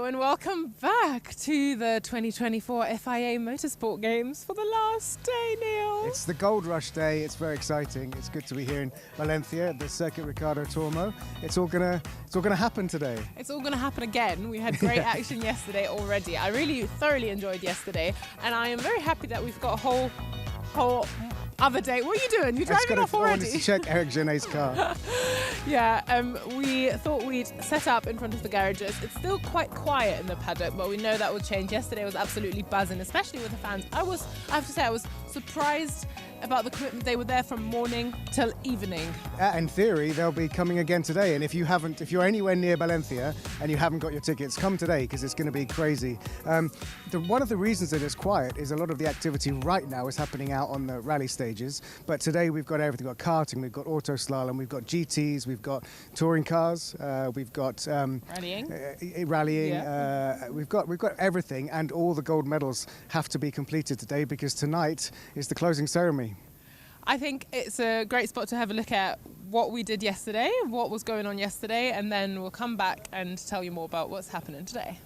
And welcome back to the 2024 FIA Motorsport Games for the last day, Neil. It's the Gold Rush Day. It's very exciting. It's good to be here in Valencia at the Circuit Ricardo Tormo. It's all gonna happen today. It's all gonna happen again. We had great action yesterday already. I really thoroughly enjoyed yesterday, and I am very happy that we've got a whole other day. What are you doing? You're driving off already? I wanted to check Eric Genet's car. Yeah, we thought we'd set up in front of the garages. It's still quite quiet in the paddock, but we know that will change. Yesterday was absolutely buzzing, especially with the fans. I have to say, I was surprised about the commitment. They were there from morning till evening. In theory, they'll be coming again today. And if you're anywhere near Valencia and you haven't got your tickets, come today because it's going to be crazy. One of the reasons that it's quiet is a lot of the activity right now is happening out on the rally stages. But today we've got everything. We've got karting, we've got auto slalom, we've got GTs, we've got touring cars, we've got rallying. Yeah. We've got everything, and all the gold medals have to be completed today because tonight is the closing ceremony. I think it's a great spot to have a look at what we did yesterday, what was going on yesterday, and then we'll come back and tell you more about what's happening today.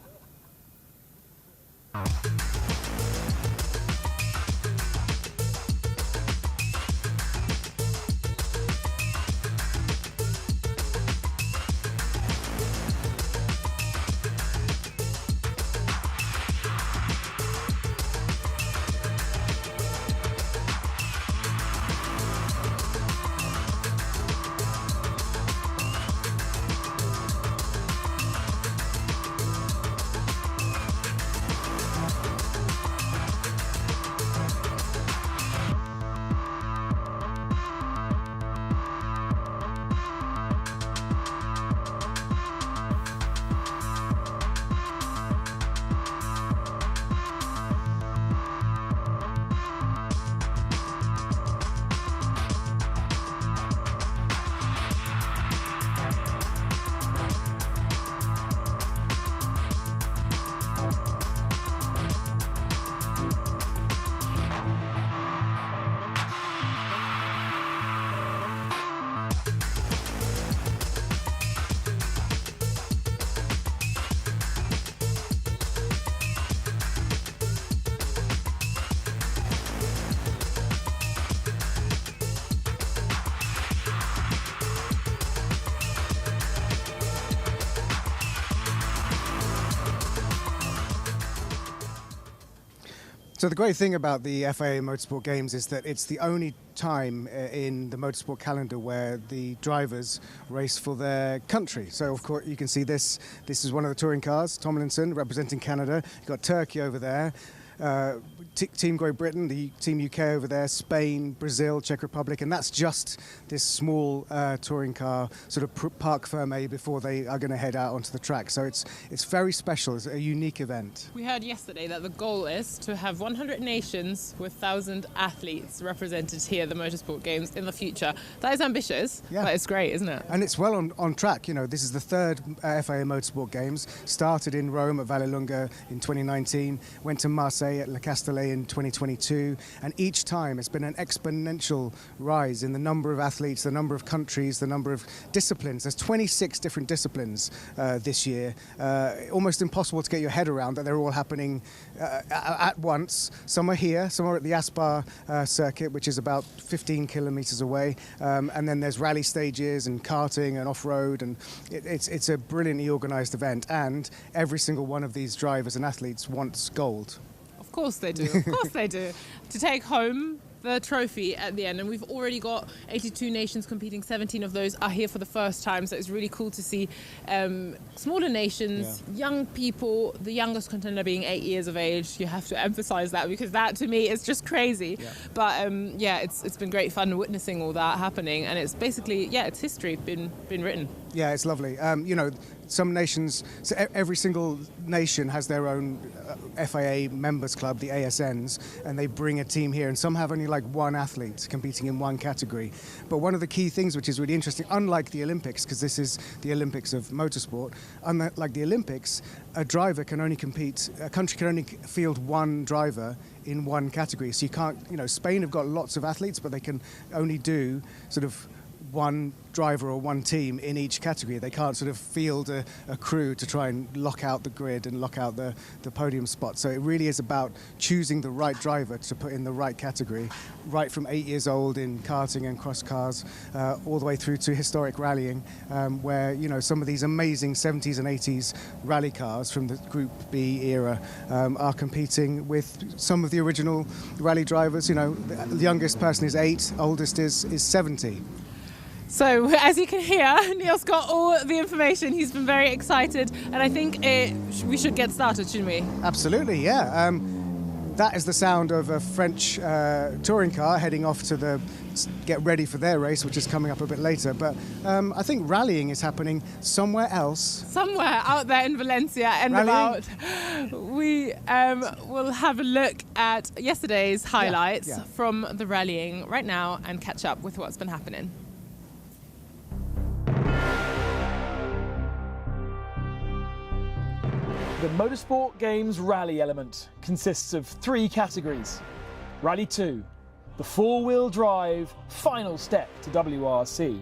So the great thing about the FIA Motorsport Games is that it's the only time in the motorsport calendar where the drivers race for their country. So of course you can see this is one of the touring cars, Tomlinson representing Canada. You've got Turkey over there. Team Great Britain, the Team UK over there, Spain, Brazil, Czech Republic, and that's just this small touring car sort of parc fermé before they are going to head out onto the track. So it's very special. It's a unique event. We heard yesterday that the goal is to have 100 nations with 1,000 athletes represented here at the Motorsport Games in the future. That is ambitious, but it's great, isn't it? And it's well on track. You know, this is the third FIA Motorsport Games. Started in Rome at Vallelunga in 2019, went to Marseille at Le Castellet in 2022, and each time it's been an exponential rise in the number of athletes, the number of countries, the number of disciplines. There's 26 different disciplines this year. Almost impossible to get your head around that they're all happening at once. Some are here, some are at the Aspar circuit, which is about 15 kilometers away, and then there's rally stages and karting and off-road, and it's a brilliantly organized event, and every single one of these drivers and athletes wants gold. Of course they do. Of course they do. To take home the trophy at the end, and we've already got 82 nations competing. 17 of those are here for the first time, so it's really cool to see smaller nations, young people, the youngest contender being 8 years of age. You have to emphasize that, because that to me is just crazy. But it's been great fun witnessing all that happening, and it's basically it's history been written. Yeah, it's lovely. You know, some nations, so every single nation has their own FIA members club, the ASNs, and they bring a team here, and some have only like one athlete competing in one category. But one of the key things which is really interesting, unlike the Olympics, because this is the Olympics of motorsport, unlike the Olympics, a driver can only compete, a country can only field one driver in one category. So you can't, Spain have got lots of athletes, but they can only do sort of one driver or one team in each category. They can't sort of field a crew to try and lock out the grid and lock out the podium spot. So it really is about choosing the right driver to put in the right category, right from 8 years old in karting and cross cars, all the way through to historic rallying, where some of these amazing 70s and 80s rally cars from the Group B era are competing with some of the original rally drivers. The youngest person is 8, oldest is 70. So, as you can hear, Neil's got all the information. He's been very excited, and I think we should get started, shouldn't we? Absolutely, yeah. That is the sound of a French touring car heading off to get ready for their race, which is coming up a bit later. But I think rallying is happening somewhere else. Somewhere out there in Valencia, and Rallying? we will have a look at yesterday's highlights from the rallying right now and catch up with what's been happening. The Motorsport Games rally element consists of 3 categories. Rally 2, the 4-wheel drive final step to WRC.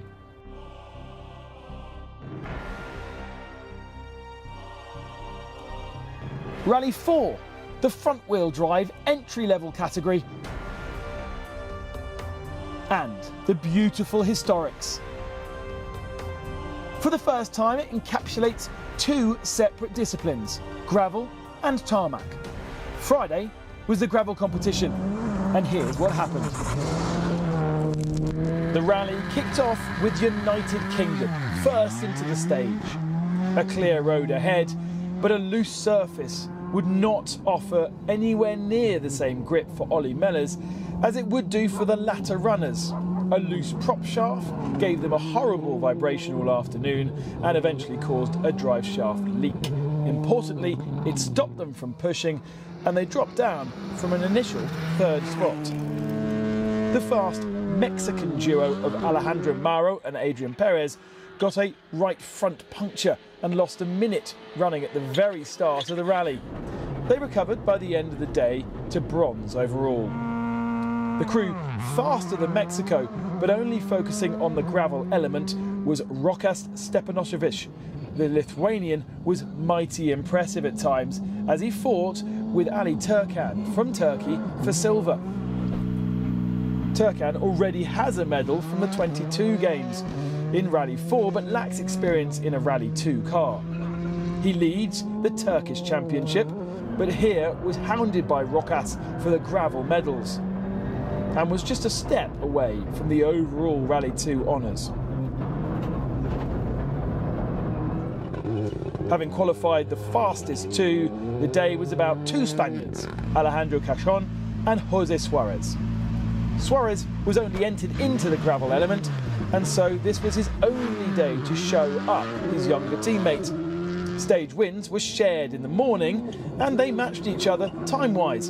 Rally 4, the front-wheel drive entry-level category. And the beautiful historics. For the first time, it encapsulates 2 separate disciplines, gravel and tarmac. Friday was the gravel competition, and here's what happened. The rally kicked off with United Kingdom first into the stage. A clear road ahead, but a loose surface would not offer anywhere near the same grip for Ollie Mellers as it would do for the latter runners. A loose prop shaft gave them a horrible vibration all afternoon and eventually caused a drive shaft leak. Importantly, it stopped them from pushing and they dropped down from an initial 3rd spot. The fast Mexican duo of Alejandro Mauro and Adrian Perez got a right front puncture and lost a minute running at the very start of the rally. They recovered by the end of the day to bronze overall. The crew faster than Mexico, but only focusing on the gravel element, was Rokas Stepanosevic. The Lithuanian was mighty impressive at times as he fought with Ali Turkan from Turkey for silver. Turkan already has a medal from the 22 Games in Rally 4, but lacks experience in a Rally 2 car. He leads the Turkish Championship, but here was hounded by Rokas for the gravel medals, and was just a step away from the overall Rally 2 honours. Having qualified the fastest 2, the day was about 2 Spaniards, Alejandro Cachon and Jose Suarez. Suarez was only entered into the gravel element, and so this was his only day to show up his younger teammate. Stage wins were shared in the morning, and they matched each other time-wise,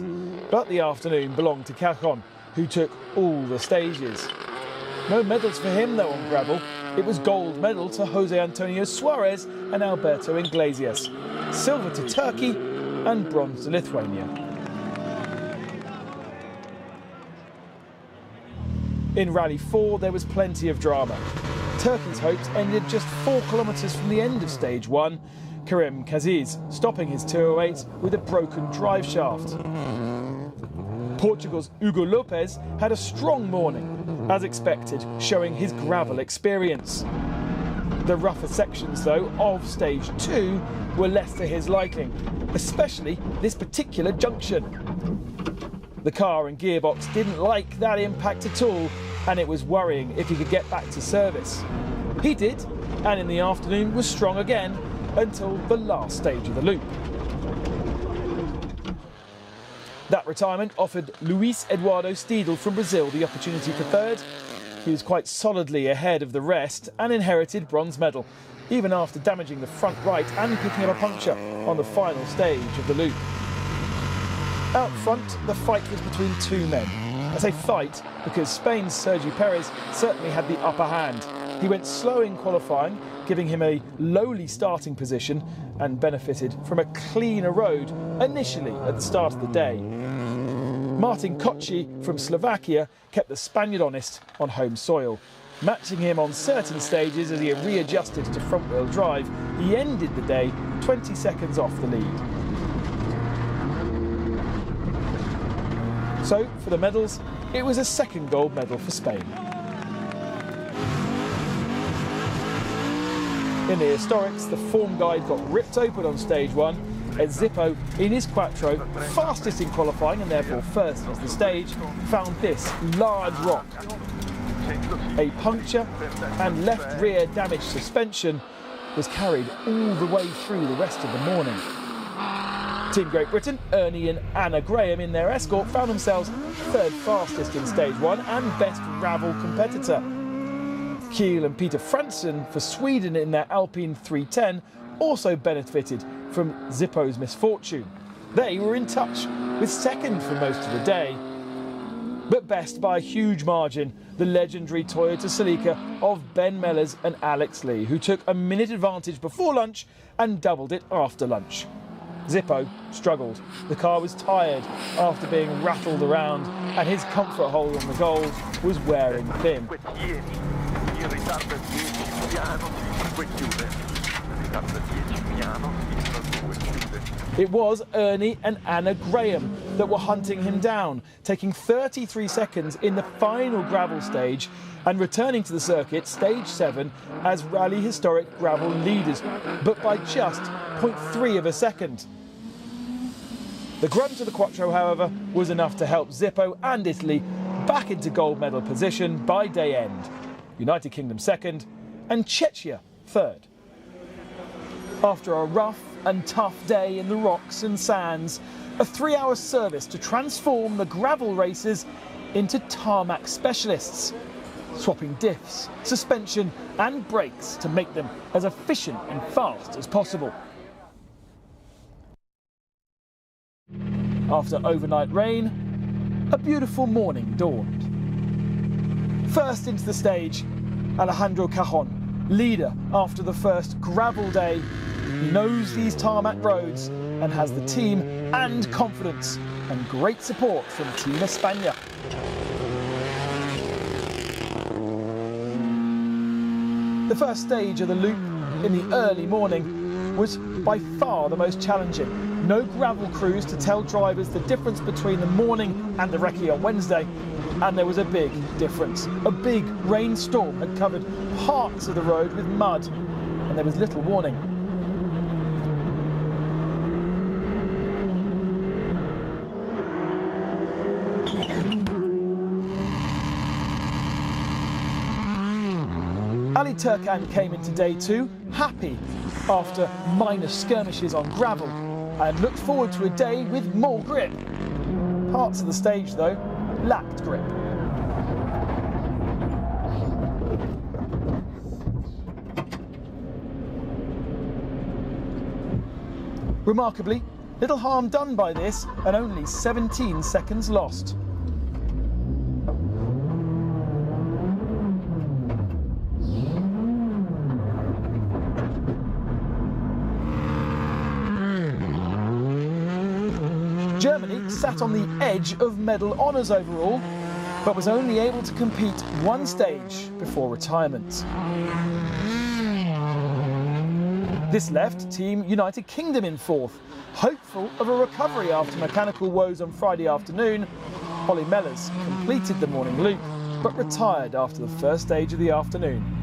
but the afternoon belonged to Cachon, who took all the stages. No medals for him though on gravel. It was gold medal to Jose Antonio Suarez and Alberto Iglesias, silver to Turkey and bronze to Lithuania. In Rally 4 there was plenty of drama. Turkey's hopes ended just 4 kilometres from the end of stage 1, Karim Kaziz stopping his 208 with a broken drive shaft. Portugal's Hugo Lopez had a strong morning, as expected, showing his gravel experience. The rougher sections, though, of stage 2 were less to his liking, especially this particular junction. The car and gearbox didn't like that impact at all, and it was worrying if he could get back to service. He did, and in the afternoon was strong again until the last stage of the loop. That retirement offered Luis Eduardo Steidl from Brazil the opportunity for 3rd. He was quite solidly ahead of the rest and inherited bronze medal. even after damaging the front right and picking up a puncture on the final stage of the loop. Out front, the fight was between two men. I say fight because Spain's Sergi Perez certainly had the upper hand. He went slow in qualifying, giving him a lowly starting position, and benefited from a cleaner road initially at the start of the day. Martin Koci from Slovakia kept the Spaniard honest on home soil. Matching him on certain stages as he readjusted to front-wheel drive, he ended the day 20 seconds off the lead. So, for the medals, it was a second gold medal for Spain. In the historics, the form guide got ripped open on stage one, as Zippo, in his Quattro, fastest in qualifying and therefore first as the stage, found this large rock. A puncture and left rear damaged suspension was carried all the way through the rest of the morning. Team Great Britain, Ernie and Anna Graham in their Escort found themselves third fastest in stage one and best gravel competitor. Kiel and Peter Fransson for Sweden in their Alpine 310 also benefited from Zippo's misfortune. They were in touch with second for most of the day. But best by a huge margin, the legendary Toyota Celica of Ben Mellers and Alex Lee, who took a minute advantage before lunch and doubled it after lunch. Zippo struggled. The car was tired after being rattled around, and his comfort hold on the gold was wearing thin. It was Ernie and Anna Graham that were hunting him down, taking 33 seconds in the final gravel stage and returning to the circuit, stage 7, as rally historic gravel leaders, but by just 0.3 of a second. The grunt of the Quattro, however, was enough to help Zippo and Italy back into gold medal position by day end. United Kingdom second and Czechia third. After a rough and tough day in the rocks and sands, a 3-hour service to transform the gravel racers into tarmac specialists, swapping diffs, suspension and brakes to make them as efficient and fast as possible. After overnight rain, a beautiful morning dawned. First into the stage, Alejandro Cajon, leader after the first gravel day. He knows these tarmac roads and has the team and confidence and great support from Team España. The first stage of the loop in the early morning was by far the most challenging. No gravel crews to tell drivers the difference between the morning and the recce on Wednesday, and there was a big difference. A big rainstorm had covered parts of the road with mud, and there was little warning. Ali Turkan came into day 2 happy after minor skirmishes on gravel and looked forward to a day with more grip. Parts of the stage, though, lacked grip. Remarkably, little harm done by this and only 17 seconds lost. Germany sat on the edge of medal honours overall, but was only able to compete one stage before retirement. This left Team United Kingdom in fourth. Hopeful of a recovery after mechanical woes on Friday afternoon, Holly Mellers completed the morning loop, but retired after the first stage of the afternoon.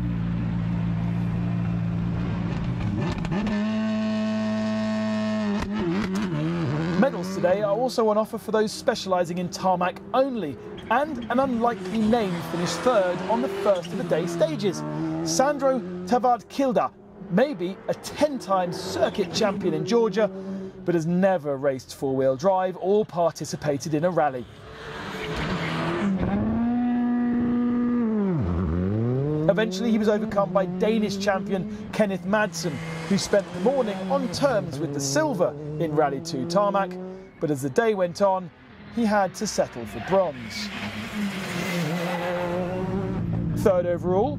Medals today are also on offer for those specialising in tarmac only, and an unlikely name finished third on the first of the day stages. Sandro Tavard-Kilda, maybe a 10-time circuit champion in Georgia, but has never raced four-wheel drive or participated in a rally. A Eventually he was overcome by Danish champion Kenneth Madsen, who spent the morning on terms with the silver in Rally 2 tarmac, but as the day went on, he had to settle for bronze. Third overall,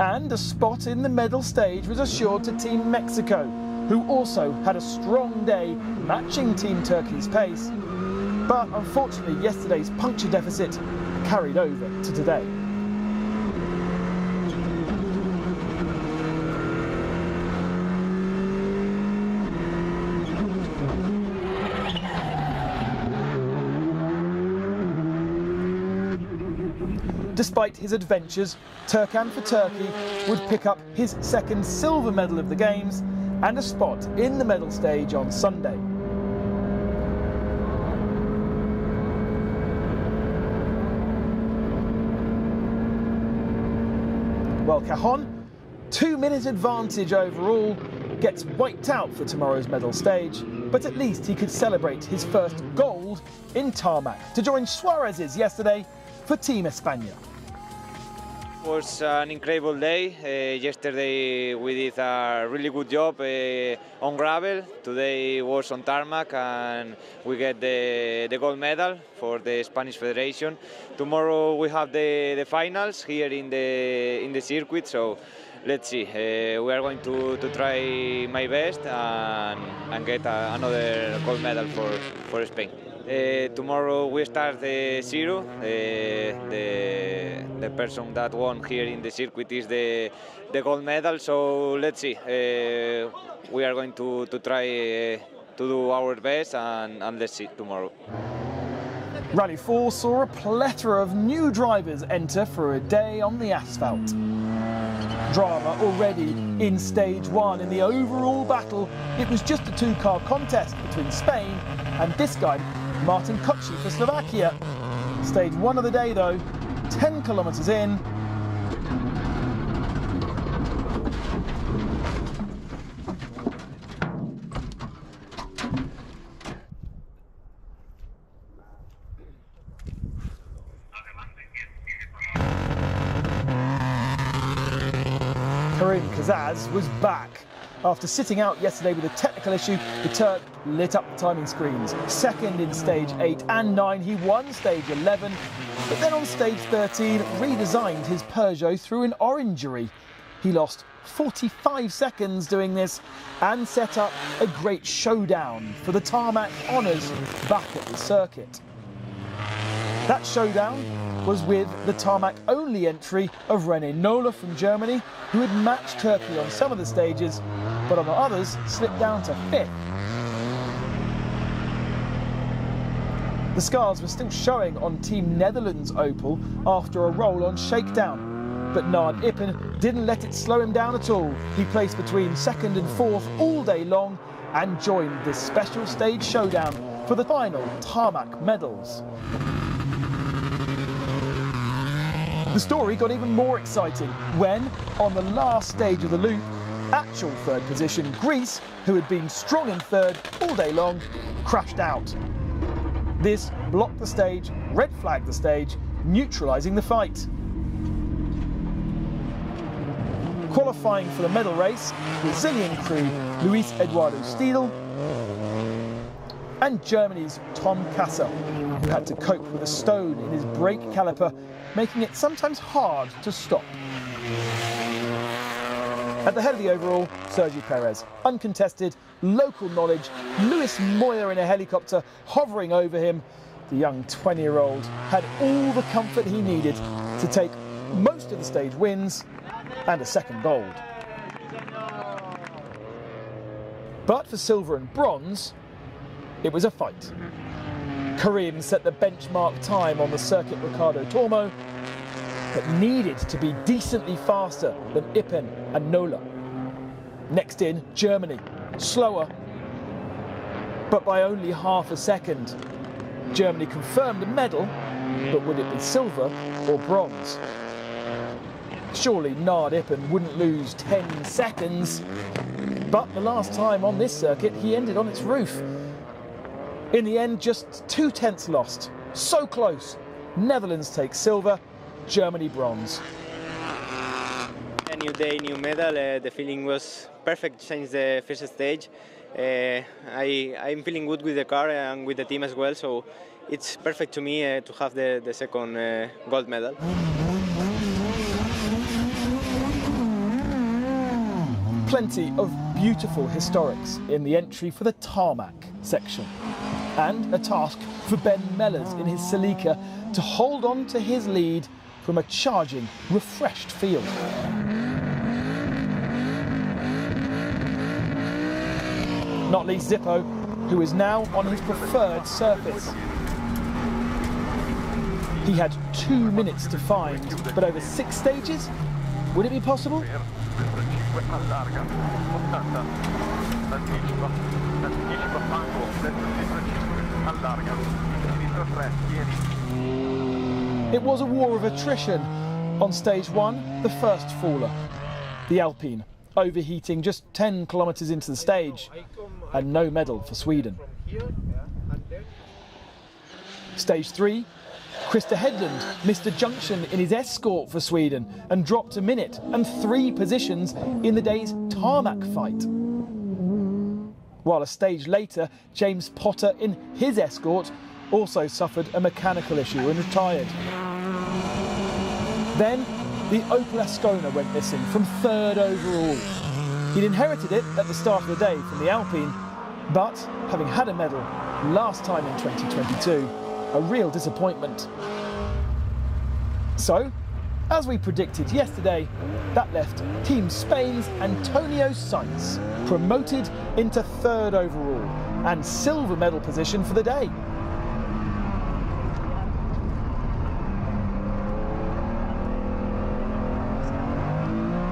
and a spot in the medal stage was assured to Team Mexico, who also had a strong day matching Team Turkey's pace, but unfortunately yesterday's puncture deficit carried over to today. Despite his adventures, Turkan for Turkey would pick up his second silver medal of the Games and a spot in the medal stage on Sunday. Well, Cajon, 2-minute advantage overall, gets wiped out for tomorrow's medal stage, but at least he could celebrate his first gold in tarmac to join Suarez's yesterday for Team España. It was an incredible day. Yesterday we did a really good job on gravel. Today was on tarmac and we get the gold medal for the Spanish Federation. Tomorrow we have the finals here in the circuit, so let's see. We are going to try my best and get another gold medal for Spain. Tomorrow we start the zero. The person that won here in the circuit is the gold medal. So let's see. We are going to try to do our best and let's see tomorrow. Rally 4 saw a plethora of new drivers enter for a day on the asphalt. Drama already in stage 1 in the overall battle. It was just a 2-car contest between Spain and this guy, Martin Koci for Slovakia. Stage 1 of the day though, 10 kilometres in. Karim Kazaz was back. After sitting out yesterday with a technical issue, the Turk lit up the timing screens. Second in stage 8 and 9, he won stage 11, but then on stage 13 redesigned his Peugeot through an orangery. He lost 45 seconds doing this and set up a great showdown for the tarmac honours back at the circuit. That showdown was with the tarmac-only entry of René Nola from Germany, who had matched Turkey on some of the stages, but on the others slipped down to 5th. The scars were still showing on Team Netherlands' Opel after a roll on shakedown, but Nard Ippen didn't let it slow him down at all. He placed between 2nd and 4th all day long and joined this special stage showdown for the final tarmac medals. The story got even more exciting when, on the last stage of the loop, actual third position Greece, who had been strong in third all day long, crashed out. This blocked the stage, red flagged the stage, neutralising the fight. Qualifying for the medal race, Brazilian crew Luis Eduardo Steele and Germany's Tom Kasser, who had to cope with a stone in his brake caliper, making it sometimes hard to stop. At the head of the overall, Sergio Perez. Uncontested, local knowledge, Luis Moya in a helicopter hovering over him. The young 20-year-old had all the comfort he needed to take most of the stage wins and a second gold. But for silver and bronze, it was a fight. Karim set the benchmark time on the circuit Ricardo Tormo, but needed to be decently faster than Ippen and Nola. Next in, Germany, slower, but by only half a second. Germany confirmed a medal, but would it be silver or bronze? Surely Nard Ippen wouldn't lose 10 seconds, but the last time on this circuit he ended on its roof. In the end, just 2/10 lost. So close. Netherlands take silver, Germany bronze. new day, new medal. The feeling was perfect since the first stage. I'm feeling good with the car and with the team as well, so it's perfect to me to have the second gold medal. Plenty of beautiful historics in the entry for the tarmac section, and a task for Ben Mellors in his Celica to hold on to his lead from a charging, refreshed field. Not least Zippo, who is now on his preferred surface. He had 2 minutes to find, but over 6 stages, would it be possible? It was a war of attrition. On stage 1, the first faller, the Alpine, overheating just 10 kilometres into the stage, and no medal for Sweden. Stage 3, Krista Hedlund missed a junction in his escort for Sweden and dropped a minute and 3 positions in the day's tarmac fight. While a stage later, James Potter in his escort also suffered a mechanical issue and retired. Then the Opel Ascona went missing from 3rd overall. He'd inherited it at the start of the day from the Alpine, but having had a medal last time in 2022, a real disappointment. So, as we predicted yesterday, that left Team Spain's Antonio Sainz promoted into 3rd overall and silver medal position for the day.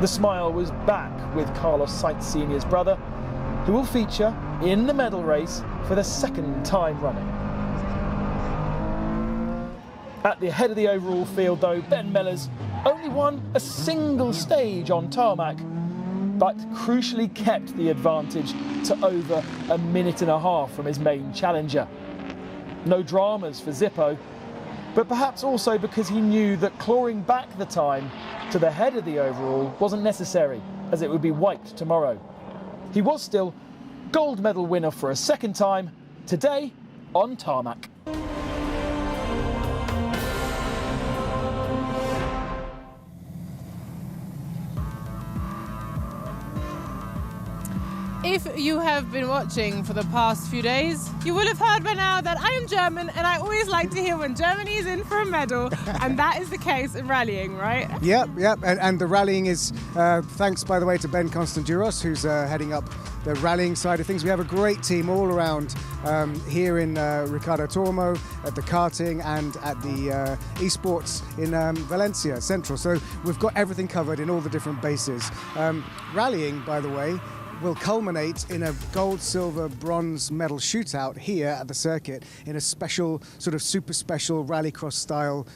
The smile was back with Carlos Sainz Sr.'s brother, who will feature in the medal race for the 2nd time running. At the head of the overall field though, Ben Mellors only won a single stage on tarmac, but crucially kept the advantage to over 1.5 minutes from his main challenger. No dramas for Zippo, but perhaps also because he knew that clawing back the time to the head of the overall wasn't necessary, as it would be wiped tomorrow. He was still gold medal winner for a 2nd time, today on tarmac. If you have been watching for the past few days, you will have heard by now that I am German and I always like to hear when Germany is in for a medal, and that is the case in rallying, right? Yep, and the rallying is, thanks by the way to Ben Constanduros, who's heading up the rallying side of things. We have a great team all around here in Ricardo Tormo, at the karting and at the Esports in Valencia Central. So we've got everything covered in all the different bases. Rallying, by the way, will culminate in a gold, silver, bronze medal shootout here at the circuit in a special, sort of super special rallycross style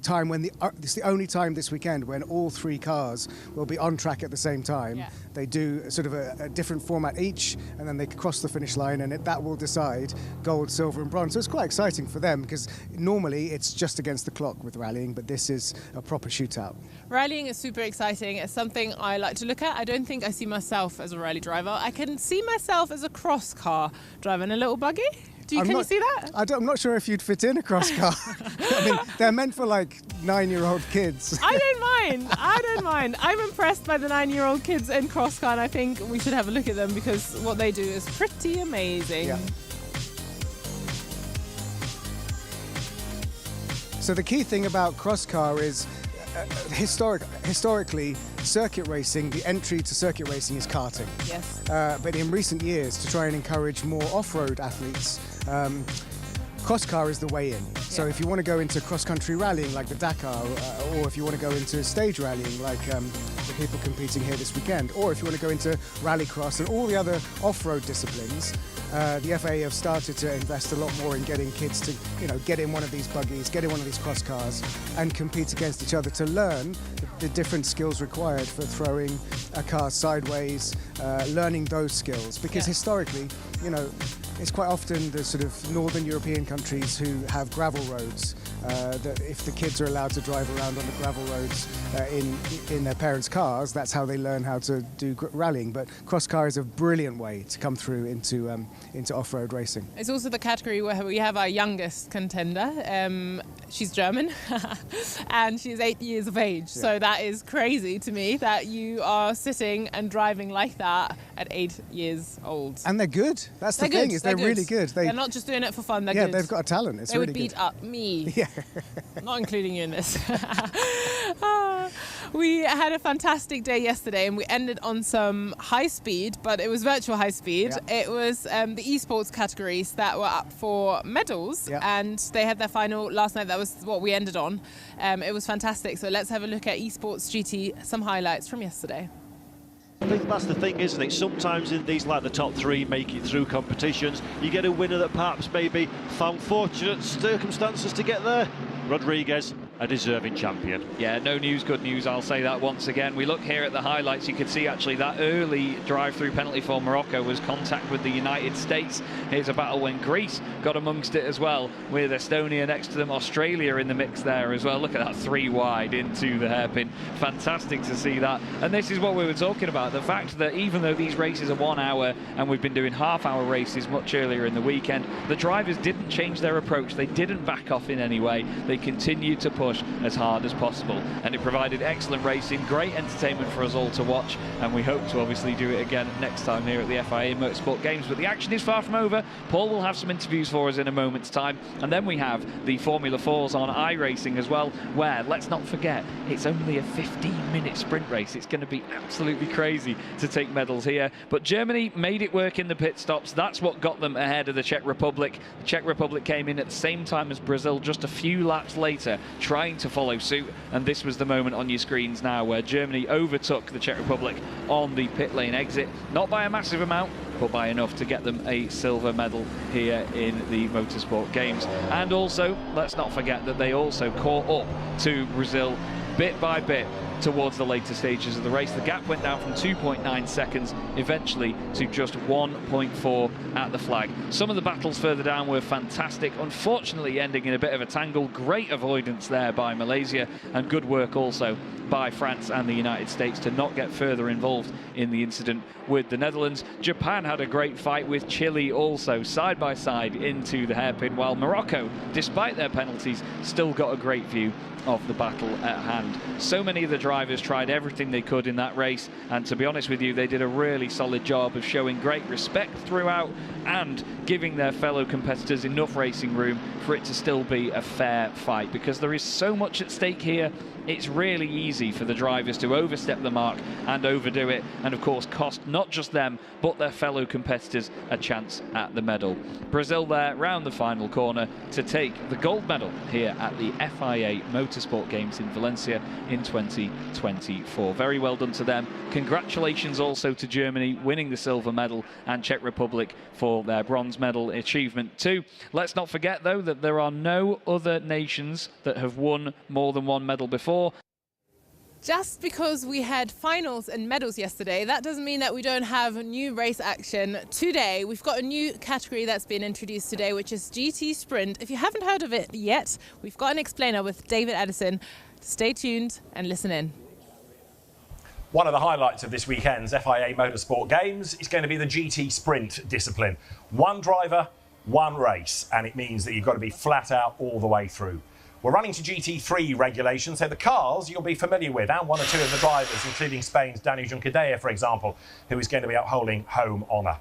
time when it's the only time this weekend when all 3 cars will be on track at the same time. Yeah. They do sort of a different format each, and then they cross the finish line, and that will decide gold, silver and bronze. So it's quite exciting for them, because normally it's just against the clock with rallying, but this is a proper shootout. Rallying is super exciting. It's something I like to look at. I don't think I see myself as a rally driver. I can see myself as a cross car driving a little buggy. Can you see that? I'm not sure if you'd fit in a cross car. I mean, they're meant for like 9-year-old kids. I don't mind. I'm impressed by the 9-year-old kids in cross car, and I think we should have a look at them because what they do is pretty amazing. Yeah. So the key thing about cross car is historically, circuit racing, the entry to circuit racing is karting. Yes. But in recent years, to try and encourage more off-road athletes, cross-car is the way in. So if you want to go into cross-country rallying like the Dakar, or if you want to go into stage rallying like the people competing here this weekend, or if you want to go into rallycross and all the other off-road disciplines, the FIA have started to invest a lot more in getting kids to, get in one of these buggies, get in one of these cross cars, and compete against each other to learn the different skills required for throwing a car sideways, learning those skills. Because historically, it's quite often the sort of northern European countries who have gravel roads, that if the kids are allowed to drive around on the gravel roads in their parents' cars, that's how they learn how to do rallying. But Crosscar is a brilliant way to come through into off-road racing. It's also the category where we have our youngest contender. She's German and she's 8 years of age. Yeah. So that is crazy to me that you are sitting and driving like that at 8 years old. And they're good. That's the thing, is they're really good. They're not just doing it for fun, they're good. Yeah, they've got a talent. It's really good. They would beat up me. Yeah. Not including you in this. We had a fantastic day yesterday and we ended on some high speed, but it was virtual high speed. Yeah. It was the esports categories that were up for medals, and they had their final last night. That was what we ended on. It was fantastic. So let's have a look at esports GT, some highlights from yesterday. I think that's the thing, isn't it? Sometimes in these, like the top three, make it through competitions. You get a winner that perhaps maybe found fortunate circumstances to get there. Rodriguez, a deserving champion. Yeah, no news, good news. I'll say that once again. We look here at the highlights. You can see actually that early drive-through penalty for Morocco was contact with the United States. Here's a battle when Greece got amongst it as well, with Estonia next to them, Australia in the mix there as well. Look at that, 3 wide into the hairpin. Fantastic to see that. And this is what we were talking about, the fact that even though these races are 1 hour and we've been doing half-hour races much earlier in the weekend, the drivers didn't change their approach. They didn't back off in any way. They continued to push as hard as possible, and it provided excellent racing, great entertainment for us all to watch, and we hope to obviously do it again next time here at the FIA Motorsport Games. But the action is far from over. Paul will have some interviews for us in a moment's time, and then we have the Formula 4s on iRacing as well, where, let's not forget, it's only a 15-minute sprint race. It's going to be absolutely crazy to take medals here, but Germany made it work in the pit stops. That's what got them ahead of the Czech Republic. The Czech Republic came in at the same time as Brazil, just a few laps later, trying to follow suit, and this was the moment on your screens now where Germany overtook the Czech Republic on the pit lane exit, not by a massive amount, but by enough to get them a silver medal here in the Motorsport Games. And also, let's not forget that they also caught up to Brazil bit by bit towards the later stages of the race. The gap went down from 2.9 seconds eventually to just 1.4 at the flag. Some of the battles further down were fantastic, unfortunately ending in a bit of a tangle. Great avoidance there by Malaysia, and good work also by France and the United States to not get further involved in the incident with the Netherlands. Japan had a great fight with Chile also, side by side into the hairpin, while Morocco, despite their penalties, still got a great view of the battle at hand. So many of the drivers tried everything they could in that race, and to be honest with you, they did a really solid job of showing great respect throughout and giving their fellow competitors enough racing room for it to still be a fair fight, because there is so much at stake here. It's really easy for the drivers to overstep the mark and overdo it, and of course cost not just them but their fellow competitors a chance at the medal. Brazil there round the final corner to take the gold medal here at the FIA Motorsport Games in Valencia in 2024. Very well done to them. Congratulations also to Germany winning the silver medal, and Czech Republic for their bronze medal achievement too. Let's not forget though that there are no other nations that have won more than one medal before. Just because we had finals and medals yesterday, that doesn't mean that we don't have new race action today. We've got a new category that's been introduced today, which is GT Sprint. If you haven't heard of it yet, we've got an explainer with David Addison. Stay tuned and listen in. One of the highlights of this weekend's FIA Motorsport Games is going to be the GT Sprint discipline. One driver, one race, and it means that you've got to be flat out all the way through. We're running to GT3 regulations, so the cars you'll be familiar with, and one or two of the drivers, including Spain's Dani Juncadella, for example, who is going to be upholding home honour.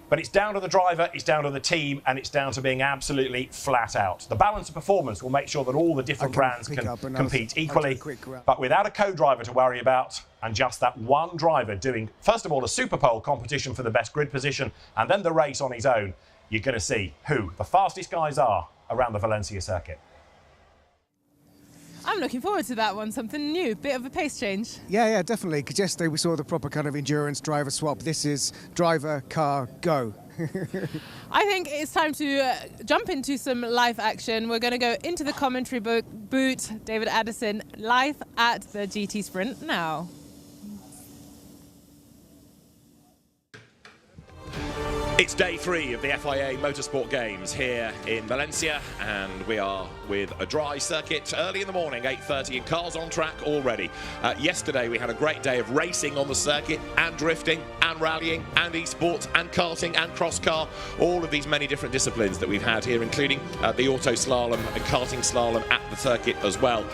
But it's down to the driver, it's down to the team, and it's down to being absolutely flat out. The balance of performance will make sure that all the different brands can compete equally, but without a co-driver to worry about, and just that one driver doing, first of all, a Super Pole competition for the best grid position, and then the race on his own, you're going to see who the fastest guys are around the Valencia circuit. I'm looking forward to that one, something new, bit of a pace change. Yeah, definitely, because yesterday we saw the proper kind of endurance driver swap. This is driver, car, go. I think it's time to jump into some live action. We're going to go into the commentary booth. David Addison live at the GT Sprint now. It's day 3 of the FIA Motorsport Games here in Valencia, and we are with a dry circuit early in the morning, 8:30, and cars on track already. Yesterday we had a great day of racing on the circuit, and drifting, and rallying, and esports, and karting, and crosscar, all of these many different disciplines that we've had here, including the auto slalom and karting slalom at the circuit as well.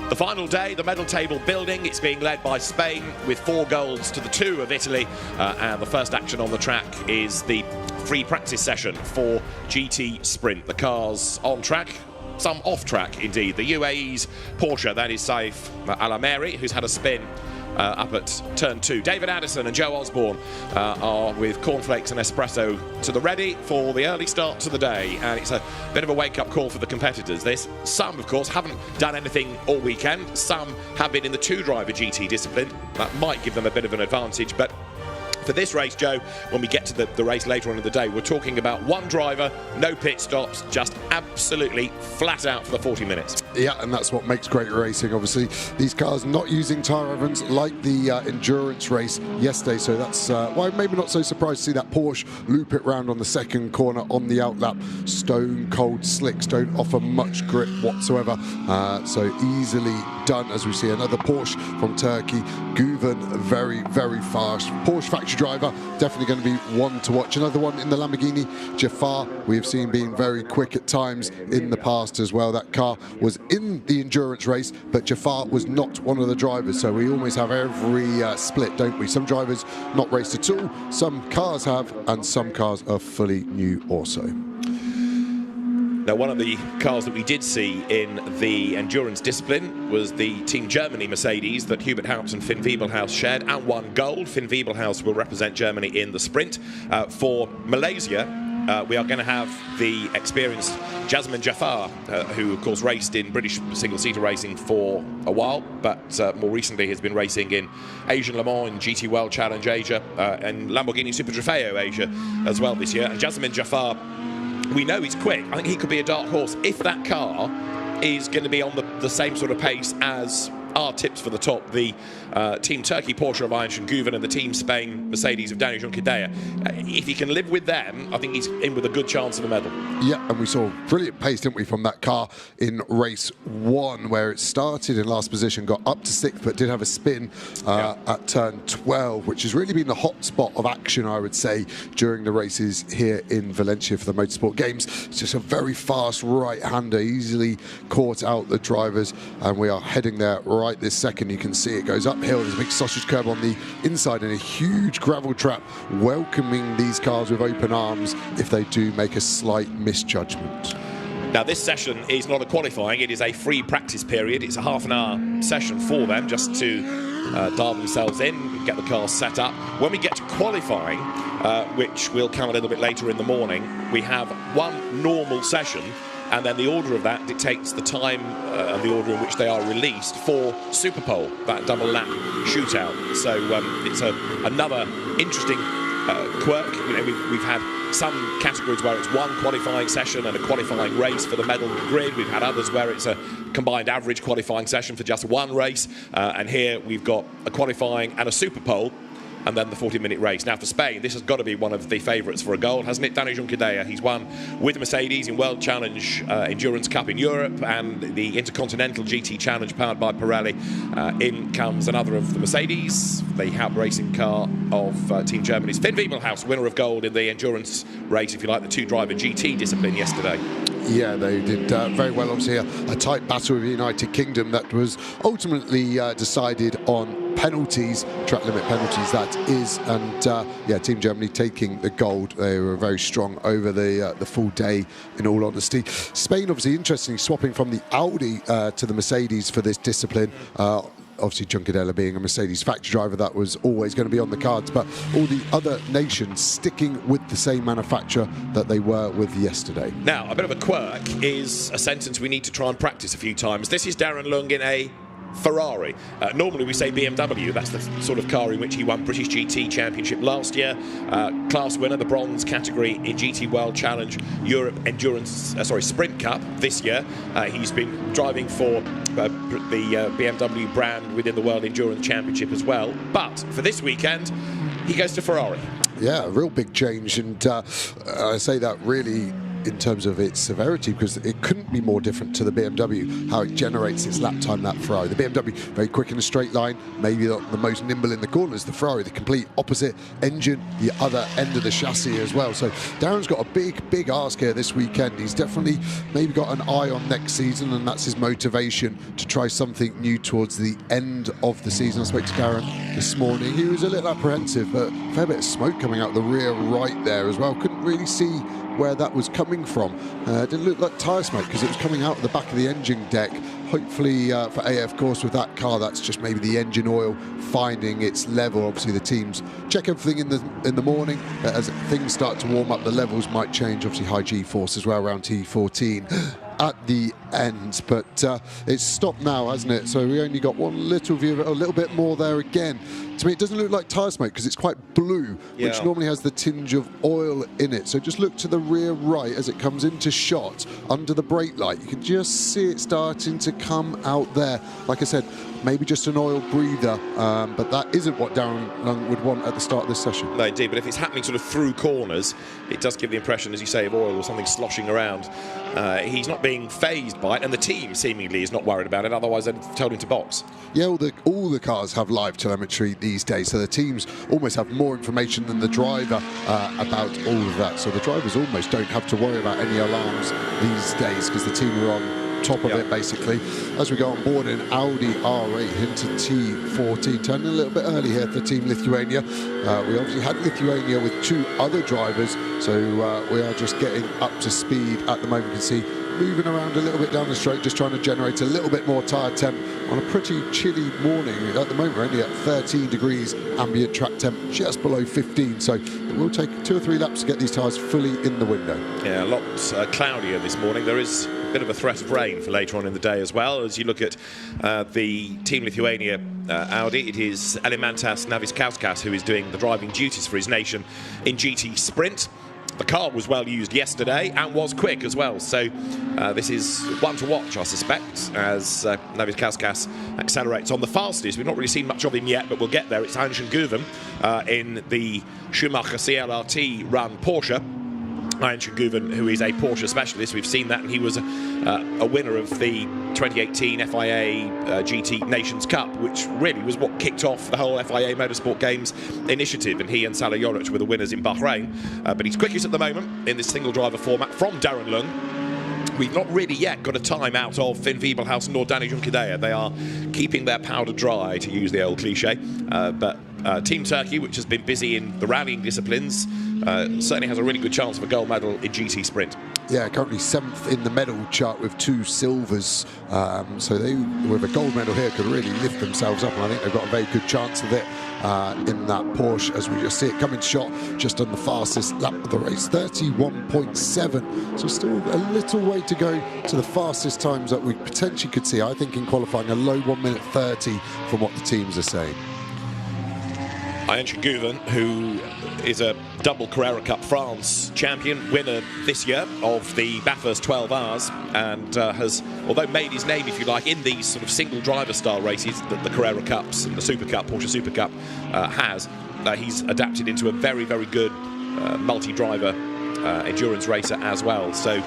The final day, the medal table building. It's being led by Spain with 4 golds to the 2 of Italy. And the first action on the track is the free practice session for GT Sprint. The cars on track, some off track indeed. The UAE's Porsche, that is Saif Al-Ameri, who's had a spin up at turn 2. David Addison and Joe Osborne are with cornflakes and espresso to the ready for the early start to the day, and it's a bit of a wake-up call for the competitors. Some of course haven't done anything all weekend. Some have been in the 2-driver GT discipline. That might give them a bit of an advantage, but for this race, Joe, when we get to the race later on in the day, we're talking about 1 driver, no pit stops, just absolutely flat out for the 40 minutes. Yeah, and that's what makes great racing, obviously. These cars not using tyre ovens like the endurance race yesterday, so that's why maybe not so surprised to see that Porsche loop it round on the second corner on the outlap. Stone cold slicks, don't offer much grip whatsoever, so easily done. As we see another Porsche from Turkey, Guven, very, very fast. Porsche factory driver, definitely going to be one to watch. Another one in the Lamborghini, Jafar, we have seen being very quick at times in the past as well. That car was in the endurance race, but Jafar was not one of the drivers, so we always have every split, don't we? Some drivers not raced at all, some cars have, and some cars are fully new also. Now, one of the cars that we did see in the endurance discipline was the Team Germany Mercedes that Hubert Haupt and Finn Wiebelhaus shared, and won gold. Finn Wiebelhaus will represent Germany in the sprint. For Malaysia, we are going to have the experienced Jasmine Jafar, who of course raced in British single-seater racing for a while, but more recently has been racing in Asian Le Mans, in GT World Challenge Asia, and Lamborghini Super Trofeo Asia as well this year. And Jasmine Jafar, we know he's quick. I think he could be a dark horse if that car is going to be on the same sort of pace as our tips for the top, the Team Turkey Porsche of Ayhan Guven and the Team Spain Mercedes of Daniel Juncadella. If he can live with them, I think he's in with a good chance of a medal. Yeah, and we saw brilliant pace, didn't we, from that car in race 1, where it started in last position, got up to 6th, but did have a spin at turn 12, which has really been the hot spot of action, I would say, during the races here in Valencia for the Motorsport Games. It's just a very fast right-hander, easily caught out the drivers, and we are heading there right this second. You can see it goes uphill. There's a big sausage curb on the inside and a huge gravel trap welcoming these cars with open arms if they do make a slight misjudgment. Now, this session is not a qualifying, it is a free practice period. It's a half-an-hour session for them just to dial themselves in, get the cars set up. When we get to qualifying, which will come a little bit later in the morning, we have one normal session, and then the order of that dictates the time and the order in which they are released for Super Pole, that double lap shootout. So it's another interesting quirk. You know, we've had some categories where it's one qualifying session and a qualifying race for the medal grid. We've had others where it's a combined average qualifying session for just one race. And here we've got a qualifying and a Super Pole, and then the 40-minute race. Now, for Spain, this has got to be one of the favourites for a gold, hasn't it? Daniel Juncadella, he's won with Mercedes in World Challenge Endurance Cup in Europe and the Intercontinental GT Challenge powered by Pirelli. In comes another of the Mercedes, the Haupt racing car of Team Germany's Finn Wiebelhaus, winner of gold in the endurance race, if you like, the 2-driver GT discipline yesterday. Yeah, they did very well. Obviously, a tight battle with the United Kingdom that was ultimately decided on penalties, track limit penalties, that is, and yeah, Team Germany taking the gold. They were very strong over the full day, in all honesty. Spain, obviously, interestingly, swapping from the Audi to the Mercedes for this discipline. obviously Juncadella being a Mercedes factory driver, that was always going to be on the cards, but all the other nations sticking with the same manufacturer that they were with yesterday. Now, a bit of a quirk is a sentence we need to try and practice a few times. This is Darren Lung in a Ferrari. Normally we say BMW, that's the sort of car in which he won British GT Championship last year. Class winner, the bronze category in GT World Challenge Europe Endurance, Sprint Cup this year. He's been driving for the BMW brand within the World Endurance Championship as well. But for this weekend, he goes to Ferrari. Yeah, a real big change, and I say that really in terms of its severity, because it couldn't be more different to the BMW, how it generates its lap time, that Ferrari. The BMW, very quick in a straight line, maybe not the most nimble in the corners. The Ferrari, the complete opposite engine, the other end of the chassis as well. So Darren's got a big ask here this weekend. He's definitely maybe got an eye on next season, and that's his motivation to try something new towards the end of the season. I spoke to Darren this morning. He was a little apprehensive, but a fair bit of smoke coming out the rear right there as well. Couldn't really see where that was coming from. Didn't look like tyre smoke because it was coming out of the back of the engine deck. Hopefully for AF course with that car, that's just maybe the engine oil finding its level. Obviously the teams check everything in the morning. As things start to warm up, the levels might change. Obviously high G-force as well around T14 at the end, but it's stopped now, hasn't it? So we only got one little view of it, a little bit more there again. To me, it doesn't look like tyre smoke because it's quite blue, which normally has the tinge of oil in it. So just look to the rear right as it comes into shot under the brake light. You can just see it starting to come out there. Like I said, maybe just an oil breather, but that isn't what Darren Lung would want at the start of this session. No, indeed, but if it's happening sort of through corners, it does give the impression, as you say, of oil or something sloshing around. He's not being phased by it, and the team seemingly is not worried about it, otherwise they'd have told him to box. Yeah, all the cars have live telemetry these days, so the teams almost have more information than the driver about all of that. So the drivers almost don't have to worry about any alarms these days because the team are on top of it, basically. As we go on board in Audi R8 into T14, turning a little bit early here for Team Lithuania. We obviously had Lithuania with two other drivers, so we are just getting up to speed at the moment. You can see moving around a little bit down the straight, just trying to generate a little bit more tyre temp on a pretty chilly morning. At the moment we're only at 13 degrees ambient track temp, just below 15, so it will take 2 or 3 laps to get these tyres fully in the window. Yeah, a lot cloudier this morning. There is a bit of a threat of rain for later on in the day as well. As you look at the Team Lithuania Audi, it is Alimantas Naviskauskas who is doing the driving duties for his nation in GT Sprint. The car was well used yesterday and was quick as well, so this is one to watch, I suspect, as Naviskauskas accelerates on the fastest. We've not really seen much of him yet, but we'll get there. It's Anschen Guven in the Schumacher CLRT run Porsche. Anschen Guven, who is a Porsche specialist, we've seen that, and he was a winner of the 2018 FIA GT Nations Cup, which really was what kicked off the whole FIA Motorsport Games initiative, and he and Salah Joric were the winners in Bahrain. But he's quickest at the moment in this single driver format from Darren Lung. We've not really yet got a time out of Finn Wiebelhaus nor Danny Juncadella. They are keeping their powder dry, to use the old cliche. But Team Turkey, which has been busy in the rallying disciplines, certainly has a really good chance of a gold medal in GT Sprint. Yeah, currently 7th in the medal chart with 2 silvers. So they, with a gold medal here, could really lift themselves up, and I think they've got a very good chance of it in that Porsche, as we just see it coming shot just on the fastest lap of the race, 31.7. So still a little way to go to the fastest times that we potentially could see. I think in qualifying a low 1:30 from what the teams are saying. Anschen Guven, who is a double Carrera Cup France champion, winner this year of the Bathurst 12 Hours, and has, although made his name, if you like, in these sort of single driver style races that the Carrera Cups and the Super Cup, Porsche Super Cup has, he's adapted into a very, very good multi-driver endurance racer as well. So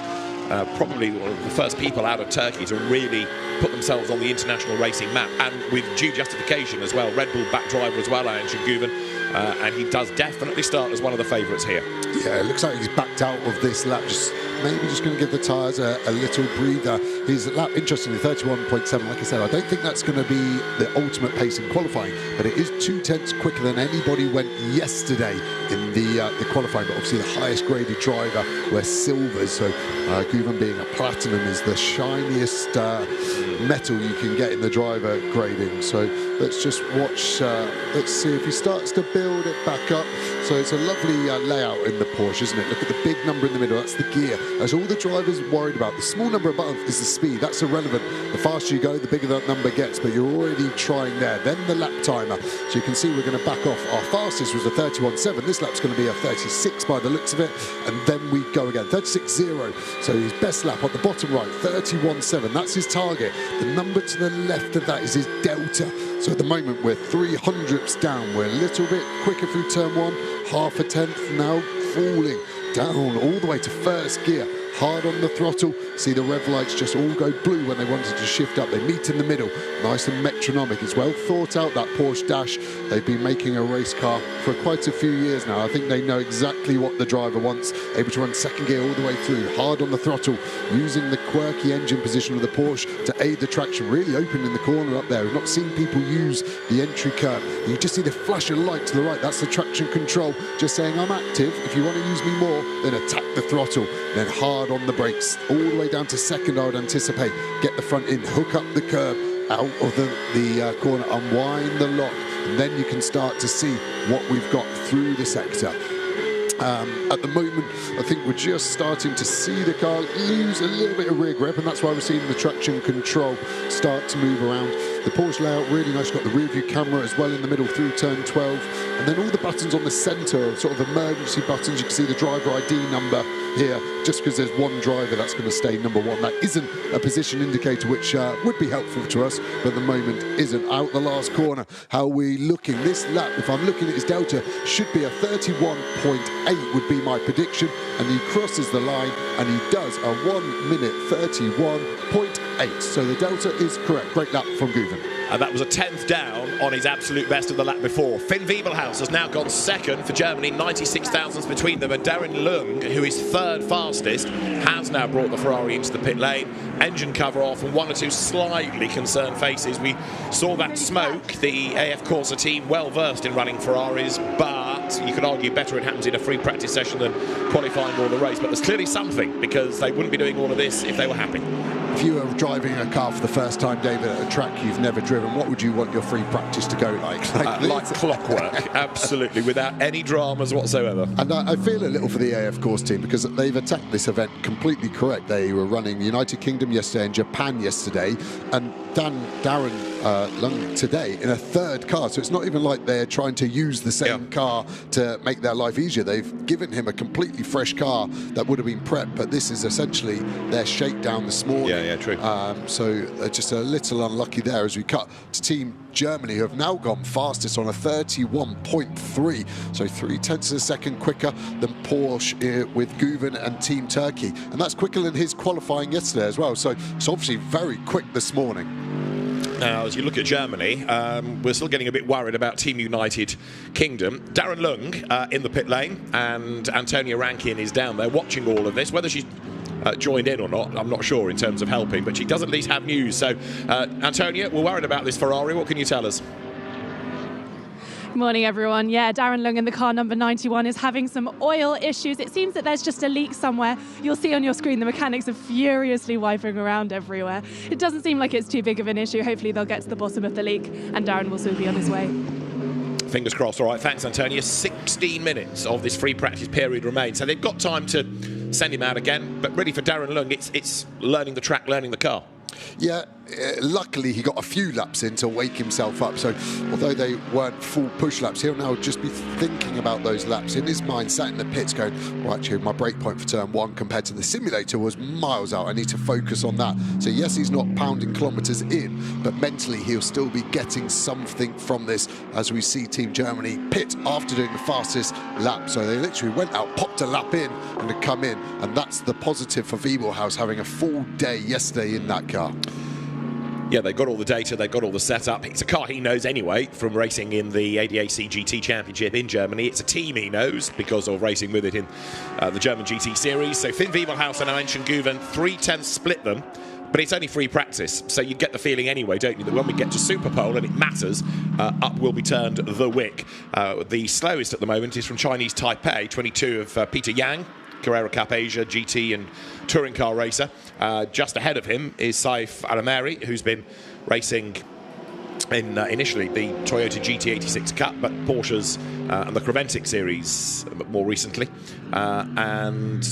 probably one of the first people out of Turkey to really put themselves on the international racing map, and with due justification as well. Red Bull back driver as well, Anschen Guven, and he does definitely start as one of the favourites here. Yeah, it looks like he's backed out of this lap just maybe just going to give the tyres a little breather. His lap, interestingly, 31.7. Like I said, I don't think that's going to be the ultimate pace in qualifying, but it is 0.2 quicker than anybody went yesterday in the qualifying. But obviously, the highest graded driver were silvers. So Guven being a platinum is the shiniest metal you can get in the driver grading. So let's just watch. Let's see if he starts to build it back up. So it's a lovely layout in the Porsche, isn't it? Look at the big number in the middle. That's the gear. As all the drivers worried about. The small number above is the speed. That's irrelevant. The faster you go, the bigger that number gets. But you're already trying there. Then the lap timer. So you can see we're going to back off. Our fastest was a 31.7. This lap's going to be a 36 by the looks of it. And then we go again. 36.0. So his best lap at the bottom right, 31.7. That's his target. The number to the left of that is his delta. So at the moment we're 300ths down. We're a little bit quicker through turn 1, half a tenth now, falling down all the way to first gear. Hard on the throttle. See the rev lights just all go blue when they wanted to shift up. They meet in the middle. Nice and metronomic. It's well thought out, that Porsche dash. They've been making a race car for quite a few years now. I think they know exactly what the driver wants. Able to run second gear all the way through. Hard on the throttle. Using the quirky engine position of the Porsche to aid the traction. Really open in the corner up there. We've not seen people use the entry curve. You just see the flash of light to the right. That's the traction control. Just saying, I'm active. If you want to use me more, then attack the throttle. Then hard on the brakes, all the way down to second, I would anticipate. Get the front in, hook up the curb, out of the corner, unwind the lock, and then you can start to see what we've got through the sector. At the moment, I think we're just starting to see the car lose a little bit of rear grip, and that's why we're seeing the traction control start to move around. The Porsche layout, really nice. Got the rear view camera as well in the middle through turn 12. And then all the buttons on the centre are sort of emergency buttons. You can see the driver ID number here. Just because there's one driver, that's going to stay number 1. That isn't a position indicator, which would be helpful to us, but at the moment isn't. Out the last corner, how are we looking? This lap, if I'm looking at his delta, should be a 31.8 would be my prediction. And he crosses the line, and he does a 1 minute 31.8. So the delta is correct. Great lap from Guven. And that was a 10th down on his absolute best of the lap before. Finn Wiebelhaus has now gone second for Germany, 96 thousandths between them, and Darren Lung, who is third fastest, has now brought the Ferrari into the pit lane. Engine cover off and one or two slightly concerned faces. We saw that smoke. The AF Corsa team well versed in running Ferraris, but you could argue better it happens in a free practice session than qualifying or the race. But there's clearly something, because they wouldn't be doing all of this if they were happy. If you were driving a car for the first time, David, at a track you've never driven, what would you want your free practice to go like? Like clockwork, absolutely, without any dramas whatsoever. And I feel a little for the AF Course team, because they've attacked this event completely correct. They were running the United Kingdom yesterday and Japan yesterday, and Darren Lung today in a third car. So it's not even like they're trying to use the same car to make their life easier. They've given him a completely fresh car that would have been prepped, but this is essentially their shakedown this morning. Yeah, true. So just a little unlucky there as we cut to Team Germany, who have now gone fastest on a 31.3, so 0.3 of a second quicker than Porsche with Guven and Team Turkey, and that's quicker than his qualifying yesterday as well. So it's obviously very quick this morning. Now, as you look at Germany, we're still getting a bit worried about Team United Kingdom. Darren Lung in the pit lane, and Antonia Rankin is down there watching all of this. Whether she's joined in or not, I'm not sure in terms of helping, but she does at least have news. So, Antonia, we're worried about this Ferrari. What can you tell us? Good morning, everyone. Yeah, Darren Lung in the car number 91 is having some oil issues. It seems that there's just a leak somewhere. You'll see on your screen the mechanics are furiously wiping around everywhere. It doesn't seem like it's too big of an issue. Hopefully they'll get to the bottom of the leak and Darren will soon be on his way. Fingers crossed. All right, thanks, Antonia. 16 minutes of this free practice period remains, so they've got time to send him out again. But really, for Darren Lung, it's learning the track, learning the car. Yeah, luckily he got a few laps in to wake himself up, so although they weren't full push laps, he'll now just be thinking about those laps in his mind, sat in the pits going, well, actually my break point for turn 1 compared to the simulator was miles out. I need to focus on that. So yes, he's not pounding kilometres in, but mentally he'll still be getting something from this, as we see Team Germany pit after doing the fastest lap. So they literally went out, popped a lap in and had come in, and that's the positive for Wiebelhaus, having a full day yesterday in that car. Yeah, they've got all the data, they've got all the setup. It's a car he knows anyway from racing in the ADAC GT Championship in Germany. It's a team he knows because of racing with it in the German GT Series. So Finn Wiebelhaus and Einstein Guven, 3/10 split them. But it's only free practice, so you get the feeling anyway, don't you, that when we get to Superpole and it matters, up will be turned the wick. The slowest at the moment is from Chinese Taipei, 22 of Peter Yang, Carrera Cup Asia, GT and touring car racer. Just ahead of him is Saif Alameri, who's been racing in initially the Toyota GT86 Cup, but Porsche's and the Creventic series more recently. And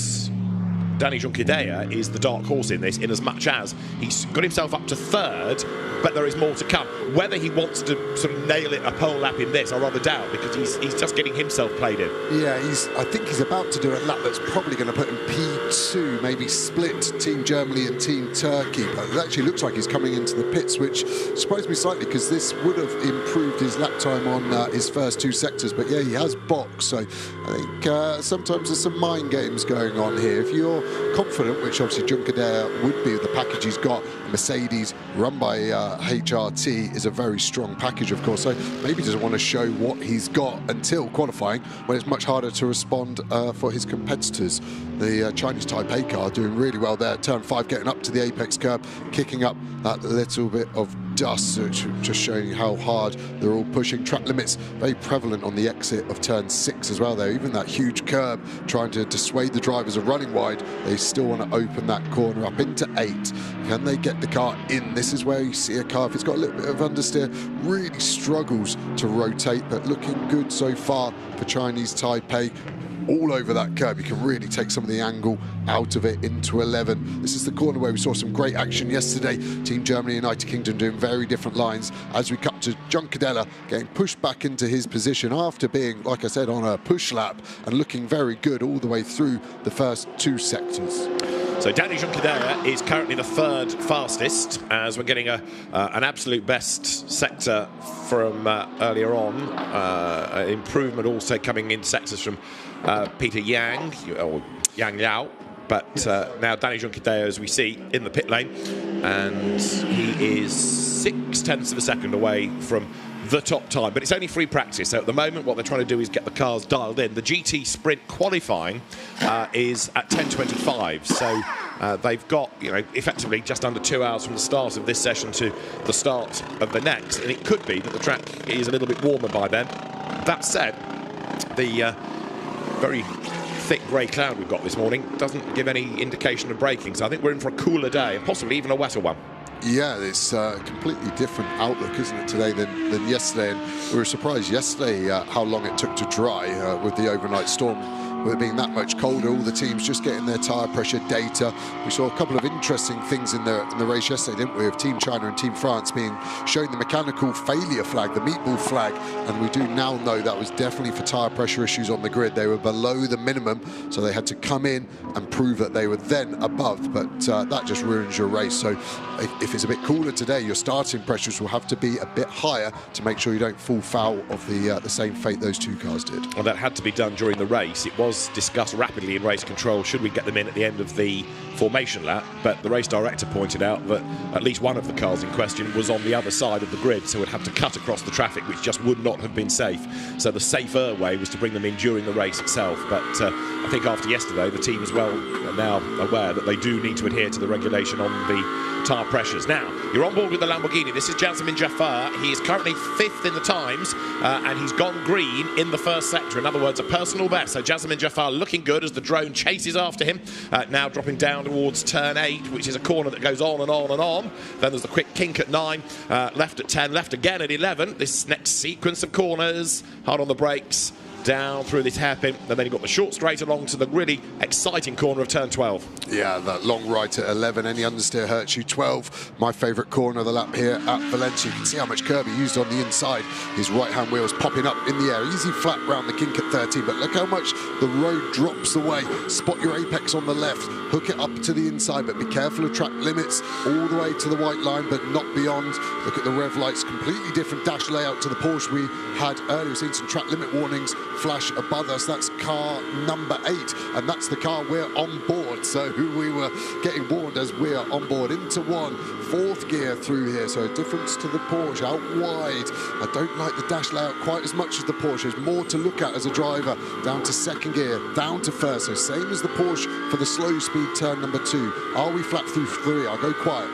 Danny Junqueira is the dark horse in this, in as much as he's got himself up to third, but there is more to come. Whether he wants to sort of nail it a pole lap in this, I rather doubt, because he's just getting himself played in. Yeah, I think he's about to do a lap that's probably going to put him P2, maybe split Team Germany and Team Turkey. But it actually looks like he's coming into the pits, which surprised me slightly, because this would have improved his lap time on his first two sectors. But yeah, he has boxed, so I think sometimes there's some mind games going on here. If you're confident, which obviously Junqueira would be with the package he's got, Mercedes run by HRT is a very strong package, of course, so maybe he doesn't want to show what he's got until qualifying, when it's much harder to respond for his competitors. The Chinese Taipei car doing really well there, turn 5, getting up to the apex curb, kicking up that little bit of dust, just showing how hard they're all pushing. Track limits very prevalent on the exit of turn 6 as well there. Even that huge curb, trying to dissuade the drivers of running wide, they still want to open that corner up into 8. Can they get the car in? This is where you see a car, if it's got a little bit of understeer, really struggles to rotate, but looking good so far for Chinese Taipei. All over that curb, you can really take some of the angle out of it into 11. This is the corner where we saw some great action yesterday. Team Germany and United Kingdom doing very different lines as we cut to Junqueira getting pushed back into his position after being, like I said, on a push lap and looking very good all the way through the first two sectors. So Danny Junqueira is currently the third fastest, as we're getting an absolute best sector from earlier on. Improvement also coming in sectors from Peter Yang, or Yang Liao, but now Danny Junqueira, as we see, in the pit lane, and he is 0.6 of a second away from the top time, but it's only free practice, so at the moment what they're trying to do is get the cars dialed in. The GT Sprint qualifying is at 10:25, so they've got, effectively just under 2 hours from the start of this session to the start of the next, and it could be that the track is a little bit warmer by then. That said, the very thick grey cloud we've got this morning doesn't give any indication of braking, so I think we're in for a cooler day and possibly even a wetter one. Yeah, it's a completely different outlook, isn't it, today than yesterday? And we were surprised yesterday how long it took to dry with the overnight storm. With it being that much colder, all the teams just getting their tyre pressure data. We saw a couple of interesting things in the race yesterday, didn't we? Of Team China and Team France being shown the mechanical failure flag, the meatball flag, and we do now know that was definitely for tyre pressure issues on the grid. They were below the minimum, so they had to come in and prove that they were then above, but that just ruins your race. So if it's a bit cooler today, your starting pressures will have to be a bit higher to make sure you don't fall foul of the same fate those two cars did. Well, that had to be done during the race. It was discussed rapidly in race control, should we get them in at the end of the formation lap, but the race director pointed out that at least one of the cars in question was on the other side of the grid, so it had to cut across the traffic, which just would not have been safe. So the safer way was to bring them in during the race itself, but I think after yesterday the team as well are now aware that they do need to adhere to the regulation on the tyre pressures. Now, you're on board with the Lamborghini. This is Jasmin Jaafar. He is currently 5th in the times, and he's gone green in the first sector. In other words, a personal best. So Jasmin Jaafar looking good as the drone chases after him. Now dropping down towards turn 8, which is a corner that goes on and on and on. Then there's the quick kink at 9, left at 10, left again at 11. This next sequence of corners, hard on the brakes, down through this hairpin, and then you've got the short straight along to the really exciting corner of turn 12. Yeah, that long right at 11, any understeer hurts you. 12, my favourite corner of the lap here at Valencia. You can see how much curb he used on the inside. His right-hand wheel's popping up in the air. Easy flat round the kink at 13, but look how much the road drops away. Spot your apex on the left, hook it up to the inside, but be careful of track limits all the way to the white line, but not beyond. Look at the rev lights, completely different dash layout to the Porsche we had earlier. We've seen some track limit warnings flash above us. That's car number 8, and that's the car we're on board. So we were getting warned as we're on board into 1, 4th gear through here. So a difference to the Porsche out wide. I don't like the dash layout quite as much as the Porsche. There's more to look at as a driver. Down to 2nd gear, down to 1st. So same as the Porsche for the slow speed turn number 2. Are we flat through 3? I'll go quiet.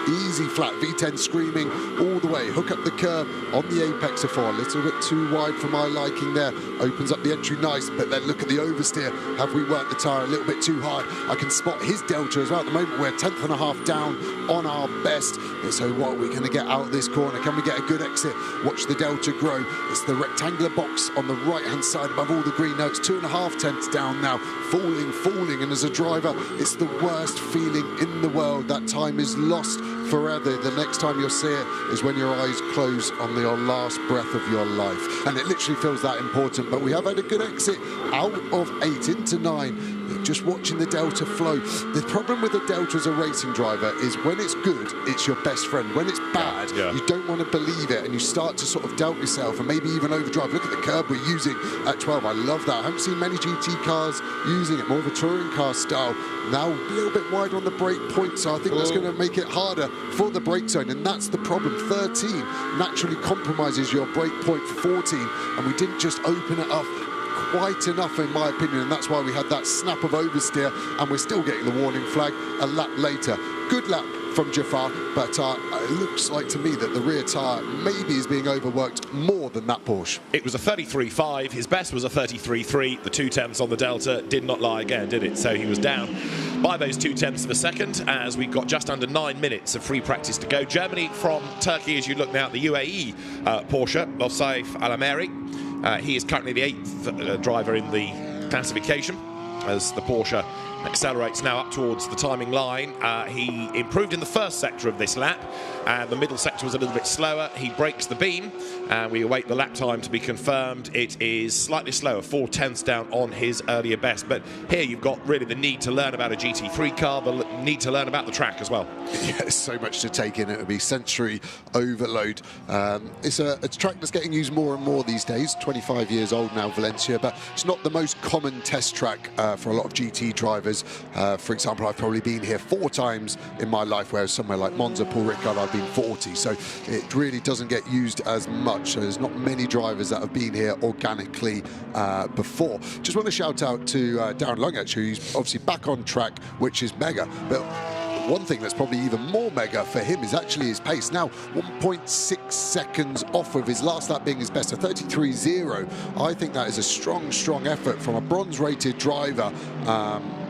Easy flat, V10 screaming all the way. Hook up the curb on the apex of 4. A little bit too wide for my liking there. Opens up the entry nice, but then look at the oversteer. Have we worked the tyre a little bit too hard? I can spot his delta as well. At the moment, we're 10th and a half down on our best. And so what are we going to get out of this corner? Can we get a good exit? Watch the delta grow. It's the rectangular box on the right-hand side above all the green. No, it's 2.5 tenths down now. Falling. And as a driver, it's the worst feeling in the world. That time is lost forever. The next time you'll see it is when your eyes close on your last breath of your life. And it literally feels that important. But we have had a good exit out of 8 into 9. Just watching the delta flow. The problem with the delta as a racing driver is when it's good, it's your best friend. When it's bad, you don't want to believe it, and you start to sort of doubt yourself and maybe even overdrive. Look at the curb we're using at 12. I love that. I haven't seen many GT cars using it. More of a touring car style. Now a little bit wide on the brake point, so I think that's going to make it harder for the brake zone, and that's the problem. 13 naturally compromises your brake point for 14, and we didn't just open it up quite enough, in my opinion, and that's why we had that snap of oversteer, and we're still getting the warning flag a lap later. Good lap from Jafar, but it looks like to me that the rear tyre maybe is being overworked more than that Porsche. It was a 33.5, his best was a 33.3. The 2 tenths on the Delta did not lie again, did it? So he was down by those 2 tenths of a second as we've got just under 9 minutes of free practice to go. Germany from Turkey, as you look now at the UAE Porsche of Saif Al-Ameri. He is currently the 8th driver in the classification as the Porsche accelerates now up towards the timing line. He improved in the first sector of this lap, and the middle sector was a little bit slower. He breaks the beam, and we await the lap time to be confirmed. It is slightly slower, 4 tenths down on his earlier best. But here you've got really the need to learn about a GT3 car, the need to learn about the track as well. Yeah, there's so much to take in. It would be sensory overload. It's a track that's getting used more and more these days. 25 years old now, Valencia, but it's not the most common test track for a lot of GT drivers. For example, I've probably been here 4 times in my life, whereas somewhere like Monza, Paul Ricard, I've been 40. So it really doesn't get used as much. So there's not many drivers that have been here organically before. Just want to shout out to Darren Lung, actually, who's obviously back on track, which is mega. But one thing that's probably even more mega for him is actually his pace. Now 1.6 seconds off of his last lap being his best, a 33.0. I think that is a strong effort from a bronze-rated driver.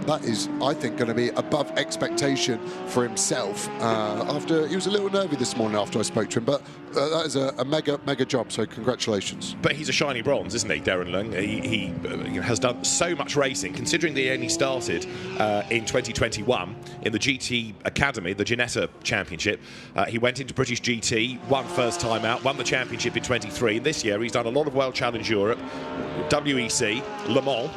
That is, I think, going to be above expectation for himself. After he was a little nervy this morning after I spoke to him, but that is a mega job. So congratulations. But he's a shiny bronze, isn't he, Darren Lung? He has done so much racing, considering that he only started in 2021 in the GT Academy, the Ginetta Championship. He went into British GT, won first time out, won the championship in 23. This year, he's done a lot of World Challenge Europe, WEC, Le Mans.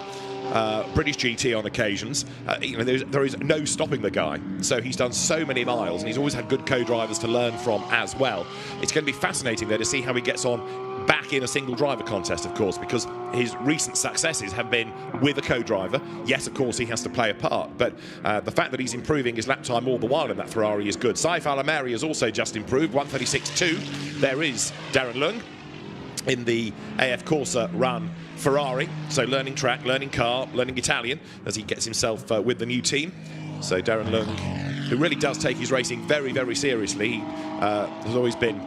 British GT on occasions. There is no stopping the guy. So he's done so many miles, and he's always had good co-drivers to learn from as well. It's going to be fascinating there to see how he gets on back in a single driver contest, of course, because his recent successes have been with a co-driver. Yes, of course, he has to play a part, but the fact that he's improving his lap time all the while in that Ferrari is good. Saif Al-Ameri has also just improved, 1:36.2. There is Darren Lung in the AF Corsa run Ferrari, so learning track, learning car, learning Italian as he gets himself with the new team. So Darren Lung, who really does take his racing very seriously. He has always been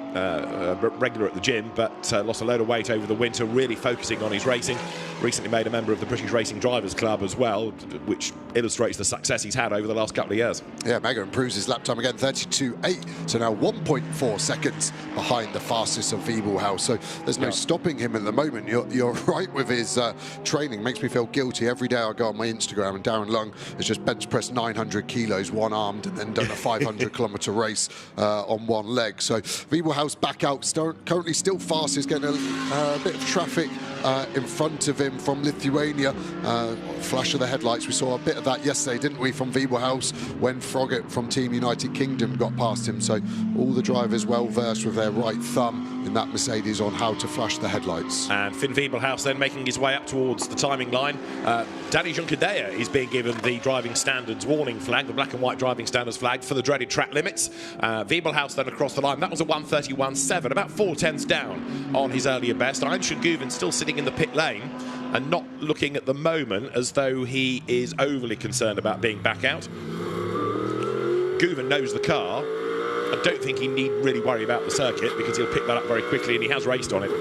regular at the gym, but lost a load of weight over the winter, really focusing on his racing. Recently made a member of the British Racing Drivers Club as well, which illustrates the success he's had over the last couple of years. Yeah, Mega improves his lap time again, 32.8, so now 1.4 seconds behind the fastest of Wiebelhaus. So there's no stopping him at the moment. You're right with his training. Makes me feel guilty. Every day I go on my Instagram and Darren Lung has just bench pressed 900 kilos, one-armed, and then done a 500-kilometre race on one leg. So Wiebelhaus back out, currently still fastest, getting a bit of traffic in front of him from Lithuania. Flash of the headlights, we saw a bit of that yesterday, didn't we, from Wiebelhaus when Froggatt from Team United Kingdom got past him. So all the drivers well versed with their right thumb in that Mercedes on how to flash the headlights. And Finn Wiebelhaus then making his way up towards the timing line. Danny Junckerdea is being given the driving standards warning flag, the black and white driving standards flag for the dreaded track limits. Wiebelhaus then across the line. That was a 1:31.7, about 4/10 down on his earlier best. Aimshin Guven still sitting in the pit lane and not looking at the moment as though he is overly concerned about being back out. Guven knows the car. I don't think he need really worry about the circuit because he'll pick that up very quickly, and he has raced on it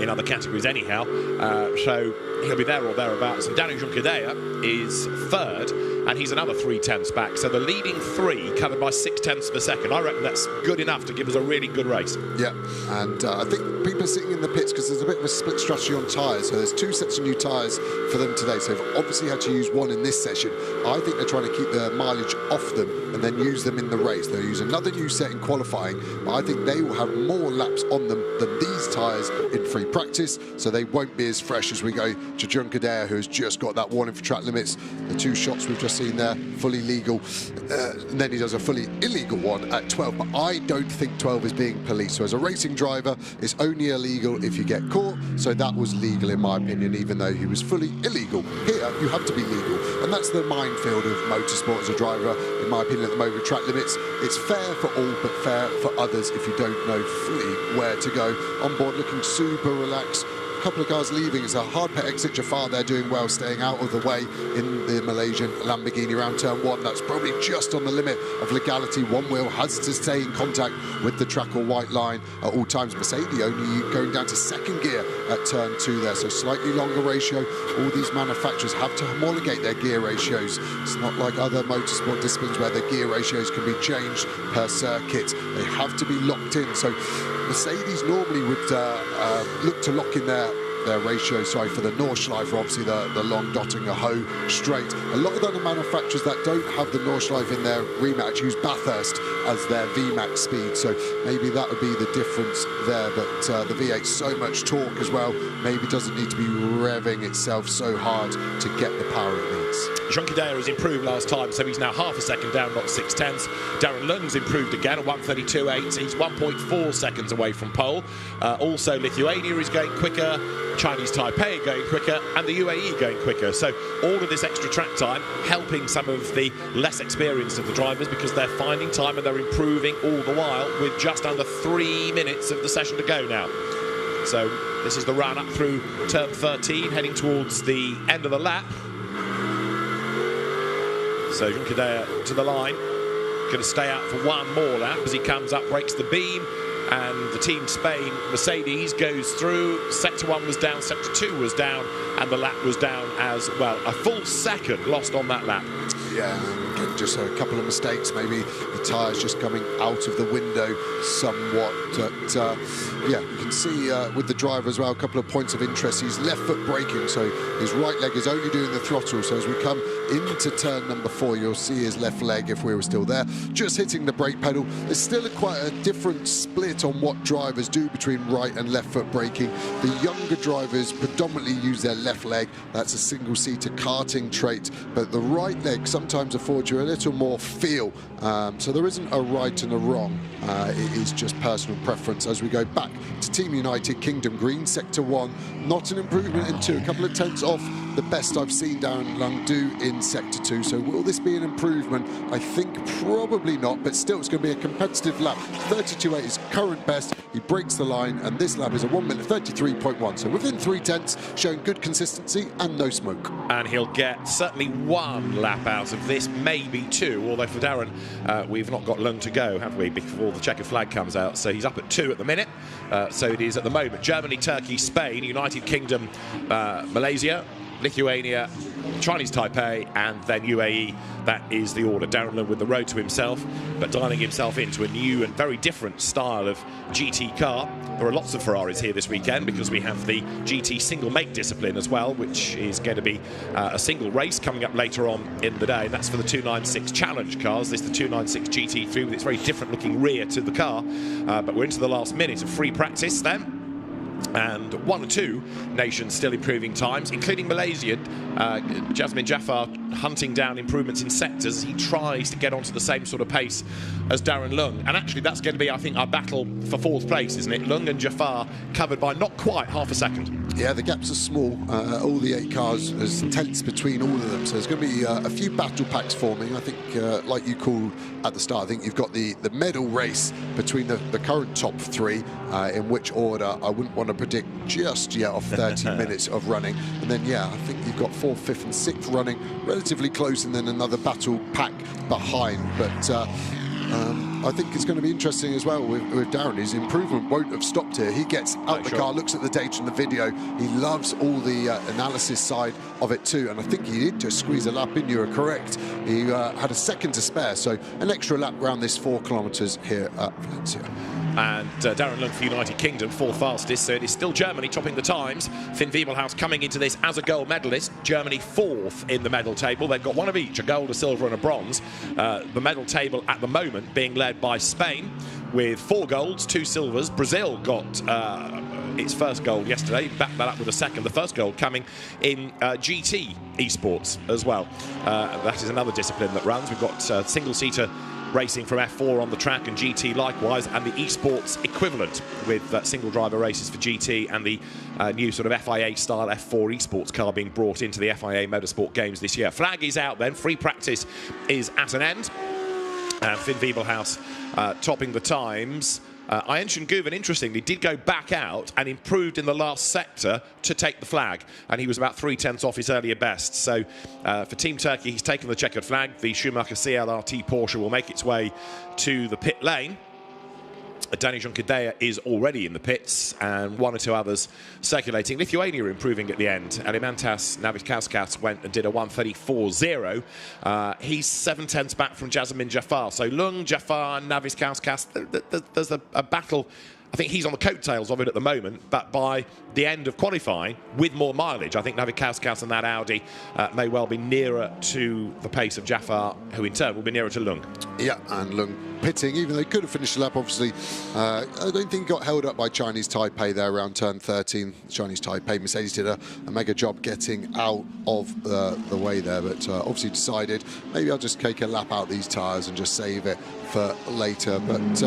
in other categories anyhow. So he'll be there or thereabouts. And Danny Junckerdea is third, and he's another 3/10 back. So the leading three covered by 6/10 of a second. I reckon that's good enough to give us a really good race. Yeah, and I think people are sitting in the pits because there's a bit of a split strategy on tyres. So there's 2 sets of new tyres for them today. So they've obviously had to use one in this session. I think they're trying to keep the mileage off them and then use them in the race. They'll use another new set in qualifying, but I think they will have more laps on them than these tyres in free practice, so they won't be as fresh as we go to Junckerdea, who has just got that warning for track limits. The 2 shots we've just seen there, fully legal, and then he does a fully illegal one at 12, but I don't think 12 is being policed. So as a racing driver, it's only illegal if you get caught, so that was legal in my opinion, even though he was fully illegal. Here, you have to be legal, and that's the minefield of motorsport as a driver, in my opinion, at the moment with track limits. It's fair for all, but fair for others if you don't know fully where to go. On board looking super relaxed. A couple of cars leaving. It's a hard pit exit. Jafar there doing well, staying out of the way in the Malaysian Lamborghini around turn 1. That's probably just on the limit of legality. One wheel has to stay in contact with the track or white line at all times. Mercedes only going down to 2nd gear at turn 2 there, so slightly longer ratio. All these manufacturers have to homologate their gear ratios. It's not like other motorsport disciplines where the gear ratios can be changed per circuit. They have to be locked in. So Mercedes normally would look to lock in their ratio, for the Nordschleife, obviously the long dotting a hoe straight. A lot of the other manufacturers that don't have the Nordschleife in their rematch use Bathurst as their VMAX speed, so maybe that would be the difference there. But the V8 so much torque as well, maybe doesn't need to be revving itself so hard to get the power it needs. Junckerdea has improved last time, so he's now half a second down, not 6/10. Darren Lung's improved again at 1:32.8. He's 1.4 seconds away from pole. Also, Lithuania is going quicker, Chinese Taipei going quicker, and the UAE going quicker. So all of this extra track time helping some of the less experienced of the drivers because they're finding time and they're improving all the while with just under 3 minutes of the session to go now. So this is the run up through turn 13, heading towards the end of the lap. So Junckerdea to the line, going to stay out for one more lap as he comes up, breaks the beam, and the Team Spain Mercedes goes through. Sector 1 was down, Sector 2 was down, and the lap was down as well. A full second lost on that lap. Yeah, just a couple of mistakes, maybe the tyres just coming out of the window somewhat. But yeah, you can see with the driver as well, a couple of points of interest. He's left foot braking, so his right leg is only doing the throttle. So as we come into turn number 4, you'll see his left leg, if we were still there, just hitting the brake pedal. There's still quite a different split on what drivers do between right and left foot braking. The younger drivers predominantly use their left leg. That's a single-seater karting trait, but the right leg sometimes affords you a little more feel. So there isn't a right and a wrong. It is just personal preference. As we go back to Team United Kingdom Green, Sector 1, not an improvement in 2, a couple of tenths off the best I've seen Darren Lung do in Sector 2. So will this be an improvement? I think probably not, but still it's going to be a competitive lap. 32.8 is current best. He breaks the line, and this lap is a 1 minute 33.1. So within 3 tenths, showing good consistency and no smoke. And he'll get certainly 1 lap out of this, maybe 2, although for Darren, we've not got Lung to go, have we, before the checkered flag comes out. So he's up at 2 at the minute. So it is at the moment Germany, Turkey, Spain, United Kingdom, Malaysia, Lithuania, Chinese Taipei, and then UAE. That is the order. Darren Lung with the road to himself, but dialing himself into a new and very different style of GT car. There are lots of Ferraris here this weekend because we have the GT single make discipline as well, which is going to be a single race coming up later on in the day, and that's for the 296 Challenge cars. This is the 296 GT3 with its very different looking rear to the car, but we're into the last minute of free practice then. And one or two nations still improving times, including Malaysia. Jasmin Jaafar hunting down improvements in sectors as he tries to get onto the same sort of pace as Darren Lung. And actually that's going to be, I think, our battle for 4th place, isn't it? Lung and Jaafar covered by not quite half a second. Yeah, the gaps are small. All the 8 cars, there's tenths between all of them. So there's going to be a few battle packs forming. I think, like you called at the start, I think you've got the medal race between the current top 3, in which order I wouldn't want to predict just yet off 30 minutes of running. And then, yeah, I think you've got 4th, 5th and 6th running relatively close, and then another battle pack behind. But I think it's going to be interesting as well with Darren. His improvement won't have stopped here. He gets out the car, looks at the data and the video. He loves all the analysis side of it too. And I think he did just squeeze a lap in. You are correct. He had a second to spare, so an extra lap around this 4 kilometres here at Valencia. And Darren Lung for United Kingdom, 4th fastest, so it is still Germany topping the times. Finn Wiebelhaus coming into this as a gold medalist. Germany 4th in the medal table. They've got one of each, a gold, a silver and a bronze. The medal table at the moment being led by Spain with 4 golds, 2 silvers. Brazil got its first gold yesterday, backed that up with a second. The first gold coming in GT Esports as well. That is another discipline that runs. We've got single-seater racing from F4 on the track and GT likewise, and the esports equivalent with single driver races for GT and the new sort of FIA style F4 esports car being brought into the FIA Motorsport Games this year. Flag is out then, free practice is at an end. Finn Wiebelhaus topping the times. Ayenchen Guven, interestingly, did go back out and improved in the last sector to take the flag, and he was about 3/10 off his earlier best. So for Team Turkey, he's taken the checkered flag. The Schumacher CLRT Porsche will make its way to the pit lane. Dani Junqueira is already in the pits, and 1 or 2 others circulating. Lithuania improving at the end. Alimantas Navikauskas went and did a 1:34.0. He's 7/10 back from Jasmin Jaafar. So Lung, Jaafar, Navikauskas, there's a battle. I think he's on the coattails of it at the moment, but by the end of qualifying, with more mileage, I think Navikauskas and that Audi may well be nearer to the pace of Jaafar, who in turn will be nearer to Lung. Yeah, and Lung pitting, even though he could have finished the lap, obviously. I don't think he got held up by Chinese Taipei there around turn 13. Chinese Taipei, Mercedes did a mega job getting out of the way there, but obviously decided maybe I'll just take a lap out these tyres and just save it for later. But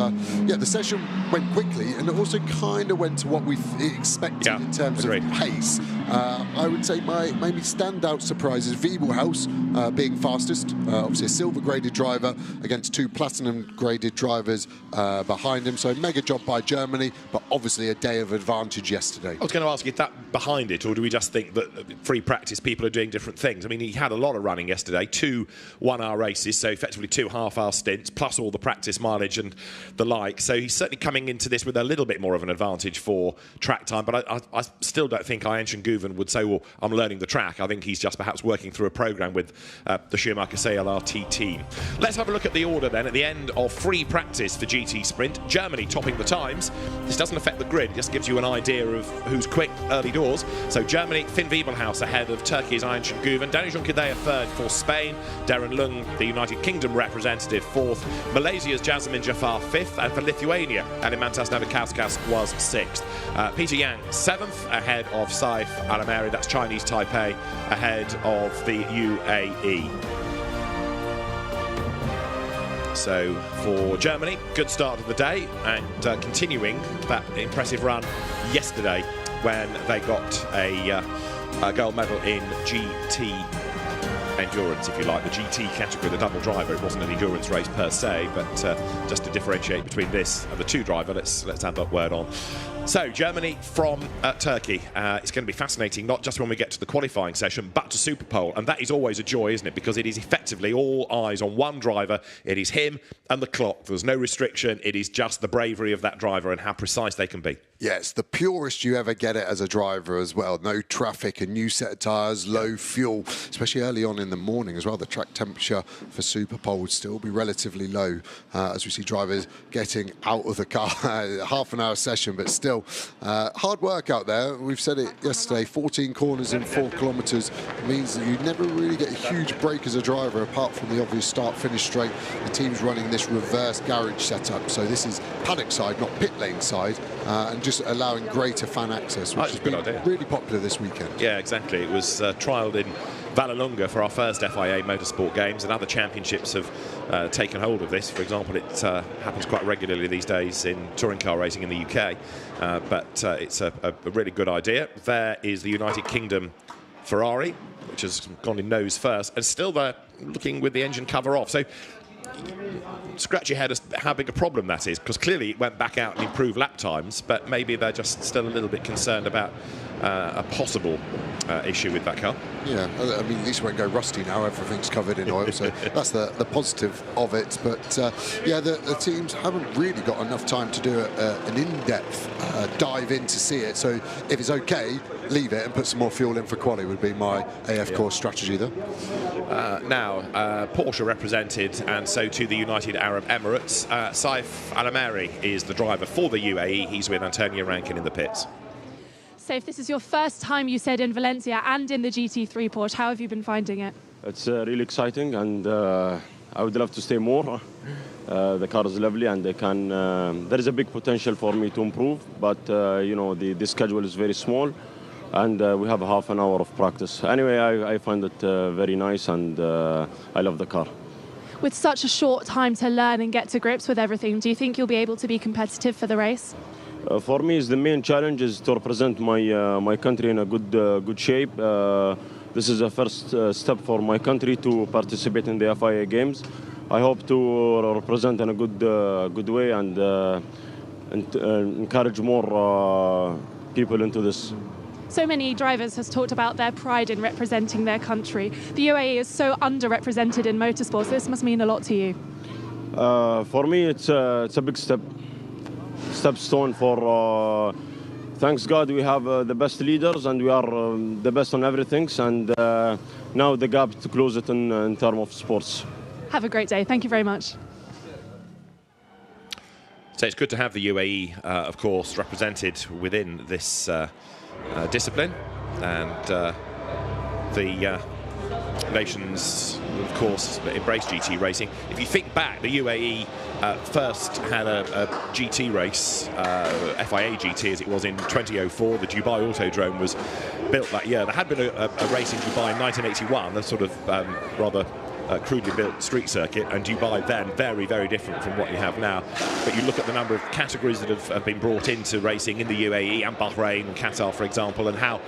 yeah, the session went quickly, and it also kind of went to what we expected in terms of pace. I would say my maybe standout surprise is Wiebelhaus being fastest. Obviously a silver graded driver against 2 platinum graded drivers behind him. So mega job by Germany, but obviously a day of advantage yesterday. I was going to ask, is that behind it, or do we just think that free practice people are doing different things? I mean, he had a lot of running yesterday, 2 one-hour races, so effectively 2 half-hour stints, plus all the practice mileage and the like. So he's certainly coming into this with a little bit more of an advantage for track time, but I still don't think Ayenchen Guven would say, well, I'm learning the track. I think he's just perhaps working through a programme with the Schumacher CLRT team. Let's have a look at the order then at the end of free practice for GT Sprint. Germany topping the times. This doesn't affect the grid, it just gives you an idea of who's quick early doors. So Germany, Finn Wiebelhaus ahead of Turkey's Ayenchen Guven. Dani Junqueira 3rd for Spain. Darren Lung, the United Kingdom representative, 4th. Malaysia's Jasmin Jaafar 5th. And for Lithuania, Alimantas Navikauskas was 6th. Peter Yang 7th ahead of Saif Alameri, that's Chinese Taipei, ahead of the UAE. So for Germany, good start of the day, and continuing that impressive run yesterday when they got a gold medal in GT endurance, if you like, the GT category, the double driver. It wasn't an endurance race per se, but just to differentiate between this and the 2 driver, let's add that word on. So Germany from Turkey. It's going to be fascinating, not just when we get to the qualifying session, but to Superpole, and that is always a joy, isn't it? Because it is effectively all eyes on one driver. It is him and the clock. There's no restriction. It is just the bravery of that driver and how precise they can be. Yes, the purest you ever get it as a driver as well. No traffic, a new set of tyres, low fuel, especially early on in the morning as well. The track temperature for Superpole would still be relatively low as we see drivers getting out of the car. Half an hour session, but still well. Hard work out there. We've said it yesterday, 14 corners in 4 kilometres means that you never really get a huge break as a driver, apart from the obvious start-finish straight. The team's running this reverse garage setup, so this is paddock side, not pit lane side, and just allowing greater fan access, which has been really popular this weekend. Yeah, exactly. It was trialled in Vallelunga for our first FIA Motorsport Games, and other championships have taken hold of this. For example, it happens quite regularly these days in touring car racing in the UK, but it's a really good idea. There is the United Kingdom Ferrari, which has gone in nose first, and still they're looking with the engine cover off. So scratch your head as how big a problem that is, because clearly it went back out and improved lap times, but maybe they're just still a little bit concerned about a possible issue with that car. Yeah, I mean, at least it won't go rusty now. Everything's covered in oil, so that's the positive of it. But yeah, the teams haven't really got enough time to do an in-depth dive in to see it. So if it's okay, leave it and put some more fuel in for quali would be my AF course strategy there. Now, Porsche represented, and so too the United Arab Emirates. Saif Al-Amari is the driver for the UAE. He's with Antonio Rankin in the pits. Saif, this is your first time, you said, in Valencia and in the GT3 Porsche. How have you been finding it? It's really exciting, and I would love to stay more. The car is lovely, and there is a big potential for me to improve, but you know, the schedule is very small, and we have half an hour of practice. Anyway, I find it very nice, and I love the car. With such a short time to learn and get to grips with everything, do you think you'll be able to be competitive for the race? For me, the main challenge is to represent my country in a good shape. This is the first step for my country to participate in the FIA Games. I hope to represent in a good way and encourage more people into this. So many drivers has talked about their pride in representing their country. The UAE is so underrepresented in motorsports. This must mean a lot to you. For me, it's a big stepstone for. Thanks God we have the best leaders, and we are the best on everything. And now the gap to close it in terms of sports. Have a great day. Thank you very much. So it's good to have the UAE, of course, represented within this discipline, and the nations, of course, embrace GT racing. If you think back, the UAE first had a GT race, FIA GT as it was in 2004. The Dubai Autodrome was built that year. There had been a race in Dubai in 1981, a sort of rather crudely built street circuit, and Dubai then very, very different from what you have now. But you look at the number of categories that have been brought into racing in the UAE and Bahrain and Qatar, for example, and how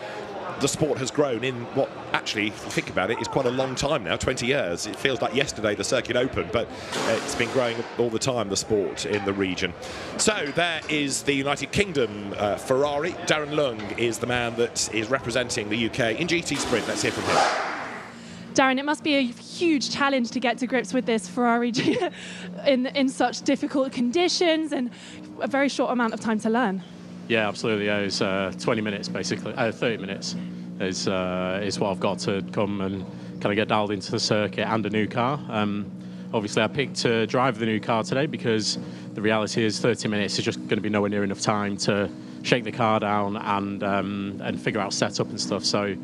the sport has grown in what actually, if you think about it, is quite a long time now, 20 years. It feels like yesterday the circuit opened, but it's been growing all the time, the sport in the region. So there is the United Kingdom Ferrari. Darren Lung is the man that is representing the UK in GT Sprint. Let's hear from him. Darren, it must be a huge challenge to get to grips with this Ferrari in such difficult conditions and a very short amount of time to learn. Yeah, absolutely. Yeah, it's 20 minutes, basically. 30 minutes is what I've got to come and kind of get dialed into the circuit and a new car. Obviously, I picked to drive the new car today because the reality is 30 minutes is just going to be nowhere near enough time to shake the car down and figure out setup and stuff. So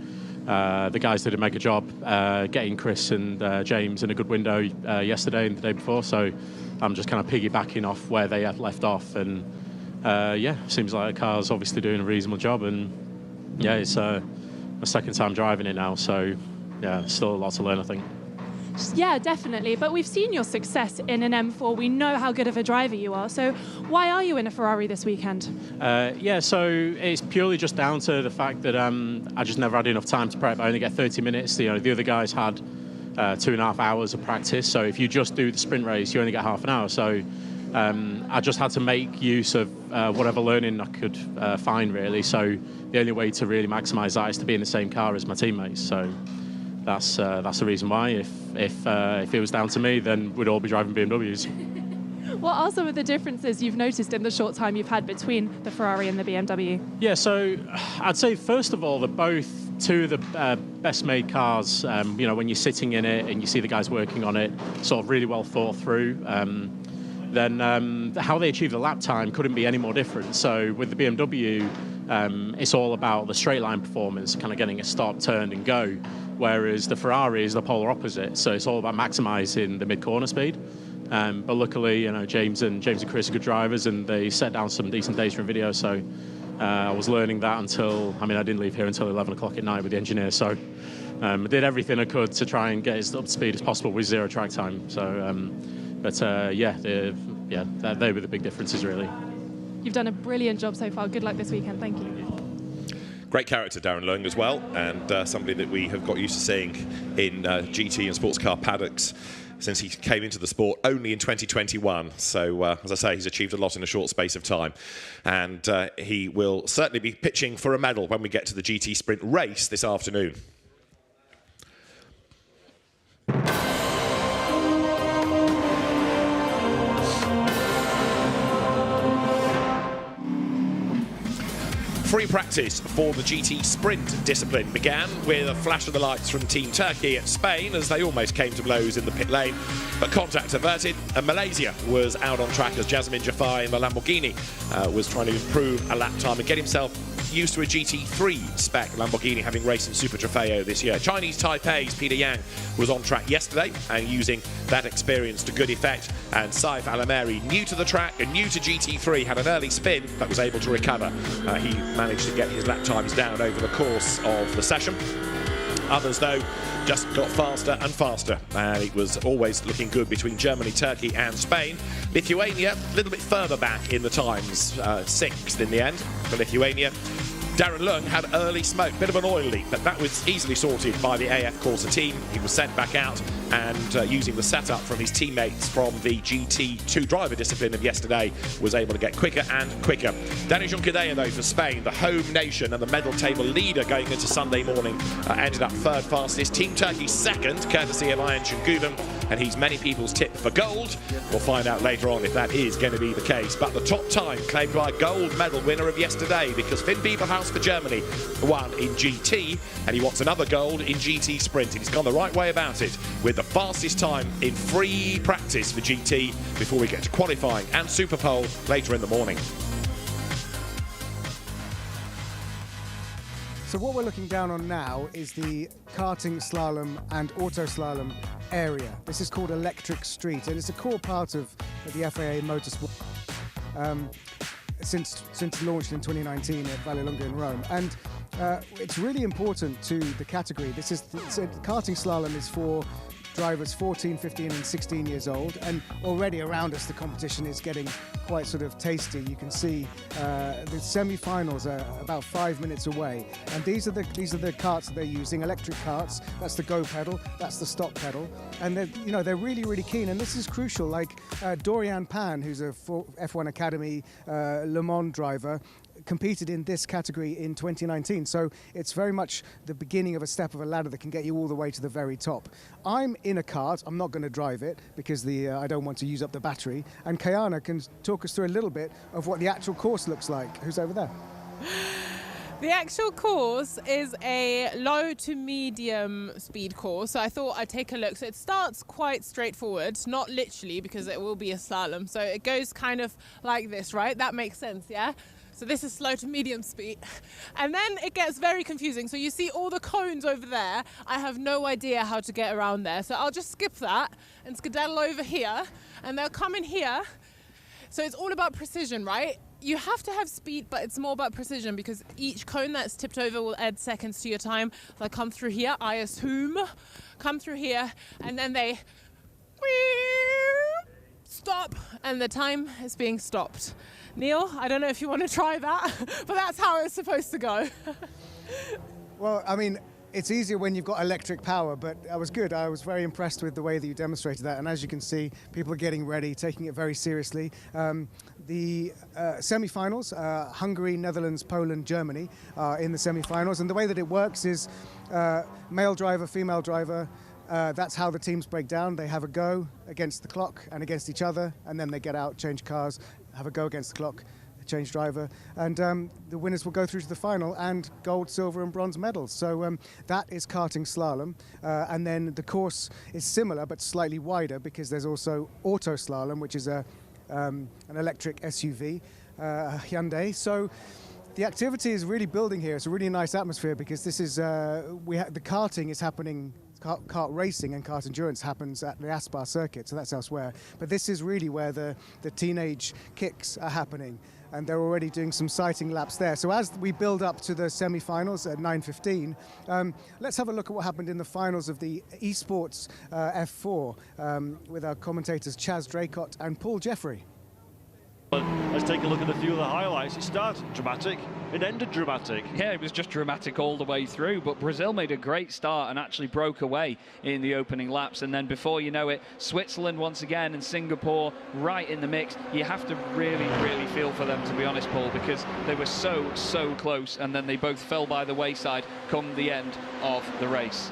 the guys did a mega job getting Chris and James in a good window yesterday and the day before. So I'm just kind of piggybacking off where they had left off, and yeah, seems like the car's obviously doing a reasonable job, and yeah, it's my second time driving it now, so yeah, still a lot to learn, I think. Yeah, definitely, but we've seen your success in an M4. We know how good of a driver you are, so why are you in a Ferrari this weekend? Yeah, so it's purely just down to the fact that I just never had enough time to prep. I only get 30 minutes. You know, the other guys had 2.5 hours of practice, so if you just do the sprint race, you only get half an hour. So I just had to make use of whatever learning I could find, really. So the only way to really maximise that is to be in the same car as my teammates. So that's the reason why. If it was down to me, then we'd all be driving BMWs. What are some of the differences you've noticed in the short time you've had between the Ferrari and the BMW? Yeah, so I'd say first of all, they're both two of the best-made cars. You know, when you're sitting in it and you see the guys working on it, sort of really well thought through. then how they achieve the lap time couldn't be any more different. So with the BMW, it's all about the straight line performance, kind of getting it stop, turn and go, whereas the Ferrari is the polar opposite. So it's all about maximising the mid-corner speed. But luckily, you know, James and Chris are good drivers, and they set down some decent data and video. So I was learning that until, I didn't leave here until 11 o'clock at night with the engineer. So I did everything I could to try and get as up to speed as possible with zero track time. So, they were the big differences, really. You've done a brilliant job so far. Good luck this weekend. Thank you. Great character, Darren Lung, as well, and somebody that we have got used to seeing in GT and sports car paddocks since he came into the sport only in 2021. So, as I say, he's achieved a lot in a short space of time. And he will certainly be pitching for a medal when we get to the GT Sprint race this afternoon. Free practice for the GT Sprint discipline began with a flash of the lights from Team Turkey at Spain as they almost came to blows in the pit lane, but contact averted, and Malaysia was out on track as Jasmine Jafai in the Lamborghini was trying to improve a lap time and get himself used to a GT3 spec Lamborghini, having raced in Super Trofeo this year. Chinese Taipei's Peter Yang was on track yesterday and using that experience to good effect, and Saif Alameri, new to the track and new to GT3, had an early spin but was able to recover. He managed to get his lap times down over the course of the session. Others, though, just got faster and faster, and it was always looking good between Germany, Turkey and Spain. Lithuania, a little bit further back in the times, 6th in the end for Lithuania. Darren Lung had early smoke, bit of an oil leak, but that was easily sorted by the AF Corsa team. He was sent back out and using the setup from his teammates from the GT2 driver discipline of yesterday was able to get quicker and quicker. Dani Juncadella, though, for Spain, the home nation and the medal table leader going into Sunday morning, ended up third fastest. Team Turkey second, courtesy of Ayhan Şengüven, and he's many people's tip for gold. We'll find out later on if that is going to be the case. But the top time claimed by a gold medal winner of yesterday, because Finn Bieberhaus for Germany won in GT, and he wants another gold in GT Sprint, and he's gone the right way about it with the fastest time in free practice for GT before we get to qualifying and Super Pole later in the morning. So what we're looking down on now is the karting, slalom and auto slalom area. This is called Electric Street, and it's a core part of the FIA Motorsport since launched in 2019 at Vallelunga in Rome. And it's really important to the category. Karting slalom is for drivers 14, 15 and 16 years old, and already around us the competition is getting quite sort of tasty. You can see the semi-finals are about 5 minutes away, and these are the carts that they're using, electric carts. That's the go pedal, that's the stop pedal, and they're really keen, and this is crucial. Like Dorian Pan, who's a F1 Academy Le Mans driver, competed in this category in 2019, so it's very much the beginning of a step of a ladder that can get you all the way to the very top. I'm in a kart. I'm not going to drive it because I don't want to use up the battery, and Kayana can talk us through a little bit of what the actual course looks like. Who's over there? The actual course is a low to medium speed course, so I thought I'd take a look. So it starts quite straightforward, not literally because it will be a slalom, so it goes kind of like this, right? That makes sense, yeah? So this is slow to medium speed. And then it gets very confusing. So you see all the cones over there. I have no idea how to get around there. So I'll just skip that and skedaddle over here, and they'll come in here. So it's all about precision, right? You have to have speed, but it's more about precision because each cone that's tipped over will add seconds to your time. They'll come through here, I assume, come through here, and then they stop, and the time is being stopped. Neil, I don't know if you want to try that, but that's how it's supposed to go. Well, I mean, it's easier when you've got electric power, but I was good. I was very impressed with the way that you demonstrated that, and as you can see, people are getting ready, taking it very seriously. The semi-finals, Hungary, Netherlands, Poland, Germany are in the semi-finals, and the way that it works is male driver, female driver. That's how the teams break down. They have a go against the clock and against each other, and then they get out, change cars, have a go against the clock, change driver, and the winners will go through to the final and gold, silver and bronze medals. So that is karting slalom, and then the course is similar but slightly wider because there's also auto slalom, which is a an electric SUV, Hyundai. So the activity is really building here. It's a really nice atmosphere because this is the karting is happening. Kart racing and kart endurance happens at the Aspar circuit, so that's elsewhere. But this is really where the teenage kicks are happening, and they're already doing some sighting laps there. So as we build up to the semi-finals at 9:15, let's have a look at what happened in the finals of the Esports F4 with our commentators Chaz Draycott and Paul Jeffrey. Let's take a look at a few of the highlights. It started dramatic, it ended dramatic. Yeah, it was just dramatic all the way through, but Brazil made a great start and actually broke away in the opening laps, and then before you know it, Switzerland once again and Singapore right in the mix. You have to really, really feel for them, to be honest, Paul, because they were so close, and then they both fell by the wayside come the end of the race.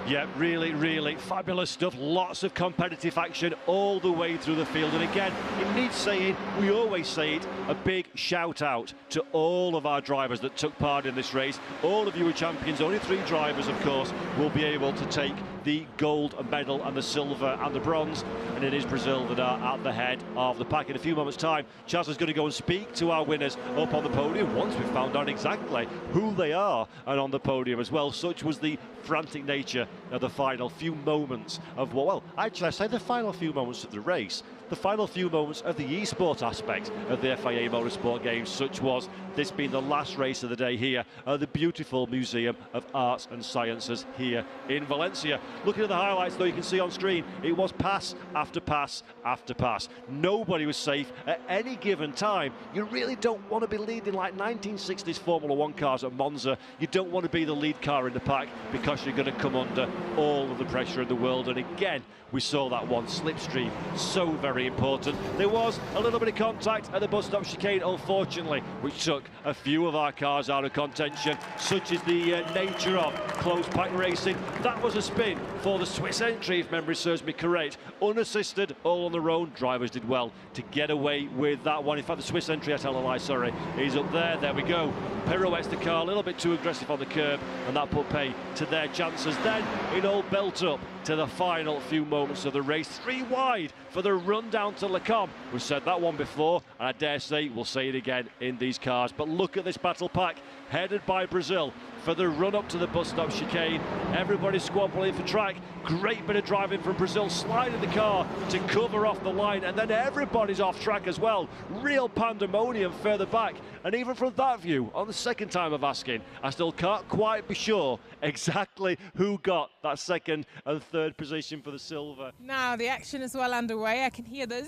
Yeah, really, really fabulous stuff. Lots of competitive action all the way through the field. And again, it needs saying, we always say it, a big shout out to all of our drivers that took part in this race. All of you are champions. Only 3 drivers, of course, will be able to take the gold medal and the silver and the bronze. And it is Brazil that are at the head of the pack. In a few moments' time, Chaz is going to go and speak to our winners up on the podium once we've found out exactly who they are and on the podium as well. Such was the frantic nature of the final few moments of, well, actually I say the final few moments of the race, the final few moments of the eSport aspect of the FIA Motorsport Games, such was this being the last race of the day here at the beautiful Museum of Arts and Sciences here in Valencia. Looking at the highlights, though, you can see on screen, it was pass after pass after pass. Nobody was safe at any given time. You really don't want to be leading like 1960s Formula 1 cars at Monza. You don't want to be the lead car in the pack because you're going to come under all of the pressure in the world. And again, we saw that one slipstream, so very important. There was a little bit of contact at the bus stop chicane, unfortunately, which took a few of our cars out of contention. Such is the nature of closed pack racing. That was a spin for the Swiss entry, if memory serves me correct. Unassisted, all on their own. Drivers did well to get away with that one. In fact, the Swiss entry, I tell a lie, sorry, is up there. There we go. Pirouettes the car, a little bit too aggressive on the curb, and that put pay to their chances. Then it all built up to the final few moments of the race. 3 wide for the run down to Le Combe. We've said that one before, and I dare say we'll say it again in these cars. But look at this battle pack, headed by Brazil for the run up to the bus stop chicane. Everybody squabbling for track. Great bit of driving from Brazil, sliding the car to cover off the line, and then everybody's off track as well. Real pandemonium further back. And even from that view, on the second time of asking, I still can't quite be sure exactly who got that second and third position for the silver. Now the action is well underway. I can hear the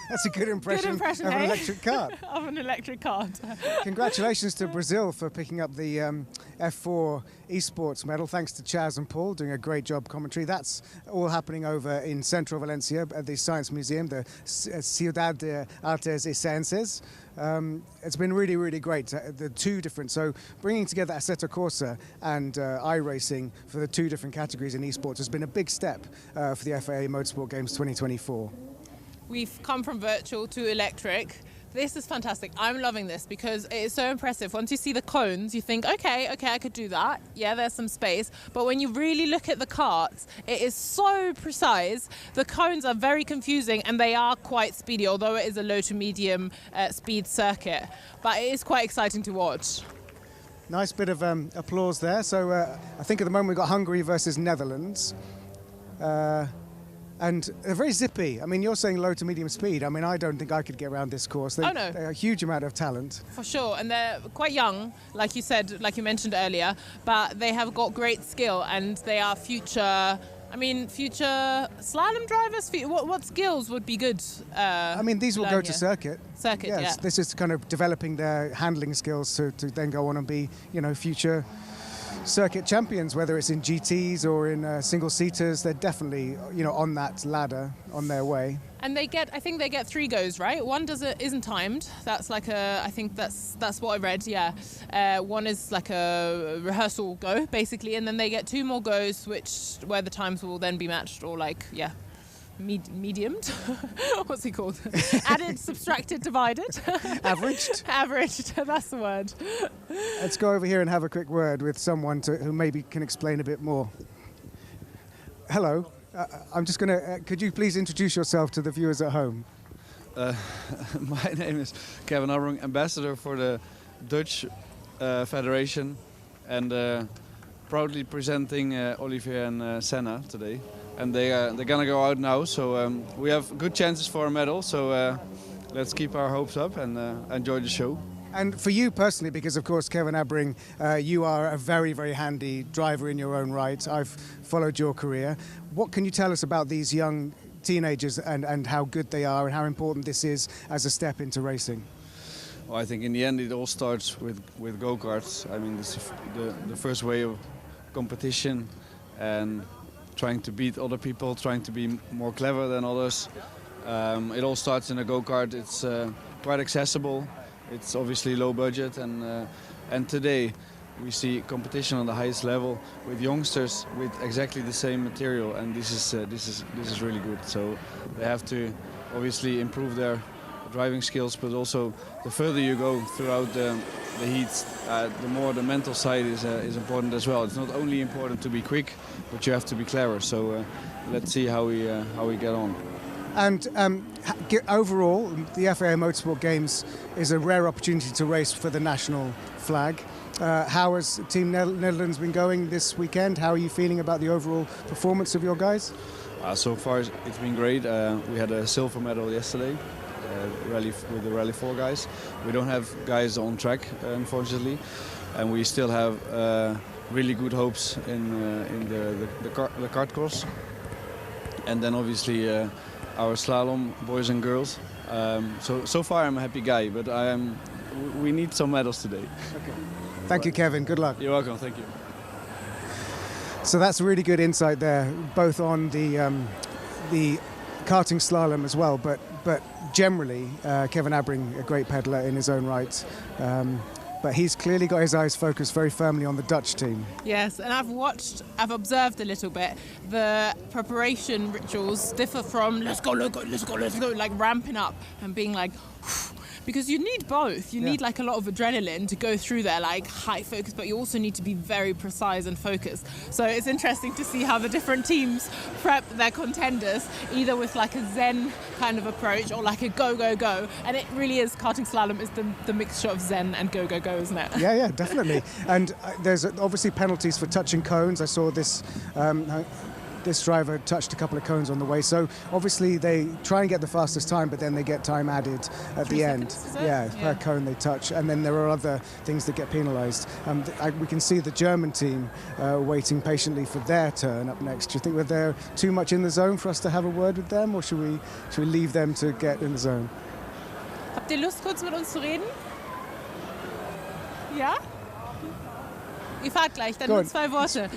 That's a good impression of hey? an electric cart. Of an electric cart. Congratulations to Brazil for picking up the F4 Esports medal. Thanks to Chaz and Paul doing a great job commentary. That's all happening over in central Valencia at the Science Museum, the Ciudad de Artes y Ciencias. It's been really, really great. The 2 different, so bringing together Assetto Corsa and iRacing for the 2 different categories in esports has been a big step for the FIA Motorsport Games 2024. We've come from virtual to electric. This is fantastic. I'm loving this because it is so impressive. Once you see the cones, you think, okay, I could do that. Yeah, there's some space. But when you really look at the karts, it is so precise. The cones are very confusing and they are quite speedy, although it is a low to medium speed circuit. But it is quite exciting to watch. Nice bit of applause there. So I think at the moment we've got Hungary versus Netherlands. And they're very zippy. I mean, you're saying low to medium speed. I mean, I don't think I could get around this course. They're a huge amount of talent. For sure, and they're quite young, like you said, like you mentioned earlier, but they have got great skill and they are future slalom drivers. What skills would be good? I mean, these will go to circuit. Circuit, yes, yeah. This is kind of developing their handling skills to then go on and be, future circuit champions, whether it's in GTs or in single-seaters. They're definitely, on that ladder, on their way. And I think they get 3 goes, right? One isn't timed. That's I think that's what I read, yeah. One is like a rehearsal go, basically, and then they get 2 more goes, where the times will then be matched, or mediumed. What's it called? Added, subtracted, divided. Averaged. Averaged, that's the word. Let's go over here and have a quick word with someone who maybe can explain a bit more. Hello. I'm just going to, could you please introduce yourself to the viewers at home? My name is Kevin Abrung, ambassador for the Dutch Federation, and proudly presenting Olivier and Senna today. And they're gonna go out now, so we have good chances for a medal. So let's keep our hopes up and enjoy the show. And for you personally, because of course, Kevin Abrung, you are a very, very handy driver in your own right. I've followed your career. What can you tell us about these young teenagers and how good they are and how important this is as a step into racing? Well, I think in the end it all starts with go-karts. I mean, this is the first way of competition and trying to beat other people, trying to be more clever than others. It all starts in a go-kart. It's quite accessible. It's obviously low budget, and today we see competition on the highest level with youngsters with exactly the same material, and this is really good. So they have to obviously improve their driving skills, but also the further you go throughout the heats, the more the mental side is important as well. It's not only important to be quick, but you have to be clever. So let's see how we get on. And overall, the FIA Motorsport Games is a rare opportunity to race for the national flag. How has Team Netherlands been going this weekend? How are you feeling about the overall performance of your guys? So far, it's been great. We had a silver medal yesterday with the Rally 4 guys. We don't have guys on track, unfortunately, and we still have really good hopes in the kart course. And then obviously our slalom boys and girls. So far I'm a happy guy, but we need some medals today. Okay. Thank you, Kevin. Good luck. You're welcome. Thank you. So that's really good insight there, both on the karting slalom as well, but generally Kevin Abrung, a great peddler in his own right. But he's clearly got his eyes focused very firmly on the Dutch team. Yes, and I've observed a little bit. The preparation rituals differ from let's go, like ramping up and being like, because you need both. You need like a lot of adrenaline to go through there, like high focus, but you also need to be very precise and focused. So it's interesting to see how the different teams prep their contenders, either with like a zen kind of approach or like a go, go, go. And it really is, karting slalom is the mixture of zen and go, go, go, isn't it? Yeah, definitely. And there's obviously penalties for touching cones. I saw this driver touched a couple of cones on the way. So obviously they try and get the fastest time, but then they get time added at the end. Per cone they touch. And then there are other things that get penalised. We can see the German team waiting patiently for their turn up next. Do you think that they're too much in the zone for us to have a word with them, or should we leave them to get in the zone? Habt ihr Lust, kurz mit uns zu reden? Ja? Ihr fahrt gleich, dann nur 2 Worte.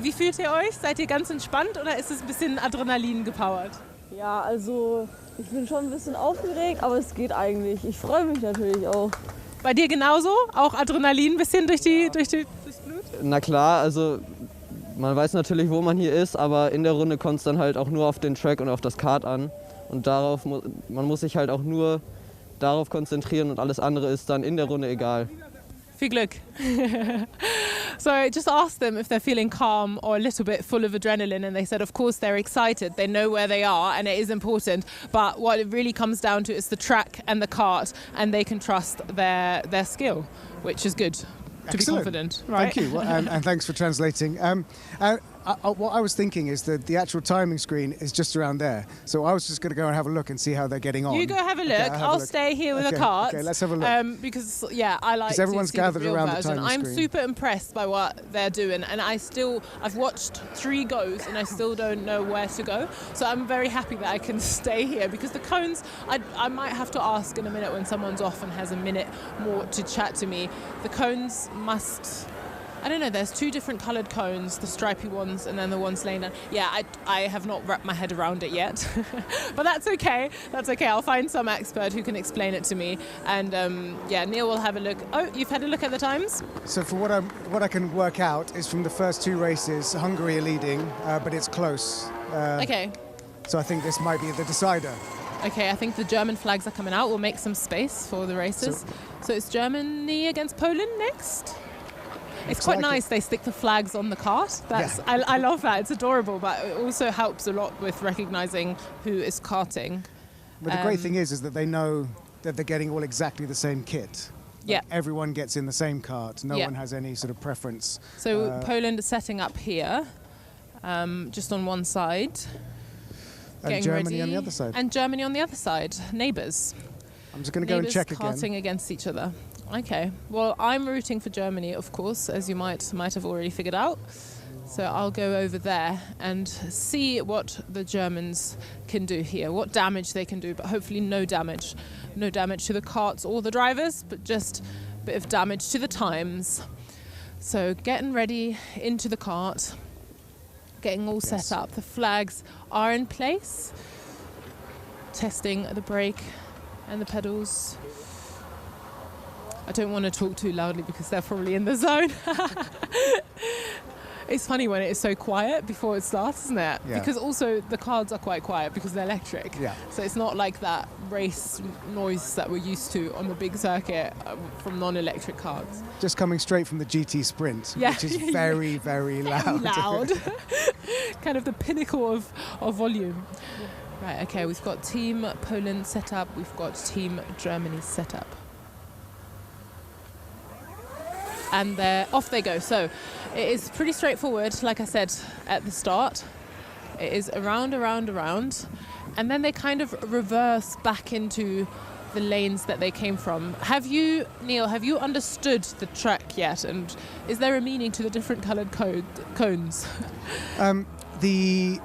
Wie fühlt ihr euch? Seid ihr ganz entspannt oder ist es ein bisschen Adrenalin gepowert? Ja, also ich bin schon ein bisschen aufgeregt, aber es geht eigentlich. Ich freue mich natürlich auch. Bei dir genauso? Auch Adrenalin ein bisschen durchs Blut? Na klar, also man weiß natürlich, wo man hier ist, aber in der Runde kommt es dann halt auch nur auf den Track und auf das Kart an. Und man muss sich halt auch nur darauf konzentrieren und alles andere ist dann in der Runde egal. Viel Glück. So I just asked them if they're feeling calm or a little bit full of adrenaline, and they said of course they're excited, they know where they are and it is important, but what it really comes down to is the track and the kart, and they can trust their skill, which is good. To be confident, right? Thank you, and thanks for translating. What I was thinking is that the actual timing screen is just around there. So I was just going to go and have a look and see how they're getting on. You go have a look. Okay, I'll stay here with the cart. Okay, let's have a look. Because I like to everyone's see gathered the real around the version. timing I'm screen. super impressed by what they're doing, and I've watched 3 goes and I still don't know where to go. So I'm very happy that I can stay here, because the cones, I might have to ask in a minute when someone's off and has a minute more to chat to me. The cones must, I don't know, there's 2 different coloured cones, the stripy ones and then the ones laying down. Yeah, I have not wrapped my head around it yet. But that's okay. I'll find some expert who can explain it to me. And Neil will have a look. Oh, you've had a look at the times? So for what I can work out is from the first 2 races, Hungary are leading, but it's close. Okay. So I think this might be the decider. Okay, I think the German flags are coming out. We'll make some space for the races. So it's Germany against Poland next? It's quite nice. They stick the flags on the kart. I love that. It's adorable, but it also helps a lot with recognising who is karting. But the great thing is that they know that they're getting all exactly the same kit. Yeah. Everyone gets in the same kart. No one has any sort of preference. So Poland is setting up here, just on one side. And Germany on the other side. And Germany on the other side. Neighbours. I'm just going to go and check again. Karting against each other. Okay. Well, I'm rooting for Germany, of course, as you might have already figured out. So I'll go over there and see what the Germans can do here, what damage they can do, but hopefully no damage. No damage to the karts or the drivers, but just a bit of damage to the times. So getting ready into the kart, getting all set up. The flags are in place. Testing the brake and the pedals. I don't want to talk too loudly because they're probably in the zone. It's funny when it is so quiet before it starts, isn't it? Yeah. Because also the cars are quite quiet because they're electric. Yeah. So it's not like that race noise that we're used to on the big circuit from non-electric cars. Just coming straight from the GT Sprint, which is very, very loud. Loud. Kind of the pinnacle of volume. Right, okay, we've got Team Poland set up, we've got Team Germany set up. And off they go. So it is pretty straightforward, like I said at the start. It is around, and then they kind of reverse back into the lanes that they came from. Neil, have you understood the track yet? And is there a meaning to the different coloured cones? The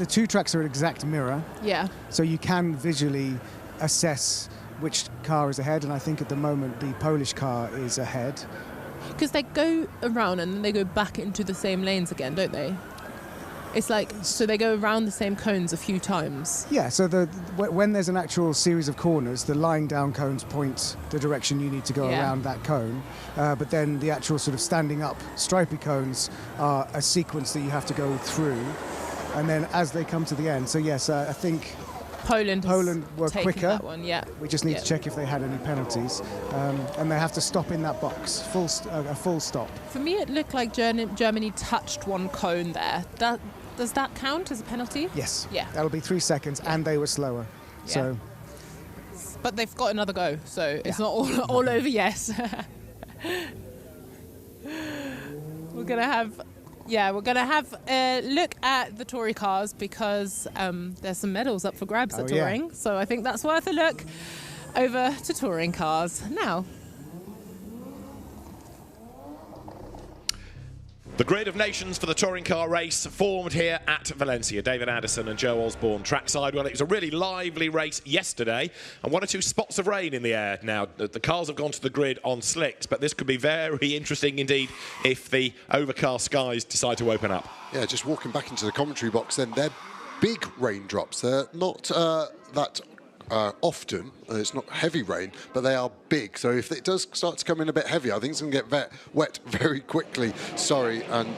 two tracks are an exact mirror. Yeah. So you can visually assess which car is ahead, and I think at the moment the Polish car is ahead. Because they go around and then they go back into the same lanes again, don't they? It's like, so they go around the same cones a few times. Yeah, so when there's an actual series of corners, the lying down cones point the direction you need to go around that cone. But then the actual sort of standing up stripy cones are a sequence that you have to go through. And then as they come to the end, so yes, I think Poland were quicker. That one, yeah. We just need to check if they had any penalties. And they have to stop in that box, a full stop. For me, it looked like Germany touched one cone there. Does that count as a penalty? Yes. Yeah. That'll be 3 seconds, and they were slower. Yeah. So. But they've got another go, so it's not all over yet. We're gonna have a look at the Tory cars because there's some medals up for grabs at Touring. Yeah. So I think that's worth a look. Over to Touring cars now. The grid of nations for the touring car race formed here at Valencia. David Anderson and Joe Osborne trackside. Well, it was a really lively race yesterday and 1 or 2 spots of rain in the air. Now, the cars have gone to the grid on slicks, but this could be very interesting indeed if the overcast skies decide to open up. Yeah, just walking back into the commentary box then, they're big raindrops. They're not that often. It's not heavy rain, but they are big. So if it does start to come in a bit heavy, I think it's going to get wet very quickly. Sorry. And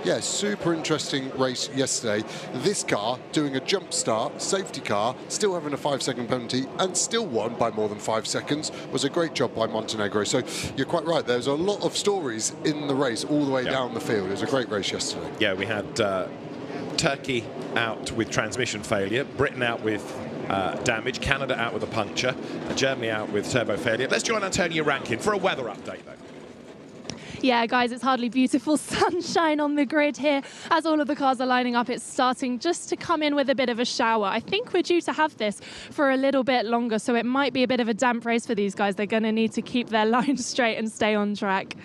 yeah, super interesting race yesterday. This car doing a jump start, safety car, still having a 5-second penalty and still won by more than 5 seconds. Was a great job by Montenegro. So you're quite right. There's a lot of stories in the race all the way down the field. It was a great race yesterday. Yeah, we had Turkey out with transmission failure, Britain out with damage, Canada out with a puncture, and Germany out with turbo failure. Let's join Antonia Rankin for a weather update, though. Yeah, guys, it's hardly beautiful sunshine on the grid here. As all of the cars are lining up, it's starting just to come in with a bit of a shower. I think we're due to have this for a little bit longer, so it might be a bit of a damp race for these guys. They're going to need to keep their lines straight and stay on track.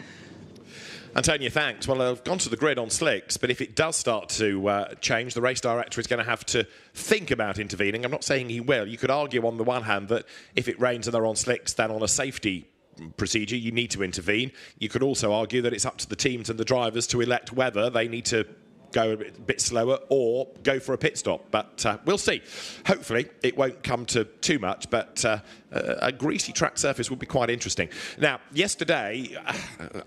Antonia, thanks. Well, I've gone to the grid on slicks, but if it does start to change, the race director is going to have to think about intervening. I'm not saying he will. You could argue on the one hand that if it rains and they're on slicks, then on a safety procedure, you need to intervene. You could also argue that it's up to the teams and the drivers to elect whether they need to go a bit slower or go for a pit stop. But we'll see. Hopefully, it won't come to too much, but a greasy track surface would be quite interesting. Now, yesterday,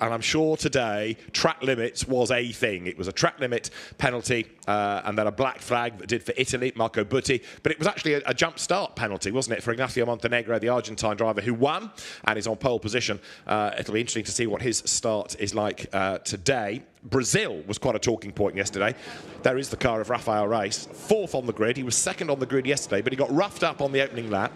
and I'm sure today, track limits was a thing. It was a track limit penalty and then a black flag that did for Italy, Marco Butti. But it was actually a jump start penalty, wasn't it, for Ignacio Montenegro, the Argentine driver who won and is on pole position. It'll be interesting to see what his start is like today. Brazil was quite a talking point yesterday. There is the car of Rafael Reis, 4th on the grid. He was 2nd on the grid yesterday, but he got roughed up on the opening lap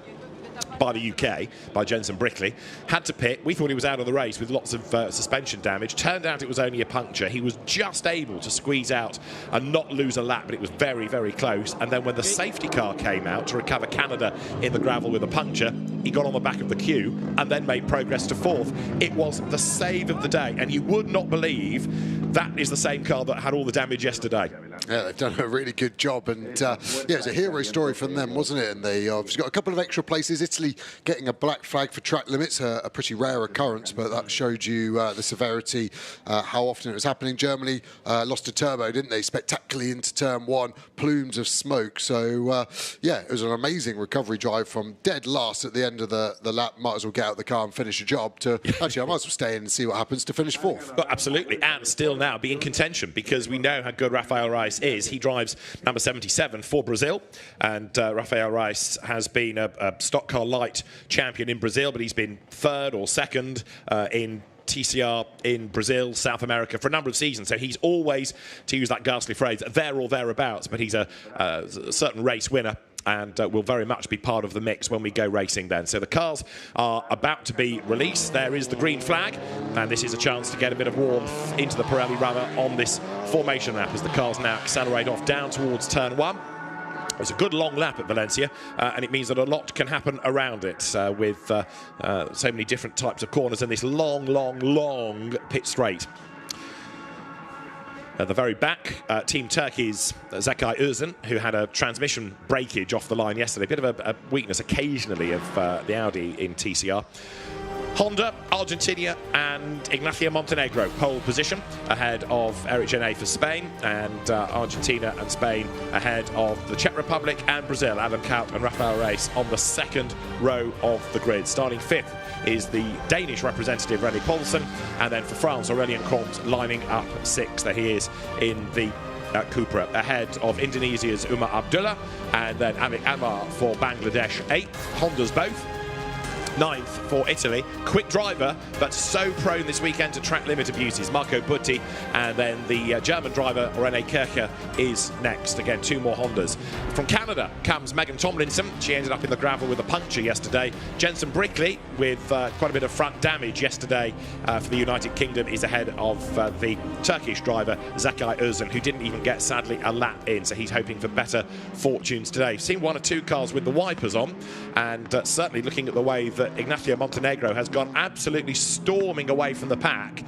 by the UK, by Jensen Brickley. Had to pit. We thought he was out of the race with lots of suspension damage. Turned out it was only a puncture. He was just able to squeeze out and not lose a lap, but it was very, very close. And then when the safety car came out to recover Canada in the gravel with a puncture, he got on the back of the queue and then made progress to 4th. It was the save of the day, and you would not believe that is the same car that had all the damage yesterday. Yeah, they've done a really good job, and yeah, it's a hero story from them, wasn't it? And they obviously got a couple of extra places. Italy getting a black flag for track limits, a pretty rare occurrence, but that showed you the severity, how often it was happening. Germany lost a turbo, didn't they? Spectacularly into turn 1, plumes of smoke. So yeah, it was an amazing recovery drive from dead last at the end of the lap. Might as well get out of the car and finish a job to actually I might as well stay in and see what happens to finish 4th. Well, absolutely, and still now be in contention, because we know how good Rafael Reis is. He drives number 77 for Brazil, and Rafael Reis has been a stock car light champion in Brazil, but he's been 3rd or 2nd in TCR in Brazil, South America for a number of seasons. So he's always, to use that ghastly phrase, there or thereabouts, but he's a certain race winner, and will very much be part of the mix when we go racing then. So the cars are about to be released. There is the green flag, and this is a chance to get a bit of warmth into the Pirelli rubber on this formation lap as the cars now accelerate off down towards turn 1. It's a good long lap at Valencia, and it means that a lot can happen around it with so many different types of corners and this long, long, long pit straight. At the very back, Team Turkey's Zekai Özcan, who had a transmission breakage off the line yesterday. A bit of a weakness occasionally of the Audi in TCR. Honda, Argentina and Ignacio Montenegro pole position ahead of Eric Genet for Spain, and Argentina and Spain ahead of the Czech Republic and Brazil. Adam Kout and Rafael Reis on the 2nd row of the grid. Starting 5th is the Danish representative René Paulsen, and then for France Aurélien Comte lining up 6th. There he is in the Cupra, ahead of Indonesia's Umar Abdullah, and then Amit Anwar for Bangladesh 8th. Honda's both. 9th for Italy. Quick driver, but so prone this weekend to track limit abuses. Marco Butti, and then the German driver René Kircher is next. Again, 2 more Hondas. From Canada comes Megan Tomlinson. She ended up in the gravel with a puncture yesterday. Jensen Brickley, with quite a bit of front damage yesterday for the United Kingdom, is ahead of the Turkish driver Zekai Özcan, who didn't even get, sadly, a lap in, so he's hoping for better fortunes today. Seen 1 or 2 cars with the wipers on, and certainly looking at the way that Ignacio Montenegro has gone absolutely storming away from the pack.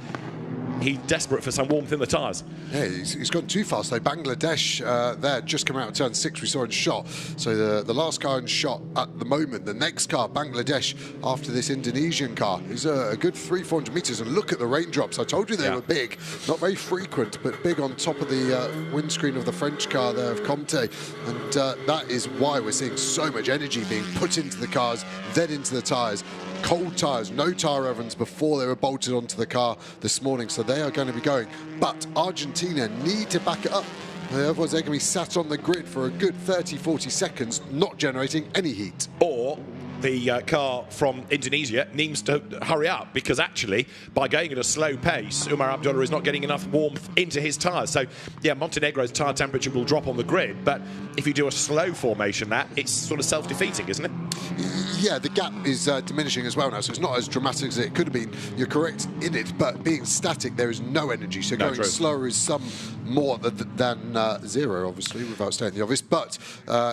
He's desperate for some warmth in the tyres. Yeah, he's gone too fast though. Bangladesh there just come out of turn 6 we saw in shot. So the last car in shot at the moment. The next car, Bangladesh, after this Indonesian car, is a good 300-400 metres. And look at the raindrops. I told you they were big. Not very frequent, but big on top of the windscreen of the French car there of Comte. And that is why we're seeing so much energy being put into the cars, then into the tyres. Cold tyres, no tyre ovens before they were bolted onto the car this morning, so they are going to be going. But Argentina need to back it up. Otherwise they're going to be sat on the grid for a good 30-40 seconds, not generating any heat. Or the car from Indonesia needs to hurry up, because actually by going at a slow pace, Umar Abdullah is not getting enough warmth into his tyres. So yeah, Montenegro's tyre temperature will drop on the grid, but if you do a slow formation lap, it's sort of self-defeating, isn't it? Yeah, the gap is diminishing as well now, so it's not as dramatic as it could have been. You're correct in it, but being static, there is no energy. So going slower is some more than 0, obviously, without stating the obvious. But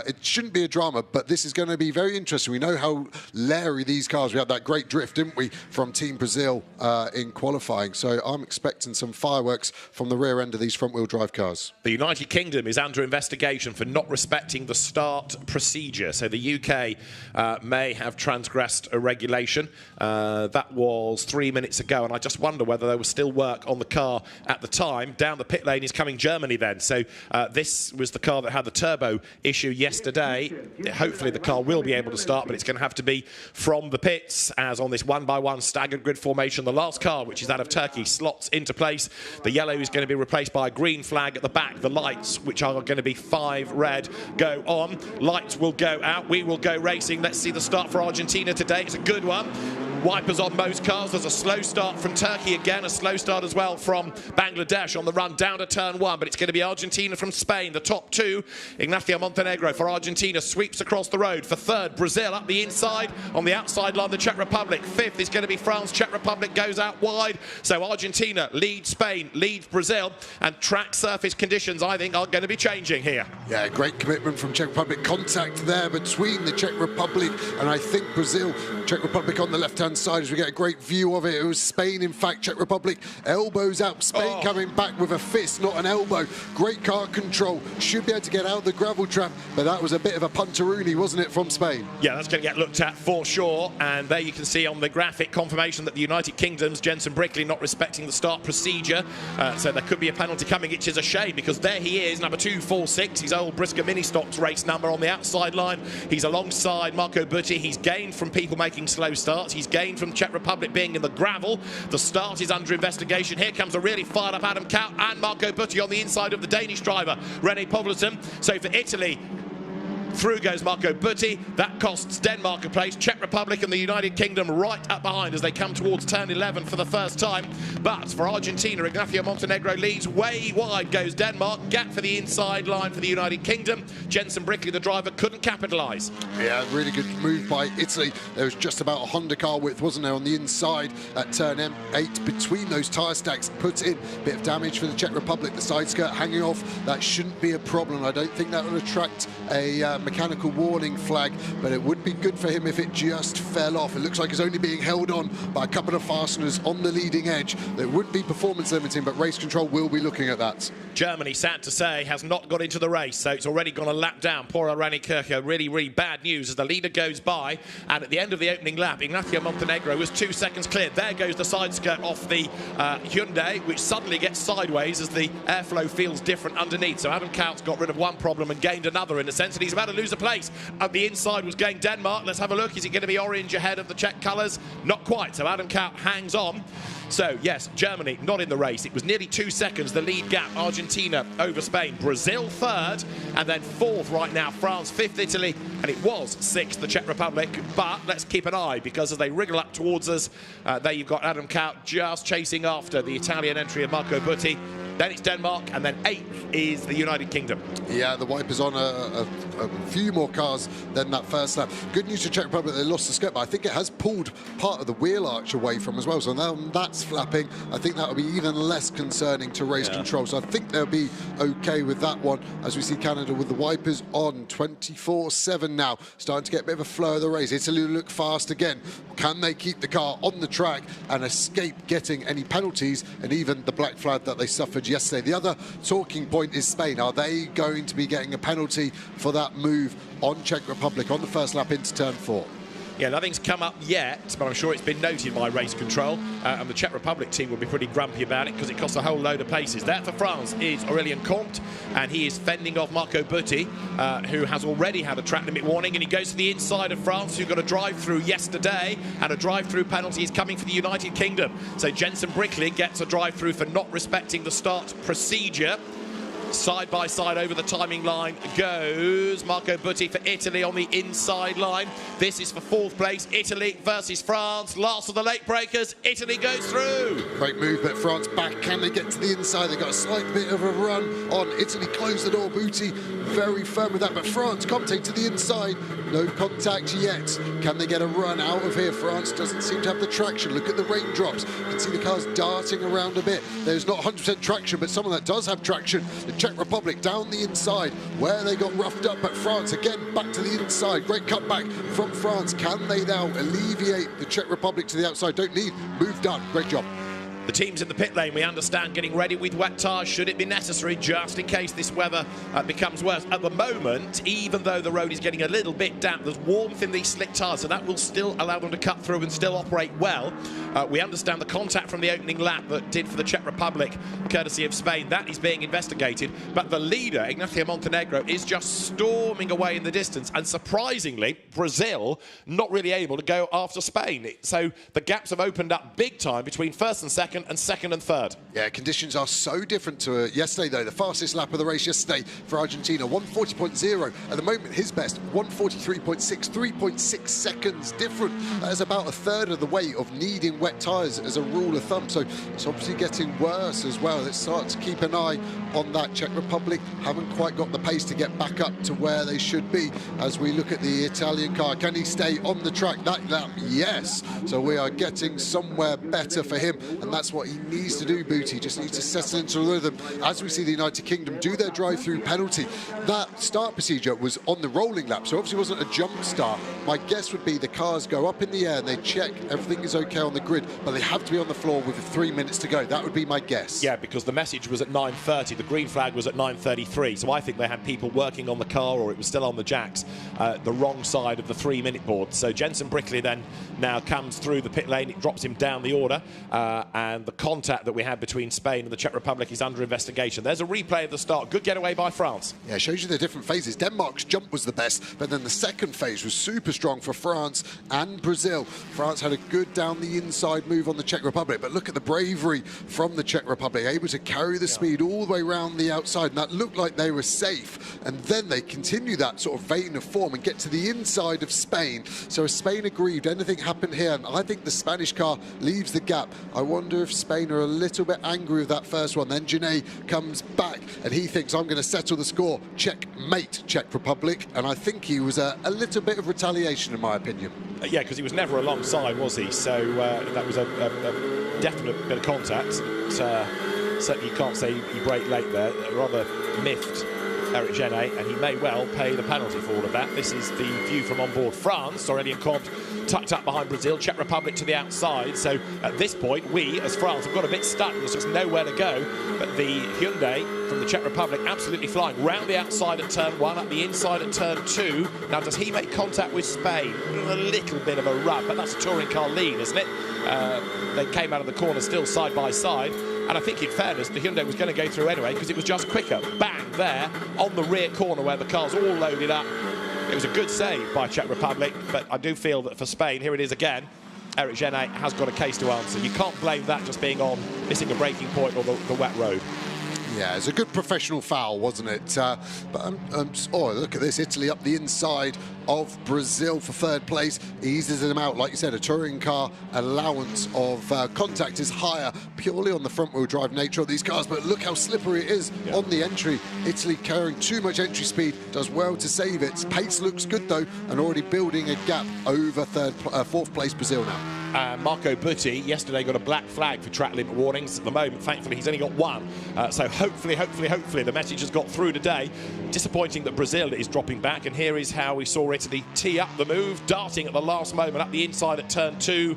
it shouldn't be a drama, but this is going to be very interesting. We know how leery these cars. We had that great drift, didn't we, from Team Brazil in qualifying. So I'm expecting some fireworks from the rear end of these front-wheel drive cars. The United Kingdom is under investigation for not respecting the start procedure. So the UK may have transgressed a regulation. That was 3 minutes ago, and I just wonder whether there was still work on the car at the time. Down the pit lane is coming Germany then. So this was the car that had the turbo issue yesterday. Hopefully the car will be able to start, but it's going to have to be from the pits, as on this one-by-one staggered grid formation, the last car, which is that of Turkey, slots into place. The yellow is going to be replaced by a green flag at the back. The lights, which are going to be 5 red, go on. Lights will go out. We will go racing. Let's see the start for Argentina today. It's a good one. Wipers on most cars. There's a slow start from Turkey again, a slow start as well from Bangladesh on the run down to turn 1, but it's going to be Argentina from Spain, the top 2. Ignacio Montenegro for Argentina sweeps across the road. For 3rd, Brazil up the inside. On the outside line, the Czech Republic. 5th is going to be France. Czech Republic goes out wide. So Argentina leads Spain, leads Brazil, and track surface conditions, I think, are going to be changing here. Yeah, great commitment from Czech Republic. Contact there between the Czech Republic and I think Brazil. Czech Republic on the left-hand side as we get a great view of it. It was Spain, in fact. Czech Republic elbows out. Spain coming back with a fist, not an elbow. Great car control. Should be able to get out the gravel trap, but that was a bit of a punteroonie, wasn't it, from Spain? Yeah, that's going to get looked at for sure. And there you can see on the graphic confirmation that the United Kingdom's Jensen Brickley not respecting the start procedure. So there could be a penalty coming, which is a shame, because there he is, number 246, his old Brisker Mini Stocks race number on the outside line. He's alongside Marco Butti. He's gained from people making slow starts. He's gained from Czech Republic being in the gravel. The start is under investigation. Here comes a really fired up Adam Kaut and Marco Butti on the inside of the Danish driver, René Povlsen. So for Italy, through goes Marco Butti. That costs Denmark a place. Czech Republic and the United Kingdom right up behind as they come towards turn 11 for the first time. But for Argentina, Ignacio Montenegro leads. Way wide goes Denmark. Gap for the inside line for the United Kingdom. Jensen Brickley, the driver, couldn't capitalise. Yeah, really good move by Italy. There was just about a Honda car width, wasn't there, on the inside at turn M8 between those tyre stacks. Put in a bit of damage for the Czech Republic. The side skirt hanging off. That shouldn't be a problem. I don't think that would attract a mechanical warning flag, but it would be good for him if it just fell off. It looks like it's only being held on by a couple of fasteners on the leading edge. There would be performance limiting, but race control will be looking at that. Germany, sad to say, has not got into the race, so it's already gone a lap down. Poor Rani Kircher, really, really bad news as the leader goes by, and at the end of the opening lap, Ignacio Montenegro was 2 seconds clear. There goes the side skirt off the Hyundai, which suddenly gets sideways as the airflow feels different underneath. So Adam Kaut's got rid of one problem and gained another in a sense, and he's about to lose a place. At the inside was going Denmark. Let's have a look. Is it going to be orange ahead of the Czech colours? Not quite. So Adam Kaut hangs on. So, yes, Germany not in the race. It was nearly 2 seconds, the lead gap. Argentina over Spain. Brazil 3rd, and then 4th right now. France 5th, Italy, and it was 6th, the Czech Republic. But let's keep an eye, because as they wriggle up towards us, there you've got Adam Kaut just chasing after the Italian entry of Marco Butti. Then it's Denmark, and then 8th is the United Kingdom. Yeah, the wipers on a few more cars than that first lap. Good news to Czech Republic, they lost the skirt, but I think it has pulled part of the wheel arch away from as well. So now that's flapping. I think that will be even less concerning to race control. So I think they'll be okay with that one, as we see Canada with the wipers on 24/7 now. Starting to get a bit of a flow of the race. Italy look fast again. Can they keep the car on the track and escape getting any penalties and even the black flag that they suffered yesterday? The other talking point is Spain. Are they going to be getting a penalty for that move on Czech Republic on the first lap into turn 4? Yeah, nothing's come up yet, but I'm sure it's been noted by race control, and the Czech Republic team will be pretty grumpy about it because it costs a whole load of places. There for France is Aurélien Comte, and he is fending off Marco Butti, who has already had a track limit warning, and he goes to the inside of France, who got a drive-through yesterday, and a drive-through penalty is coming for the United Kingdom. So Jensen Brickley gets a drive-through for not respecting the start procedure. Side by side over the timing line goes Marco Butti for Italy on the inside line. This is for 4th place. Italy versus France. Last of the late breakers. Italy goes through. Great move, but France back. Can they get to the inside? They got a slight bit of a run on. Italy closed the door. Butti very firm with that, but France Comte to the inside. No contact yet. Can they get a run out of here? France doesn't seem to have the traction. Look at the raindrops. You can see the cars darting around a bit. There's not 100% traction, but someone that does have traction, the Czech Republic down the inside where they got roughed up, but France again back to the inside. Great cutback from France. Can they now alleviate the Czech Republic to the outside? Don't need. Move done. Great job. The teams in the pit lane, we understand, getting ready with wet tyres should it be necessary, just in case this weather becomes worse. At the moment, even though the road is getting a little bit damp, there's warmth in these slick tyres, so that will still allow them to cut through and still operate well. We understand the contact from the opening lap that did for the Czech Republic, courtesy of Spain, that is being investigated. But the leader, Ignacio Montenegro, is just storming away in the distance. And surprisingly, Brazil not really able to go after Spain. So the gaps have opened up big time between first and second and third. Yeah, conditions are so different to yesterday, though. The fastest lap of the race yesterday for Argentina, 1:40.0. At the moment, his best, 1:43.6, 3.6 seconds different. That is about a third of the weight of needing wet tyres as a rule of thumb. So it's obviously getting worse as well. Let's start to keep an eye on that. Czech Republic haven't quite got the pace to get back up to where they should be. As we look at the Italian car, can he stay on the track that lap? Yes. So we are getting somewhere better for him, and that's what he needs to do, Booty. Just needs to settle into the rhythm. As we see the United Kingdom do their drive-through penalty, that start procedure was on the rolling lap, so obviously wasn't a jump start. My guess would be the cars go up in the air and they check everything is okay on the grid, but they have to be on the floor with 3 minutes to go. That would be my guess. Yeah, because the message was at 9:30, the green flag was at 9:33, so I think they had people working on the car, or it was still on the jacks, the wrong side of the 3-minute board. So Jensen Brickley then now comes through the pit lane, it drops him down the order, and the contact that we had between Spain and the Czech Republic is under investigation. There's a replay of the start. Good getaway by France. Yeah, shows you the different phases. Denmark's jump was the best, but then the second phase was super strong for France and Brazil. France had a good down the inside move on the Czech Republic, but look at the bravery from the Czech Republic, able to carry the speed all the way around the outside, and that looked like they were safe. And then they continue that sort of vein of form and get to the inside of Spain. So as Spain aggrieved, anything happened here, and I think the Spanish car leaves the gap. I wonder if Spain are a little bit angry with that first one. Then Genet comes back and he thinks, I'm going to settle the score. Checkmate, Czech Republic. And I think he was a little bit of retaliation, in my opinion. Yeah, because he was never alongside, was he? So that was a definite bit of contact. Certainly you can't say he braked late there. Rather miffed Eric Genet, and he may well pay the penalty for all of that. This is the view from on board France. Aurélien Comte tucked up behind Brazil, Czech Republic to the outside. So at this point, we, as France, have got a bit stuck. There's just nowhere to go. But the Hyundai from the Czech Republic absolutely flying. Round the outside at turn 1, up the inside at turn 2. Now, does he make contact with Spain? A little bit of a rub, but that's a touring car lead, isn't it? They came out of the corner still side by side. And I think, in fairness, the Hyundai was going to go through anyway because it was just quicker. Bang, there, on the rear corner where the car's all loaded up. It was a good save by Czech Republic, but I do feel that for Spain, here it is again, Eric Genet has got a case to answer. You can't blame that just being on missing a braking point or the wet road. Yeah, it's a good professional foul, wasn't it? Oh, look at this. Italy up the inside of Brazil for third place. Eases them out. Like you said, a touring car allowance of contact is higher purely on the front-wheel drive nature of these cars. But look how slippery it is on the entry. Italy carrying too much entry speed. Does well to save it. Pace looks good, though, and already building a gap over fourth place Brazil now. Marco Butti yesterday got a black flag for track limit warnings. At the moment, thankfully, he's only got one. So hopefully, the message has got through today. Disappointing that Brazil is dropping back. And here is how we saw Italy tee up the move, darting at the last moment up the inside at turn 2.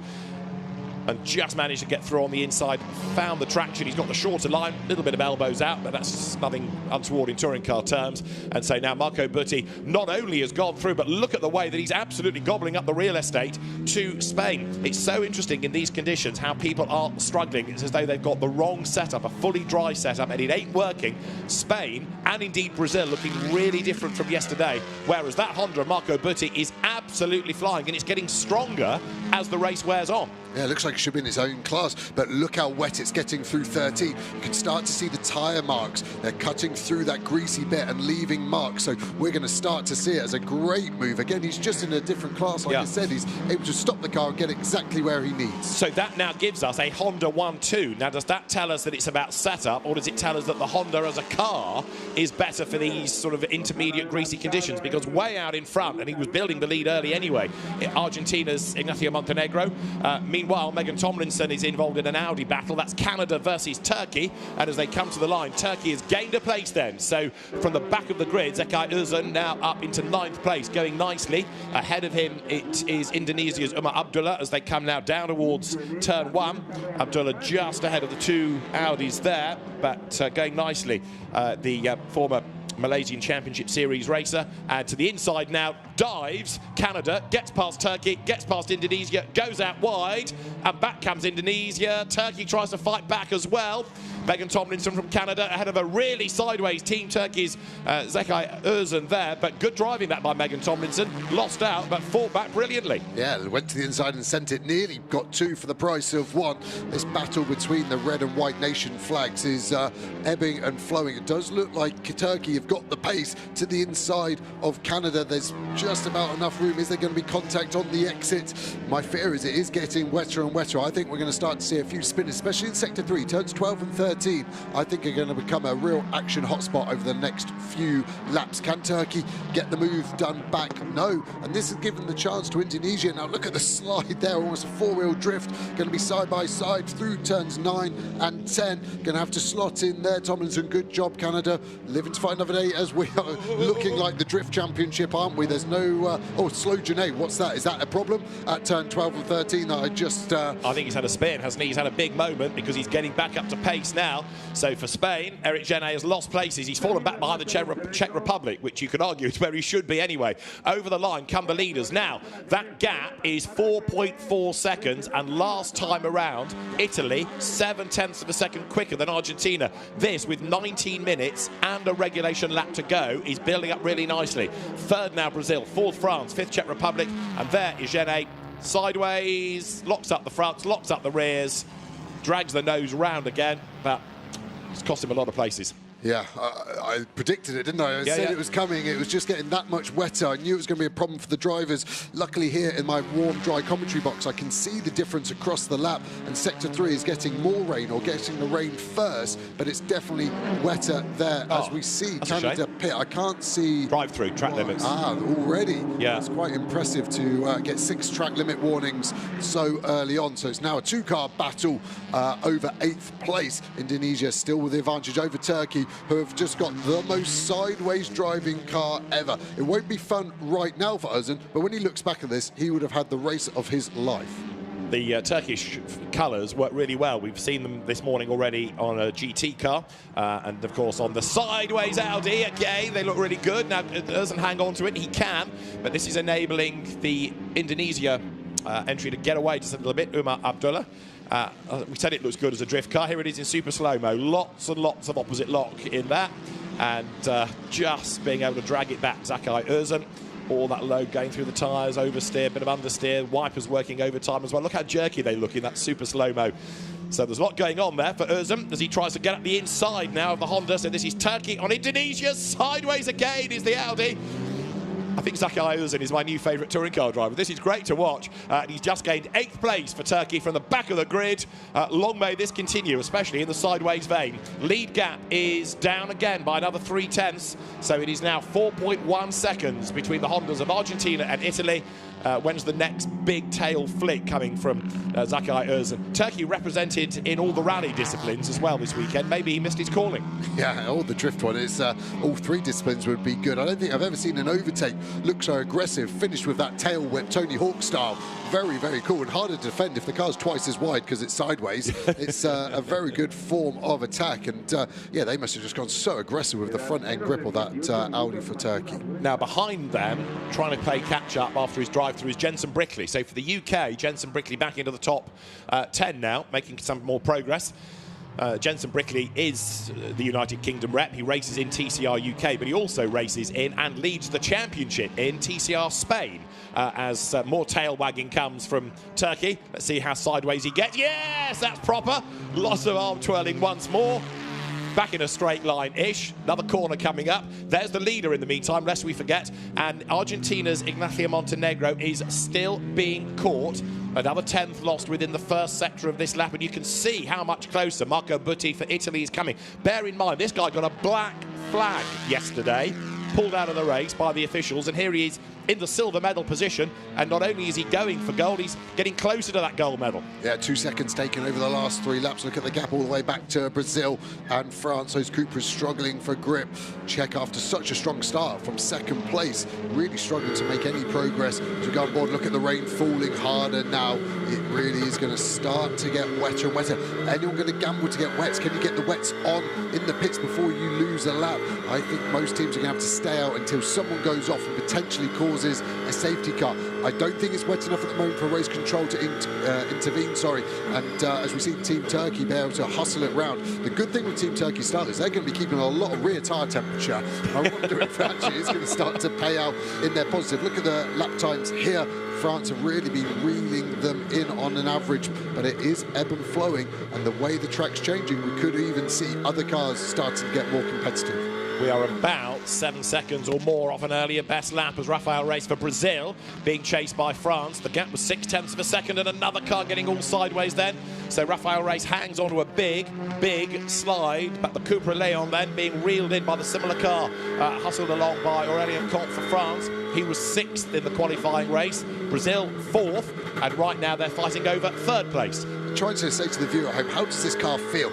And just managed to get through on the inside, found the traction. He's got the shorter line, a little bit of elbows out, but that's nothing untoward in touring car terms. And so now Marco Butti not only has gone through, but look at the way that he's absolutely gobbling up the real estate to Spain. It's so interesting in these conditions how people are struggling. It's as though they've got the wrong setup, a fully dry setup, and it ain't working. Spain, and indeed Brazil, looking really different from yesterday, whereas that Honda, Marco Butti, is absolutely flying, and it's getting stronger as the race wears on. Yeah, it looks like it should be in its own class, but look how wet it's getting through 13. You can start to see the tyre marks. They're cutting through that greasy bit and leaving marks, so we're going to start to see it as a great move. Again, he's just in a different class, like I said. He's able to stop the car and get exactly where he needs. So that now gives us a Honda 1-2. Now, does that tell us that it's about setup, or does it tell us that the Honda as a car is better for these sort of intermediate greasy conditions? Because way out in front, and he was building the lead early anyway, Argentina's Ignacio Montenegro. Meanwhile, Meanwhile, Megan Tomlinson is involved in an Audi battle. That's Canada versus Turkey. And as they come to the line, Turkey has gained a place then. So from the back of the grid, Zekai Özcan now up into 9th place, going nicely. Ahead of him, it is Indonesia's Umar Abdullah as they come now down towards turn 1. Abdullah just ahead of the 2 Audis there, but going nicely. The former Malaysian Championship Series racer. And to the inside now, dives Canada, gets past Turkey, gets past Indonesia, goes out wide, and back comes Indonesia. Turkey tries to fight back as well. Megan Tomlinson from Canada ahead of a really sideways Team Turkey's Zekai Özcan there, but good driving that by Megan Tomlinson. Lost out, but fought back brilliantly. Yeah, went to the inside and sent it. Nearly got 2 for the price of 1. This battle between the red and white nation flags is ebbing and flowing. It does look like Turkey have got the pace to the inside of Canada. There's just about enough room. Is there going to be contact on the exit? My fear is it is getting wetter and wetter. I think we're going to start to see a few spinners, especially in Sector 3. Turns 12 and 13, I think, are going to become a real action hotspot over the next few laps. Can Turkey get the move done back? No. And this has given the chance to Indonesia. Now look at the slide there, almost a 4-wheel drift. Going to be side by side through turns 9 and 10. Going to have to slot in there. Tomlinson, good job, Canada. Living to fight another day as we are looking like the drift championship, aren't we? There's no... oh, slow Janae, what's that? Is that a problem at turn 12 and 13 that I just... I think he's had a spin, hasn't he? He's had a big moment because he's getting back up to pace now. So for Spain, Eric Janae has lost places. He's fallen back behind the Czech Republic, which you could argue is where he should be anyway. Over the line come the leaders. Now, that gap is 4.4 seconds, and last time around, Italy, 7/10 of a second quicker than Argentina. This, with 19 minutes and a regulation lap to go, is building up really nicely. 3rd now Brazil, 4th France, 5th Czech Republic, and there is Janae sideways, locks up the fronts, locks up the rears, drags the nose round again, but it's cost him a lot of places. Yeah, I predicted it, didn't I? I said it was coming. It was just getting that much wetter. I knew it was going to be a problem for the drivers. Luckily here in my warm, dry commentary box, I can see the difference across the lap, and Sector 3 is getting more rain, or getting the rain first, but it's definitely wetter there as we see Canada pit. I can't see... Drive-through, track limits. Already. Yeah. It's quite impressive to get 6 track limit warnings so early on. So it's now a 2-car battle over 8th place. Indonesia still with the advantage over Turkey, who have just got the most sideways driving car ever. It won't be fun right now for Özcan, but when he looks back at this, he would have had the race of his life. The Turkish colours work really well. We've seen them this morning already on a GT car, and of course on the sideways Audi again. They look really good. Now, Özcan hang on to it, he can, but this is enabling the Indonesia entry to get away just a little bit. Umar Abdullah. We said it looks good as a drift car. Here it is in super slow-mo. Lots and lots of opposite lock in that, and just being able to drag it back. Zekai Özcan, all that load going through the tyres, oversteer, bit of understeer, wipers working overtime as well. Look how jerky they look in that super slow-mo. So there's a lot going on there for Özcan as he tries to get up the inside now of the Honda. So this is Turkey on Indonesia. Sideways again is the Audi. I think Zekai Özcan is my new favourite touring car driver. This is great to watch. He's just gained 8th place for Turkey from the back of the grid. Long may this continue, especially in the sideways vein. Lead gap is down again by another 3/10. So it is now 4.1 seconds between the Hondas of Argentina and Italy. When's the next big tail flick coming from Zekai Özcan? Turkey represented in all the rally disciplines as well this weekend. Maybe he missed his calling. Yeah, all the drift one is all 3 disciplines would be good. I don't think I've ever seen an overtake look so aggressive, finished with that tail whip, Tony Hawk style. Very, very cool, and harder to defend if the car's twice as wide because it's sideways. It's a very good form of attack, and yeah, they must have just gone so aggressive with the front end grip of that Audi for Turkey. Now behind them, trying to play catch up after his drive through is Jensen Brickley. So for the UK, Jensen Brickley back into the top 10 now, making some more progress. Jensen Brickley is the United Kingdom rep. He races in TCR UK, but he also races in and leads the championship in TCR Spain. As more tail wagging comes from Turkey. Let's see how sideways he gets. Yes, that's proper. Lots of arm twirling once more. Back in a straight line-ish. Another corner coming up. There's the leader in the meantime, lest we forget. And Argentina's Ignacio Montenegro is still being caught. Another 10th lost within the first sector of this lap, and you can see how much closer Marco Butti for Italy is coming. Bear in mind, this guy got a black flag yesterday, pulled out of the race by the officials, and here he is in the silver medal position, and not only is he going for gold, he's getting closer to that gold medal. Yeah, 2 seconds taken over the last 3 laps. Look at the gap all the way back to Brazil and France. Those Cupras struggling for grip. Czech, after such a strong start from second place, really struggling to make any progress. As we go on board, look at the rain falling harder now. It really is going to start to get wetter and wetter. Anyone going to gamble to get wets? Can you get the wets on in the pits before you lose a lap? I think most teams are going to have to stay out until someone goes off and potentially causes a safety car. I don't think it's wet enough at the moment for race control to intervene, and as we see Team Turkey be able to hustle it round. The good thing with Team Turkey start is they're going to be keeping a lot of rear tyre temperature. I wonder if actually it's going to start to pay out in their positive. Look at the lap times here. France have really been reeling them in on an average, but it is ebb and flowing, and the way the track's changing, we could even see other cars starting to get more competitive. We are about 7 seconds or more off an earlier best lap as Rafael raced for Brazil, being chased by France. The gap was 0.6 of a second, and another car getting all sideways then. So Rafael Race hangs onto a big slide, but the Cupra Leon then being reeled in by the similar car, hustled along by Aurélien Comte for France. He was 6th in the qualifying race, Brazil 4th, and right now they're fighting over 3rd place. Trying to say to the viewer at home, how does this car feel?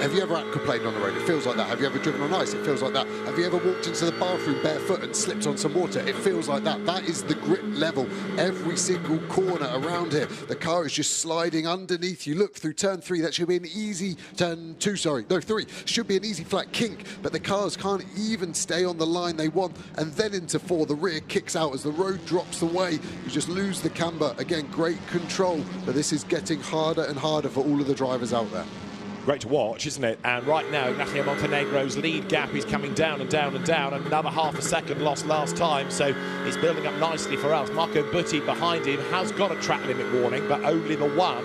Have you ever aquaplaned on the road? It feels like that. Have you ever driven on ice? It feels like that. Have you ever walked into the bathroom barefoot and slipped on some water? It feels like that. That is the grip level. Every single corner around here, the car is just sliding underneath. You look through turn 3, that should be an easy, turn 2, sorry, no, 3, should be an easy flat kink, but the cars can't even stay on the line they want. And then into 4, the rear kicks out as the road drops away. You just lose the camber. Again, great control, but this is getting harder and harder for all of the drivers out there. Great to watch, isn't it? And right now, Ignacio Montenegro's lead gap is coming down and down and down. Another half a second lost last time, so it's building up nicely for us. Marco Butti behind him has got a track limit warning, but only the one.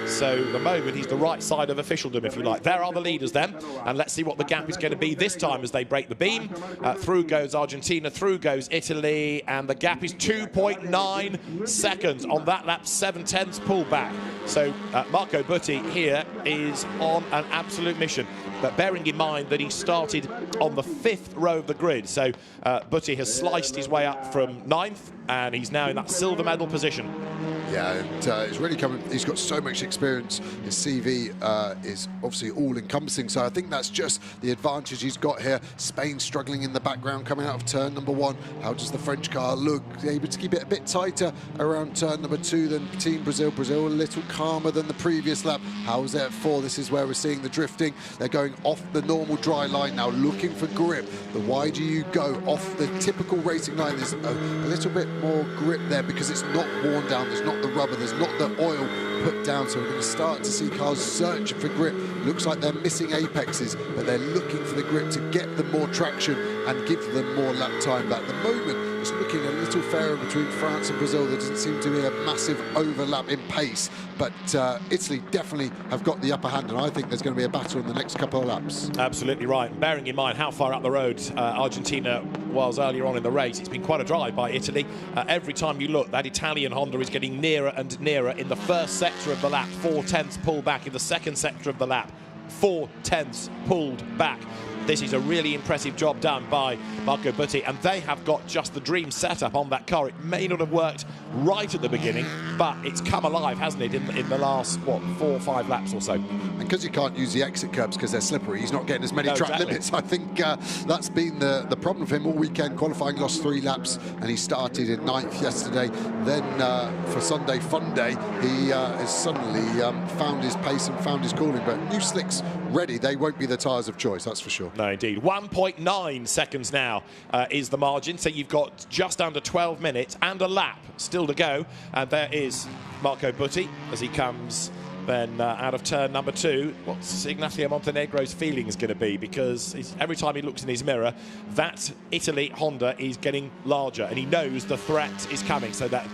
So at the moment, he's the right side of officialdom, if you like. There are the leaders then, and let's see what the gap is going to be this time as they break the beam. Through goes Argentina, through goes Italy, and the gap is 2.9 seconds on that lap, 7/10 pullback. So Marco Butti here is on an absolute mission, but bearing in mind that he started on the 5th row of the grid. So Butti has sliced his way up from 9th, and he's now in that silver medal position. Yeah, and he's really coming. He's got so much experience. His CV is obviously all-encompassing. So I think that's just the advantage he's got here. Spain struggling in the background, coming out of turn number 1. How does the French car look? Able to keep it a bit tighter around turn number 2 than Team Brazil. Brazil a little calmer than the previous lap. How's it at 4? This is where we're seeing the drifting. They're going off the normal dry line now, looking for grip. The wider you go off the typical racing line, there's a little bit more grip there because it's not worn down. There's not the rubber, there's not the oil put down, so we're going to start to see cars searching for grip. Looks like they're missing apexes, but they're looking for the grip to get them more traction and give them more lap time. But at the moment, it's looking a little fairer between France and Brazil. There doesn't seem to be a massive overlap in pace, but Italy definitely have got the upper hand, and I think there's going to be a battle in the next couple of laps. Absolutely right. Bearing in mind how far up the road Argentina was earlier on in the race, it's been quite a drive by Italy. Every time you look, that Italian Honda is getting nearer and nearer in the first sector of the lap. 4/10 pull back in the second sector of the lap. 4/10 pulled back. This is a really impressive job done by Marco Butti, and they have got just the dream setup on that car. It may not have worked right at the beginning, but it's come alive, hasn't it, in the last, what, 4 or 5 laps or so. And because you can't use the exit curbs because they're slippery, he's not getting as many track limits. I think that's been the problem for him all weekend. Qualifying lost 3 laps, and he started in 9th yesterday. Then for Sunday Fun Day, he has suddenly found his pace and found his calling. But new slicks ready, they won't be the tyres of choice, that's for sure. No, indeed. 1.9 seconds now is the margin, so you've got just under 12 minutes and a lap still to go. And there is Marco Butti as he comes then out of turn number 2. What's Ignacio Montenegro's feeling is going to be, because every time he looks in his mirror, that Italy Honda is getting larger, and he knows the threat is coming, so that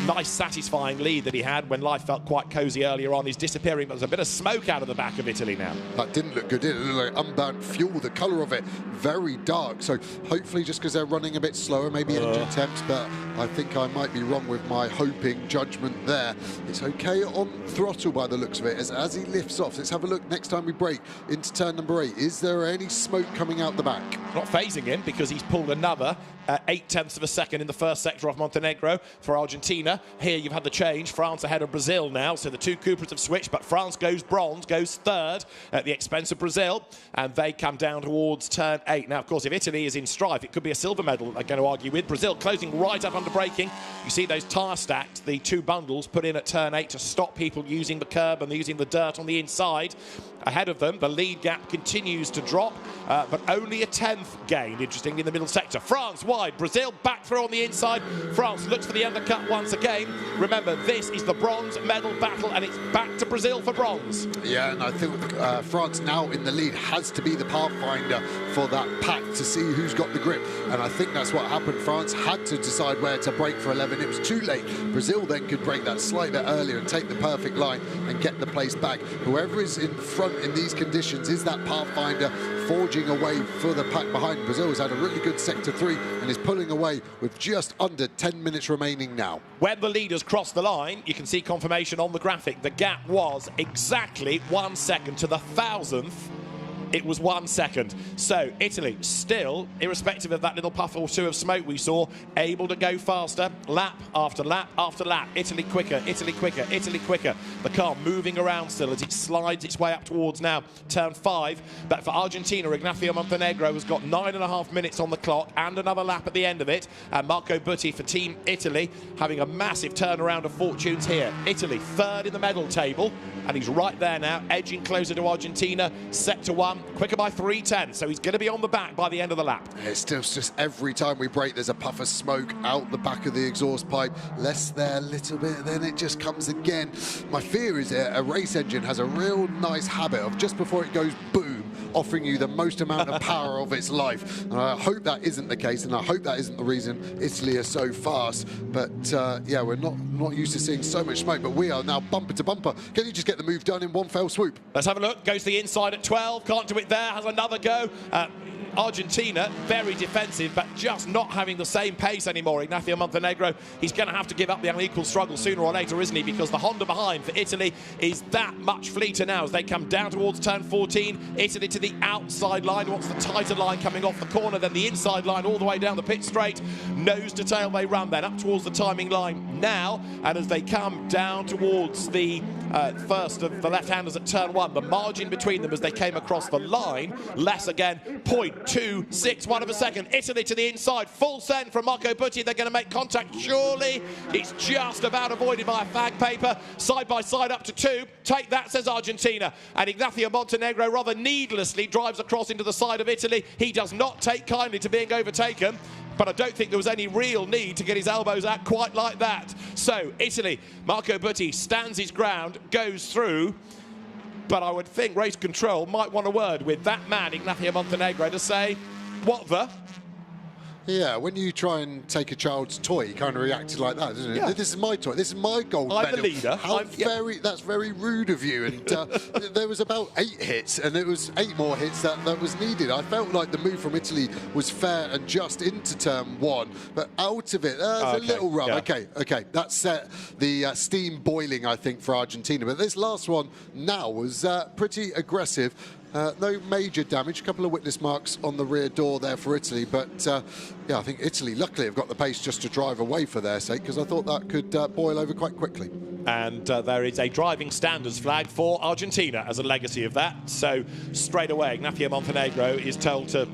nice, satisfying lead that he had when life felt quite cosy earlier on is disappearing. There's a bit of smoke out of the back of Italy now. That didn't look good, did it? It looked like unburnt fuel. The colour of it, very dark. So hopefully just because they're running a bit slower, maybe engine temps, but I think I might be wrong with my hoping judgment there. It's okay on throttle by the looks of it. As he lifts off, let's have a look next time we break into turn number 8. Is there any smoke coming out the back? Not phasing him because he's pulled another 0.8 of a second in the first sector off Montenegro for Argentina. Here you've had the change. France ahead of Brazil now, so the two Coopers have switched, but France goes bronze, goes third at the expense of Brazil, and they come down towards turn 8. Now, of course, if Italy is in strife, it could be a silver medal they're going to argue with. Brazil closing right up under braking. You see those tyre stacks, the two bundles put in at turn 8 to stop people using the curb and using the dirt on the inside. Ahead of them, the lead gap continues to drop, but only a 10th gained, interestingly, in the middle sector. France wide, Brazil back through on the inside. France looks for the undercut once again. Remember, this is the bronze medal battle, and it's back to Brazil for bronze. Yeah, and I think France now in the lead has to be the pathfinder for that pack to see who's got the grip, and I think that's what happened. France had to decide where to brake for 11. It was too late. Brazil then could brake that slight bit earlier and take the perfect line and get the place back. Whoever is in front in these conditions is that pathfinder forging away for the pack behind. Brazil has had a really good sector 3 and is pulling away with just under 10 minutes remaining now. When the leaders cross the line, you can see confirmation on the graphic. The gap was exactly 1 second to the 1,000th. It was 1 second. So Italy still, irrespective of that little puff or two of smoke we saw, able to go faster, lap after lap after lap. Italy quicker, Italy quicker, Italy quicker. The car moving around still as it slides its way up towards now turn 5. But for Argentina, Ignacio Montenegro has got 9.5 minutes on the clock and another lap at the end of it. And Marco Butti for Team Italy having a massive turnaround of fortunes here. Italy third in the medal table, and he's right there now, edging closer to Argentina. Sector 1, quicker by 3:10, so he's going to be on the back by the end of the lap. It's just every time we brake, there's a puff of smoke out the back of the exhaust pipe. Less there, a little bit, then it just comes again. My fear is a race engine has a real nice habit of just before it goes boom, offering you the most amount of power of its life. And I hope that isn't the case, and I hope that isn't the reason Italy are so fast. But yeah, we're not used to seeing so much smoke, but we are now bumper to bumper. Can you just get the move done in one fell swoop? Let's have a look. Goes to the inside at 12, can't do it there, has another go. Argentina, very defensive, but just not having the same pace anymore. Ignacio Montenegro, he's going to have to give up the unequal struggle sooner or later, isn't he? Because the Honda behind for Italy is that much fleeter now as they come down towards turn 14. Italy to the outside line, wants the tighter line coming off the corner, then the inside line all the way down the pit straight. Nose to tail they run then up towards the timing line now, and as they come down towards the first of the left-handers at turn 1, the margin between them as they came across the line, less again, 0.261 of a second. Italy to the inside, full send from Marco Butti. They're going to make contact, surely. It's just about avoided by a fag paper. Side by side up to 2. Take that, says Argentina. And Ignacio Montenegro rather needlessly drives across into the side of Italy. He does not take kindly to being overtaken, but I don't think there was any real need to get his elbows out quite like that. So Italy, Marco Butti stands his ground, goes through, but I would think race control might want a word with that man, Ignacio Montenegro, to say, what the? Yeah, when you try and take a child's toy, he kind of reacted like that, doesn't it? Yeah. This is my toy. This is my gold medal. I'm the leader. That's very rude of you. And there was about 8 hits, and it was 8 more hits that was needed. I felt like the move from Italy was fair and just into turn 1, but out of it, there's a little rub. Yeah. Okay, that set the steam boiling, I think, for Argentina. But this last one now was pretty aggressive. No major damage, a couple of witness marks on the rear door there for Italy, but yeah, I think Italy luckily have got the pace just to drive away for their sake, because I thought that could boil over quite quickly. And there is a driving standards flag for Argentina as a legacy of that. So straight away, Ignacio Montenegro is told to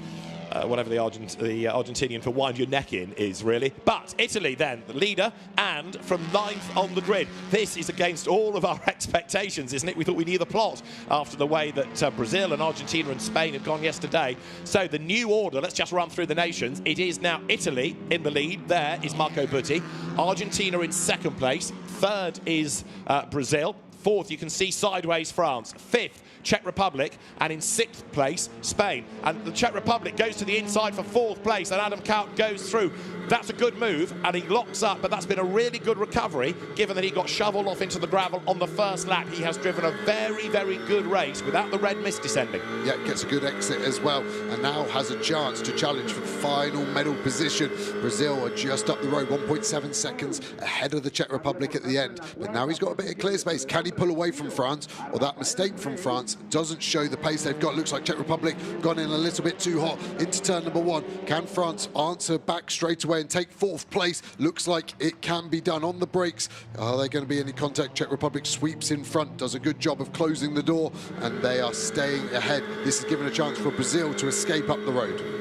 whatever the Argentinian for wind your neck in is, really. But Italy then, the leader, and from 9th on the grid. This is against all of our expectations, isn't it? We thought we knew the plot after the way that Brazil and Argentina and Spain had gone yesterday. So the new order, let's just run through the nations. It is now Italy in the lead. There is Marco Butti. Argentina in 2nd place. 3rd is Brazil. Fourth, you can see sideways France. Fifth, Czech Republic, and in sixth place, Spain. And the Czech Republic goes to the inside for fourth place, and Adam Kaut goes through. That's a good move, and he locks up, but that's been a really good recovery, given that he got shoveled off into the gravel on the first lap. He has driven a very, very good race without the red mist descending. Yeah, gets a good exit as well, and now has a chance to challenge for the final medal position. Brazil are just up the road, 1.7 seconds ahead of the Czech Republic at the end, but now he's got a bit of clear space. Can he pull away from France, or that mistake from France doesn't show the pace they've got? Looks like Czech Republic gone in a little bit too hot into turn number one. Can France answer back straight away and take fourth place? Looks like it can be done on the brakes. Are there going to be any contact? Czech Republic sweeps in front, does a good job of closing the door, and they are staying ahead. This is giving a chance for Brazil to escape up the road.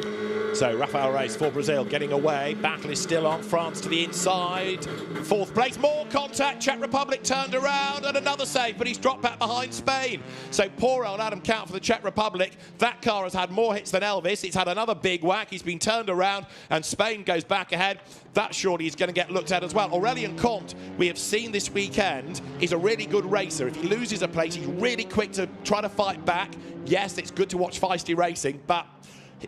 So Rafael Reis for Brazil getting away. Battle is still on. France to the inside. Fourth place. More contact. Czech Republic turned around and another save, but he's dropped back behind Spain. So poor old Adam Kaut for the Czech Republic. That car has had more hits than Elvis. It's had another big whack. He's been turned around and Spain goes back ahead. That surely is going to get looked at as well. Aurélien Comte, we have seen this weekend, is a really good racer. If he loses a place, he's really quick to try to fight back. Yes, it's good to watch feisty racing, but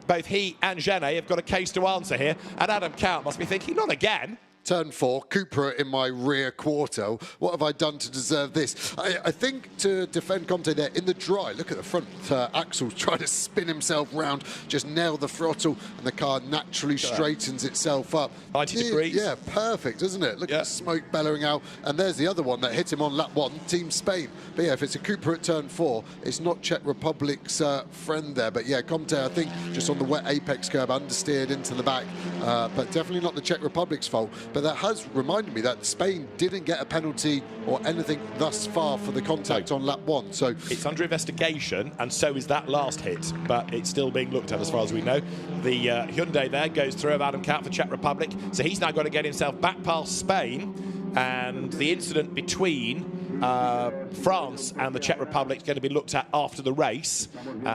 both he and Genet have got a case to answer here, and Adam Kaut must be thinking, not again. Turn 4, Cupra in my rear quarter. What have I done to deserve this? I think to defend Comte there in the dry, look at the front axle trying to spin himself round, just nail the throttle, and the car naturally straightens itself up. 90 degrees. Yeah, perfect, isn't it? Look at the smoke bellowing out. And there's the other one that hit him on lap 1, Team Spain. But yeah, if it's a Cupra at turn 4, it's not Czech Republic's friend there. But yeah, Comte, I think, just on the wet apex curb, understeered into the back. But definitely not the Czech Republic's fault. But that has reminded me that Spain didn't get a penalty or anything thus far for the contact on lap 1. So it's under investigation, and so is that last hit, but it's still being looked at as far as we know. The Hyundai there goes through of Adam Kaut for Czech Republic, so he's now got to get himself back past Spain, and the incident between France and the Czech Republic is going to be looked at after the race.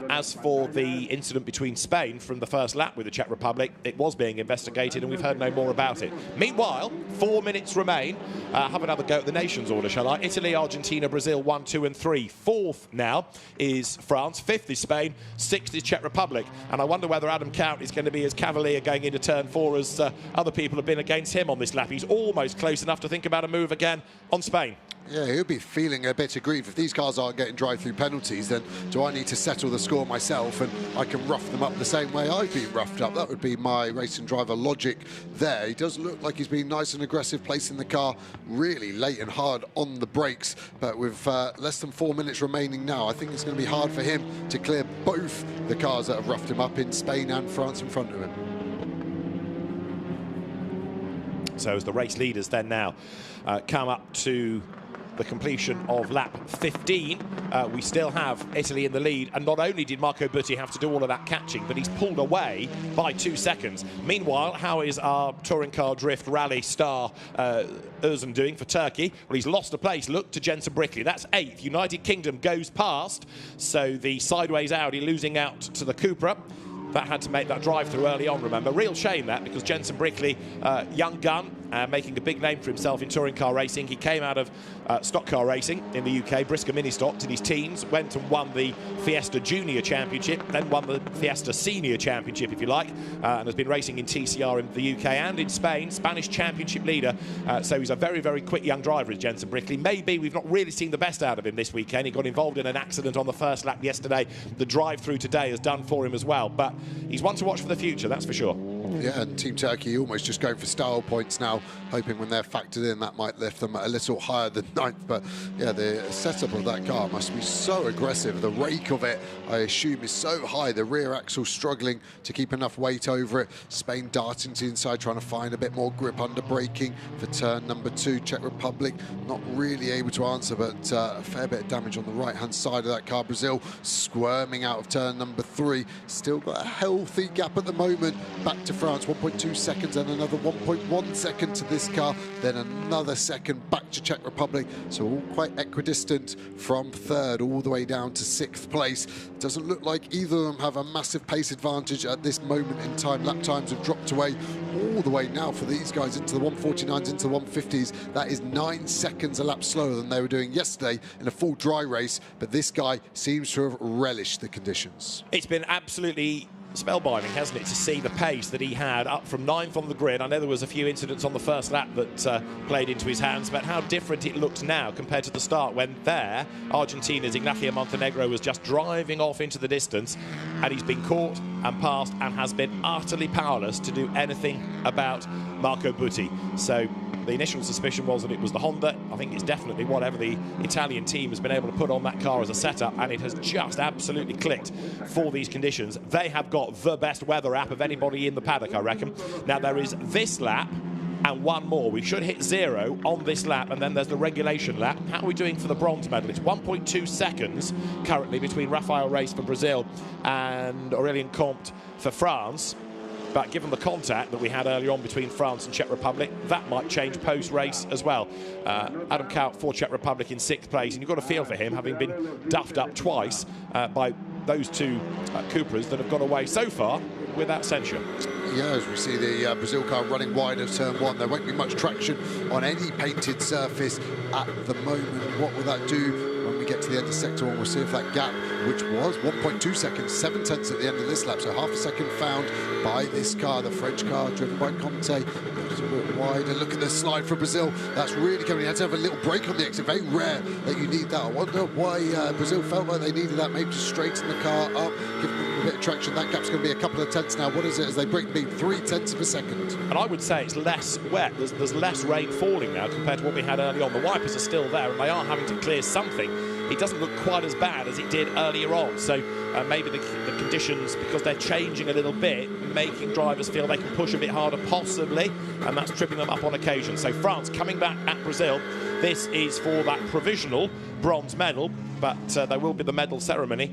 As for the incident between Spain from the first lap with the Czech Republic, it was being investigated and we've heard no more about it. Meanwhile, 4 minutes remain. Have another go at the nations order, shall I? Italy, Argentina, Brazil, 1, 2 and 3. Fourth now is France. Fifth is Spain. Sixth is Czech Republic. And I wonder whether Adam Kaut is going to be as cavalier going into turn 4 as other people have been against him on this lap. He's almost close enough to think about a move again on Spain. Yeah, he'll be feeling a bit aggrieved. If these cars aren't getting drive-through penalties, then do I need to settle the score myself and I can rough them up the same way I've been roughed up? That would be my racing driver logic there. He does look like he's been nice and aggressive, placing the car really late and hard on the brakes. But with less than 4 minutes remaining now, I think it's going to be hard for him to clear both the cars that have roughed him up in Spain and France in front of him. So as the race leaders then now come up to the completion of lap 15, we still have Italy in the lead, and not only did Marco Butti have to do all of that catching, but he's pulled away by 2 seconds. Meanwhile, how is our touring car drift rally star Özcan doing for Turkey? Well, he's lost a place. Look to Jensen Brickley. That's 8th. United Kingdom goes past, so the sideways Audi losing out to the Cupra. That had to make that drive-through early on, remember. Real shame that, because Jensen Brickley, young gun, making a big name for himself in touring car racing. He came out of stock car racing in the UK, Brisker Mini Stocks in his teens, went and won the Fiesta Junior Championship, then won the Fiesta Senior Championship, if you like, and has been racing in TCR in the UK and in Spain, Spanish Championship leader. So he's a very, very quick young driver, is Jensen Brickley. Maybe we've not really seen the best out of him this weekend. He got involved in an accident on the first lap yesterday. The drive-through today has done for him as well, but he's one to watch for the future, that's for sure. Yeah, and Team Turkey almost just going for style points now, hoping when they're factored in that might lift them a little higher than 9th. But yeah, the setup of that car must be so aggressive. The rake of it, I assume, is so high. The rear axle struggling to keep enough weight over it. Spain darting to the inside, trying to find a bit more grip under braking for turn number 2. Czech Republic not really able to answer, but a fair bit of damage on the right-hand side of that car. Brazil squirming out of turn number 3. Still got a healthy gap at the moment. Back to France, 1.2 seconds and another 1.1 second to this car, then another second back to Czech Republic. So all quite equidistant from third all the way down to 6th place. It doesn't look like either of them have a massive pace advantage at this moment in time. Lap times have dropped away all the way now for these guys into the 149s, into the 150s. That is 9 seconds a lap slower than they were doing yesterday in a full dry race, but this guy seems to have relished the conditions. It's been absolutely spellbinding, hasn't it, to see the pace that he had up from 9th on the grid. I know there was a few incidents on the first lap that played into his hands, but how different it looks now compared to the start, when there Argentina's Ignacio Montenegro was just driving off into the distance, and he's been caught and passed and has been utterly powerless to do anything about Marco Butti. So the initial suspicion was that it was the Honda. I think it's definitely whatever the Italian team has been able to put on that car as a setup, and it has just absolutely clicked for these conditions. They have got the best weather app of anybody in the paddock, I reckon. Now, there is this lap and one more. We should hit 0 on this lap, and then there's the regulation lap. How are we doing for the bronze medal? It's 1.2 seconds currently between Rafael Reis for Brazil and Aurélien Comte for France. But given the contact that we had earlier on between France and Czech Republic, that might change post-race as well. Adam Kaut for Czech Republic in 6th place, and you've got a feel for him, having been duffed up twice by those two Cupras that have got away so far without censure. Yeah, as we see the Brazil car running wide of turn 1, there won't be much traction on any painted surface at the moment. What will that do when we get to the end of sector 1? We'll see if that gap, which was 1.2 seconds, 7 tenths at the end of this lap, so half a second found by this car, the French car driven by Comte. It's a bit wider. Look at the slide for Brazil. That's really coming. He had to have a little break on the exit. Very rare that you need that. I wonder why Brazil felt like they needed that. Maybe to straighten the car up, give them a bit of traction. That gap's going to be a couple of tenths now. What is it as they break the 3 tenths of a second? And I would say it's less wet. There's less rain falling now compared to what we had early on. The wipers are still there, and they are having to clear something. It doesn't look quite as bad as it did earlier on. So maybe the conditions, because they're changing a little bit, making drivers feel they can push a bit harder, possibly, and that's tripping them up on occasion. So France coming back at Brazil. This is for that provisional bronze medal, but there will be the medal ceremony.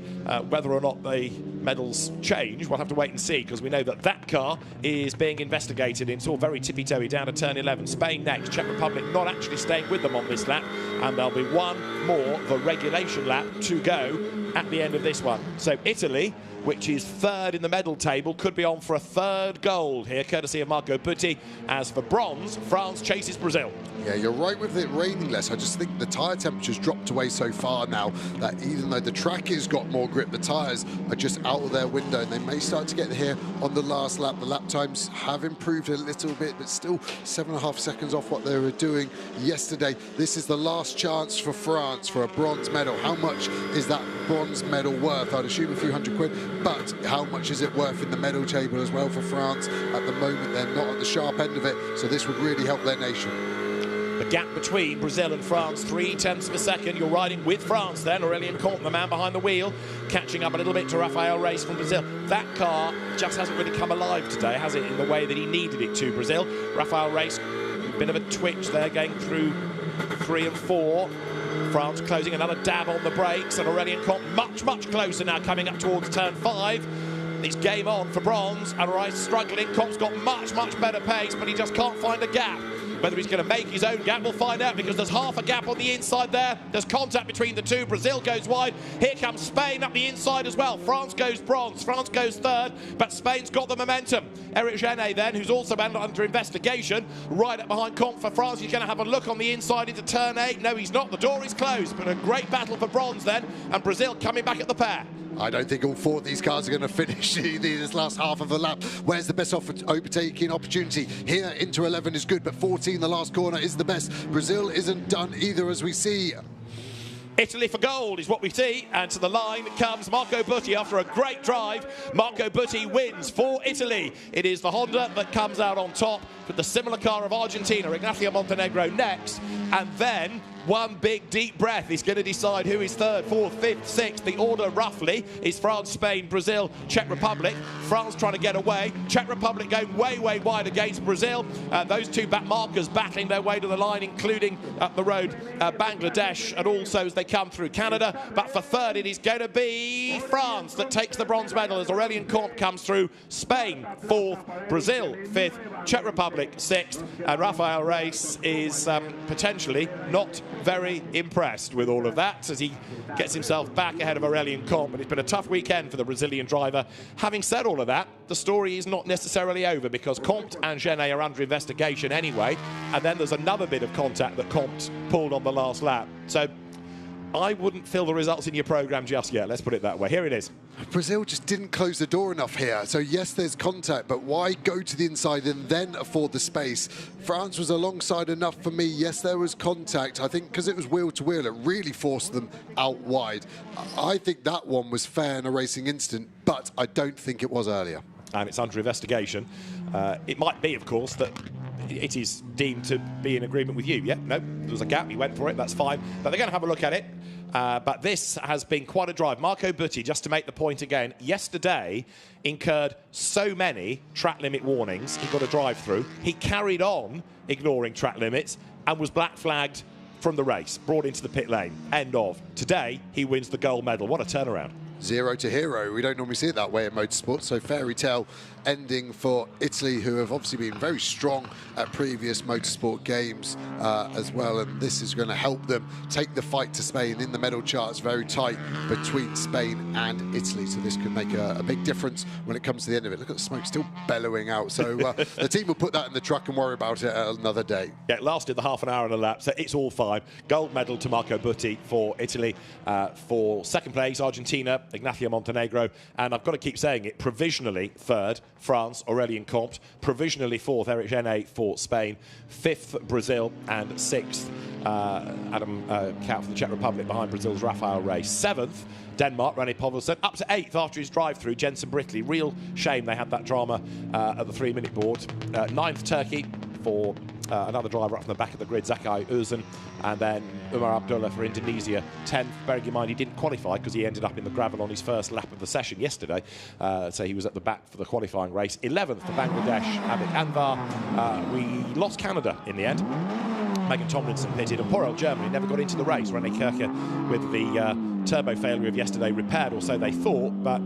Whether or not the medals change, we'll have to wait and see, because we know that that car is being investigated. It's all very tippy-toey down to turn 11. Spain next, Czech Republic not actually staying with them on this lap, and there'll be one more, the regulation lap, to go at the end of this one. So Italy, which is 3rd in the medal table, could be on for a 3rd gold here, courtesy of Marco Butti. As for bronze, France chases Brazil. Yeah, you're right with it raining less. I just think the tyre temperature's dropped away so far now that even though the track has got more grip, the tyres are just out of their window, and they may start to get here on the last lap. The lap times have improved a little bit, but still 7.5 seconds off what they were doing yesterday. This is the last chance for France for a bronze medal. How much is that bronze medal worth? I'd assume a few £100, but how much is it worth in the medal table as well for France? At the moment, they're not at the sharp end of it, so this would really help their nation. The gap between Brazil and France, 3 tenths of a second. You're riding with France then. Aurélien Comte, the man behind the wheel, catching up a little bit to Rafael Reis from Brazil. That car just hasn't really come alive today, has it, in the way that he needed it to, Brazil. Rafael Reis, a bit of a twitch there, going through 3 and 4. France closing, another dab on the brakes, and Aurélien Comte much, much closer now, coming up towards turn 5. It's game on for bronze, and Reis struggling. Comte's got much, much better pace, but he just can't find a gap. Whether he's going to make his own gap, we'll find out, because there's half a gap on the inside there. There's contact between the two. Brazil goes wide. Here comes Spain up the inside as well. France goes bronze. France goes 3rd, but Spain's got the momentum. Eric Genet then, who's also been under investigation, right up behind Comte for France. He's going to have a look on the inside into turn 8. No, he's not. The door is closed, but a great battle for bronze then, and Brazil coming back at the pair. I don't think all 4 of these cars are going to finish this last half of the lap. Where's the best overtaking opportunity? Here into 11 is good, but 14, the last corner, is the best. Brazil isn't done either, as we see. Italy for gold is what we see, and to the line comes Marco Butti after a great drive. Marco Butti wins for Italy. It is the Honda that comes out on top, with the similar car of Argentina, Ignacio Montenegro next, and then one big deep breath. He's going to decide who is third, fourth, fifth, sixth. The order roughly is France, Spain, Brazil, Czech Republic. France trying to get away. Czech Republic going way, way wide against Brazil. Those two back markers battling their way to the line, including up the road Bangladesh, and also as they come through Canada. But for third, it is going to be France that takes the bronze medal as Aurélien Comte comes through. Spain fourth, Brazil fifth, Czech Republic sixth, and Rafael Reis is potentially not very impressed with all of that as he gets himself back ahead of Aurélien Comte. But it's been a tough weekend for the Brazilian driver. Having said all of that, the story is not necessarily over, because Comte and Genet are under investigation anyway, and then there's another bit of contact that Comte pulled on the last lap. So I wouldn't fill the results in your programme just yet, let's put it that way. Here it is. Brazil just didn't close the door enough here. So yes, there's contact, but why go to the inside and then afford the space? France was alongside enough for me. Yes, there was contact. I think because it was wheel to wheel, it really forced them out wide. I think that one was fair in a racing instant, but I don't think it was earlier. And it's under investigation. It might be, of course, that it is deemed to be in agreement with you. Yeah, no, there was a gap, he went for it, that's fine. But they're going to have a look at it. But this has been quite a drive. Marco Butti, just to make the point again, yesterday incurred so many track limit warnings, he got a drive through. He carried on ignoring track limits and was black flagged from the race, brought into the pit lane. End of. Today, he wins the gold medal. What a turnaround. 0 to hero. We don't normally see it that way in motorsport, so fairy tale ending for Italy, who have obviously been very strong at previous motorsport games as well, and this is going to help them take the fight to Spain. In the medal charts, very tight between Spain and Italy, so this could make a big difference when it comes to the end of it. Look at the smoke still bellowing out, so the team will put that in the truck and worry about it another day. Yeah, it lasted the half an hour and a lap, so it's all fine. Gold medal to Marco Butti for Italy. For second place, Argentina, Ignacio Montenegro, and I've got to keep saying it, provisionally third, France, Aurélien Comte, provisionally fourth, Eric Genet for Spain, fifth, Brazil, and sixth, Adam Kaut for the Czech Republic behind Brazil's Rafael Reis. Seventh, Denmark, René Povelsen, up to eighth after his drive-through, Jensen Brickley. Real shame they had that drama at the 3-minute board. Ninth, Turkey for another driver up from the back of the grid, Zakai Özcan, and then Umar Abdullah for Indonesia. 10th, bearing in mind he didn't qualify because he ended up in the gravel on his first lap of the session yesterday, so he was at the back for the qualifying race. 11th for Bangladesh, Abid Anwar. We lost Canada in the end. Megan Tomlinson pitted, and poor old Germany never got into the race. René Kircher with the turbo failure of yesterday repaired, or so they thought, but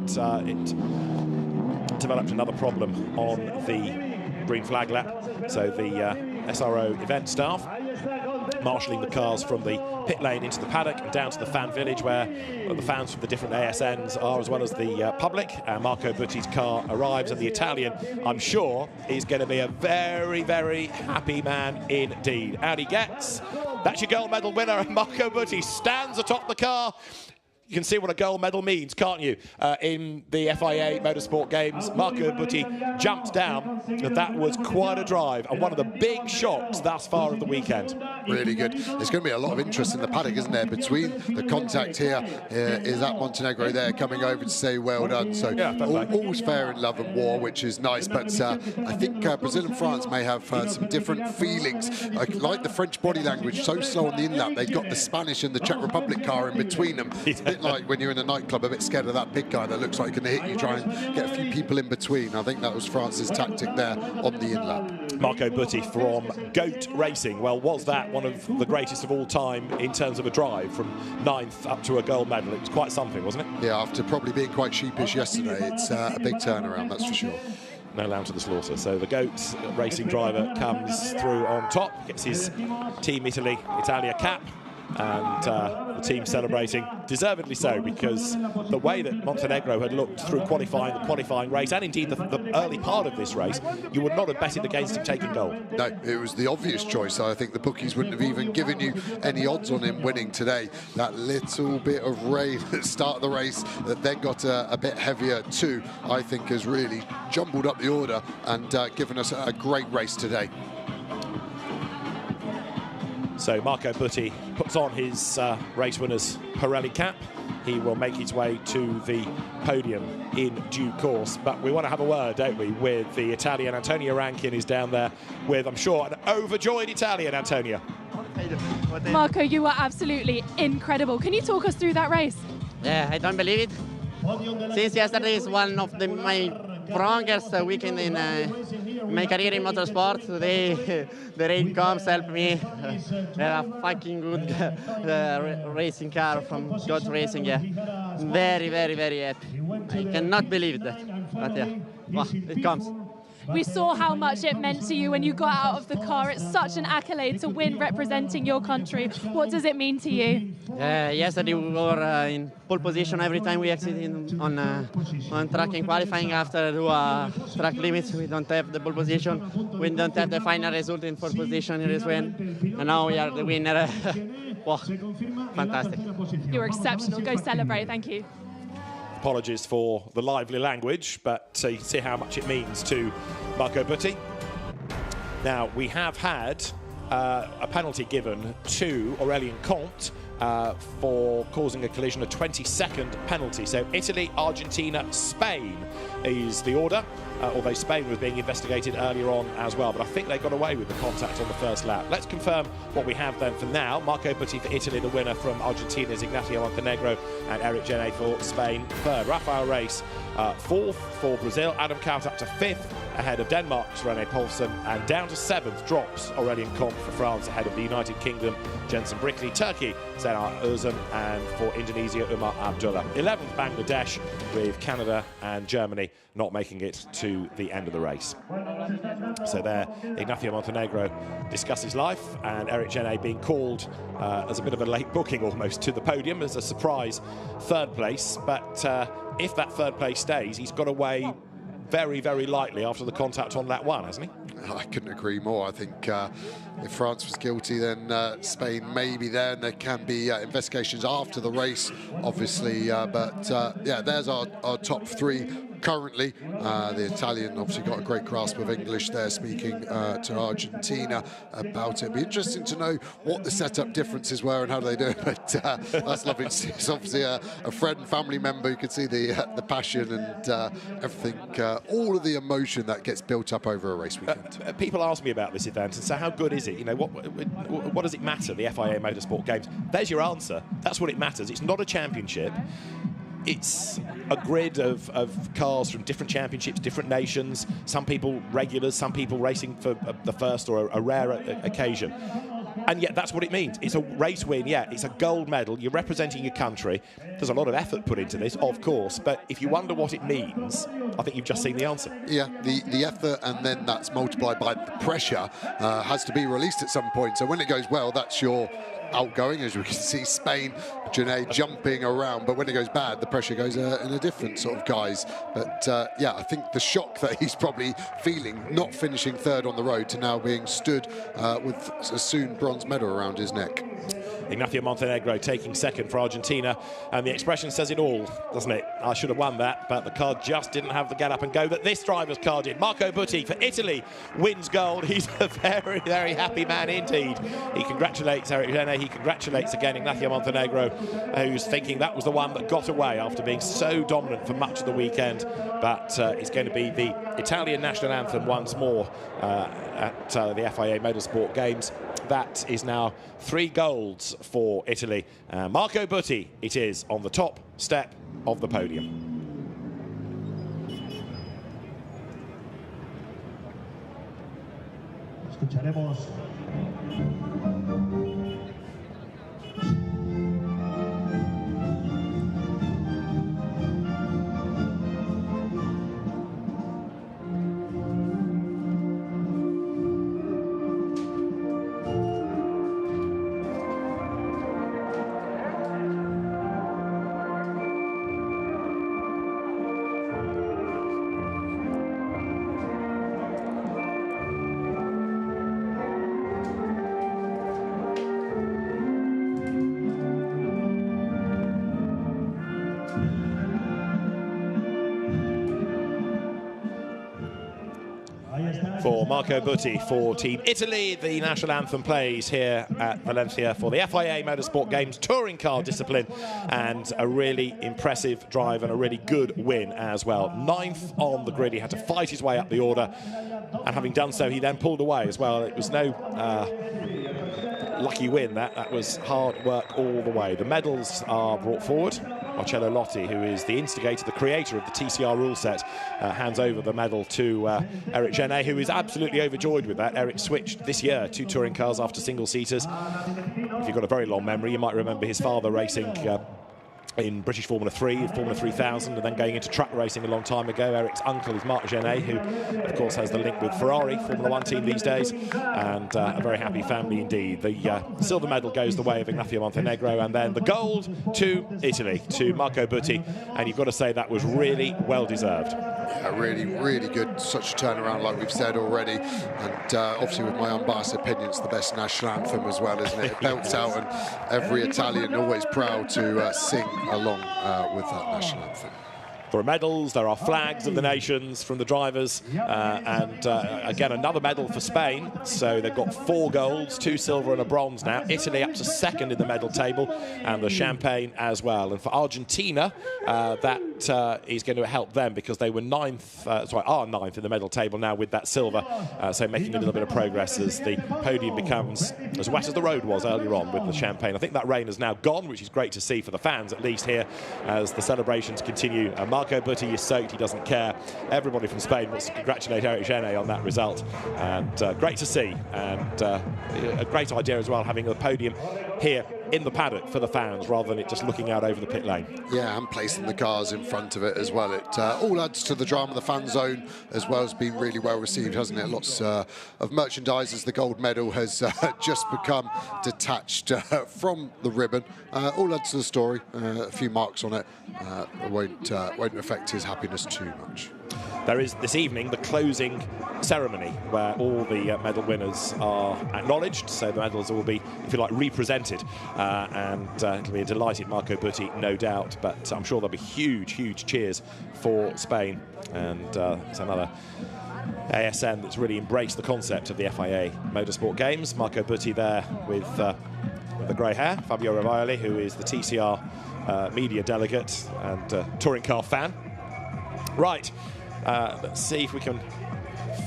it developed another problem on the green flag lap. So the SRO event staff marshalling the cars from the pit lane into the paddock and down to the fan village, where the fans from the different ASNs are, as well as the public. Marco Butti's car arrives, and the Italian, I'm sure, is going to be a very, very happy man indeed. Out he gets. That's your gold medal winner, and Marco Butti stands atop the car. You can see what a gold medal means, can't you? In the FIA Motorsport Games, Marco Butti jumped down, and that was quite a drive, and one of the big shocks thus far of the weekend. Really good. There's going to be a lot of interest in the paddock, isn't there? Between the contact here, is that Montenegro there coming over to say well done. So yeah, all's fair in love and war, which is nice. But I think Brazil and France may have some different feelings. Like the French body language, so slow on the in-lap. They've got the Spanish and the Czech Republic car in between them. It's a bit like when you're in a nightclub, a bit scared of that big guy that looks like going to hit you, try and get a few people in between. I think that was France's tactic there on the in-lap. Marco Butti from GOAT Racing. Well, was that one of the greatest of all time in terms of a drive, from 9th up to a gold medal? It was quite something, wasn't it? Yeah, after probably being quite sheepish yesterday, it's a big turnaround, that's for sure. No lamb to the slaughter. So the GOAT Racing driver comes through on top, gets his Team Italia cap, and the team celebrating, deservedly so, because the way that Montenegro had looked through the qualifying race, and indeed the early part of this race, you would not have betted against him taking gold. No, it was the obvious choice. I think the bookies wouldn't have even given you any odds on him winning today. That little bit of rain at the start of the race that then got a bit heavier too, I think has really jumbled up the order and given us a great race today. So Marco Butti puts on his race winner's Pirelli cap. He will make his way to the podium in due course. But we want to have a word, don't we, with the Italian. Antonio Rankin is down there with, I'm sure, an overjoyed Italian, Antonio. Marco, you were absolutely incredible. Can you talk us through that race? Yeah, I don't believe it. Since yesterday is one of my strongest weekend in my career in motorsport. Today, the rain comes help me. They are a fucking good racing car from God's Racing. Yeah, very, very, very happy. I cannot believe that, but yeah, well, it comes. We saw how much it meant to you when you got out of the car. It's such an accolade to win representing your country. What does it mean to you? Yesterday we were in pole position every time we exited on track in qualifying. After track limits, we don't have the pole position. We don't have the final result in pole position in this win. And now we are the winner. Wow, fantastic. You're exceptional. Go celebrate. Thank you. Apologies for the lively language, but you can see how much it means to Marco Butti. Now, we have had a penalty given to Aurélien Comte for causing a collision, a 20-second penalty. So Italy, Argentina, Spain is the order, although Spain was being investigated earlier on as well. But I think they got away with the contact on the first lap. Let's confirm what we have then for now. Marco Butti for Italy, the winner from Argentina's Ignacio Montenegro, and Eric Genet for Spain, third. Rafael Reis, fourth for Brazil. Adam Kaut up to fifth, ahead of Denmark's René Poulsen, and down to seventh drops Aurélien Comte for France, ahead of the United Kingdom, Jensen Brickley, Turkey, Zenar Özcan, and for Indonesia, Umar Abdullah. 11th, Bangladesh, with Canada and Germany not making it to the end of the race. So there, Ignacio Montenegro discusses life, and Eric Genet being called as a bit of a late booking almost to the podium as a surprise third place. But if that third place stays, he's got away very, very lightly after the contact on lap one, hasn't he? I couldn't agree more. I think if France was guilty, then Spain may be there, and there can be investigations after the race, obviously. But yeah, there's our top three currently. The Italian obviously got a great grasp of English there, speaking to Argentina about it. It'd be interesting to know what the setup differences were and how they do it. But that's lovely to see. It's obviously a friend, family member. You can see the passion and everything, all of the emotion that gets built up over a race weekend. People ask me about this event and say, how good is it? You know, what does it matter, the FIA Motorsport Games? There's your answer. That's what it matters. It's not a championship. It's a grid of cars from different championships, different nations, some people regulars, some people racing for the first or a rare occasion. And yet that's what it means. It's a race win, yeah, it's a gold medal, you're representing your country. There's a lot of effort put into this, of course, but if you wonder what it means, I think you've just seen the answer. Yeah, the effort, and then that's multiplied by the pressure, has to be released at some point. So when it goes well, that's your outgoing, as we can see Spain, Genet jumping around, but when it goes bad, the pressure goes in a different sort of guise. But yeah, I think the shock that he's probably feeling, not finishing third on the road to now being stood with a soon bronze medal around his neck. Ignacio Montenegro taking second for Argentina, and the expression says it all, doesn't it? I should have won that, but the car just didn't have the get up and go that this driver's car did. Marco Butti for Italy wins gold. He's a very, very happy man indeed. He congratulates Eric Genet, he congratulates again Ignacio Montenegro, who's thinking that was the one that got away after being so dominant for much of the weekend. But it's going to be the Italian national anthem once more at the FIA Motorsport Games. That is now 3 golds for Italy. Marco Butti, it is, on the top step of the podium. Escucharemos For Marco Butti, for Team Italy, the national anthem plays here at Valencia for the FIA Motorsport Games touring car discipline, and a really impressive drive and a really good win as well. 9th on the grid, he had to fight his way up the order, and having done so, he then pulled away as well. It was no lucky win. That was hard work all the way. The medals are brought forward. Marcello Lotti, who is the instigator, the creator of the TCR rule set, hands over the medal to Eric Genet, who is absolutely overjoyed with that. Eric switched this year to touring cars after single-seaters. If you've got a very long memory, you might remember his father racing in British Formula 3, Formula 3000, and then going into truck racing a long time ago. Eric's uncle is Marc Genet, who, of course, has the link with Ferrari, Formula 1 team these days, and a very happy family indeed. The silver medal goes the way of Ignacio Montenegro, and then the gold to Italy, to Marco Butti, and you've got to say that was really well-deserved. Yeah, really, really good. Such a turnaround, like we've said already, and obviously with my unbiased opinion, it's the best national anthem as well, isn't it? It belts out, and every Italian always proud to sing along with that national anthem. There are medals, there are flags of the nations from the drivers, and again another medal for Spain. So they've got 4 golds, 2 silver and a bronze now. Italy up to 2nd in the medal table, and the champagne as well. And for Argentina, that is going to help them because they were are 9th in the medal table now with that silver. So making a little bit of progress as the podium becomes as wet as the road was earlier on with the champagne. I think that rain has now gone, which is great to see for the fans, at least here, as the celebrations continue. Marco Butti is soaked, he doesn't care. Everybody from Spain wants to congratulate Eric Genet on that result, and great to see, and a great idea as well, having the podium here in the paddock for the fans rather than it just looking out over the pit lane. Yeah, and placing the cars in front of it as well. It all adds to the drama. The fan zone as well has been really well received, hasn't it? Lots of merchandise as the gold medal has just become detached from the ribbon. All adds to the story. A few marks on it won't affect his happiness too much. There is this evening the closing ceremony where all the medal winners are acknowledged, so the medals will be, if you like, represented, and it'll be a delighted Marco Butti, no doubt, but I'm sure there'll be huge, huge cheers for Spain, and it's another ASN that's really embraced the concept of the FIA Motorsport Games. Marco Butti there with the grey hair, Fabio Ravioli, who is the TCR media delegate and touring car fan. Right. Let's see if we can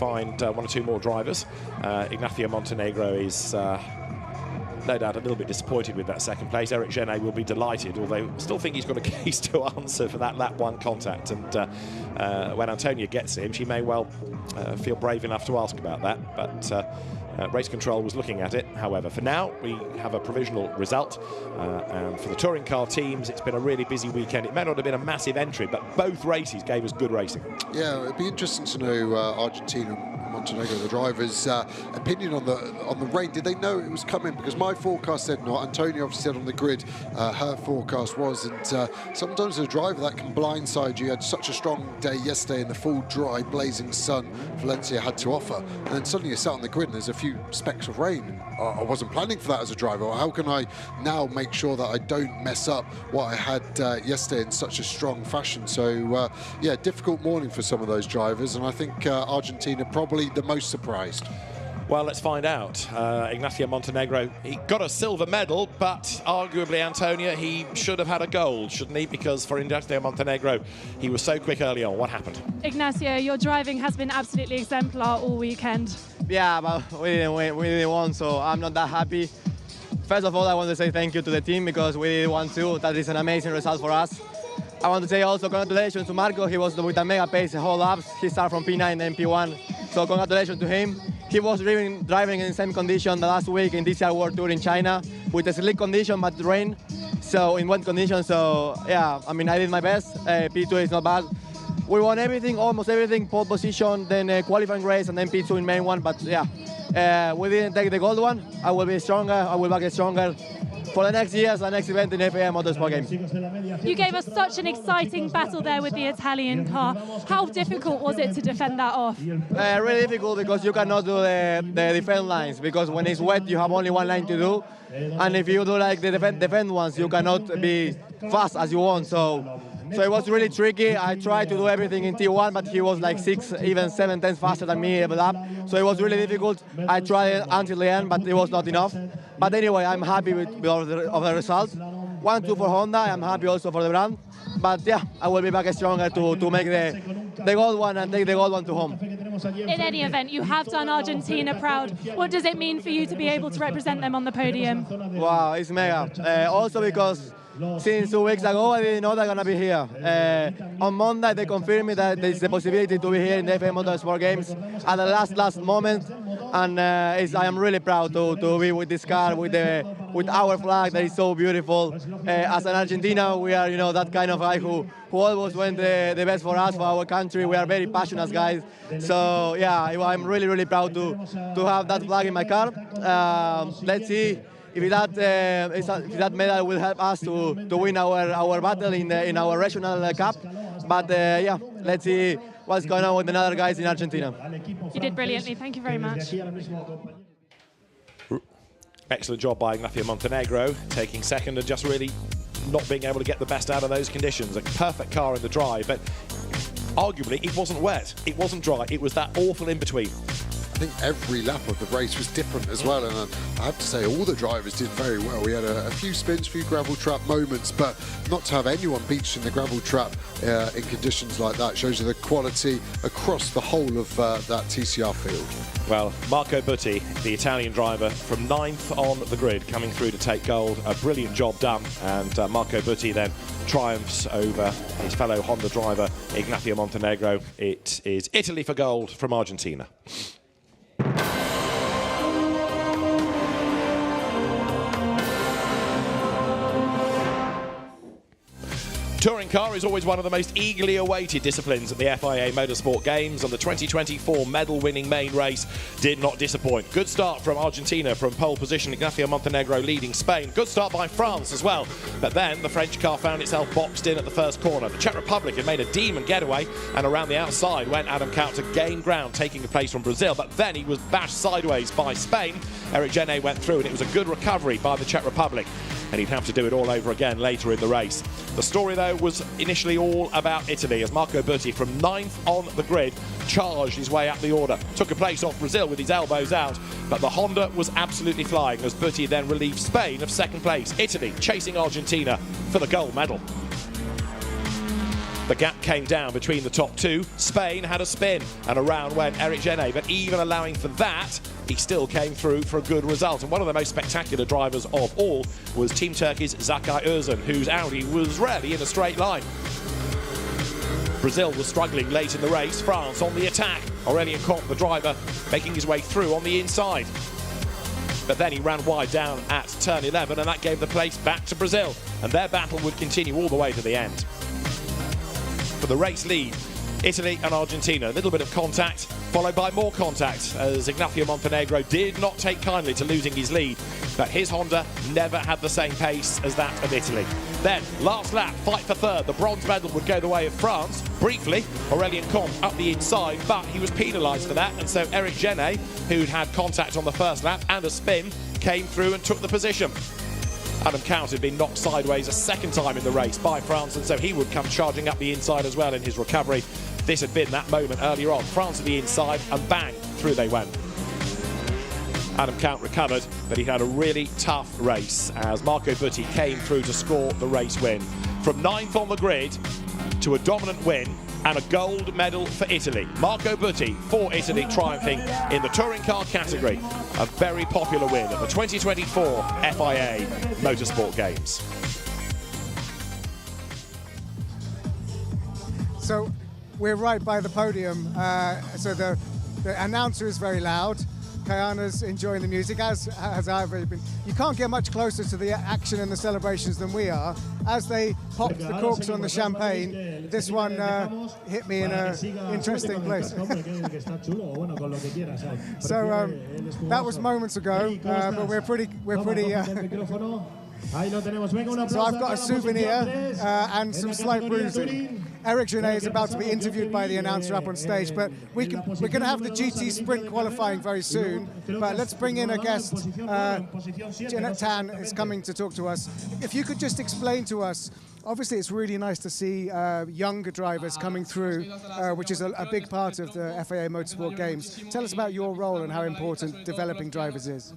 find 1 or 2 more drivers. Ignacio Montenegro is no doubt a little bit disappointed with that 2nd place. Eric Genet will be delighted, although I still think he's got a case to answer for that lap 1 contact, and when Antonia gets him, she may well feel brave enough to ask about that, but race control was looking at it. However, for now, we have a provisional result, and for the touring car teams, it's been a really busy weekend. It may not have been a massive entry, but both races gave us good racing. Yeah, it'd be interesting to know Argentina, Montenegro, the drivers' opinion on the rain. Did they know it was coming? Because my forecast said not. Antonia obviously said on the grid her forecast was, and sometimes as a driver that can blindside you. You had such a strong day yesterday in the full dry blazing sun Valencia had to offer, and then suddenly you sat on the grid and there's a few specks of rain. I wasn't planning for that as a driver. How can I now make sure that I don't mess up what I had yesterday in such a strong fashion? So yeah, difficult morning for some of those drivers, and I think Argentina probably the most surprised. Well, let's find out. Ignacio Montenegro, he got a silver medal, but arguably, Antonia, he should have had a gold, shouldn't he? Because for Ignacio Montenegro, he was so quick early on. What happened? Ignacio, your driving has been absolutely exemplar all weekend. Yeah, but we didn't win, so I'm not that happy. First of all, I want to say thank you to the team because we did won too. That is an amazing result for us. I want to say also congratulations to Marco. He was with a mega pace the whole laps. He started from P9 and P1, so congratulations to him. He was driving in the same condition the last week in DCR World Tour in China with a slick condition but rain, so in wet conditions. So yeah, I mean, I did my best. P2 is not bad. We won everything, almost everything, pole position, then qualifying race, and then P2 in main one. But yeah, we didn't take the gold one. I will be stronger. I will back stronger for the next years, the next event in FIA Motorsport Games. You gave us such an exciting battle there with the Italian car. How difficult was it to defend that off? Really difficult because you cannot do the defense lines, because when it's wet you have only one line to do, and if you do like the defend ones you cannot be fast as you want. So it was really tricky. I tried to do everything in T1, but he was like 6, even 7 tenths faster than me every lap. So it was really difficult. I tried until the end, but it was not enough. But anyway, I'm happy with all the results. 1-2 for Honda. I'm happy also for the brand. But yeah, I will be back stronger to make the gold one and take the gold one to home. In any event, you have done Argentina proud. What does it mean for you to be able to represent them on the podium? Wow, it's mega. Also because since 2 weeks ago, I didn't know they're going to be here. On Monday, they confirmed me that there's the possibility to be here in the FIA Motorsport Games at the last moment. And I am really proud to be with this car, with our flag that is so beautiful. As an Argentina, we are, that kind of guy who always went the best for us, for our country. We are very passionate guys. So, yeah, I'm really, really proud to have that flag in my car. Let's see if that medal will help us to win our battle in our regional cup. But yeah, let's see what's going on with the other guys in Argentina. You did brilliantly. Thank you very much. Excellent job by Ignacio Montenegro, taking second and just really not being able to get the best out of those conditions. A perfect car in the drive, but arguably it wasn't wet, it wasn't dry, it was that awful in-between. I think every lap of the race was different as well, and I have to say all the drivers did very well. We had a few spins, few gravel trap moments, but not to have anyone beached in the gravel trap in conditions like that shows you the quality across the whole of that TCR field. Well, Marco Butti, the Italian driver, from 9th on the grid, coming through to take gold. A brilliant job done, and Marco Butti then triumphs over his fellow Honda driver, Ignacio Montenegro. It is Italy for gold from Argentina. Touring car is always one of the most eagerly awaited disciplines at the FIA Motorsport Games, and the 2024 medal-winning main race did not disappoint. Good start from Argentina from pole position, Ignacio Montenegro leading Spain. Good start by France as well, but then the French car found itself boxed in at the first corner. The Czech Republic had made a demon getaway, and around the outside went Adam Kaut to gain ground, taking the place from Brazil, but then he was bashed sideways by Spain. Eric Genet went through, and it was a good recovery by the Czech Republic, and he'd have to do it all over again later in the race. The story, though, was initially all about Italy, as Marco Butti, from 9th on the grid, charged his way up the order. Took a place off Brazil with his elbows out, but the Honda was absolutely flying as Butti then relieved Spain of second place. Italy chasing Argentina for the gold medal. The gap came down between the top two. Spain had a spin, and around went Eric Genet, but even allowing for that, he still came through for a good result. And one of the most spectacular drivers of all was Team Turkey's Zakay Özcan, whose Audi was rarely in a straight line. Brazil was struggling late in the race. France on the attack. Aurélien Comte, the driver, making his way through on the inside. But then he ran wide down at turn 11, and that gave the place back to Brazil. And their battle would continue all the way to the end. For the race lead, Italy and Argentina. A little bit of contact, followed by more contact, as Ignacio Montenegro did not take kindly to losing his lead. But his Honda never had the same pace as that of Italy. Then, last lap, fight for third. The bronze medal would go the way of France. Briefly, Aurélien Comte up the inside, but he was penalised for that. And so Eric Genet, who'd had contact on the first lap and a spin, came through and took the position. Adam Kaut had been knocked sideways a second time in the race by France, and so he would come charging up the inside as well in his recovery. This had been that moment earlier on. France at the inside, and bang, through they went. Adam Kaut recovered, but he had a really tough race as Marco Butti came through to score the race win. From 9th on the grid to a dominant win and a gold medal for Italy. Marco Butti for Italy triumphing in the touring car category. A very popular win at the 2024 FIA Motorsport Games. So we're right by the podium, so the announcer is very loud. Kayana's enjoying the music, as I've been. You can't get much closer to the action and the celebrations than we are. As they popped the corks on the champagne, this one hit me in an interesting place. So that was moments ago, but we're pretty. So I've got a souvenir and some slight bruising. Eric Genet is about to be interviewed by the announcer up on stage, but we're going to have the GT Sprint qualifying very soon. But let's bring in a guest. Janet Tan is coming to talk to us. If you could just explain to us, obviously it's really nice to see younger drivers coming through, which is a big part of the FIA Motorsport Games. Tell us about your role and how important developing drivers is.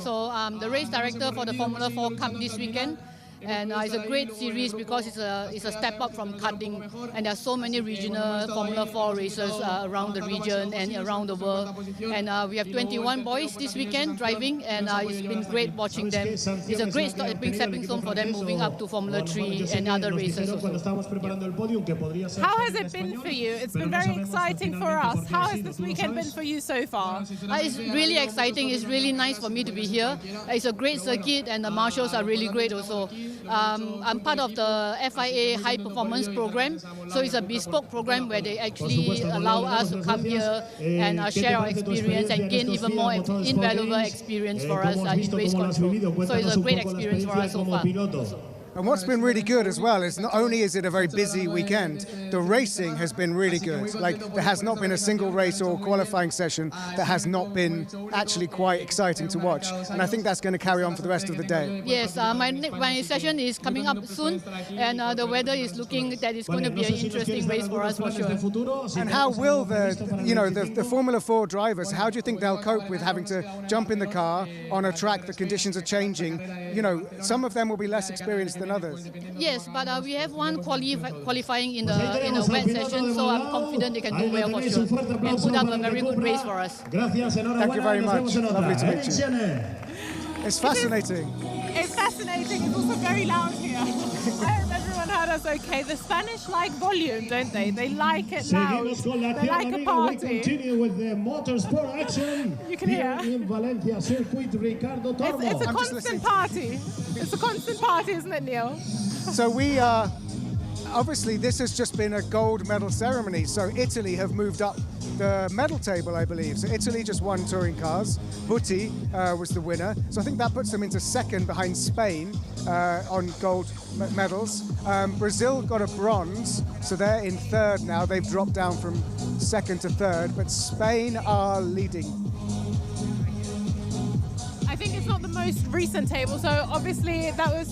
So the race director for the Formula 4 Cup this weekend. And it's a great series because it's a step up from karting, and there are so many regional Formula 4 races around the region and around the world. And we have 21 boys this weekend driving, and it's been great watching them. It's a great big stepping stone for them moving up to Formula 3 and other races also. How has it been for you? It's been very exciting for us. How has this weekend been for you so far? It's really exciting. It's really nice for me to be here. It's a great circuit, and the marshals are really great also. I'm part of the FIA High Performance Program, so it's a bespoke program where they actually allow us to come here and share our experience and gain even more invaluable experience for us in race control. So it's a great experience for us so far. And what's been really good as well is not only is it a very busy weekend, the racing has been really good. Like, there has not been a single race or qualifying session that has not been actually quite exciting to watch. And I think that's going to carry on for the rest of the day. Yes, my session is coming up soon, and the weather is looking that it's going to be an interesting race for us for sure. And how will the Formula 4 drivers, how do you think they'll cope with having to jump in the car on a track, the conditions are changing? You know, some of them will be less experienced than others. Yes, but we have one qualifying in the wet session, so I'm confident they can do well for sure and put up a very good race for us. Thank you very much. Lovely to meet you. It's fascinating. It's fascinating. It's also very loud here. I hope everyone heard us okay. The Spanish like volume, don't they? They like it loud. They like a party. We continue with the motorsport action. You can hear. In Valencia circuit, Ricardo Tormo. It's a constant party. It's a constant party, isn't it, Neil? So we are... Obviously, this has just been a gold medal ceremony, so Italy have moved up the medal table, I believe. So Italy just won touring cars. Butti was the winner. So I think that puts them into second behind Spain on gold medals. Brazil got a bronze, so they're in third now. They've dropped down from second to third, but Spain are leading. I think it's not the most recent table, so obviously that was...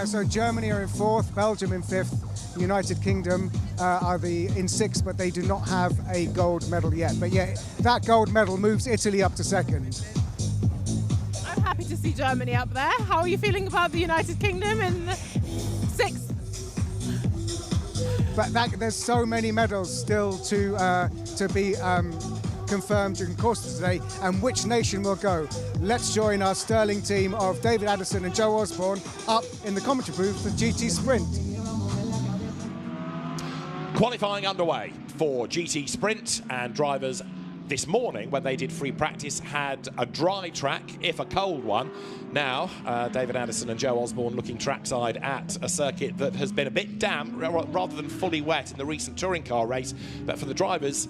So Germany are in fourth, Belgium in fifth, United Kingdom are in sixth, but they do not have a gold medal yet. But yeah, that gold medal moves Italy up to second. I'm happy to see Germany up there. How are you feeling about the United Kingdom in sixth? But there's so many medals still to be confirmed during the course of today, and which nation will go. Let's join our sterling team of David Addison and Joe Osborne up in the commentary booth for GT Sprint. Qualifying underway for GT Sprint, and drivers this morning, when they did free practice, had a dry track, if a cold one. Now, David Addison and Joe Osborne looking trackside at a circuit that has been a bit damp rather than fully wet in the recent touring car race. But for the drivers,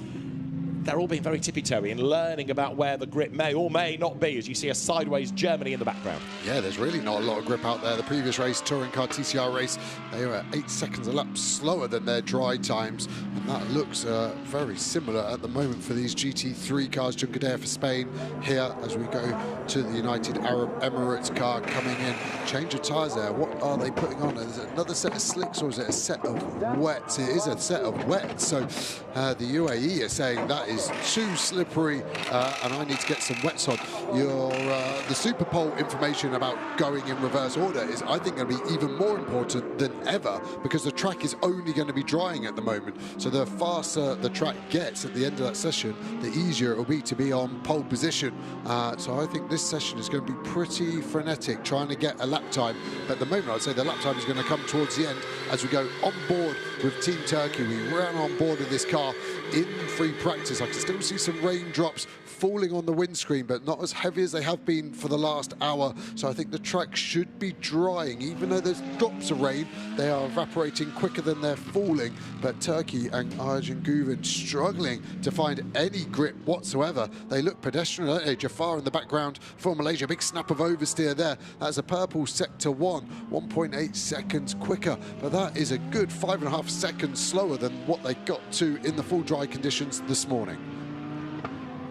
they're all being very tippy-toey and learning about where the grip may or may not be, as you see a sideways Germany in the background. Yeah, there's really not a lot of grip out there. The previous race, touring car TCR race, they were 8 seconds a lap slower than their dry times, and that looks very similar at the moment for these GT3 cars. Junqueira for Spain here as we go to the United Arab Emirates car coming in. Change of tyres there. What are they putting on? Is it another set of slicks, or is it a set of wets? It is a set of wets. So the UAE are saying that is too slippery and I need to get some wets on. The Super Pole information about going in reverse order is, I think, going to be even more important than ever, because the track is only going to be drying at the moment. So the faster the track gets at the end of that session, the easier it will be to be on pole position. So I think this session is going to be pretty frenetic, trying to get a lap time. But at the moment, I'd say the lap time is going to come towards the end as we go on board with Team Turkey. We ran on board of this car in free practice. I can still see some raindrops falling on the windscreen, but not as heavy as they have been for the last hour. So I think the track should be drying. Even though there's drops of rain, they are evaporating quicker than they're falling. But Turkey and Arjen Guven struggling to find any grip whatsoever. They look pedestrian, don't they? Jafar in the background for Malaysia. Big snap of oversteer there. That's a purple sector 1.8 seconds quicker. But that is a good 5.5 seconds slower than what they got to in the full dry conditions this morning.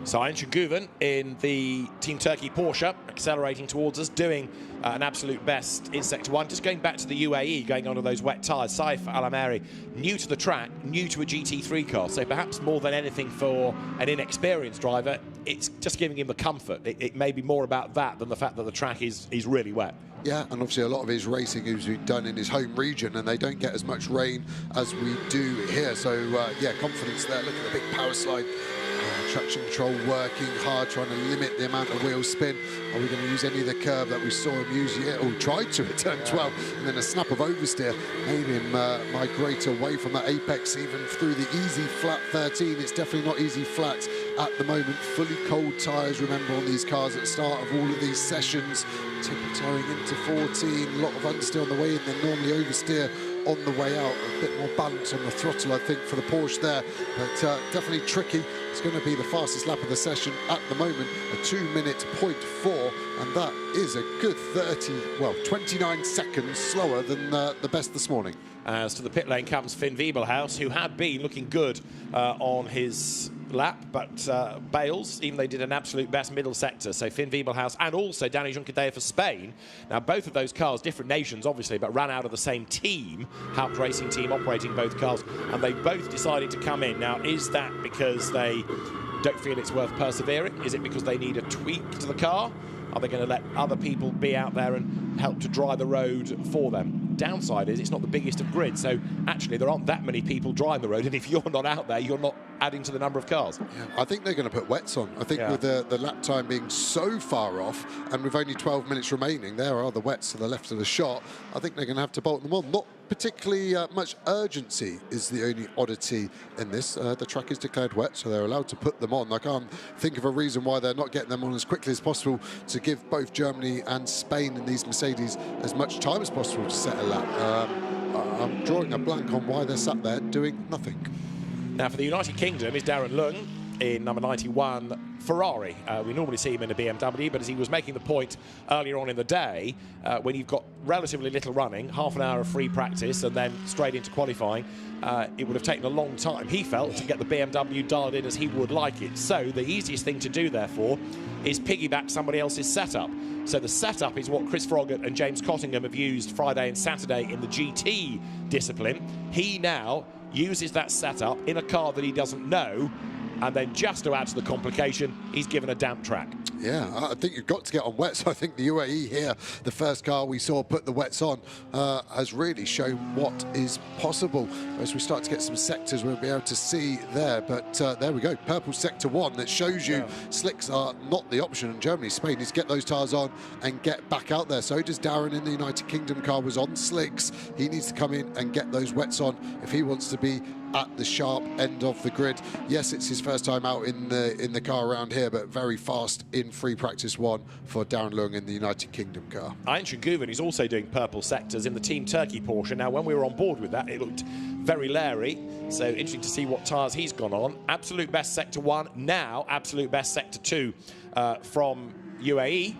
So Arjen Guven in the Team Turkey Porsche, accelerating towards us, doing an absolute best in Sector 1. Just going back to the UAE, going onto those wet tyres. Saif Al-Ameri, new to the track, new to a GT3 car, so perhaps more than anything for an inexperienced driver, it's just giving him the comfort. It may be more about that than the fact that the track is really wet. Yeah, and obviously a lot of his racing is done in his home region, and they don't get as much rain as we do here. So, yeah, confidence there. Look at the big power slide. Traction control working hard, trying to limit the amount of wheel spin. Are we going to use any of the curve that we saw him use yet, or tried to at turn 12, and then a snap of oversteer made him migrate away from that apex, even through the easy flat 13. It's definitely not easy flats at the moment. Fully cold tyres, remember, on these cars at the start of all of these sessions. Tiptoeing into 14, a lot of understeer on the way in, then normally oversteer on the way out. A bit more balance on the throttle, I think, for the Porsche there, but definitely tricky. It's going to be the fastest lap of the session at the moment, a 2:04, and that is a good 29 seconds slower than the best this morning. As to the pit lane comes Finn Wiebelhaus, who had been looking good on his lap, but Bales, even they did an absolute best middle sector. So Finn Wiebelhaus and also Dani Junqueira for Spain. Now, both of those cars, different nations, obviously, but ran out of the same team, Haupt Racing team operating both cars, and they both decided to come in. Now, is that because they don't feel it's worth persevering? Is it because they need a tweak to the car? Are they going to let other people be out there and help to dry the road for them? Downside is it's not the biggest of grids, so actually there aren't that many people drying the road, and if you're not out there, you're not adding to the number of cars. Yeah, I think they're going to put wets on. I think with the lap time being so far off, and with only 12 minutes remaining, there are the wets to the left of the shot. I think they're going to have to bolt them on. Not particularly much urgency is the only oddity in this. The track is declared wet, so they're allowed to put them on. I can't think of a reason why they're not getting them on as quickly as possible to give both Germany and Spain in these Mercedes as much time as possible to set a lap. I'm drawing a blank on why they're sat there doing nothing. Now, for the United Kingdom is Darren Lung in number 91 Ferrari. We normally see him in a BMW, but as he was making the point earlier on in the day, when you've got relatively little running, half an hour of free practice and then straight into qualifying, it would have taken a long time, he felt, to get the BMW dialed in as he would like it. So the easiest thing to do, therefore, is piggyback somebody else's setup. So the setup is what Chris Froggatt and James Cottingham have used Friday and Saturday in the GT discipline. He now uses that setup in a car that he doesn't know, and then just to add to the complication, he's given a damp track. Yeah, I think you've got to get on wets. I think the UAE here, the first car we saw put the wets on, has really shown what is possible. As we start to get some sectors, we'll be able to see there. But there we go, purple sector 1. That shows you slicks are not the option. And Germany, Spain needs to get those tyres on and get back out there. So does Darren in the United Kingdom car, was on slicks. He needs to come in and get those wets on if he wants to be at the sharp end of the grid. Yes, it's his first time out in the car around here, but very fast in free practice 1 for Darren Lung in the United Kingdom car. Ayhan Guven is also doing purple sectors in the Team Turkey Porsche. Now, when we were on board with that, it looked very Larry, so interesting to see what tyres he's gone on. Absolute best sector 1, now absolute best sector 2 from UAE.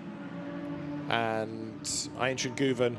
And Ayhan Guven,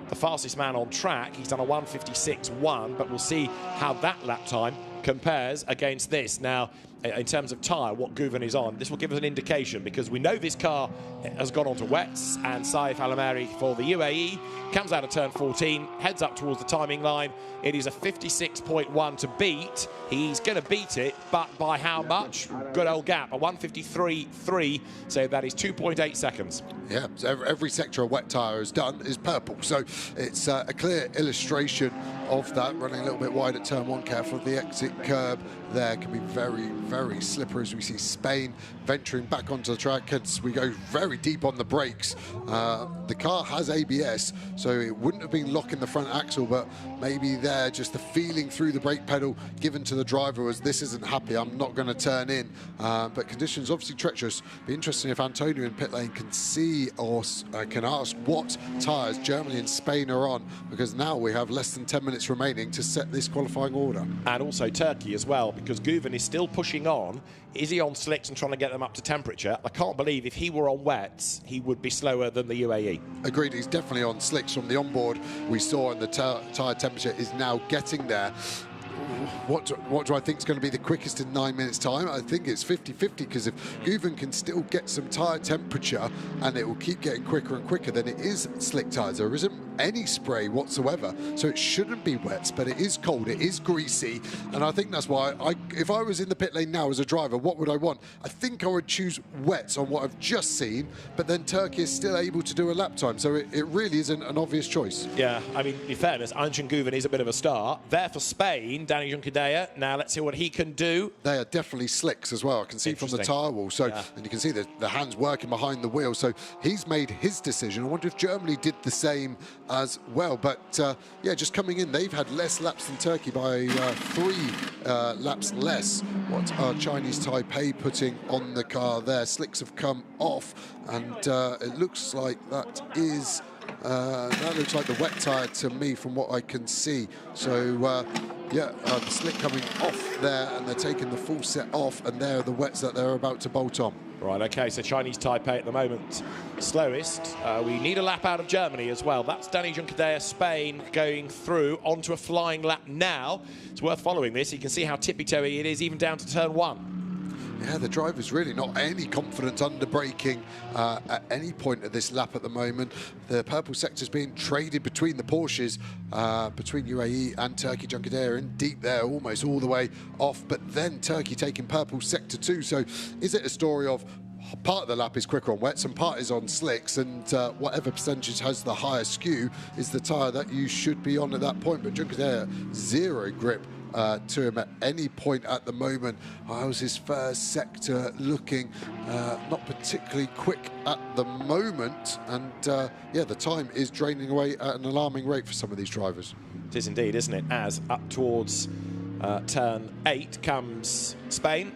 the fastest man on track. He's done a 1:56.1, but we'll see how that lap time compares against this. Now, in terms of tyre, what Guven is on, this will give us an indication, because we know this car has gone onto wets, and Saif Al-Amari for the UAE comes out of turn 14, heads up towards the timing line. It is a 56.1 to beat. He's going to beat it, but by how much? Good old gap, a 1:53.3, so that is 2.8 seconds. Yeah, so every sector a wet tyre has done is purple, so it's a clear illustration of that. Running a little bit wide at turn 1, careful of the exit curb there, can be very, very slippery as we see Spain venturing back onto the track as we go very deep on the brakes. The car has ABS, so it wouldn't have been locking the front axle, but maybe there just the feeling through the brake pedal given to the driver was, this isn't happy, I'm not going to turn in. But conditions obviously treacherous. Be interesting if Antonio in pit lane can see or can ask what tyres Germany and Spain are on, because now we have less than 10 minutes remaining to set this qualifying order. And also Turkey as well, because Guven is still pushing on. Is he on slicks and trying to get them up to temperature? I can't believe if he were on wets, he would be slower than the UAE. Agreed, he's definitely on slicks from the onboard we saw, and the tyre temperature is now getting there. What do I think is going to be the quickest in 9 minutes time? I think it's 50-50, because if Guven can still get some tyre temperature and it will keep getting quicker and quicker, then it is slick tyres. There isn't any spray whatsoever, so it shouldn't be wets, but it is cold, it is greasy, and I think that's why if I was in the pit lane now as a driver, what would I want? I think I would choose wets on what I've just seen, but then Turkey is still able to do a lap time, so it really isn't an obvious choice. Yeah, I mean, in fairness, Ayhan Guven is a bit of a star. There for Spain, Danny Juncadella. Now let's see what he can do. They are definitely slicks as well. I can see from the tyre wall. So, and you can see the hands working behind the wheel. So he's made his decision. I wonder if Germany did the same as well. But yeah, just coming in, they've had less laps than Turkey by 3 laps less. What are Chinese Taipei putting on the car there? Slicks have come off, and it looks like that looks like the wet tyre to me from what I can see. So yeah, the slick coming off there, and they're taking the full set off, and there are the wets that they're about to bolt on. Right, okay, so Chinese Taipei at the moment slowest. We need a lap out of Germany as well. That's Danny Juncadella, Spain, going through onto a flying lap now. It's worth following this. You can see how tippy-toey it is, even down to turn 1. Yeah, the driver's really not any confident under braking at any point of this lap at the moment. The purple sector's being traded between the Porsches, between UAE and Turkey. Juncadella in deep there, almost all the way off, but then Turkey taking purple sector 2. So is it a story of part of the lap is quicker on wets and part is on slicks, and whatever percentage has the higher skew is the tyre that you should be on at that point? But Juncadella, zero grip to him at any point at the moment. How's his first sector looking? Not particularly quick at the moment, and yeah, the time is draining away at an alarming rate for some of these drivers. It is indeed, isn't it? As up towards turn 8 comes Spain.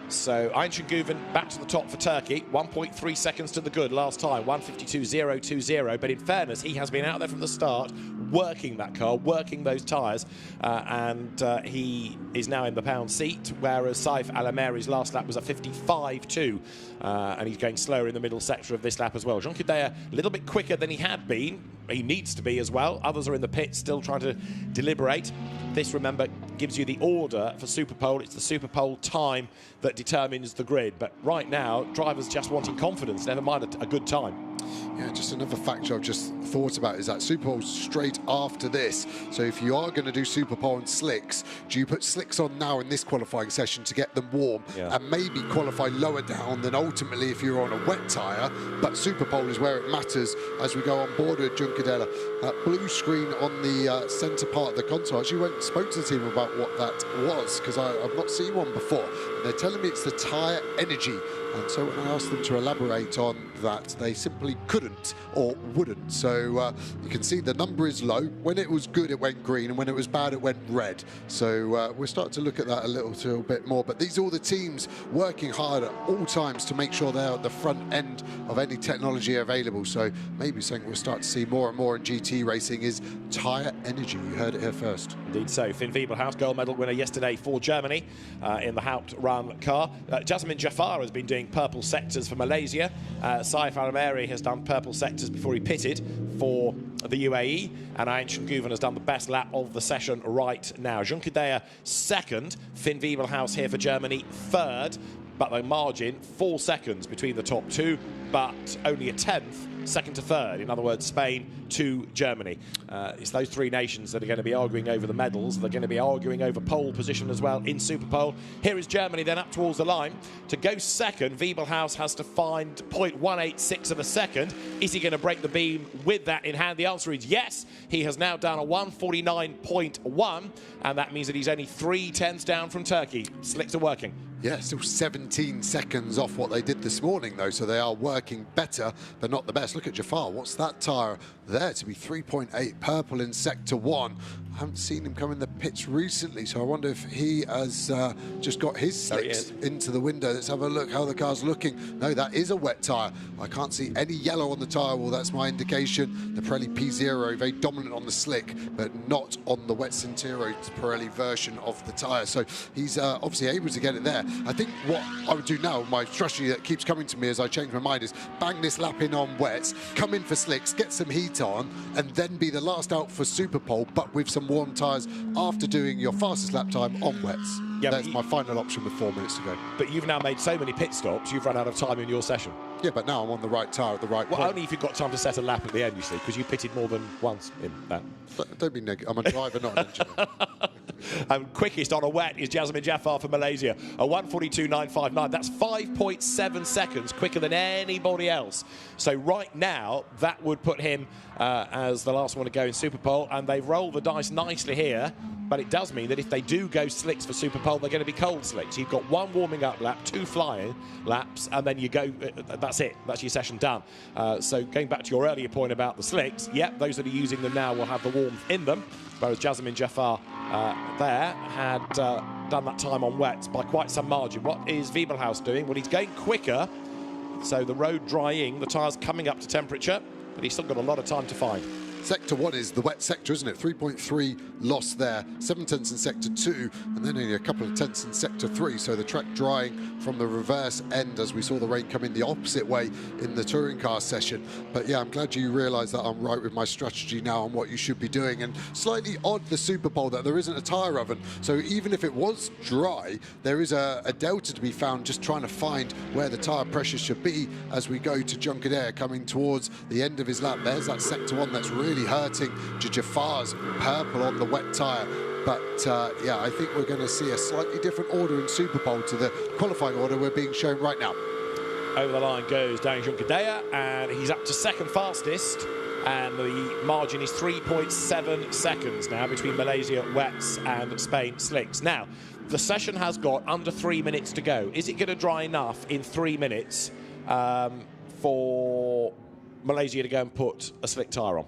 So Ayhan Guven back to the top for Turkey. 1.3 seconds to the good last time, 1:52.020. But in fairness, he has been out there from the start, working that car, working those tyres, and he is now in the pound seat, whereas Saif Al-Ameri's last lap was a 55.2, and he's going slower in the middle sector of this lap as well. Juncadella a little bit quicker than he had been. He needs to be as well. Others are in the pit still trying to deliberate. This, remember, gives you the order for Super Pole. It's the Super Pole time that determines the grid. But right now, drivers just wanting confidence, never mind a good time. Yeah, just another factor I've just thought about is that Super Pole's straight after this. So if you are going to do Super Pole and slicks, do you put slicks on now in this qualifying session to get them warm and maybe qualify lower down than ultimately if you're on a wet tyre? But Super Pole is where it matters as we go on board with Juncadella. That blue screen on the centre part of the console. Actually went and spoke to the team about what that was, because I've not seen one before. And they're telling me it's the tyre energy. And so when I asked them to elaborate on that, they simply couldn't or wouldn't. So you can see the number is low. When it was good, it went green, and when it was bad, it went red. So we'll start to look at that a little bit more. But these are all the teams working hard at all times to make sure they're at the front end of any technology available. So maybe something we'll start to see more and more in GT racing is tyre energy. You heard it here first. Indeed so. Finn Wiebelhaus, gold medal winner yesterday for Germany in the Haupt Run car. Jasmine Jafar has been doing purple sectors for Malaysia. Saif Al-Ameri has done purple sectors before he pitted for the UAE, and Ayhan Guven has done the best lap of the session right now. Juncadella second, Finn Wiebelhaus here for Germany third, but the margin 4 seconds between the top two, but only a 10th second to third. In other words, Spain to Germany. It's those 3 nations that are going to be arguing over the medals. They're going to be arguing over pole position as well in Super Pole. Here is Germany then up towards the line. To go second, Wiebelhaus has to find 0.186 of a second. Is he going to break the beam with that in hand? The answer is yes. He has now done a 1:49.1, and that means that he's only 0.3 down from Turkey. Slicks are working. Yeah, still 17 seconds off what they did this morning, though, so they are working better, but not the best. Look at Jafar. What's that tyre there to be 3.8 purple in Sector 1? I haven't seen him come in the pits recently, so I wonder if he has just got his slicks into the window. Let's have a look how the car's looking. No, that is a wet tyre. I can't see any yellow on the tyre wall. That's my indication. The Pirelli P0, very dominant on the slick, but not on the wet Cintero Pirelli version of the tyre. So he's obviously able to get it there. I think what I would do now, my strategy that keeps coming to me as I change my mind, is bang this lap in on wets, come in for slicks, get some heat wet on and then be the last out for Superpole, but with some warm tyres after doing your fastest lap time on wets. Yeah, that's my final option with 4 minutes to go. But you've now made so many pit stops, you've run out of time in your session. Yeah, but now I'm on the right tyre at the right point. Only if you've got time to set a lap at the end, you see, because you pitted more than once in that. Don't be negative. I'm a driver, not an engineer. And quickest on a wet is Jasmine Jaffar for Malaysia, a 1:42.959. That's 5.7 seconds quicker than anybody else. So right now, that would put him as the last one to go in Superpole, and they've rolled the dice nicely here. But it does mean that if they do go slicks for Superpole, they're going to be cold slicks. You've got 1 warming up lap, 2 flying laps, and then you go, that's it. That's your session done. So going back to your earlier point about the slicks, yep, those that are using them now will have the warmth in them. Whereas Jasmine Jaffar there had done that time on wets by quite some margin. What is Wiebelhaus doing? Well, he's going quicker. So the road drying, the tyres coming up to temperature, but he's still got a lot of time to find. Sector 1 is the wet sector, isn't it? 3.3 loss there, 7 tenths in Sector 2, and then only a couple of tenths in Sector 3. So the track drying from the reverse end as we saw the rain come in the opposite way in the touring car session. But yeah, I'm glad you realise that I'm right with my strategy now on what you should be doing. And slightly odd, the Superpole, that there isn't a tyre oven. So even if it was dry, there is a delta to be found just trying to find where the tyre pressure should be as we go to Junqueira coming towards the end of his lap. There's that Sector 1 that's really hurting Jaffar's purple on the wet tyre. But yeah, I think we're going to see a slightly different order in Superpole to the qualifying order we're being shown right now. Over the line goes Daniel Junqueira, and he's up to second fastest, and the margin is 3.7 seconds now between Malaysia wets and Spain slicks. Now, the session has got under 3 minutes to go. Is it going to dry enough in 3 minutes for Malaysia to go and put a slick tyre on?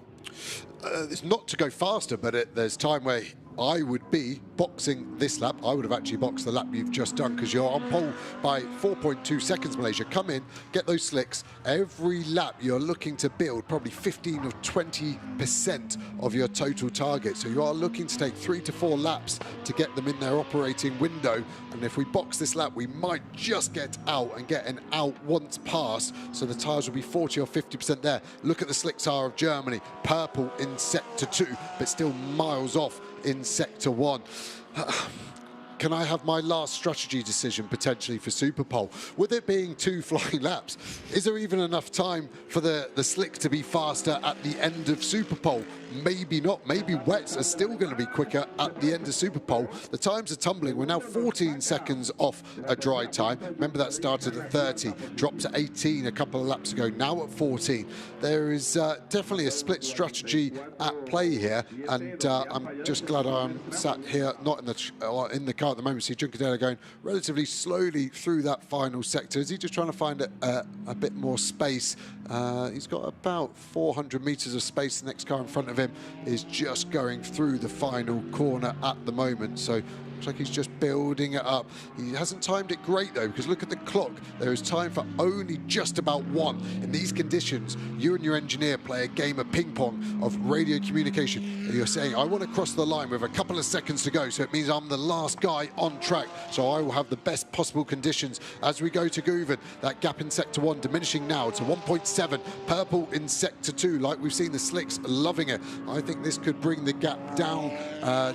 It's not to go faster, but there's time where I would be boxing this lap. I would have actually boxed the lap you've just done because you're on pole by 4.2 seconds, Malaysia. Come in, get those slicks. Every lap you're looking to build probably 15 or 20% of your total target. So you are looking to take 3 to 4 laps to get them in their operating window. And if we box this lap, we might just get out and get an out once past. So the tyres will be 40 or 50% there. Look at the slick tyre of Germany. Purple in Sector 2, but still miles off in Sector 1. Can I have my last strategy decision potentially for Superpole? With it being 2 flying laps, is there even enough time for the slick to be faster at the end of Superpole? Maybe not. Maybe wets are still going to be quicker at the end of Superpole. The times are tumbling. We're now 14 seconds off a dry time. Remember that started at 30, dropped to 18 a couple of laps ago, now at 14. There is definitely a split strategy at play here, and I'm just glad I'm sat here, not in the car at the moment. See Junqueira going relatively slowly through that final sector. Is he just trying to find a bit more space? He's got about 400 metres of space. The next car in front of him is just going through the final corner at the moment. So looks like he's just building it up. He hasn't timed it great though, because look at the clock. There is time for only just about 1. In these conditions, you and your engineer play a game of ping pong of radio communication. And you're saying, I want to cross the line with a couple of seconds to go, so it means I'm the last guy on track, so I will have the best possible conditions as we go to Gouvern. That gap in Sector 1 diminishing now to 1.7. Purple in Sector 2, like we've seen the slicks loving it. I think this could bring the gap down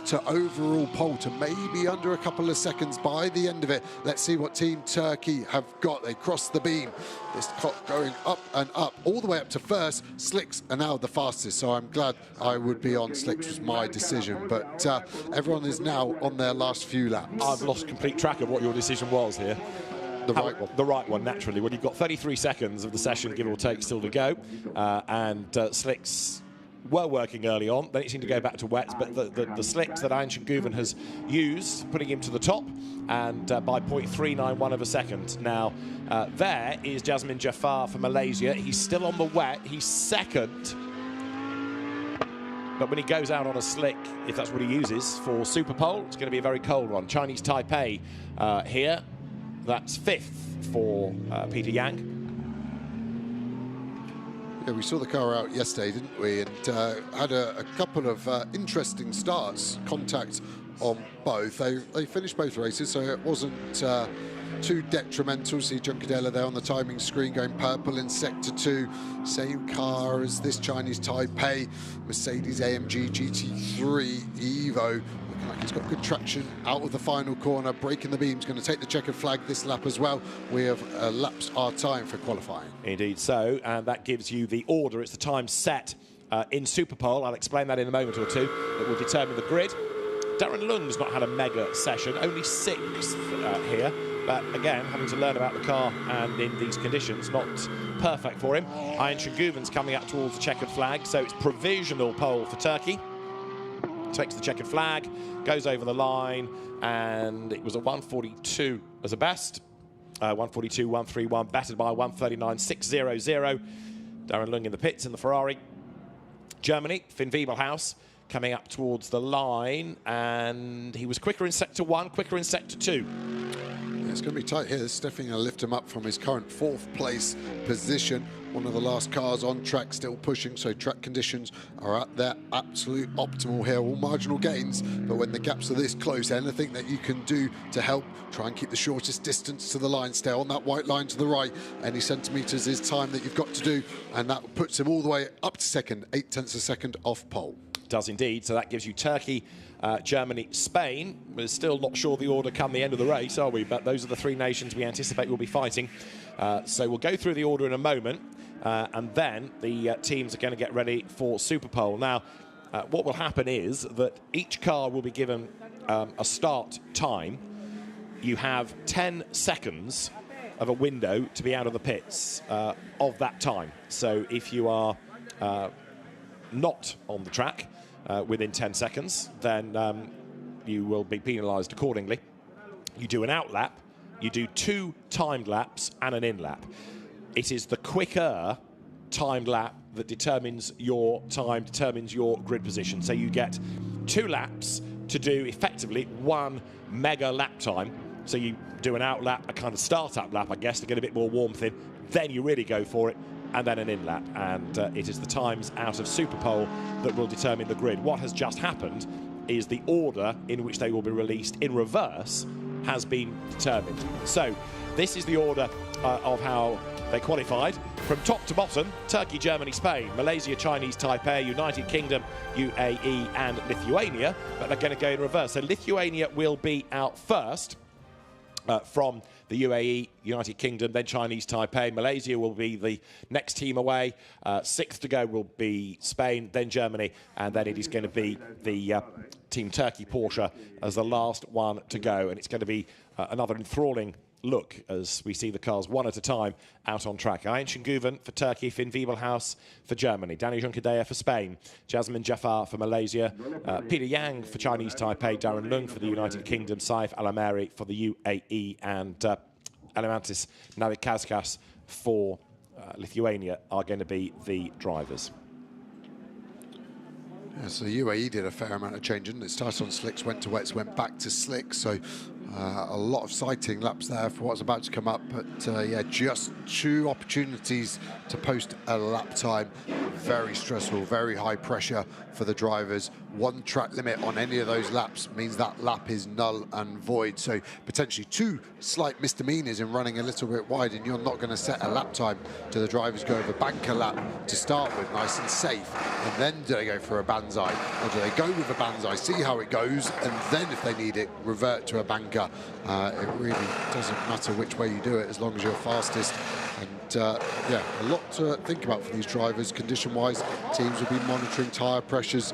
to overall pole to maybe under a couple of seconds by the end of it. Let's see what Team Turkey have got. They cross the beam. This clock going up and up, all the way up to first. Slicks are now the fastest, so I'm glad I would be on slicks, was my decision. But everyone is now on their last few laps. I've lost complete track of what your decision was here. The right one. The right one, naturally. Well, you've got 33 seconds of the session, give or take, still to go. And slicks were working early on, then it seemed to go back to wets, but the slicks that Ancient Gouvern has used, putting him to the top, and by 0.391 of a second. Now, there is Jasmine Jaffar for Malaysia. He's still on the wet, he's second. But when he goes out on a slick, if that's what he uses for Superpole, it's going to be a very cold one. Chinese Taipei here, that's 5th for Peter Yang. Yeah, we saw the car out yesterday, didn't we? And had a couple of interesting starts, contact on both. They finished both races, so it wasn't too detrimental. See Juncadella there on the timing screen going purple in Sector 2. Same car as this Chinese Taipei, Mercedes AMG GT3 Evo. Looking like he's got good traction out of the final corner, breaking the beams, going to take the checkered flag this lap as well. We have elapsed our time for qualifying. Indeed so, and that gives you the order. It's the time set in Superpole. I'll explain that in a moment or two. That will determine the grid. Darren Lung's not had a mega session, only 6th here. But again, having to learn about the car and in these conditions, not perfect for him. Ian Shinguven's coming up towards the checkered flag, so it's provisional pole for Turkey. Takes the checkered flag, goes over the line, and it was a 142 as a best. 142, 131, battered by 139, 600. Darren Lung in the pits in the Ferrari. Germany, Finn Wiebelhaus coming up towards the line, and he was quicker in Sector 1, quicker in Sector 2. It's going to be tight here. This is definitely going to lift him up from his current 4th place position. One of the last cars on track, still pushing, so track conditions are at their absolute optimal here. All marginal gains, but when the gaps are this close, anything that you can do to help try and keep the shortest distance to the line, stay on that white line to the right. Any centimetres is time that you've got to do, and that puts him all the way up to second, 0.8 a second off pole. Does indeed. So that gives you Turkey, Germany, Spain. We're still not sure the order come the end of the race, are we? But those are the 3 nations we anticipate will be fighting. So we'll go through the order in a moment, and then the teams are going to get ready for Superpole. Now, what will happen is that each car will be given a start time. You have 10 seconds of a window to be out of the pits of that time. So if you are not on the track within 10 seconds, then you will be penalised accordingly. You do an out lap, you do 2 timed laps and an in lap. It is the quicker timed lap that determines your time, determines your grid position. So you get 2 laps to do effectively 1 mega lap time. So you do an out lap, a kind of start-up lap, I guess, to get a bit more warmth in. Then you really go for it, and then an in lap. And it is the times out of Superpole that will determine the grid. What has just happened is the order in which they will be released in reverse has been determined. So this is the order of how they qualified. From top to bottom, Turkey, Germany, Spain, Malaysia, Chinese Taipei, United Kingdom, UAE and Lithuania, but they're going to go in reverse. So Lithuania will be out first from the UAE, United Kingdom, then Chinese Taipei. Malaysia will be the next team away. 6th to go will be Spain, then Germany, and then it is going to be the Team Turkey Porsche as the last one to go. And it's going to be another enthralling look as we see the cars one at a time out on track. Ian Shinguven for Turkey, Finn Wiebelhaus for Germany, Danny Juncadella for Spain, Jasmine Jaffar for Malaysia, Peter Yang for Chinese Taipei, Darren Lung for the United Kingdom, Saif Al-Ameri for the UAE, and Alimantis Navikauskas for Lithuania are going to be the drivers. Yeah, so the UAE did a fair amount of changing. It started on slicks, went to wets, went back to slicks. So a lot of sighting laps there for what's about to come up. But yeah, just 2 opportunities to post a lap time. Very stressful, very high pressure for the drivers. 1 track limit on any of those laps means that lap is null and void. So potentially 2 slight misdemeanors in running a little bit wide, and you're not going to set a lap time. Do the drivers go over banker lap to start with, nice and safe, and then do they go for a banzai, or do they go with a banzai, see how it goes, and then if they need it, revert to a banker? It really doesn't matter which way you do it as long as you're fastest. And yeah, a lot to think about for these drivers. Condition-wise, teams will be monitoring tyre pressures,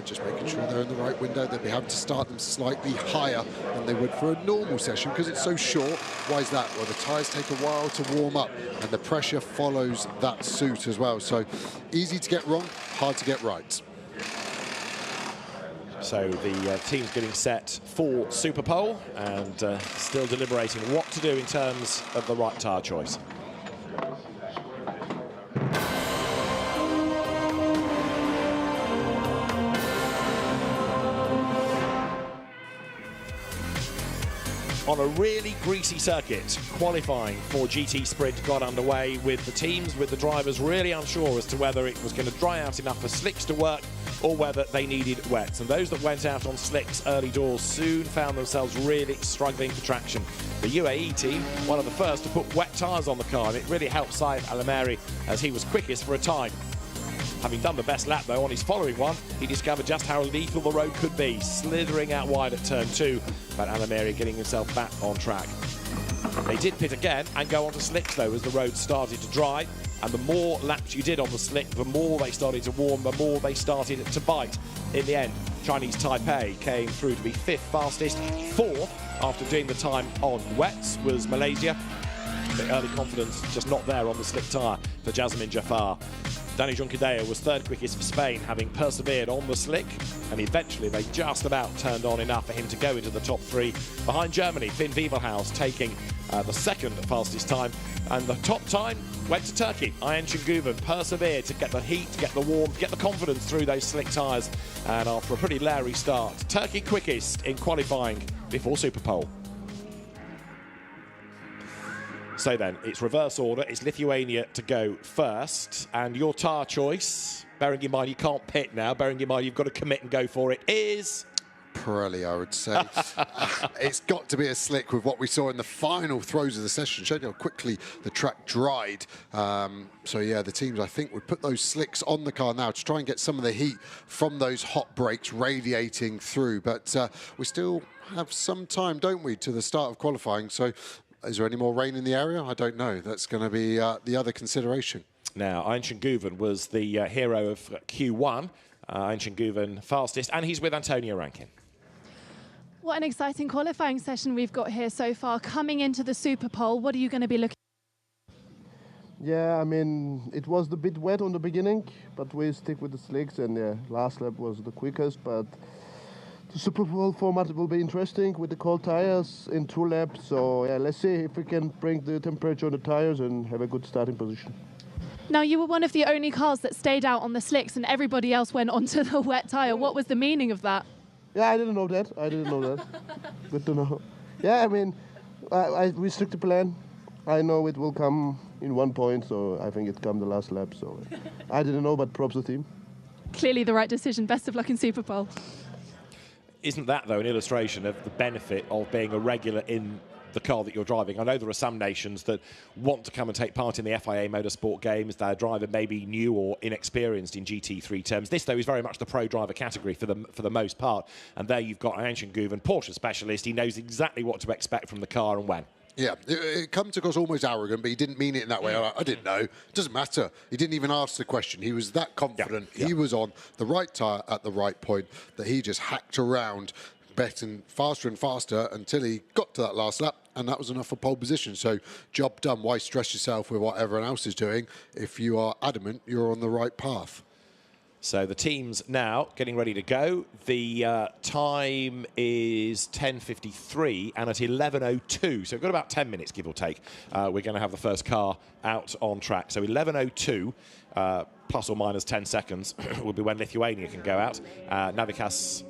just making sure they're in the right window. They'll be having to start them slightly higher than they would for a normal session because it's so short. Why is that? Well, the tyres take a while to warm up, and the pressure follows that suit as well. So easy to get wrong, hard to get right. So the team's getting set for Superpole and still deliberating what to do in terms of the right tyre choice. On a really greasy circuit, qualifying for GT Sprint got underway with the teams, with the drivers really unsure as to whether it was going to dry out enough for slicks to work or whether they needed wets. And those that went out on slicks early doors soon found themselves really struggling for traction. The UAE team, one of the first to put wet tyres on the car, and it really helped Saif Al-Ameri as he was quickest for a time. Having done the best lap, though, on his following one, he discovered just how lethal the road could be, slithering out wide at turn 2, but Al-Ameri getting himself back on track. They did pit again and go on to slicks, though, as the road started to dry, and the more laps you did on the slick, the more they started to warm, the more they started to bite. In the end, Chinese Taipei came through to be 5th fastest. 4th, after doing the time on wets, was Malaysia. The early confidence just not there on the slick tyre for Jasmine Jafar. Dani Junqueira was 3rd quickest for Spain, having persevered on the slick, and eventually they just about turned on enough for him to go into the top 3. Behind Germany, Finn Wiebelhaus taking the 2nd fastest time, and the top time went to Turkey. Ayhan Şengüven persevered to get the heat, to get the warmth, get the confidence through those slick tyres, and after a pretty leery start, Turkey quickest in qualifying before Superpole. So then, it's reverse order. It's Lithuania to go first. And your tyre choice, bearing in mind you can't pit now, bearing in mind you've got to commit and go for it, is... Pirelli, I would say. It's got to be a slick with what we saw in the final throws of the session. Showed you how quickly the track dried. So yeah, the teams, I think, would put those slicks on the car now to try and get some of the heat from those hot brakes radiating through. But we still have some time, don't we, to the start of qualifying. So is there any more rain in the area? I don't know. That's going to be the other consideration. Now, Ayhan Şengüven was the hero of Q1. Ayhan Şengüven fastest, and he's with Antonio Rankin. What an exciting qualifying session we've got here so far. Coming into the Superpole, what are you going to be looking at? Yeah, I mean, it was a bit wet on the beginning, but we stick with the slicks, and the last lap was the quickest. But the Superpole format will be interesting with the cold tires in 2 laps. So yeah, let's see if we can bring the temperature on the tires and have a good starting position. Now, you were one of the only cars that stayed out on the slicks and everybody else went onto the wet tyre. What was the meaning of that? Yeah, I didn't know that. Good to know. Yeah, I mean, we stick to plan. I know it will come in 1 point, so I think it come the last lap. So I didn't know, but props to the team. Clearly the right decision. Best of luck in Superpole. Isn't that, though, an illustration of the benefit of being a regular in the car that you're driving? I know there are some nations that want to come and take part in the FIA Motorsport Games. Their driver may be new or inexperienced in GT3 terms. This, though, is very much the pro driver category for the most part. And there you've got Ayhan Şengüven, Porsche specialist. He knows exactly what to expect from the car and when. Yeah, it comes across almost arrogant, but he didn't mean it in that way. I didn't know. It doesn't matter. He didn't even ask the question. He was that confident. Yeah. He was on the right tyre at the right point that he just hacked around, betting faster and faster until he got to that last lap, and that was enough for pole position. So job done. Why stress yourself with what everyone else is doing if you are adamant you're on the right path? So the team's now getting ready to go. The time is 10:53 and at 11:02. So we've got about 10 minutes, give or take. We're going to have the first car out on track. So 11:02, plus or minus 10 seconds, will be when Lithuania can go out. Navikauskas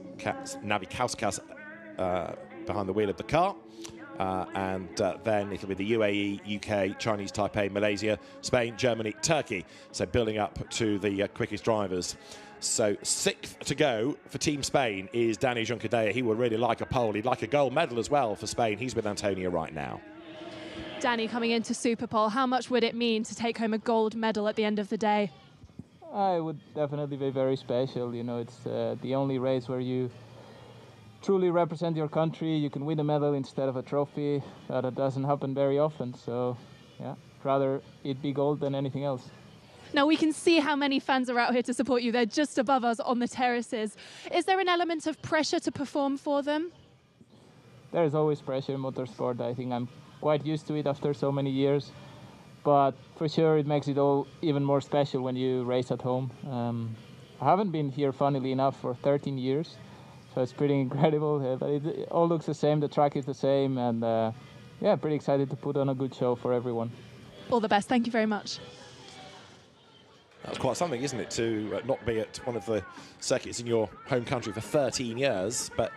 behind the wheel of the car. And then it'll be the UAE, UK, Chinese Taipei, Malaysia, Spain, Germany, Turkey. So building up to the quickest drivers. So 6th to go for Team Spain is Dani Junqueira. He would really like a pole. He'd like a gold medal as well for Spain. He's with Antonio right now. Danny, coming into Superpole, how much would it mean to take home a gold medal at the end of the day? It would definitely be very special. You know, it's the only race where you truly represent your country. You can win a medal instead of a trophy. That doesn't happen very often. So, yeah, rather it be gold than anything else. Now, we can see how many fans are out here to support you. They're just above us on the terraces. Is there an element of pressure to perform for them? There is always pressure in motorsport. I think I'm quite used to it after so many years. But for sure, it makes it all even more special when you race at home. I haven't been here, funnily enough, for 13 years. So it's pretty incredible, but it all looks the same, the track is the same, and yeah, pretty excited to put on a good show for everyone. All the best, thank you very much. That's quite something, isn't it, to not be at one of the circuits in your home country for 13 years, but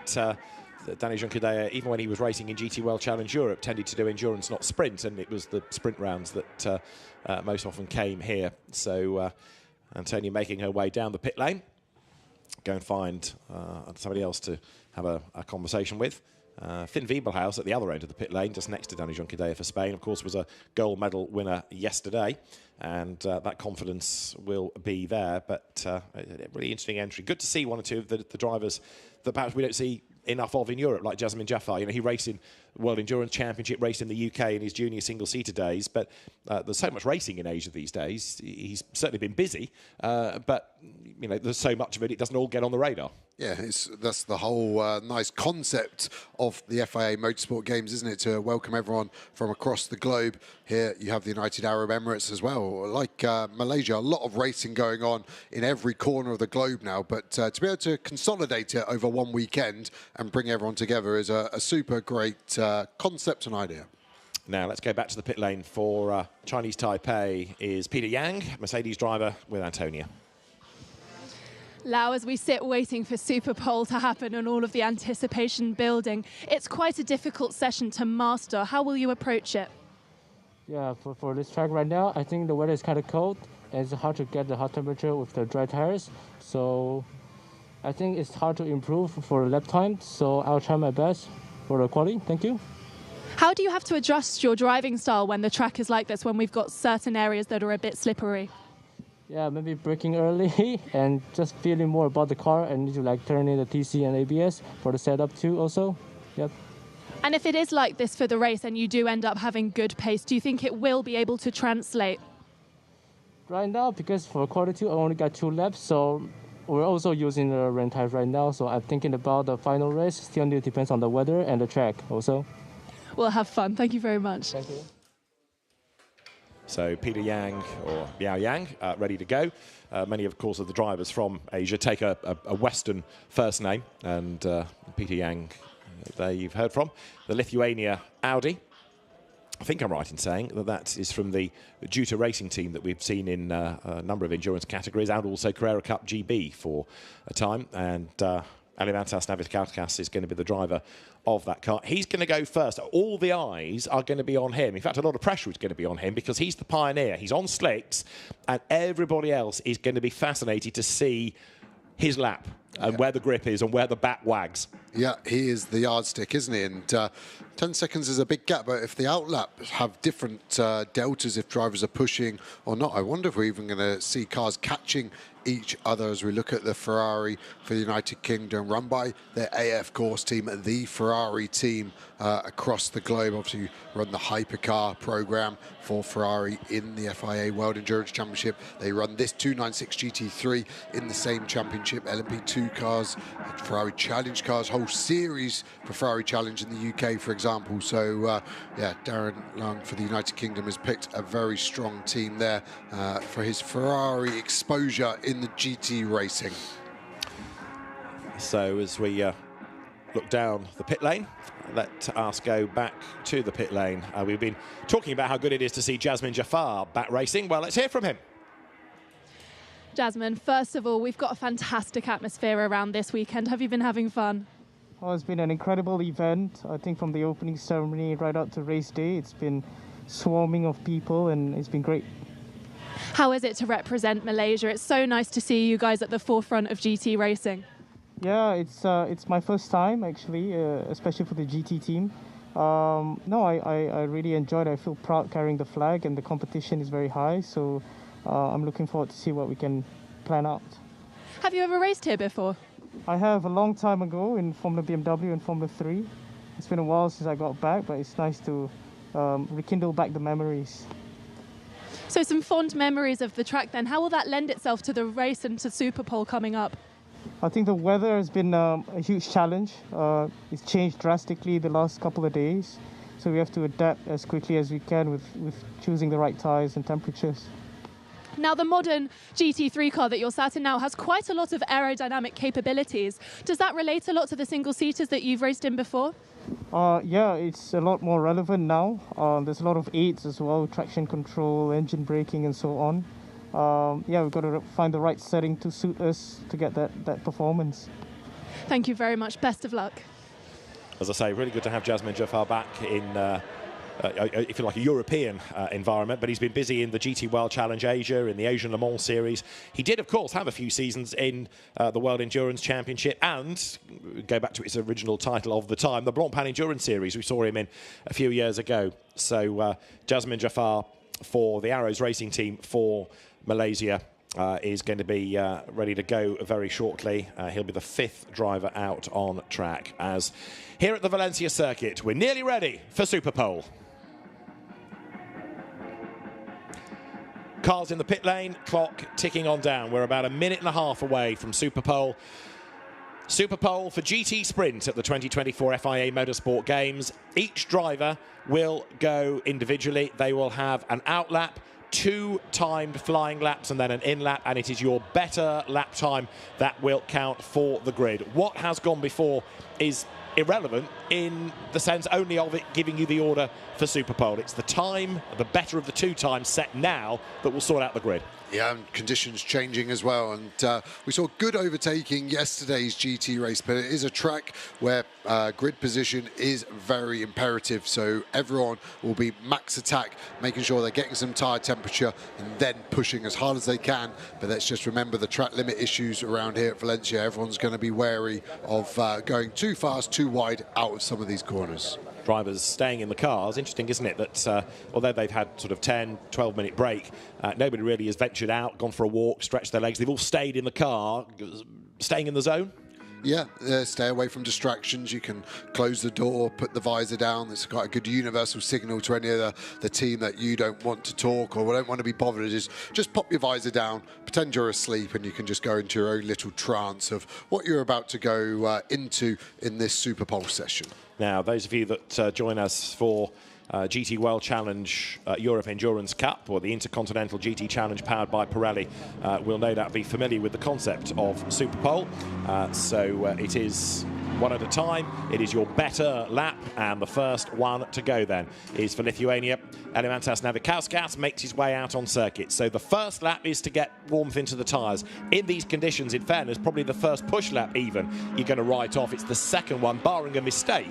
Danny Juncadella, even when he was racing in GT World Challenge Europe, tended to do endurance, not sprint, and it was the sprint rounds that most often came here. So Antonia making her way down the pit lane. Go and find somebody else to have a conversation with. Finn Wiebelhaus at the other end of the pit lane, just next to Danny Juncadella for Spain, of course, was a gold medal winner yesterday, and that confidence will be there. But a really interesting entry. Good to see one or two of the drivers that perhaps we don't see enough of in Europe, like Jasmin Jaffar. You know, he raced in World Endurance Championship, raced in the UK in his junior single-seater days, but there's so much racing in Asia these days. He's certainly been busy, but you know, there's so much of it, it doesn't all get on the radar. Yeah, that's the whole nice concept of the FIA Motorsport Games, isn't it? To welcome everyone from across the globe. Here you have the United Arab Emirates as well. Like Malaysia, a lot of racing going on in every corner of the globe now. But to be able to consolidate it over one weekend and bring everyone together is a super great concept and idea. Now let's go back to the pit lane for Chinese Taipei is Peter Yang, Mercedes driver with Antonia. Lau, as we sit waiting for Super Pole to happen and all of the anticipation building, it's quite a difficult session to master. How will you approach it? Yeah, for this track right now, I think the weather is kind of cold. And it's hard to get the hot temperature with the dry tires. So I think it's hard to improve for lap time. So I'll try my best for the quali. Thank you. How do you have to adjust your driving style when the track is like this, when we've got certain areas that are a bit slippery? Yeah, maybe braking early and just feeling more about the car and need to like turn in the TC and ABS for the setup too also. Yep. And if it is like this for the race and you do end up having good pace, do you think it will be able to translate? Right now, because for quarter two, I only got 2 laps, so we're also using the rain tires right now. So I'm thinking about the final race. Still depends on the weather and the track also. We'll have fun. Thank you very much. Thank you. So Peter Yang, or Biao Yang, ready to go. Many, of course, of the drivers from Asia take a Western first name, and Peter Yang, there you've heard from. The Lithuania Audi. I think I'm right in saying that that is from the Juta racing team that we've seen in a number of endurance categories, and also Carrera Cup GB for a time. And Alimantas Navikauskas is going to be the driver of that car. He's going to go first. All the eyes are going to be on him. In fact, a lot of pressure is going to be on him because he's the pioneer. He's on slicks, and everybody else is going to be fascinated to see his lap and where the grip is and where the bat wags. Yeah, he is the yardstick, isn't he? And 10 seconds is a big gap, but if the outlap have different deltas, if drivers are pushing or not, I wonder if we're even going to see cars catching each other as we look at the Ferrari for the United Kingdom, run by their AF course team, the Ferrari team across the globe. Obviously run the hypercar program for Ferrari in the FIA World Endurance Championship. They run this 296 GT3 in the same championship, LMP2 cars, Ferrari Challenge cars, whole series for Ferrari Challenge in the UK, for example. So yeah, Darren Lung for the United Kingdom has picked a very strong team there for his Ferrari exposure in the GT racing. So as we look down the pit lane, let us go back to the pit lane. We've been talking about how good it is to see Jasmin Jaffar back racing. Well, let's hear from him. Jasmin, first of all, we've got a fantastic atmosphere around this weekend. Have you been having fun? Oh, it's been an incredible event. I think from the opening ceremony right up to race day, it's been swarming of people and it's been great. How is it to represent Malaysia? It's so nice to see you guys at the forefront of GT racing. Yeah, it's my first time actually, especially for the GT team. No, I really enjoyed it. I feel proud carrying the flag, and the competition is very high. So I'm looking forward to see what we can plan out. Have you ever raced here before? I have a long time ago in Formula BMW and Formula 3. It's been a while since I got back, but it's nice to rekindle back the memories. So some fond memories of the track then. How will that lend itself to the race and to Super Pole coming up? I think the weather has been a huge challenge. It's changed drastically the last couple of days. So we have to adapt as quickly as we can with choosing the right tyres and temperatures. Now, the modern GT3 car that you're sat in now has quite a lot of aerodynamic capabilities. Does that relate a lot to the single-seaters that you've raced in before? Yeah, it's a lot more relevant now. There's a lot of aids as well, traction control, engine braking and so on. Yeah, we've got to find the right setting to suit us to get that performance. Thank you very much. Best of luck. As I say, really good to have Jasmine Jaffar back in, if you like, a European environment, but he's been busy in the GT World Challenge Asia, in the Asian Le Mans Series. He did, of course, have a few seasons in the World Endurance Championship and, go back to its original title of the time, the Blancpain Endurance Series. We saw him in a few years ago. So Jasmine Jaffar for the Arrows Racing Team for Malaysia is going to be ready to go very shortly. He'll be the 5th driver out on track, as here at the Valencia circuit, we're nearly ready for Super Pole. Cars in the pit lane, clock ticking on down. We're about a minute and a half away from Super Pole. Super Pole for GT Sprint at the 2024 FIA Motorsport Games. Each driver will go individually. They will have an out lap, 2 timed flying laps and then an in lap, and it is your better lap time that will count for the grid. What has gone before is irrelevant in the sense only of it giving you the order for Super Pole. It's the time, the better of the 2 times set now, that will sort out the grid. Yeah, and conditions changing as well. And we saw good overtaking yesterday's GT race, but it is a track where grid position is very imperative. So everyone will be max attack, making sure they're getting some tyre temperature and then pushing as hard as they can. But let's just remember the track limit issues around here at Valencia. Everyone's going to be wary of going too fast, too wide out of some of these corners. Drivers staying in the cars. Interesting, isn't it, that although they've had sort of 10, 12-minute break, nobody really has ventured out, gone for a walk, stretched their legs. They've all stayed in the car, staying in the zone. Yeah, stay away from distractions. You can close the door, put the visor down. It's quite a good universal signal to any of the team that you don't want to talk or don't want to be bothered. Just pop your visor down, pretend you're asleep, and you can just go into your own little trance of what you're about to go into in this Super Pole session. Now, those of you that join us for GT World Challenge Europe Endurance Cup, or the Intercontinental GT Challenge powered by Pirelli, will no doubt be familiar with the concept of Super Pole. So it is one at a time. It is your better lap, and the first one to go then is for Lithuania. Elemantas Navikauskas makes his way out on circuit. So the first lap is to get warmth into the tyres. In these conditions, in fairness, probably the first push lap even, you're going to write off. It's the second one, barring a mistake,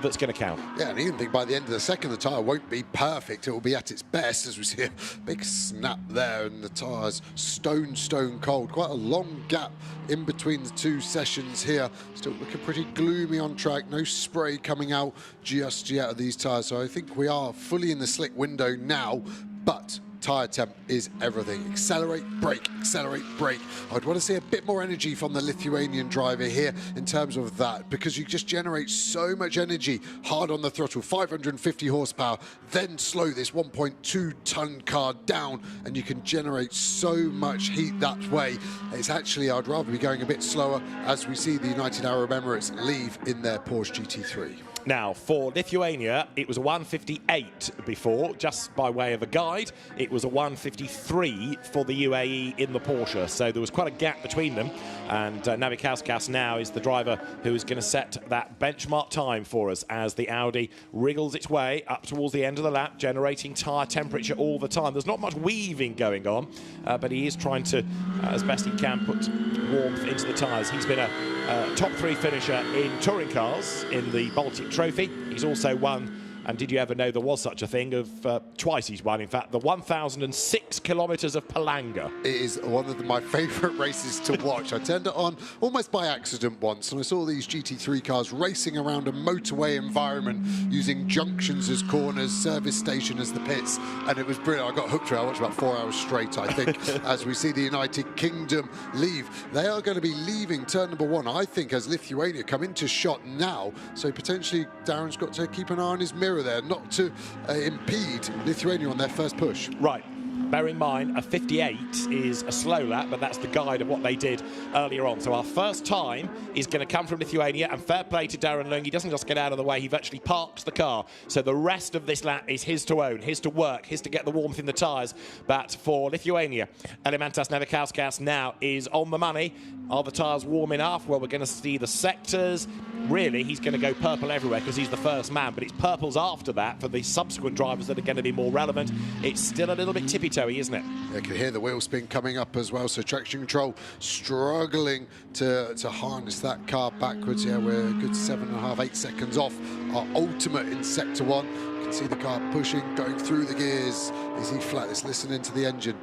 that's going to count. Yeah, and even think by the end of the second, the tyre won't be perfect. It will be at its best, as we see a big snap there, and the tyre's stone cold. Quite a long gap in between the 2 sessions here. Still looking pretty gloomy on track. No spray coming out just yet of these tyres. So I think we are fully in the slick window now, but tyre temp is everything. Accelerate, brake, accelerate, brake. I'd want to see a bit more energy from the Lithuanian driver here in terms of that, because you just generate so much energy hard on the throttle, 550 horsepower, then slow this 1.2 ton car down, and you can generate so much heat that way. It's actually, I'd rather be going a bit slower as we see the United Arab Emirates leave in their Porsche GT3. Now, for Lithuania, it was a 158 before, just by way of a guide. It was a 153 for the UAE in the Porsche, so there was quite a gap between them. And Navikauskas now is the driver who is going to set that benchmark time for us as the Audi wriggles its way up towards the end of the lap, generating tyre temperature all the time. There's not much weaving going on, but he is trying to, as best he can, put warmth into the tyres. He's been a top 3 finisher in touring cars in the Baltic Trophy. He's also won, and did you ever know there was such a thing, of twice he's won, in fact, the 1,006 kilometres of Palanga. It is one of my favourite races to watch. I turned it on almost by accident once, and I saw these GT3 cars racing around a motorway environment using junctions as corners, service station as the pits, and it was brilliant. I got hooked to it. I watched about 4 hours straight, I think, as we see the United Kingdom leave. They are going to be leaving turn number 1, I think, as Lithuania come into shot now, so potentially Darren's got to keep an eye on his mirror there, not to impede Lithuania on their first push. Right. Bear in mind, a 58 is a slow lap, but that's the guide of what they did earlier on. So our first time is going to come from Lithuania, and fair play to Darren Lung. He doesn't just get out of the way, he virtually parks the car. So the rest of this lap is his to own, his to work, his to get the warmth in the tyres. But for Lithuania, Elemantas Navikauskas now is on the money. Are the tyres warm enough? Well, we're going to see the sectors. really he's going to go purple everywhere because he's the first man, but it's purples after that for the subsequent drivers that are going to be more relevant. It's still a little bit tippy-toey, isn't it? You can hear the wheel spin coming up as well, so traction control struggling to harness that car backwards. Yeah, we're a good 7.5, 8 seconds off our ultimate in Sector 1. You can see the car pushing, going through the gears. Is he flat? Let's listen into the engine.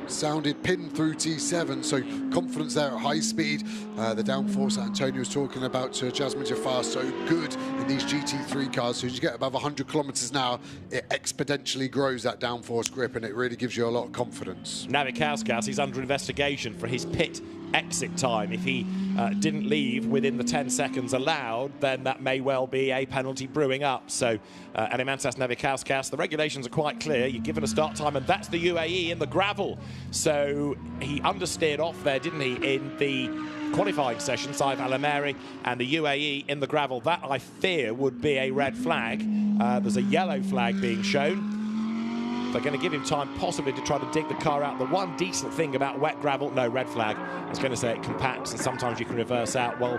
Sounded pinned through T7, so confidence there at high speed. The downforce that Antonio was talking about to Jasmine Jafar, so good in these GT3 cars. So as you get above 100 kilometers an hour, it exponentially grows that downforce grip, and it really gives you a lot of confidence. Navikauskas is under investigation for his pit exit time. If he didn't leave within the 10 seconds allowed, then that may well be a penalty brewing up. So Alimantas Navikauskas, the regulations are quite clear. You're given a start time, and that's the UAE in the gravel. So he understeered off there, didn't he, in the qualifying session, Saif Alameri, and the UAE in the gravel. That, I fear, would be a red flag. There's a yellow flag being shown. They're going to give him time possibly to try to dig the car out. The one decent thing about wet gravel, no, red flag. I was going to say it compacts and sometimes you can reverse out. Well,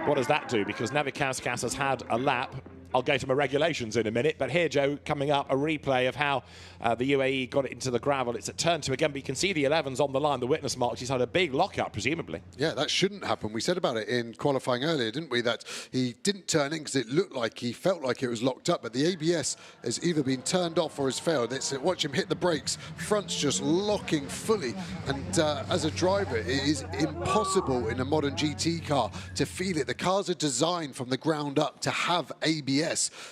what does that do? Because Navikauskas has had a lap. I'll go to my regulations in a minute, but here, Joe, coming up, a replay of how the UAE got it into the gravel. It's at turn 2 again, but you can see the 11s on the line, the witness marks. He's had a big lockup, presumably. Yeah, that shouldn't happen. We said about it in qualifying earlier, didn't we, that he didn't turn in because it looked like he felt like it was locked up, but the ABS has either been turned off or has failed. Watch him hit the brakes, front's just locking fully, and as a driver, it is impossible in a modern GT car to feel it. The cars are designed from the ground up to have ABS,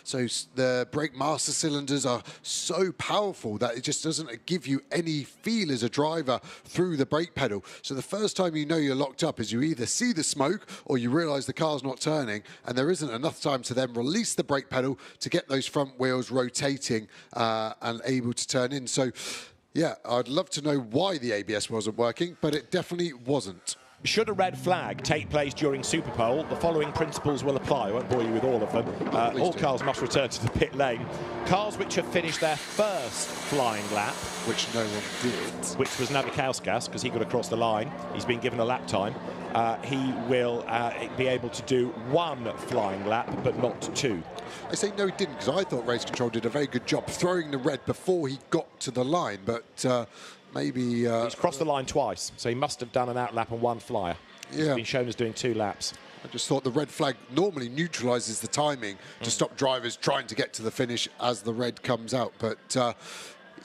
so the brake master cylinders are so powerful that it just doesn't give you any feel as a driver through the brake pedal. So the first time you know you're locked up is you either see the smoke or you realise the car's not turning, and there isn't enough time to then release the brake pedal to get those front wheels rotating and able to turn in. So yeah, I'd love to know why the ABS wasn't working, but it definitely wasn't. Should a red flag take place during Superpole, the following principles will apply. I won't bore you with all of them. All cars must return to the pit lane. Cars which have finished their first flying lap, which no one did, which was Navikauskas, because he got across the line. He's been given a lap time. He will be able to do 1 flying lap, but not 2. I say no, he didn't, because I thought Race Control did a very good job throwing the red before he got to the line, but maybe... He's crossed the line twice, so he must have done an out lap and 1 flyer. Yeah. He's been shown as doing 2 laps. I just thought the red flag normally neutralises the timing to stop drivers trying to get to the finish as the red comes out. But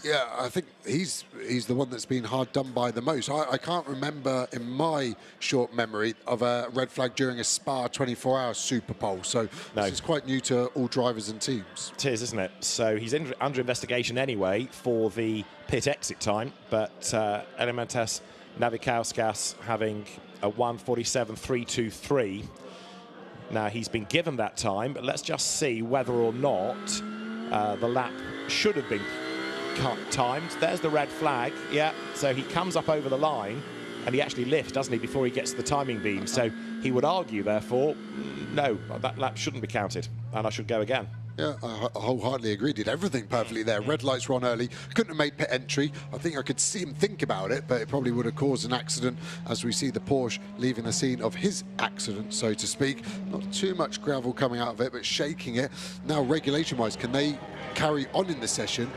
yeah, I think he's the one that's been hard done by the most. I can't remember in my short memory of a red flag during a Spa 24-hour Superpole. So this is quite new to all drivers and teams. It is, isn't it? So he's under investigation anyway for the pit exit time, but Alimantas Navikauskas having a 1:47.323. Now, he's been given that time, but let's just see whether or not the lap should have been timed. There's the red flag. Yeah, so he comes up over the line and he actually lifts, doesn't he, before he gets to the timing beam. So he would argue, therefore, no, that lap shouldn't be counted and I should go again. Yeah, I wholeheartedly agree. Did everything perfectly there. Red lights were on early. Couldn't have made pit entry. I think I could see him think about it, but it probably would have caused an accident as we see the Porsche leaving the scene of his accident, so to speak. Not too much gravel coming out of it, but shaking it. Now, regulation-wise, can they carry on in the session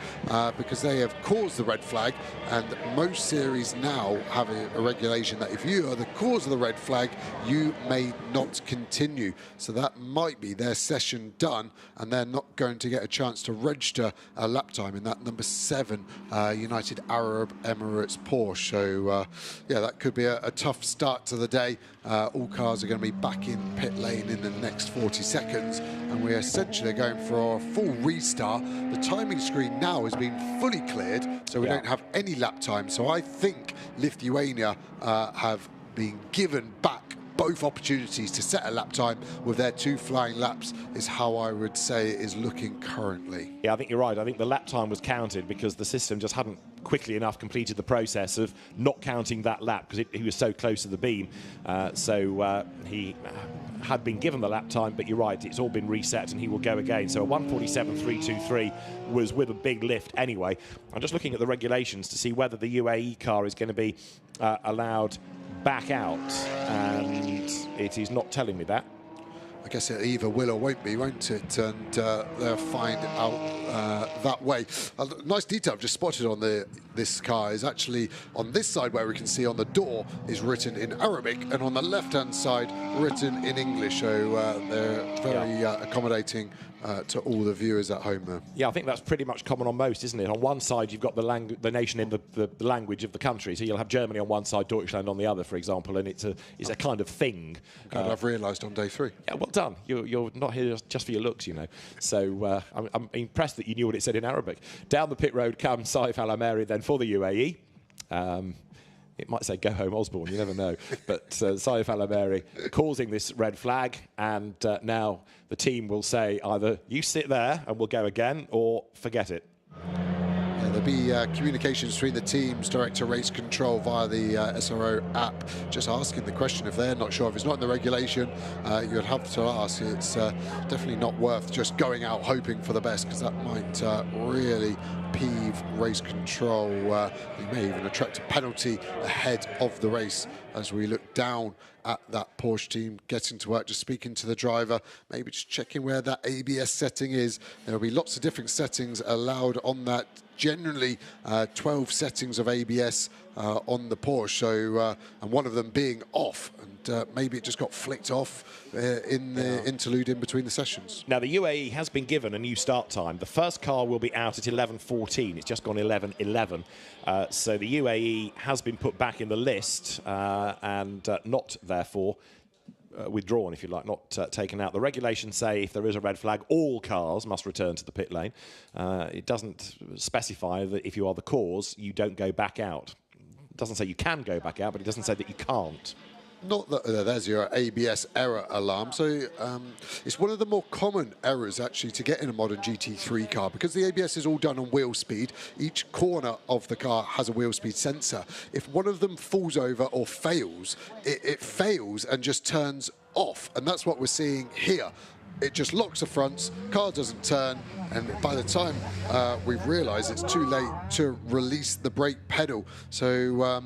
because they have caused the red flag, and most series now have a regulation that if you are the cause of the red flag, you may not continue. So that might be their session done, and they're not going to get a chance to register a lap time in that number 7 United Arab Emirates Porsche. So yeah, that could be a tough start to the day. All cars are going to be back in pit lane in the next 40 seconds, and we're essentially going for a full restart. The timing screen now has been fully cleared, so we don't have any lap time. So I think Lithuania have been given back both opportunities to set a lap time with their 2 flying laps, is how I would say it is looking currently. Yeah, I think you're right. I think the lap time was counted because the system just hadn't quickly enough completed the process of not counting that lap because he was so close to the beam. So he had been given the lap time, but you're right, it's all been reset and he will go again. So a 1:47.323 was with a big lift anyway. I'm just looking at the regulations to see whether the UAE car is going to be allowed back out, and it is not telling me that. I guess it either will or won't be, won't it? And they'll find out that way. A nice detail I've just spotted on this car is actually on this side where we can see on the door is written in Arabic, and on the left-hand side written in English. So they're very accommodating to all the viewers at home there. Yeah, I think that's pretty much common on most, isn't it? On one side, you've got the nation in the language of the country. So you'll have Germany on one side, Deutschland on the other, for example, and it's a kind of thing. I've realised on day 3. Yeah, well done. You're not here just for your looks, you know. So I'm impressed that you knew what it said in Arabic. Down the pit road comes Saif Al Ameri then for the UAE. It might say go home Osborne, you never know. But Saif Al Ameri causing this red flag, and now the team will say either you sit there and we'll go again, or forget it. There'll be communications between the teams, Director Race Control via the SRO app, just asking the question if they're not sure. If it's not in the regulation, you'd have to ask. It's definitely not worth just going out hoping for the best, because that might really peeve Race Control. They may even attract a penalty ahead of the race as we look down at that Porsche team getting to work, just speaking to the driver, maybe just checking where that ABS setting is. There will be lots of different settings allowed on that. Generally 12 settings of ABS on the Porsche, so and one of them being off, and maybe it just got flicked off in the interlude in between the sessions. Now the UAE has been given a new start time. The first car will be out at 11:14. It's just gone 11:11. So the UAE has been put back in the list and not therefore withdrawn, if you like, not taken out. The regulations say if there is a red flag, all cars must return to the pit lane. It doesn't specify that if you are the cause, you don't go back out. It doesn't say you can go back out, but it doesn't say that you can't. Not that there's your ABS error alarm. So it's one of the more common errors actually to get in a modern GT3 car, because the ABS is all done on wheel speed. Each corner of the car has a wheel speed sensor. If one of them falls over or fails, it fails and just turns off. And that's what we're seeing here. It just locks the fronts, car doesn't turn, and by the time we've realised it's too late to release the brake pedal. So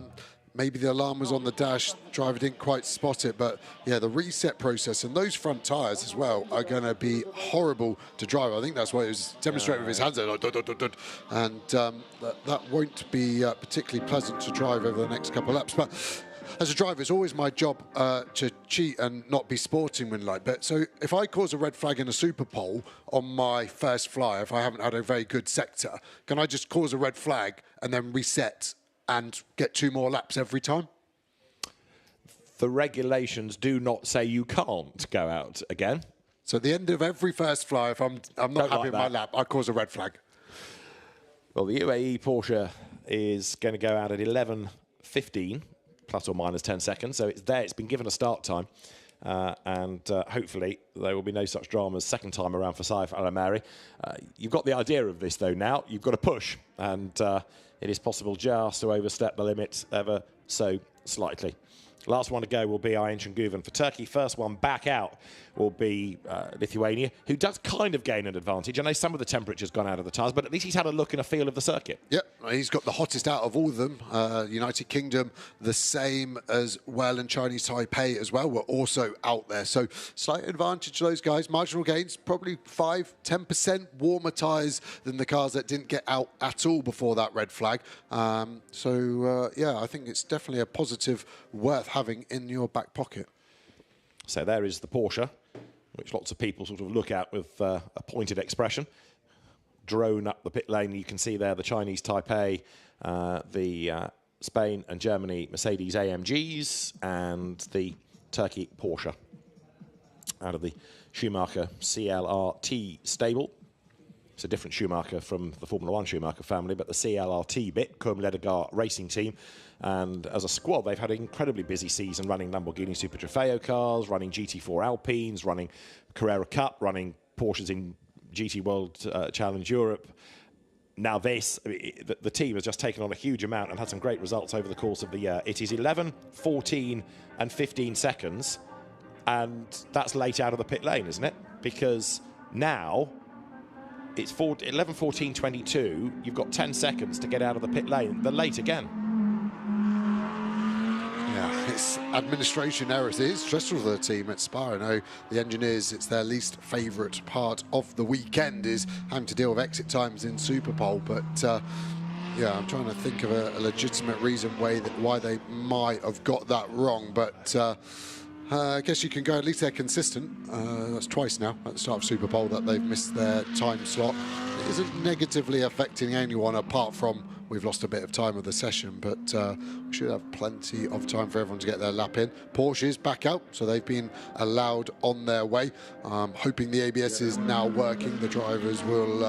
maybe the alarm was on the dash, driver didn't quite spot it, but yeah, the reset process and those front tyres as well are going to be horrible to drive. I think that's what it was demonstrating with his hands there, and that won't be particularly pleasant to drive over the next couple of laps. But as a driver, it's always my job to cheat and not be sportsmanlike. But so if I cause a red flag in a super pole on my first fly, if I haven't had a very good sector, can I just cause a red flag and then reset and get 2 more laps every time? The regulations do not say you can't go out again. So at the end of every first fly, if I'm not happy with my lap, I cause a red flag. Well, the UAE Porsche is going to go out at 11:15, plus or minus 10 seconds. So it's there. It's been given a start time. And hopefully there will be no such dramas second time around for Saif Al Ameri. You've got the idea of this, though, now. You've got to push. And it is possible just to overstep the limit ever so slightly. Last one to go will be Ayhan Şengüven for Turkey. First one back out will be Lithuania, who does kind of gain an advantage. I know some of the temperature's gone out of the tyres, but at least he's had a look and a feel of the circuit. Yep, he's got the hottest out of all of them. United Kingdom, the same as well, and Chinese Taipei as well were also out there. So slight advantage to those guys. Marginal gains, probably 5-10% warmer tyres than the cars that didn't get out at all before that red flag. Yeah, I think it's definitely a positive worth having in your back pocket. So there is the Porsche, which lots of people sort of look at with a pointed expression. Drone up the pit lane, you can see there the Chinese Taipei, the Spain and Germany Mercedes AMGs, and the Turkey Porsche out of the Schumacher CLRT stable. It's a different Schumacher from the Formula 1 Schumacher family, but the CLRT bit, Cum Ledegar Racing Team. And as a squad, they've had an incredibly busy season running Lamborghini Super Trofeo cars, running GT4 Alpines, running Carrera Cup, running Porsches in GT World Challenge Europe. Now this, the team has just taken on a huge amount and had some great results over the course of the year. It is 11, 14 and 15 seconds. And that's late out of the pit lane, isn't it? Because now it's 11, 14, 22. You've got 10 seconds to get out of the pit lane. They're late again. Yeah, it's administration errors. It is stressful for the team at Spa. I know the engineers, it's their least favourite part of the weekend is having to deal with exit times in Superpole, but yeah, I'm trying to think of a legitimate reason why they might have got that wrong, but I guess you can go, at least they're consistent. That's twice now at the start of Superpole that they've missed their time slot. It isn't negatively affecting anyone apart from we've lost a bit of time of the session, but we should have plenty of time for everyone to get their lap in. Porsche is back out, so they've been allowed on their way. Hoping the ABS is now working. The drivers will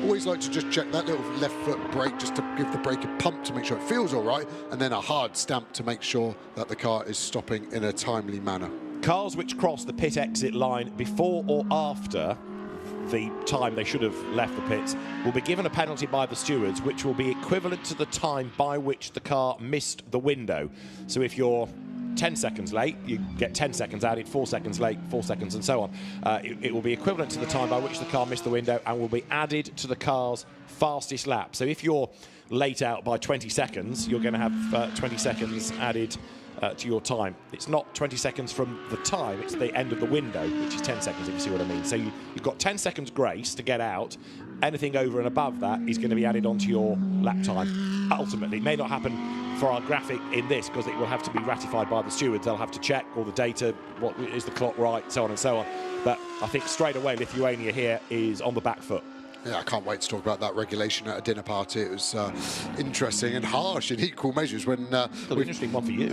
always like to just check that little left foot brake just to give the brake a pump to make sure it feels all right, and then a hard stamp to make sure that the car is stopping in a timely manner. Cars which cross the pit exit line before or after the time they should have left the pits will be given a penalty by the stewards, which will be equivalent to the time by which the car missed the window. So if you're 10 seconds late, you get 10 seconds added, 4 seconds late, 4 seconds, and so on. It will be equivalent to the time by which the car missed the window and will be added to the car's fastest lap. So if you're late out by 20 seconds, you're going to have 20 seconds added to your time. It's not 20 seconds from the time, it's the end of the window, which is 10 seconds, if you see what I mean. So you've got 10 seconds grace to get out. Anything over and above that is going to be added onto your lap time. Ultimately, it may not happen for our graphic in this because it will have to be ratified by the stewards. They'll have to check all the data, what is the clock right, so on and so on. But I think straight away Lithuania here is on the back foot. Yeah, I can't wait to talk about that regulation at a dinner party. It was interesting and harsh in equal measures when... interesting one for you.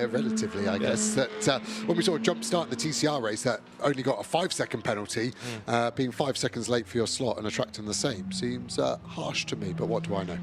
Relatively, I guess. That when we sort of jump-start the TCR race, that only got a 5-second penalty, being 5 seconds late for your slot and attracting the same seems harsh to me, but what do I know?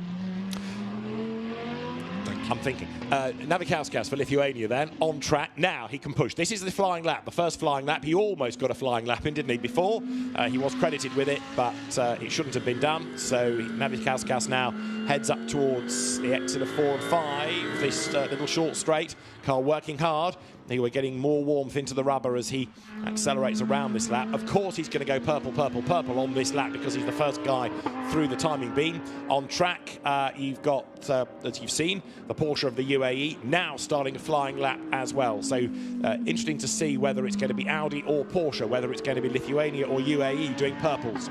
I'm thinking. Navikauskas for Lithuania then, on track. Now he can push. This is the flying lap, the first flying lap. He almost got a flying lap in, didn't he, before? He was credited with it, but it shouldn't have been done. So Navikauskas now heads up towards the exit of 4 and 5, this little short straight. Car working hard. He was getting more warmth into the rubber as he accelerates around this lap. Of course, he's going to go purple, purple, purple on this lap because he's the first guy through the timing beam. On track, you've got, as you've seen, the Porsche of the UAE now starting a flying lap as well. So interesting to see whether it's going to be Audi or Porsche, whether it's going to be Lithuania or UAE doing purples.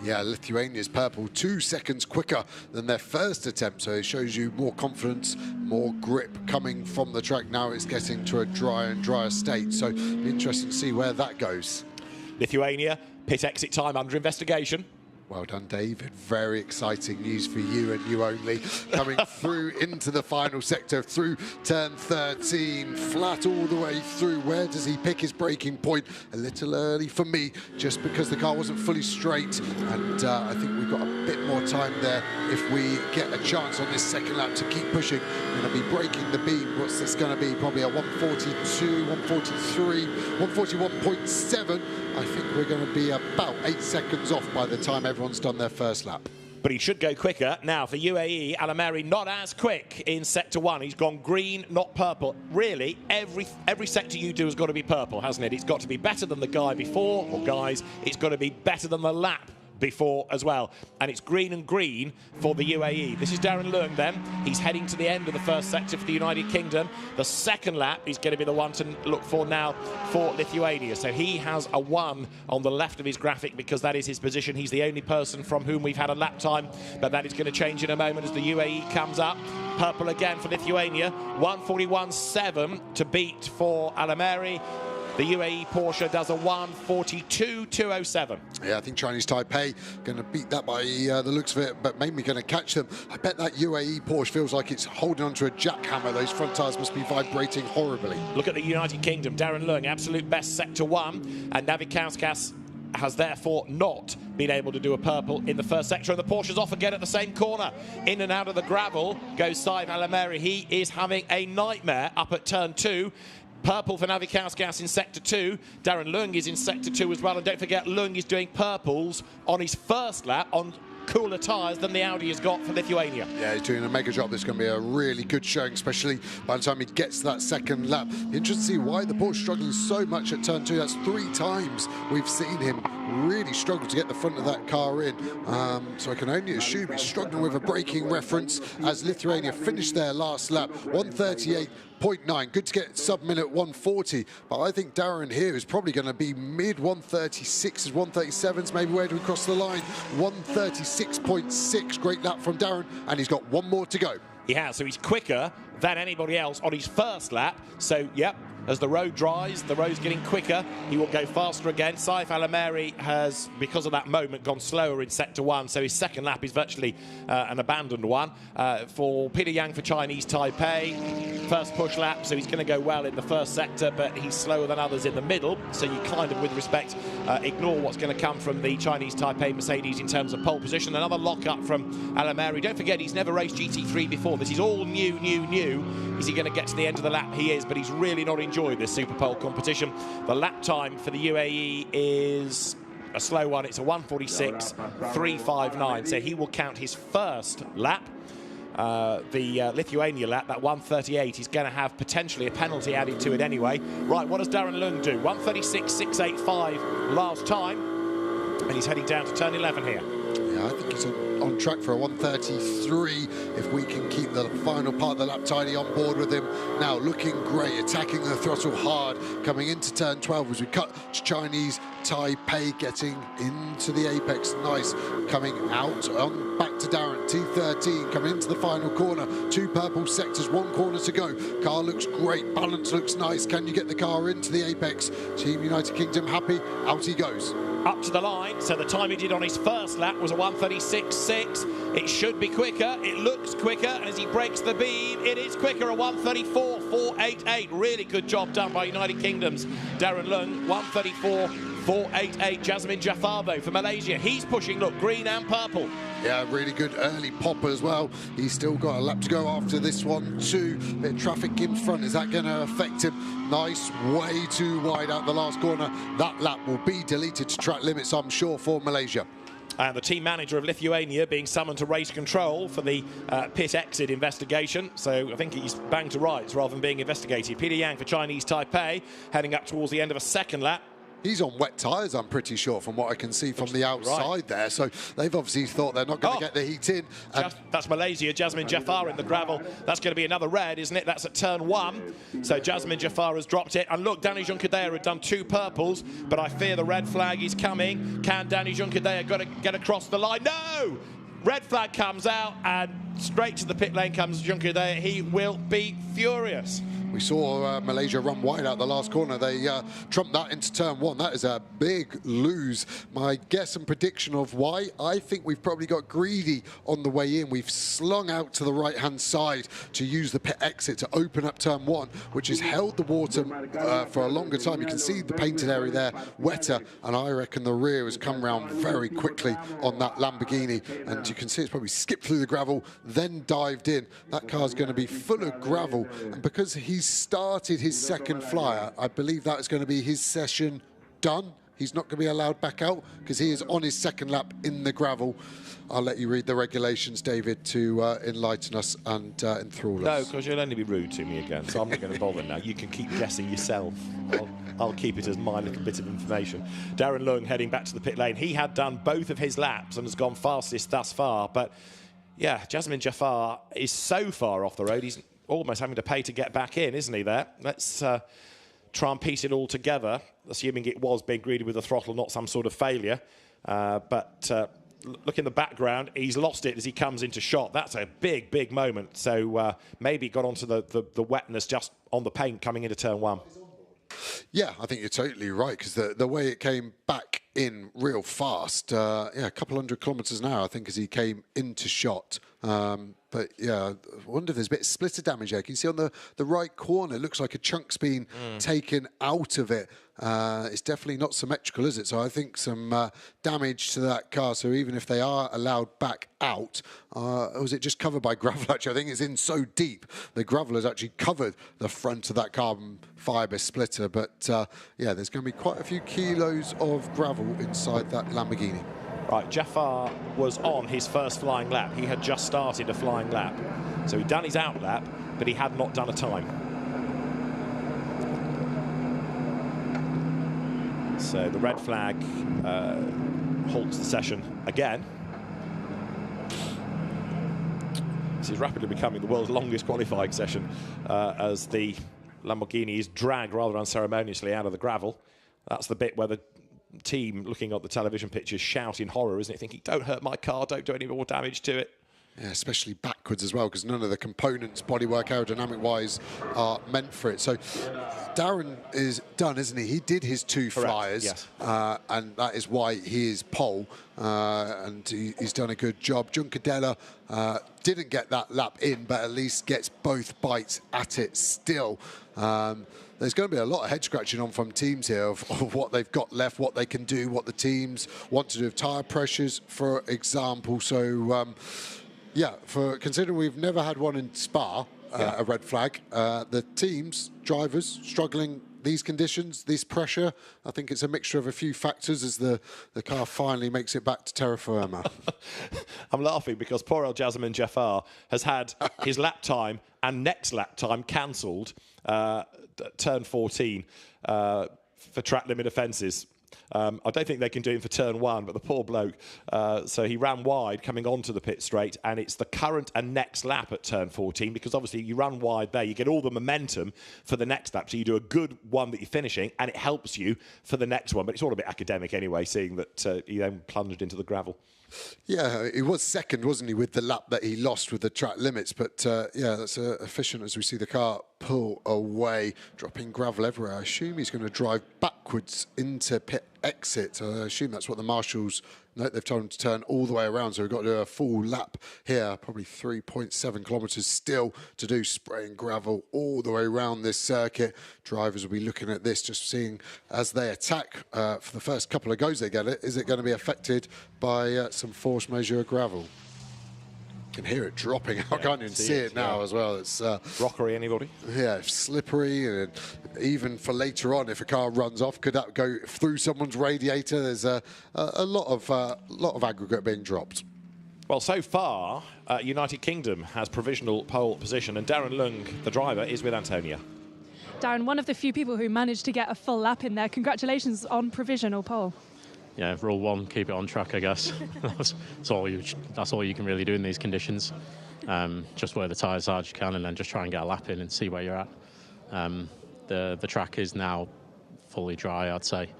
Yeah, Lithuania's purple 2 seconds quicker than their first attempt, so it shows you more confidence, more grip coming from the track. Now it's getting to a drier and drier state, so it'll be interesting to see where that goes. Lithuania, pit exit time under investigation. Well done, David. Very exciting news for you and you only. Coming through into the final sector, through turn 13, flat all the way through. Where does he pick his braking point? A little early for me, just because the car wasn't fully straight. And I think we've got a bit more time there if we get a chance on this second lap to keep pushing. We're going to be breaking the beam. What's this going to be? Probably a 142, 143, 141.7. I think we're going to be about 8 seconds off by the time everyone's done their first lap. But he should go quicker. Now for UAE, Alameri not as quick in sector 1. He's gone green, not purple. Really, every sector you do has got to be purple, hasn't it? It's got to be better than the guy before, or guys, it's got to be better than the lap before as well. And it's green and green for the UAE. This is Darren Leung then. He's heading to the end of the first sector for the United Kingdom. The second lap is going to be the one to look for now for Lithuania. So he has a 1 on the left of his graphic because that is his position. He's the only person from whom we've had a lap time, but that is going to change in a moment as the UAE comes up. Purple again for Lithuania. 141.7 to beat for Alameri. The UAE Porsche does a 142.207. Yeah, I think Chinese Taipei going to beat that by the looks of it, but maybe going to catch them. I bet that UAE Porsche feels like it's holding onto a jackhammer. Those front tyres must be vibrating horribly. Look at the United Kingdom. Darren Leung, absolute best sector 1, and Navikauskas has therefore not been able to do a purple in the first sector, and the Porsche's off again at the same corner. In and out of the gravel goes Saïd Alameri. He is having a nightmare up at turn 2. Purple for Navikauskas in sector 2. Darren Leung is in sector 2 as well, and don't forget Leung is doing purples on his first lap on cooler tyres than the Audi has got for Lithuania. Yeah, he's doing a mega job. This is going to be a really good showing, especially by the time he gets to that second lap. Interesting to see why the Porsche struggling so much at turn 2. That's 3 times we've seen him really struggled to get the front of that car in. So I can only assume he's struggling with a braking reference as Lithuania finished their last lap, 138.9. Good to get sub-minute 140, but I think Darren here is probably going to be mid 136s, 137s, maybe. Where do we cross the line? 136.6. Great lap from Darren, and he's got one more to go. He has, so he's quicker than anybody else on his first lap. So, yep, as the road dries, the road's getting quicker, he will go faster again. Saif Alameri has, because of that moment, gone slower in Sector 1, so his second lap is virtually an abandoned one. For Peter Yang for Chinese Taipei, first push lap, so he's going to go well in the first sector, but he's slower than others in the middle, so you kind of, with respect, ignore what's going to come from the Chinese Taipei Mercedes in terms of pole position. Another lock-up from Alameri. Don't forget, he's never raced GT3 before. This is all new. Is he going to get to the end of the lap? He is, but he's really not enjoyed this Super Pole competition. The lap time for the UAE is a slow one. It's a 1:46.359, so he will count his first lap. The Lithuania lap, that 1:38, he's going to have potentially a penalty added to it anyway. Right, what does Darren Lung do? 1:36.685 last time, and he's heading down to turn 11 here. Yeah, I think he's on track for a 1:33 if we can keep the final part of the lap tidy on board with him. Now looking great, attacking the throttle hard, coming into turn 12 as we cut to Chinese Taipei, getting into the apex. Nice, coming out on back to Darren, T13 coming into the final corner. 2 purple sectors, 1 corner to go. Car looks great, balance looks nice. Can you get the car into the apex? Team United Kingdom happy, out he goes. Up to the line, so the time he did on his first lap was a 1:36.6. It should be quicker, it looks quicker, and as he breaks the beam, it is quicker, a 1:34.488. Really good job done by United Kingdom's Darren Lung. 1:34.488. Jasmine Jafar, though, for Malaysia. He's pushing, look, green and purple. Yeah, really good early pop as well. He's still got a lap to go after this one too. Bit of traffic in front. Is that going to affect him? Nice, way too wide out the last corner. That lap will be deleted to track limits, I'm sure, for Malaysia. And the team manager of Lithuania being summoned to race control for the pit exit investigation. So I think he's banged to rights rather than being investigated. Peter Yang for Chinese Taipei, heading up towards the end of a second lap. He's on wet tyres, I'm pretty sure, from what I can see from the outside there. So they've obviously thought they're not going to get the heat in. That's Malaysia, Jasmine Jafar in the gravel. That's going to be another red, isn't it? That's at turn 1. So Jasmine Jafar has dropped it. And look, Danny Junkadea had done 2 purples, but I fear the red flag is coming. Can Danny Junkadea get across the line? No! Red flag comes out, and straight to the pit lane comes Junkadea. He will be furious. We saw Malaysia run wide out the last corner. They trumped that into turn 1. That is a big lose. My guess and prediction of why, I think we've probably got greedy on the way in. We've slung out to the right-hand side to use the pit exit to open up turn 1, which has held the water for a longer time. You can see the painted area there, wetter, and I reckon the rear has come round very quickly on that Lamborghini. And you can see it's probably skipped through the gravel, then dived in. That car's going to be full of gravel. And because he's started his second flyer, I believe that is going to be his session done. He's not going to be allowed back out because he is on his second lap in the gravel. I'll let you read the regulations, David, to enlighten us and enthrall us. No, because you'll only be rude to me again, so I'm not going to bother now. You can keep guessing yourself. I'll keep it as my little bit of information. Darren Lung heading back to the pit lane. He had done both of his laps and has gone fastest thus far, but yeah, Jasmine Jafar is so far off the road, he's almost having to pay to get back in, isn't he, there? Let's try and piece it all together, assuming it was being greedy with the throttle, not some sort of failure. But look in the background, he's lost it as he comes into shot. That's a big, big moment. So maybe got onto the wetness just on the paint coming into turn 1. Yeah, I think you're totally right, because the way it came back in real fast, yeah, a couple 100 kilometres an hour, I think, as he came into shot. But yeah, I wonder if there's a bit of splitter damage there. Can you see on the right corner, it looks like a chunk's been taken out of it. It's definitely not symmetrical, is it? So I think some damage to that car. So even if they are allowed back out, or was it just covered by gravel? Actually, I think it's in so deep, the gravel has actually covered the front of that carbon fibre splitter. But yeah, there's going to be quite a few kilos of gravel inside that Lamborghini. Right, Jafar was on his first flying lap. He had just started a flying lap. So he'd done his out lap, but he had not done a time. So the red flag halts the session again. This is rapidly becoming the world's longest qualifying session as the Lamborghini is dragged rather unceremoniously out of the gravel. That's the bit where the team looking at the television pictures shout in horror, isn't it? Thinking, don't hurt my car, don't do any more damage to it. Yeah, especially backwards as well, because none of the components, bodywork, aerodynamic-wise, are meant for it. So Darren is done, isn't he? He did his 2 Correct, flyers, yes. and that is why he is pole, and he's done a good job. Juncadella didn't get that lap in, but at least gets both bites at it still. There's going to be a lot of head scratching on from teams here of what they've got left, what they can do, what the teams want to do with tyre pressures, for example. So, yeah, considering we've never had one in Spa, a red flag, the teams, drivers, struggling these conditions, this pressure. I think it's a mixture of a few factors as the car finally makes it back to terra firma. I'm laughing because poor old Jasmine Jaffar has had his lap time and next lap time cancelled turn 14 for track limit offences. I don't think they can do him for turn 1, but the poor bloke. So he ran wide coming onto the pit straight, and it's the current and next lap at turn 14, because obviously you run wide there, you get all the momentum for the next lap. So you do a good one that you're finishing, and it helps you for the next one. But it's all a bit academic anyway, seeing that he then plunged into the gravel. Yeah, he was second, wasn't he, with the lap that he lost with the track limits. But, yeah, that's efficient as we see the car pull away, dropping gravel everywhere. I assume he's going to drive backwards into pit exit. I assume that's what the marshals... No, they've told him to turn all the way around, so we've got to do a full lap here. Probably 3.7 kilometres still to do, spraying gravel all the way around this circuit. Drivers will be looking at this, just seeing as they attack for the first couple of goes they get it. Is it going to be affected by some force majeure gravel? You can hear it dropping out, can't you? And see it now as well. It's rockery, anybody? Yeah, slippery, and even for later on, if a car runs off, could that go through someone's radiator? There's a lot of aggregate being dropped. Well, so far, United Kingdom has provisional pole position, and Darren Lung, the driver, is with Antonia. Darren, one of the few people who managed to get a full lap in there. Congratulations on provisional pole. Yeah, rule 1, keep it on track, I guess. that's all you can really do in these conditions. Just wear the tyres hard as you can, and then just try and get a lap in and see where you're at. The track is now fully dry, I'd say.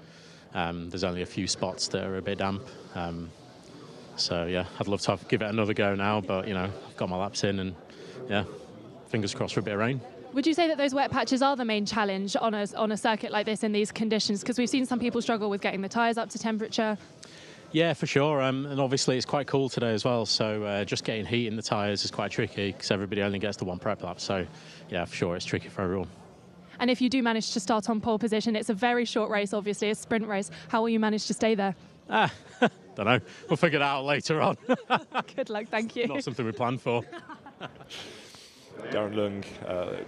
There's only a few spots that are a bit damp. So yeah, I'd love to give it another go now, but you know, I've got my laps in, and yeah, fingers crossed for a bit of rain. Would you say that those wet patches are the main challenge on a circuit like this in these conditions? Because we've seen some people struggle with getting the tyres up to temperature. Yeah, for sure. And obviously it's quite cool today as well. So just getting heat in the tyres is quite tricky because everybody only gets the 1 prep lap. So yeah, for sure, it's tricky for everyone. And if you do manage to start on pole position, it's a very short race, obviously, a sprint race. How will you manage to stay there? Don't know. We'll figure that out later on. Good luck. Thank you. Not something we planned for. Darren Lung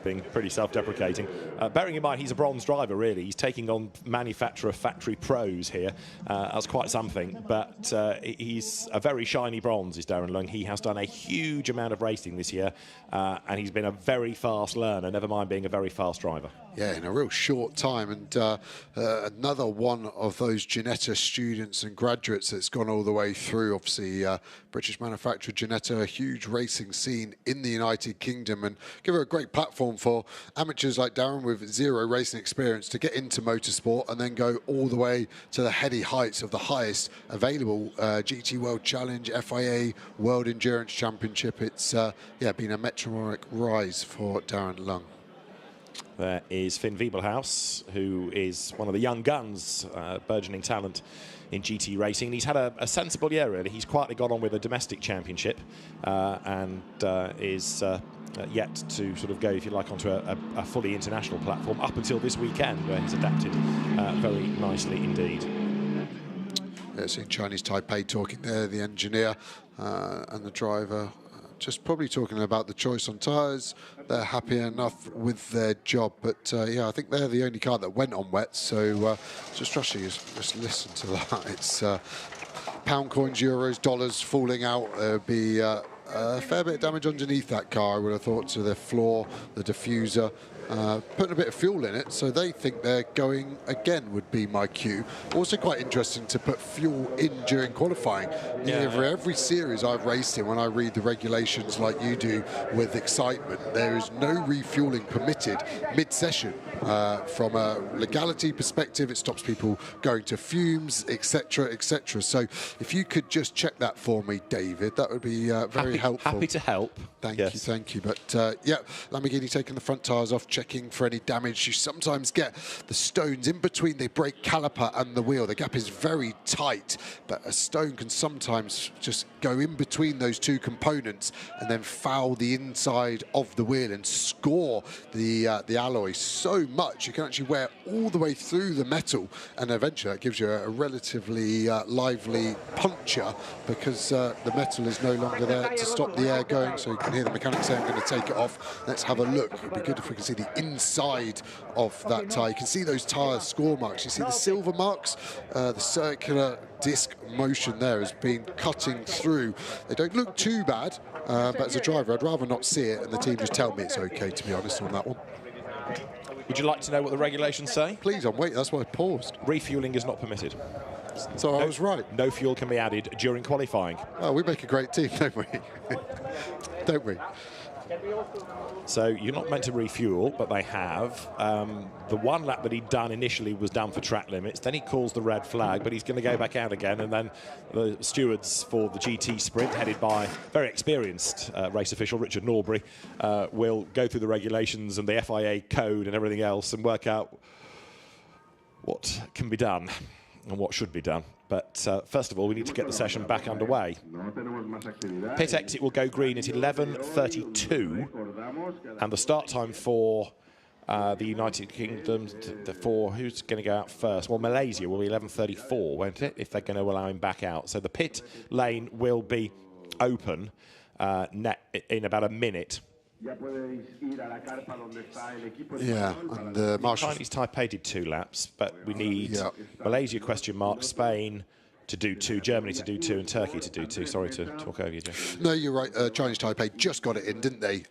being pretty self-deprecating. Bearing in mind he's a bronze driver, really. He's taking on manufacturer factory pros here. That's quite something. But he's a very shiny bronze, is Darren Lung. He has done a huge amount of racing this year, and he's been a very fast learner, never mind being a very fast driver. Yeah, in a real short time. And another one of those Ginetta students and graduates that's gone all the way through. Obviously, British manufacturer Ginetta, a huge racing scene in the United Kingdom, and give her a great platform for amateurs like Darren with zero racing experience to get into motorsport and then go all the way to the heady heights of the highest available GT World Challenge, FIA World Endurance Championship. It's been a meteoric rise for Darren Lung. There is Finn Wiebelhaus, who is one of the young guns, burgeoning talent in GT racing. He's had a sensible year, really. He's quietly got on with a domestic championship and is yet to sort of go, if you like, onto a fully international platform up until this weekend, where he's adapted very nicely indeed. Yeah, seeing Chinese Taipei talking there, the engineer and the driver. Just probably talking about the choice on tyres. They're happy enough with their job, but yeah, I think they're the only car that went on wet. So just listen to that. It's pound coins, euros, dollars falling out. There'll be a fair bit of damage underneath that car, I would have thought, to the floor, the diffuser, putting a bit of fuel in it, so they think they're going again would be my cue. Also quite interesting to put fuel in during qualifying. Every series I've raced in, when I read the regulations like you do with excitement, there is no refueling permitted mid-session. From a legality perspective, it stops people going to fumes, etc., etc. So if you could just check that for me, David, that would be very helpful. Happy to help. Thank you. But yeah, Lamborghini taking the front tyres off, checking for any damage. You sometimes get the stones in between the brake caliper and the wheel. The gap is very tight, but a stone can sometimes just go in between those two components and then foul the inside of the wheel and score the alloy so much you can actually wear all the way through the metal, and eventually that gives you a relatively lively puncture because the metal is no longer there to stop the air going. So you can hear the mechanics say, I'm going to take it off. Let's have a look. It'd be good if we can see the inside of that tyre. You can see those tyre score marks. You see the silver marks, the circular disc motion there has been cutting through. They don't look too bad, but as a driver, I'd rather not see it and the team just tell me it's okay, to be honest, on that one. Would you like to know what the regulations say? Please, I'm waiting. That's why I paused. Refueling is not permitted. So I was right. No fuel can be added during qualifying. Oh, we make a great team, don't we? Don't we? So you're not meant to refuel, but they have. The one lap that he'd done initially was done for track limits. Then he calls the red flag, but he's going to go back out again. And then the stewards for the GT Sprint, headed by very experienced race official Richard Norbury, will go through the regulations and the FIA code and everything else and work out what can be done and what should be done. But first of all, we need to get the session back underway. Pit exit will go green at 11:32, and the start time for the United Kingdom, who's going to go out first? Well, Malaysia will be 11:34, won't it, if they're going to allow him back out. So the pit lane will be open in about a minute. Yeah, and the Chinese Taipei did 2 laps, but we need Malaysia ? Spain to do 2, Germany to do 2, and Turkey to do 2. Sorry to talk over you, Jeff. No, you're right. Chinese Taipei just got it in, didn't they?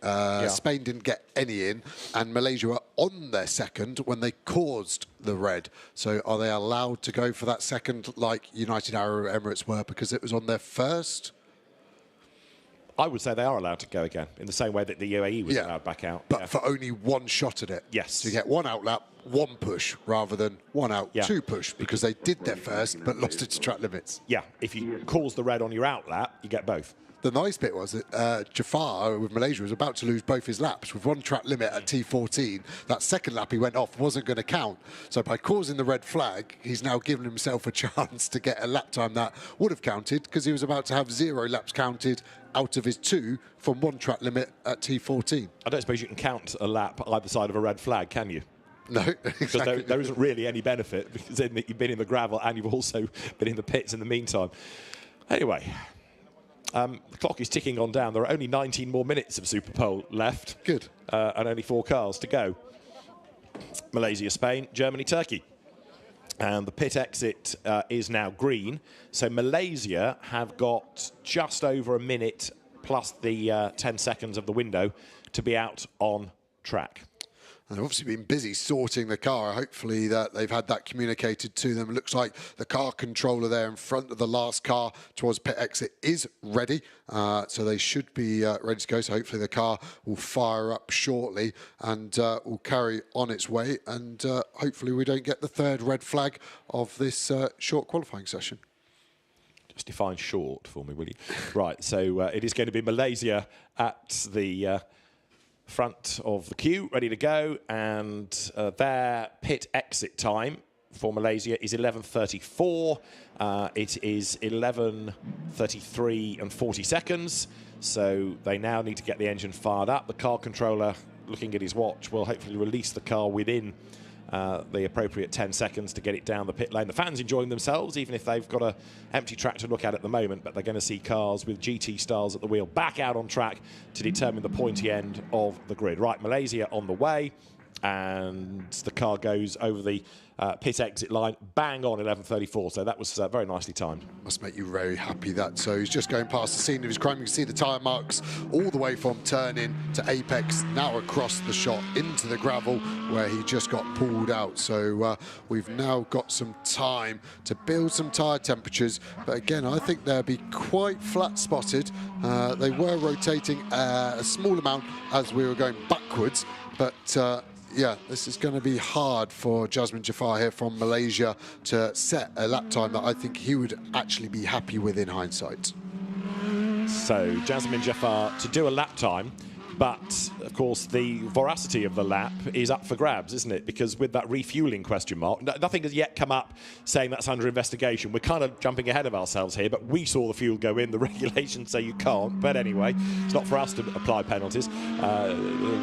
Spain didn't get any in, and Malaysia were on their second when they caused the red. So are they allowed to go for that second like United Arab Emirates were because it was on their first? I would say they are allowed to go again, in the same way that the UAE was allowed back out. But for only one shot at it. Yes. So you get 1 out lap, 1 push, rather than 1 out, 2 push, because they did their first, but lost it to track limits. Yeah, if you cause the red on your out lap, you get both. The nice bit was that Jafar with Malaysia was about to lose both his laps with 1 track limit at T14. That second lap he went off wasn't going to count. So by causing the red flag, he's now given himself a chance to get a lap time that would have counted because he was about to have 0 laps counted out of his 2 from 1 track limit at T14. I don't suppose you can count a lap either side of a red flag, can you? No, exactly. Because there isn't really any benefit because you've been in the gravel and you've also been in the pits in the meantime. Anyway, the clock is ticking on down. There are only 19 more minutes of Super Pole left. Good. And only 4 cars to go. Malaysia, Spain, Germany, Turkey. And the pit exit is now green. So Malaysia have got just over a minute plus the 10 seconds of the window to be out on track. And they've obviously been busy sorting the car. Hopefully that they've had that communicated to them. It looks like the car controller there in front of the last car towards pit exit is ready. So they should be ready to go. So hopefully the car will fire up shortly and will carry on its way. And hopefully we don't get the 3rd red flag of this short qualifying session. Just define short for me, will you? Right, so it is going to be Malaysia at the front of the queue, ready to go, and their pit exit time for Malaysia is 11:34. It is 11:33 and 40 seconds, so they now need to get the engine fired up. The car controller, looking at his watch, will hopefully release the car within the appropriate 10 seconds to get it down the pit lane. The fans enjoying themselves, even if they've got an empty track to look at the moment, but they're going to see cars with GT stars at the wheel back out on track to determine the pointy end of the grid. Right, Malaysia on the way. and the car goes over the pit exit line, bang on 11:34. So that was very nicely timed. Must make you very happy that. So he's just going past the scene of his crime. You can see the tyre marks all the way from turn-in to apex, now across the shot into the gravel where he just got pulled out. So we've now got some time to build some tyre temperatures. But again, I think they'll be quite flat-spotted. They were rotating a small amount as we were going backwards, but yeah, this is going to be hard for Jasmine Jafar here from Malaysia to set a lap time that I think he would actually be happy with in hindsight. So Jasmine Jafar to do a lap time, but of course the veracity of the lap is up for grabs, isn't it? Because with that refueling question mark, nothing has yet come up saying that's under investigation. We're kind of jumping ahead of ourselves here, but we saw the fuel go in. The regulations say you can't. But anyway, it's not for us to apply penalties.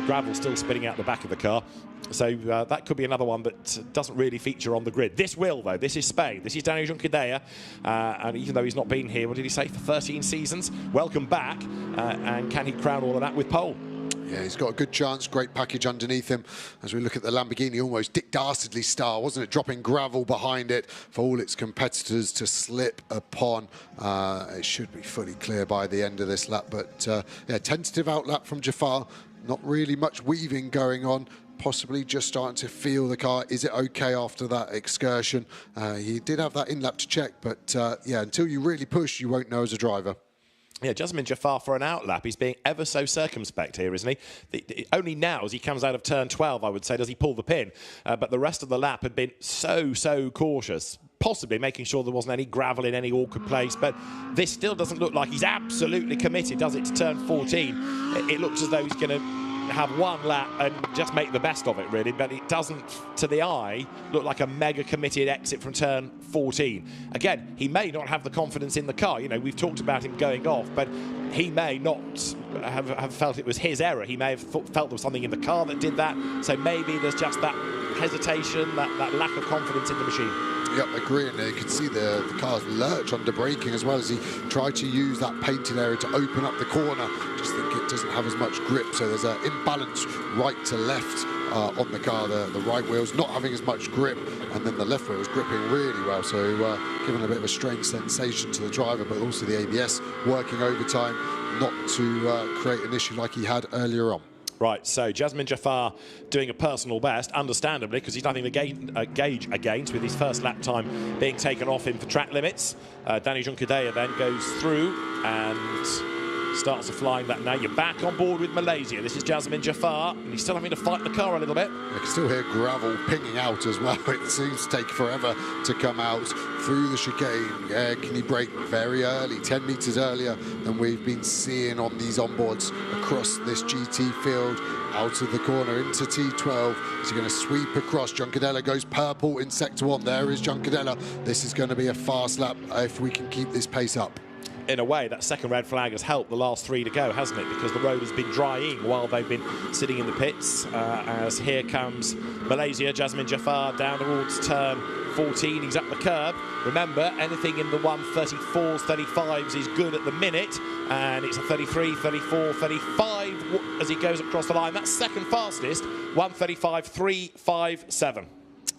Gravel's still spinning out the back of the car. So that could be another one that doesn't really feature on the grid. This will, though. This is Spain. This is Daniel Junqueira. And even though he's not been here, what did he say, for 13 seasons? Welcome back. And can he crown all of that with pole? Yeah, he's got a good chance. Great package underneath him. As we look at the Lamborghini, almost Dick Dastardly style, wasn't it? Dropping gravel behind it for all its competitors to slip upon. It should be fully clear by the end of this lap. But yeah, tentative outlap from Jafar. Not really much weaving going on. Possibly just starting to feel the car. Is it okay after that excursion? He did have that in-lap to check. But yeah, until you really push, you won't know as a driver. Yeah, Jasmine Jafar for an outlap. He's being ever so circumspect here, isn't he? Only now, as he comes out of turn 12, I would say, does he pull the pin. But the rest of the lap had been so cautious, possibly making sure there wasn't any gravel in any awkward place. But this still doesn't look like he's absolutely committed, does it, to turn 14? It looks as though he's going to have one lap and just make the best of it, really. But it doesn't, to the eye, look like a mega committed exit from turn 14. Again, he may not have the confidence in the car. You know, we've talked about him going off, but he may not have felt it was his error. He may have felt there was something in the car that did that. So maybe there's just that hesitation, that lack of confidence in the machine. Yep, agreeing. You can see the car's lurch under braking as well as he tried to use that painted area to open up the corner. Just think it doesn't have as much grip, so there's an imbalance right to left on the car. The right wheel's not having as much grip, and then the left wheel's gripping really well, so giving a bit of a strange sensation to the driver, but also the ABS working overtime not to create an issue like he had earlier on. Right, so Jasmine Jafar doing a personal best, understandably, because he's nothing to gauge against with his first lap time being taken off him for track limits. Danny Junqueira then goes through and starts a flying lap. Now you're back on board with Malaysia. This is Jasmine Jafar, and he's still having to fight the car a little bit. I can still hear gravel pinging out as well. It seems to take forever to come out through the chicane. Can he brake very early, 10 metres earlier than we've been seeing on these onboards across this GT field? Out of the corner into T12. Is he going to sweep across? Junqueira goes purple in sector 1. There is Junqueira. This is going to be a fast lap if we can keep this pace up. In a way, that second red flag has helped the last three to go, hasn't it? Because the road has been drying while they've been sitting in the pits. As here comes Malaysia, Jasmine Jafar down towards turn 14. He's up the curb. Remember, anything in the 134s, 35s is good at the minute. And it's a 33, 34, 35 as he goes across the line. That's second fastest, 135, 357.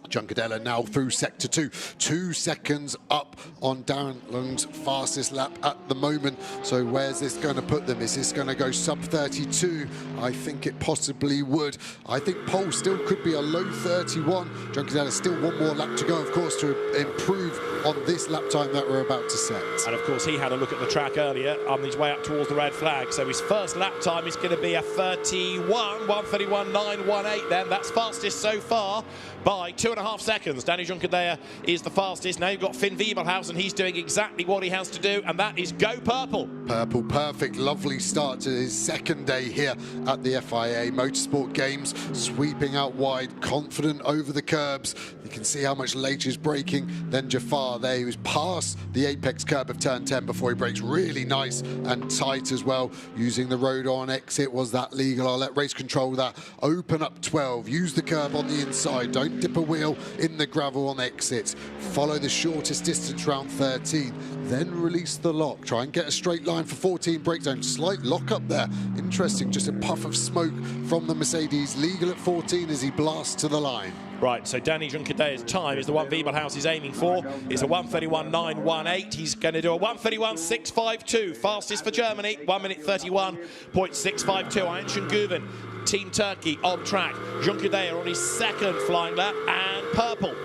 Junqueira now through sector 2, 2 seconds up on Darren Lung's fastest lap at the moment. So where's this going to put them? Is this going to go sub 32? I think it possibly would. I think pole still could be a low 31. Junqueira still one more lap to go, of course, to improve on this lap time that we're about to set. And of course he had a look at the track earlier on his way up towards the red flag. So his first lap time is going to be a 131.918 then. That's fastest so far by 2.5 seconds. Danny Junqueira is the fastest. Now you've got Finn Wiebelhaus, and he's doing exactly what he has to do, and that is go purple. Purple, perfect, lovely start to his second day here at the FIA Motorsport Games. Sweeping out wide, confident over the curbs. You can see how much later he's braking than Jafar there. He was past the apex curb of turn 10 before he brakes really nice and tight as well. Using the road on exit, was that legal? I'll let race control that. Open up 12, use the curb on the inside, don't dip a wheel. now in the gravel on exits. Follow the shortest distance round 13, then release the lock. Try and get a straight line for 14 breakdown. Slight lock up there. Interesting, just a puff of smoke from the Mercedes. Legal at 14 as he blasts to the line. Right, so Danny Juncadea's time is the one Wiebelhaus is aiming for. It's a 1:31.918. He's going to do a 1:31.652. Fastest for Germany, 1 minute 31.652. Ayşen Güven, Team Turkey on track. Juncadea on his second flying lap, and purple.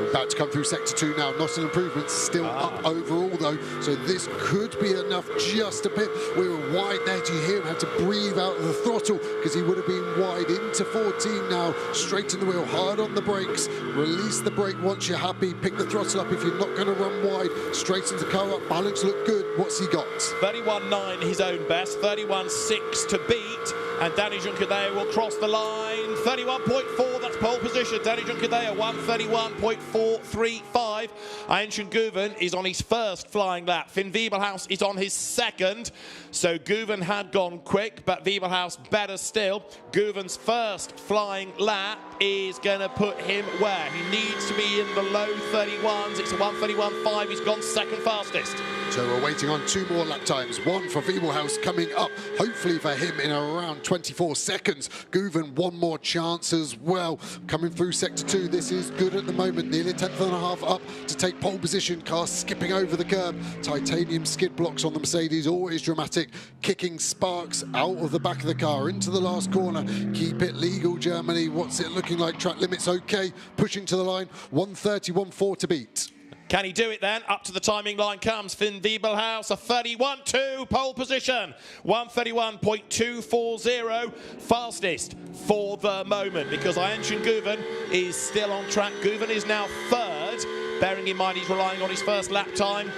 About to come through sector 2 now. Not an improvement, still up overall though, so this could be enough just a bit. We were wide there. Do you hear him have to breathe out of the throttle because he would have been wide into 14 now. Straighten the wheel, hard on the brakes. Release the brake once you're happy. Pick the throttle up if you're not going to run wide. Straighten the car up. Balance look good. What's he got? 31.9 his own best. 31.6 to beat. And Danny Juncadea will cross the line. 31.4, that's pole position. Danny Juncadea, 1:31.435. Ayşen Güven is on his first flying lap. Finn Wiebelhaus is on his second. So Güven had gone quick, but Wiebelhaus better still. Güven's first flying lap is going to put him where? He needs to be in the low 31s. It's a 1:31.5. He's gone second fastest. So we're waiting on 2 more lap times. One for Wiebelhaus coming up, hopefully for him in around 24 seconds. Güven, one more chance as well. Coming through sector 2, this is good at the moment. Nearly a tenth and a half up to take pole position. Car skipping over the curb. Titanium skid blocks on the Mercedes, always dramatic. Kicking sparks out of the back of the car into the last corner. Keep it legal, Germany. What's it looking like? Track limits okay. Pushing to the line. 1:30.14 to beat. Can he do it then? Up to the timing line comes Finn Wiebelhaus, a 31.2 pole position. 1:31.240, fastest for the moment, because Ayşen Güven is still on track. Güven is now third, bearing in mind he's relying on his first lap time.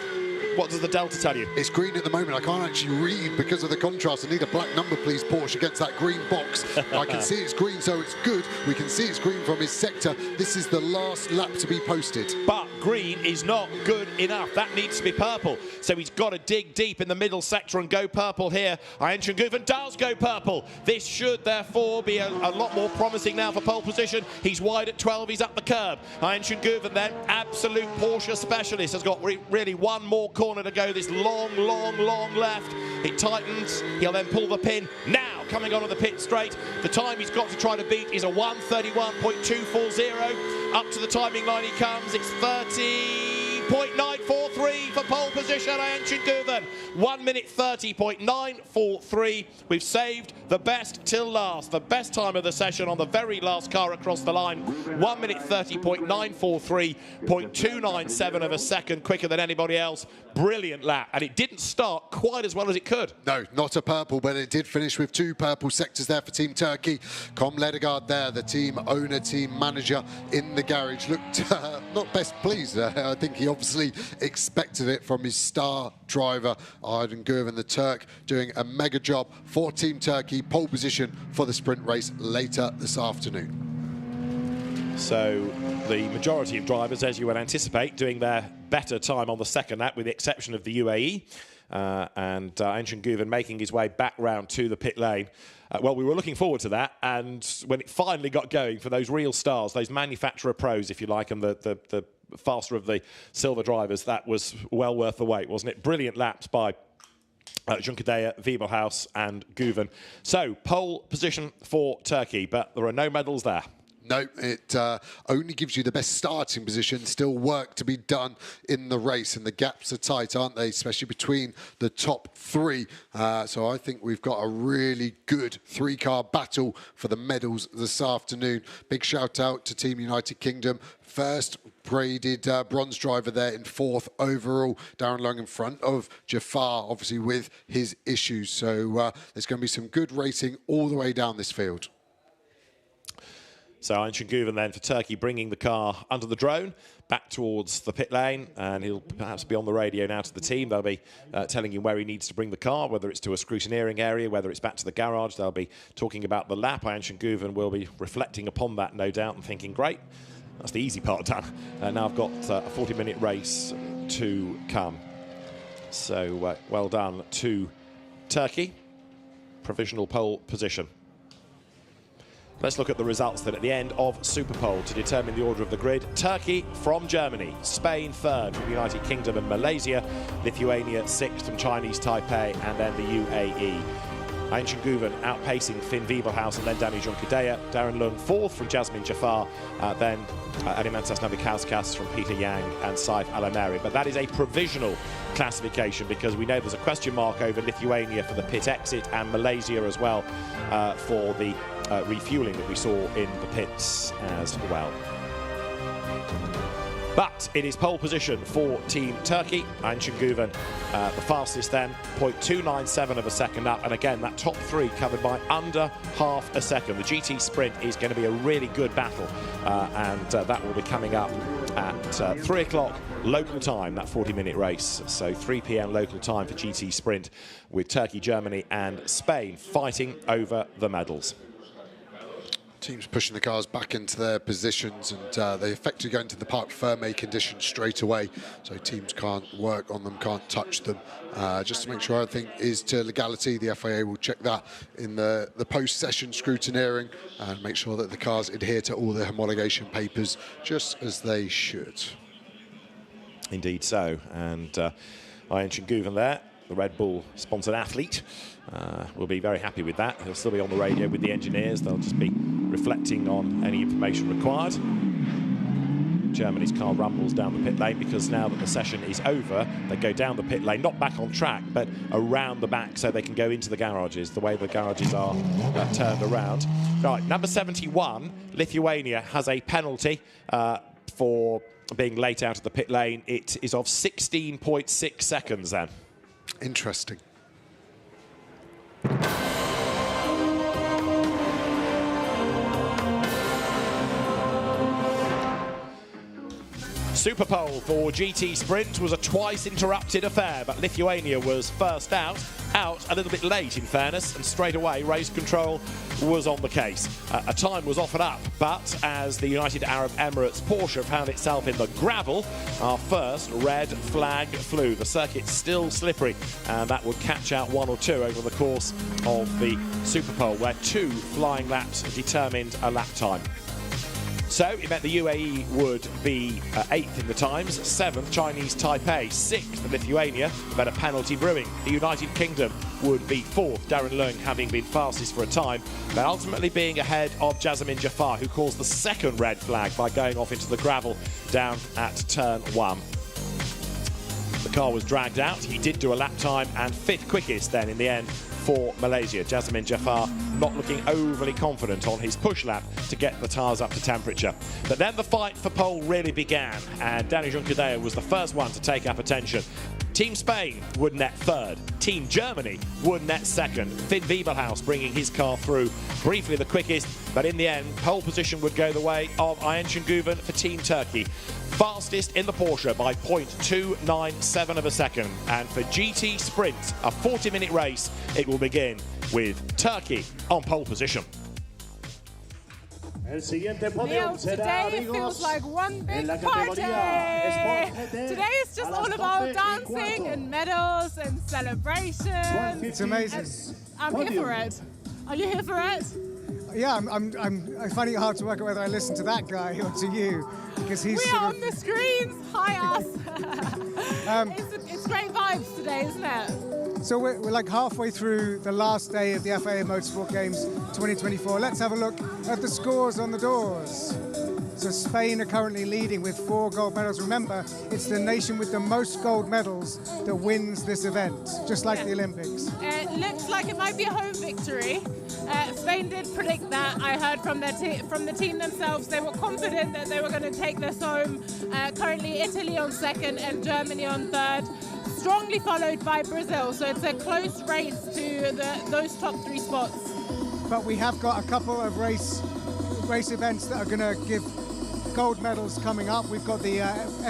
What does the Delta tell you? It's green at the moment. I can't actually read because of the contrast. I need a black number, please, Porsche, against that green box. I can see it's green, so it's good. We can see it's green from his sector. This is the last lap to be posted. But green is not good enough. That needs to be purple. So he's got to dig deep in the middle sector and go purple here. Ayşen Güven does go purple. This should, therefore, be a lot more promising now for pole position. He's wide at 12. He's up the curb. Ayşen Güven, then, absolute Porsche specialist, has got really one more corner to go. This long left. It tightens. He'll then pull the pin. Now, coming onto the pit straight. The time he's got to try to beat is a 1:31.240. Up to the timing line he comes. It's 30.943 for pole position. Ayşen Güven, 1 minute 30.943. We've saved the best till last. The best time of the session on the very last car across the line. 1 minute 30.943, 0.297 of a second quicker than anybody else. Brilliant lap. And it didn't start quite as well as it could. No, not a purple, but it did finish with 2 purple sectors there for Team Turkey. Com Ledegaard there, the team owner, team manager in the garage, looked not best pleased. I think he obviously expected it from his star driver, Ayşen Güven, the Turk, doing a mega job for Team Turkey. Pole position for the sprint race later this afternoon. So the majority of drivers, as you would anticipate, doing their better time on the second lap, with the exception of the UAE. And Ayşen Güven making his way back round to the pit lane. Well, we were looking forward to that, and when it finally got going for those real stars, those manufacturer pros, if you like, and the faster of the silver drivers, that was well worth the wait, wasn't it? Brilliant laps by Juncadea, Wiebelhaus and Güven. So, pole position for Turkey, but there are no medals there. No, it only gives you the best starting position. Still work to be done in the race, and the gaps are tight, aren't they? Especially between the top 3. So I think we've got a really good 3-car battle for the medals this afternoon. Big shout out to Team United Kingdom. First graded bronze driver there in 4th overall. Darren Lung in front of Jafar, obviously with his issues. So there's going to be some good racing all the way down this field. So Ayşen Güven then for Turkey, bringing the car under the drone back towards the pit lane, and he'll perhaps be on the radio now to the team. They'll be telling him where he needs to bring the car, whether it's to a scrutineering area, whether it's back to the garage. They'll be talking about the lap. Ayşen Güven will be reflecting upon that, no doubt, and thinking, great, that's the easy part done. Now I've got a 40-minute race to come. So well done to Turkey. Provisional pole position. Let's look at the results then at the end of Superpole to determine the order of the grid. Turkey from Germany, Spain third from the United Kingdom and Malaysia, Lithuania sixth from Chinese Taipei, and then the UAE. Ancient Guven outpacing Finn Wiebelhaus and then Danny Junkadea. Darren Lung fourth from Jasmine Jafar, then Alimantas Navikauskas from Peter Yang and Saif Alameri. But that is a provisional classification because we know there's a question mark over Lithuania for the pit exit and Malaysia as well for the refueling that we saw in the pits as well. But it is pole position for Team Turkey. Ancient Guven, the fastest then, 0.297 of a second up. And again, that top three covered by under half a second. The GT Sprint is going to be a really good battle. And that will be coming up at 3 o'clock local time, that 40-minute race. So 3 p.m. local time for GT Sprint with Turkey, Germany and Spain fighting over the medals. Teams pushing the cars back into their positions, and they effectively go into the Parc Fermé condition straight away, so teams can't work on them, can't touch them. Just to make sure everything is to legality, the FIA will check that in the post-session scrutineering and make sure that the cars adhere to all the homologation papers, just as they should. Indeed so, and Ancient Guven there, the Red Bull sponsored athlete, will be very happy with that. He'll still be on the radio with the engineers. They'll just be reflecting on any information required. Germany's car rumbles down the pit lane because now that the session is over, they go down the pit lane, not back on track, but around the back so they can go into the garages, the way the garages are turned around. Right, number 71, Lithuania, has a penalty for being late out of the pit lane. It is of 16.6 seconds then. Interesting. Superpole for GT Sprint was a twice interrupted affair, but Lithuania was first out a little bit late in fairness, and straight away race control was on the case. A time was offered up, but as the United Arab Emirates Porsche found itself in the gravel, our first red flag flew. The circuit's still slippery, and that would catch out one or two over the course of the Superpole, where 2 flying laps determined a lap time. So it meant the UAE would be 8th in the times, 7th Chinese Taipei, 6th Lithuania, but a penalty brewing. The United Kingdom would be 4th, Darren Lung having been fastest for a time, but ultimately being ahead of Jasmine Jafar, who caused the second red flag by going off into the gravel down at turn 1. The car was dragged out. He did do a lap time and 5th quickest then in the end for Malaysia. Jasmine Jafar not looking overly confident on his push lap to get the tyres up to temperature. But then the fight for pole really began, and Danny Junkadea was the first one to take up attention. Team Spain would net 3rd. Team Germany would net 2nd. Finn Wiebelhaus bringing his car through briefly the quickest, but in the end, pole position would go the way of Ancient Guven for Team Turkey. Fastest in the Porsche by 0.297 of a second. And for GT Sprint, a 40-minute race, it will begin with Turkey on pole position. Neil, today it feels like one big party. Today is just all about dancing and medals and celebration. It's amazing. I'm here for it. Are you here for it? Yeah, I'm finding it hard to work out whether I listen to that guy or to you, because he's we are on the screens. Hi, us. It's great vibes today, isn't it? So we're like halfway through the last day of the FIA Motorsport Games 2024. Let's have a look at the scores on the doors. So Spain are currently leading with 4 gold medals. Remember, it's the nation with the most gold medals that wins this event, just like the Olympics. It looks like it might be a home victory. Spain did predict that. I heard from the team themselves. They were confident that they were going to take this home. Currently Italy on 2nd and Germany on 3rd. Strongly followed by Brazil, so it's a close race to those top 3 spots. But we have got a couple of race events that are going to give gold medals coming up. We've got the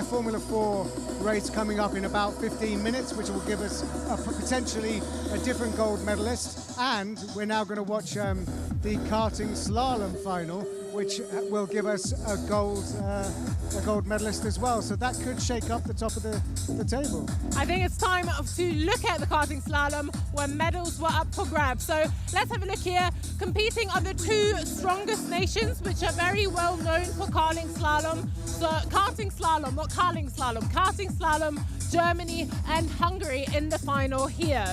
Formula 4 race coming up in about 15 minutes, which will give us potentially a different gold medalist. And we're now going to watch the karting slalom final, which will give us a gold medalist as well. So that could shake up the top of the table. I think it's time to look at the karting slalom where medals were up for grabs. So let's have a look here. Competing are the two strongest nations, which are very well known for karting slalom. So karting slalom, not karting slalom. Karting slalom, Germany and Hungary in the final here.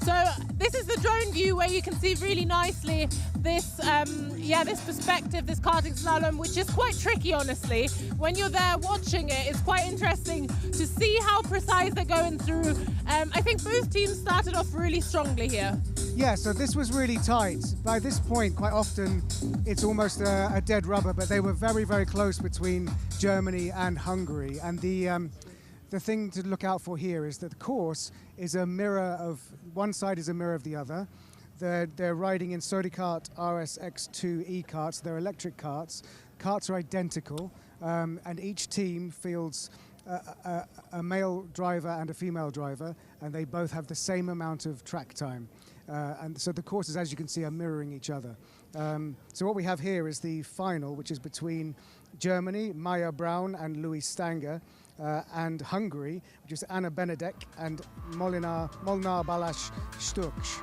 So this is the drone view where you can see really nicely this, this perspective, this karting slalom, which is quite tricky, honestly. When you're there watching it, it's quite interesting to see how precise they're going through. I think both teams started off really strongly here. Yeah, so this was really tight. By this point, quite often, it's almost a dead rubber, but they were very, very close between Germany and Hungary. And the thing to look out for here is that the course is a mirror of, one side is a mirror of the other. They're riding in Sodikart RSX2 e-karts, they're electric karts. Karts are identical, and each team fields a male driver and a female driver, and they both have the same amount of track time. And so the courses, as you can see, are mirroring each other. So what we have here is the final, which is between Germany, Maya Braun and Louis Stanger, and Hungary, which is Anna Benedek and Molnar Balázs Sturks.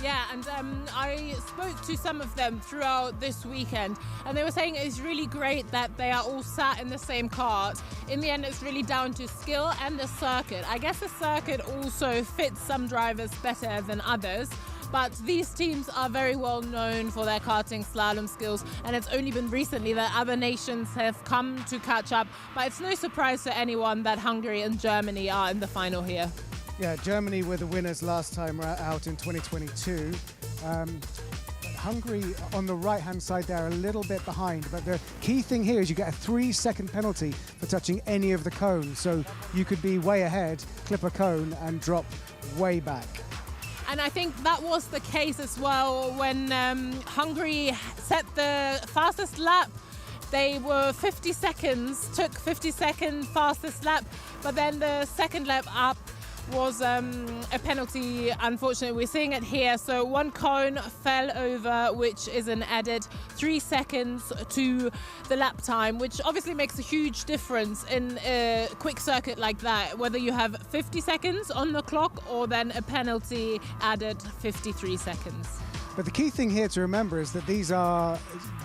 Yeah, and I spoke to some of them throughout this weekend, and they were saying it's really great that they are all sat in the same kart. In the end, it's really down to skill and the circuit. I guess the circuit also fits some drivers better than others, but these teams are very well known for their karting slalom skills, and it's only been recently that other nations have come to catch up. But it's no surprise to anyone that Hungary and Germany are in the final here. Yeah, Germany were the winners last time out in 2022. Hungary on the right-hand side there, a little bit behind, but the key thing here is you get a 3-second penalty for touching any of the cones. So you could be way ahead, clip a cone and drop way back. And I think that was the case as well when Hungary set the fastest lap. They were 50 seconds, took 50-second fastest lap, but then the second lap up was a penalty. Unfortunately, we're seeing it here. So one cone fell over, which is an added 3 seconds to the lap time, which obviously makes a huge difference in a quick circuit like that, whether you have 50 seconds on the clock or then a penalty added 53 seconds. But the key thing here to remember is that these are,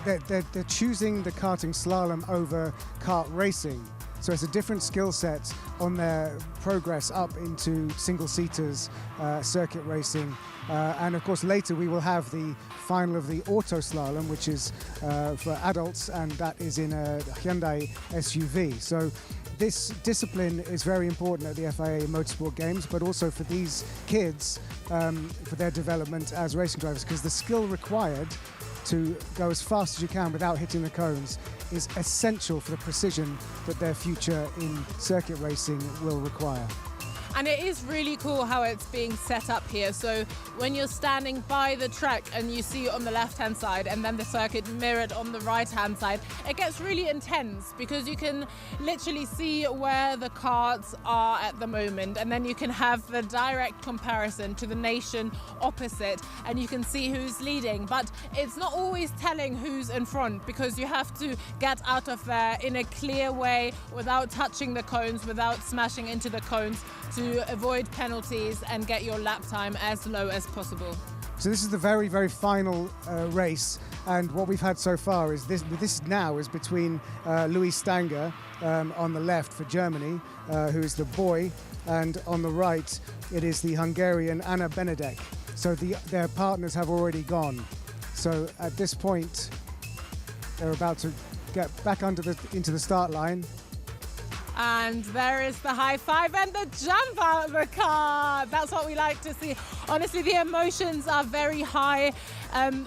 they're choosing the karting slalom over kart racing. So it's a different skill set on their progress up into single-seaters, circuit racing. And of course later we will have the final of the auto slalom, which is for adults, and that is in a Hyundai SUV. So this discipline is very important at the FIA Motorsport Games, but also for these kids, for their development as racing drivers, because the skill required to go as fast as you can without hitting the cones is essential for the precision that their future in circuit racing will require. And it is really cool how it's being set up here. So when you're standing by the track and you see it on the left-hand side and then the circuit mirrored on the right-hand side, it gets really intense because you can literally see where the karts are at the moment, and then you can have the direct comparison to the nation opposite and you can see who's leading. But it's not always telling who's in front because you have to get out of there in a clear way without touching the cones, without smashing into the cones, to avoid penalties and get your lap time as low as possible. So this is the very, very final race, and what we've had so far is this now is between Louis Stanger on the left for Germany, who is the boy, and on the right it is the Hungarian Anna Benedek. So their partners have already gone. So at this point they're about to get back into the start line. And there is the high five and the jump out of the car. That's what we like to see. Honestly, the emotions are very high,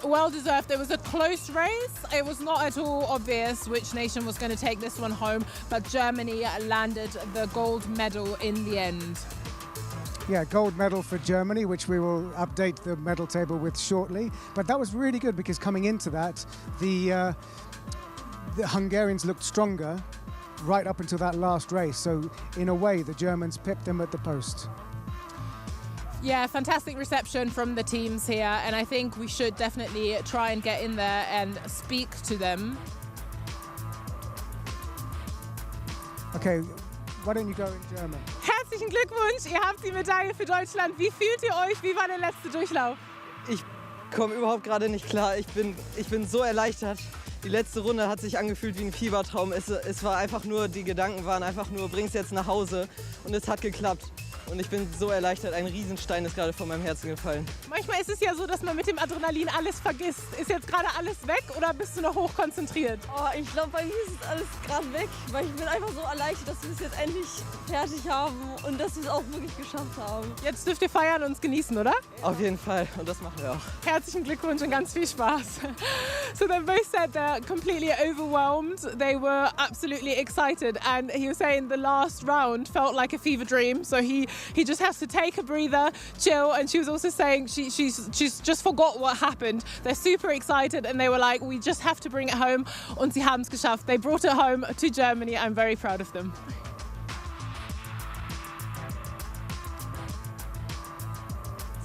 well deserved. It was a close race. It was not at all obvious which nation was going to take this one home, but Germany landed the gold medal in the end. Yeah, gold medal for Germany, which we will update the medal table with shortly. But that was really good because coming into that, the Hungarians looked stronger right up until that last race. So in a way, the Germans pipped them at the post. Yeah, fantastic reception from the teams here, and I think we should definitely try and get in there and speak to them. Okay, why don't you go in German? Herzlichen Glückwunsch, ihr habt die Medaille für Deutschland. Wie fühlt ihr euch? Wie war der letzte Durchlauf? Ich komme überhaupt gerade nicht klar. Ich bin so erleichtert. Die letzte Runde hat sich angefühlt wie ein Fiebertraum. Es war einfach nur, die Gedanken waren einfach nur, bring's jetzt nach Hause. Und es hat geklappt. Und ich bin so erleichtert, ein Riesenstein ist gerade von meinem Herzen gefallen. Manchmal ist es ja so, dass man mit dem Adrenalin alles vergisst. Ist jetzt gerade alles weg oder bist du noch hochkonzentriert? Oh, ich glaube, bei mir ist alles gerade weg, weil ich bin einfach so erleichtert, dass wir es jetzt endlich fertig haben und dass wir es auch wirklich geschafft haben. Jetzt dürft ihr feiern und uns genießen, oder? Auf jeden Fall, und das machen wir auch. Herzlichen Glückwunsch und ganz viel Spaß. So they both said they're completely overwhelmed. They were absolutely excited, and he was saying the last round felt like a fever dream. So he just has to take a breather, chill, and she was also saying she's just forgot what happened. They're super excited and they were like, we just have to bring it home, und sie haben es geschafft. They brought it home to Germany. I'm very proud of them.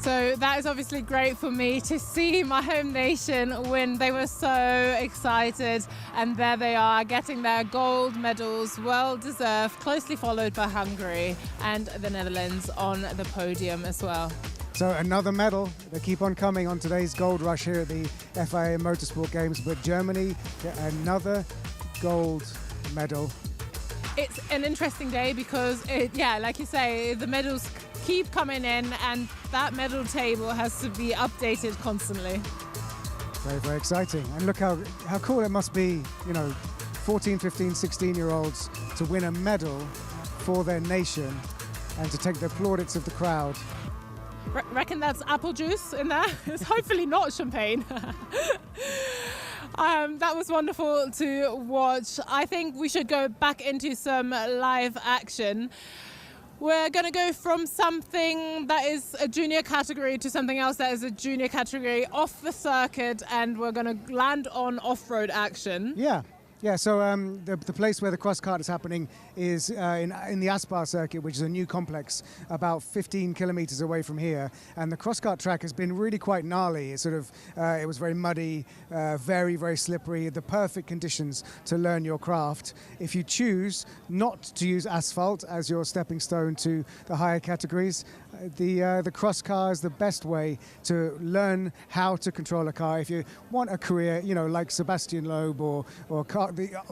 So that is obviously great for me to see my home nation win. They were so excited, and there they are getting their gold medals, well deserved, closely followed by Hungary and the Netherlands on the podium as well. So another medal. They keep on coming on today's gold rush here at the FIA Motorsport Games, but Germany get another gold medal. It's an interesting day because, like you say, the medals keep coming in and that medal table has to be updated constantly. Very, very exciting. And look how cool it must be, 14, 15, 16-year-olds to win a medal for their nation and to take the plaudits of the crowd. Reckon that's apple juice in there? It's hopefully not champagne. That was wonderful to watch. I think we should go back into some live action. We're going to go from something that is a junior category to something else that is a junior category off the circuit, and we're going to land on off-road action. Yeah, so the place where the Crosscar is happening is in the Aspar circuit, which is a new complex about 15 kilometers away from here. And the Crosscar track has been really quite gnarly. It it was very muddy, very, very slippery, the perfect conditions to learn your craft. If you choose not to use asphalt as your stepping stone to the higher categories, the Crosscar is the best way to learn how to control a car. If you want a career, like Sebastian Loeb or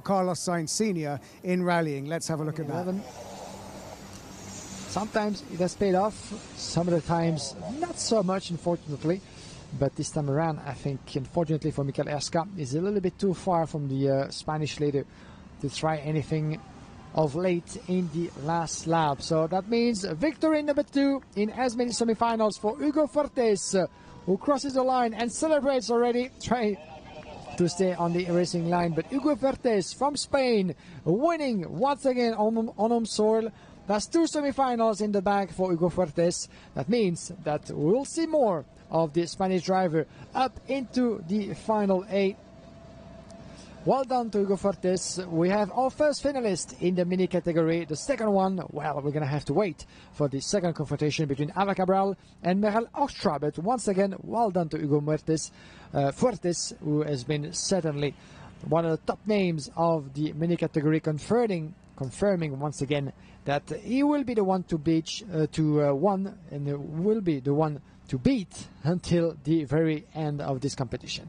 Carlos Sainz Sr. in rallying. Let's have a look at that. Sometimes it has paid off, some of the times not so much, unfortunately. But this time around, I think, unfortunately for Mikel Erska, is a little bit too far from the Spanish leader to try anything of late in the last lap. So that means victory number 2 in as many semifinals for Hugo Fortes, who crosses the line and celebrates already, trying to stay on the racing line. But Hugo Fortes from Spain winning once again on home soil. That's 2 semifinals in the bag for Hugo Fortes. That means that we'll see more of the Spanish driver up into the final 8. Well done to Hugo Fortes. We have our first finalist in the mini category. The second one, well, we're going to have to wait for the second confrontation between Ava Cabral and Merel Ostra. But once again, well done to Hugo Fortes, who has been certainly one of the top names of the mini category, confirming once again that he will be the one to beat, and will be the one to beat until the very end of this competition.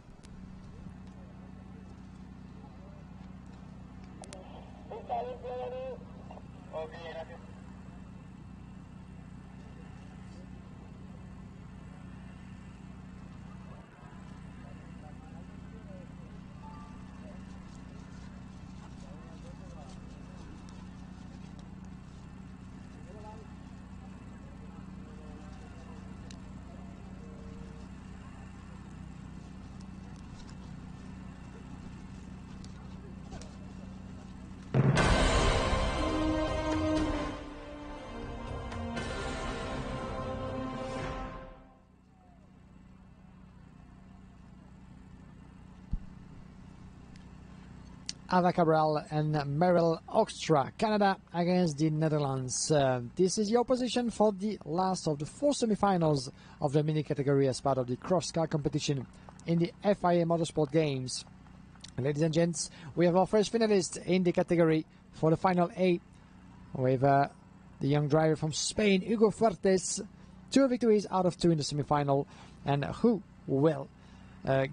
Ava Cabral and Meryl Oxtra. Canada against the Netherlands. This is your position for the last of the 4 semi-finals of the mini category as part of the Crosscar competition in the FIA Motorsport Games. Ladies and gents, we have our first finalist in the category for the final 8 with the young driver from Spain, Hugo Fuertes. 2 victories out of 2 in the semi-final, and who will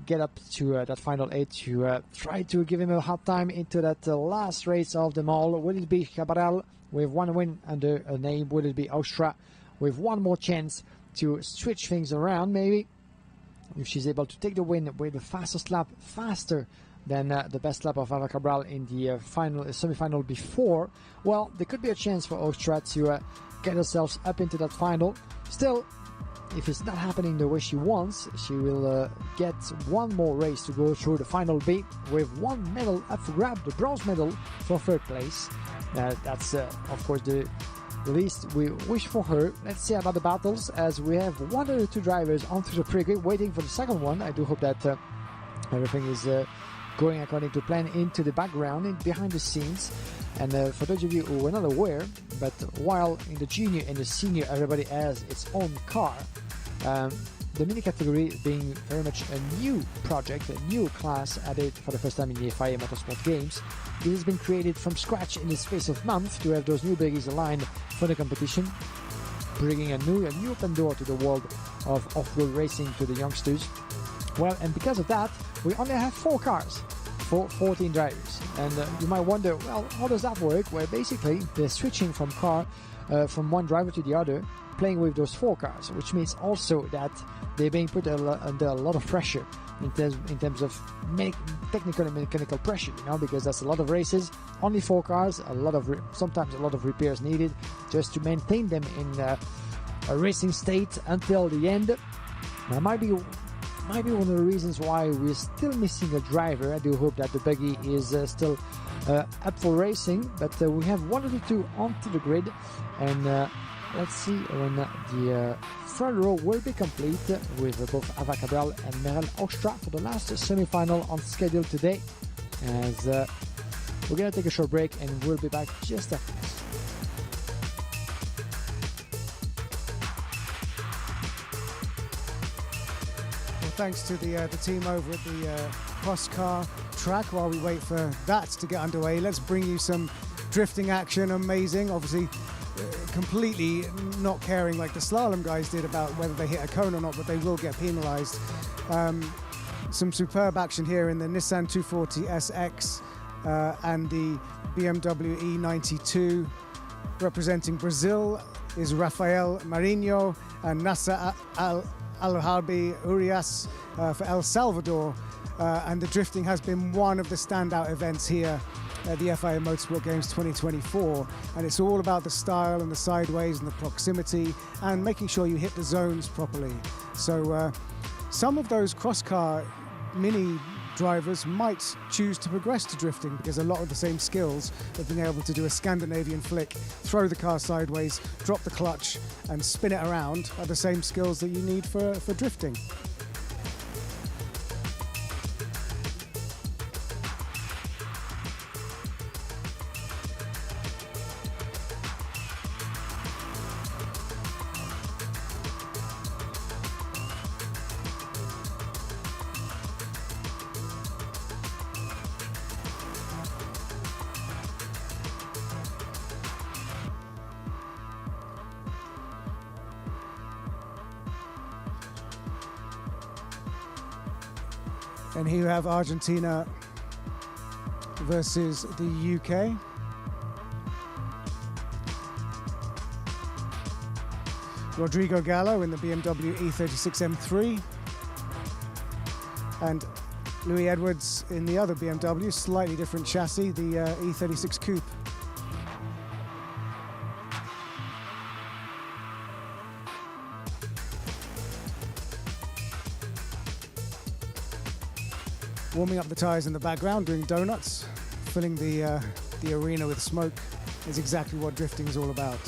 get up to that final 8 to try to give him a hard time into that last race of them all. Will it be Cabral with 1 win under a name? Will it be Austria with 1 more chance to switch things around, maybe? If she's able to take the win with the fastest lap, faster than the best lap of Ava Cabral in the semi-final before, well, there could be a chance for Austria to get herself up into that final. Still, if it's not happening the way she wants, she will get 1 more race to go through the final B with 1 medal up for grab, the bronze medal for 3rd place. That's, of course, the least we wish for her. Let's see about the battles, as we have 1 or 2 drivers onto the pre-grid waiting for the second one. I do hope that everything is going according to plan into the background, behind the scenes. And for those of you who were not aware, but while in the junior and the senior everybody has its own car, the mini category being very much a new project, a new class added for the first time in the FIA Motorsport Games. This has been created from scratch in the space of months to have those new buggies aligned for the competition, bringing a new open door to the world of off-road racing to the youngsters. Well, and because of that, we only have 4 cars for 14 drivers. And you might wonder, well, how does that work? Well, basically, they're switching from from one driver to the other, playing with those 4 cars, which means also that they're being put under a lot of pressure in terms of technical and mechanical pressure, because that's a lot of races, only 4 cars, sometimes a lot of repairs needed just to maintain them in a racing state until the end. That might be one of the reasons why we're still missing a driver. I do hope that the buggy is still up for racing, but we have 1 of the 2 onto the grid, and let's see when the front row will be complete with both Ava Cabral and Meryl Oxtra for the last semi-final on schedule today. As we're going to take a short break, and we'll be back just after this. Thanks to the team over at the Crosscar track. While we wait for that to get underway, let's bring you some drifting action. Amazing, obviously completely not caring like the slalom guys did about whether they hit a cone or not, but they will get penalized. Some superb action here in the Nissan 240 SX and the BMW E92. Representing Brazil is Rafael Marinho and Nasser Al-Harbi Urias for El Salvador, and the drifting has been one of the standout events here at the FIA Motorsport Games 2024, and it's all about the style and the sideways and the proximity and making sure you hit the zones properly. So some of those crosscar mini drivers might choose to progress to drifting because a lot of the same skills of being able to do a Scandinavian flick, throw the car sideways, drop the clutch and spin it around are the same skills that you need for drifting. And here you have Argentina versus the UK. Rodrigo Gallo in the BMW E36 M3. And Louis Edwards in the other BMW, slightly different chassis, the E36 Coupe. Warming up the tyres in the background, doing donuts, filling the arena with smoke is exactly what drifting is all about.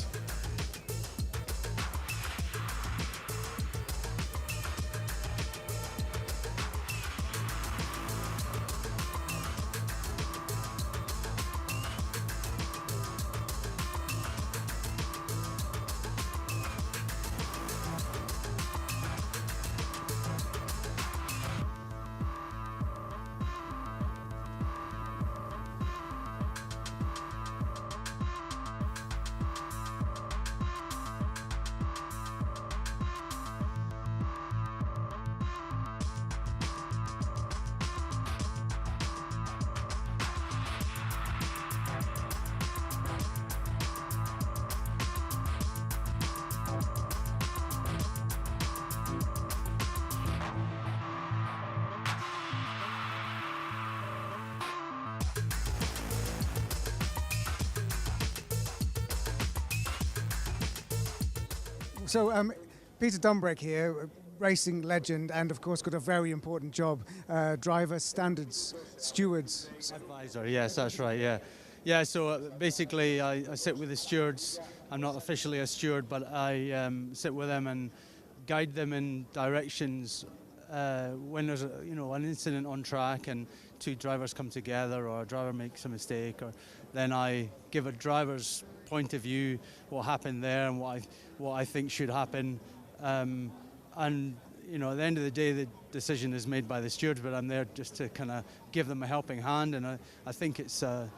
So Peter Dumbrek here, racing legend, and of course got a very important job, driver standards stewards. Advisor, yes, that's right, yeah. Yeah, so basically I sit with the stewards. I'm not officially a steward, but I sit with them and guide them in directions when there's an incident on track and two drivers come together or a driver makes a mistake, or then I give a driver's point of view, what happened there and what I think should happen. And at the end of the day, the decision is made by the stewards, but I'm there just to kind of give them a helping hand. And I think it's a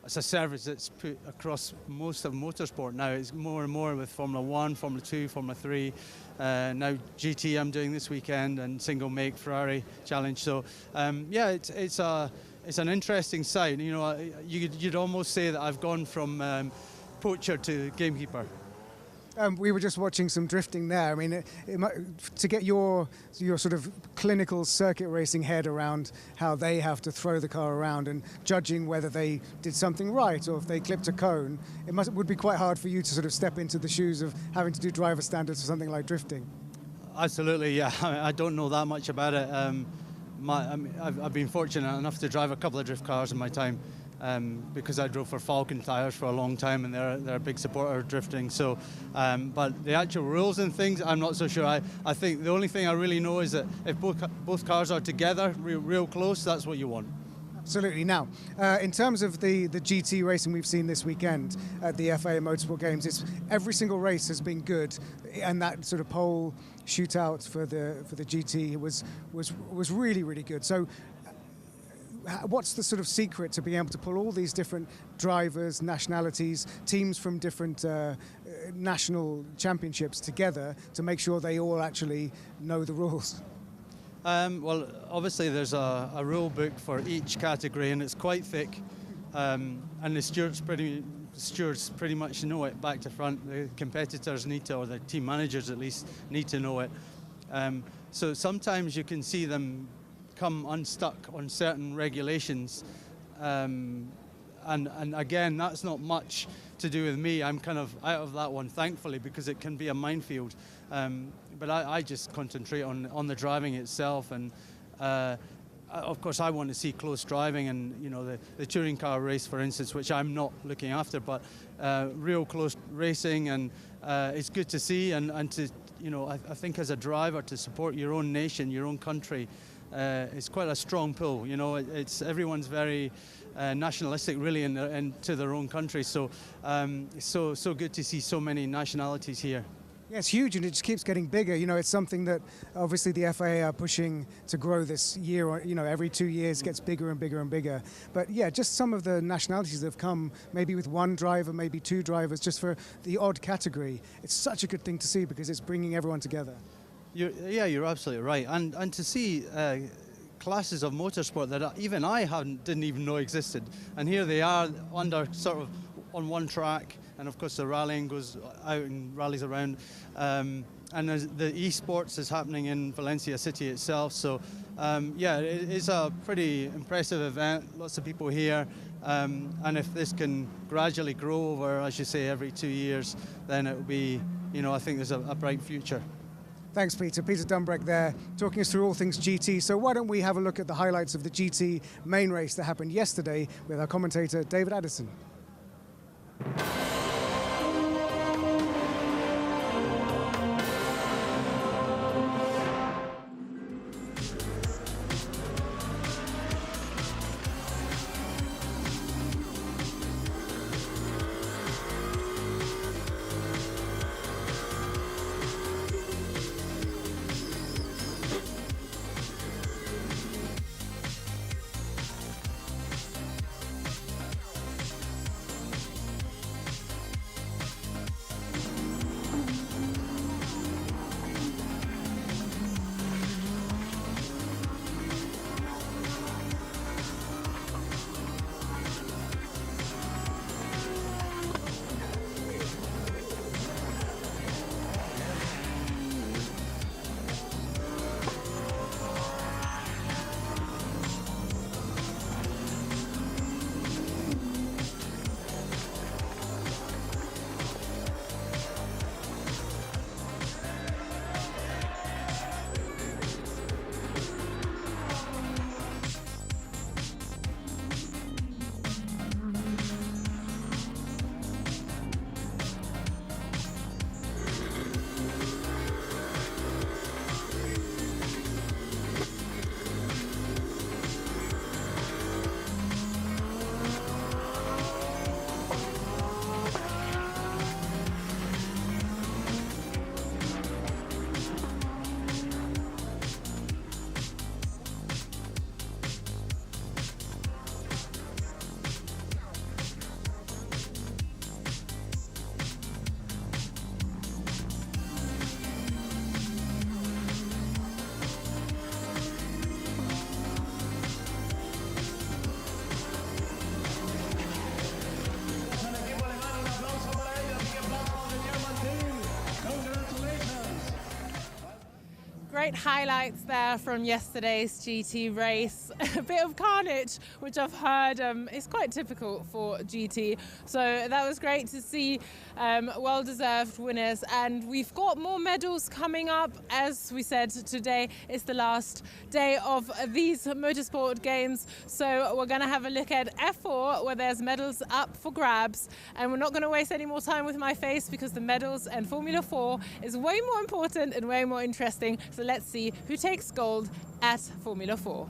service that's put across most of motorsport now. It's more and more with Formula 1, Formula 2, Formula 3. Now GT I'm doing this weekend, and single make Ferrari Challenge. So it's an interesting side. You'd almost say that I've gone from poacher to gamekeeper. We were just watching some drifting there. I mean, to get your sort of clinical circuit racing head around how they have to throw the car around and judging whether they did something right or if they clipped a cone, it would be quite hard for you to sort of step into the shoes of having to do driver standards for something like drifting. Absolutely, yeah. I don't know that much about it. I've been fortunate enough to drive a couple of drift cars in my time. Because I drove for Falcon tyres for a long time, and they're a big supporter of drifting. So, but the actual rules and things, I'm not so sure. I think the only thing I really know is that if both cars are together, real close, that's what you want. Absolutely. Now, in terms of the GT racing we've seen this weekend at the FIA Motorsport Games, every single race has been good, and that sort of pole shootout for the GT was really, really good. So, what's the sort of secret to being able to pull all these different drivers, nationalities, teams from different national championships together to make sure they all actually know the rules? Well, obviously there's a rule book for each category, and it's quite thick, and the stewards pretty much know it back to front. The competitors need to, or the team managers at least, need to know it. So sometimes you can see them come unstuck on certain regulations, and again, that's not much to do with me. I'm kind of out of that one, thankfully, because it can be a minefield. But I just concentrate on the driving itself, and of course I want to see close driving, and the touring car race, for instance, which I'm not looking after, but real close racing, and it's good to see, and to I think as a driver to support your own nation, your own country. It's quite a strong pull. It's everyone's very nationalistic, really, to their own country. So it's so good to see so many nationalities here. Yeah, it's huge, and it just keeps getting bigger. It's something that obviously the FIA are pushing to grow this year. Every 2 years gets bigger and bigger and bigger. But yeah, just some of the nationalities that have come, maybe with one driver, maybe two drivers, just for the odd category. It's such a good thing to see because it's bringing everyone together. You're absolutely right, and to see classes of motorsport that even I didn't even know existed, and here they are under sort of on one track, and of course the rallying goes out and rallies around, and the Esports is happening in Valencia city itself. So it is a pretty impressive event. Lots of people here, and if this can gradually grow over, as you say, every 2 years, then it will be, I think there's a bright future. Thanks, Peter. Peter Dumbrek there, talking us through all things GT. So why don't we have a look at the highlights of the GT main race that happened yesterday with our commentator, David Addison. great highlights there from yesterday's GT race. A bit of carnage, which I've heard is quite typical for GT. So that was great to see, well-deserved winners. And we've got more medals coming up. As we said, today is the last day of these motorsport games. So we're going to have a look at F4, where there's medals up for grabs. And we're not going to waste any more time with my face, because the medals and Formula 4 is way more important and way more interesting. So let's see who takes gold at Formula 4.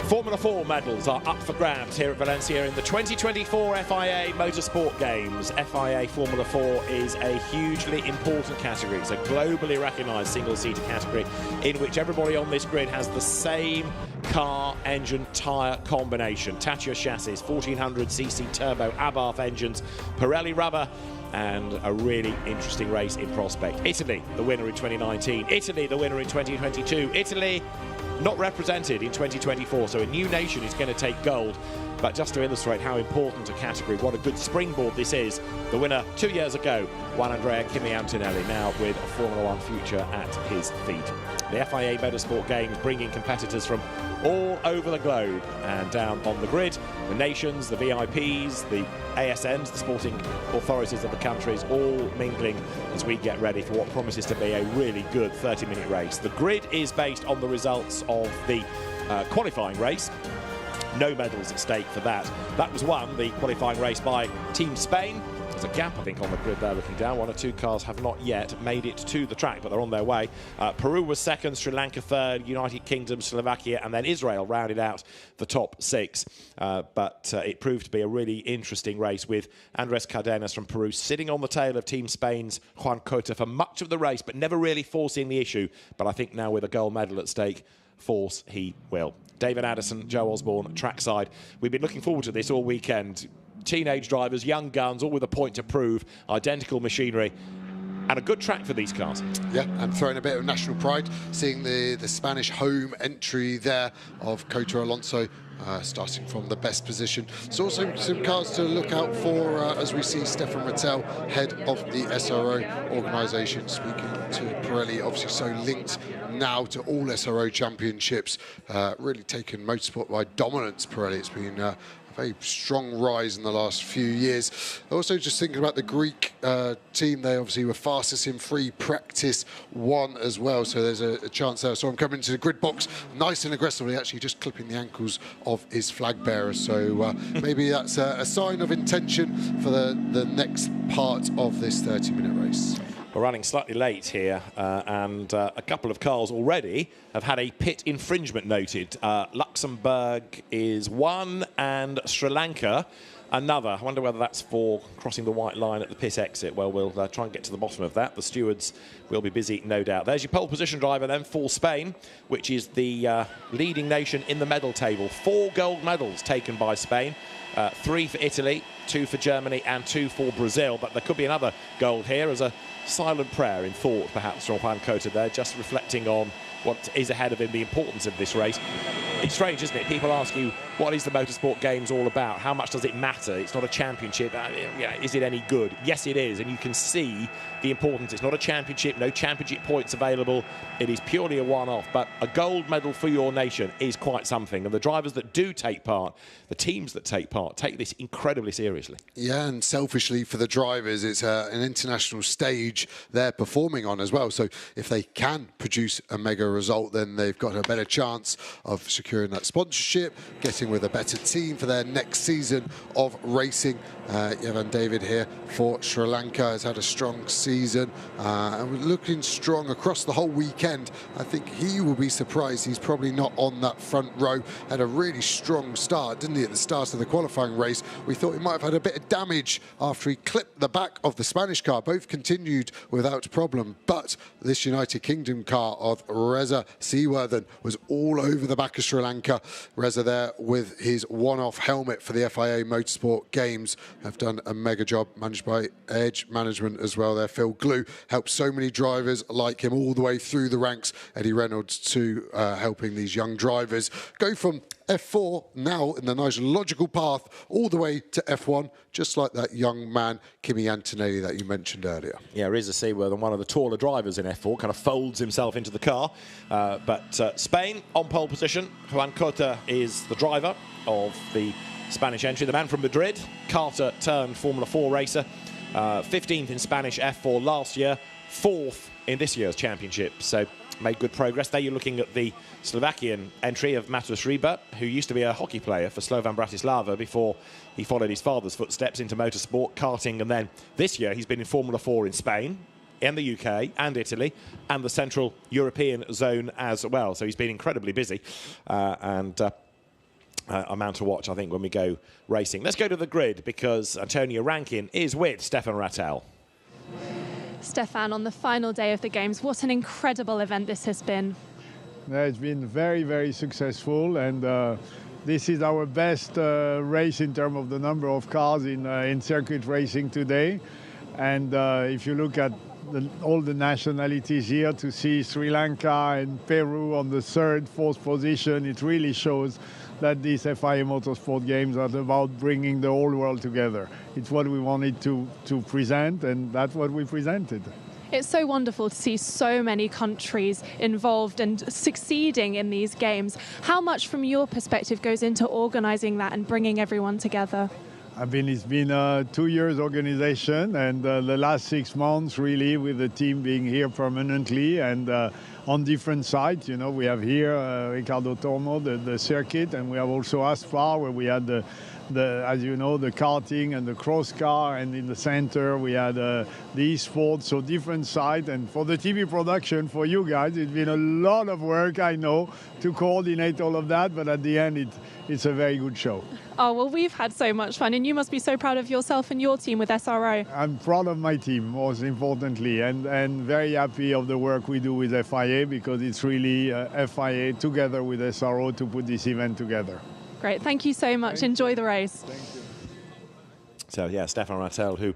Formula 4 medals are up for grabs here at Valencia in the 2024 FIA Motorsport Games. FIA Formula 4 is a hugely important category. It's a globally recognised single-seater category in which everybody on this grid has the same car, engine, tyre combination. Tachio chassis, 1400cc turbo Abarth engines, Pirelli rubber, and a really interesting race in prospect. Italy, the winner in 2019. Italy, the winner in 2022. Italy, not represented in 2024, so a new nation is going to take gold. But just to illustrate how important a category, what a good springboard this is, the winner 2 years ago, Juan Andrea Kimi Antonelli, now with a Formula 1 future at his feet. The FIA Motorsport Games bringing competitors from all over the globe and down on the grid. The nations, the VIPs, the ASNs, the sporting authorities of the countries, all mingling as we get ready for what promises to be a really good 30-minute race. The grid is based on the results of the qualifying race. No medals at stake for that. That was won, the qualifying race, by Team Spain. There's a gap, I think, on the grid there looking down. One or two cars have not yet made it to the track, but they're on their way. Peru was second, Sri Lanka third, United Kingdom, Slovakia, and then Israel rounded out the top six. But it proved to be a really interesting race, with Andres Cardenas from Peru sitting on the tail of Team Spain's Juan Cota for much of the race, but never really forcing the issue. But I think now, with a gold medal at stake, force he will. David Addison, Joe Osborne, trackside. We've been looking forward to this all weekend. Teenage drivers, young guns, all with a point to prove, identical machinery, and a good track for these cars. Yeah, and throwing a bit of national pride, seeing the Spanish home entry there of Cota Alonso, starting from the best position. There's also some cars to look out for as we see Stefan Rattel, head of the SRO organisation, speaking to Pirelli, obviously so linked now to all SRO championships, really taken motorsport by dominance. Pirelli, it's been a very strong rise in the last few years. Also, just thinking about the Greek team, they obviously were fastest in free practice one as well, so there's a chance there. So I'm coming to the grid box nice and aggressively, actually just clipping the ankles of his flag bearer. So maybe that's a sign of intention for the next part of this 30-minute race. We're running slightly late here, and a couple of cars already have had a pit infringement noted. Luxembourg is one, and Sri Lanka another. I wonder whether that's for crossing the white line at the pit exit. Well, we'll try and get to the bottom of that. The stewards will be busy, no doubt. There's your pole position driver then for Spain, which is the leading nation in the medal table. 4 gold medals taken by Spain. 3 for Italy, 2 for Germany, and 2 for Brazil. But there could be another gold here as a silent prayer in thought, perhaps, from Juan Cota there, just reflecting on what is ahead of him, the importance of this race. It's strange, isn't it? People ask you, what is the Motorsport Games all about? How much does it matter? It's not a championship. Is it any good? Yes, it is, and you can see the importance. It's not a championship, no championship points available. It is purely a one-off, but a gold medal for your nation is quite something, and the drivers that do take part, the teams that take part, take this incredibly seriously. Yeah, and selfishly for the drivers, it's an international stage they're performing on as well, so if they can produce a mega result, then they've got a better chance of securing that sponsorship, getting with a better team for their next season of racing. Evan David here for Sri Lanka has had a strong season and we're looking strong across the whole weekend. I think he will be surprised he's probably not on that front row. Had a really strong start, didn't he, at the start of the qualifying race? We thought he might have had a bit of damage after he clipped the back of the Spanish car. Both continued without problem, but this United Kingdom car of Reza Seaworthen was all over the back of Sri Lanka. Reza there with his one-off helmet for the FIA Motorsport Games. Have done a mega job, managed by Edge Management as well there. Phil Glue helped so many drivers like him all the way through the ranks. Eddie Reynolds too, helping these young drivers go from F4 now in the nice logical path all the way to F1, just like that young man, Kimi Antonelli, that you mentioned earlier. Yeah, Reza Seaworth, one of the taller drivers in F4, kind of folds himself into the car. But Spain on pole position. Juan Cota is the driver of the Spanish entry, the man from Madrid. Carter turned Formula 4 racer. 15th in Spanish F4 last year, 4th in this year's championship. So made good progress. There you're looking at the Slovakian entry of Matus Riba, who used to be a hockey player for Slovan Bratislava before he followed his father's footsteps into motorsport, karting, and then this year he's been in Formula 4 in Spain, in the UK and Italy, and the Central European zone as well. So he's been incredibly busy a man to watch, I think, when we go racing. Let's go to the grid, because Antonio Rankin is with Stefan Rattel. Stefan, on the final day of the Games, what an incredible event this has been. Yeah, it's been very, very successful, and this is our best race in terms of the number of cars in circuit racing today. And if you look at all the nationalities here, to see Sri Lanka and Peru on the 3rd, 4th position, it really shows that these FIA Motorsport Games are about bringing the whole world together. It's what we wanted to present, and that's what we presented. It's so wonderful to see so many countries involved and succeeding in these games. How much, from your perspective, goes into organising that and bringing everyone together? I mean, it's been 2 years organization, and the last 6 months really with the team being here permanently and on different sites. You know, we have here Ricardo Tormo, the circuit, and we have also Aspar, where we had as you know, the karting and the crosscar, and in the center we had the esports, so different sites. And for the TV production, for you guys, it's been a lot of work, I know, to coordinate all of that, but at the end it's a very good show. Oh, well, we've had so much fun, and you must be so proud of yourself and your team with SRO. I'm proud of my team, most importantly, and very happy of the work we do with FIA, because it's really FIA together with SRO to put this event together. Great, thank you so much. Enjoy the race. Thank you. So, yeah, Stefan Rattel, who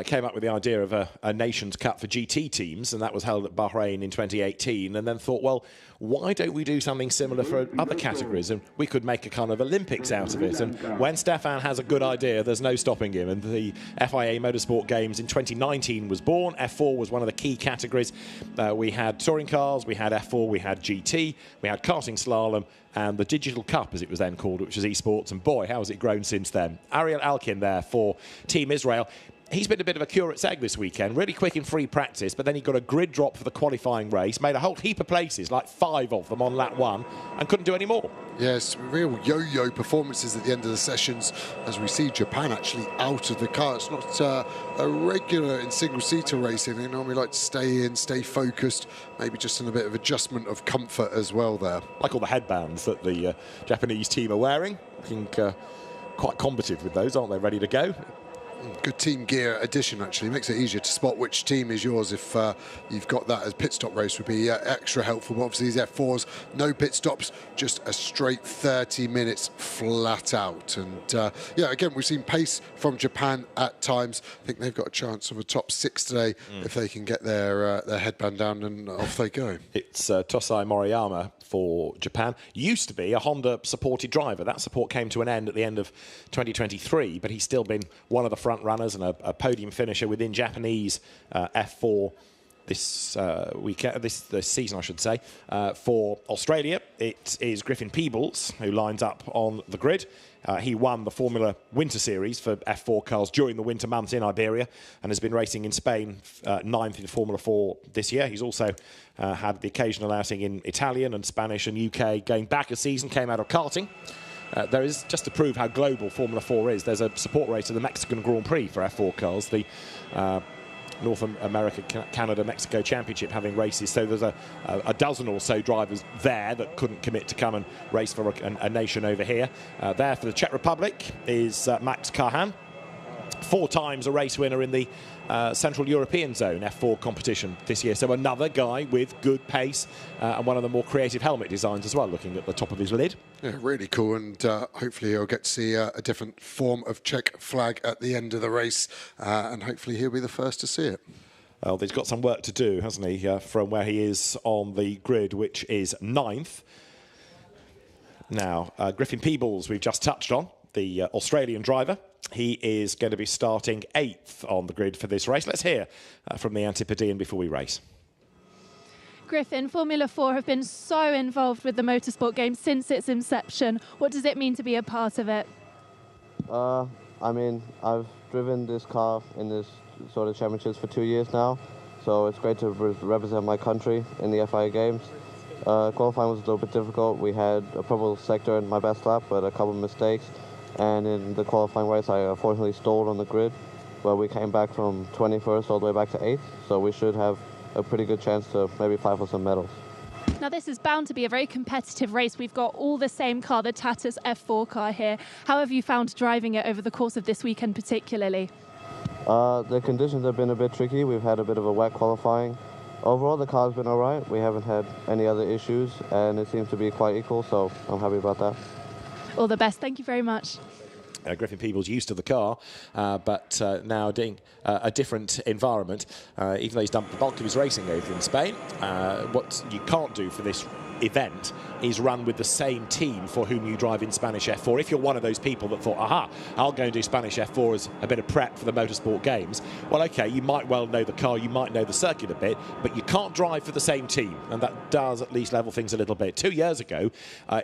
came up with the idea of a Nations Cup for GT teams, and that was held at Bahrain in 2018, and then thought, well, why don't we do something similar for other categories, and we could make a kind of Olympics out of it. And when Stefan has a good idea, there's no stopping him, and the FIA Motorsport Games in 2019 was born. F4 was one of the key categories. We had touring cars, we had F4, we had GT, we had karting, slalom, and the Digital Cup, as it was then called, which was esports, and boy, how has it grown since then. Ariel Alkin there for Team Israel. He's been a bit of a curate's egg this weekend, really quick in free practice, but then he got a grid drop for the qualifying race, made a whole heap of places, like 5 of them on lap 1, and couldn't do any more. Yes, real yo-yo performances at the end of the sessions, as we see Japan actually out of the car. It's not a regular in single-seater racing. They normally like to stay in, stay focused, maybe just in a bit of adjustment of comfort as well there. Like all the headbands that the Japanese team are wearing. I think quite combative with those, aren't they? Ready to go. Good team gear addition, actually. Makes it easier to spot which team is yours if you've got that. As pit stop race would be extra helpful. But obviously these F4s, no pit stops, just a straight 30 minutes flat out. And yeah, again, we've seen pace from Japan at times. I think they've got a chance of a top 6 today if they can get their headband down, and off they go. It's Tosai Moriyama for Japan. Used to be a Honda supported driver. That support came to an end at the end of 2023, but he's still been one of the front runners and a podium finisher within Japanese F4 this weekend, this season, I should say. For Australia, it is Griffin Peebles who lines up on the grid. He won the Formula Winter Series for F4 cars during the winter months in Iberia, and has been racing in Spain, 9th in Formula 4 this year. He's also had the occasional outing in Italian and Spanish and UK. Going back a season, came out of karting. There is, just to prove how global Formula 4 is, there's a support race of the Mexican Grand Prix for F4 cars, the North America, Canada, Mexico Championship having races. So there's a dozen or so drivers there that couldn't commit to come and race for a nation over here. There for the Czech Republic is Max Karhan, 4 times a race winner in the Central European Zone F4 competition this year. So another guy with good pace and one of the more creative helmet designs as well, looking at the top of his lid. Yeah, really cool, and hopefully he'll get to see a different form of Czech flag at the end of the race, and hopefully he'll be the first to see it. Well, he's got some work to do, hasn't he, from where he is on the grid, which is 9th. Now, Griffin Peebles, we've just touched on, the Australian driver. He is going to be starting 8th on the grid for this race. Let's hear from the Antipodean before we race. Griffin, Formula 4 have been so involved with the Motorsport Games since its inception. What does it mean to be a part of it? I mean, I've driven this car in this sort of championships for 2 years now, so it's great to represent my country in the FIA Games. Qualifying was a little bit difficult. We had a purple sector in my best lap, but a couple of mistakes. And in the qualifying race, I unfortunately stalled on the grid, but we came back from 21st all the way back to 8th, so we should have a pretty good chance to maybe fight for some medals. Now, this is bound to be a very competitive race. We've got all the same car, the Tatus F4 car here. How have you found driving it over the course of this weekend particularly? The conditions have been a bit tricky. We've had a bit of a wet qualifying. Overall, the car's been all right. We haven't had any other issues, and it seems to be quite equal, so I'm happy about that. All the best. Thank you very much. Griffin Peebles used to the car, but now doing a different environment. Even though he's done the bulk of his racing over in Spain, what you can't do for this event is run with the same team for whom you drive in Spanish F4. If you're one of those people that thought, aha, I'll go and do Spanish F4 as a bit of prep for the Motorsport Games, well, okay, you might well know the car, you might know the circuit a bit, but you can't drive for the same team, and that does at least level things a little bit. 2 years ago,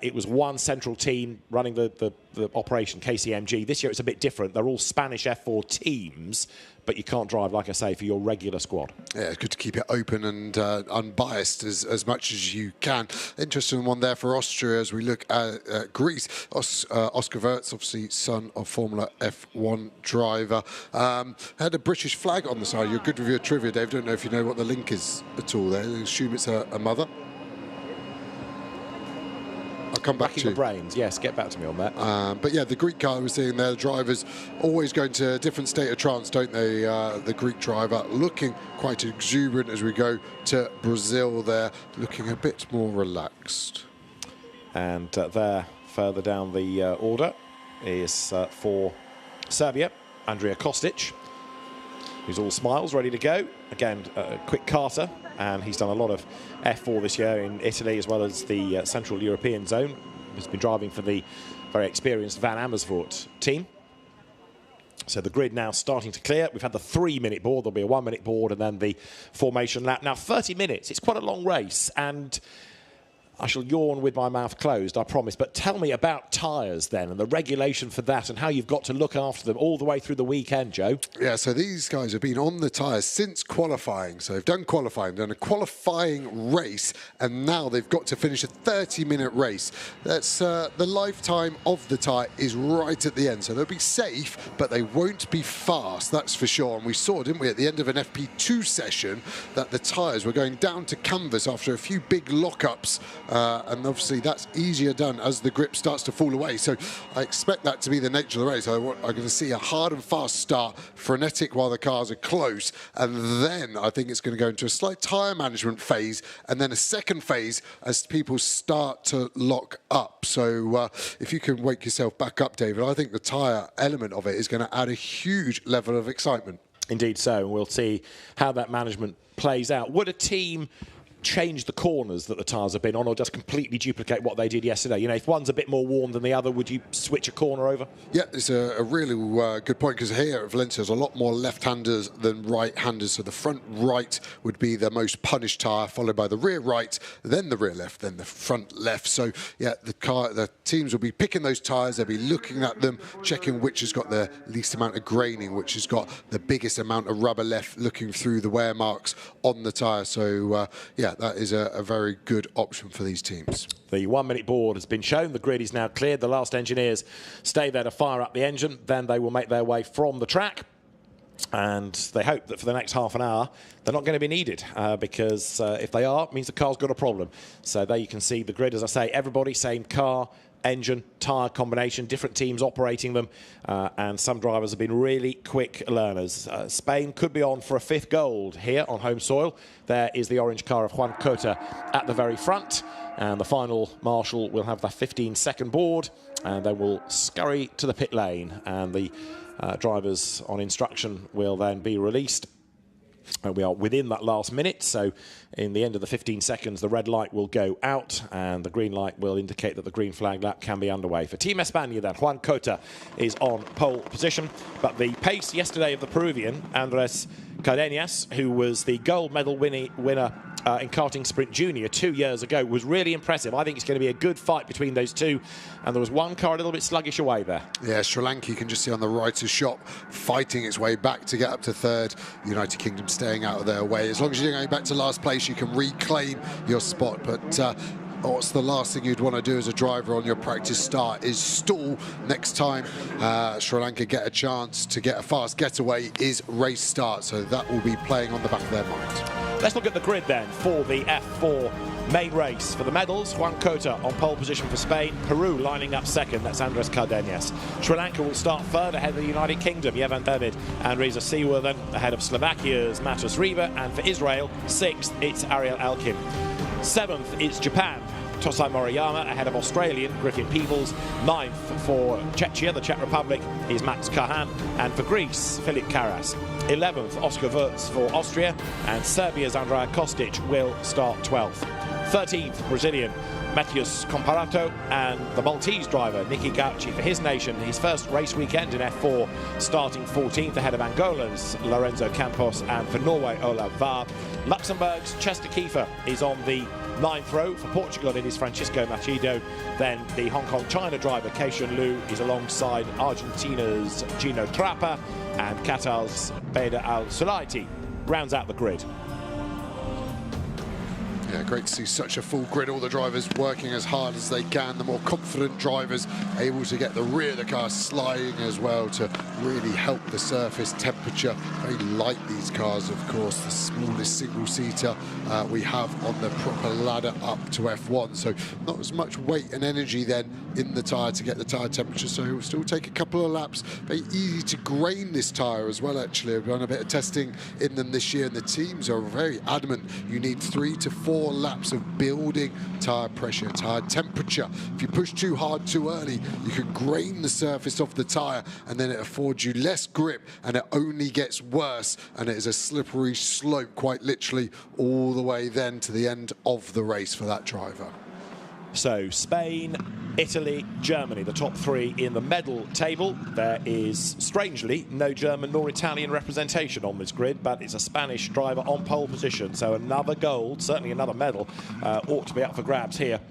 it was one central team running the operation, KCMG. This year it's a bit different. They're all Spanish F4 teams, but you can't drive, like I say, for your regular squad. Yeah, it's good to keep it open and unbiased as much as you can. Interesting one there for Austria as we look at Greece. Oscar Wirtz, obviously son of Formula F1 driver, had a British flag on the side. You're good with your trivia, Dave. Don't know if you know what the link is at all there. I assume it's a mother. I'll come back to you. The brains, yes, get back to me on that. But yeah, the Greek car we're seeing there, the drivers always going to a different state of trance, don't they? The Greek driver looking quite exuberant as we go to Brazil there, looking a bit more relaxed. And there, further down the order, is for Serbia, Andrija Kostic, who's all smiles, ready to go. Again, a quick Carter, and he's done a lot of F4 this year in Italy as well as the Central European zone. He's been driving for the very experienced Van Amersfoort team. So the grid now starting to clear. We've had the 3-minute board. There'll be a 1-minute board and then the formation lap. Now, 30 minutes. It's quite a long race, and I shall yawn with my mouth closed, I promise. But tell me about tyres then and the regulation for that and how you've got to look after them all the way through the weekend, Joe. Yeah, so these guys have been on the tyres since qualifying. So they've done qualifying, done a qualifying race, and now they've got to finish a 30-minute race. That's the lifetime of the tyre is right at the end. So they'll be safe, but they won't be fast, that's for sure. And we saw, didn't we, at the end of an FP2 session, that the tyres were going down to canvas after a few big lockups. And obviously that's easier done as the grip starts to fall away. So I expect that to be the nature of the race. I'm going to see a hard and fast start, frenetic while the cars are close, and then I think it's going to go into a slight tyre management phase, and then a second phase as people start to lock up. So if you can wake yourself back up, David, I think the tyre element of it is going to add a huge level of excitement. Indeed so, and we'll see how that management plays out. Would a team change the corners that the tyres have been on, or just completely duplicate what they did yesterday? You know, if one's a bit more worn than the other, would you switch a corner over? Yeah, it's a really good point, because here at Valencia there's a lot more left-handers than right-handers, so the front right would be the most punished tyre, followed by the rear right, then the rear left, then the front left. So yeah, the teams will be picking those tyres, they'll be looking at them, checking which has got the least amount of graining, which has got the biggest amount of rubber left, looking through the wear marks on the tyre. So yeah, that is a very good option for these teams. The 1-minute board has been shown. The grid is now cleared. The last engineers stay there to fire up the engine. Then they will make their way from the track. And they hope that for the next half an hour, they're not going to be needed, because if they are, it means the car's got a problem. So there you can see the grid, as I say, everybody, same car, engine, tyre combination, different teams operating them, and some drivers have been really quick learners. Spain could be on for a 5th gold here on home soil. There is the orange car of Juan Cota at the very front, and the final marshal will have the 15-second board, and then we'll scurry to the pit lane, and the drivers on instruction will then be released We are within that last minute, so in the end of the 15 seconds, the red light will go out and the green light will indicate that the green flag lap can be underway. For Team España, then, Juan Cota is on pole position, but the pace yesterday of the Peruvian, Andrés Cardenas, who was the gold medal winner in Karting Sprint Junior 2 years ago, was really impressive. I think it's going to be a good fight between those two, and there was one car a little bit sluggish away there. Yeah, Sri Lanka, you can just see on the writer's shop, fighting its way back to get up to third. The United Kingdom staying out of their way. As long as you're going back to last place, you can reclaim your spot, but what's the last thing you'd want to do as a driver on your practice start is stall. Next time Sri Lanka get a chance to get a fast getaway is race start, so that will be playing on the back of their mind. Let's look at the grid then for the F4 main race. For the medals, Juan Cota on pole position for Spain. Peru lining up second, that's Andrés Cardenas. Sri Lanka will start third ahead of the United Kingdom, Jevan David and Reza Seaworthen, ahead of Slovakia's Matus Riva, and for Israel, sixth, it's Ariel Elkin. Seventh, it's Japan. Tosai Moriyama ahead of Australian Griffin Peebles. Ninth for Czechia, the Czech Republic, is Max Kahan. And for Greece, Filip Karas. 11th, Oscar Wurz for Austria. And Serbia's Andrea Kostic will start 12th. 13th, Brazilian Matheus Comparato, and the Maltese driver Niki Gauci for his nation, his first race weekend in F4, starting 14th ahead of Angola's Lorenzo Campos, and for Norway, Olav Vahr. Luxembourg's Chester Kiefer is on the 9th row. For Portugal, it is Francisco Machido. Then the Hong Kong-China driver Keishan Liu is alongside Argentina's Gino Trappa, and Qatar's Beda Al-Sulaiti rounds out the grid. Yeah, great to see such a full grid, all the drivers working as hard as they can. The more confident drivers able to get the rear of the car sliding as well to really help the surface temperature. Very light, these cars, of course, the smallest single-seater we have on the proper ladder up to F1, so not as much weight and energy then in the tyre to get the tyre temperature, so it will still take a couple of laps. Very easy to grain this tyre as well, actually. I've done a bit of testing in them this year, and the teams are very adamant you need 3 to 4 laps of building tyre pressure, tyre temperature. If you push too hard too early, you can grain the surface off the tyre, and then it affords you less grip, and it only gets worse, and it is a slippery slope, quite literally, all the way then to the end of the race for that driver. So Spain, Italy, Germany, the top three in the medal table. There is, strangely, no German nor Italian representation on this grid, but it's a Spanish driver on pole position. So another gold, certainly another medal, ought to be up for grabs here.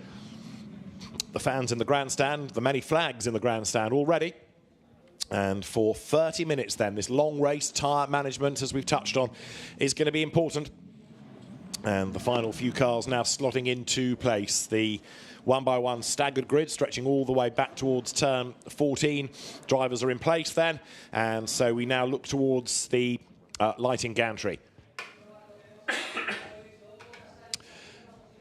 The fans in the grandstand, the many flags in the grandstand already. And for 30 minutes then, this long race, tyre management, as we've touched on, is going to be important. And the final few cars now slotting into place. The one-by-one staggered grid stretching all the way back towards turn 14. Drivers are in place then, and so we now look towards the lighting gantry.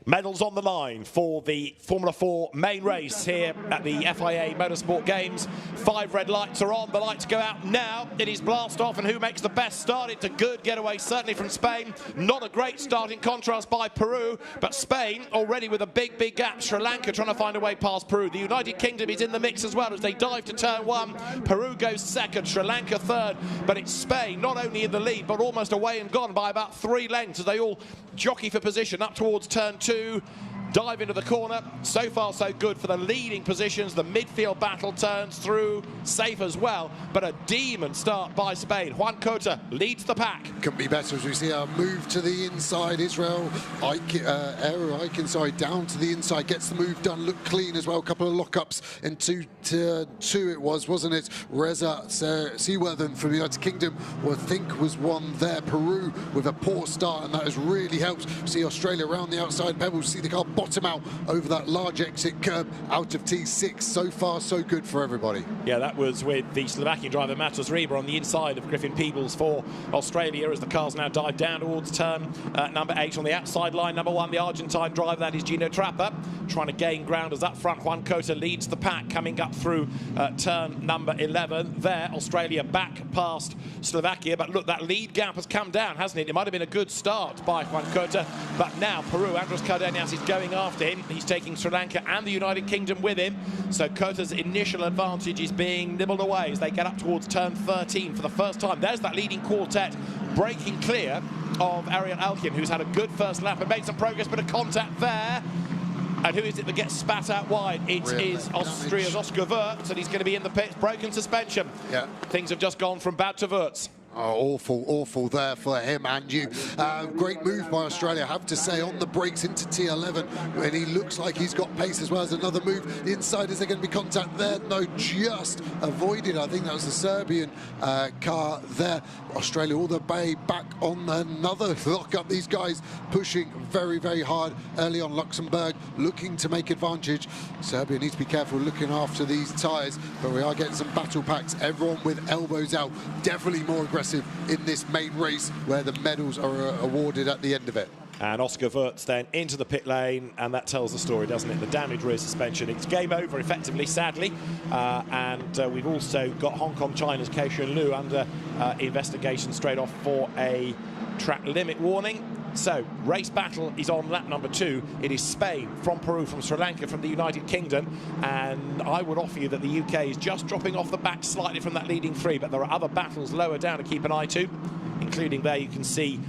Medals on the line for the Formula 4 main race here at the FIA Motorsport Games. 5 red lights are on. The lights go out now. It is blast off, and who makes the best start? It's a good getaway, certainly from Spain. Not a great start in contrast by Peru, but Spain already with a big, big gap. Sri Lanka trying to find a way past Peru. The United Kingdom is in the mix as well as they dive to turn 1. Peru goes second, Sri Lanka third, but it's Spain not only in the lead, but almost away and gone by about 3 lengths as they all jockey for position up towards turn 2. Dive into the corner. So far so good for the leading positions. The midfield battle turns through safe as well, but a demon start by Spain. Juan Cota leads the pack. Couldn't be better as we see our move to the inside. Israel Eichenside down to the inside, gets the move done, look clean as well. A couple of lockups in two it was, wasn't it? Reza Seaworthen from the United Kingdom, I think was one there. Peru with a poor start, and that has really helped. See Australia around the outside pebbles, see the car bottom out over that large exit curb out of T6. So far, so good for everybody. Yeah, that was with the Slovakian driver Matus Riva on the inside of Griffin Peebles for Australia as the cars now dive down towards turn number 8 on the outside line. Number 1, the Argentine driver, that is Gino Trappa, trying to gain ground as up front. Juan Cota leads the pack coming up through turn number 11. There, Australia back past Slovakia, but look, that lead gap has come down, hasn't it? It might have been a good start by Juan Cota, but now Peru, Andrés Cardenas is going after him. He's taking Sri Lanka and the United Kingdom with him. So Cota's initial advantage is being nibbled away as they get up towards turn 13 for the first time. There's that leading quartet breaking clear of Ariel Alkin, who's had a good first lap and made some progress, but a contact there. And who is it that gets spat out wide? It is Austria's Oscar Wirtz, and he's going to be in the pits. Broken suspension. Yeah. Things have just gone from bad to Wirtz. Oh, awful there for him and you. Great move by Australia, I have to say, on the brakes into T11, and he looks like he's got pace as well as another move. The inside, is there going to be contact there? No, just avoided. I think that was the Serbian car there. Australia all the way back on another lock-up. These guys pushing very, very hard early on. Luxembourg looking to make advantage. Serbia needs to be careful looking after these tyres, but we are getting some battle packs. Everyone with elbows out, definitely more aggressive in this main race where the medals are awarded at the end of it. And Oscar Wirtz then into the pit lane, and that tells the story, doesn't it? The damaged rear suspension. It's game over, effectively, sadly. We've also got Hong Kong China's Keishan Liu under investigation straight off for a track limit warning. So, race battle is on lap number 2. It is Spain from Peru, from Sri Lanka, from the United Kingdom. And I would offer you that the UK is just dropping off the back slightly from that leading 3, but there are other battles lower down to keep an eye to, including there you can see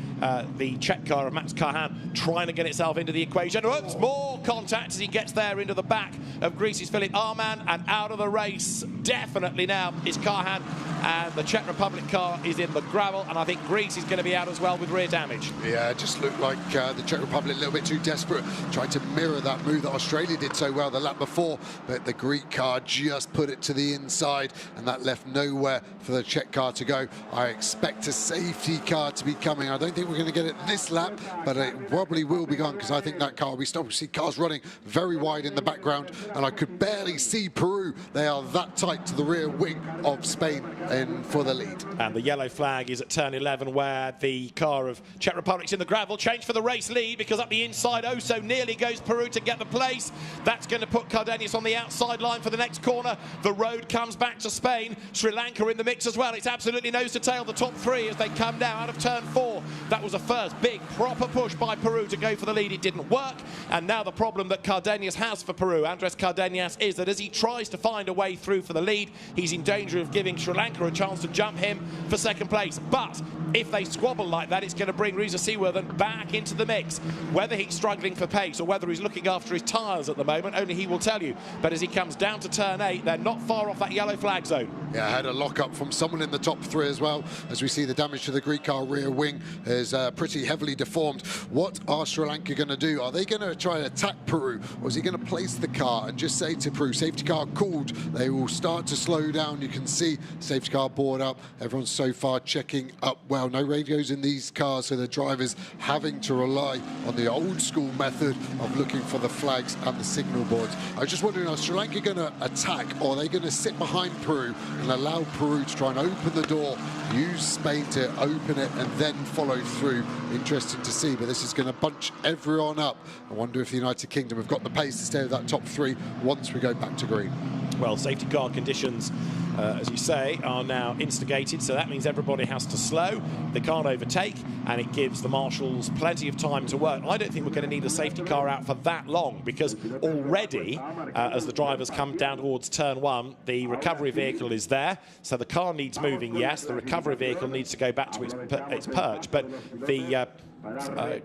the Czech car of Max Karhan trying to get itself into the equation. Oops, more contact as he gets there into the back of Greece's Philipp Arman, and out of the race definitely now is Karhan, and the Czech Republic car is in the gravel, and I think Greece is going to be out as well with rear damage. Yeah, it just looked like the Czech Republic a little bit too desperate, trying to mirror that move that Australia did so well the lap before, but the Greek car just put it to the inside, and that left nowhere for the Czech car to go. I expect a safety car to be coming. I don't think we're going to get it this lap, but it probably will be gone, because I think that car, we start to see cars running very wide in the background, and I could barely see Peru. They are that tight to the rear wing of Spain and for the lead. And the yellow flag is at turn 11, where the car of Czech Republic's in the gravel. Change for the race lead, because up the inside, oh so nearly goes Peru to get the place. That's going to put Cardenas on the outside line for the next corner. The road comes back to Spain. Sri Lanka in the mix as well. It's absolutely nose to tail, the top 3 as they come now out of turn 4. That was a first big proper push by Peru to go for the lead. It didn't work, and now the problem that Cardenas has for Peru, Andres Cardenas, is that as he tries to find a way through for the lead, he's in danger of giving Sri Lanka a chance to jump him for second place. But if they squabble like that, it's going to bring Reza Seaworthen back into the mix. Whether he's struggling for pace or whether he's looking after his tyres at the moment, only he will tell you. But as he comes down to turn 8, they're not far off that yellow flag zone. Yeah, I had a lock-up from someone in the top 3 as well, as we see the damage to the Greek car rear wing is pretty heavily deformed. What are Sri Lanka going to do? Are they going to try and attack Peru, or is he going to place the car and just say to Peru, safety car called? They will start to slow down. You can see safety car board up. Everyone's so far checking up well. No radios in these cars, so the drivers having to rely on the old school method of looking for the flags and the signal boards. I was just wondering, are Sri Lanka going to attack, or are they going to sit behind Peru and allow Peru to try and open the door, use Spain to open it and then follow through? Interesting to see, but this is going to bunch everyone up. I wonder if the United Kingdom have got the pace to stay with that top 3 once we go back to green. Well, safety car conditions, as you say, are now instigated, so that means everybody has to slow. They can't overtake, and it gives the marshals plenty of time to work. I don't think we're going to need a safety car out for that long, because already, as the drivers come down towards turn 1, the recovery vehicle is there, so the car needs moving, yes. The recovery vehicle needs to go back to its perch, but the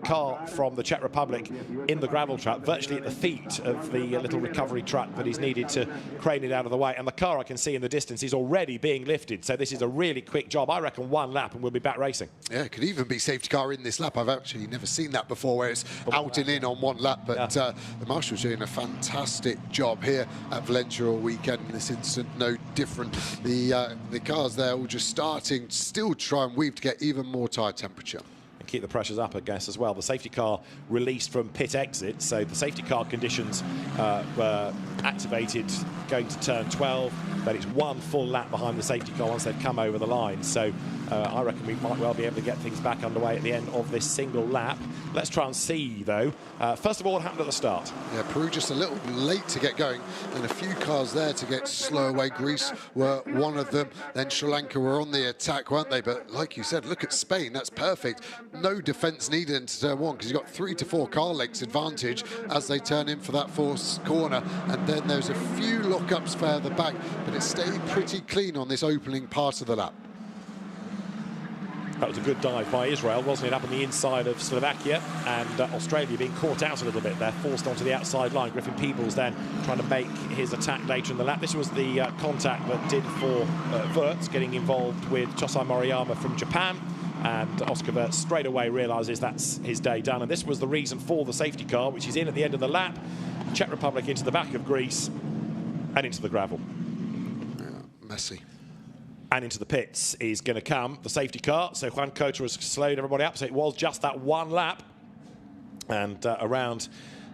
car from the Czech Republic in the gravel trap, virtually at the feet of the little recovery truck that is needed to crane it out of the way. And the car I can see in the distance is already being lifted. So this is a really quick job. I reckon 1 lap and we'll be back racing. Yeah, it could even be safety car in this lap. I've actually never seen that before, where it's out and in on 1 lap. But the marshals doing a fantastic job here at Valencia all weekend. In this instant, no different. The cars there all just starting, still try and weave to get even more tyre temperature. Keep the pressures up, I guess, as well. The safety car released from pit exit, so the safety car conditions were activated going to turn 12, but it's 1 full lap behind the safety car once they've come over the line. So I reckon we might well be able to get things back underway at the end of this single lap. Let's try and see, though. First of all, what happened at the start? Yeah, Peru just a little late to get going, and a few cars there to get slow away. Greece were one of them. Then Sri Lanka were on the attack, weren't they? But like you said, look at Spain. That's perfect. No defence needed into turn 1, because you've got 3 to 4 car lengths advantage as they turn in for that 4th corner. And then there's a few lockups further back, but it stayed pretty clean on this opening part of the lap. That was a good dive by Israel, wasn't it, up on the inside of Slovakia, and Australia being caught out a little bit there, forced onto the outside line. Griffin Peebles then trying to make his attack later in the lap. This was the contact that did for Wirtz, getting involved with Chosai Moriyama from Japan, and Oscar Wirtz straight away realises that's his day done, and this was the reason for the safety car, which is in at the end of the lap. Czech Republic into the back of Greece and into the gravel. Yeah, messy. And into the pits is going to come the safety car. So Juan Cota has slowed everybody up. So it was just that one lap. And around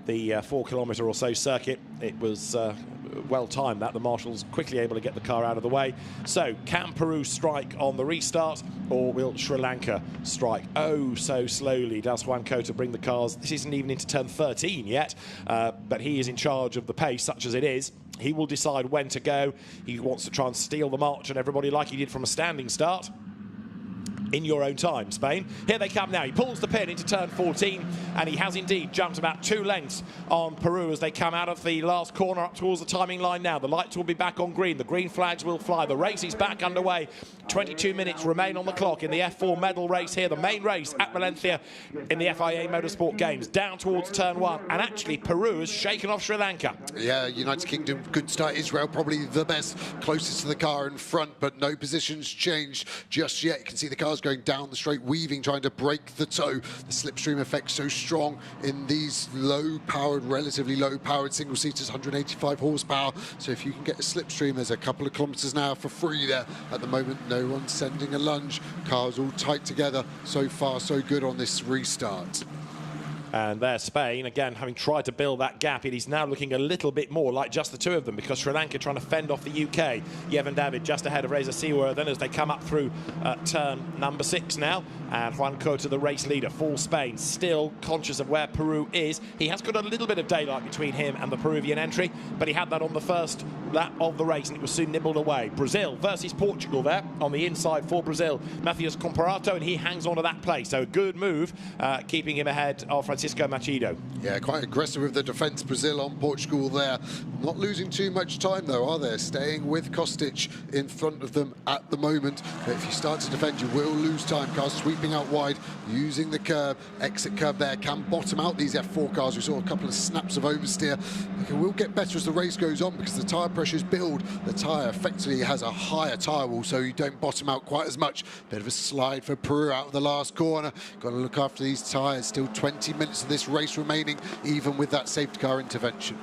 the 4 kilometre or so circuit, it was well timed that. The marshals quickly able to get the car out of the way. So can Peru strike on the restart, or will Sri Lanka strike? Oh, so slowly does Juan Cota bring the cars. This isn't even into turn 13 yet, but he is in charge of the pace, such as it is. He will decide when to go. He wants to try and steal the march on everybody like he did from a standing start. In your own time, Spain. Here they come now. He pulls the pin into turn 14, and he has indeed jumped about 2 lengths on Peru as they come out of the last corner up towards the timing line now. The lights will be back on green. The green flags will fly. The race is back underway. 22 minutes remain on the clock in the F4 medal race here. The main race at Valencia in the FIA Motorsport Games. Down towards turn 1. And actually, Peru has shaken off Sri Lanka. Yeah, United Kingdom, good start. Israel probably the best, closest to the car in front, but no positions changed just yet. You can see the cars going down the straight, weaving, trying to break the toe. The slipstream effect so strong in these low-powered, relatively low-powered single-seaters, 185 horsepower. So if you can get a slipstream, there's a couple of kilometres an hour for free there. At the moment, no one's sending a lunge. Cars all tight together. So far, so good on this restart. And there's Spain, again, having tried to build that gap. It is now looking a little bit more like just the two of them, because Sri Lanka trying to fend off the UK. Yevon David just ahead of Reza Seaworthen as they come up through turn number 6 now. And Juan Cota, the race leader for Spain, still conscious of where Peru is. He has got a little bit of daylight between him and the Peruvian entry, but he had that on the first lap of the race, and it was soon nibbled away. Brazil versus Portugal there on the inside for Brazil. Matheus Comparato, and he hangs on to that place. So a good move, keeping him ahead of Francisco Machido. Yeah, quite aggressive with the defence, Brazil on Portugal there. Not losing too much time though, are they? Staying with Kostic in front of them at the moment. But if you start to defend, you will lose time. Cars sweeping out wide, using the curb, exit curb there, can bottom out these F4 cars. We saw a couple of snaps of oversteer. It will get better as the race goes on, because the tyre pressures build. The tyre effectively has a higher tyre wall, so you don't bottom out quite as much. Bit of a slide for Peru out of the last corner. Got to look after these tyres. Still 20 minutes of this race remaining, even with that safety car intervention.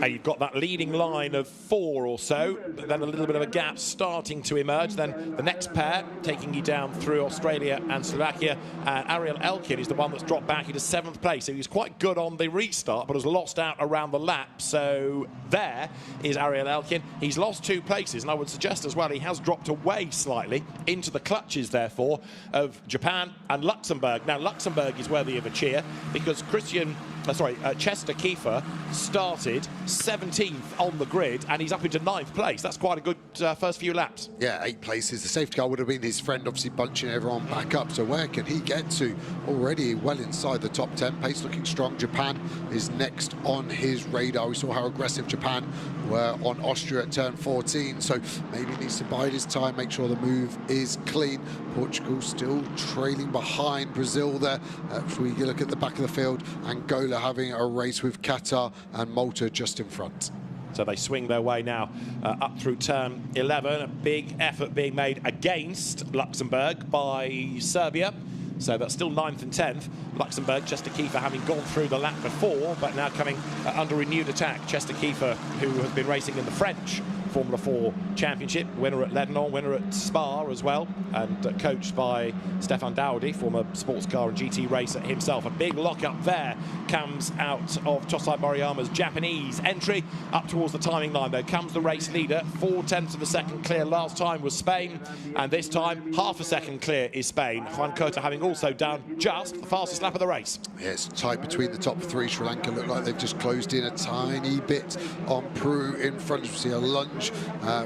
And you've got that leading line of 4 or so, but then a little bit of a gap starting to emerge. Then the next pair taking you down through Australia and Slovakia. And Ariel Elkin is the one that's dropped back into 7th place. So he's quite good on the restart, but has lost out around the lap. So there is Ariel Elkin. He's lost 2 places, and I would suggest as well he has dropped away slightly into the clutches, therefore, of Japan and Luxembourg. Now, Luxembourg is worthy of a cheer, because Chester Kiefer started 17th on the grid, and he's up into 9th place. That's quite a good first few laps. Yeah, 8 places. The safety car would have been his friend, obviously bunching everyone back up. So where can he get to? Already well inside the top 10. Pace looking strong. Japan is next on his radar. We saw how aggressive Japan were on Austria at turn 14. So maybe he needs to bide his time, make sure the move is clean. Portugal still trailing behind Brazil there. If we look at the back of the field, Angola having a race with Qatar and Malta just in front. So they swing their way now up through turn 11. A big effort being made against Luxembourg by Serbia. So that's still 9th and 10th. Luxembourg, Chester Kiefer having gone through the lap before, but now coming under renewed attack. Chester Kiefer, who has been racing in the French Formula 4 Championship, winner at Lebanon, winner at Spa as well, and coached by Stefan Dowdy, former sports car and GT racer himself. A big lock-up there comes out of Chosai Moriyama's Japanese entry. Up towards the timing line, though, comes the race leader. 4/10 of a second clear last time was Spain, and this time half a second clear is Spain. Juan Cota having also done just the fastest lap of the race. Yeah, it's tight between the top 3. Sri Lanka look like they've just closed in a tiny bit on Peru in front. You see a lunge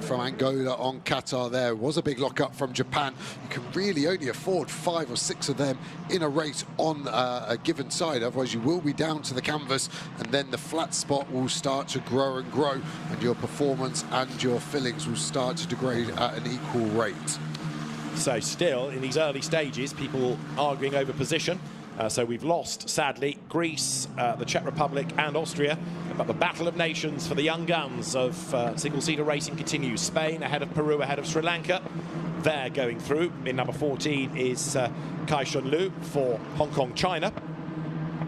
from Angola on Qatar there. Was a big lock-up from Japan. You can really only afford 5 or 6 of them in a race on a given side, otherwise you will be down to the canvas, and then the flat spot will start to grow and grow, and your performance and your fillings will start to degrade at an equal rate. So still, in these early stages, people arguing over position. So we've lost, sadly, Greece, the Czech Republic and Austria. But the battle of nations for the young guns of single-seater racing continues. Spain ahead of Peru, ahead of Sri Lanka. They're going through. In number 14 is Kai Shun Lu for Hong Kong, China.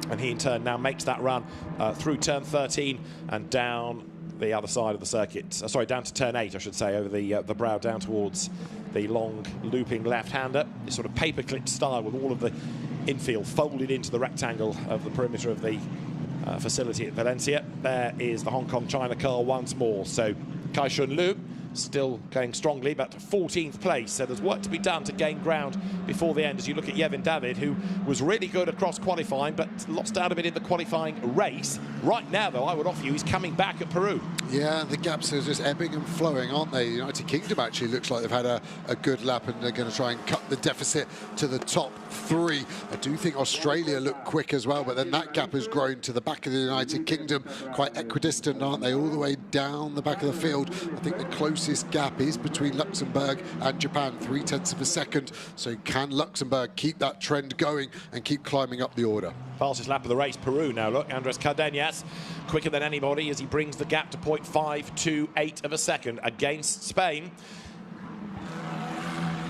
And he in turn now makes that run through turn 13 and down the other side of the circuit. Sorry, down to turn 8, I should say, over the brow down towards the long looping left-hander. This sort of paperclip style with all of the infield folded into the rectangle of the perimeter of the facility at Valencia. There is the Hong Kong China car once more. So Kai Shun Lu still going strongly, but 14th place. So there's work to be done to gain ground before the end as you look at Yevin David, who was really good across qualifying, but lost out a bit in the qualifying race. Right now, though, I would offer you he's coming back at Peru. Yeah, the gaps are just ebbing and flowing, aren't they? United Kingdom actually looks like they've had a good lap, and they're going to try and cut the deficit to the top 3. I do think Australia look quick as well, but then that gap has grown to the back of the United Kingdom. Quite equidistant, aren't they? All the way down the back of the field. I think the closest gap is between Luxembourg and Japan, 0.3 of a second. So can Luxembourg keep that trend going and keep climbing up the order? Fastest lap of the race, Peru now. Look, Andres Cardenas, quicker than anybody as he brings the gap to 0.528 of a second against Spain.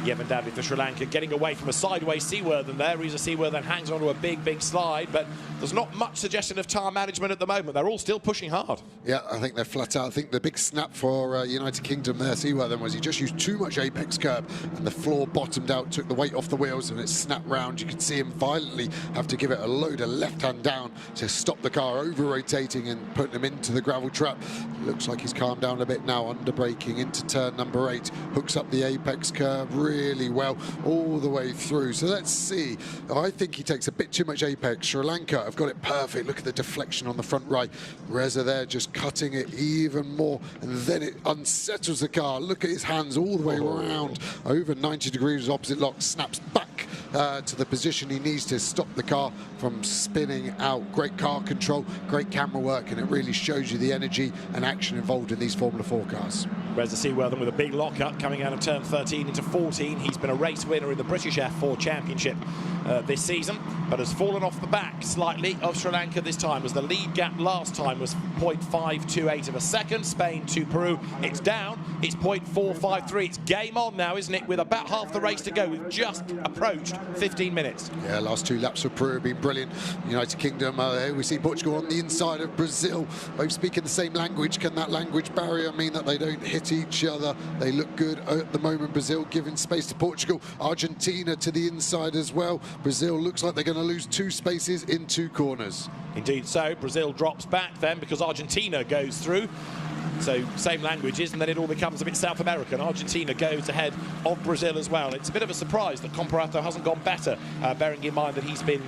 Yevin David for Sri Lanka getting away from a sideways Seaworthen there. Reza Seaworthen hangs onto a big slide, but there's not much suggestion of tyre management at the moment. They're all still pushing hard. Yeah, I think they're flat out. I think the big snap for United Kingdom there, Seaworthen, was he just used too much apex curb and the floor bottomed out, took the weight off the wheels, and it snapped round. You could see him violently have to give it a load of left hand down to stop the car over-rotating and putting him into the gravel trap. Looks like he's calmed down a bit now, under braking into turn number 8, hooks up the apex curb really well all the way through. So let's see. I think he takes a bit too much apex. Sri Lanka have got it perfect. Look at the deflection on the front right. Reza there just cutting it even more, and then it unsettles the car. Look at his hands all the way around, over 90 degrees opposite lock, snaps back to the position he needs to stop the car from spinning out. Great car control, great camera work, and it really shows you the energy and action involved in these Formula 4 cars. Reza Seaworthen with a big lockup coming out of turn 13 into 14. He's been a race winner in the British F4 Championship this season, but has fallen off the back slightly of Sri Lanka this time, as the lead gap last time was 0.528 of a second. Spain to Peru, it's down, it's 0.453. It's game on now, isn't it, with about half the race to go. We've just approached 15 minutes. Yeah, last 2 laps for Peru have been brilliant. United Kingdom, we see Portugal on the inside of Brazil, both speaking the same language. Can that language barrier mean that they don't hit each other? They look good at the moment. Brazil giving space to Portugal. Argentina to the inside as well. Brazil looks like they're going to lose 2 spaces in 2 corners. Indeed so. Brazil drops back then because Argentina goes through. So same languages, and then it all becomes a bit South American. Argentina goes ahead of Brazil as well. It's a bit of a surprise that Comparato hasn't gone better, bearing in mind that he's been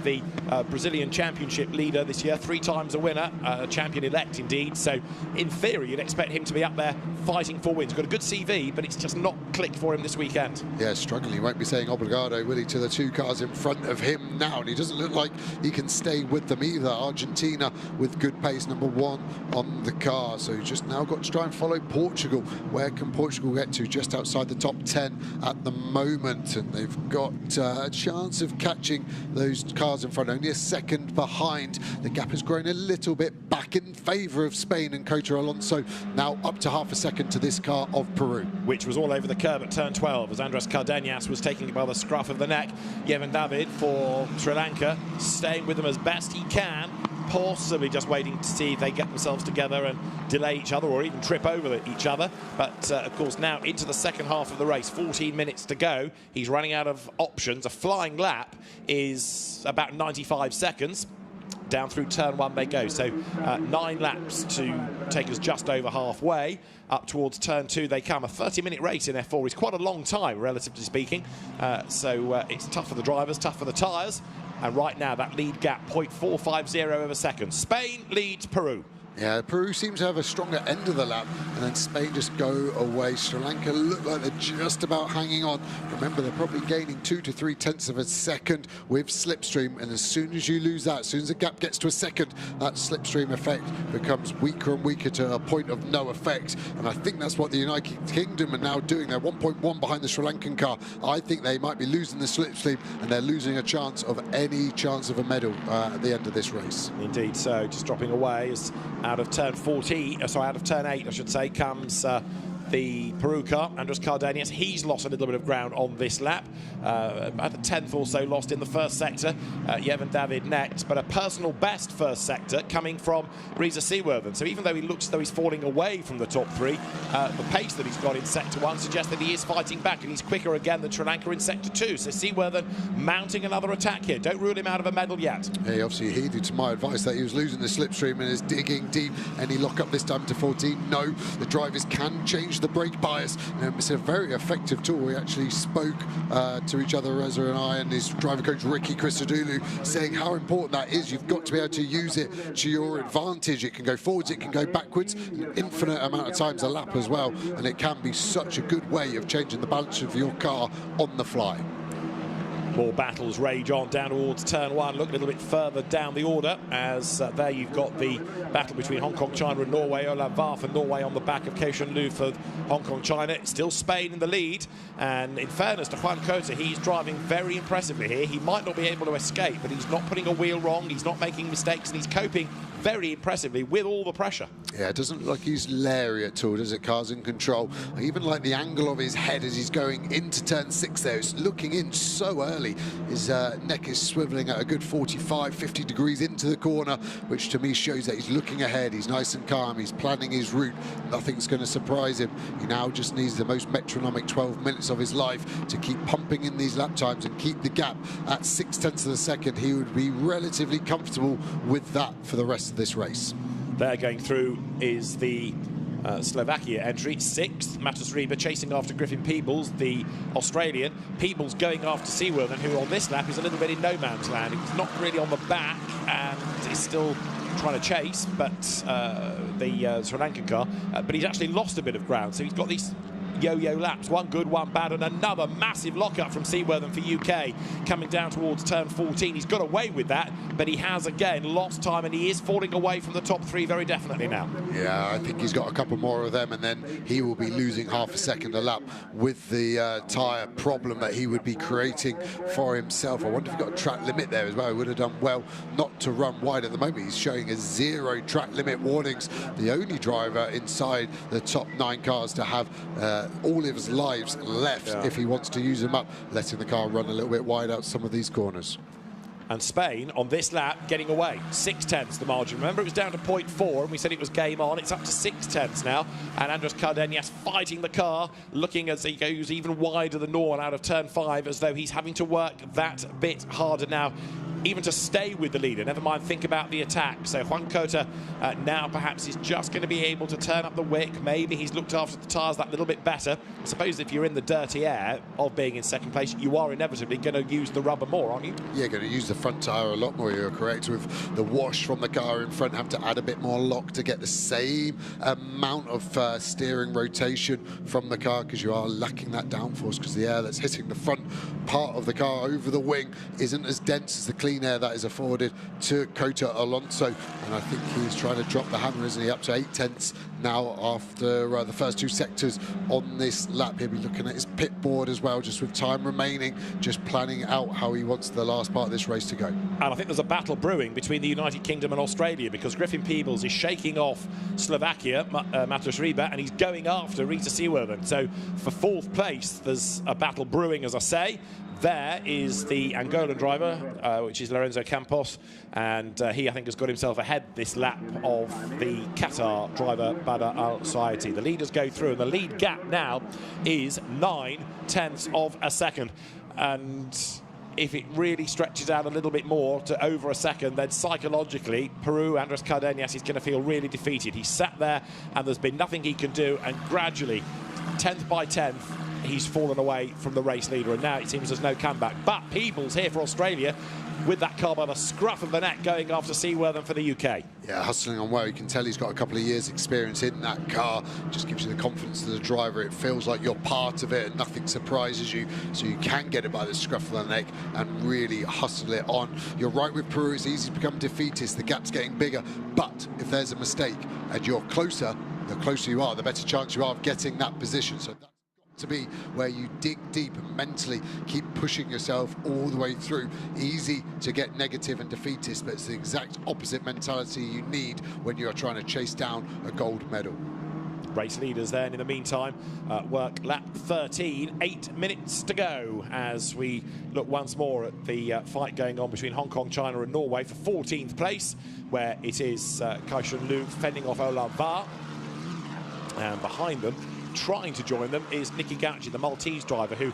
the Brazilian championship leader this year, 3 times a winner, champion-elect indeed. So in theory, you'd expect him to be up there fighting for wins. Got a good CV, but it's just not clicked for him this weekend. Yeah, struggling. He won't be saying obrigado, will he, to the 2 cars in front of him now, and he doesn't look like he can stay with them either. Argentina with good pace, number 1 on the car. So he's just now got to try and follow Portugal. Where can Portugal get to? Just outside the top 10 at the moment, and they've got a chance of catching those cars in front, only a second behind. The gap has grown a little bit back in favour of Spain, and Cota Alonso now up to half a second to this car of Peru. Which was all over the curb at turn 12 as Andres Cardenas was taking it by the scruff of the neck. Yevin David for Sri Lanka staying with them as best he can, possibly just waiting to see if they get themselves together and delay each other or even trip over each other. But of course now into the second half of the race, 14 minutes to go. He's running out of options. A flying lap is about 95 seconds. Down through turn 1 they go. So 9 laps to take us just over halfway. Up towards turn 2 they come. A 30-minute race in F4 is quite a long time, relatively speaking. So it's tough for the drivers, tough for the tyres. And right now that lead gap, 0.450 of a second. Spain leads Peru. Yeah, Peru seems to have a stronger end of the lap, and then Spain just go away. Sri Lanka look like they're just about hanging on. Remember, they're probably gaining 2 to 3 tenths of a second with slipstream, and as soon as you lose that, as soon as the gap gets to a second, that slipstream effect becomes weaker and weaker to a point of no effect. And I think that's what the United Kingdom are now doing. They're 1.1 behind the Sri Lankan car. I think they might be losing the slipstream, and they're losing a chance of any chance of a medal at the end of this race. Indeed, so just dropping away as out of turn 8, I should say, comes the Peru car, Andrés Cardenas. He's lost a little bit of ground on this lap. About a tenth or so lost in the first sector. Yevon David next, but a personal best first sector coming from Reza Seaworthen. So even though he looks as though he's falling away from the top 3, the pace that he's got in sector 1 suggests that he is fighting back, and he's quicker again than Sri Lanka in sector 2. So Seaworthen mounting another attack here. Don't rule him out of a medal yet. He obviously heeded to my advice that he was losing the slipstream and is digging deep. Any lock up this time to 14? No, the drivers can change the brake bias. It's a very effective tool. We actually spoke to each other, Reza and I, and his driver coach Ricky Christodoulou, saying how important that is. You've got to be able to use it to your advantage. It can go forwards, it can go backwards, an infinite amount of times a lap as well, and it can be such a good way of changing the balance of your car on the fly. More battles rage on down towards turn 1. Look a little bit further down the order as there you've got the battle between Hong Kong, China and Norway. Olav Var for Norway on the back of Keishan Liu for Hong Kong, China. It's still Spain in the lead, and in fairness to Juan Cota, he's driving very impressively here. He might not be able to escape, but he's not putting a wheel wrong, he's not making mistakes, and he's coping very impressively with all the pressure. Yeah, it doesn't look like he's leery at all, does it? Car's in control. I even like the angle of his head as he's going into turn 6 there. It's looking in so early. His neck is swiveling at a good 45, 50 degrees into the corner, which to me shows that he's looking ahead. He's nice and calm. He's planning his route. Nothing's going to surprise him. He now just needs the most metronomic 12 minutes of his life to keep pumping in these lap times and keep the gap at 6 tenths of a second. He would be relatively comfortable with that for the rest of this race. There going through is the Slovakia entry, 6th. Matus Reba chasing after Griffin Peebles, the Australian. Peebles going after Seaworthen, who on this lap is a little bit in no man's land. He's not really on the back and is still trying to chase, but the Sri Lankan car, but he's actually lost a bit of ground. So he's got these yo-yo laps, one good, one bad, and another massive lockup from Seaworthen for UK coming down towards turn 14. He's got away with that, but he has again lost time, and he is falling away from the top 3 very definitely now. Yeah, I think he's got a couple more of them, and then he will be losing half a second a lap with the tyre problem that he would be creating for himself. I wonder if he got a track limit there as well. He would have done well not to run wide at the moment. He's showing a 0 track limit warnings. The only driver inside the top 9 cars to have all of his lives left if he wants to use them up, letting the car run a little bit wide out some of these corners. And Spain on this lap getting away, 6 tenths the margin. Remember, it was down to 0.4 and we said it was game on. It's up to 6 tenths now, and Andrés Cardenas fighting the car, looking as he goes even wider than normal out of turn 5, as though he's having to work that bit harder now even to stay with the leader, never mind think about the attack. So Juan Cota now perhaps is just going to be able to turn up the wick. Maybe he's looked after the tyres that little bit better. I suppose if you're in the dirty air of being in second place, you are inevitably going to use the rubber more, aren't you? Yeah, going to use the front tyre a lot more, you're correct. With the wash from the car in front, have to add a bit more lock to get the same amount of steering rotation from the car, because you are lacking that downforce, because the air that's hitting the front part of the car over the wing isn't as dense as the clean air that is afforded to Cota Alonso. And I think he's trying to drop the hammer, isn't he? Up to 8 tenths now after the first 2 sectors on this lap. He'll be looking at his pit board as well, just with time remaining, just planning out how he wants the last part of this race to go. And I think there's a battle brewing between the United Kingdom and Australia, because Griffin Peebles is shaking off Slovakia, Matus Reba, and he's going after Rita Seaworthen. So for 4th place, there's a battle brewing, as I say. There is the Angolan driver, which is Lorenzo Campos, and he, I think, has got himself ahead this lap of the Qatar driver, Badr Al Saiti. The leaders go through, and the lead gap now is 9 tenths of a second. And if it really stretches out a little bit more to over a second, then psychologically, Peru, Andrés Cardenas, is going to feel really defeated. He's sat there, and there's been nothing he can do, and gradually, 10th by 10th, he's fallen away from the race leader, and now it seems there's no comeback. But Peebles here for Australia with that car by the scruff of the neck going after Seawortham for the UK. Yeah, hustling on well. You can tell he's got a couple of years experience in that car. Just gives you the confidence as a driver. It feels like you're part of it and nothing surprises you, so you can get it by the scruff of the neck and really hustle it on. You're right with Peru, it's easy to become defeatist. The gap's getting bigger, but if there's a mistake and you're closer, the closer you are, the better chance you are of getting that position. So that's got to be where you dig deep and mentally keep pushing yourself all the way through. Easy to get negative and defeatist, but it's the exact opposite mentality you need when you're trying to chase down a gold medal. Race leaders then, in the meantime, work lap 13, 8 minutes to go as we look once more at the fight going on between Hong Kong, China and Norway for 14th place, where it is Kai-Shun Liu fending off Olav Var. And behind them, trying to join them, is Nicky Gauci, the Maltese driver, who,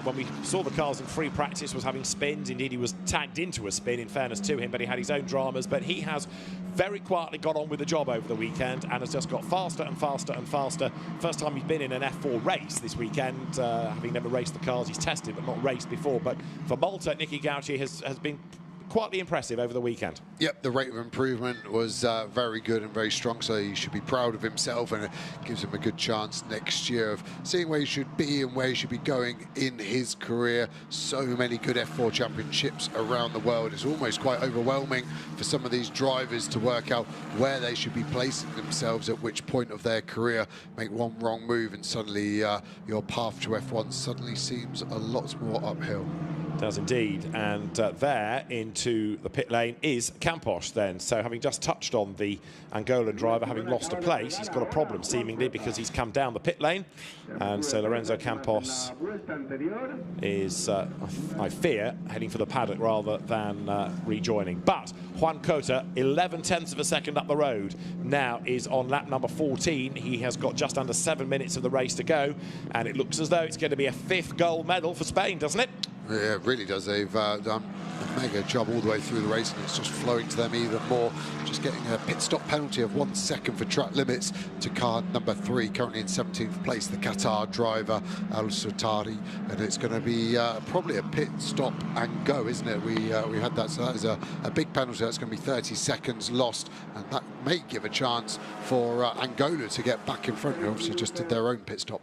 when we saw the cars in free practice, was having spins. Indeed, he was tagged into a spin, in fairness to him, but he had his own dramas. But he has very quietly got on with the job over the weekend and has just got faster and faster and faster. First time he's been in an F4 race this weekend, having never raced the cars he's tested, but not raced before. But for Malta, Nicky Gauci has been quietly impressive over the weekend. Yep, the rate of improvement was very good and very strong, so he should be proud of himself, and it gives him a good chance next year of seeing where he should be and where he should be going in his career. So many good F4 championships around the world. It's almost quite overwhelming for some of these drivers to work out where they should be placing themselves at which point of their career. Make one wrong move and suddenly your path to F1 suddenly seems a lot more uphill. Does indeed, and there into the pit lane is Campos then. So having just touched on the Angolan driver having lost a place, he's got a problem seemingly because he's come down the pit lane, and so Lorenzo Campos is, I fear, heading for the paddock rather than rejoining. But Juan Cota, 11/10 of a second up the road, now is on lap number 14. He has got just under 7 minutes of the race to go, and it looks as though it's going to be a 5th gold medal for Spain, doesn't it? Yeah, it really does. They've done a mega job all the way through the race, and it's just flowing to them even more. Just getting a pit stop penalty of 1 second for track limits to car number 3, currently in 17th place, the Qatar driver Al Sutari, and it's going to be probably a pit stop and go, isn't it? We had that, so that is a big penalty. That's going to be 30 seconds lost, and that may give a chance for Angola to get back in front. They obviously just did their own pit stop.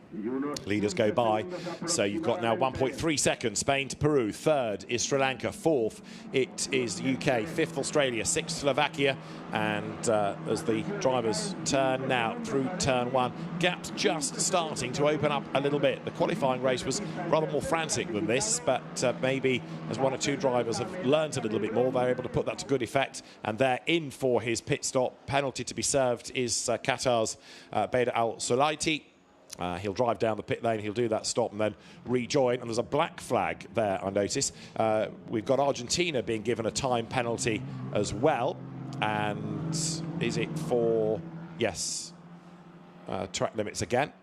Leaders go by, so you've got now 1.3 seconds. Spain to Peru, 3rd is Sri Lanka, 4th it is the UK, 5th Australia, 6th Slovakia, and as the drivers turn now through turn 1, gaps just starting to open up a little bit. The qualifying race was rather more frantic than this, but maybe as 1 or 2 drivers have learned a little bit more, they're able to put that to good effect, and they're in for his pit stop. Penalty to be served is Qatar's Beda Al Sulaiti. He'll drive down the pit lane, he'll do that stop and then rejoin, and there's a black flag there, I notice. We've got Argentina being given a time penalty as well, and is it for, yes, track limits again.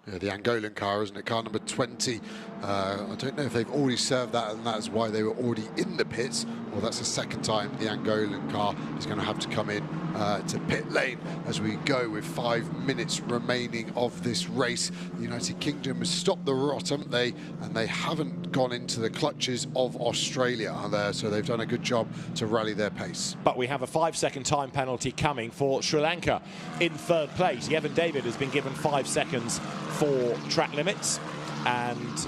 Yeah, the Angolan car, isn't it? Car number 20. I don't know if they've already served that and that's why they were already in the pits, or that's the second time the Angolan car is going to have to come in to pit lane as we go with 5 minutes remaining of this race. The United Kingdom has stopped the rot, haven't they? And they haven't gone into the clutches of Australia there, so they've done a good job to rally their pace. But we have a 5-second time penalty coming for Sri Lanka in 3rd place. Yevon David has been given 5 seconds for track limits, and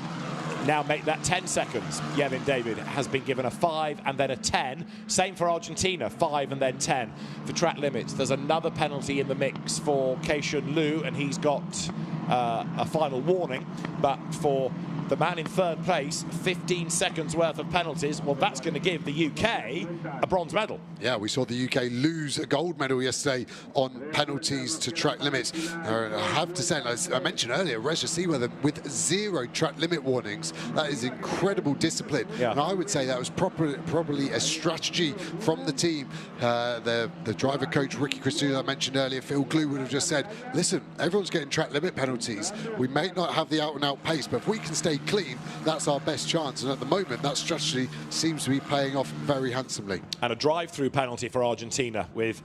now make that 10 seconds. Yevon David has been given a 5 and then a 10. Same for Argentina, 5 and then 10 for track limits. There's another penalty in the mix for Kai-Shun Liu, and he's got a final warning. But for the man in 3rd place, 15 seconds worth of penalties. Well, that's going to give the UK a bronze medal. Yeah, we saw the UK lose a gold medal yesterday on penalties to track limits. I have to say, as I mentioned earlier, Reza Seawortham with 0 track limit warnings. That is incredible discipline. Yeah. And I would say that was probably a strategy from the team. The driver coach, Ricky Christou, I mentioned earlier, Phil Glue would have just said, listen, everyone's getting track limit penalties. We may not have the out-and-out pace, but if we can stay stay clean, that's our best chance. And at the moment, that strategy seems to be paying off very handsomely. And a drive-through penalty for Argentina with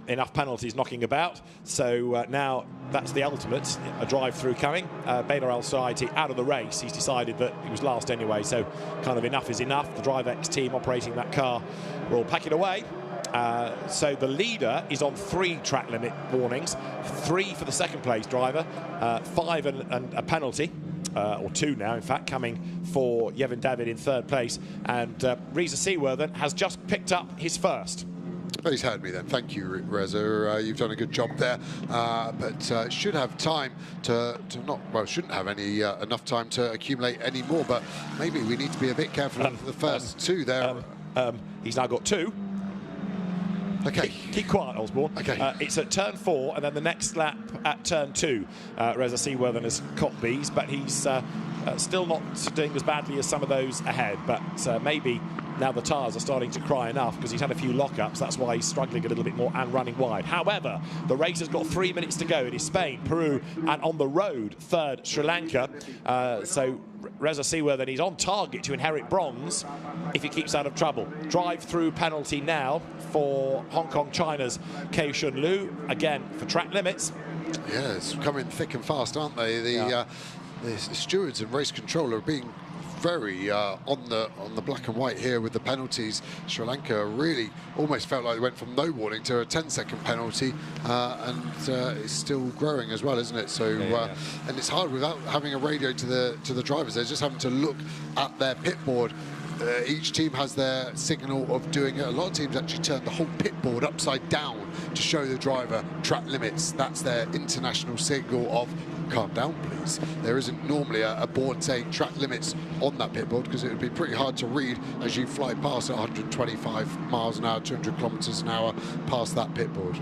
enough penalties knocking about. So now that's the ultimate, a drive-through coming. Bela El-Saiti out of the race. He's decided that he was last anyway, so kind of enough is enough. The DriveX team operating that car will pack it away. So the leader is on 3 track limit warnings, 3 for the second place driver, 5 and a penalty. Or 2 now, in fact, coming for Yevon David in 3rd place. And Reza Seaworthen has just picked up his first. Well, he's heard me then. Thank you, Reza. You've done a good job there. But should have time to not, well, shouldn't have any enough time to accumulate any more. But maybe we need to be a bit careful for the first 2 there. He's now got 2. Okay. Keep quiet, Osborne. Okay. It's at turn 4, and then the next lap at turn 2. Reza Seaworthen has caught these, but he's still not doing as badly as some of those ahead. But maybe now the tyres are starting to cry enough because he's had a few lockups. That's why he's struggling a little bit more and running wide. However, the race has got 3 minutes to go. It is Spain, Peru, and on the road, 3rd, Sri Lanka. So Reza Seaworthen, he's on target to inherit bronze if he keeps out of trouble. Drive-through penalty now for Hong Kong, China's Kei Shun Lu, again for track limits. Yeah, it's coming thick and fast, aren't they? The stewards and race control are being very on the black and white here with the penalties. Sri Lanka really almost felt like they went from no warning to a 10-second penalty, and it's still growing as well, isn't it? So and it's hard without having a radio to the drivers. They're just having to look at their pit board. Each team has their signal of doing it. A lot of teams actually turn the whole pit board upside down to show the driver track limits. That's their international signal of calm down, please. There isn't normally a board saying track limits on that pit board because it would be pretty hard to read as you fly past at 125 miles an hour, 200 kilometers an hour past that pit board.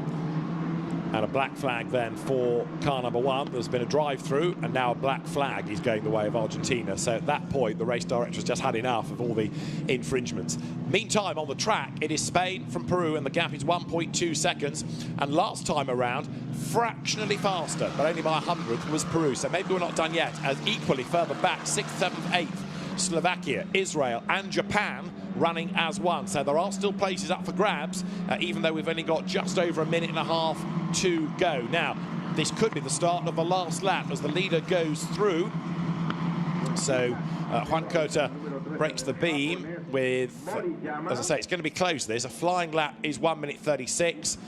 And a black flag then for car number 1. There's been a drive-through, and now a black flag is going the way of Argentina. So at that point, the race director has just had enough of all the infringements. Meantime, on the track, it is Spain from Peru, and the gap is 1.2 seconds. And last time around, fractionally faster, but only by 100th, was Peru. So maybe we're not done yet, as equally further back, 6th, 7th, 8th, Slovakia, Israel, and Japan running as one. So there are still places up for grabs, even though we've only got just over a minute and a half to go. Now, this could be the start of the last lap as the leader goes through. So Juan Cota breaks the beam with, as I say, it's going to be close. There's a flying lap is 1 minute 36.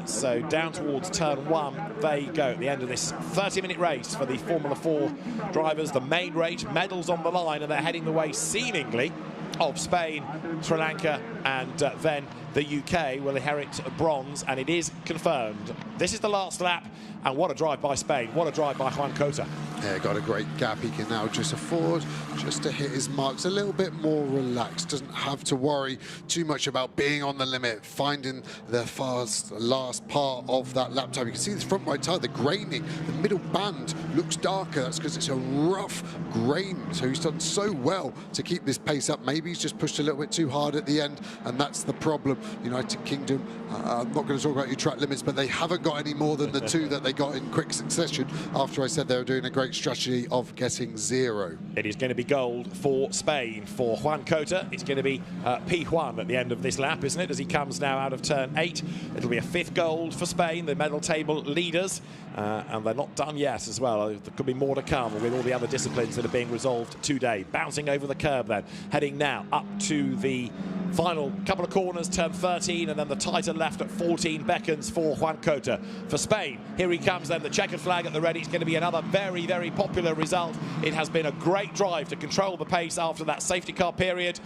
So down towards turn 1 they go at the end of this 30-minute race for the Formula 4 drivers. The main race, medals on the line, and they're heading the way seemingly of Spain, Sri Lanka, and then the UK will inherit bronze, and it is confirmed. This is the last lap, and what a drive by Spain. What a drive by Juan Cota. Yeah, got a great gap. He can now just afford just to hit his marks a little bit more relaxed. Doesn't have to worry too much about being on the limit, finding the fast last part of that lap time. You can see this front right tyre, the graining, the middle band looks darker. That's because it's a rough grain. So he's done so well to keep this pace up. Maybe he's just pushed a little bit too hard at the end, and that's the problem. United Kingdom, I'm not going to talk about your track limits, but they haven't got any more than the 2 that they got in quick succession after I said they were doing a great strategy of getting 0. It is going to be gold for Spain. For Juan Cota, it's going to be P1 at the end of this lap, isn't it, as he comes now out of turn 8. It'll be a 5th gold for Spain, the medal table leaders, and they're not done yet as well. There could be more to come with all the other disciplines that are being resolved today. Bouncing over the curb then, heading now up to the final couple of corners, turn 13, and then the tighter left at 14 beckons for Juan Cota. For Spain, here he comes then, the checkered flag at the ready. It's going to be another very, very popular result. It has been a great drive to control the pace after that safety car period.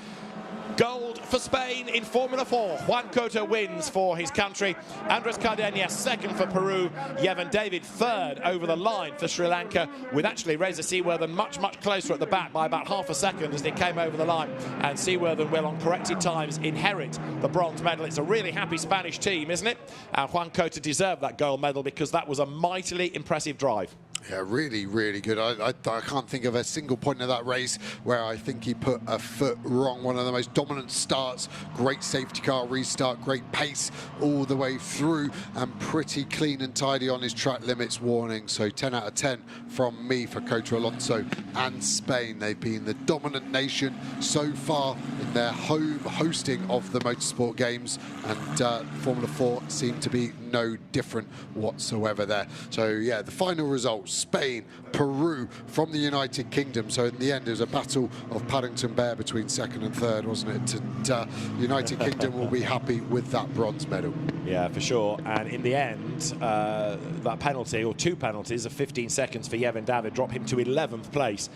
Gold for Spain in Formula 4. Juan Cota wins for his country. Andres Cardenas 2nd for Peru. Yevon David 3rd over the line for Sri Lanka, with actually Reza Seaworthen much, much closer at the back by about half a second as they came over the line. And Seaworthen will, on corrected times, inherit the bronze medal. It's a really happy Spanish team, isn't it? And Juan Cota deserved that gold medal because that was a mightily impressive drive. Yeah, really, really good. I can't think of a single point of that race where I think he put a foot wrong. One of the most dominant starts, great safety car restart, great pace all the way through, and pretty clean and tidy on his track limits warning. So 10 out of 10 from me for Coto Alonso and Spain. They've been the dominant nation so far in their home hosting of the Motorsport Games, and Formula 4 seem to be no different whatsoever there. So yeah, the final results: Spain, Peru from the United Kingdom. So in the end, it was a battle of Paddington Bear between second and third, wasn't it? And United Kingdom will be happy with that bronze medal. Yeah, for sure. And in the end, that penalty, or 2 penalties of 15 seconds for Yevon David, dropped him to 11th place.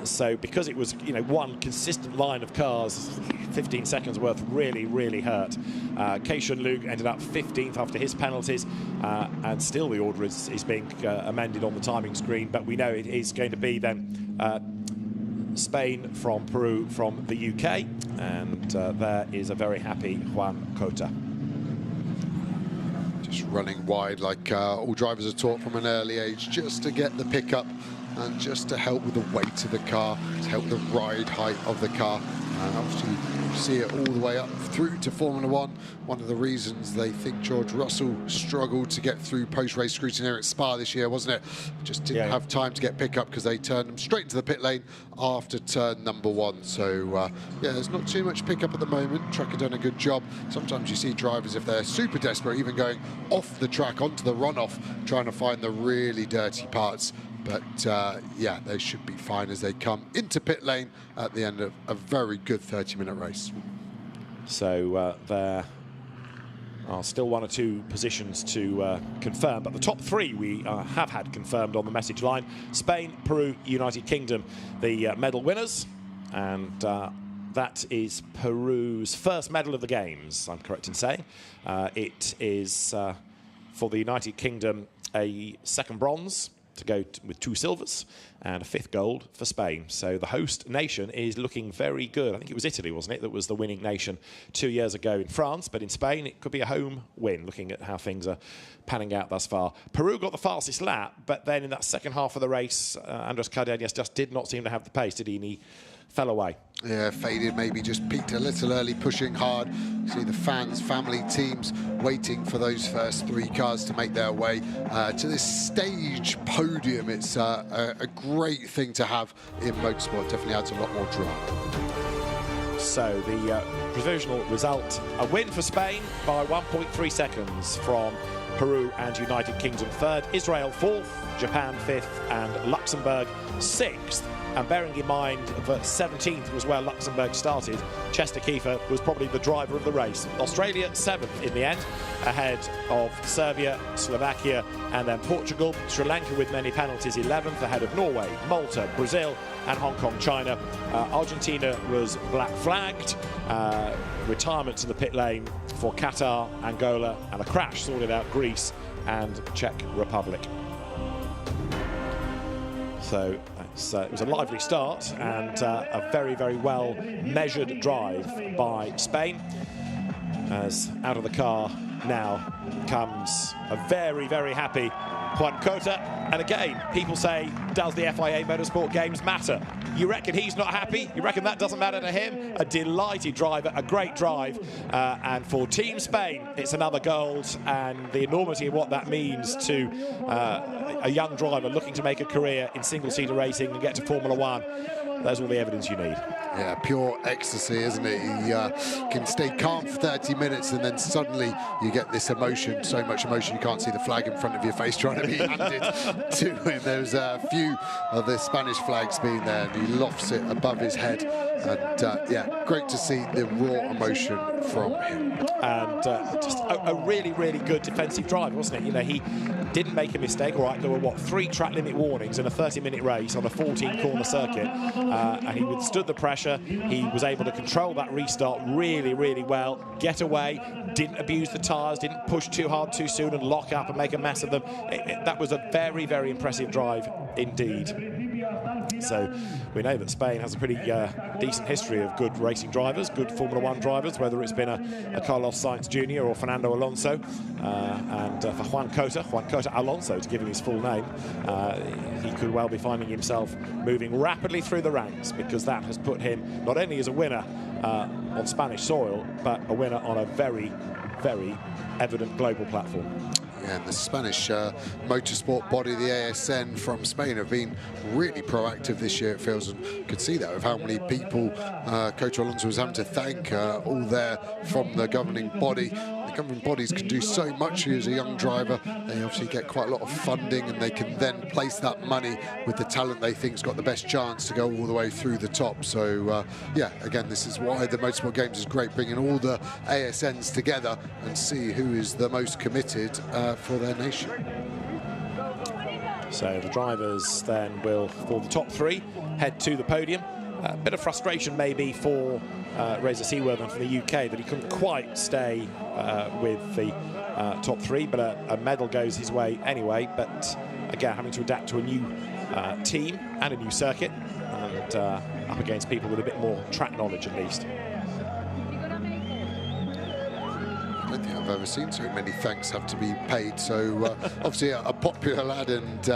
So because it was, one consistent line of cars, 15 seconds worth really, really hurt. Keishun Luke ended up 15th after his penalties, and still the order is being amended on the timing screen, but we know it is going to be then Spain from Peru from the UK, and there is a very happy Juan Cota. Just running wide like all drivers are taught from an early age, just to get the pickup and just to help with the weight of the car, to help the ride height of the car. And obviously you see it all the way up through to Formula 1. One of the reasons they think George Russell struggled to get through post-race scrutiny at Spa this year, wasn't it? Just didn't have time to get pickup because they turned him straight into the pit lane after turn number 1. So yeah, there's not too much pickup at the moment. Track have done a good job. Sometimes you see drivers, if they're super desperate, even going off the track onto the runoff, trying to find the really dirty parts. But yeah, they should be fine as they come into pit lane at the end of a very good 30-minute race. So there are still 1 or 2 positions to confirm, but the top 3 we have had confirmed on the message line: Spain, Peru, United Kingdom, the medal winners, and that is Peru's first medal of the Games, I'm correct in saying. It is, for the United Kingdom, a second bronze to go with 2 silvers and a 5th gold for Spain. So the host nation is looking very good. I think it was Italy, wasn't it, that was the winning nation 2 years ago in France, but in Spain it could be a home win, looking at how things are panning out thus far. Peru got the fastest lap, but then in that second half of the race, Andres Cardenas just did not seem to have the pace, did he? And he fell away. Yeah, faded, maybe just peaked a little early, pushing hard. See the fans, family, teams waiting for those first 3 cars to make their way to this stage podium. It's a great thing to have in motorsport. Definitely adds a lot more drama. So the provisional result: a win for Spain by 1.3 seconds from Peru and United Kingdom 3rd, Israel 4th, Japan 5th, and Luxembourg 6th. And bearing in mind that 17th was where Luxembourg started, Chester Kiefer was probably the driver of the race. Australia 7th in the end, ahead of Serbia, Slovakia, and then Portugal. Sri Lanka, with many penalties, 11th, ahead of Norway, Malta, Brazil, and Hong Kong, China. Argentina was black flagged. Retirement to the pit lane for Qatar, Angola, and a crash sorted out Greece and Czech Republic. So it was a lively start and a very, very well measured drive by Spain. As out of the car now comes a very, very happy Juan Cota. And again, people say, does the FIA Motorsport Games matter? You reckon he's not happy? You reckon that doesn't matter to him? A delighted driver, a great drive. And for Team Spain, it's another gold. And the enormity of what that means to a young driver looking to make a career in single-seater racing and get to Formula 1. There's all the evidence you need. Yeah, pure ecstasy, isn't it? He can stay calm for 30 minutes and then suddenly you get this emotion, so much emotion you can't see the flag in front of your face trying to be handed to him. There's a few of the Spanish flags being there and he lofts it above his head. And yeah, great to see the raw emotion from him. And just a really, really good defensive drive, wasn't it? You know, he didn't make a mistake. All right, there were, what, 3 track limit warnings in a 30-minute race on a 14-corner circuit. And he withstood the pressure. He was able to control that restart really, really well, get away, didn't abuse the tyres, didn't push too hard too soon and lock up and make a mess of them. That was a very, very impressive drive indeed. So we know that Spain has a pretty decent history of good racing drivers, good Formula One drivers, whether it's been a Carlos Sainz Jr. or Fernando Alonso. And for Juan Cota Alonso, to give him his full name, he could well be finding himself moving rapidly through the ranks, because that has put him not only as a winner on Spanish soil, but a winner on a very, very evident global platform. Yeah, and the Spanish motorsport body, the ASN from Spain, have been really proactive this year, it feels, and you could see that with how many people Coach Alonso was having to thank all there from the governing body. The governing bodies can do so much here as a young driver. They obviously get quite a lot of funding, and they can then place that money with the talent they think's got the best chance to go all the way through the top. So, yeah, again, this is why the Motorsport Games is great, bringing all the ASNs together and see who is the most committed for their nation. So the drivers then will, for the top three, head to the podium. A bit of frustration maybe for Reza Seaworthen from the UK that he couldn't quite stay with the top three, but a medal goes his way anyway. But again, having to adapt to a new team and a new circuit, and up against people with a bit more track knowledge at least. I don't think I've ever seen so many thanks have to be paid. So obviously a popular lad, and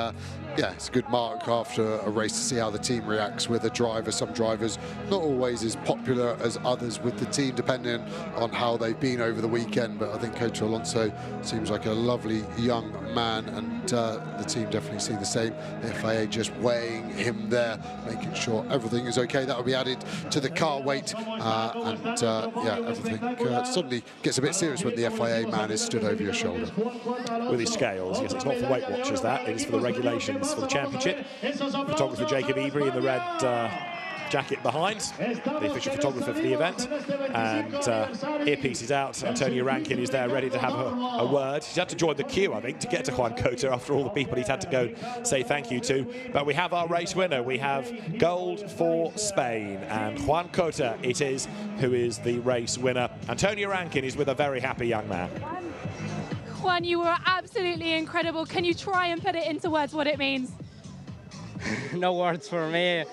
yeah, it's a good mark after a race to see how the team reacts with a driver. Some drivers not always as popular as others with the team, depending on how they've been over the weekend. But I think Coach Alonso seems like a lovely young man, and the team definitely see the same. The FIA just weighing him there, making sure everything is okay. That will be added to the car weight, and yeah, everything suddenly gets a bit serious when the FIA man is stood over your shoulder. With his scales, yes, it's not for Weight Watchers, that. It is for the regulations for the championship. Photographer Jacob Ebery in the red jacket behind, the official photographer for the event, and earpiece is out. Antonio Rankin is there ready to have a word. He's had to join the queue, I think, to get to Juan Cota after all the people he's had to go say thank you to. But we have our race winner. We have gold for Spain, and Juan Cota it is who is the race winner. Antonio Rankin is with a very happy young man. Juan, you were absolutely incredible. Can you try and put it into words what it means? No words for me.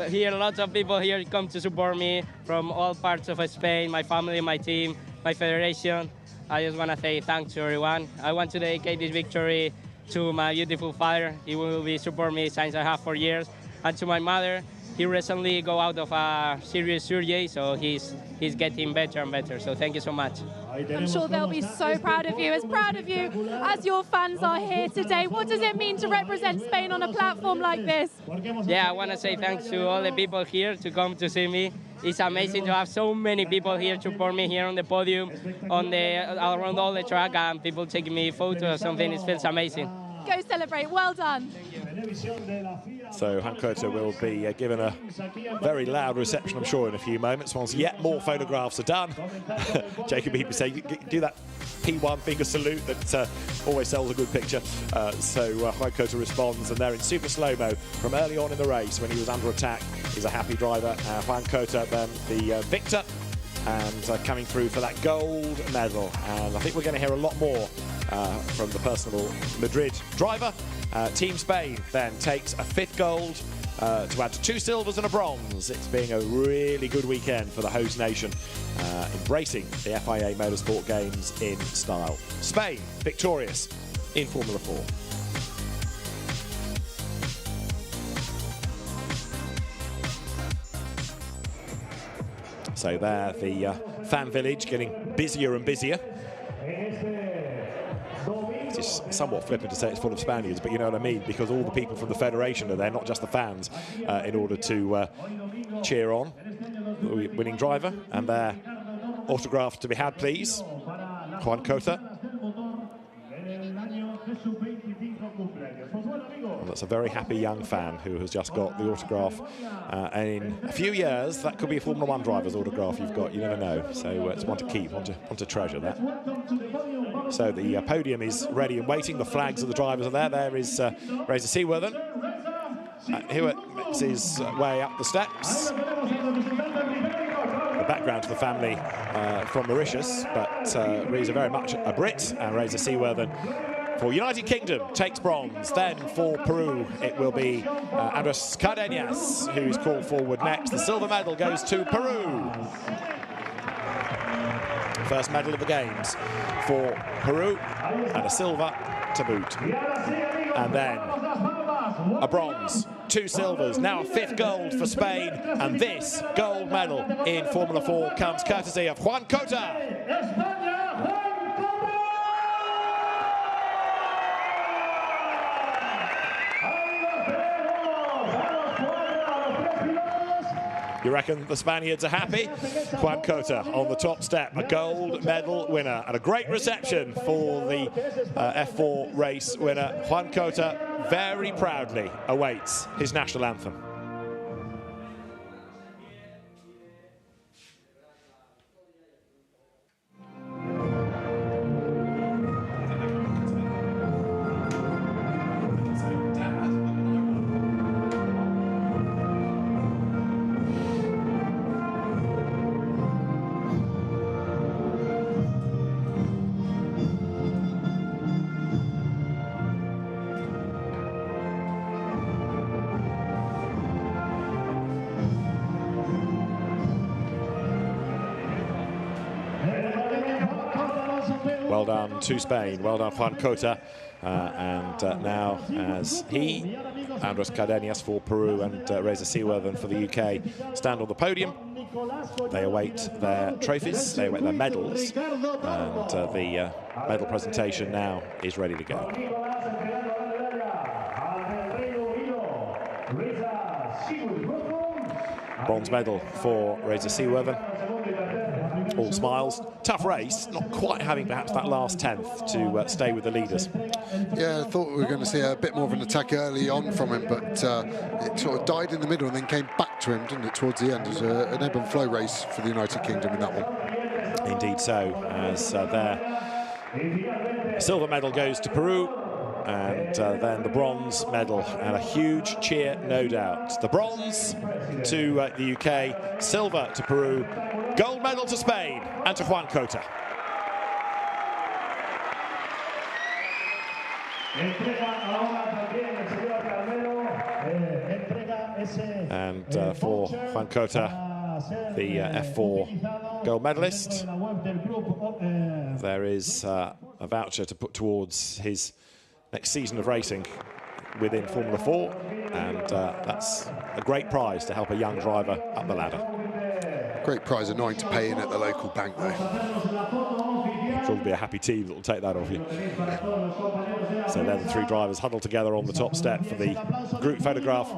Here, lots of people here come to support me from all parts of Spain, my family, my team, my federation. I just want to say thanks to everyone. I want to dedicate this victory to my beautiful father. He will be supporting me since I have 4 years. And to my mother, he recently got out of a serious surgery, so he's getting better and better. So thank you so much. I'm sure they'll be so proud of you as your fans are here today. What does it mean to represent Spain on a platform like this? Yeah, I want to say thanks to all the people here to come to see me. It's amazing to have so many people here to support me here on the podium, around all the track, and people taking me photos or something. It feels amazing. Go celebrate. Well done. So Juan Cota will be given a very loud reception, I'm sure, in a few moments, once yet more photographs are done. Jacob Eber say, do that P1 finger salute that always sells a good picture. So Juan Cota responds, and they're in super slow-mo from early on in the race when he was under attack. He's a happy driver. Juan Cota, then the victor, and coming through for that gold medal. And I think we're going to hear a lot more from the personal Madrid driver. Team Spain then takes a 5th gold to add to 2 silvers and a bronze. It's being a really good weekend for the host nation, embracing the FIA Motorsport Games in style. Spain victorious in Formula 4. So there, the fan village getting busier and busier. It's somewhat flippant to say it's full of Spaniards, but you know what I mean, because all the people from the federation are there, not just the fans, in order to cheer on the winning driver. And their autograph to be had, please. Juan Cota. And that's a very happy young fan who has just got the autograph. And in a few years, that could be a Formula 1 driver's autograph you've got. You never know. So it's one to keep, one to treasure that. So the podium is ready and waiting. The flags of the drivers are there. There is Reza Seaworthen. Hewitt makes his way up the steps. The background to the family from Mauritius, but Reza very much a Brit, and Reza Seaworthen for United Kingdom takes bronze. Then for Peru, it will be Andres Cardenas who is called forward next. The silver medal goes to Peru. First medal of the Games for Peru, and a silver to boot. And then a bronze, 2 silvers, now a 5th gold for Spain, and this gold medal in Formula 4 comes courtesy of Juan Cota. You reckon the Spaniards are happy? Juan Cota on the top step, a gold medal winner, and a great reception for the F4 race winner. Juan Cota very proudly awaits his national anthem. Well done to Spain, well done Juan Cota, and now as he, Andres Cardenas for Peru and Reza Seaworthen for the UK stand on the podium, they await their trophies, they await their medals, and the medal presentation now is ready to go. Bronze medal for Reza Seaworthen. All smiles. Tough race, not quite having perhaps that last 10th to stay with the leaders. Yeah, I thought we were going to see a bit more of an attack early on from him, but it sort of died in the middle and then came back to him, didn't it, towards the end. It was an ebb and flow race for the United Kingdom in that one. Indeed so, as their silver medal goes to Peru, and then the bronze medal, and a huge cheer, no doubt. The bronze to the UK, silver to Peru, gold medal to Spain and to Juan Cota. And for Juan Cota, the F4 gold medalist, there is a voucher to put towards his next season of racing within Formula 4, and that's a great prize to help a young driver up the ladder. Great prize, annoying to pay in at the local bank though. Sure, will be a happy team that will take that off you. So they're the 3 drivers huddled together on the top step for the group photograph,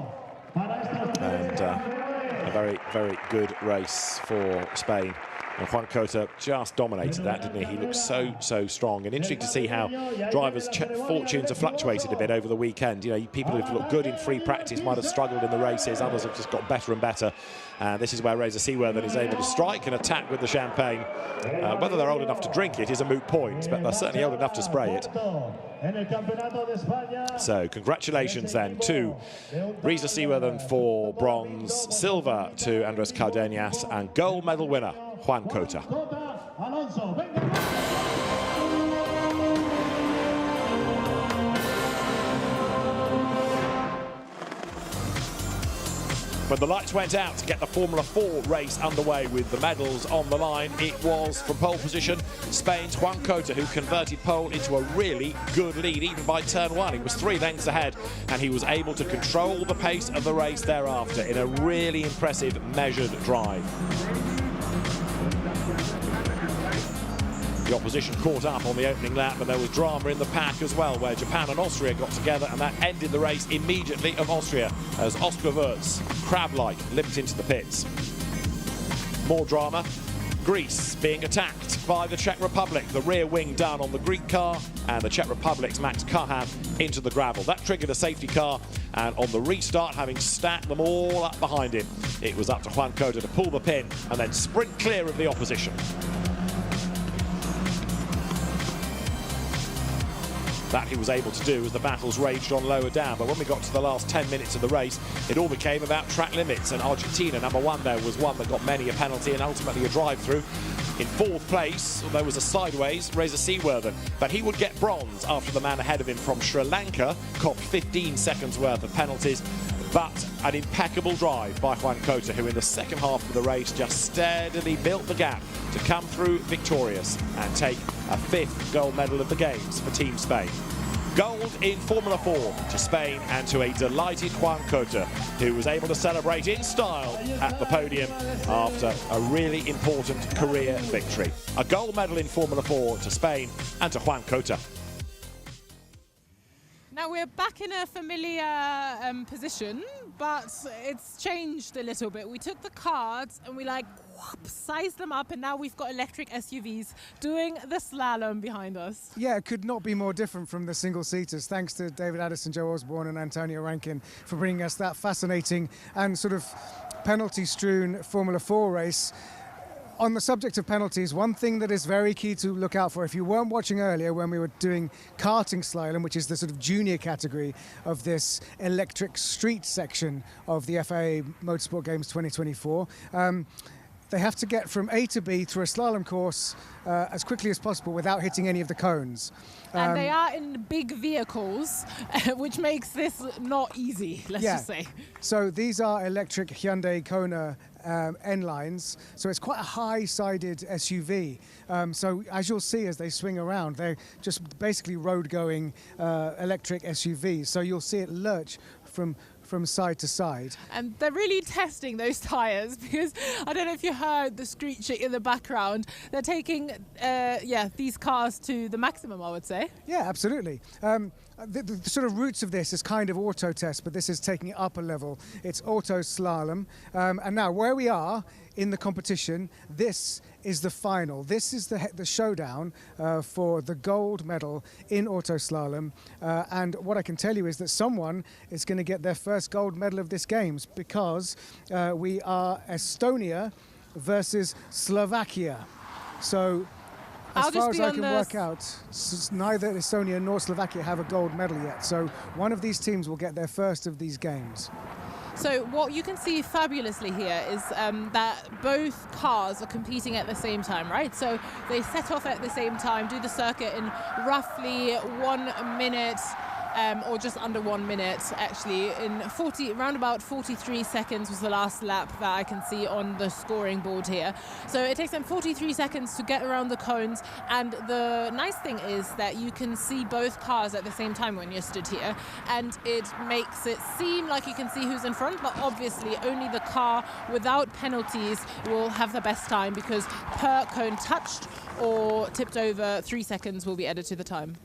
and a very, very good race for Spain. And Juan Cota just dominated that, didn't he? He looked so, so strong. And interesting to see how drivers' fortunes have fluctuated a bit over the weekend. You know, people who've looked good in free practice might have struggled in the races. Others have just got better and better. This is where Reza Seaworthen is able to strike and attack with the champagne. Whether they're old enough to drink it is a moot point, but they're certainly old enough to spray it. So congratulations then to Reza Seaworthen for bronze, silver to Andres Cardenas, and gold medal winner Juan Cota. When the lights went out to get the Formula 4 race underway with the medals on the line, it was from pole position Spain's Juan Cota who converted pole into a really good lead, even by turn 1. He was 3 lengths ahead, and he was able to control the pace of the race thereafter in a really impressive measured drive. The opposition caught up on the opening lap, and there was drama in the pack as well, where Japan and Austria got together, and that ended the race immediately of Austria as Oscar Wurz, crab-like, limped into the pits. More drama. Greece being attacked by the Czech Republic. The rear wing done on the Greek car, and the Czech Republic's Max Kahan into the gravel. That triggered a safety car, and on the restart, having stacked them all up behind him, it was up to Juan Cota to pull the pin and then sprint clear of the opposition. That he was able to do as the battles raged on lower down. But when we got to the last 10 minutes of the race, it all became about track limits. And Argentina, number 1 there, was one that got many a penalty and ultimately a drive-through. In fourth place, although it was a sideways, Reza Seaworthen, but he would get bronze after the man ahead of him from Sri Lanka copped 15 seconds worth of penalties. But an impeccable drive by Juan Cota, who in the second half of the race just steadily built the gap to come through victorious and take a 5th gold medal of the Games for Team Spain. Gold in Formula 4 to Spain and to a delighted Juan Cota, who was able to celebrate in style at the podium after a really important career victory. A gold medal in Formula 4 to Spain and to Juan Cota. Now we're back in a familiar position, but it's changed a little bit. We took the cards and we sized them up, and now we've got electric SUVs doing the slalom behind us. Yeah, it could not be more different from the single-seaters. Thanks to David Addison, Joe Osborne and Antonio Rankin for bringing us that fascinating and sort of penalty-strewn Formula 4 race. On the subject of penalties, one thing that is very key to look out for, if you weren't watching earlier when we were doing karting slalom, which is the sort of junior category of this electric street section of the FIA Motorsport Games 2024, they have to get from A to B through a slalom course as quickly as possible without hitting any of the cones. And they are in big vehicles, which makes this not easy, let's just say. So these are electric Hyundai Kona N-lines, so it's quite a high-sided SUV. So as you'll see as they swing around, they're just basically road-going electric SUVs. So you'll see it lurch from side to side. And they're really testing those tyres, because I don't know if you heard the screeching in the background. They're taking these cars to the maximum, I would say. Yeah, absolutely. The sort of roots of this is kind of auto test, but this is taking it up a level. It's auto slalom. And now where we are in the competition, this is the final. This is the showdown for the gold medal in auto slalom. And what I can tell you is that someone is going to get their first gold medal of this Games, because we are Estonia versus Slovakia. So as far as I can work out, neither Estonia nor Slovakia have a gold medal yet. So one of these teams will get their first of these Games. So what you can see fabulously here is that both cars are competing at the same time, right? So they set off at the same time, do the circuit in roughly 1 minute, or just under 1 minute, actually. In around about 43 seconds was the last lap that I can see on the scoring board here. So it takes them 43 seconds to get around the cones, and the nice thing is that you can see both cars at the same time when you're stood here, and it makes it seem like you can see who's in front, but obviously only the car without penalties will have the best time, because per cone touched or tipped over, 3 seconds will be added to the time.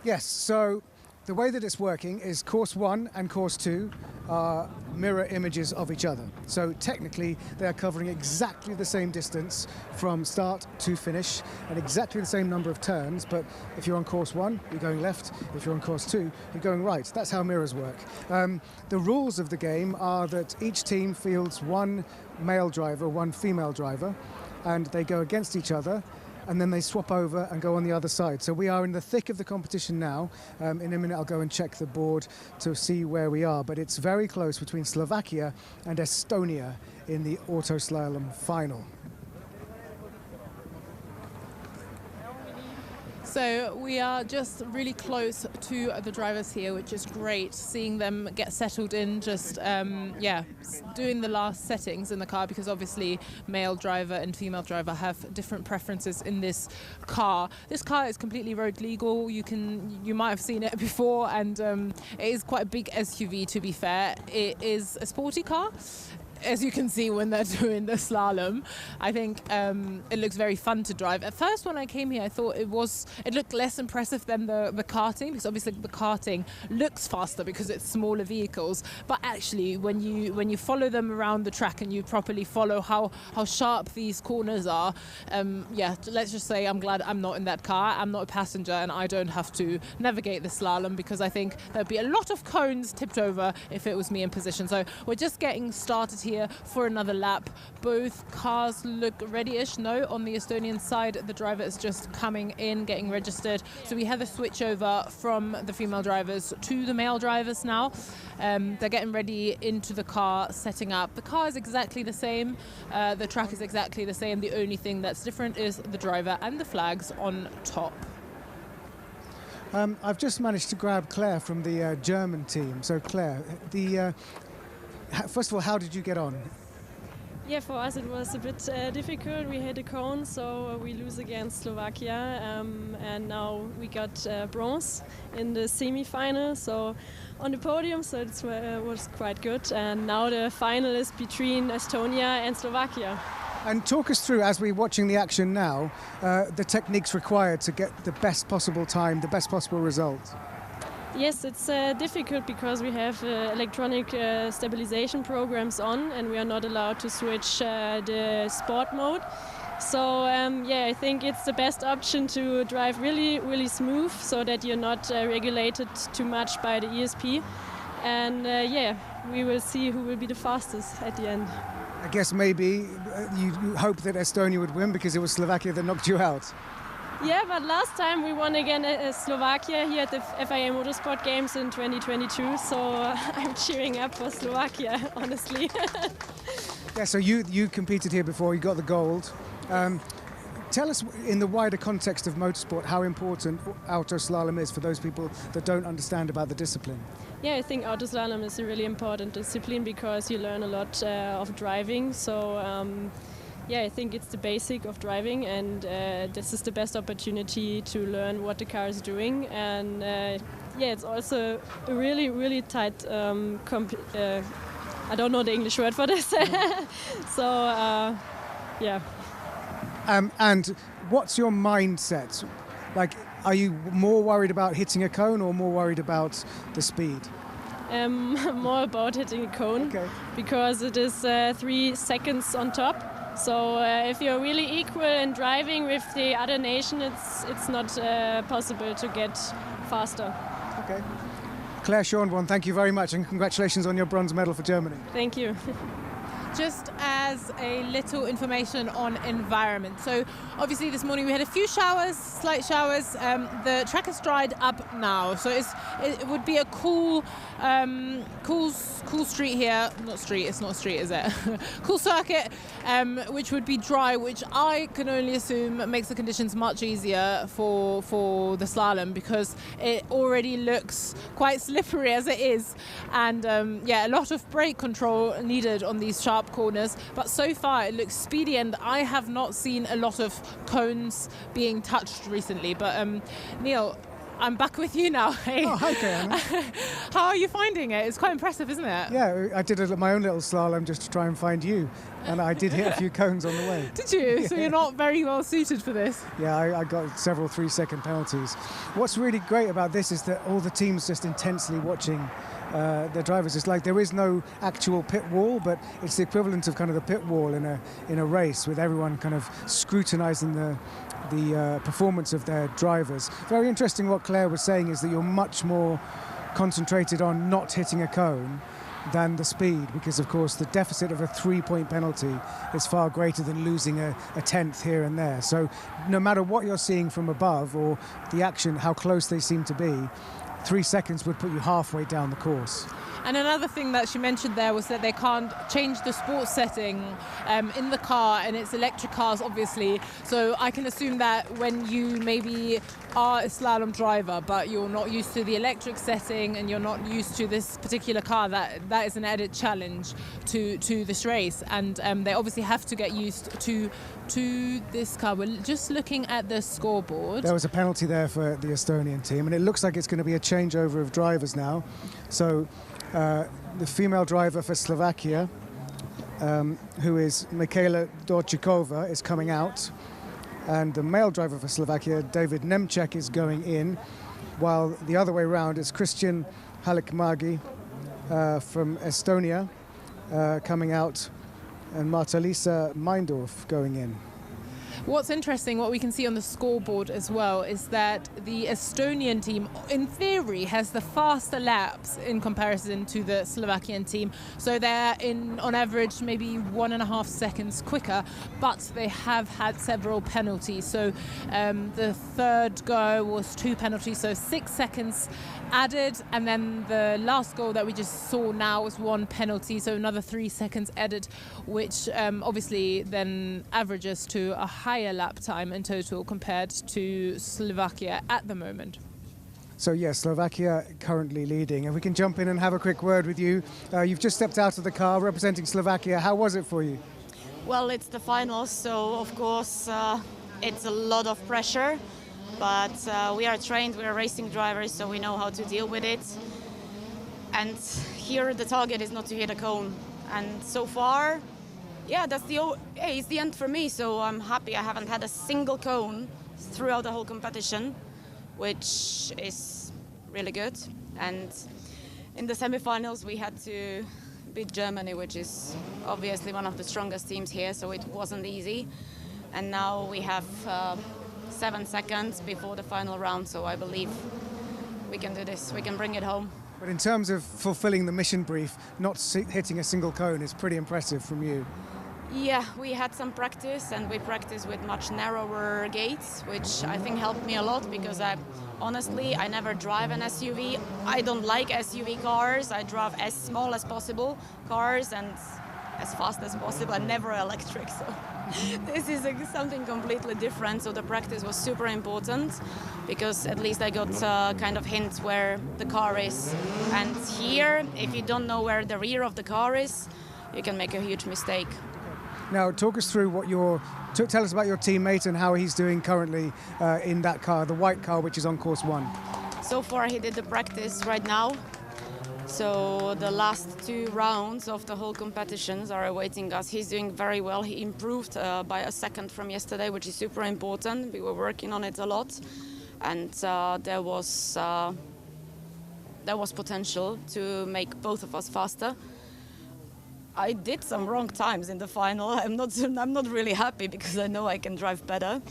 Yes, so the way that it's working is course 1 and course 2 are mirror images of each other. So technically they're covering exactly the same distance from start to finish and exactly the same number of turns, but if you're on course 1, you're going left. If you're on course 2, you're going right. That's how mirrors work. The rules of the game are that each team fields one male driver, one female driver, and they go against each other, and then they swap over and go on the other side. So we are in the thick of the competition now. In a minute I'll go and check the board to see where we are, but it's very close between Slovakia and Estonia in the auto slalom final. So we are just really close to the drivers here, which is great, seeing them get settled in, just doing the last settings in the car, because obviously male driver and female driver have different preferences in this car. This car is completely road legal. You might have seen it before, and it is quite a big SUV, to be fair. It is a sporty car, as you can see when they're doing the slalom. I think it looks very fun to drive. At first when I came here I thought it looked less impressive than the karting, because obviously the karting looks faster because it's smaller vehicles, but actually when you follow them around the track and you properly follow how sharp these corners are, let's just say I'm glad I'm not in that car. I'm not a passenger and I don't have to navigate the slalom, because I think there'd be a lot of cones tipped over if it was me in position. So we're just getting started here for another lap. Both cars look ready-ish. No, on the Estonian side, the driver is just coming in, getting registered. So we have a switch over from the female drivers to the male drivers now. They're getting ready into the car, setting up. The car is exactly the same. The track is exactly the same. The only thing that's different is the driver and the flags on top. I've just managed to grab Claire from the German team. So Claire, first of all, how did you get on? Yeah, for us it was a bit difficult. We had a cone, so we lose against Slovakia, and now we got bronze in the semi-final, so on the podium, so it was quite good. And now the final is between Estonia and Slovakia. And talk us through, as we're watching the action now, the techniques required to get the best possible time, the best possible result. Yes, it's difficult because we have electronic stabilization programs on, and we are not allowed to switch the sport mode. So yeah, I think it's the best option to drive really, really smooth so that you're not regulated too much by the ESP. And yeah, we will see who will be the fastest at the end. I guess maybe you hope that Estonia would win because it was Slovakia that knocked you out. Yeah, but last time we won again Slovakia here at the FIA Motorsport Games in 2022, so I'm cheering up for Slovakia, honestly. Yeah, so you competed here before, you got the gold. Tell us, in the wider context of motorsport, how important auto slalom is for those people that don't understand about the discipline. Yeah, I think auto slalom is a really important discipline because you learn a lot of driving. So yeah, I think it's the basic of driving, and this is the best opportunity to learn what the car is doing. And yeah, it's also a really, really tight I don't know the English word for this. So yeah. And what's your mindset? Like, are you more worried about hitting a cone or more worried about the speed? More about hitting a cone, because it is 3 seconds on top. So if you're really equal in driving with the other nation, it's not possible to get faster. Okay. Claire Schornborn, thank you very much, and congratulations on your bronze medal for Germany. Thank you. Just as a little information on environment. So obviously this morning we had a few showers, slight showers. The track has dried up now, so it would be a cool street here. Not street, it's not a street, is it? Cool circuit, which would be dry, which I can only assume makes the conditions much easier for the slalom, because it already looks quite slippery as it is. And yeah, a lot of brake control needed on these sharp corners, but so far it looks speedy, and I have not seen a lot of cones being touched recently. But Neil, I'm back with you now. Oh, hi, Kayana. How are you finding it? It's quite impressive, isn't it? Yeah, I did my own little slalom just to try and find you, and I did hit a few cones on the way. Did you? Yeah. So you're not very well suited for this? Yeah, I got several 3-second penalties. What's really great about this is that all the teams just intensely watching their drivers. It's like there is no actual pit wall, but it's the equivalent of kind of the pit wall in a race, with everyone kind of scrutinising the performance of their drivers. Very interesting what Claire was saying is that you're much more concentrated on not hitting a cone than the speed, because of course the deficit of a 3-point penalty is far greater than losing a tenth here and there. So no matter what you're seeing from above or the action, how close they seem to be, 3 seconds would put you halfway down the course. And another thing that she mentioned there was that they can't change the sports setting in the car, and it's electric cars, obviously. So I can assume that when you maybe are a slalom driver, but you're not used to the electric setting and you're not used to this particular car, that is an added challenge to this race. And they obviously have to get used to this car. We're just looking at the scoreboard. There was a penalty there for the Estonian team, and it looks like it's going to be a changeover of drivers now. So the female driver for Slovakia, who is Michaela Dorčíková, is coming out, and the male driver for Slovakia, David Nemček, is going in, while the other way around is Christian Halikmägi from Estonia coming out, and Marta-Liisa Meindorf going in. What's interesting, what we can see on the scoreboard as well, is that the Estonian team, in theory, has the faster laps in comparison to the Slovakian team. So they're on average maybe 1.5 seconds quicker, but they have had several penalties. So the third go was 2 penalties, so 6 seconds added, and then the last goal that we just saw now was 1 penalty, so another 3 seconds added, which obviously then averages to a higher lap time in total compared to Slovakia at the moment. So yes, Slovakia currently leading, and we can jump in and have a quick word with you. You've just stepped out of the car representing Slovakia. How was it for you? Well, it's the finals, so of course it's a lot of pressure, but we are trained, we are racing drivers, so we know how to deal with it. And here the target is not to hit a cone, and so far, yeah, it's the end for me, so I'm happy. I haven't had a single cone throughout the whole competition, which is really good. And in the semi-finals we had to beat Germany, which is obviously one of the strongest teams here, so it wasn't easy. And now we have 7 seconds before the final round, so I believe we can do this, we can bring it home. But in terms of fulfilling the mission brief, not hitting a single cone is pretty impressive from you. Yeah, we had some practice, and we practiced with much narrower gates, which I think helped me a lot, because honestly, I never drive an SUV. I don't like SUV cars. I drive as small as possible cars and as fast as possible, and never electric. So this is something completely different. So the practice was super important, because at least I got kind of hint where the car is. And here, if you don't know where the rear of the car is, you can make a huge mistake. Now, talk us through tell us about your teammate and how he's doing currently in that car, the white car, which is on course 1. So far, he did the practice right now. So the last 2 rounds of the whole competitions are awaiting us. He's doing very well. He improved by a second from yesterday, which is super important. We were working on it a lot, and there was potential to make both of us faster. I did some wrong times in the final. I'm not really happy, because I know I can drive better.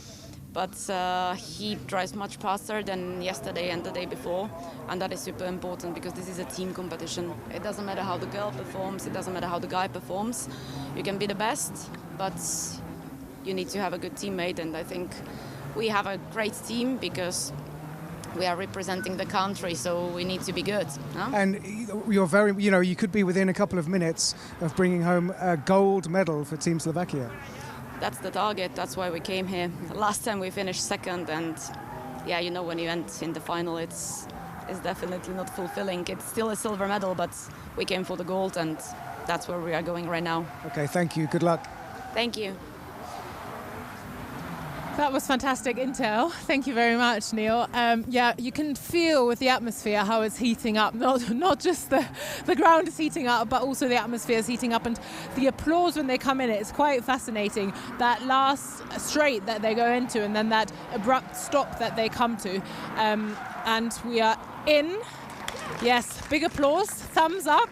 But he drives much faster than yesterday and the day before, and that is super important, because this is a team competition. It doesn't matter how the girl performs, it doesn't matter how the guy performs. You can be the best, but you need to have a good teammate, and I think we have a great team, because we are representing the country, so we need to be good. No? And you're you could be within a couple of minutes of bringing home a gold medal for Team Slovakia. That's the target, that's why we came here. Last time we finished second, and yeah, when you end in the final, it's definitely not fulfilling. It's still a silver medal, but we came for the gold, and that's where we are going right now. Okay, thank you, good luck. Thank you. That was fantastic intel. Thank you very much, Neil. Yeah, you can feel with the atmosphere how it's heating up. Not just the ground is heating up, but also the atmosphere is heating up. And the applause when they come in, it's quite fascinating. That last straight that they go into, and then that abrupt stop that they come to. And we are in. Yes, big applause, thumbs up.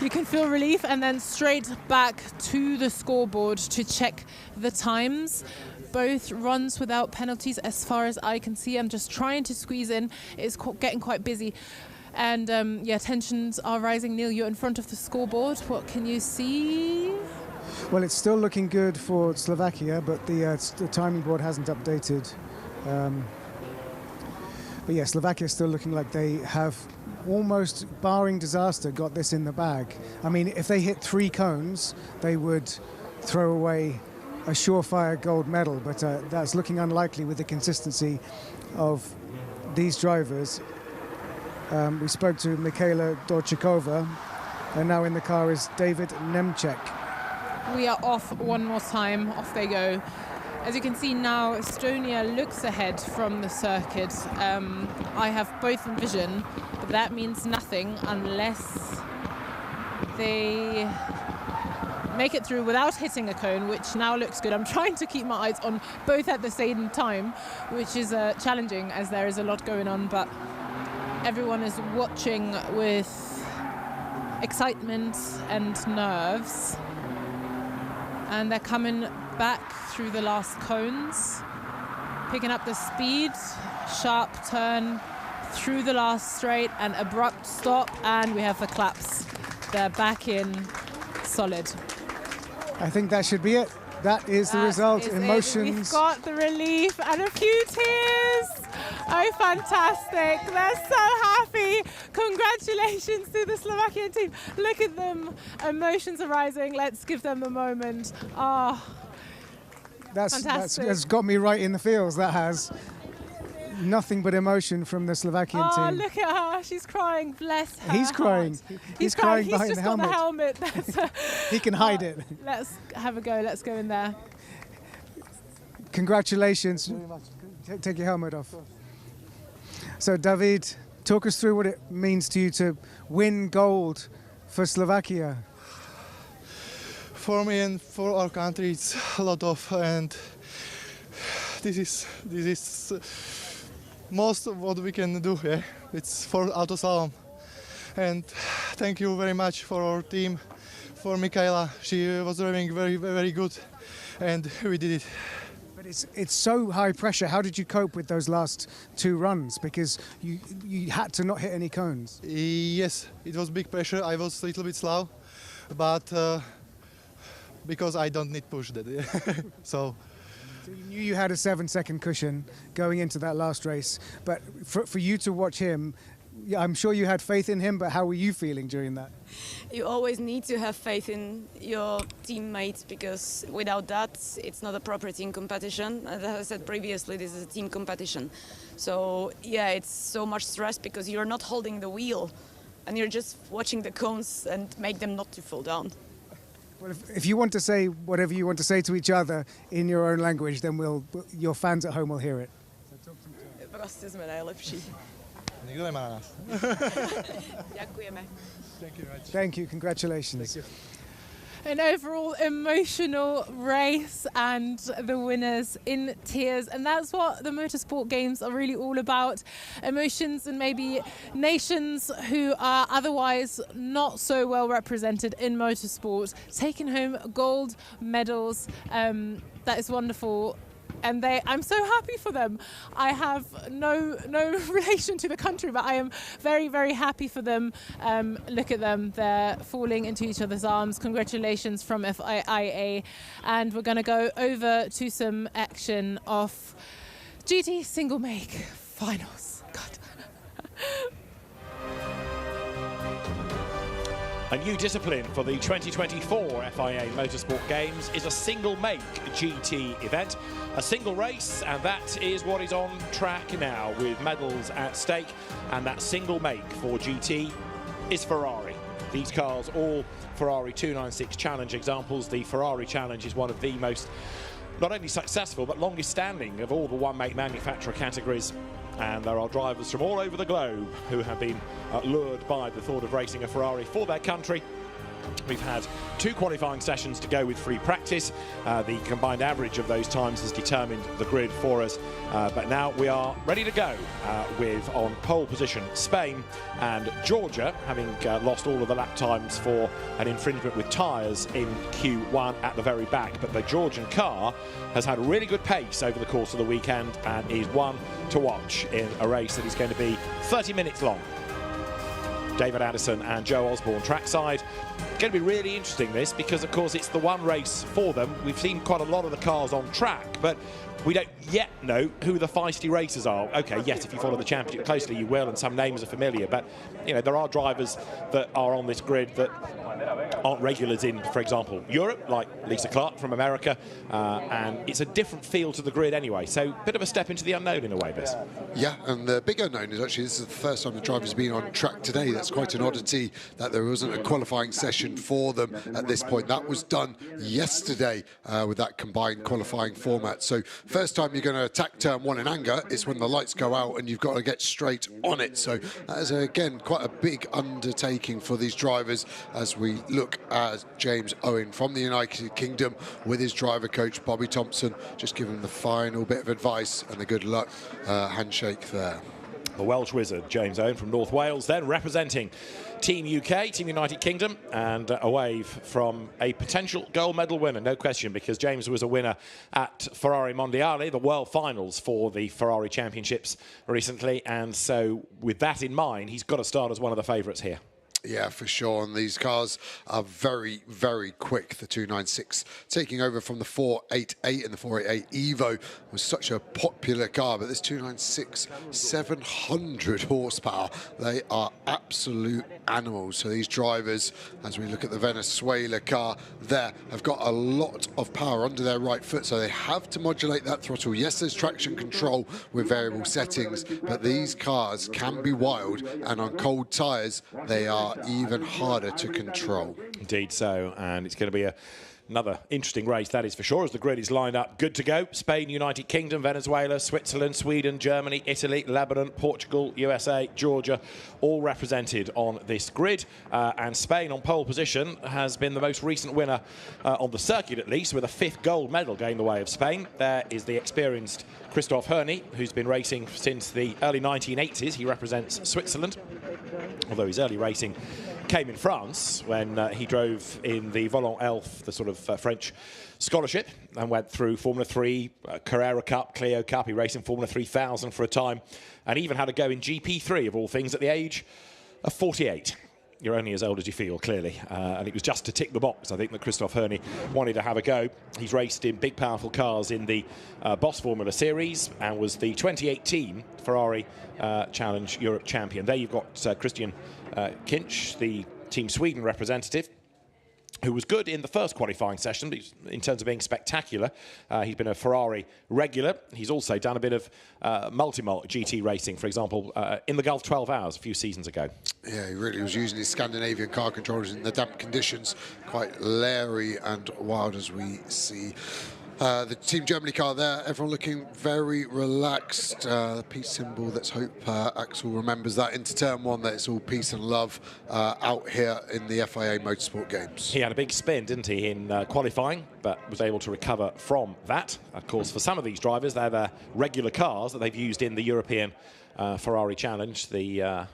You can feel relief, and then straight back to the scoreboard to check the times. Both runs without penalties, as far as I can see. I'm just trying to squeeze in. It's getting quite busy. And yeah, tensions are rising. Neil, you're in front of the scoreboard. What can you see? Well, it's still looking good for Slovakia, but the timing board hasn't updated. But yeah, Slovakia is still looking like they have, almost barring disaster, got this in the bag. I mean, if they hit 3 cones, they would throw away a surefire gold medal, but that's looking unlikely with the consistency of these drivers. We spoke to Michaela Dorchikova, and now in the car is David Nemček. We are off one more time, off they go. As you can see now, Estonia looks ahead from the circuit. I have both in vision, but that means nothing unless they make it through without hitting a cone, which now looks good. I'm trying to keep my eyes on both at the same time, which is challenging as there is a lot going on, but everyone is watching with excitement and nerves. And they're coming back through the last cones, picking up the speed, sharp turn through the last straight, and abrupt stop, and we have the claps. They're back in solid. I think that should be it. That is the result. Emotions. We've got the relief and a few tears. Oh, fantastic. They're so happy. Congratulations to the Slovakian team. Look at them. Emotions are rising. Let's give them a moment. Oh, fantastic. That's got me right in the feels. That has. Nothing but emotion from the Slovakian team. Oh, look at her. She's crying. Bless her. He's crying. He's crying behind the helmet. He's just got the helmet. He can hide it. Let's have a go. Let's go in there. Congratulations. Take your helmet off. So, David, talk us through what it means to you to win gold for Slovakia. For me and for our country, it's a lot of, and this is most of what we can do. Yeah, it's for auto slalom. And thank you very much for our team, for Michaela. She was driving very, very good, and we did it. But it's so high pressure. How did you cope with those last two runs? Because you had to not hit any cones. Yes, it was big pressure. I was a little bit slow, but because I don't need push that. So you knew you had a 7-second cushion going into that last race, but for you to watch him, I'm sure you had faith in him, but how were you feeling during that? You always need to have faith in your teammates, because without that, it's not a proper team competition. As I said previously, this is a team competition. So yeah, it's so much stress because you're not holding the wheel and you're just watching the cones and make them not to fall down. Well, if you want to say whatever you want to say to each other in your own language, then your fans at home will hear it. Prostě jsme nejlepší. Nikdo nemá na nás. Děkujeme. Thank you very much. Thank you. Congratulations. Thank you. An overall emotional race and the winners in tears, and that's what the Motorsport Games are really all about. Emotions and maybe nations who are otherwise not so well represented in motorsport taking home gold medals. That is wonderful. And I'm so happy for them. I have no relation to the country, but I am very, very happy for them. Look at them, they're falling into each other's arms. Congratulations from FIA. And we're going to go over to some action of GT single make finals. God. A new discipline for the 2024 FIA Motorsport Games is a single-make GT event, a single race, and that is what is on track now with medals at stake. And that single make for GT is Ferrari. These cars, all Ferrari 296 Challenge examples. The Ferrari Challenge is one of the most not only successful but longest standing of all the one-make manufacturer categories. And there are drivers from all over the globe who have been lured by the thought of racing a Ferrari for their country. We've had 2 qualifying sessions to go with free practice. The combined average of those times has determined the grid for us. But now we are ready to go with, on pole position, Spain and Georgia, having lost all of the lap times for an infringement with tyres in Q1 at the very back. But the Georgian car has had a really good pace over the course of the weekend and is one to watch in a race that is going to be 30 minutes long. David Addison and Joe Osborne trackside. Going to be really interesting, this, because of course it's the one race for them. We've seen quite a lot of the cars on track, but we don't yet know who the feisty racers are. Okay, yes, if you follow the championship closely you will, and some names are familiar, but you know, there are drivers that are on this grid that aren't regulars in, for example, Europe, like Lisa Clark from America, and it's a different feel to the grid anyway, so a bit of a step into the unknown in a way, Biss. Yeah, and the big unknown is actually this is the first time the driver's been on track today. That's quite an oddity that there wasn't a qualifying session for them at this point. That was done yesterday with that combined qualifying format. So first time you're going to attack turn 1 in anger is when the lights go out and you've got to get straight on it. So that is, again, quite a big undertaking for these drivers as we look at James Owen from the United Kingdom with his driver coach Bobby Thompson, just giving him the final bit of advice and the good luck handshake there. the Welsh wizard, James Owen from North Wales, then representing Team UK, Team United Kingdom, and a wave from a potential gold medal winner, no question, because James was a winner at Ferrari Mondiale, the World Finals for the Ferrari Championships recently, and so with that in mind, he's got to start as one of the favourites here. Yeah, for sure. And these cars are very, very quick. The 296 taking over from the 488, and the 488 Evo was such a popular car. But this 296, 700 horsepower. They are absolute animals. So these drivers, as we look at the Venezuela car there, have got a lot of power under their right foot. So they have to modulate that throttle. Yes, there's traction control with variable settings, but these cars can be wild. And on cold tyres, they are even harder to control. Indeed so, and it's going to be another interesting race, that is for sure, as the grid is lined up good to go. Spain, United Kingdom, Venezuela, Switzerland, Sweden, Germany, Italy, Lebanon, Portugal, USA, Georgia, all represented on this grid. And Spain on pole position has been the most recent winner on the circuit, at least, with a 5th gold medal going the way of Spain. There is the experienced Christoph Hörny, who's been racing since the early 1980s. He represents Switzerland, although his early racing came in France when he drove in the Volant Elf, the sort of French scholarship, and went through Formula 3, Carrera Cup, Clio Cup. He raced in Formula 3000 for a time, and even had a go in GP3, of all things, at the age of 48. You're only as old as you feel, clearly. And it was just to tick the box, I think, that Christoph Hörny wanted to have a go. He's raced in big, powerful cars in the Boss Formula Series and was the 2018 Ferrari Challenge Europe champion. There you've got Christian Kinch, the Team Sweden representative, who was good in the first qualifying session, but in terms of being spectacular. He's been a Ferrari regular. He's also done a bit of multi-malt GT racing, for example, in the Gulf 12 Hours a few seasons ago. Yeah, he really was using his Scandinavian car controllers in the damp conditions, quite leery and wild, as we see. The Team Germany car there, everyone looking very relaxed. The peace symbol, let's hope Axel remembers that into turn 1, that it's all peace and love out here in the FIA Motorsport Games. He had a big spin, didn't he, in qualifying, but was able to recover from that. Of course, for some of these drivers, they're their regular cars that they've used in the European Ferrari Challenge, the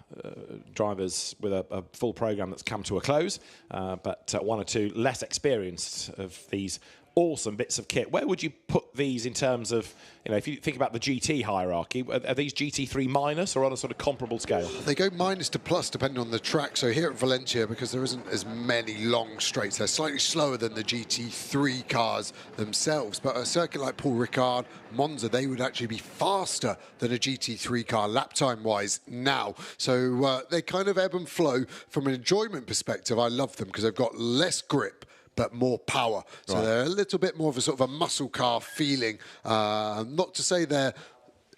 drivers with a full programme that's come to a close, but one or two less experienced of these awesome bits of kit. Where would you put these in terms of, you know, if you think about the GT hierarchy, are these GT3 minus or on a sort of comparable scale? They go minus to plus depending on the track. So here at Valencia, because there isn't as many long straights, they're slightly slower than the GT3 cars themselves. But a circuit like Paul Ricard, Monza, they would actually be faster than a GT3 car lap time wise now. So they kind of ebb and flow. From an enjoyment perspective, I love them because they've got less grip but more power. So they're a little bit more of a sort of a muscle car feeling. Not to say they're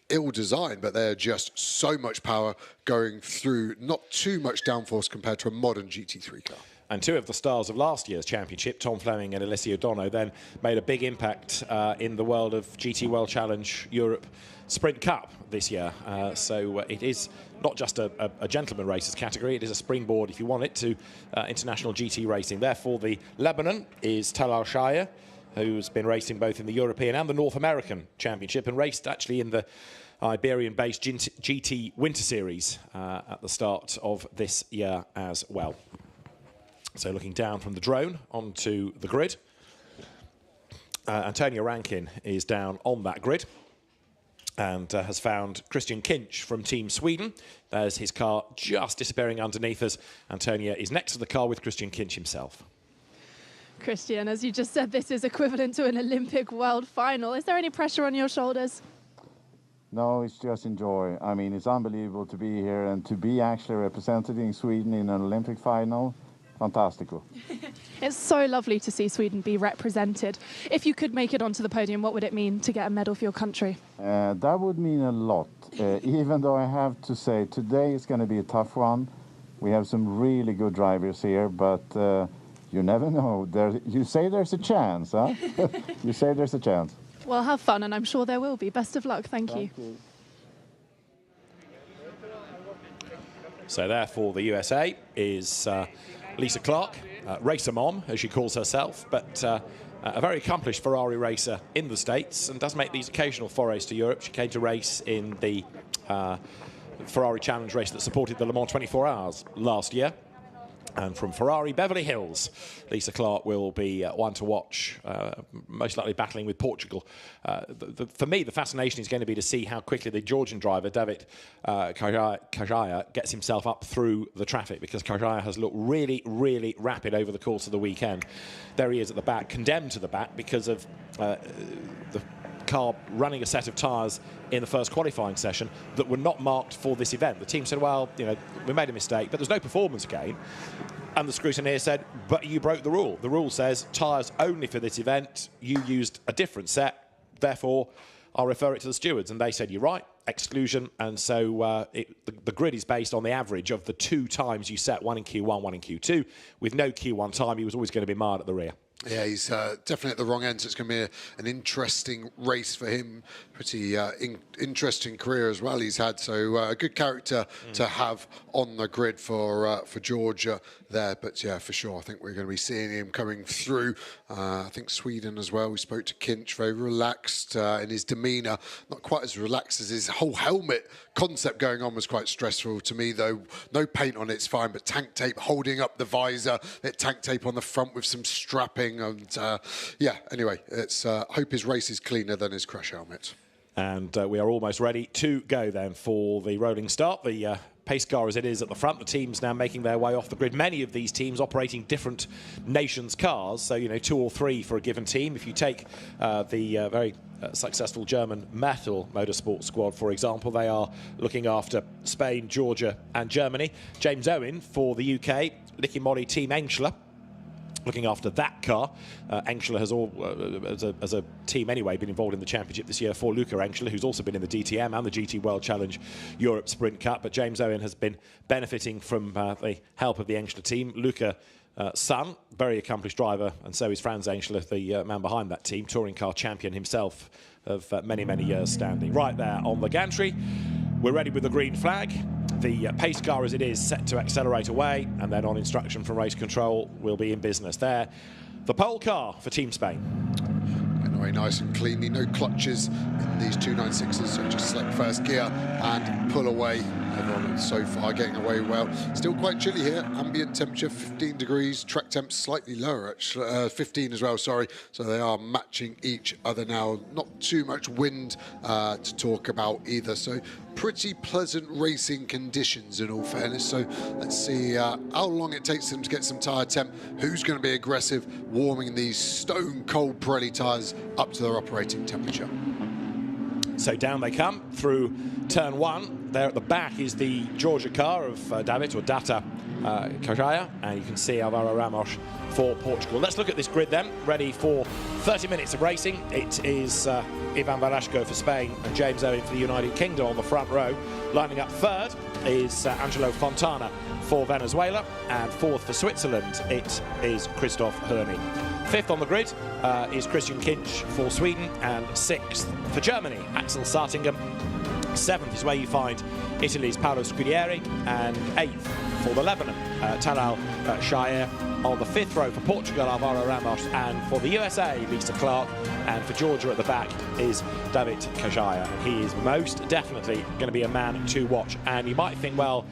ill-designed, but they're just so much power going through, not too much downforce compared to a modern GT3 car. And two of the stars of last year's championship, Tom Fleming and Alessio Dono, then made a big impact in the world of GT World Challenge Europe Sprint Cup this year. So it is not just a gentleman racers category, it is a springboard, if you want it, to international GT racing. Therefore, the Lebanon is Talal Shaya, who's been racing both in the European and the North American Championship, and raced actually in the Iberian-based GT Winter Series at the start of this year as well. So looking down from the drone onto the grid, Antonio Rankin is down on that grid and has found Christian Kinch from Team Sweden. There's his car just disappearing underneath us. Antonio is next to the car with Christian Kinch himself. Christian, as you just said, this is equivalent to an Olympic world final. Is there any pressure on your shoulders? No, it's just enjoy. I mean, it's unbelievable to be here and to be actually representing Sweden in an Olympic final. Fantastico. It's so lovely to see Sweden be represented. If you could make it onto the podium, what would it mean to get a medal for your country? That would mean a lot, even though I have to say today is going to be a tough one. We have some really good drivers here, but you never know. You say there's a chance, huh? You say there's a chance. Well, have fun, and I'm sure there will be. Best of luck. Thank you. So therefore, the USA is Lisa Clark, racer mom, as she calls herself, but a very accomplished Ferrari racer in the States and does make these occasional forays to Europe. She came to race in the Ferrari Challenge race that supported the Le Mans 24 Hours last year. And from Ferrari Beverly Hills, Lisa Clark will be one to watch, most likely battling with Portugal. For me, the fascination is going to be to see how quickly the Georgian driver, David Kajaya, gets himself up through the traffic, because Kajaya has looked really, really rapid over the course of the weekend. There he is at the back, condemned to the back because of the car running a set of tyres in the first qualifying session that were not marked for this event. The team said, well, you know, we made a mistake, but there's no performance gain. And the scrutineer said, but you broke the rule. The rule says tyres only for this event. You used a different set, therefore I'll refer it to the stewards. And they said, you're right, exclusion. And so the grid is based on the average of the 2 times you set, one in Q1, one in Q2. With no Q1 time, he was always going to be mired at the rear. Yeah, he's definitely at the wrong end, so it's going to be an interesting race for him. Pretty interesting career as well he's had, so a good character to have on the grid for Georgia there. But yeah, for sure, I think we're going to be seeing him coming through. I think Sweden as well. We spoke to Kinch, very relaxed in his demeanour, not quite as relaxed as his whole helmet concept going on was quite stressful to me, though. No paint on it's fine, but tank tape holding up the visor, tank tape on the front with some strapping. And yeah, anyway, it's hope his race is cleaner than his crash helmet. And we are almost ready to go then for the rolling start. The pace car as it is at the front, the teams now making their way off the grid. Many of these teams operating different nations' cars, so, you know, 2 or 3 for a given team. If you take the very successful German Metal Motorsport squad, for example, they are looking after Spain, Georgia and Germany. James Owen for the UK, Licky Molly Team Engschler, looking after that car. Engschler has as a team anyway been involved in the championship this year for Luca Engschler, who's also been in the DTM and the GT World Challenge Europe Sprint Cup. But James Owen has been benefiting from the help of the Engschler team. Luca son, very accomplished driver, and so is Franz Engschler, the man behind that team, touring car champion himself of many, many years standing. Right there on the gantry, we're ready with the green flag. The pace car as it is set to accelerate away, and then on instruction from race control we'll be in business there. The pole car for Team Spain. Getting away nice and cleanly, no clutches in these 296s, so just select first gear and pull away. Everyone so far getting away well. Still quite chilly here, ambient temperature 15 degrees, track temp slightly lower, actually, 15 as well, sorry. So they are matching each other now. Not too much wind to talk about either, so pretty pleasant racing conditions in all fairness. So let's see how long it takes them to get some tyre temp, who's going to be aggressive warming these stone cold Pirelli tyres up to their operating temperature. So down they come through turn 1. There at the back is the Georgia car of David or Data Kajaya, and you can see Alvaro Ramos for Portugal. Let's look at this grid then, ready for 30 minutes of racing. It is Ivan Velasco for Spain and James Owen for the United Kingdom on the front row. Lining up third is Angelo Fontana for Venezuela, and fourth for Switzerland it is Christoph Hörni. Fifth on the grid is Christian Kinch for Sweden, and sixth for Germany, Axel Sartingem. Seventh is where you find Italy's Paolo Scudieri, and eighth for the Lebanon, Talal Shire. On the fifth row for Portugal, Alvaro Ramos, and for the USA, Lisa Clark, and for Georgia at the back is David Kajaya. He is most definitely going to be a man to watch, and you might think, well,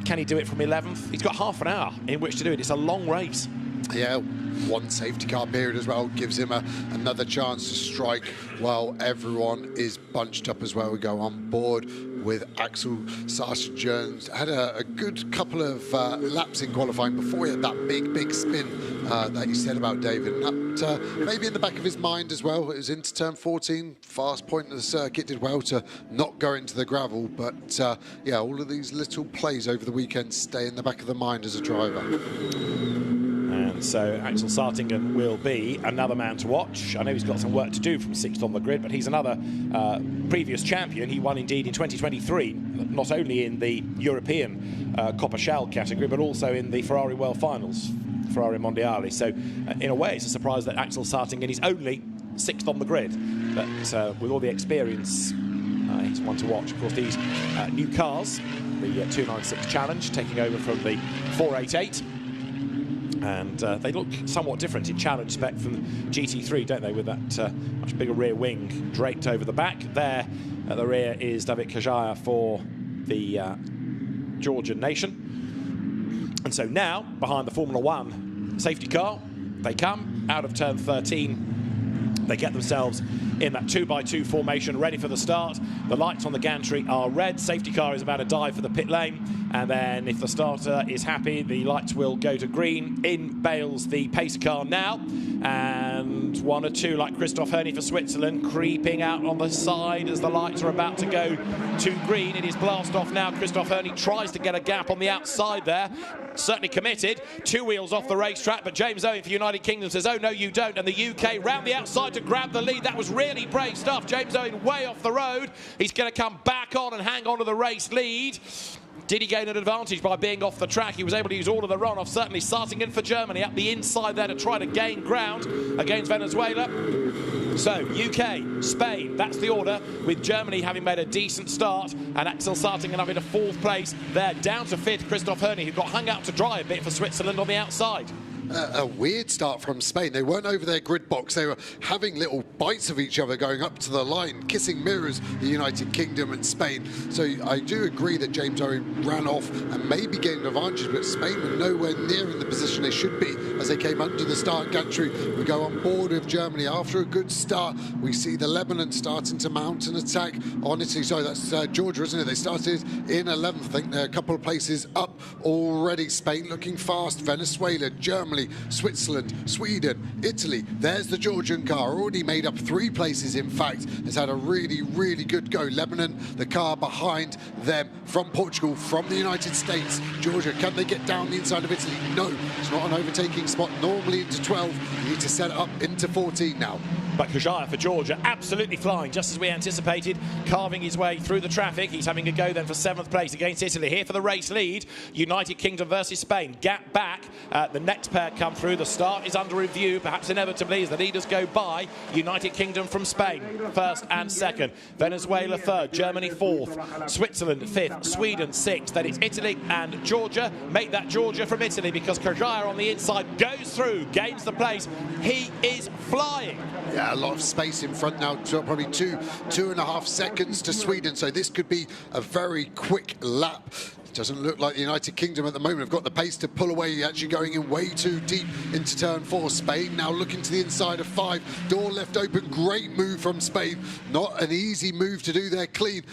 can he do it from 11th? He's got half an hour in which to do it. It's a long race. Yeah, one safety car period as well gives him another chance to strike while everyone is bunched up as well. We go on board with Axel Sartingem. Had a good couple of laps in qualifying before he had that big spin that you said about David. And that maybe in the back of his mind as well. It was into turn 14, fast point of the circuit, did well to not go into the gravel. But yeah, all of these little plays over the weekend stay in the back of the mind as a driver. And so Axel Sartingem will be another man to watch. I know he's got some work to do from 6th on the grid, but he's another previous champion. He won indeed in 2023, not only in the European Coppa Shell category, but also in the Ferrari World Finals, Ferrari Mondiali. So in a way, it's a surprise that Axel Sartingem is only 6th on the grid. But with all the experience, he's one to watch. Of course, these new cars, the 296 Challenge, taking over from the 488. And they look somewhat different in challenge spec from GT3, don't they, with that much bigger rear wing draped over the back. There at the rear is David Kajaya for the Georgian nation. And so now, behind the Formula One safety car, they come out of turn 13. They get themselves in that 2x2 formation, ready for the start. The lights on the gantry are red. Safety car is about to dive for the pit lane. And then if the starter is happy, the lights will go to green. In bails the pacer car now. And 1 or 2, like Christoph Herney for Switzerland, creeping out on the side as the lights are about to go to green. It is blast off now. Christoph Herney tries to get a gap on the outside there. Certainly committed. 2 wheels off the racetrack, but James Owen for United Kingdom says, oh, no, you don't. And the UK round the outside to grab the lead. That was really brave stuff. James Owen way off the road. He's going to come back on and hang on to the race lead. Did he gain an advantage by being off the track? He was able to use all of the runoff, certainly starting in for Germany up the inside there to try to gain ground against Venezuela. So, UK, Spain, that's the order, with Germany having made a decent start and Axel Sartingen up into 4th place. They're down to 5th, Christoph Herney, who got hung out to dry a bit for Switzerland on the outside. A weird start from Spain. They weren't over their grid box. They were having little bites of each other going up to the line, kissing mirrors, the United Kingdom and Spain. So I do agree that James Owen ran off and maybe gained an advantage, but Spain were nowhere near in the position they should be as they came under the start gantry. We go on board with Germany. After a good start, we see the Lebanon starting to mount an attack on Italy. Sorry, that's Georgia, isn't it? They started in 11th. I think they're a couple of places up already. Spain looking fast. Venezuela, Germany, Switzerland, Sweden, Italy. There's the Georgian car, already made up 3 places, in fact. Has had a really, really good go. Lebanon, the car behind them, from Portugal, from the United States. Georgia, can they get down the inside of Italy? No, it's not an overtaking spot. Normally into 12, you need to set it up into 14 now. But Kajaya for Georgia, absolutely flying, just as we anticipated, carving his way through the traffic. He's having a go then for 7th place against Italy. Here for the race lead, United Kingdom versus Spain. Gap back, the next pair come through. The start is under review, perhaps inevitably, as the leaders go by. United Kingdom from Spain, 1st and 2nd. Venezuela 3rd, Germany 4th, Switzerland 5th, Sweden 6th. Then it's Italy and Georgia. Make that Georgia from Italy, because Kajaya on the inside goes through, gains the place. He is flying. Yeah, a lot of space in front now, probably 2.5 seconds to Sweden, so this could be a very quick lap. It doesn't look like the United Kingdom at the moment have got the pace to pull away, actually going in way too deep into turn 4. Spain now looking to the inside of 5, door left open, great move from Spain, not an easy move to do there clean.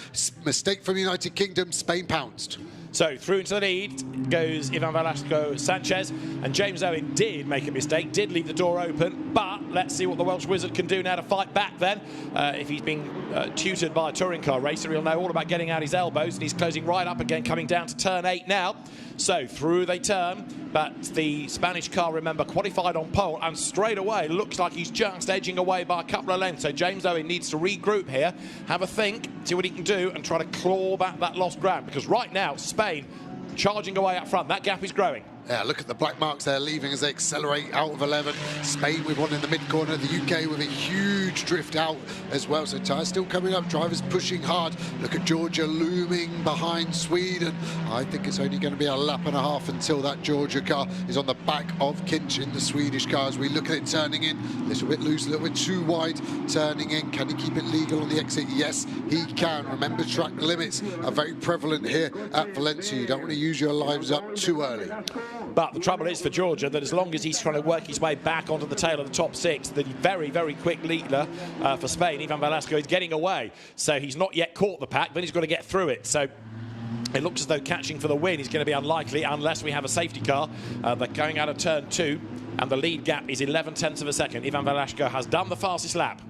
Mistake from the United Kingdom, Spain pounced. So through into the lead goes Ivan Velasco Sanchez, and James Owen did make a mistake, did leave the door open, but let's see what the Welsh wizard can do now to fight back then. If he's been tutored by a touring car racer, he'll know all about getting out his elbows, and he's closing right up again, coming down to turn 8 now. So through they turn, but the Spanish car, remember, qualified on pole, and straight away looks like he's just edging away by a couple of lengths. So James Owen needs to regroup here, have a think, see what he can do, and try to claw back that lost ground, because right now Spain charging away up front. That gap is growing. Yeah, look at the black marks they're leaving as they accelerate out of 11. Spain with one in the mid-corner, the UK with a huge drift out as well. So tyres still coming up, drivers pushing hard. Look at Georgia looming behind Sweden. I think it's only going to be a lap and a half until that Georgia car is on the back of Kinch in the Swedish car. As we look at it turning in, a little bit loose, a little bit too wide turning in. Can he keep it legal on the exit? Yes, he can. Remember, track limits are very prevalent here at Valencia. You don't want to use your lives up too early. But the trouble is for Georgia that as long as he's trying to work his way back onto the tail of the top 6, the very, very quick leader for Spain, Ivan Velasco, is getting away. So he's not yet caught the pack, then he's got to get through it. So it looks as though catching for the win is going to be unlikely unless we have a safety car. They're going out of turn 2, and the lead gap is 11/10 of a second. Ivan Velasco has done the fastest lap.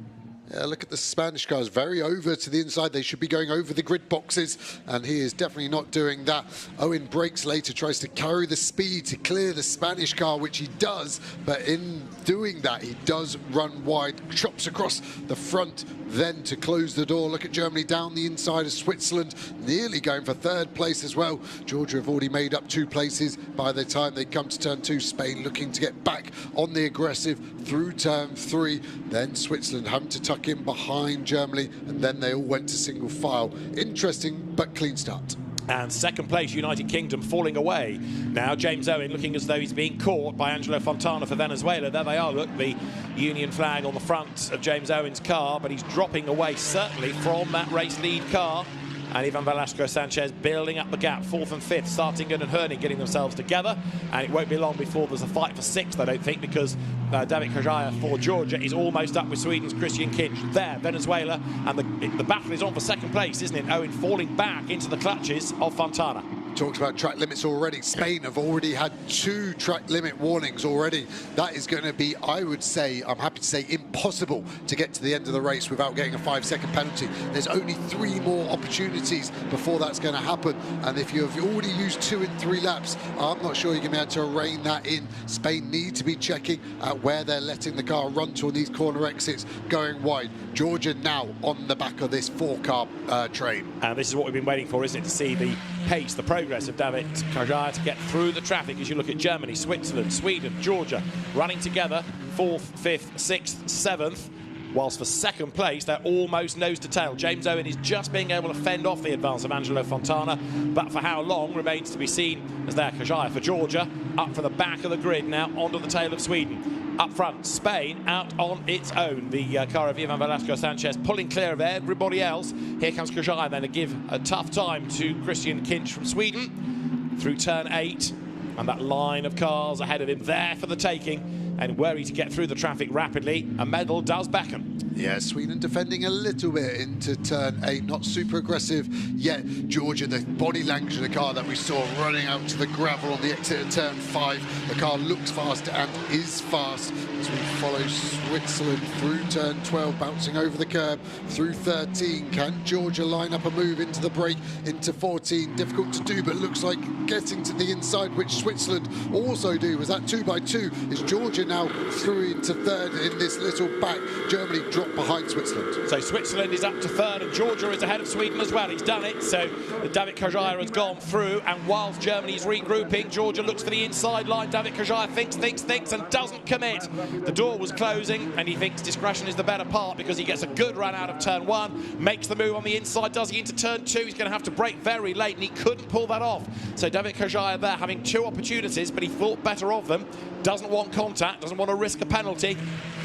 Yeah, look at the Spanish cars, very over to the inside. They should be going over the grid boxes, and he is definitely not doing that. Owen brakes later, tries to carry the speed to clear the Spanish car, which he does, but in doing that, he does run wide, chops across the front, then to close the door. Look at Germany down the inside of Switzerland, nearly going for 3rd place as well. Georgia have already made up 2 places by the time they come to turn 2. Spain looking to get back on the aggressive through turn 3. Then Switzerland having to tuck in behind Germany, and then they all went to single file. Interesting but clean start. And 2nd place, United Kingdom falling away. Now James Owen looking as though he's being caught by Angelo Fontana for Venezuela. There they are, look, the Union flag on the front of James Owen's car, but he's dropping away certainly from that race lead car. and Ivan Velasco-Sanchez building up the gap. 4th and 5th, Startingen and Hörning getting themselves together, and it won't be long before there's a fight for 6th, I don't think, because David Kajaya for Georgia is almost up with Sweden's Christian Kinch. There, Venezuela, and the battle is on for 2nd place, isn't it? Owen falling back into the clutches of Fontana. Talked about track limits already. Spain have already had 2 track limit warnings already. That is going to be, I would say, I'm happy to say, impossible to get to the end of the race without getting a 5-second penalty. There's only 3 more opportunities before that's going to happen. And if you've already used 2 and 3 laps, I'm not sure you're going to be able to rein that in. Spain need to be checking at where they're letting the car run to on these corner exits going wide. Georgia now on the back of this 4-car train. And this is what we've been waiting for, isn't it? To see the pace, the progress of David Kajaya to get through the traffic as you look at Germany, Switzerland, Sweden, Georgia running together 4th, 5th, 6th, 7th, whilst for 2nd place they're almost nose to tail. James Owen is just being able to fend off the advance of Angelo Fontana, but for how long remains to be seen, as there Kajaya for Georgia up for the back of the grid now onto the tail of Sweden. Up front, Spain out on its own. The car of Ivan Velasco-Sanchez pulling clear of everybody else. Here comes Kajaya then to give a tough time to Christian Kinch from Sweden through turn 8. And that line of cars ahead of him there for the taking. And were he to get through the traffic rapidly, a medal does beckon. Yeah, Sweden defending a little bit into turn 8, not super aggressive yet. Georgia, the body language of the car that we saw running out to the gravel on the exit of turn 5. The car looks fast and is fast as we follow Switzerland through turn 12, bouncing over the curb through 13. Can Georgia line up a move into the break into 14? Difficult to do, but looks like getting to the inside, which Switzerland also do. Was that 2x2? Is Georgia now through into 3rd in this little back? Germany dropped behind Switzerland. So Switzerland is up to 3rd and Georgia is ahead of Sweden as well. He's done it, so David Kajaya has gone through, and whilst Germany's regrouping, Georgia looks for the inside line. David Kajaya thinks and doesn't commit. The door was closing and he thinks discretion is the better part, because he gets a good run out of turn 1, makes the move on the inside, does he into turn 2? He's going to have to brake very late and he couldn't pull that off. So David Kajaya there having 2 opportunities, but he thought better of them. Doesn't want contact, doesn't want to risk a penalty,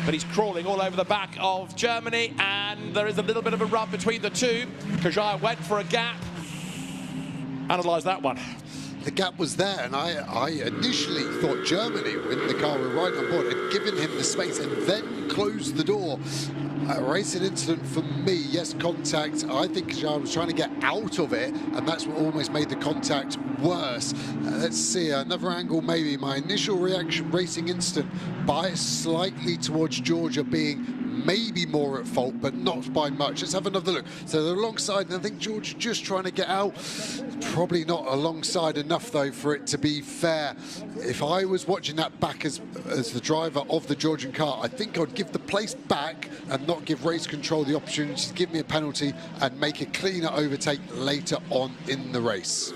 but he's crawling all over the back of Germany, and there is a little bit of a rub between the two. Kajaya went for a gap. Analyse that one. The gap was there, and I initially thought Germany, when the car were right on board, had given him the space and then closed the door. A racing incident for me, yes, contact. I think Kajaya was trying to get out of it, and that's what almost made the contact worse. Let's see, another angle maybe. My initial reaction, racing incident, biased slightly towards Georgia being maybe more at fault, but not by much. Let's have another look. So they're alongside, and I think Georgia just trying to get out. Probably not alongside enough, though, for it to be fair. If I was watching that back as the driver of the Georgian car, I think I'd give the place back and not give race control the opportunity to give me a penalty and make a cleaner overtake later on in the race.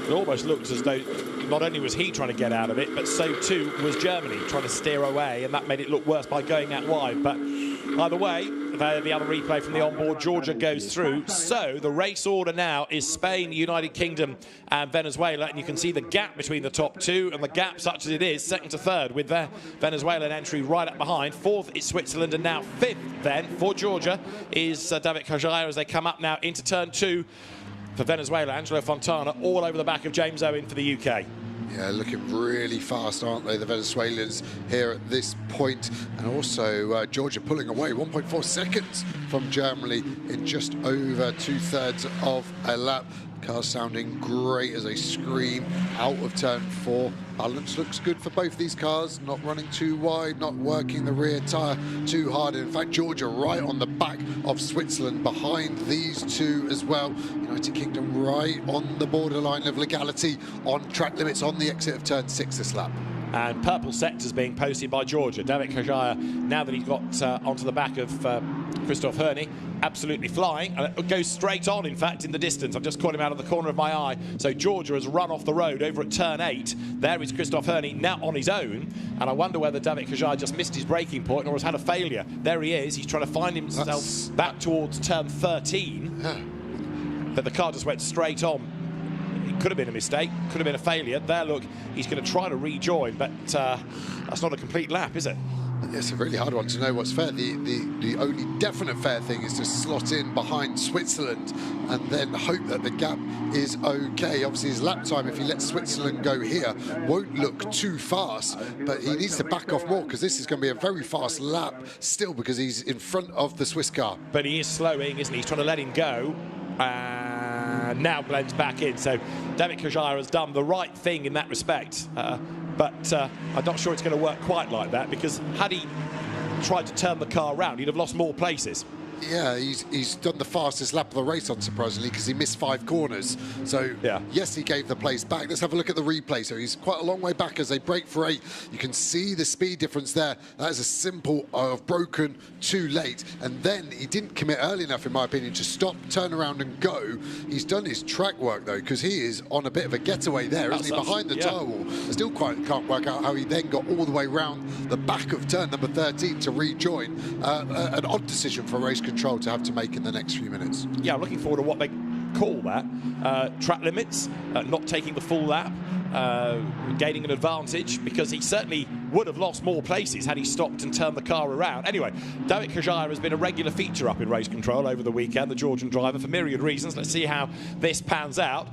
It almost looked as though not only was he trying to get out of it, but so too was Germany trying to steer away, and that made it look worse by going out wide. But either way, the other replay from the onboard, Georgia goes through. So the race order now is Spain, United Kingdom and Venezuela, and you can see the gap between the top 2, and the gap, such as it is, 2nd to 3rd, with their Venezuelan entry right up behind. 4th is Switzerland, and now 5th then for Georgia is David Kajaya as they come up now into turn 2. For Venezuela, Angelo Fontana all over the back of James Owen for the UK. Yeah, looking really fast, aren't they, the Venezuelans here at this point. And also Georgia pulling away 1.4 seconds from Germany in just over 2/3 of a lap. Car sounding great as they scream out of turn 4. Balance looks good for both these cars, not running too wide, not working the rear tyre too hard. In fact, Georgia right on the back of Switzerland behind these two as well. United Kingdom right on the borderline of legality on track limits on the exit of turn 6 this lap. And purple sectors being posted by Georgia. David Kajaya, now that he's got onto the back of Christoph Hörning, absolutely flying, and it goes straight on, in fact, in the distance. I've just caught him out of the corner of my eye. So Georgia has run off the road over at turn 8. There is Christoph Hörning now on his own, and I wonder whether David Kajaya just missed his braking point or has had a failure. There he is. He's trying to find himself back towards turn 13, but the car just went straight on. It could have been a mistake, could have been a failure. There, look, he's going to try to rejoin, but that's not a complete lap, is it? It's a really hard one to know what's fair. The only definite fair thing is to slot in behind Switzerland and then hope that the gap is okay. Obviously, his lap time, if he lets Switzerland go here, won't look too fast, but he needs to back off more because this is going to be a very fast lap still because he's in front of the Swiss car. But he is slowing, isn't he? He's trying to let him go. And now blends back in. So David Kajaya has done the right thing in that respect. But I'm not sure it's going to work quite like that, because had he tried to turn the car around, he'd have lost more places. Yeah, he's done the fastest lap of the race, unsurprisingly, because he missed 5 corners. So, yeah, yes, he gave the place back. Let's have a look at the replay. So he's quite a long way back as they break for 8. You can see the speed difference there. That is a simple of broken too late. And then he didn't commit early enough, in my opinion, to stop, turn around and go. He's done his track work, though, because he is on a bit of a getaway there, isn't he, behind the tyre wall. I still can't work out how he then got all the way round the back of turn number 13 to rejoin. An odd decision for race control to have to make in the next few minutes. Yeah, I'm looking forward to what they call that. Track limits, not taking the full lap, gaining an advantage, because he certainly would have lost more places had he stopped and turned the car around. Anyway, David Kajaya has been a regular feature up in race control over the weekend, the Georgian driver, for myriad reasons. Let's see how this pans out.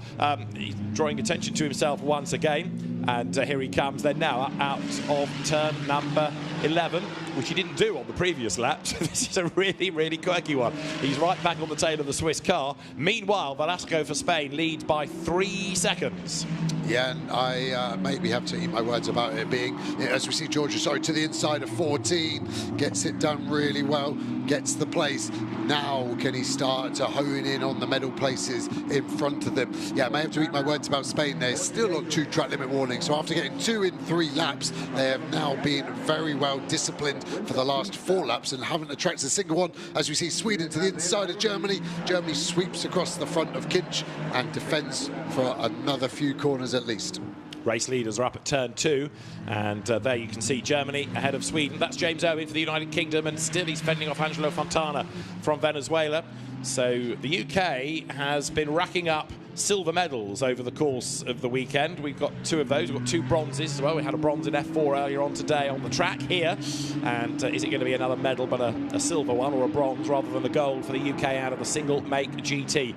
He's drawing attention to himself once again, and here he comes then now out of turn number 11, which he didn't do on the previous lap. So this is a really, really quirky one. He's right back on the tail of the Swiss car. Meanwhile, Velasco for Spain leads by 3 seconds. Yeah, and I maybe have to eat my words about it being, as we see Georgia, to the inside of 14, gets it done really well, gets the place. Now can he start to hone in on the medal places in front of them? Yeah, I may have to eat my words about Spain. They're still on 2 track limit warnings, so after getting 2 in 3 laps, they have now been very well disciplined for the last 4 laps and haven't attracted a single one. As we see Sweden to the inside of Germany, Germany sweeps across the front of Kinch and defends for another few corners at least. Race leaders are up at turn 2, and there you can see Germany ahead of Sweden. That's James Owen for the United Kingdom, and still he's fending off Angelo Fontana from Venezuela. So the UK has been racking up silver medals over the course of the weekend. We've got 2 of those. We've got 2 bronzes as well. We had a bronze in F4 earlier on today on the track here. And is it going to be another medal, but a silver one or a bronze rather than a gold for the UK out of the single make GT?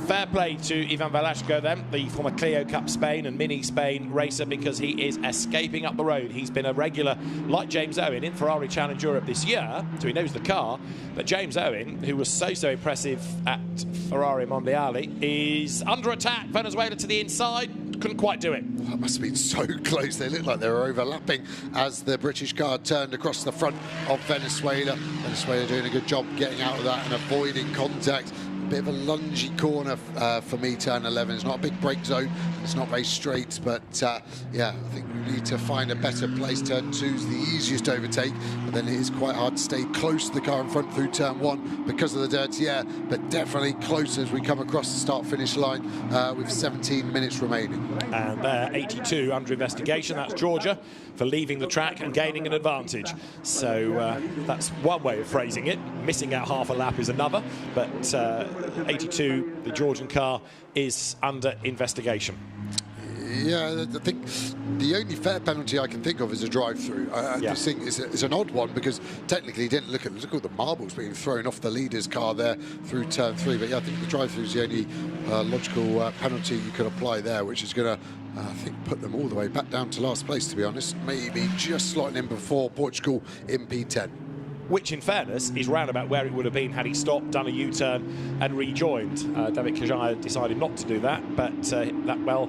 Fair play to Ivan Velasco then, the former Clio Cup Spain and Mini Spain racer, because he is escaping up the road. He's been a regular, like James Owen, in Ferrari Challenge Europe this year, so he knows the car. But James Owen, who was so impressive at Ferrari Mondiali, is under attack. Venezuela to the inside. Couldn't quite do it. Well, that must have been so close. They looked like they were overlapping as the British car turned across the front of Venezuela. Venezuela doing a good job getting out of that and avoiding contact. Bit of a lungy corner for me, turn 11. It's not a big brake zone, it's not very straight, but yeah, I think we need to find a better place. Turn 2 is the easiest to overtake, but then it is quite hard to stay close to the car in front through turn 1 because of the dirty air, but definitely close as we come across the start-finish line with 17 minutes remaining. And there, 82 under investigation. That's Georgia for leaving the track and gaining an advantage. So that's one way of phrasing it. Missing out half a lap is another, but 82, the Georgian car, is under investigation. Yeah, I think the only fair penalty I can think of is a drive-through. I just think it's an odd one because technically he didn't look at all the marbles being thrown off the leader's car there through turn 3. But yeah, I think the drive-through is the only logical penalty you could apply there, which is going to, I think, put them all the way back down to last place, to be honest. Maybe just slotting in before Portugal in P10. Which, in fairness, is round about where it would have been had he stopped, done a U-turn and rejoined. David Kajaya decided not to do that, but that, well,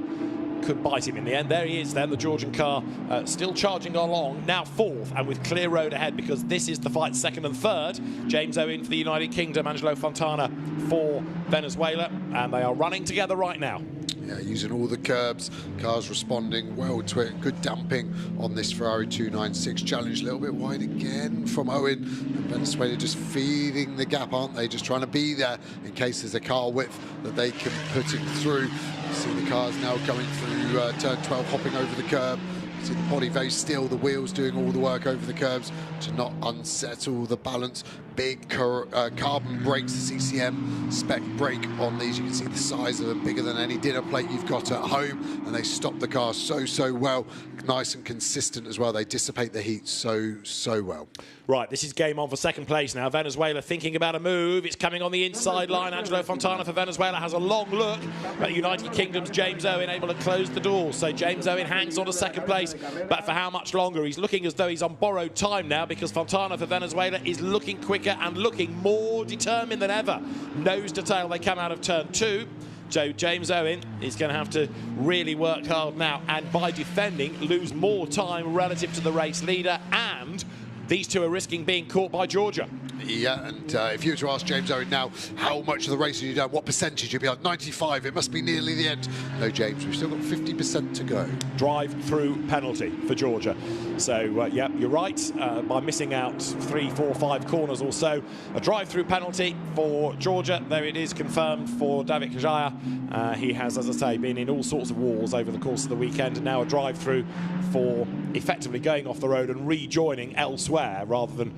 could bite him in the end. There he is then, the Georgian car still charging along, now 4th and with clear road ahead, because this is the fight 2nd and 3rd. James Owen for the United Kingdom, Angelo Fontana for Venezuela, and they are running together right now. Yeah, using all the curbs, cars responding well to it. Good damping on this Ferrari 296 challenge. A little bit wide again from Owen. And Venezuela just feeding the gap, aren't they? Just trying to be there in case there's a car width that they can put it through. You see the cars now going through turn 12, hopping over the curb. See the body very still, the wheels doing all the work over the curbs to not unsettle the balance. Big carbon brakes, CCM spec brake on these. You can see the size of them, bigger than any dinner plate you've got at home, and they stop the car so well. look nice and consistent as well. They dissipate the heat so well. Right, this is game on for second place now. Venezuela thinking about a move. It's coming on the inside line. Angelo Fontana for Venezuela has a long look at United Kingdom's James Owen, able to close the door. So James Owen hangs on to second place, but for how much longer? He's looking as though he's on borrowed time now, because Fontana for Venezuela is looking quicker and looking more determined than ever. Nose to tail, they come out of turn 2. So James Owen is going to have to really work hard now, and by defending, lose more time relative to the race leader, and these two are risking being caught by Georgia. Yeah, and if you were to ask James Owen now, how much of the race have you done, what percentage, you'd be like 95, it must be nearly the end. No, James, we've still got 50% to go. Drive-through penalty for Georgia. So, yeah, you're right. By missing out 3, 4, 5 corners or so, a drive-through penalty for Georgia. There it is, confirmed for David Kajaya. He has, as I say, been in all sorts of wars over the course of the weekend, and now a drive-through for effectively going off the road and rejoining elsewhere rather than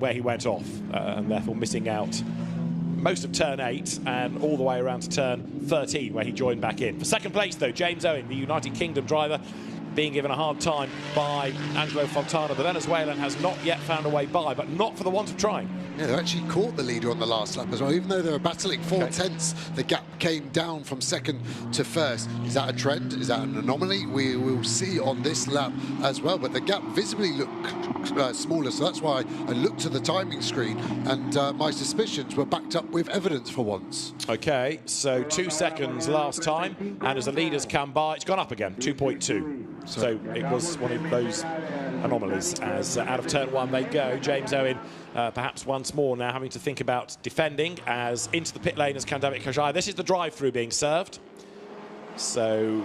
where he went off. And therefore missing out most of turn 8 and all the way around to turn 13 where he joined back in. For second place though, James Owen, the United Kingdom driver, being given a hard time by Angelo Fontana. The Venezuelan has not yet found a way by, but not for the want of trying. Yeah, they actually caught the leader on the last lap as well. Even though they were battling 4 tenths, the gap came down from second to first. Is that a trend? Is that an anomaly? We will see on this lap as well. But the gap visibly looked smaller, so that's why I looked at the timing screen, and my suspicions were backed up with evidence for once. Okay, so 2 seconds last time, and as the leaders come by, it's gone up again, 2.2. So it was one of those anomalies as out of turn 1 they go. James Owen perhaps once more now having to think about defending as into the pit lane as David Kajaya. This is the drive-through being served. So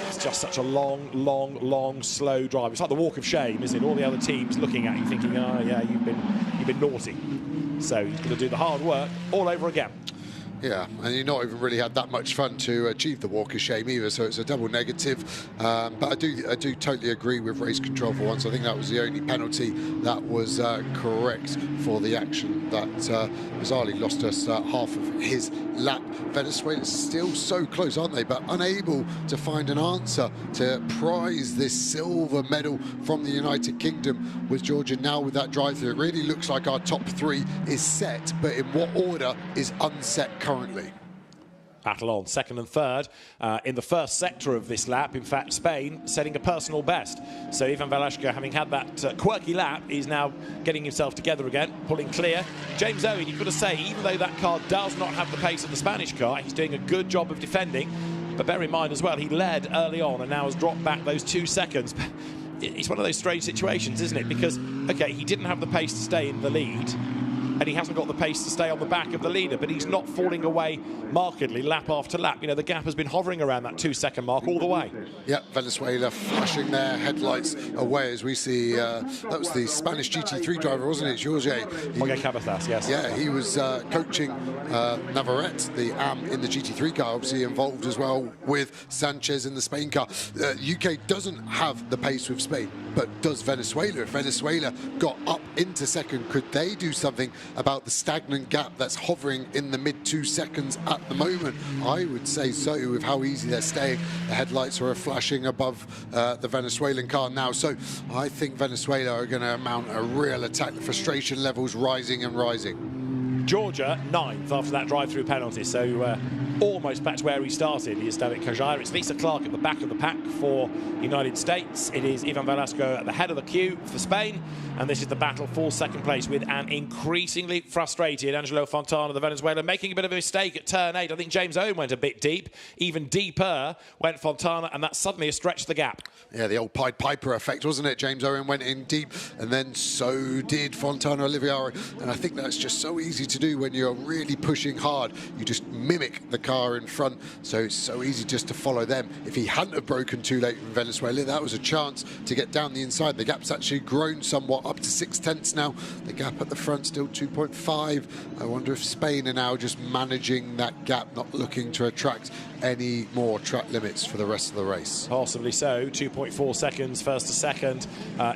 it's just such a long, slow drive. It's like the walk of shame, isn't it? All the other teams looking at you thinking, oh yeah, you've been naughty. So he's going to do the hard work all over again. Yeah, and you've not even really had that much fun to achieve the walk of shame either, so it's a double negative. But I do totally agree with race control for once. I think that was the only penalty that was correct for the action that bizarrely lost us half of his lap. Venezuela's still so close, aren't they? But unable to find an answer to prize this silver medal from the United Kingdom with Georgia now with that drive-through. It really looks like our top 3 is set, but in what order is unset currently? Battle on, second and third in the first sector of this lap. In fact, Spain setting a personal best. So Ivan Velasco, having had that quirky lap, is now getting himself together again, pulling clear. James Owen, you've got to say, even though that car does not have the pace of the Spanish car, he's doing a good job of defending. But bear in mind as well, he led early on and now has dropped back those 2 seconds. It's one of those strange situations, isn't it? Because, okay, he didn't have the pace to stay in the lead, and he hasn't got the pace to stay on the back of the leader, but he's not falling away markedly lap after lap. You know, the gap has been hovering around that 2-second mark all the way. Yeah, Venezuela flashing their headlights away as we see, that was the Spanish GT3 driver, wasn't it, Jorge? Jorge Cabezas, yes. Yeah, he was coaching Navarrete, the AM in the GT3 car, obviously involved as well with Sanchez in the Spain car. UK doesn't have the pace with Spain, but does Venezuela? If Venezuela got up into second, could they do something about the stagnant gap that's hovering in the mid 2 seconds at the moment? I would say so, with how easy they're staying. The headlights are flashing above the Venezuelan car now, so I think Venezuela are going to mount a real attack. The frustration levels rising and rising. Georgia 9th after that drive-through penalty, so almost back to where he started. He is David Kajaya. It's Lisa Clark at the back of the pack for United States. It is Ivan Velasco at the head of the queue for Spain, and this is the battle for second place with an increasingly frustrated Angelo Fontana, the Venezuelan, making a bit of a mistake at turn 8. I think James Owen went a bit deep. Even deeper went Fontana, and that suddenly has stretched the gap. Yeah, the old Pied Piper effect, wasn't it? James Owen went in deep, and then so did Fontana Olivieri. And I think that's just so easy to do when you're really pushing hard. You just mimic the car in front, so it's so easy just to follow them. If he hadn't have broken too late in Venezuela, that was a chance to get down the inside. The gap's actually grown somewhat, up to 6 tenths now. The gap at the front still 2.5. I wonder if Spain are now just managing that gap, not looking to attract any more track limits for the rest of the race. Possibly so. 2.4 seconds first to second.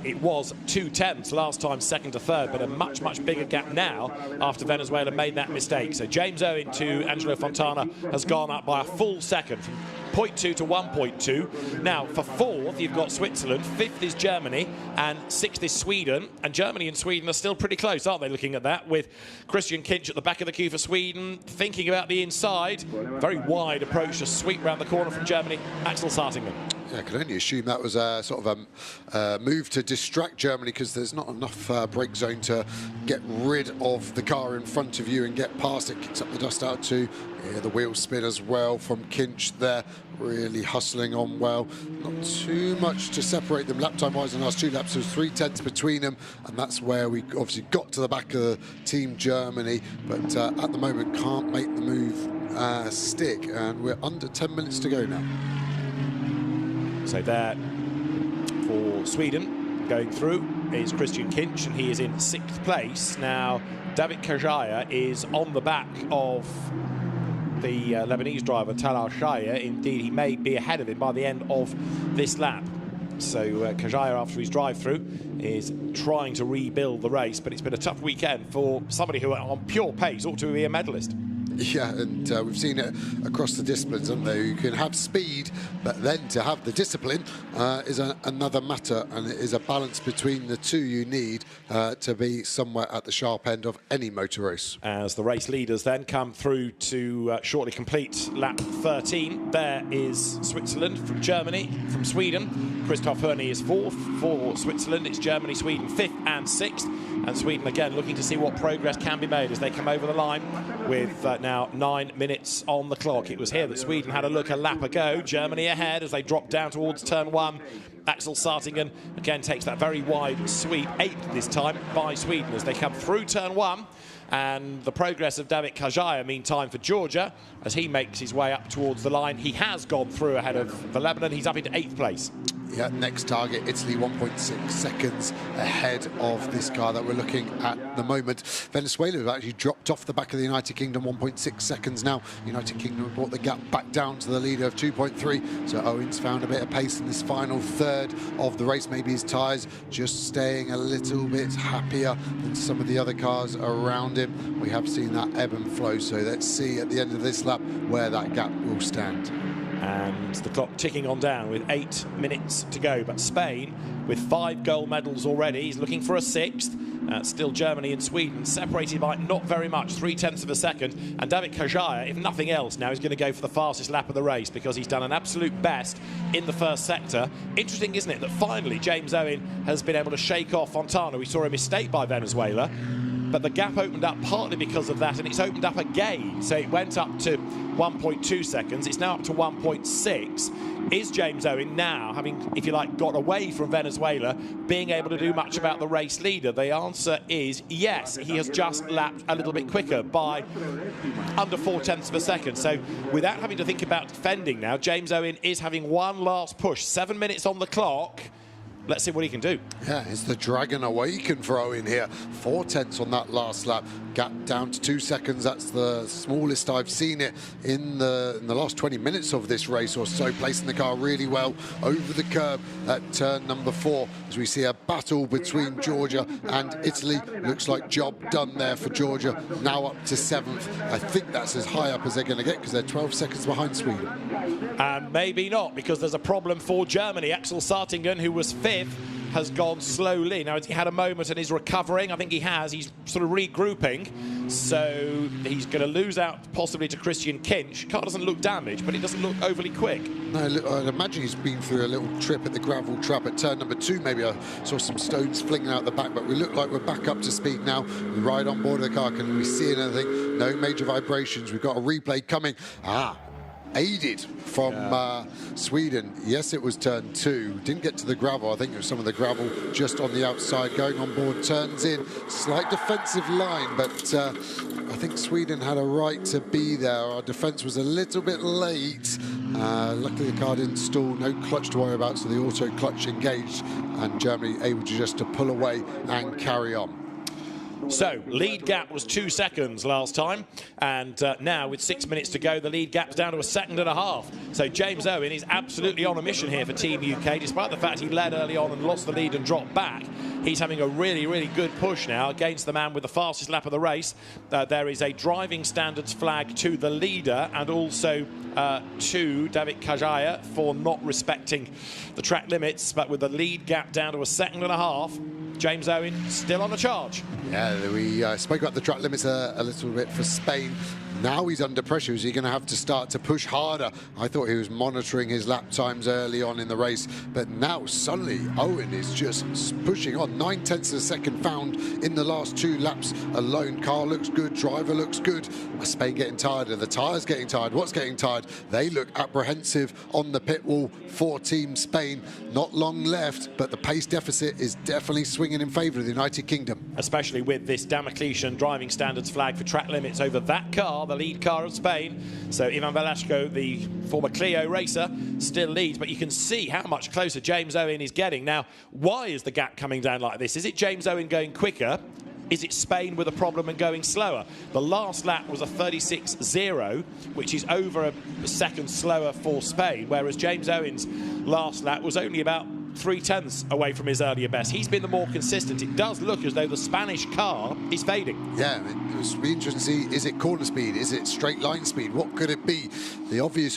It was 2 tenths last time second to third, but a much bigger gap now after Venezuela made that mistake. So James Owen to Angelo Fontana has gone up by a full second, from 0.2 to 1.2. Now, for fourth, you've got Switzerland, fifth is Germany, and sixth is Sweden. And Germany and Sweden are still pretty close, aren't they, looking at that, with Christian Kinch at the back of the queue for Sweden, thinking about the inside. Very wide approach to sweep round the corner from Germany, Axel Sartingen. Yeah, I can only assume that was a sort of a move to distract Germany, because there's not enough brake zone to get rid of the car in front of you and get past it. Kicks up the dust out too. Yeah, the wheel spin as well from Kinch there, really hustling on well. Not too much to separate them lap time wise in the last 2 laps. There's 3/10 between them, and that's where we obviously got to the back of Team Germany, but at the moment can't make the move stick, and we're under 10 minutes to go now. So there for Sweden, going through, is Christian Kinch, and he is in 6th place. Now, David Kajaya is on the back of the Lebanese driver, Talal Shaya. Indeed, he may be ahead of him by the end of this lap. So Kajaya, after his drive-through, is trying to rebuild the race, but it's been a tough weekend for somebody who, on pure pace, ought to be a medalist. Yeah, and we've seen it across the disciplines, haven't they? You can have speed, but then to have the discipline is another matter, and it is a balance between the two you need to be somewhere at the sharp end of any motor race. As the race leaders then come through to shortly complete lap 13, there is Switzerland from Germany, from Sweden. Christoph Hörny is 4th for Switzerland. It's Germany, Sweden 5th and 6th. And Sweden again looking to see what progress can be made as they come over the line with now 9 minutes on the clock. It was here that Sweden had a look a lap ago. Germany ahead as they drop down towards turn 1. Axel Sartingen again takes that very wide sweep, 8th this time by Sweden as they come through turn 1. And the progress of David Kajaya, meantime, for Georgia, as he makes his way up towards the line. He has gone through ahead of the Lebanon. He's up into 8th place. Yeah, next target, Italy, 1.6 seconds ahead of this car that we're looking at the moment. Venezuela have actually dropped off the back of the United Kingdom, 1.6 seconds now. United Kingdom brought the gap back down to the leader of 2.3. So Owens found a bit of pace in this final third of the race. Maybe his tyres just staying a little bit happier than some of the other cars around him. We have seen that ebb and flow. So let's see at the end of this lap where that gap will stand. And the clock ticking on down with 8 minutes to go. But Spain, with 5 gold medals already, is looking for a 6th. Still Germany and Sweden, separated by not very much, 0.3 of a second. And David Kajaya, if nothing else, now is going to go for the fastest lap of the race because he's done an absolute best in the first sector. Interesting, isn't it, that finally James Owen has been able to shake off Fontana. We saw a mistake by Venezuela, but the gap opened up partly because of that, and it's opened up again. So it went up to 1.2 seconds. It's now up to 1.6. Is James Owen now, having, if you like, got away from Venezuela, being able to do much about the race leader? The answer is yes. He has just lapped a little bit quicker by under 0.4 of a second. So without having to think about defending now, James Owen is having one last push. 7 minutes on the clock. Let's see what he can do. Yeah, it's the Dragon Awaken for Owen here. 0.4 on that last lap. Gap down to 2 seconds. That's the smallest I've seen it in the last 20 minutes of this race or so. Placing the car really well over the curb at turn number 4 as we see a battle between Georgia and Italy. Looks like job done there for Georgia. Now up to 7th. I think that's as high up as they're going to get because they're 12 seconds behind Sweden. And maybe not, because there's a problem for Germany. Axel Sartingen, who was 5th, has gone slowly. Now, he had a moment and is recovering. I think he has. He's sort of regrouping. So he's going to lose out possibly to Christian Kinch. Car doesn't look damaged, but it doesn't look overly quick. No, I'd imagine he's been through a little trip at the gravel trap at turn number 2. Maybe I saw some stones flinging out the back, but we look like we're back up to speed now. We ride on board of the car. Can we see anything? No major vibrations. We've got a replay coming. Aided from Sweden. Yes, it was turn 2. Didn't get to the gravel. I think it was some of the gravel just on the outside. Going on board, turns in. Slight defensive line, but I think Sweden had a right to be there. Our defence was a little bit late. Luckily, the car didn't stall. No clutch to worry about, so the auto clutch engaged, and Germany able to just to pull away and carry on. So, lead gap was 2 seconds last time, and now with 6 minutes to go, the lead gap's down to 1.5 seconds. So James Owen is absolutely on a mission here for Team UK, despite the fact he led early on and lost the lead and dropped back. He's having a really, really good push now against the man with the fastest lap of the race. There is a driving standards flag to the leader and also to David Kajaya for not respecting the track limits, but with the lead gap down to 1.5 seconds, James Owen still on the charge. Yeah, we spoke about the track limits a little bit for Spain. Now he's under pressure. Is he going to have to start to push harder? I thought he was monitoring his lap times early on in the race, but now suddenly Owen is just pushing on. 9/10 of a second found in the last 2 laps alone. Car looks good, driver looks good. Spain getting tired, are the tyres getting tired? What's getting tired? They look apprehensive on the pit wall for Team Spain. Not long left, but the pace deficit is definitely swinging in favour of the United Kingdom. Especially with this Damocletian driving standards flag for track limits over that car, the lead car of Spain. So Ivan Velasco, the former Clio racer, still leads, but you can see how much closer James Owen is getting. Now, why is the gap coming down like this? Is it James Owen going quicker? Is it Spain with a problem and going slower? The last lap was a 36.0, which is over a second slower for Spain, whereas James Owen's last lap was only about 0.3 away from his earlier best. He's been the more consistent. It does look as though the Spanish car is fading. Yeah, it was be interesting to see, is it corner speed? Is it straight line speed? What could it be? The obvious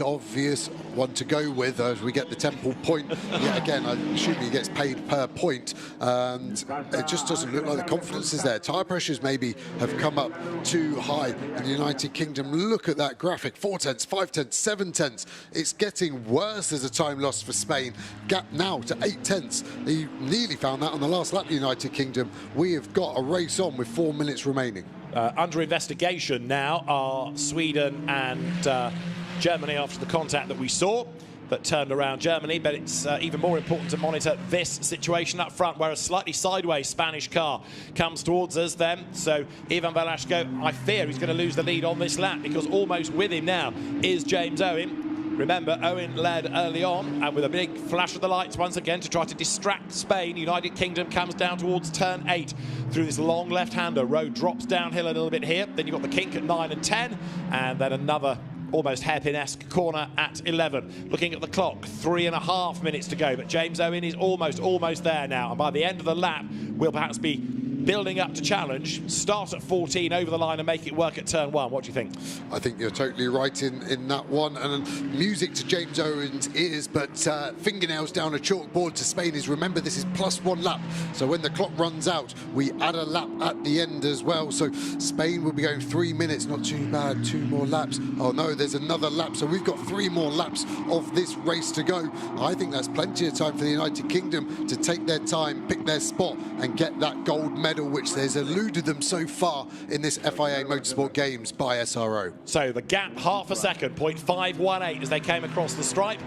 one to go with as we get the Temple point. Yet again, I assume he gets paid per point. And it just doesn't look like the confidence is there. Tyre pressures maybe have come up too high in the United Kingdom. Look at that graphic. 4/10, 5/10, 7/10. It's getting worse as a time loss for Spain. Gap now to 8/10. He nearly found that on the last lap, United Kingdom. We have got a race on with 4 minutes remaining. Under investigation now are Sweden and Germany after the contact that we saw that turned around Germany, but it's even more important to monitor this situation up front where a slightly sideways Spanish car comes towards us then. So Ivan Velasco, I fear he's going to lose the lead on this lap because almost with him now is James Owen. Remember, Owen led early on, and with a big flash of the lights once again to try to distract Spain, United Kingdom comes down towards turn 8 through this long left-hander. Road drops downhill a little bit here. Then you've got the kink at 9 and 10, and then another almost hairpin-esque corner at 11. Looking at the clock, 3.5 minutes to go, but James Owen is almost there now, and by the end of the lap, we'll perhaps be building up to challenge, start at 14 over the line and make it work at turn 1. What do you think? I think you're totally right in that one. And music to James Owen's ears, but fingernails down a chalkboard to Spain is, remember, this is +1 lap. So when the clock runs out, we add a lap at the end as well. So Spain will be going 3 minutes, not too bad, 2 more laps. Oh no, there's another lap. So we've got 3 more laps of this race to go. I think that's plenty of time for the United Kingdom to take their time, pick their spot and get that gold medal, which has eluded them so far in this FIA Motorsport Games by SRO. So the gap, 0.5 second, 0.518 as they came across the stripe.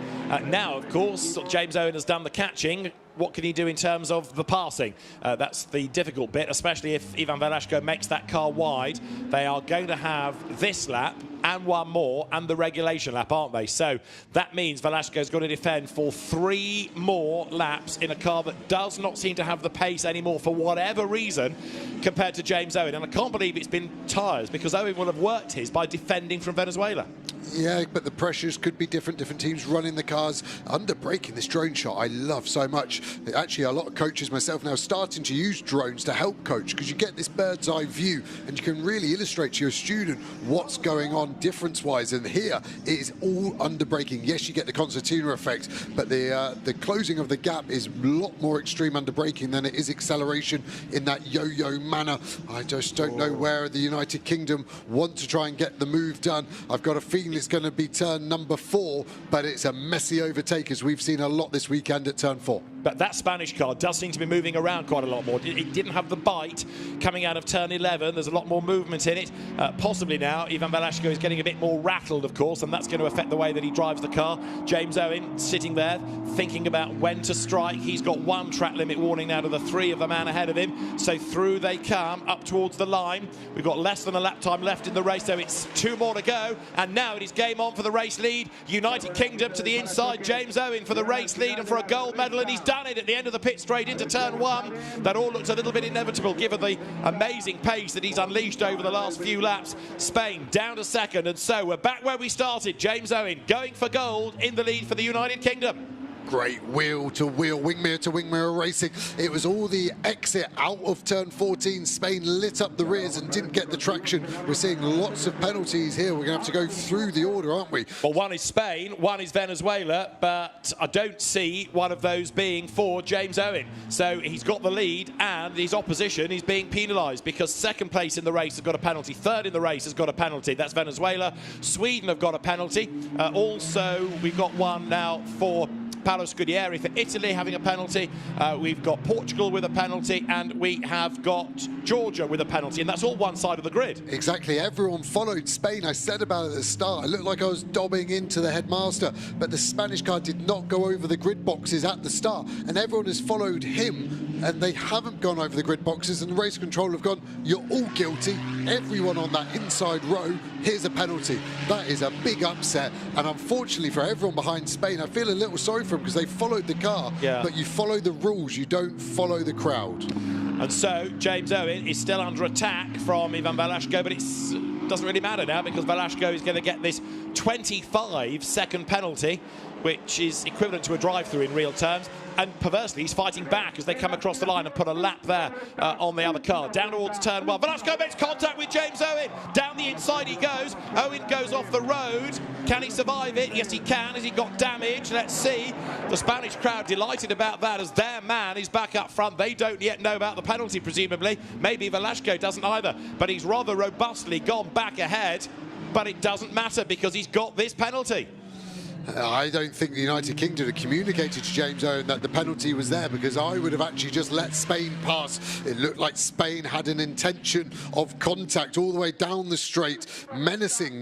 Now, of course, James Owen has done the catching. What can he do in terms of the passing? That's the difficult bit, especially if Ivan Velasco makes that car wide. They are going to have this lap and one more and the regulation lap, aren't they? So that means Velasco's got to defend for 3 more laps in a car that does not seem to have the pace anymore for whatever reason compared to James Owen. And I can't believe it's been tyres, because Owen will have worked his by defending from Venezuela. Yeah, but the pressures could be different. Different teams running the cars under braking. This drone shot I love so much. Actually, a lot of coaches, myself now, starting to use drones to help coach, because you get this bird's eye view and you can really illustrate to your student what's going on difference-wise. And here it is all under braking. Yes, you get the concertina effect, but the closing of the gap is a lot more extreme under braking than it is acceleration in that yo-yo manner. I just don't know where the United Kingdom want to try and get the move done. I've got a feeling it's going to be turn number 4, but it's a messy overtake, as we've seen a lot this weekend at turn 4. But that Spanish car does seem to be moving around quite a lot more. It didn't have the bite coming out of turn 11. There's a lot more movement in it. Possibly now, Ivan Velasco is getting a bit more rattled, of course, and that's going to affect the way that he drives the car. James Owen sitting there thinking about when to strike. He's got 1 track limit warning now to the 3 of the man ahead of him. So through they come, up towards the line. We've got less than a lap time left in the race, so it's 2 more to go. And now it is game on for the race lead. United Kingdom to the inside. James Owen for the race lead and for a gold medal, and he's done done it at the end of the pit straight into turn 1. That all looks a little bit inevitable given the amazing pace that he's unleashed over the last few laps. Spain down to second, and so we're back where we started. James Owen going for gold in the lead for the United Kingdom. Great wheel-to-wheel, wing mirror-to-wing mirror racing. It was all the exit out of turn 14. Spain lit up the rears and didn't get the traction. We're seeing lots of penalties here. We're going to have to go through the order, aren't we? Well, one is Spain, one is Venezuela, but I don't see one of those being for James Owen. So he's got the lead, and his opposition is being penalised because second place in the race has got a penalty, third in the race has got a penalty. That's Venezuela. Sweden have got a penalty. Also, we've got one now for Paolo Scudieri for Italy having a penalty. We've got Portugal with a penalty, and we have got Georgia with a penalty, and that's all one side of the grid. Exactly. Everyone followed Spain. I said about it at the start. It looked like I was dobbing into the headmaster, but the Spanish car did not go over the grid boxes at the start, and everyone has followed him, and they haven't gone over the grid boxes, and the race control have gone, you're all guilty. Everyone on that inside row, here's a penalty. That is a big upset, and unfortunately for everyone behind Spain, I feel a little sorry for them because they followed the car, but you follow the rules, you don't follow the crowd. And so James Owen is still under attack from Ivan Velasco, but it doesn't really matter now because Velasco is going to get this 25-second penalty, which is equivalent to a drive-through in real terms. And perversely, he's fighting back as they come across the line and put a lap there on the other car. Down towards turn 1. Velasco makes contact with James Owen. Down the inside he goes. Owen goes off the road. Can he survive it? Yes, he can. Has he got damage? Let's see. The Spanish crowd delighted about that as their man is back up front. They don't yet know about the penalty, presumably. Maybe Velasco doesn't either. But he's rather robustly gone back ahead. But it doesn't matter because he's got this penalty. I don't think the United Kingdom had communicated to James Owen that the penalty was there, because I would have actually just let Spain pass. It looked like Spain had an intention of contact all the way down the straight. Menacing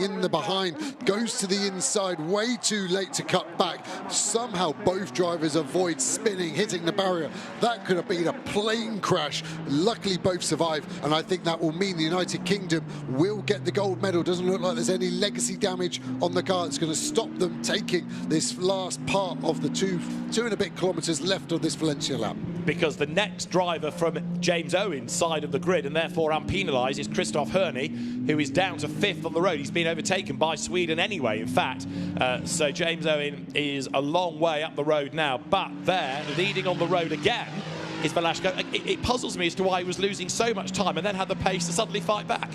in the behind. Goes to the inside, way too late to cut back. Somehow both drivers avoid spinning, hitting the barrier. That could have been a plane crash. Luckily both survive, and I think that will mean the United Kingdom will get the gold medal. Doesn't look like there's any legacy damage on the car. It's going to stop them taking this last part of the two and a bit kilometres left of this Valencia lap. Because the next driver from James Owen's side of the grid, and therefore unpenalised, is Christoph Hörny, who is down to 5th on the road. He's been overtaken by Sweden anyway, in fact. So James Owen is a long way up the road now, but there, leading on the road again, is Velasco. It puzzles me as to why he was losing so much time and then had the pace to suddenly fight back.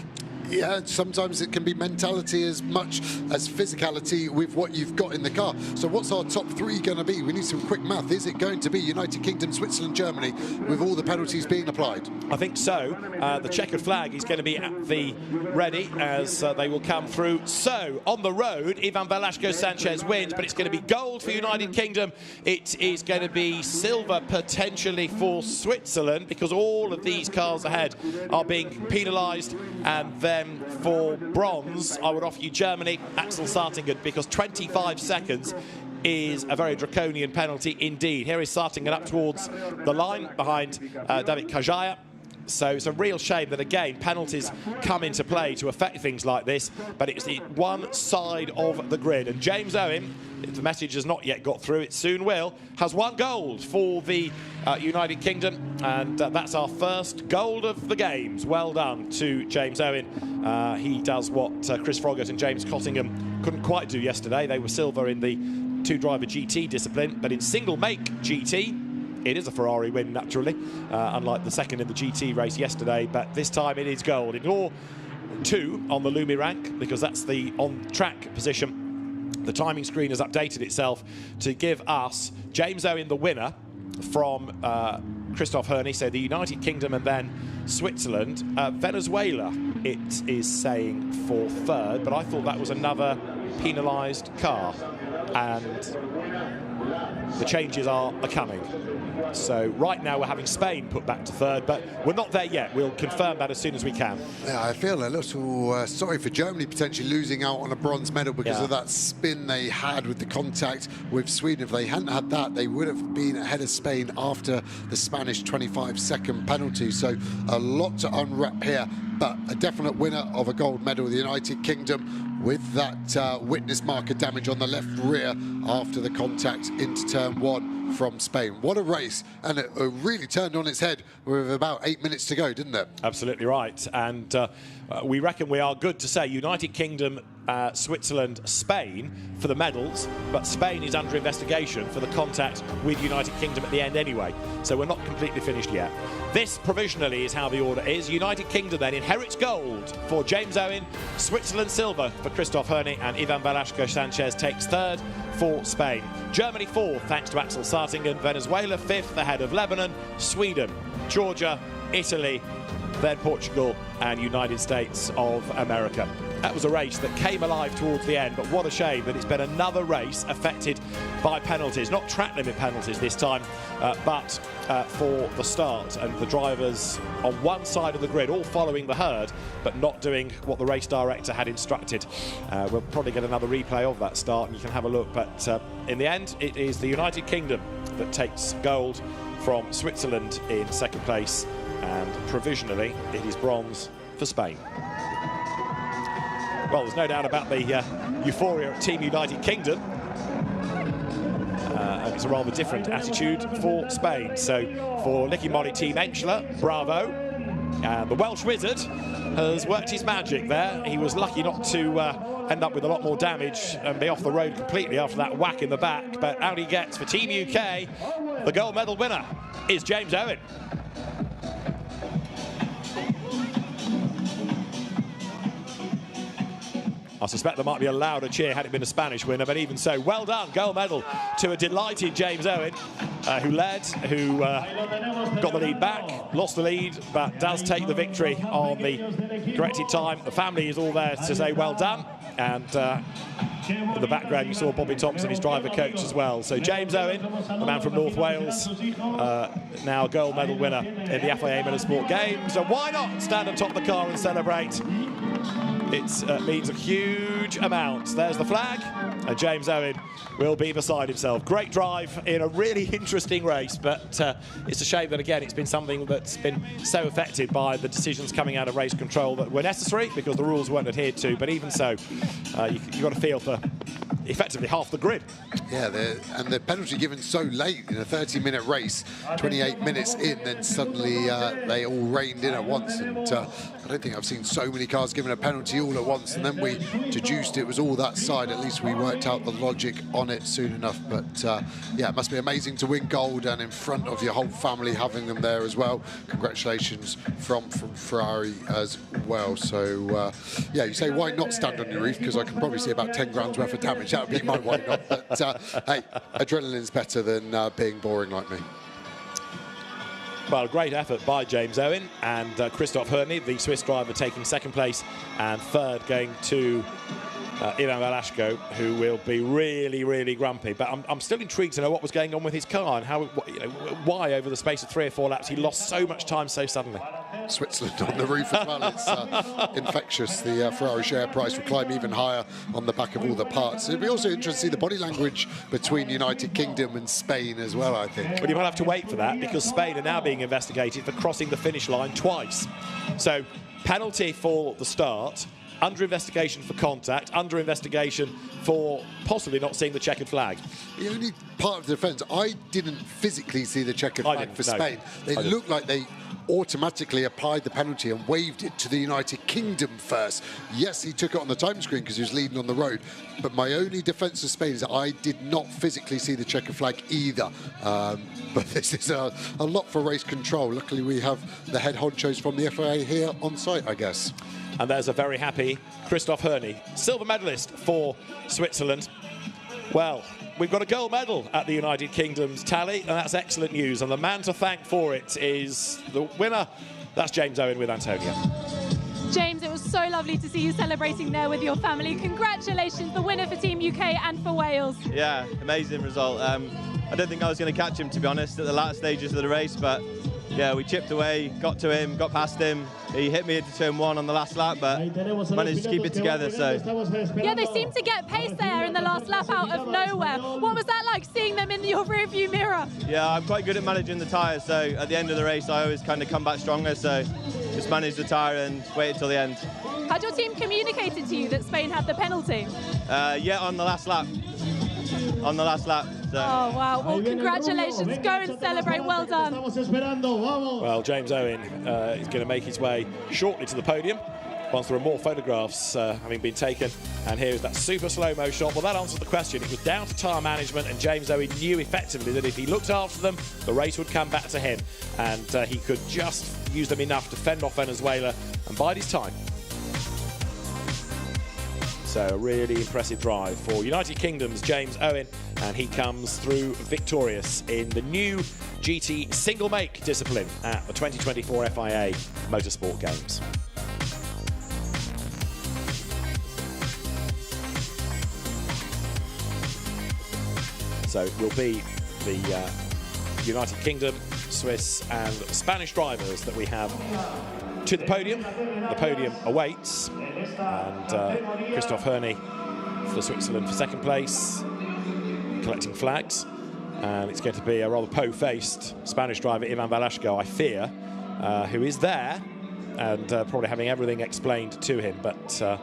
Yeah, sometimes it can be mentality as much as physicality with what you've got in the car. So what's our top 3 going to be? We need some quick math. Is it going to be United Kingdom, Switzerland, Germany, with all the penalties being applied? I think so. The checkered flag is going to be at the ready as they will come through. So, on the road, Ivan Velasco Sanchez wins, but it's going to be gold for United Kingdom. It is going to be silver potentially for Switzerland, because all of these cars ahead are being penalised, and then for bronze, I would offer you Germany, Axel Sartingen, because 25 seconds is a very draconian penalty indeed. Here is Sartingen up towards the line behind David Kajaya. So it's a real shame that, again, penalties come into play to affect things like this, but it's the one side of the grid. And James Owen, if the message has not yet got through, it soon will, has won gold for the United Kingdom, and that's our first gold of the Games. Well done to James Owen. He does what Chris Froggatt and James Cottingham couldn't quite do yesterday. They were silver in the two-driver GT discipline, but in single-make GT, it is a Ferrari win, naturally, unlike the second in the GT race yesterday, but this time it is gold. Ignore 2 on the Lumi rank, because that's the on-track position. The timing screen has updated itself to give us James Owen the winner from Christoph Hörny, so the United Kingdom and then Switzerland. Venezuela, it is saying for 3rd, but I thought that was another penalised car, and the changes are coming. So right now we're having Spain put back to 3rd, but we're not there yet. We'll confirm that as soon as we can. Yeah, I feel a little sorry for Germany potentially losing out on a bronze medal because of that spin they had with the contact with Sweden. If they hadn't had that, they would have been ahead of Spain after the Spanish 25-second penalty. So a lot to unwrap here, but a definite winner of a gold medal, the United Kingdom, with that witness marker damage on the left rear after the contact into turn 1. from Spain. What a race, and it really turned on its head with about 8 minutes to go, didn't it? Absolutely right, and we reckon we are good to say United Kingdom, Switzerland, Spain for the medals, but Spain is under investigation for the contact with United Kingdom at the end anyway, so we're not completely finished yet. This provisionally is how the order is. United Kingdom then inherits gold for James Owen, Switzerland silver for Christoph Hörny, and Ivan Velasco Sanchez takes third for Spain. Germany fourth thanks to Axel Sartingen, Venezuela fifth ahead of Lebanon, Sweden, Georgia, Italy, then Portugal and United States of America. That was a race that came alive towards the end, but what a shame that it's been another race affected by penalties. Not track limit penalties this time, but for the start. And the drivers on one side of the grid, all following the herd, but not doing what the race director had instructed. We'll probably get another replay of that start and you can have a look. But in the end, it is the United Kingdom that takes gold from Switzerland in second place. And provisionally, it is bronze for Spain. Well, there's no doubt about the euphoria at Team United Kingdom. And it's a rather different attitude for Spain. So for Nicky Molly Team Enschler, bravo. And the Welsh Wizard has worked his magic there. He was lucky not to end up with a lot more damage and be off the road completely after that whack in the back. But out he gets for Team UK. The gold medal winner is James Owen. I suspect there might be a louder cheer had it been a Spanish winner, but even so, well done, gold medal to a delighted James Owen, who led, who got the lead back, lost the lead, but does take the victory on the corrected time. The family is all there to say well done, and in the background you saw Bobby Thompson, his driver coach as well. So James Owen, the man from North Wales, now gold medal winner in the FIA Motorsport Games. So why not stand on top of the car and celebrate? It means a huge amount. There's the flag, and James Owen will be beside himself. Great drive in a really interesting race, but it's a shame that, again, it's been something that's been so affected by the decisions coming out of race control that were necessary because the rules weren't adhered to. But even so, you've got to feel for effectively half the grid. Yeah, and the penalty given so late in a 30-minute race, 28 minutes in, then suddenly they all rained in at once. And I don't think I've seen so many cars given a penalty all at once. And then we deduced it was all that side. At least we worked out the logic on it soon enough. But yeah, it must be amazing to win gold and in front of your whole family, having them there as well. Congratulations from Ferrari as well. So yeah, you say why not stand on your roof? Because I can probably see about 10 grand's worth of damage. That would be my why not. But hey, adrenaline's better than being boring like me. Well, great effort by James Owen and Christoph Hörny, the Swiss driver, taking second place, and third going to Ivan Velasco, who will be really, really grumpy. But I'm still intrigued to know what was going on with his car and how, why over the space of 3 or 4 laps he lost so much time so suddenly. Switzerland on the roof as well. It's infectious. The Ferrari share price will climb even higher on the back of all the parts. It'd be also interesting to see the body language between United Kingdom and Spain as well, I think. Well, you might have to wait for that because Spain are now being investigated for crossing the finish line twice. So, penalty for the start, under investigation for contact, under investigation for possibly not seeing the checkered flag. The only part of the defence, I didn't physically see the checkered flag for Spain. It looked like they automatically applied the penalty and waved it to the United Kingdom first. Yes, he took it on the time screen because he was leading on the road, but my only defence of Spain is that I did not physically see the checkered flag either. But this is a lot for race control. Luckily, we have the head honchos from the FIA here on site, I guess. And there's a very happy Christoph Hörny, silver medalist for Switzerland. Well, we've got a gold medal at the United Kingdom's tally, and that's excellent news. And the man to thank for it is the winner. That's James Owen with Antonia. James, it was so lovely to see you celebrating there with your family. Congratulations, the winner for Team UK and for Wales. Yeah, amazing result. I don't think I was going to catch him, to be honest, at the latter stages of the race, but yeah, we chipped away, got to him, got past him. He hit me into turn 1 on the last lap, but managed to keep it together. So yeah, they seemed to get pace there in the last lap out of nowhere. What was that like, seeing them in your rearview mirror? Yeah, I'm quite good at managing the tyres, so at the end of the race I always kind of come back stronger, so just managed the tyre and waited till the end. Had your team communicated to you that Spain had the penalty? Yeah, on the last lap. On the last lap. So. Oh, wow. Well, congratulations. Go and celebrate. Well done. Well, James Owen is going to make his way shortly to the podium once there are more photographs having been taken. And here's that super slow-mo shot. Well, that answers the question. It was down to tyre management, and James Owen knew effectively that if he looked after them, the race would come back to him. And he could just use them enough to fend off Venezuela and bide his time. So a really impressive drive for United Kingdom's James Owen, and he comes through victorious in the new GT single make discipline at the 2024 FIA Motorsport Games. So it will be the United Kingdom, Swiss and Spanish drivers that we have to the podium. The podium awaits, and Christoph Hörny for Switzerland for second place, collecting flags. And it's going to be a rather po-faced Spanish driver, Ivan Velasco, I fear, who is there and probably having everything explained to him, but a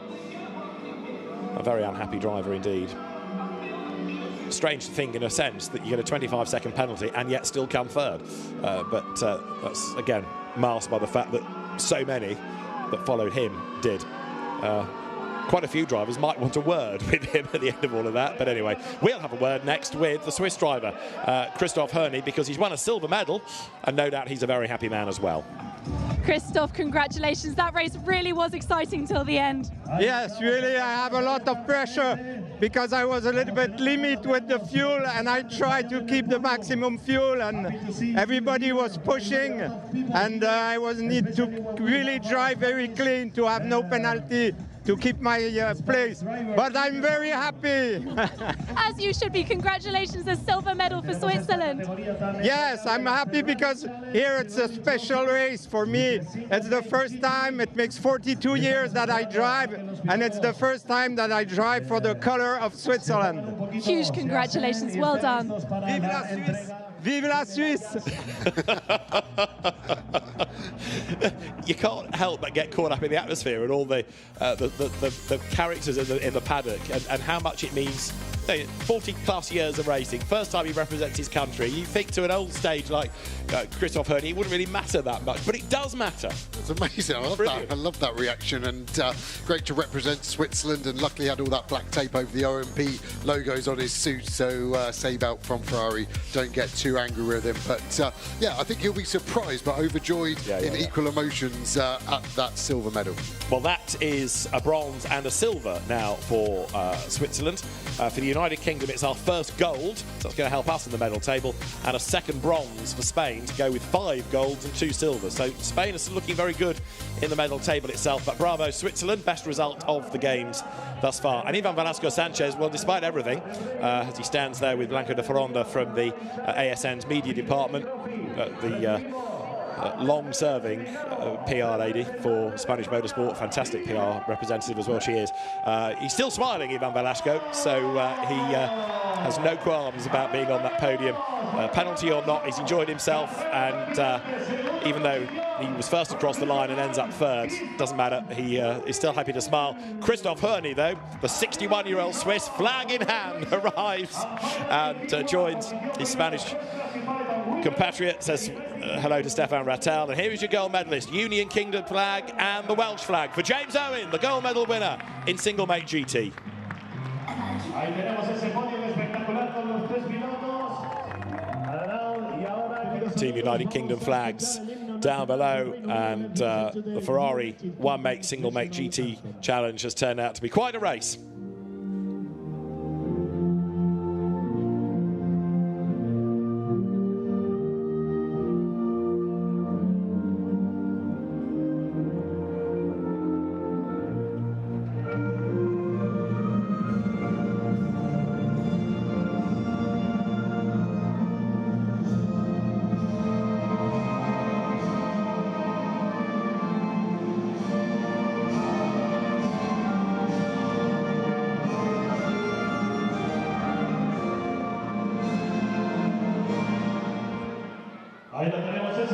very unhappy driver indeed. Strange to think, in a sense, that you get a 25-second penalty and yet still come third. But that's, again, masked by the fact that so many that followed him did. Quite a few drivers might want a word with him at the end of all of that. But anyway, we'll have a word next with the Swiss driver, Christoph Hörny, because he's won a silver medal, and no doubt he's a very happy man as well. Christoph, congratulations. That race really was exciting till the end. Yes, really, I have a lot of pressure because I was a little bit limit with the fuel, and I tried to keep the maximum fuel, and everybody was pushing, and I was need to really drive very clean to have no penalty to keep my place. But I'm very happy. As you should be. Congratulations, a silver medal for Switzerland. Yes, I'm happy because here it's a special race for me. It's the first time, it makes 42 years that I drive, and it's the first time that I drive for the color of Switzerland. Huge congratulations, well done. Vive la Suisse! Vive la Suisse! You can't help but get caught up in the atmosphere and all the characters in the paddock, and how much it means. 40 plus years of racing, first time he represents his country. You think to an old stage like Christoph Hörny, it wouldn't really matter that much, but it does matter. It's amazing. I love that. I love that reaction, and great to represent Switzerland. And luckily, he had all that black tape over the OMP logos on his suit, so Seibelt from Ferrari don't get too angry with him. But yeah, I think he'll be surprised but overjoyed in equal emotions at that silver medal. Well, that is a bronze and a silver now for Switzerland. For the United Kingdom, it's our first gold, so that's going to help us in the medal table, and a second bronze for Spain to go with 5 golds and 2 silvers. So Spain is looking very good in the medal table itself, but bravo Switzerland, best result of the games thus far. And Ivan Velasco Sanchez, well, despite everything, as he stands there with Blanca de Foronda from the ASN's media department, the long-serving PR lady for Spanish motorsport, fantastic PR representative as well she is. He's still smiling, Ivan Velasco, so he has no qualms about being on that podium. Penalty or not, he's enjoyed himself, and even though he was first across the line and ends up third, doesn't matter, he is still happy to smile. Christoph Hörny, though, the 61-year-old Swiss, flag in hand, arrives and joins his Spanish compatriot, says hello to Stefan Rattel, and here is your gold medalist, Union Kingdom flag and the Welsh flag for James Owen, the gold medal winner in single make GT. Team United Kingdom flags down below, and the Ferrari one make single make GT challenge has turned out to be quite a race.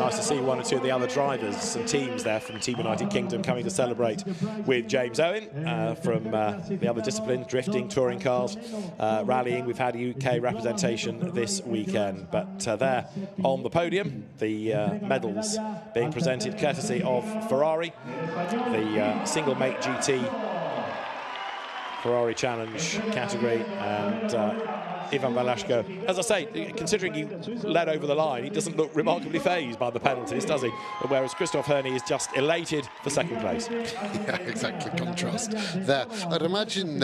nice to see one or two of the other drivers and teams there from Team United Kingdom coming to celebrate with James Owen from the other disciplines, drifting, touring cars, rallying. We've had UK representation this weekend, but there on the podium, the medals being presented courtesy of Ferrari, the single mate GT Ferrari Challenge category, and Ivan Velasco. As I say, considering he led over the line, he doesn't look remarkably phased by the penalties, does he? Whereas Christophe Herney is just elated for second place. Yeah, exactly. Contrast there. I'd imagine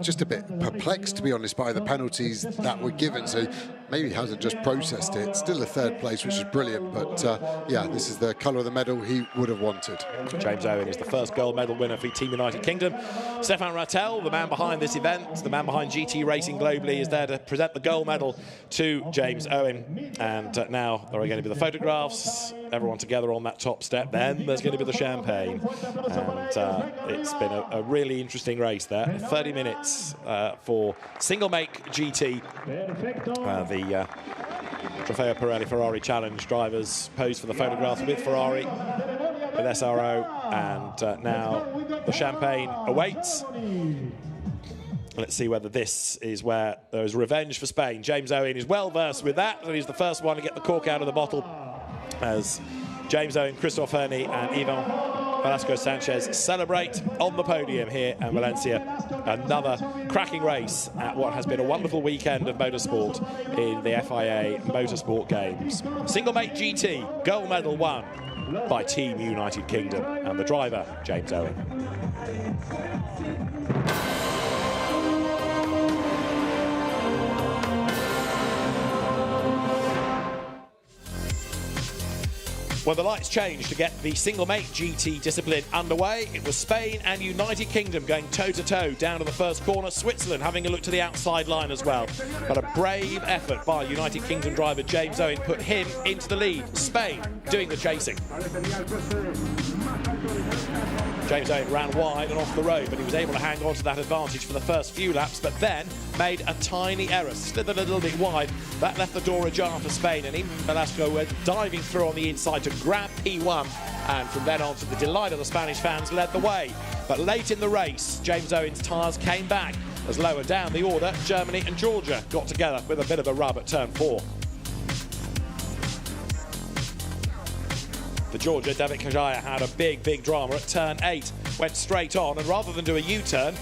just a bit perplexed, to be honest, by the penalties that were given. So maybe he hasn't just processed it. Still a third place, which is brilliant. But yeah, this is the colour of the medal he would have wanted. James Owen is the first gold medal winner for Team United Kingdom. Stefan Rattel, the man behind this event, the man behind GT Racing globally, is there to present the gold medal to James Owen. And now there are going to be the photographs, everyone together on that top step. Then there's going to be the champagne. And it's been a really interesting race there. 30 minutes for single make GT. The Trofeo Pirelli Ferrari Challenge drivers posed for the photographs with Ferrari, with SRO, and now the champagne awaits. Let's see whether this is where there is revenge for Spain. James Owen is well versed with that, and he's the first one to get the cork out of the bottle as James Owen, Christophe Herney and Ivan Velasco Sanchez celebrate on the podium here in Valencia. Another cracking race at what has been a wonderful weekend of motorsport in the FIA Motorsport Games. Single mate GT, gold medal won by Team United Kingdom, and the driver, James Owen. When the lights changed to get the single mate GT discipline underway, it was Spain and United Kingdom going toe-to-toe down to the first corner. Switzerland having a look to the outside line as well. But a brave effort by United Kingdom driver James Owen put him into the lead. Spain doing the chasing. James Owen ran wide and off the road, but he was able to hang on to that advantage for the first few laps, but then made a tiny error, slithered a little bit wide. That left the door ajar for Spain, and Ivan Velasco went diving through on the inside to grab P1, and from then on, to the delight of the Spanish fans, led the way. But late in the race, James Owen's tyres came back as lower down the order, Germany and Georgia got together with a bit of a rub at turn 4. For Georgia, David Kajaya had a big drama at turn 8. Went straight on, and rather than do a U-turn,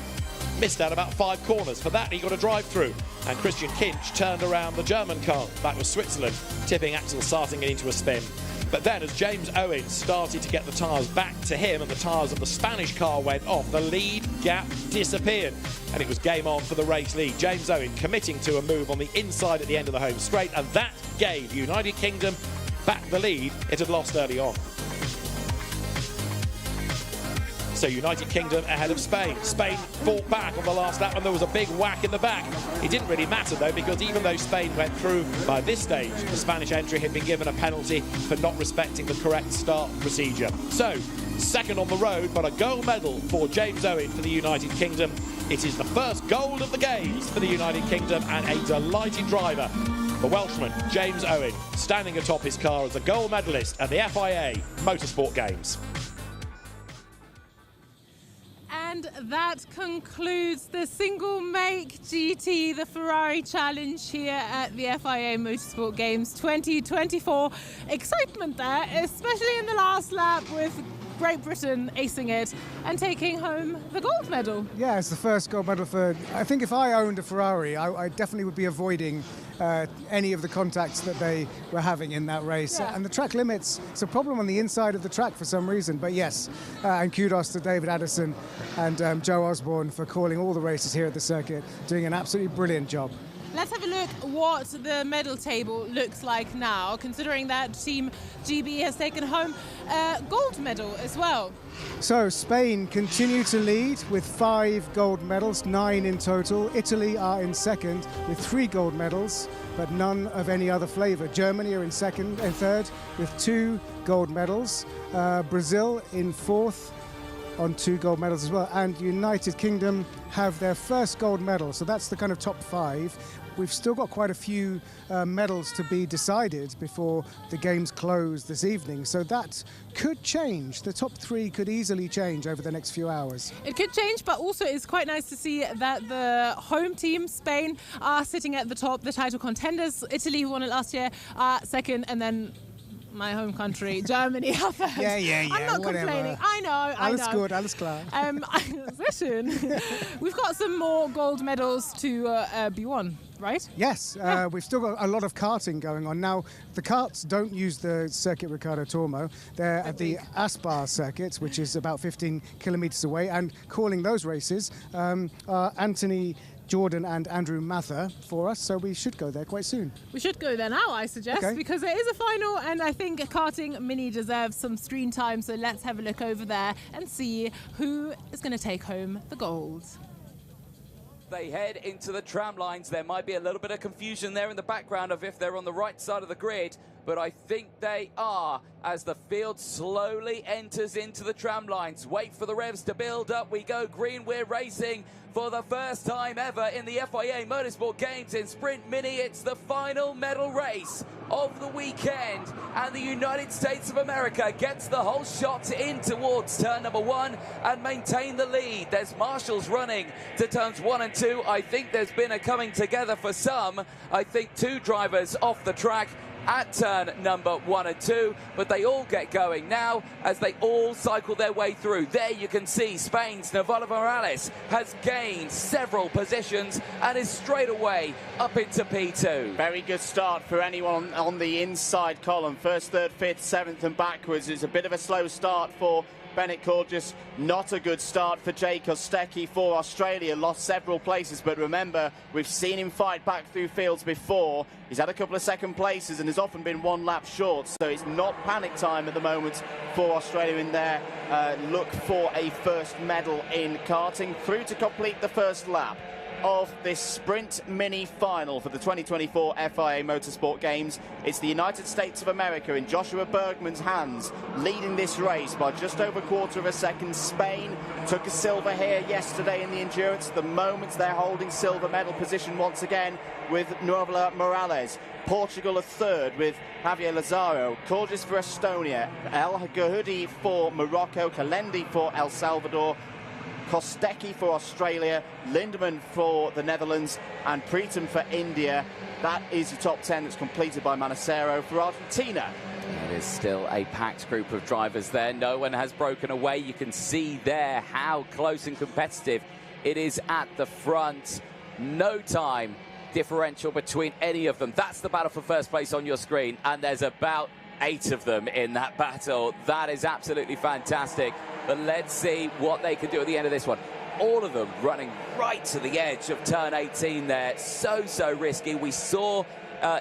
missed out about 5 corners. For that, he got a drive-through. And Christian Kinch turned around the German car. That was Switzerland, tipping Axel Sarting into a spin. But then, as James Owen started to get the tyres back to him and the tyres of the Spanish car went off, the lead gap disappeared. And it was game on for the race lead. James Owen committing to a move on the inside at the end of the home straight, and that gave United Kingdom back the lead it had lost early on. So United Kingdom ahead of Spain. Spain fought back on the last lap, and there was a big whack in the back. It didn't really matter though, because even though Spain went through, by this stage the Spanish entry had been given a penalty for not respecting the correct start procedure. So second on the road, but a gold medal for James Owen for the United Kingdom. It is the first gold of the Games for the United Kingdom, and a delighted driver, the Welshman James Owen, standing atop his car as a gold medalist at the FIA Motorsport Games. And that concludes the single make GT, the Ferrari Challenge here at the FIA Motorsport Games 2024. Excitement there, especially in the last lap, with Great Britain acing it and taking home the gold medal. Yeah, it's the first gold medal for... I think if I owned a Ferrari, I definitely would be avoiding any of the contacts that they were having in that race. Yeah. And the track limits, it's a problem on the inside of the track for some reason. But yes, and kudos to David Addison and Joe Osborne for calling all the races here at the circuit, doing an absolutely brilliant job. Let's have a look what the medal table looks like now, considering that Team GB has taken home a gold medal as well. So Spain continue to lead with 5 gold medals, 9 in total. Italy are in second with 3 gold medals, but none of any other flavour. Germany are in second and third with 2 gold medals. Brazil in fourth on 2 gold medals as well, and United Kingdom have their first gold medal, so that's the kind of top 5. we've still got quite a few medals to be decided before the games close this evening. So that could change. The top 3 could easily change over the next few hours. It could change, but also it's quite nice to see that the home team, Spain, are sitting at the top, the title contenders. Italy, who won it last year, are second, and then my home country, Germany, are third. Yeah. I'm not complaining. I know. Alles gut, alles klar. Listen, we've got some more gold medals to be won, right? Yes, we've still got a lot of karting going on. Now, the karts don't use the Circuit Ricardo Tormo. They're at the Aspar circuit, which is about 15 kilometres away, and calling those races are Anthony Jordan and Andrew Mather for us, so we should go there quite soon. We should go there now, I suggest, because it is a final, and I think Karting Mini deserves some screen time, so let's have a look over there and see who is going to take home the gold. They head into the tram lines. There might be a little bit of confusion there in the background of if they're on the right side of the grid, but I think they are as the field slowly enters into the tram lines. Wait for the revs to build up. We go green. We're racing for the first time ever in the FIA Motorsport Games in Sprint Mini. It's the final medal race of the weekend, and the United States of America gets the whole shot in towards turn number 1 and maintain the lead. There's marshals running to turns 1 and 2. I think there's been a coming together for some. I think 2 drivers off the track at turn number 1 and 2, but they all get going now as they all cycle their way through. There you can see Spain's Navarro Morales has gained several positions and is straight away up into P2. Very good start for anyone on the inside column. First, third, fifth, seventh and backwards. It's a bit of a slow start for Bennett Corgis. Not a good start for Jay Kostecki for Australia. Lost several places, but remember, we've seen him fight back through fields before. He's had a couple of second places and has often been 1 lap short, so it's not panic time at the moment for Australia in their look for a first medal in karting. Through to complete the first lap of this Sprint Mini final for the 2024 FIA Motorsport Games. It's the United States of America in Joshua Bergman's hands, leading this race by just over a quarter of a second. Spain took a silver here yesterday in the endurance. At the moment, they're holding silver medal position once again with Navarro Morales. Portugal a third with Javier Lazaro. Corgis for Estonia. El Gahudi for Morocco. Kalendi for El Salvador. Kostecki for Australia, Lindemann for the Netherlands, and Preetham for India. That is the top 10 that's completed by Manacero for Argentina. It is still a packed group of drivers there. No one has broken away. You can see there how close and competitive it is at the front. No time differential between any of them. That's the battle for first place on your screen, and there's about 8 of them in that battle. That is absolutely fantastic. But let's see what they can do at the end of this one. All of them running right to the edge of turn 18 there. So risky. We saw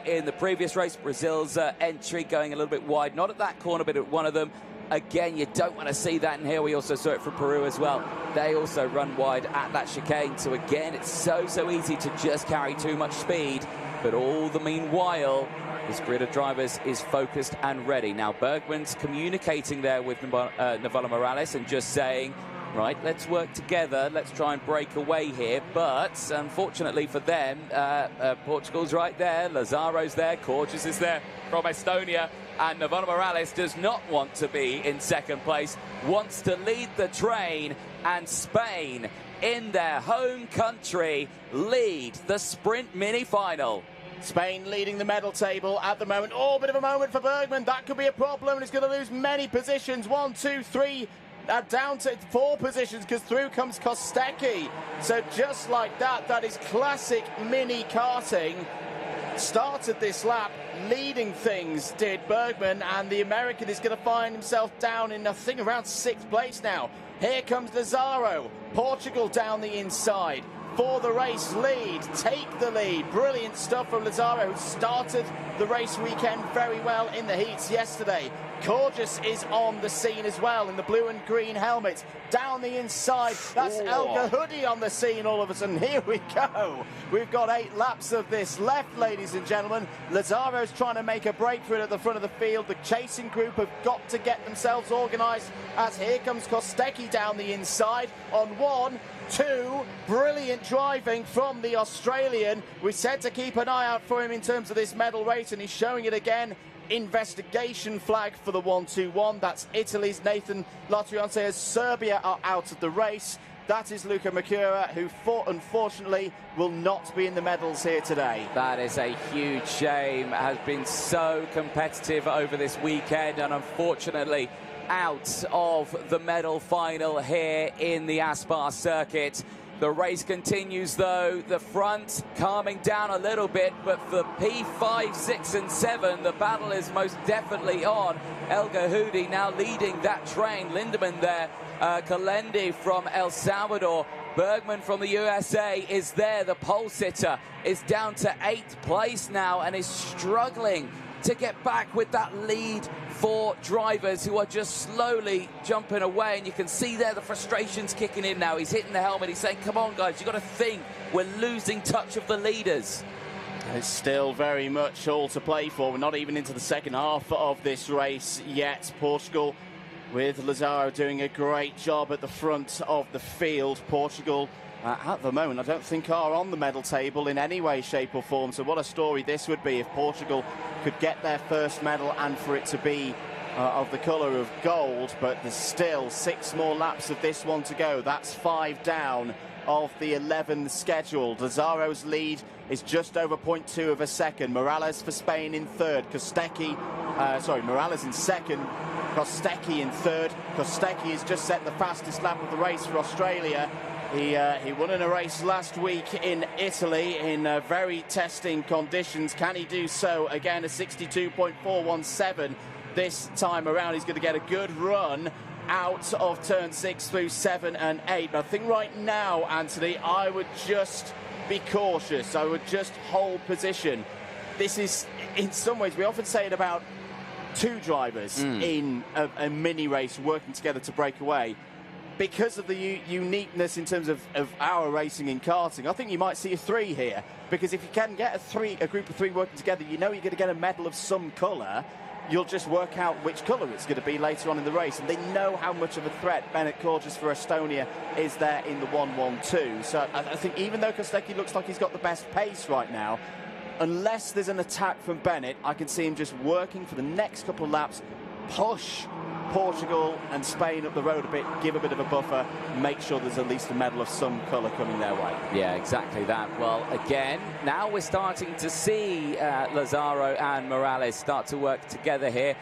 in the previous race Brazil's entry going a little bit wide. Not at that corner, but at one of them. Again, you don't want to see that in here. We also saw it from Peru as well. They also run wide at that chicane. So again, it's so easy to just carry too much speed. But all the meanwhile, this grid of drivers is focused and ready. Now, Bergman's communicating there with Navarro Morales and just saying, right, let's work together. Let's try and break away here. But unfortunately for them, Portugal's right there. Lazaro's there. Corgis is there from Estonia. And Navarro Morales does not want to be in second place, wants to lead the train. And Spain, in their home country, lead the Sprint Mini final. Spain leading the medal table at the moment. Oh, bit of a moment for Bergman. That could be a problem, and he's going to lose many positions. 1, 2, 3, down to 4 positions, because through comes Kostecki. So just like that, that is classic mini karting. Started this lap leading things, did Bergman, and the American is going to find himself down in, I think, around 6th place now. Here comes Lazaro. Portugal down the inside for the race lead. Take the lead. Brilliant stuff from Lazaro, who started the race weekend very well in the heats yesterday. Gorgeous is on the scene as well in the blue and green helmet. Down the inside, that's Elga Hoodie on the scene all of a sudden. Here we go. We've got 8 laps of this left, ladies and gentlemen. Lazzaro's trying to make a breakthrough at the front of the field. The chasing group have got to get themselves organised as here comes Kostecki down the inside on 1, 2, brilliant driving from the Australian. We said to keep an eye out for him in terms of this medal race, and he's showing it again. Investigation flag for the 1-2-1. That's Italy's Nathan Latriante as Serbia are out of the race. That is Luca Mercura, who unfortunately will not be in the medals here today. That is a huge shame. It has been so competitive over this weekend, and unfortunately out of the medal final here in the Aspar circuit. The race continues though, the front calming down a little bit, but for P5, 6 and 7, the battle is most definitely on. Elga Hoodie now leading that train. Lindemann there, Kalendi from El Salvador, Bergman from the USA is there. The pole sitter is down to 8th place now and is struggling to get back with that lead for drivers who are just slowly jumping away. And you can see there the frustration's kicking in now. He's hitting the helmet. He's saying, come on, guys, you've got to think. We're losing touch of the leaders. It's still very much all to play for. We're not even into the second half of this race yet. Portugal, with Lazzaro doing a great job at the front of the field. Portugal, at the moment, I don't think are on the medal table in any way, shape or form. So what a story this would be if Portugal could get their first medal and for it to be of the colour of gold. But there's still 6 more laps of this one to go. That's 5 down of the 11 scheduled. Lazzaro's lead is just over 0.2 of a second. Morales for Spain in third. Morales in second. Kostecki in third. Kostecki has just set the fastest lap of the race for Australia. He won in a race last week in Italy in very testing conditions. Can he do so again? A 62.417 this time around. He's going to get a good run out of turn 6 through 7 and 8. But I think right now, Anthony, I would just be cautious. I would just hold position. This is, in some ways, we often say it about 2 drivers in a mini race working together to break away. Because of the uniqueness in terms of our racing in karting, I think you might see a 3 here. Because if you can get a group of 3 working together, you know you're going to get a medal of some colour. You'll just work out which colour it's going to be later on in the race. And they know how much of a threat Bennett Gorgeous for Estonia is there in the 1-1-2. So I think even though Kostecki looks like he's got the best pace right now, unless there's an attack from Bennett, I can see him just working for the next couple of laps, push Portugal and Spain up the road a bit, give a bit of a buffer, make sure there's at least a medal of some colour coming their way. Yeah, exactly that. Well, again, now we're starting to see Lazzaro and Morales start to work together here.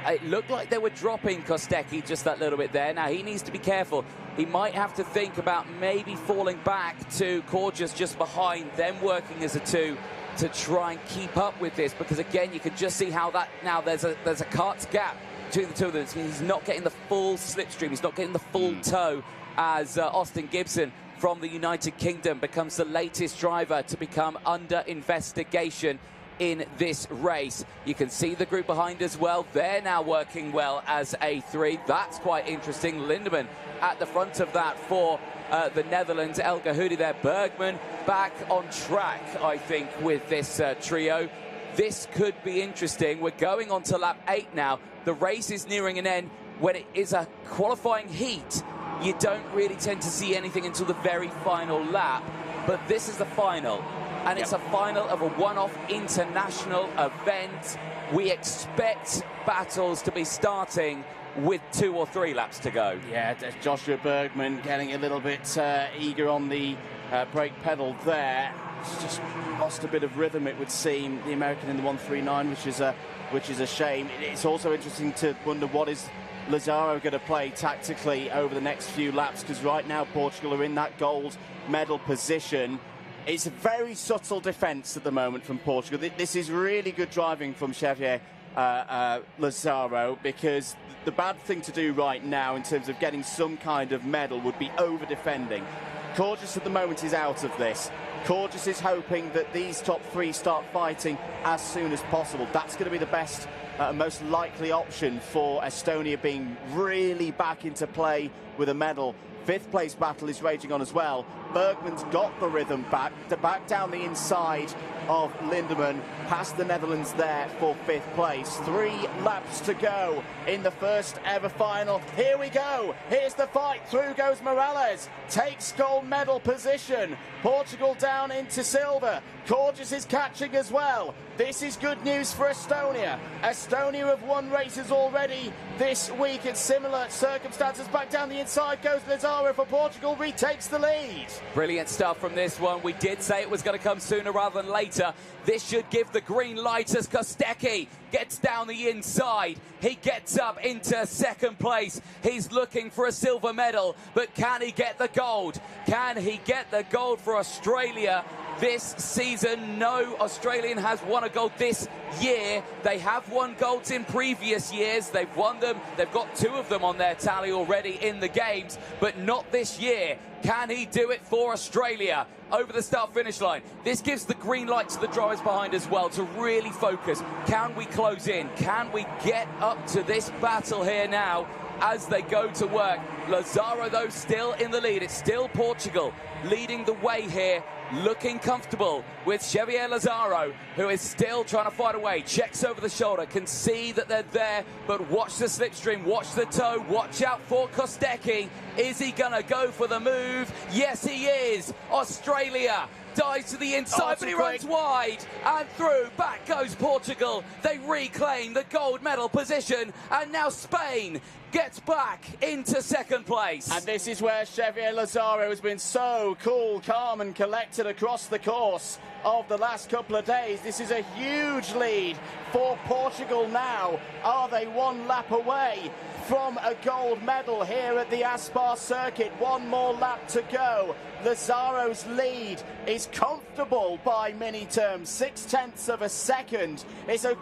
It looked like they were dropping Kostecki just that little bit there. Now, he needs to be careful. He might have to think about maybe falling back to Gorgeous just behind, them working as a 2 to try and keep up with this, because, again, you can just see how that now there's a kart's gap between the 2 of them. He's not getting the full slipstream. He's not getting the full tow as Austin Gibson from the United Kingdom becomes the latest driver to become under investigation in this race. You can see the group behind as well. They're now working well as a 3. That's quite interesting. Lindemann at the front of that for the Netherlands. Elga Hoodie there. Bergman back on track, I think, with this trio. This could be interesting. We're going on to lap 8 now. The race is nearing an end. When it is a qualifying heat, you don't really tend to see anything until the very final lap. But this is the final. And it's a final of a one-off international event. We expect battles to be starting with 2 or 3 laps to go. Yeah, Joshua Bergman getting a little bit eager on the brake pedal there. It's just lost a bit of rhythm, it would seem, the American in the 139, which is a shame. It's also interesting to wonder what is Lazzaro going to play tactically over the next few laps, because right now Portugal are in that gold medal position. It's a very subtle defence at the moment from Portugal. This is really good driving from Xavier Lazzaro, because the bad thing to do right now in terms of getting some kind of medal would be over-defending. Courteous at the moment is out of this. Courteous is hoping that these top three start fighting as soon as possible. That's going to be the best, most likely option for Estonia being really back into play with a medal. Fifth place battle is raging on as well. Bergman's got the rhythm back down the inside of Lindemann, past the Netherlands there for fifth place. 3 laps to go in the first ever final. Here we go. Here's the fight. Through goes Morales. Takes gold medal position. Portugal down into silver. Courteous is catching as well. This is good news for Estonia. Estonia have won races already this week in similar circumstances. Back down the inside goes Lazaro for Portugal, retakes the lead. Brilliant stuff from this one. We did say it was going to come sooner rather than later. This should give the green light as Kostecki gets down the inside. He gets up into second place. He's looking for a silver medal, but can he get the gold? Can he get the gold for Australia? This season, no Australian has won a gold this year. They have won golds in previous years. They've won them. They've got 2 of them on their tally already in the games, but not this year. Can he do it for Australia over the start-finish line? This gives the green light to the drivers behind as well to really focus. Can we close in? Can we get up to this battle here now as they go to work? Lazaro, though, still in the lead. It's still Portugal leading the way here, looking comfortable with Xavier Lazaro, who is still trying to fight away. Checks over the shoulder, can see that they're there, but watch the slipstream, watch the toe, watch out for Kostecki. Is he going to go for the move? Yes, he is. Australia dives to the inside, but he runs wide and through. Back goes Portugal. They reclaim the gold medal position, and now Spain gets back into second place. And this is where Xavier Lazaro has been so cool, calm and collected across the course of the last couple of days. This is a huge lead for Portugal now. Are they 1 lap away from a gold medal here at the Aspar circuit? 1 more lap to go. Lazaro's lead is comfortable by mini terms, 0.6 of a second. It's a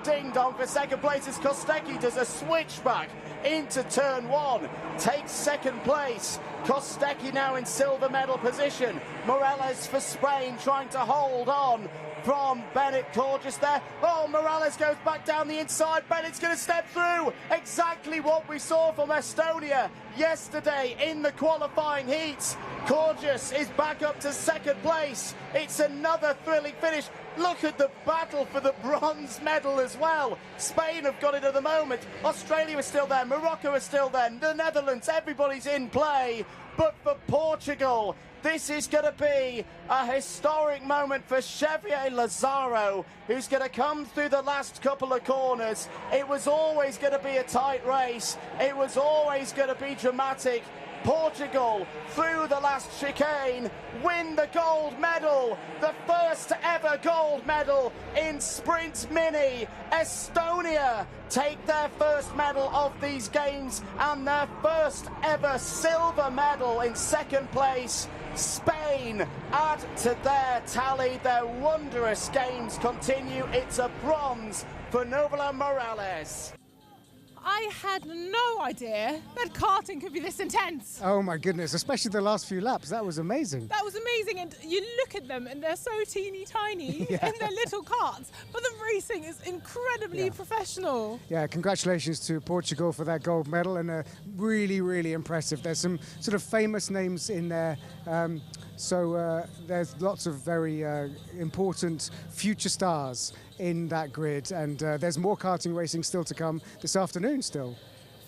ding-dong for second place as Kostecki does a switchback into turn 1, takes second place. Kostecki now in silver medal position. Morales for Spain trying to hold on from Bennett. Gorgeous there. Oh, Morales goes back down the inside. Bennett's going to step through. Exactly what we saw from Estonia yesterday in the qualifying heats. Gorgeous is back up to second place. It's another thrilling finish. Look at the battle for the bronze medal as well. Spain have got it at the moment. Australia is still there. Morocco is still there. The Netherlands, everybody's in play. But for Portugal, this is going to be a historic moment for Xavier Lazaro, who's going to come through the last couple of corners. It was always going to be a tight race. It was always going to be dramatic. Portugal, through the last chicane, win the gold medal. The first ever gold medal in Sprint Mini. Estonia take their first medal of these games and their first ever silver medal in second place. Spain add to their tally. Their wondrous games continue. It's a bronze for Novola Morales. I had no idea that karting could be this intense. Oh my goodness, especially the last few laps. That was amazing. That was amazing, and you look at them and they're so teeny tiny in their little karts, but the racing is incredibly professional. Yeah, congratulations to Portugal for that gold medal, and really, really impressive. There's some sort of famous names in there. So there's lots of very important future stars in that grid, and there's more karting racing still to come this afternoon still.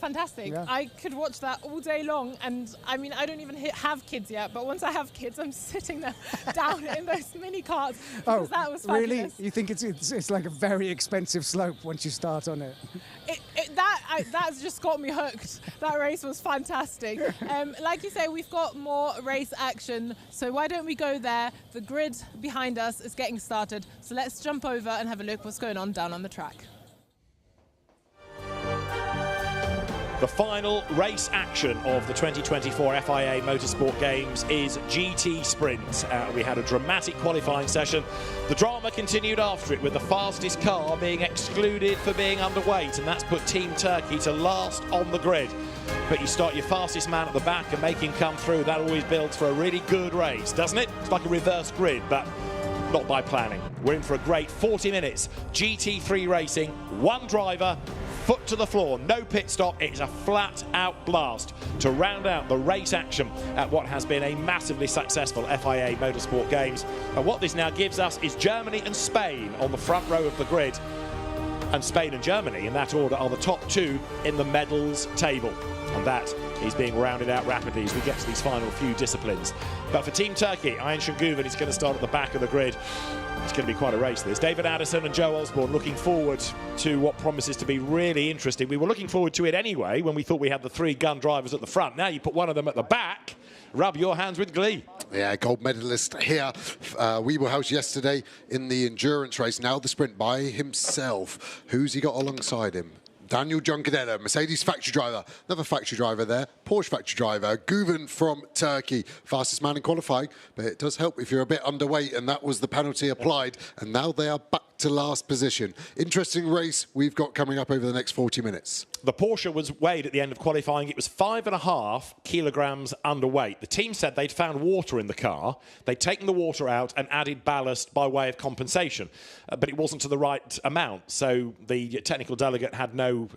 Fantastic. Yeah. I could watch that all day long, and I mean, I don't even have kids yet, but once I have kids, I'm sitting there down in those mini karts because that was fabulous. Really? You think it's like a very expensive slope once you start on it? That's just got me hooked. That race was fantastic. Like you say, we've got more race action, so why don't we go there? The grid behind us is getting started, so let's jump over and have a look what's going on down on the track. The final race action of the 2024 FIA Motorsport Games is GT Sprint. We had a dramatic qualifying session. The drama continued after it, with the fastest car being excluded for being underweight, and that's put Team Turkey to last on the grid. but you start your fastest man at the back and make him come through. That always builds for a really good race, doesn't it? It's like a reverse grid, but not by planning. We're in for a great 40 minutes. GT3 racing, one driver, foot to the floor, no pit stop. It's a flat-out blast to round out the race action at what has been a massively successful FIA Motorsport Games. And what this now gives us is Germany and Spain on the front row of the grid. And Spain and Germany, in that order, are the top two in the medals table. And that is being rounded out rapidly as we get to these final few disciplines. But for Team Turkey, Ayhan Şengüven is going to start at the back of the grid. It's going to be quite a race, this. David Addison and Joe Osborne looking forward to what promises to be really interesting. We were looking forward to it anyway when we thought we had the three gun drivers at the front. Now you put one of them at the back. Rub your hands with glee. Yeah, gold medalist here. Wiebelhaus yesterday in the endurance race. Now the sprint by himself. Who's he got alongside him? Daniel Giancadello, Mercedes factory driver, another factory driver there, Porsche factory driver, Güven from Turkey, fastest man in qualifying, but it does help if you're a bit underweight, and that was the penalty applied, and now they are back to last position. Interesting race we've got coming up over the next 40 minutes. The Porsche was weighed at the end of qualifying. It was 5.5 kilograms underweight. The team said they'd found water in the car. They'd taken the water out and added ballast by way of compensation, but it wasn't to the right amount. So the technical delegate had no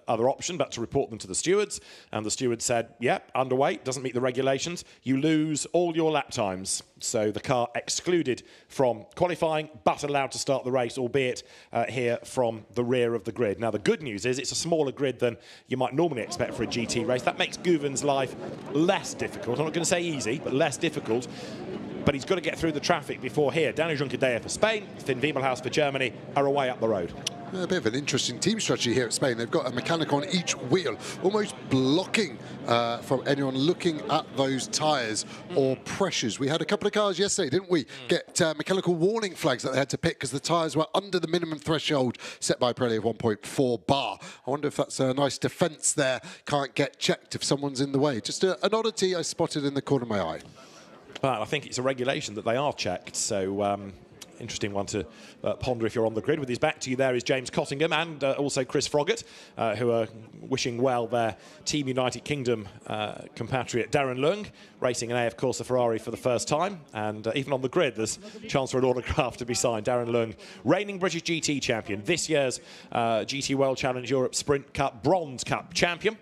other option but to report them to the stewards, and the stewards said, yep, underweight, doesn't meet the regulations, you lose all your lap times. So the car excluded from qualifying but allowed to start the race, albeit here from the rear of the grid. Now the good news is it's a smaller grid than you might normally expect for a GT race. That makes Güven's life less difficult. I'm not going to say easy, but less difficult. But he's got to get through the traffic before here. Daniel Giancadello for Spain, Finn Wiebelhaus for Germany are away up the road. A bit of an interesting team strategy here at Spain. They've got a mechanic on each wheel, almost blocking from anyone looking at those tyres or pressures. We had a couple of cars yesterday, didn't we, get mechanical warning flags that they had to pick because the tyres were under the minimum threshold set by Pirelli of 1.4 bar. I wonder if that's a nice defence there. Can't get checked if someone's in the way. Just an oddity I spotted in the corner of my eye. But I think it's a regulation that they are checked, so interesting one to ponder if you're on the grid. With his back to you there is James Cottingham and also Chris Froggatt, who are wishing well their Team United Kingdom compatriot Darren Lung, racing an AF Corsa Ferrari for the first time. And even on the grid, there's a chance for an autograph to be signed. Darren Lung, reigning British GT champion, this year's GT World Challenge Europe Sprint Cup Bronze Cup champion.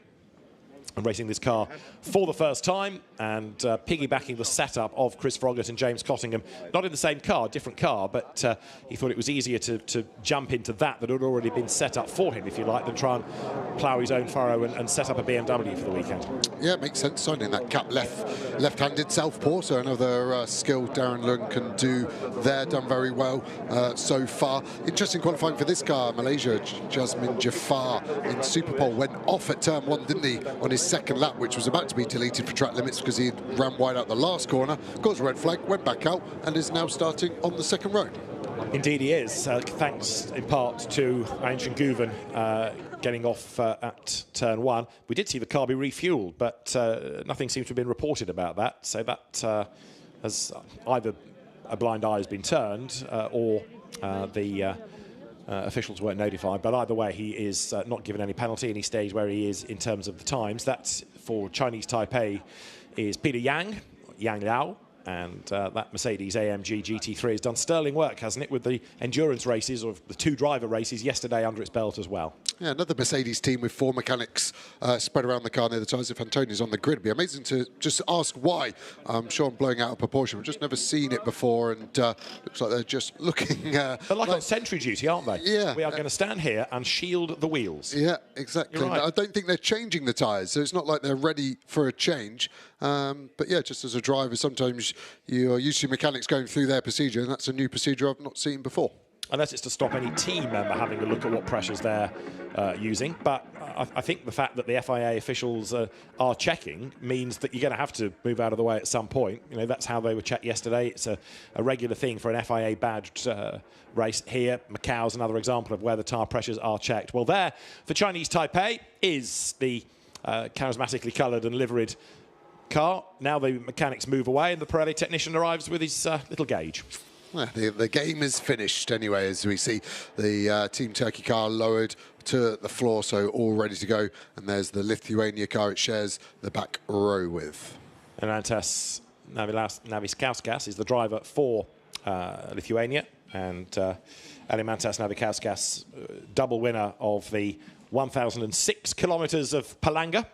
And racing this car for the first time and piggybacking the setup of Chris Froggatt and James Cottingham. Not in the same car, different car, but he thought it was easier to jump into that had already been set up for him, if you like, than try and plough his own furrow and set up a BMW for the weekend. Yeah, it makes sense, signing that cap left-handed southpaw, so another skill Darren Lung can do there, done very well so far. Interesting qualifying for this car, Malaysia. Jasmine Jafar in Superpole went off at turn 1, didn't he, on his second lap, which was about to be deleted for track limits because he ran wide out the last corner, got a red flag, went back out, and is now starting on the second row. Indeed he is, thanks in part to Ayhan Şengüven getting off at turn 1. We did see the car be refueled, but nothing seems to have been reported about that, so that has either a blind eye has been turned or the officials weren't notified, but either way he is not given any penalty and he stays where he is in terms of the times. That's for Chinese Taipei is Peter Yang Liao, and that Mercedes AMG GT3 has done sterling work, hasn't it, with the endurance races, or the 2 driver races yesterday under its belt as well. Yeah, another Mercedes team with 4 mechanics spread around the car near the tyres. If Antoni's on the grid, it'd be amazing to just ask why. I'm sure I'm blowing out of proportion. We've just never seen it before, and looks like they're just looking... they're like on sentry duty, aren't they? Yeah. We are going to stand here and shield the wheels. Yeah, exactly. Right. I don't think they're changing the tyres, so it's not like they're ready for a change. But yeah, just as a driver, sometimes you're used to mechanics going through their procedure, and that's a new procedure I've not seen before. Unless it's to stop any team member having a look at what pressures they're using. But I think the fact that the FIA officials are checking means that you're going to have to move out of the way at some point. You know, that's how they were checked yesterday. It's a regular thing for an FIA badged race here. Macau's another example of where the tyre pressures are checked. Well, there for Chinese Taipei is the charismatically coloured and liveried car. Now the mechanics move away and the Pirelli technician arrives with his little gauge. Well, the game is finished anyway, as we see the Team Turkey car lowered to the floor, so all ready to go. And there's the Lithuania car it shares the back row with. Elemantas Navikauskas is the driver for Lithuania, and Elemantas Navikauskas, double winner of the 1,006 kilometres of Palanga.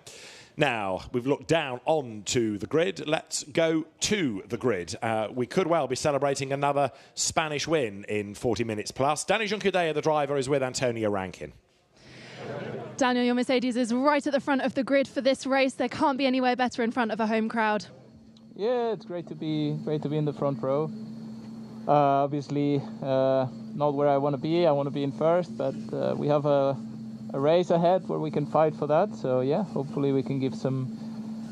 Now, we've looked down onto the grid. Let's go to the grid. We could well be celebrating another Spanish win in 40 minutes plus. Dani Juncadella, the driver, is with Antonio Rankin. Daniel, your Mercedes is right at the front of the grid for this race. There can't be anywhere better in front of a home crowd. Yeah, it's great to be in the front row. Obviously, not where I want to be. I want to be in first, but we have a race ahead where we can fight for that. So yeah, hopefully we can give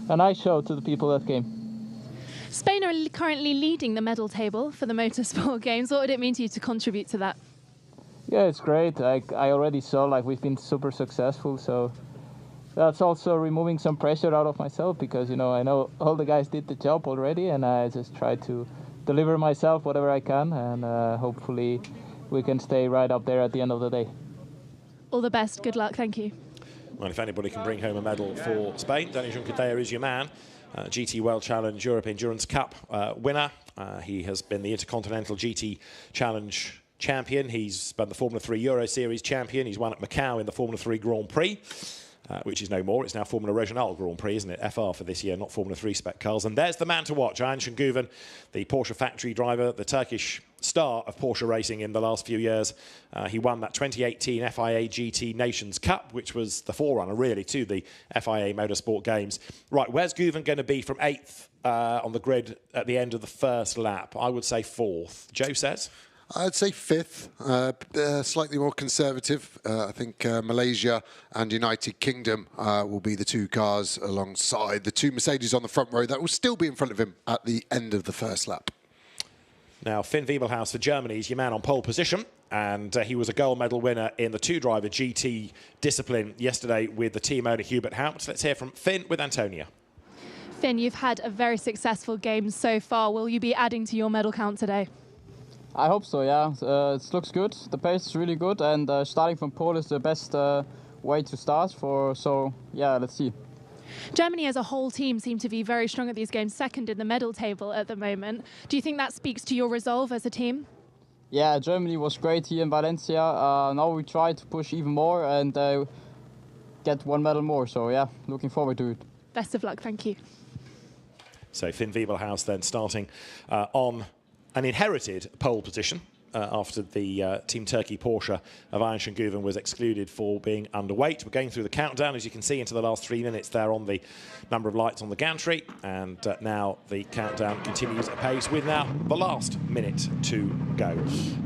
a nice show to the people that came. Spain are currently leading the medal table for the Motorsport Games. What would it mean to you to contribute to that? Yeah, it's great. I already saw we've been super successful, so that's also removing some pressure out of myself, because I know all the guys did the job already, and I just try to deliver myself whatever I can, and hopefully we can stay right up there at the end of the day. All the best. Good luck. Thank you. Well, if anybody can bring home a medal for Spain, Dani Juncadella is your man. GT World Challenge Europe Endurance Cup winner. He has been the Intercontinental GT Challenge champion. He's been the Formula 3 Euro Series champion. He's won at Macau in the Formula 3 Grand Prix, which is no more. It's now Formula Regional Grand Prix, isn't it? FR for this year, not Formula 3 spec cars. And there's the man to watch, Ayhan Şengüven, the Porsche factory driver, the Turkish star of Porsche racing in the last few years. He won that 2018 FIA GT Nations Cup, which was the forerunner, really, to the FIA Motorsport Games. Right, where's Güven going to be from 8th on the grid at the end of the first lap? I would say 4th. Joe says? I'd say 5th, slightly more conservative. I think Malaysia and United Kingdom will be the two cars alongside the two Mercedes on the front row that will still be in front of him at the end of the first lap. Now, Finn Wiebelhaus for Germany is your man on pole position, and he was a gold medal winner in the two-driver GT discipline yesterday with the team owner Hubert Haupt. Let's hear from Finn with Antonia. Finn, you've had a very successful game so far. Will you be adding to your medal count today? I hope so, yeah. It looks good. The pace is really good, and starting from pole is the best way to start for. So, yeah, let's see. Germany as a whole team seem to be very strong at these games, second in the medal table at the moment. Do you think that speaks to your resolve as a team? Yeah, Germany was great here in Valencia. Now we try to push even more and get one medal more. So, yeah, looking forward to it. Best of luck. Thank you. So, Finn Wiebelhaus then starting on an inherited pole position after the Team Turkey Porsche of Ayhan Şengüven was excluded for being underweight. We're going through the countdown, as you can see, into the last 3 minutes there on the number of lights on the gantry. And now the countdown continues at pace with now the last minute to go.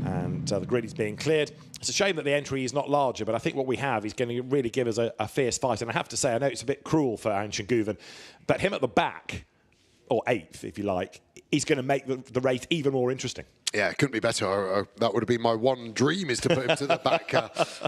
And the grid is being cleared. It's a shame that the entry is not larger, but I think what we have is going to really give us a fierce fight. And I have to say, I know it's a bit cruel for Ayhan Şengüven, but him at the back, or 8th, if you like, is going to make the race even more interesting. Yeah, it couldn't be better. That would have been my one dream, is to put him to the back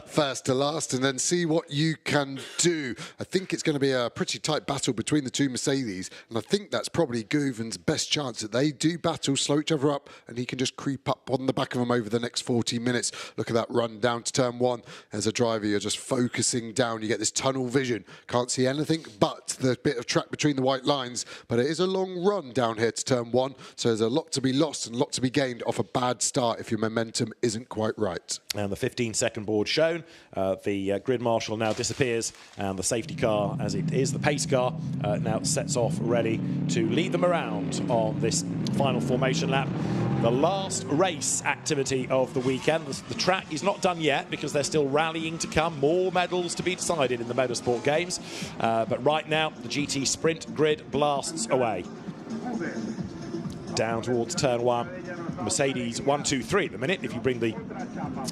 first to last and then see what you can do. I think it's going to be a pretty tight battle between the two Mercedes, and I think that's probably Güven's best chance, that they do battle, slow each other up, and he can just creep up on the back of them over the next 40 minutes. Look at that run down to turn 1. As a driver, you're just focusing down. You get this tunnel vision. Can't see anything but the bit of track between the white lines, but it is a long run down here to turn 1, so there's a lot to be lost and a lot to be gained off a bad start if your momentum isn't quite right. And the 15-second board shown. The grid marshal now disappears, and the safety car, as it is the pace car, now sets off ready to lead them around on this final formation lap. The last race activity of the weekend. The track is not done yet because there's still rallying to come, more medals to be decided in the Motorsport Games. But right now, the GT Sprint grid blasts away. Down towards turn 1. Mercedes 1, 2, 3 at the minute, if you bring the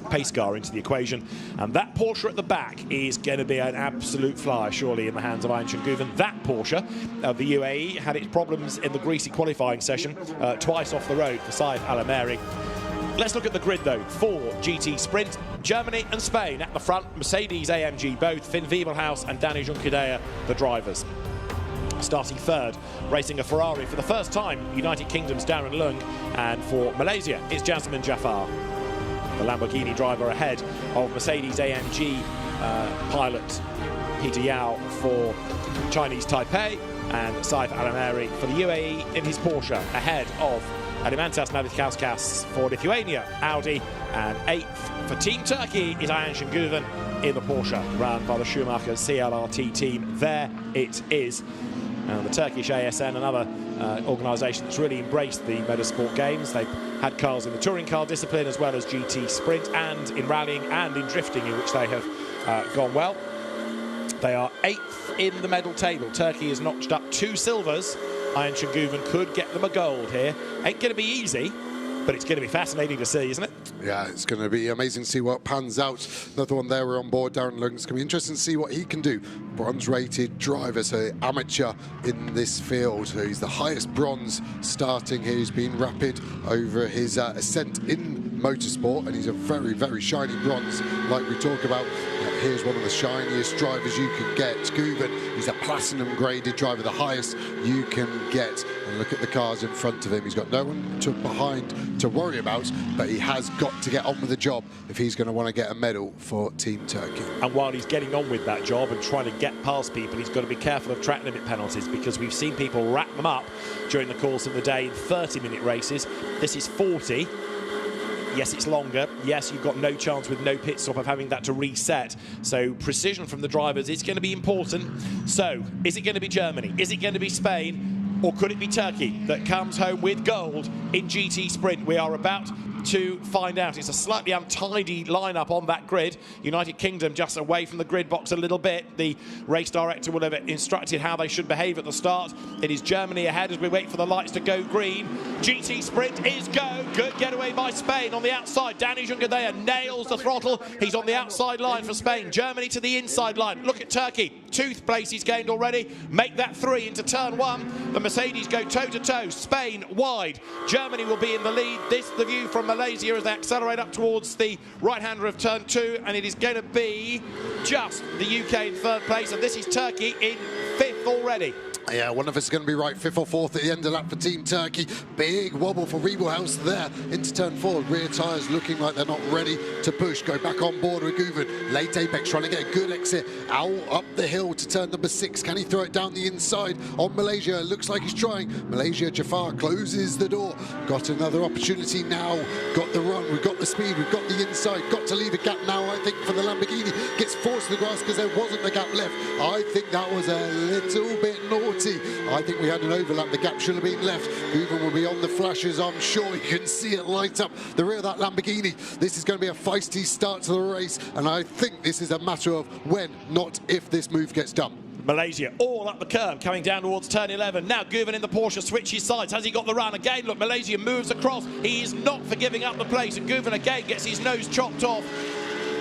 pace car into the equation. And that Porsche at the back is going to be an absolute flyer, surely, in the hands of Ayhan Şengüven. That Porsche of the UAE had its problems in the greasy qualifying session, twice off the road for Saif Al-Ameri. Let's look at the grid, though, for GT Sprint. Germany and Spain at the front, Mercedes, AMG both, Finn Wiebelhaus and Dani Juncadella, the drivers. Starting third, racing a Ferrari for the first time, United Kingdom's Darren Lung, and for Malaysia, it's Jasmine Jafar. The Lamborghini driver ahead of Mercedes-AMG pilot Peter Yao for Chinese Taipei, and Saif Al-Ameri for the UAE in his Porsche, ahead of Alimantas Navikauskas for Lithuania, Audi, and 8th for Team Turkey is Ayhan Şengüven in the Porsche, run by the Schumacher CLRT team. There it is. And the Turkish ASN, another organisation that's really embraced the motorsport games. They've had cars in the touring car discipline as well as GT Sprint, and in rallying and in drifting, in which they have gone well. They are 8th in the medal table. Turkey has notched up 2 silvers. Ayhan Şengüven could get them a gold here. Ain't going to be easy, but it's going to be fascinating to see, isn't it? Yeah, it's going to be amazing to see what pans out. Another one there, we're on board, Darren Lung. It's going to be interesting to see what he can do. Bronze-rated driver, so amateur in this field. So he's the highest bronze starting here. He's been rapid over his ascent in motorsport, and he's a very, very shiny bronze, like we talk about. Here's one of the shiniest drivers you can get. Şengüven, he's a platinum-graded driver, the highest you can get. And look at the cars in front of him. He's got no one behind to worry about, but he has got to get on with the job if he's going to want to get a medal for Team Turkey. And while he's getting on with that job and trying to get past people, he's got to be careful of track limit penalties, because we've seen people rack them up during the course of the day in 30-minute races. This is 40. Yes, it's longer. Yes, you've got no chance with no pit stop of having that to reset. So precision from the drivers is going to be important. So is it going to be Germany? Is it going to be Spain? Or could it be Turkey that comes home with gold in GT Sprint? We are about to find out. It's a slightly untidy lineup on that grid. United Kingdom just away from the grid box a little bit. The race director will have instructed how they should behave at the start. It is Germany ahead as we wait for the lights to go green. GT Sprint is go. Good getaway by Spain on the outside. Dani Jungadea nails the throttle. He's on the outside line for Spain. Germany to the inside line. Look at Turkey. 2th place he's gained already. Make that 3 into turn 1. The Mercedes go toe-to-toe. Spain wide. Germany will be in the lead. This the view from Malaysia as they accelerate up towards the right-hander of turn 2, and it is going to be just the UK in 3rd place, and this is Turkey in 5th already. Yeah, one of us is going to be right 5th or 4th at the end of that for Team Turkey. Big wobble for Riebelhaus there into turn 4. Rear tyres looking like they're not ready to push. Go back on board with Şengüven. Late apex trying to get a good exit out up the hill to turn number 6. Can he throw it down the inside on Malaysia? Looks like he's trying. Malaysia, Jafar closes the door. Got another opportunity now. Got the run. We've got the speed. We've got the inside. Got to leave a gap now, I think, for the Lamborghini. Gets forced to the grass because there wasn't a gap left. I think that was a little bit naughty. I think we had an overlap. The gap should have been left. Şengüven will be on the flashes. I'm sure you can see it light up the rear of that Lamborghini. This is going to be a feisty start to the race, and I think this is a matter of when, not if, this move gets done. Malaysia all up the curve, coming down towards turn 11. Now Şengüven in the Porsche switches sides. Has he got the run? Again, look, Malaysia moves across. He is not for giving up the place, and Şengüven again gets his nose chopped off.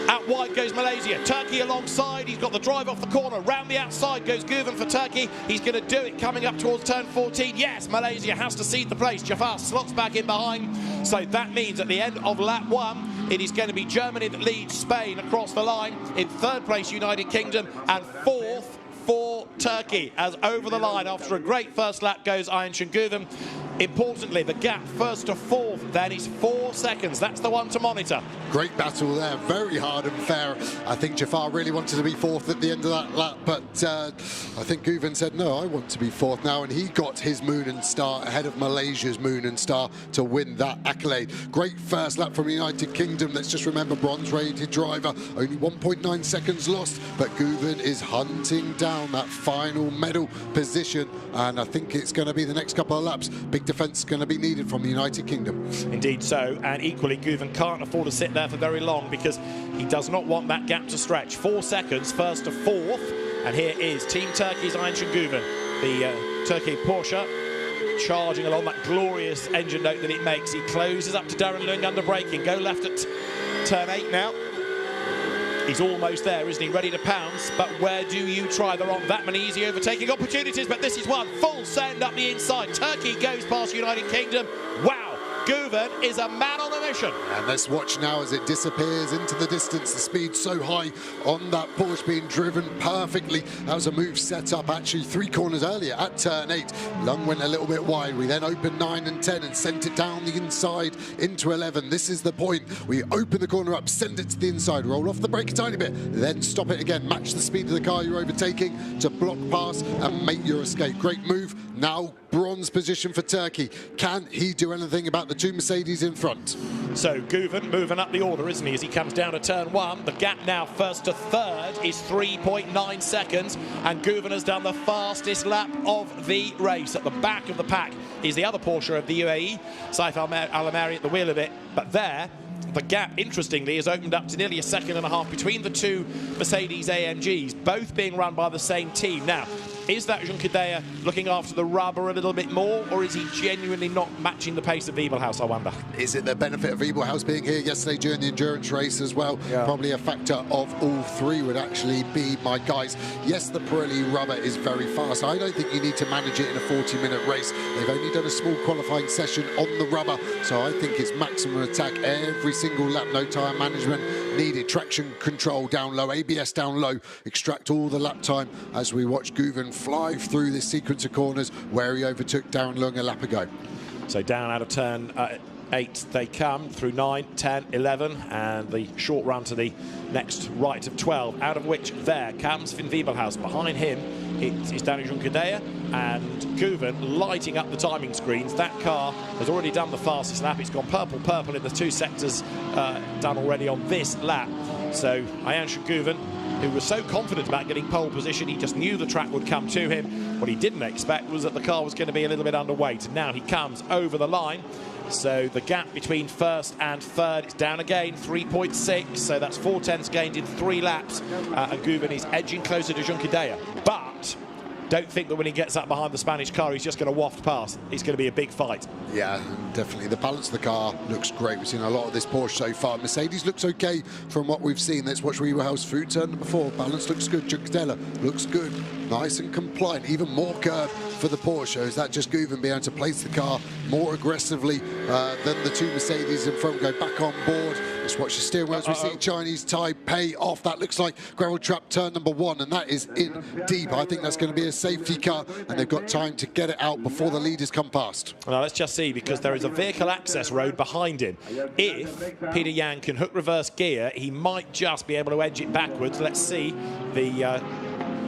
Out wide goes Malaysia. Turkey alongside. He's got the drive off the corner. Round the outside goes Şengüven for Turkey. He's going to do it coming up towards turn 14. Yes, Malaysia has to cede the place. Jafar slots back in behind. So that means at the end of lap 1, it is going to be Germany that leads Spain across the line. In 3rd place, United Kingdom, and 4th for Turkey, as over the line after a great first lap goes Ayhan Şengüven. Importantly, the gap 1st to 4th then is 4 seconds. That's the one to monitor. Great battle there, very hard and fair. I think Jafar really wanted to be 4th at the end of that lap, but I think Şengüven said, no, I want to be 4th now, and he got his Moon and Star ahead of Malaysia's Moon and Star to win that accolade. Great first lap from United Kingdom. Let's just remember, bronze-rated driver, only 1.9 seconds lost, but Şengüven is hunting down that final medal position, and I think it's going to be the next couple of laps. Big defence going to be needed from the United Kingdom. Indeed so, and equally Şengüven can't afford to sit there for very long, because he does not want that gap to stretch. 4 seconds, 1st to 4th, and here is Team Turkey's Ayhan Şengüven. The Turkey Porsche charging along that glorious engine note that it makes. He closes up to Darren Lung under braking. Go left at turn 8 now. He's almost there, isn't he? Ready to pounce, but where do you try? There aren't that many easy overtaking opportunities, but this is one. Full send up the inside. Turkey goes past United Kingdom. Wow, Guven is a man on a mission. And let's watch now as it disappears into the distance. The speed so high on that Porsche being driven perfectly. That was a move set up actually 3 corners earlier at turn 8. Lung went a little bit wide. We then opened 9 and 10 and sent it down the inside into 11. This is the point. We open the corner up, send it to the inside, roll off the brake a tiny bit, then stop it again. Match the speed of the car you're overtaking to block pass and make your escape. Great move. Now bronze position for Turkey. Can he do anything about the 2 Mercedes in front? So Guven moving up the order, isn't he, as he comes down to turn 1. The gap now first to third is 3.9 seconds, and Guven has done the fastest lap of the race. At the back of the pack is the other Porsche of the UAE, Saif Al-Amari at the wheel of it, but there the gap, interestingly, has opened up to nearly 1.5 seconds between the 2 Mercedes AMGs, both being run by the same team. Now, is that Junqueira looking after the rubber a little bit more, or is he genuinely not matching the pace of Wiebelhaus, I wonder? Is it the benefit of Wiebelhaus being here yesterday during the endurance race as well? Yeah. Probably a factor of all 3 would actually be my guys. Yes, the Pirelli rubber is very fast. I don't think you need to manage it in a 40-minute race. They've only done a small qualifying session on the rubber, so I think it's maximum attack every single lap. No tyre management needed. Traction control down low, ABS down low, extract all the lap time as we watch Guven fly through this sequence of corners where he overtook Darren Lung a lap ago. So down out of turn 8 they come, through 9, 10, 11, and the short run to the next right of 12, out of which there comes Finn Wiebelhaus. Behind him is Danny Junqueira and Guven lighting up the timing screens. That car has already done the fastest lap. It's gone purple in the 2 sectors done already on this lap. So Ayhancan Guven, who was so confident about getting pole position, he just knew the track would come to him. What he didn't expect was that the car was going to be a little bit underweight, and now he comes over the line. So the gap between first and third is down again, 3.6, so that's 4 tenths gained in 3 laps, and Guven is edging closer to Junqueira. But don't think that when he gets up behind the Spanish car he's just going to waft past. It's going to be a big fight. Yeah, definitely. The balance of the car looks great. We've seen a lot of this Porsche so far. Mercedes looks okay from what we've seen. Let's watch Wiebelhaus through turn number 4. Balance looks good. Junqueira looks good. Nice and compliant. Even more curve for the Porsche. Is that just Guven being able to place the car more aggressively than the 2 Mercedes in front? Go back on board. Let's watch the steering wheels. We see Chinese Taipei off. That looks like gravel trap turn number 1, and that is in deep. I think that's going to be a safety car, and they've got time to get it out before the leaders come past. Now let's just see, because there is a vehicle access road behind him. If Peter Yang can hook reverse gear, he might just be able to edge it backwards. Let's see the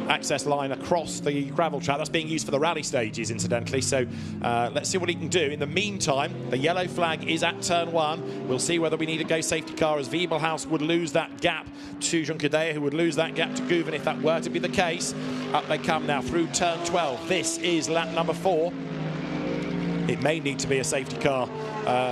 access line across the gravel track. That's being used for the rally stages, incidentally. So let's see what he can do. In the meantime, the yellow flag is at turn 1. We'll see whether we need a go safety car, as Wiebelhaus would lose that gap to Junqueira, who would lose that gap to Guven if that were to be the case. Up they come now through turn 12. This is lap number 4. It may need to be a safety car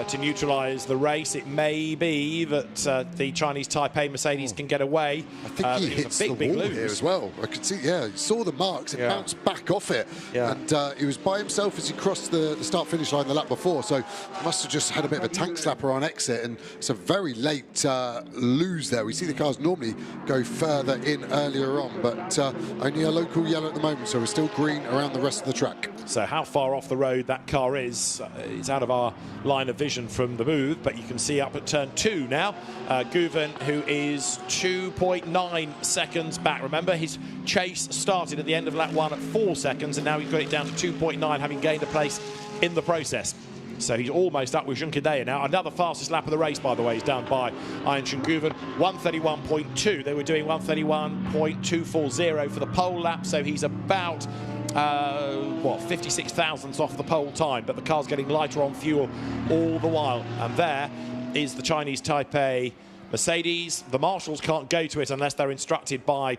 to neutralise the race. It may be that the Chinese Taipei Mercedes can get away. I think he hits the wall here as well. I could see, yeah, he saw the marks. It bounced back off it. Yeah. And he was by himself as he crossed the start-finish line the lap before, so must have just had a bit of a tank slapper on exit, and it's a very late lose there. We see the cars normally go further in earlier on, but only a local yellow at the moment, so we're still green around the rest of the track. So how far off the road that car is out of our line of vision from the move, but you can see up at turn 2 now, Guven, who is 2.9 seconds back. Remember, his chase started at the end of lap 1 at 4 seconds, and now he's got it down to 2.9, having gained a place in the process. So he's almost up with Junqueira now. Another fastest lap of the race, by the way, is done by Ayhancan Guven, 1:31.2. They were doing 1:31.240 for the pole lap, so he's about 56 thousandths off the pole time, but the car's getting lighter on fuel all the while. And there is the Chinese Taipei Mercedes. The marshals can't go to it unless they're instructed by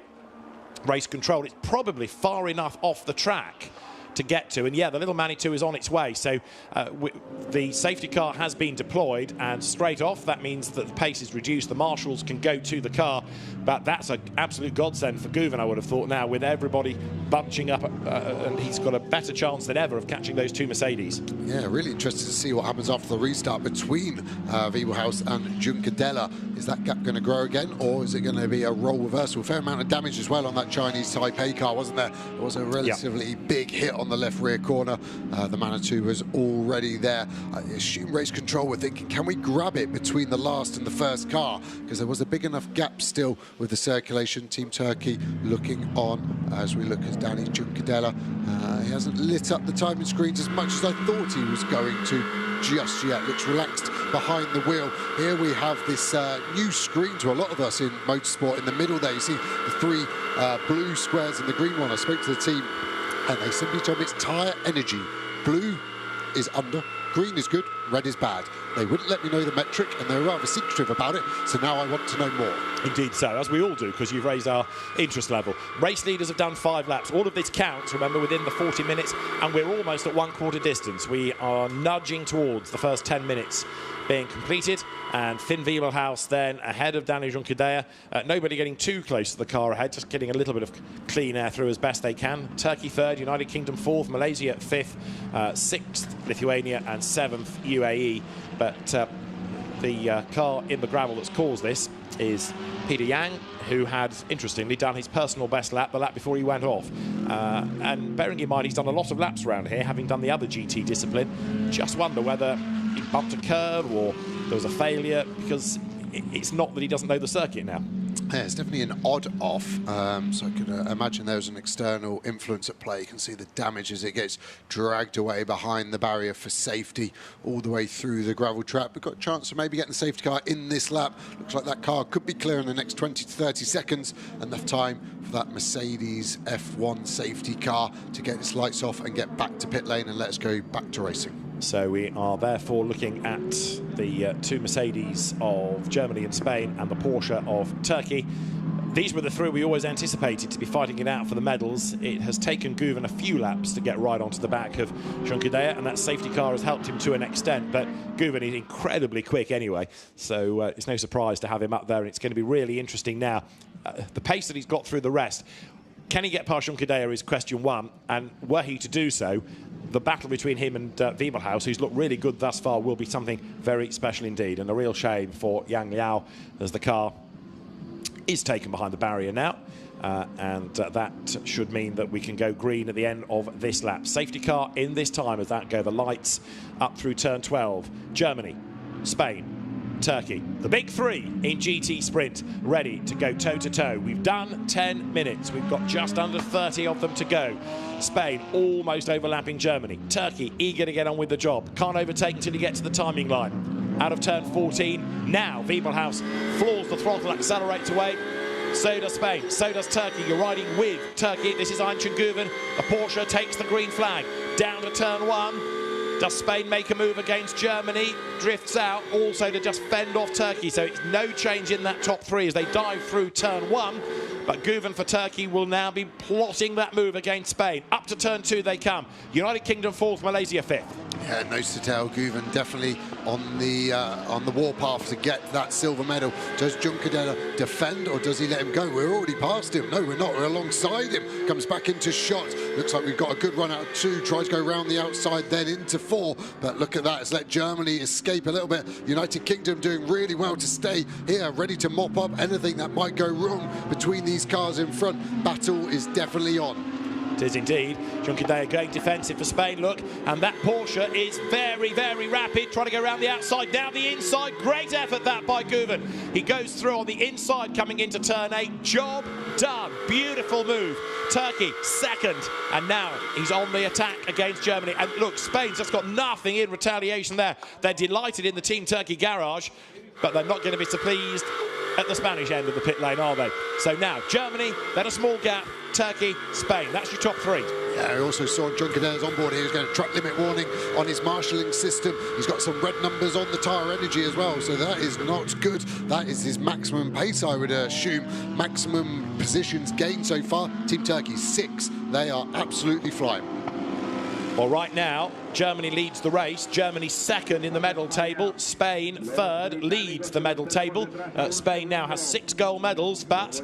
race control. It's probably far enough off the track to get to, and yeah, the little Manitou is on its way. So the safety car has been deployed, and straight off that means that the pace is reduced. The marshals can go to the car, but that's an absolute godsend for Guven, I would have thought, now with everybody bunching up, and he's got a better chance than ever of catching those 2 Mercedes. Yeah, really interested to see what happens after the restart between Wiebelhaus and Junqueira. Is that gap going to grow again, or is it going to be a role reversal? Fair amount of damage as well on that Chinese Taipei car, wasn't there? It was a relatively big hit on on the left rear corner. The Manitou was already there. I assume race control were thinking, can we grab it between the last and the first car? Because there was a big enough gap still with the circulation. Team Turkey looking on as we look at Danny Juncadella. He hasn't lit up the timing screens as much as I thought he was going to just yet. Looks relaxed behind the wheel. Here we have this new screen to a lot of us in motorsport. In the middle there, you see the three blue squares and the green one. I spoke to the team and they simply told me it's tyre energy. Blue is under, green is good, red is bad. They wouldn't let me know the metric and they were rather secretive about it, so now I want to know more. Indeed so, as we all do, because you've raised our interest level. Race leaders have done 5 laps. All of this counts, remember, within the 40 minutes, and we're almost at 1/4 distance. We are nudging towards the first 10 minutes being completed, and Finn Wiebelhaus then ahead of Danny Juncadella. Nobody getting too close to the car ahead, just getting a little bit of clean air through as best they can. Turkey 3rd, United Kingdom 4th, Malaysia 5th, 6th Lithuania and 7th UAE. But the car in the gravel that's caused this is Peter Yang, who had, interestingly, done his personal best lap the lap before he went off. And bearing in mind he's done a lot of laps around here, having done the other GT discipline, just wonder whether he bumped a curb or there was a failure, because it's not that he doesn't know the circuit now. Yeah, it's definitely an odd off, so I could imagine there's an external influence at play. You can see the damage as it gets dragged away behind the barrier for safety all the way through the gravel trap. We've got a chance of maybe getting the safety car in this lap. Looks like that car could be clear in the next 20 to 30 seconds. Enough time for that Mercedes F1 safety car to get its lights off and get back to pit lane and let us go back to racing. So we are therefore looking at the 2 Mercedes of Germany and Spain and the Porsche of Turkey. These were the 3 we always anticipated to be fighting it out for the medals. It has taken Guven a few laps to get right onto the back of Juncadella, and that safety car has helped him to an extent, but Guven is incredibly quick anyway, so it's no surprise to have him up there, and it's going to be really interesting now. The pace that he's got through the rest, can he get past Juncadella is question 1, and were he to do so, the battle between him and Wiebelhaus, who's looked really good thus far, will be something very special indeed, and a real shame for Yang Liao as the car is taken behind the barrier now, and that should mean that we can go green at the end of this lap. Safety car in this time as that go the lights up through turn 12. Germany, Spain, Turkey, the big 3 in GT Sprint, ready to go toe-to-toe. We've done 10 minutes. We've got just under 30 of them to go. Spain almost overlapping Germany. Turkey eager to get on with the job. Can't overtake until you get to the timing line. Out of turn 14. Now Wiebelhaus floors the throttle, accelerates away. So does Spain, so does Turkey. You're riding with Turkey. This is Ayncin Guven. A Porsche takes the green flag. Down to turn 1. Does Spain make a move against Germany? Drifts out also to just fend off Turkey. So it's no change in that top 3 as they dive through turn 1. But Guven for Turkey will now be plotting that move against Spain. Up to turn 2 they come. United Kingdom 4th, Malaysia 5th. Yeah, nose to tail, Guven definitely on the warpath to get that silver medal. Does Juncadella defend or does he let him go? We're already past him. No, we're not. We're alongside him. Comes back into shot. Looks like we've got a good run out of 2. Tries to go around the outside, then into 4. But look at that. It's let Germany escape a little bit. United Kingdom doing really well to stay here, ready to mop up anything that might go wrong between these cars in front. Battle is definitely on. It is indeed. Juncadella going defensive for Spain, look, and that Porsche is very, very rapid, trying to go around the outside, down the inside. Great effort that by Guven. He goes through on the inside coming into turn 8. Job done. Beautiful move. Turkey 2nd, and now he's on the attack against Germany. And look, Spain's just got nothing in retaliation there. They're delighted in the Team Turkey garage, but they're not going to be so pleased at the Spanish end of the pit lane, are they? So now, Germany, then a small gap. Turkey, Spain. That's your top 3. Yeah, I also saw Juncadella's on board here. He's going to track limit warning on his marshalling system. He's got some red numbers on the tyre energy as well, so that is not good. That is his maximum pace, I would assume. Maximum positions gained so far. Team Turkey 6. They are absolutely flying. Well, right now, Germany leads the race. Germany 2nd in the medal table. Spain 3rd leads the medal table. Spain now has 6 gold medals, but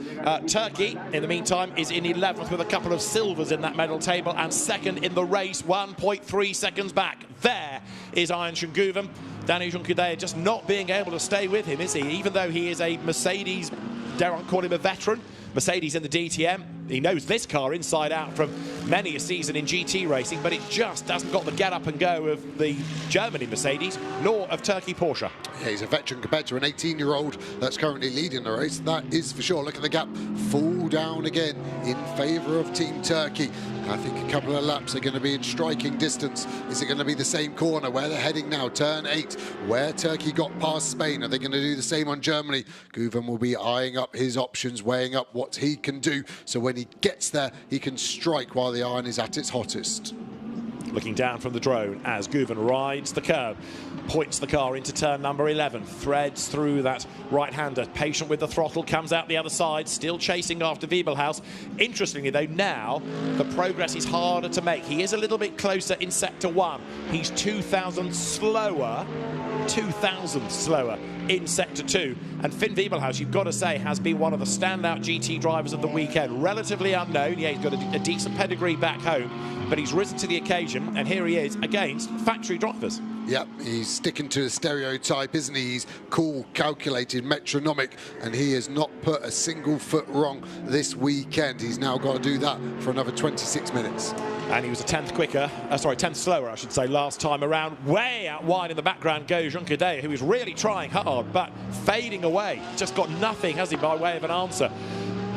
Turkey, in the meantime, is in 11th with a couple of silvers in that medal table and 2nd in the race, 1.3 seconds back. There is Ayncin Guven. Danny Juncadella just not being able to stay with him, is he? Even though he is a Mercedes, dare I call him a veteran, Mercedes in the DTM. He knows this car inside out from many a season in GT racing, but it just doesn't got the get up and go of the Germany Mercedes, nor of Turkey Porsche. Yeah, he's a veteran compared to an 18-year-old that's currently leading the race. That is for sure. Look at the gap fall down again in favour of Team Turkey. I think a couple of laps are going to be in striking distance. Is it going to be the same corner where they're heading now? Turn 8, where Turkey got past Spain. Are they going to do the same on Germany? Guven will be eyeing up his options, weighing up what he can do. So when he gets there, he can strike while the iron is at its hottest. Looking down from the drone as Guven rides the curb, points the car into turn number 11, threads through that right-hander, patient with the throttle, comes out the other side, still chasing after Wiebelhaus. Interestingly, though, now the progress is harder to make. He is a little bit closer in sector 1. He's 2,000 slower in sector 2. And Finn Wiebelhaus, you've got to say, has been one of the standout GT drivers of the weekend. Relatively unknown. Yeah, he's got a decent pedigree back home, but he's risen to the occasion, and here he is against factory drivers. Yep, he's sticking to the stereotype, isn't he? He's cool, calculated, metronomic, and he has not put a single foot wrong this weekend. He's now got to do that for another 26 minutes. And he was a 10th slower, I should say, last time around. Way out wide in the background goes Juncker, who is really trying hard, but fading away. Just got nothing, has he, by way of an answer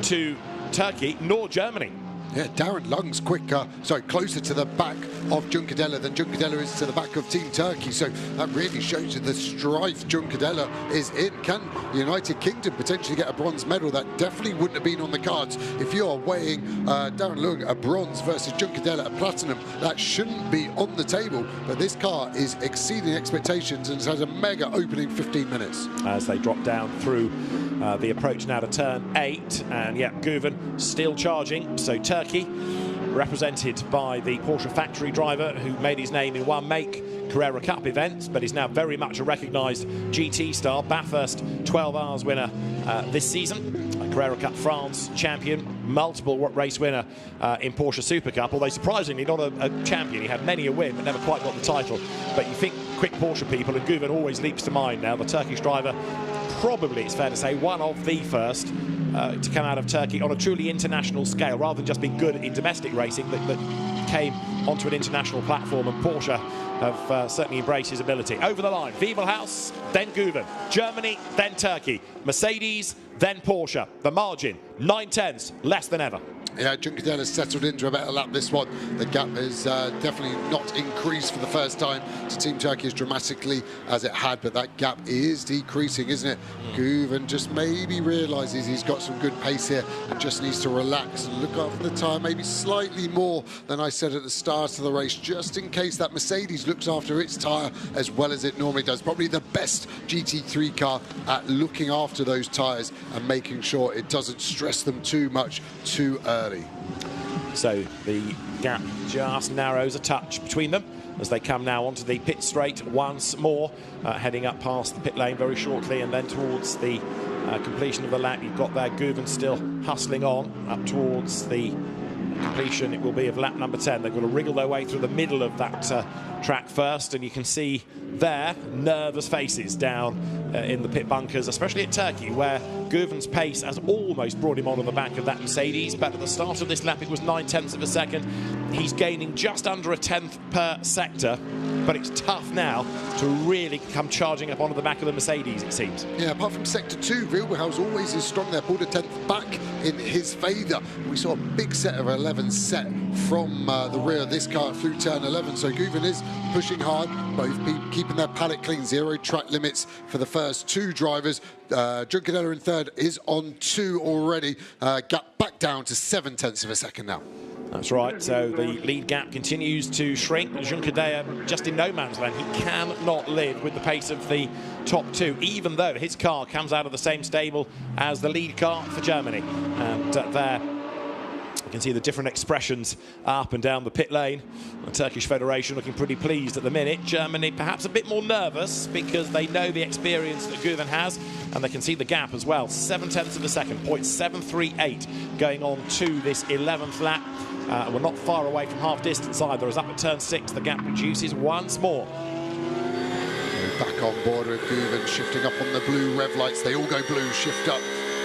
to Turkey nor Germany. Yeah, Darren Lung's closer to the back of Juncadella than Juncadella is to the back of Team Turkey. So that really shows you the strife Juncadella is in. Can the United Kingdom potentially get a bronze medal? That definitely wouldn't have been on the cards. If you are weighing Darren Lung a bronze versus Juncadella a platinum, that shouldn't be on the table. But this car is exceeding expectations and has a mega opening 15 minutes. As they drop down through the approach now to turn 8, and yeah, Guven still charging. So Turkey, represented by the Porsche factory driver who made his name in one make Carrera Cup events, but is now very much a recognised GT star. Bathurst 12 Hours winner this season, Carrera Cup France champion, multiple race winner in Porsche Super Cup, although surprisingly not a champion. He had many a win but never quite got the title. But you think quick Porsche people, and Guven always leaps to mind now. The Turkish driver, probably, it's fair to say, one of the first to come out of Turkey on a truly international scale, rather than just being good in domestic racing, that came onto an international platform, and Porsche have certainly embraced his ability. Over the line, Wiebelhaus, then Guven, Germany, then Turkey, Mercedes, then Porsche. The margin, 9/10, less than ever. Yeah, Juncadella's settled into a better lap this one. The gap has definitely not increased for the first time to Team Turkey as dramatically as it had, but that gap is decreasing, isn't it? Guven just maybe realises he's got some good pace here and just needs to relax and look after the tyre maybe slightly more than I said at the start of the race, just in case that Mercedes looks after its tyre as well as it normally does. Probably the best GT3 car at looking after those tyres and making sure it doesn't stress them too much too early. So the gap just narrows a touch between them as they come now onto the pit straight once more, heading up past the pit lane very shortly, and then towards the completion of the lap. You've got there Guven still hustling on up towards the completion, it will be, of lap number 10. They've got to wriggle their way through the middle of that track first, and you can see there nervous faces down in the pit bunkers, especially at Turkey, where Guven's pace has almost brought him onto the back of that Mercedes, but at the start of this lap it was 9/10 of a second. He's gaining just under a 10th per sector, but it's tough now to really come charging up onto the back of the Mercedes, it seems. Yeah, apart from sector 2, Wiebelhaus always is strong there, pulled a 10th back in his favour. We saw a big set of 11 set from the rear of this car through turn 11, so Guven is pushing hard, both keeping their paddock clean, 0 track limits for the first 2 drivers. Juncadella in third is on 2 already, gap back down to 7/10 of a second now. That's right, so the lead gap continues to shrink. Juncadella just in no man's land. He cannot live with the pace of the top 2, even though his car comes out of the same stable as the lead car for Germany. And there you can see the different expressions up and down the pit lane. The Turkish Federation looking pretty pleased at the minute. Germany perhaps a bit more nervous because they know the experience that Guven has, and they can see the gap as well. 7/10 of a second, 0.738 going on to this 11th lap. We're not far away from half distance either, as up at turn 6 the gap reduces once more. Back on board with Guven, shifting up on the blue rev lights. They all go blue, shift up.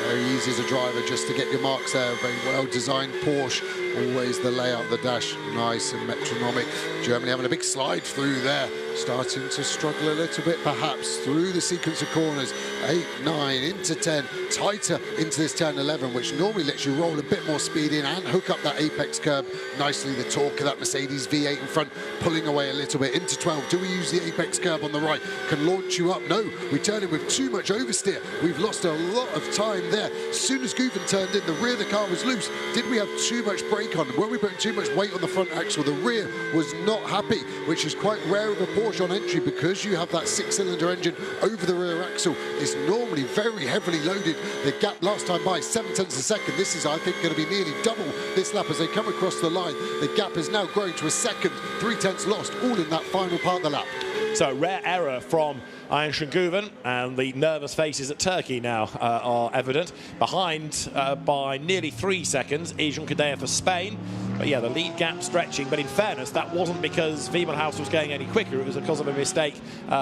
Very easy as a driver just to get your marks there. Very well-designed Porsche Always the layout of the dash, nice and metronomic. Germany having a big slide through there, starting to struggle a little bit perhaps through the sequence of corners. 8, 9, into 10, tighter into this turn 11, which normally lets you roll a bit more speed in and hook up that apex curb nicely. The torque of that Mercedes V8 in front pulling away a little bit. Into 12, do we use the apex curb on the right? Can launch you up? No, we turn in with too much oversteer. We've lost a lot of time there. As soon as Guven turned in, the rear of the car was loose. Did we have too much brake on? Were we putting too much weight on the front axle? The rear was not happy, which is quite rare of a Porsche on entry, because you have that 6-cylinder engine over the rear axle. It's normally very heavily loaded. The gap last time by 0.7 of a second. This is, I think, going to be nearly double this lap as they come across the line. The gap is now growing to a second. 0.3 lost, all in that final part of the lap. So rare error from Ayhan Guven, and the nervous faces at Turkey now are evident. Behind by nearly 3 seconds is Junqueira for Spain. But yeah, the lead gap stretching. But in fairness, that wasn't because Wiebelhaus was going any quicker. It was because of a mistake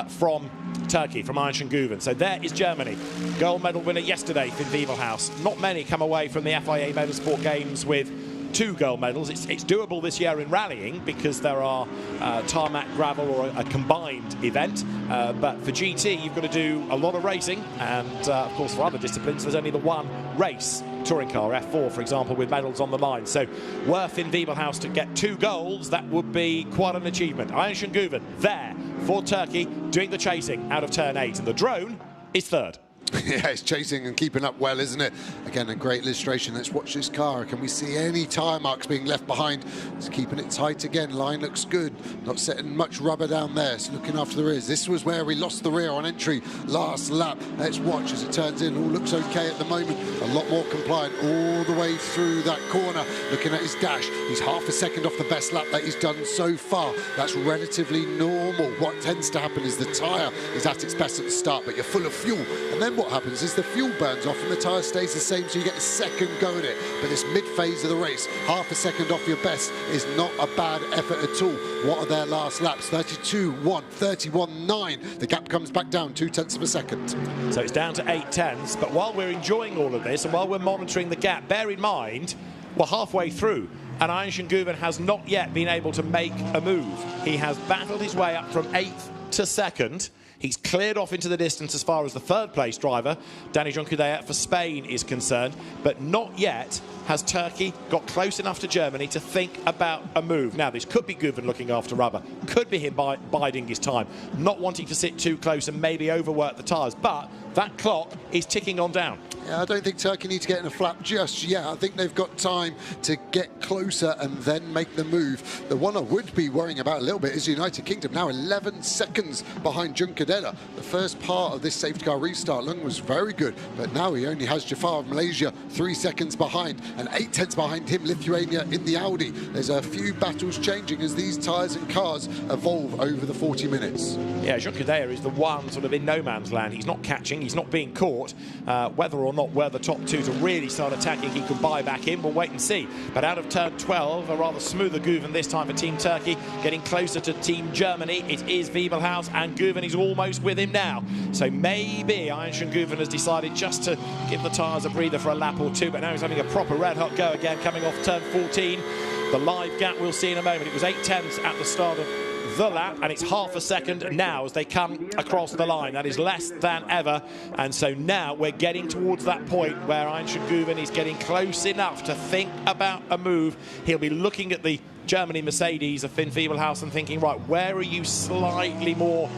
from Turkey, from Ayhan Guven. So there is Germany. Gold medal winner yesterday, Finn Wiebelhaus. Not many come away from the FIA Motorsport Games with 2 gold medals. It's doable this year in rallying because there are tarmac, gravel, or a combined event. But for GT, you've got to do a lot of racing. And of course, for other disciplines, there's only the one race. Touring car, F4, for example, with medals on the line. So were Finn Wiebelhaus to get 2 golds, that would be quite an achievement. Ayhan Guven there for Turkey, doing the chasing out of turn 8. And the drone is third. Yeah, it's chasing and keeping up well, isn't it? Again, a great illustration. Let's watch this car. Can we see any tyre marks being left behind? It's keeping it tight again. Line looks good. Not setting much rubber down there. It's looking after the rears. This was where we lost the rear on entry last lap. Let's watch as it turns in. All looks okay at the moment. A lot more compliant all the way through that corner. Looking at his dash. He's half a second off the best lap that he's done so far. That's relatively normal. What tends to happen is the tyre is at its best at the start, but you're full of fuel. And then what happens is the fuel burns off and the tyre stays the same, so you get a second go at it. But this mid-phase of the race, half a second off your best is not a bad effort at all. What are their last laps? 32.1, 31.9. The gap comes back down 0.2 of a second. So it's down to 0.8. But while we're enjoying all of this and while we're monitoring the gap, bear in mind we're halfway through. And Ayhan Guven has not yet been able to make a move. He has battled his way up from 8th to 2nd. He's cleared off into the distance as far as the 3rd place driver, Dani Junqueira for Spain, is concerned. But not yet has Turkey got close enough to Germany to think about a move. Now, this could be Guven looking after rubber. Could be him biding his time, not wanting to sit too close and maybe overwork the tyres. But that clock is ticking on down. Yeah, I don't think Turkey need to get in a flap just yet. I think they've got time to get closer and then make the move. The one I would be worrying about a little bit is the United Kingdom, now 11 seconds behind Junqueira. The first part of this safety car restart, Lung was very good, but now he only has Jafar of Malaysia 3 seconds behind, and 0.8 behind him, Lithuania in the Audi. There's a few battles changing as these tyres and cars evolve over the 40 minutes. Yeah, Junqueira is the one sort of in no man's land. He's not catching, he's not being caught. Whether or not we're the top 2 to really start attacking, he could buy back in, we'll wait and see. But out of turn 12, a rather smoother Guven this time for Team Turkey, getting closer to Team Germany. It is Wiebelhaus, and Guven is almost with him now. So maybe Ayhan Guven has decided just to give the tyres a breather for a lap or 2, but now he's having a proper red-hot go again, coming off turn 14. The live gap we'll see in a moment. It was 0.8 at the start of the lap, and it's half a second now as they come across the line. That is less than ever, and so now we're getting towards that point where Ayhan Guven is getting close enough to think about a move. He'll be looking at the Germany Mercedes of Finn Wiebelhaus and thinking, right, where are you slightly more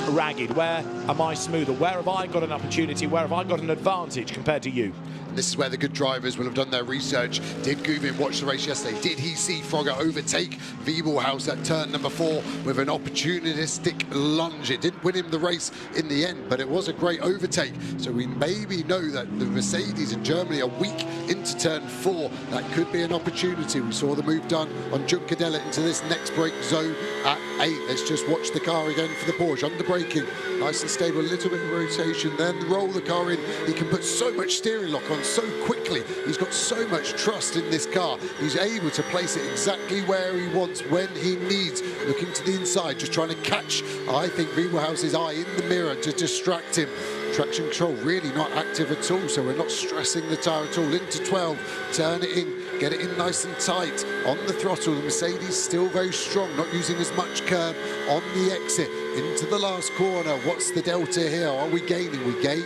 ragged? Where am I smoother? Where have I got an opportunity? Where have I got an advantage compared to you? This is where the good drivers will have done their research. Did Guven watch the race yesterday? Did he see Frogger overtake Wiebelhaus at turn number 4 with an opportunistic lunge? It didn't win him the race in the end, but it was a great overtake. So we maybe know that the Mercedes in Germany are weak into turn 4. That could be an opportunity. We saw the move done on Junqueira into this next brake zone at 8. Let's just watch the car again for the Porsche. Under braking, nice and stable, a little bit of rotation, then roll the car in. He can put so much steering lock on so quickly. He's got so much trust in this car. He's able to place it exactly where he wants when he needs. Looking to the inside, just trying to catch, I think, Wiebelhaus's eye in the mirror to distract him. Traction control really not active at all, so we're not stressing the tyre at all. Into 12, turn it in, get it in nice and tight. On the throttle, the Mercedes still very strong, not using as much curb on the exit. Into the last corner, what's the delta here? Are we gaining? We gain.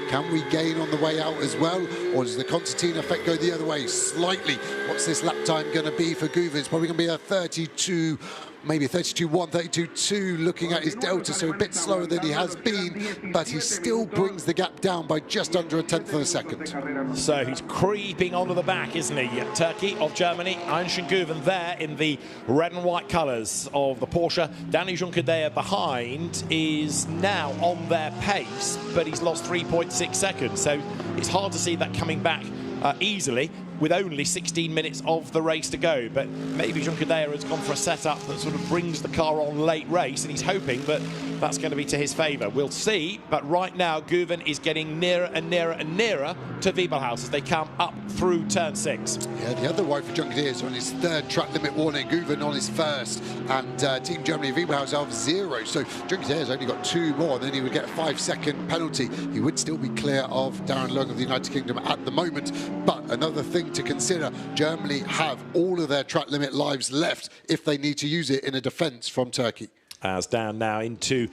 Can we gain on the way out as well? Or does the concertina effect go the other way slightly? What's this lap time going to be for Guven? It's probably going to be a 32, maybe 32.1, 32.2, looking at his delta, so a bit slower than he has been, but he still brings the gap down by just under a tenth of a second. So he's creeping onto the back, isn't he? Turkey of Germany, Einstein Guven there in the red and white colours of the Porsche. Danny Juncker behind is now on their pace, but he's lost 3.6 seconds, so it's hard to see that coming back easily with only 16 minutes of the race to go. But maybe Juncker has gone for a setup that sort of brings the car on late race, and he's hoping that that's going to be to his favour. We'll see, but right now Guven is getting nearer and nearer and nearer to Wiebelhaus as they come up through turn 6. Yeah, the other wide for Juncker is on his third track limit warning, Guven on his first, and Team Germany Wiebelhaus have 0. So Juncker has only got 2 more, and then he would get a 5-second penalty. He would still be clear of Darren Lung of the United Kingdom at the moment. But another thing to consider, Germany have all of their track limit lives left if they need to use it in a defence from Turkey. As down now into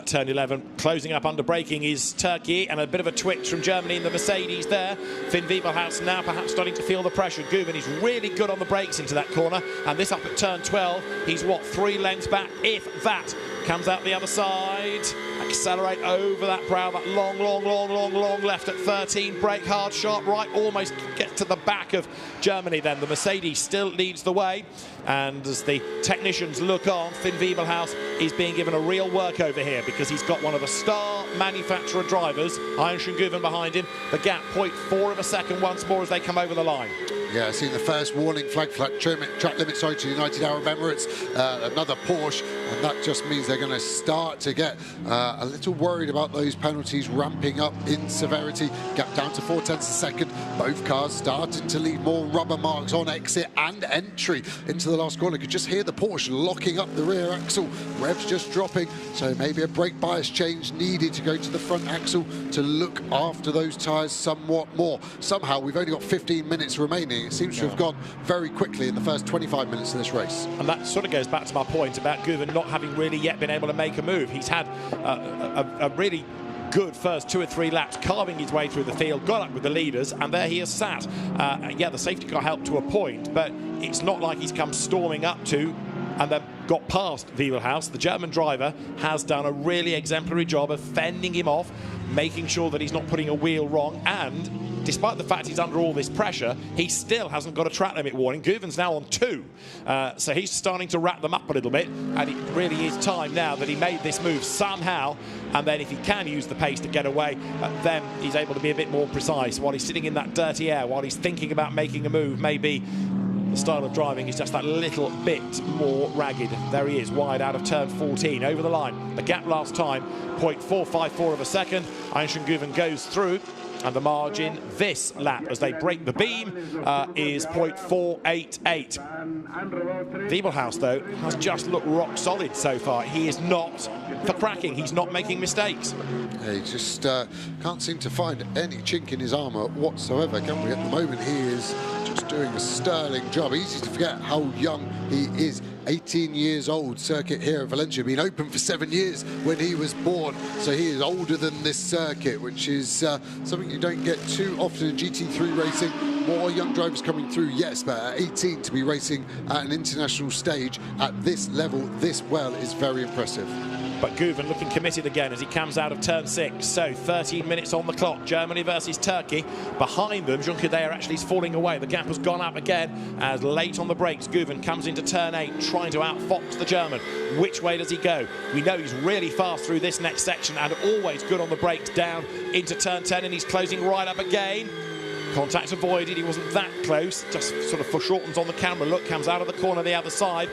turn 11, closing up under braking is Turkey, and a bit of a twitch from Germany in the Mercedes there. Finn Wiebelhaus now perhaps starting to feel the pressure. Guven is really good on the brakes into that corner, and this up at turn 12, he's what, 3 lengths back, if that. Comes out the other side, accelerate over that brow, that long left at 13, brake hard, sharp right, almost get to the back of Germany then. The Mercedes still leads the way, and as the technicians look on, Finn Wiebelhaus is being given a real work over here because he's got one of the star manufacturer drivers, Einstein Guven, behind him. The gap, 0.4 of a second once more as they come over the line. Yeah, seeing the first warning flag track limit to United Arab Emirates, another Porsche, and that just means they're going to start to get a little worried about those penalties ramping up in severity. Gap down to 0.4 of a second. Both cars starting to leave more rubber marks on exit and entry into the last corner. You could just hear the Porsche locking up the rear axle. Revs just dropping, so maybe a brake bias change needed to go to the front axle to look after those tyres somewhat more. Somehow we've only got 15 minutes remaining. It seems to have gone very quickly in the first 25 minutes of this race. And that sort of goes back to my point about Guven not having really yet been able to make a move. He's had a really good first 2 or 3 laps, carving his way through the field, got up with the leaders, and there he has sat. Yeah, the safety car helped to a point, but it's not like he's come storming up to and then got past Wiebelhaus. The German driver has done a really exemplary job of fending him off, making sure that he's not putting a wheel wrong, and despite the fact he's under all this pressure, he still hasn't got a track limit warning. Guven's now on 2, so he's starting to wrap them up a little bit, and it really is time now that he made this move somehow, and then if he can use the pace to get away, then he's able to be a bit more precise. While he's sitting in that dirty air, while he's thinking about making a move, maybe the style of driving is just that little bit more ragged. There he is, wide out of turn 14, over the line. The gap last time, 0.454 of a second. Einstein Guven goes through, and the margin this lap as they break the beam is 0.488. Wiebelhaus, though, has just looked rock solid so far. He is not for cracking. He's not making mistakes. Yeah, he just can't seem to find any chink in his armour whatsoever, can we? At the moment, he is just doing a sterling job. Easy to forget how young he is. 18 years old, circuit here at Valencia, been open for 7 years when he was born, so he is older than this circuit, which is something you don't get too often in GT3 racing. More young drivers coming through, yes, but at 18 to be racing at an international stage at this level, this well, is very impressive. But Guven looking committed again as he comes out of turn 6. So 13 minutes on the clock. Germany versus Turkey. Behind them, Juncker actually is falling away. The gap has gone up again as late on the brakes. Guven comes into turn 8, trying to outfox the German. Which way does he go? We know he's really fast through this next section and always good on the brakes down into turn 10, and he's closing right up again. Contact avoided. He wasn't that close. Just sort of foreshortens on the camera. Look, comes out of the corner the other side.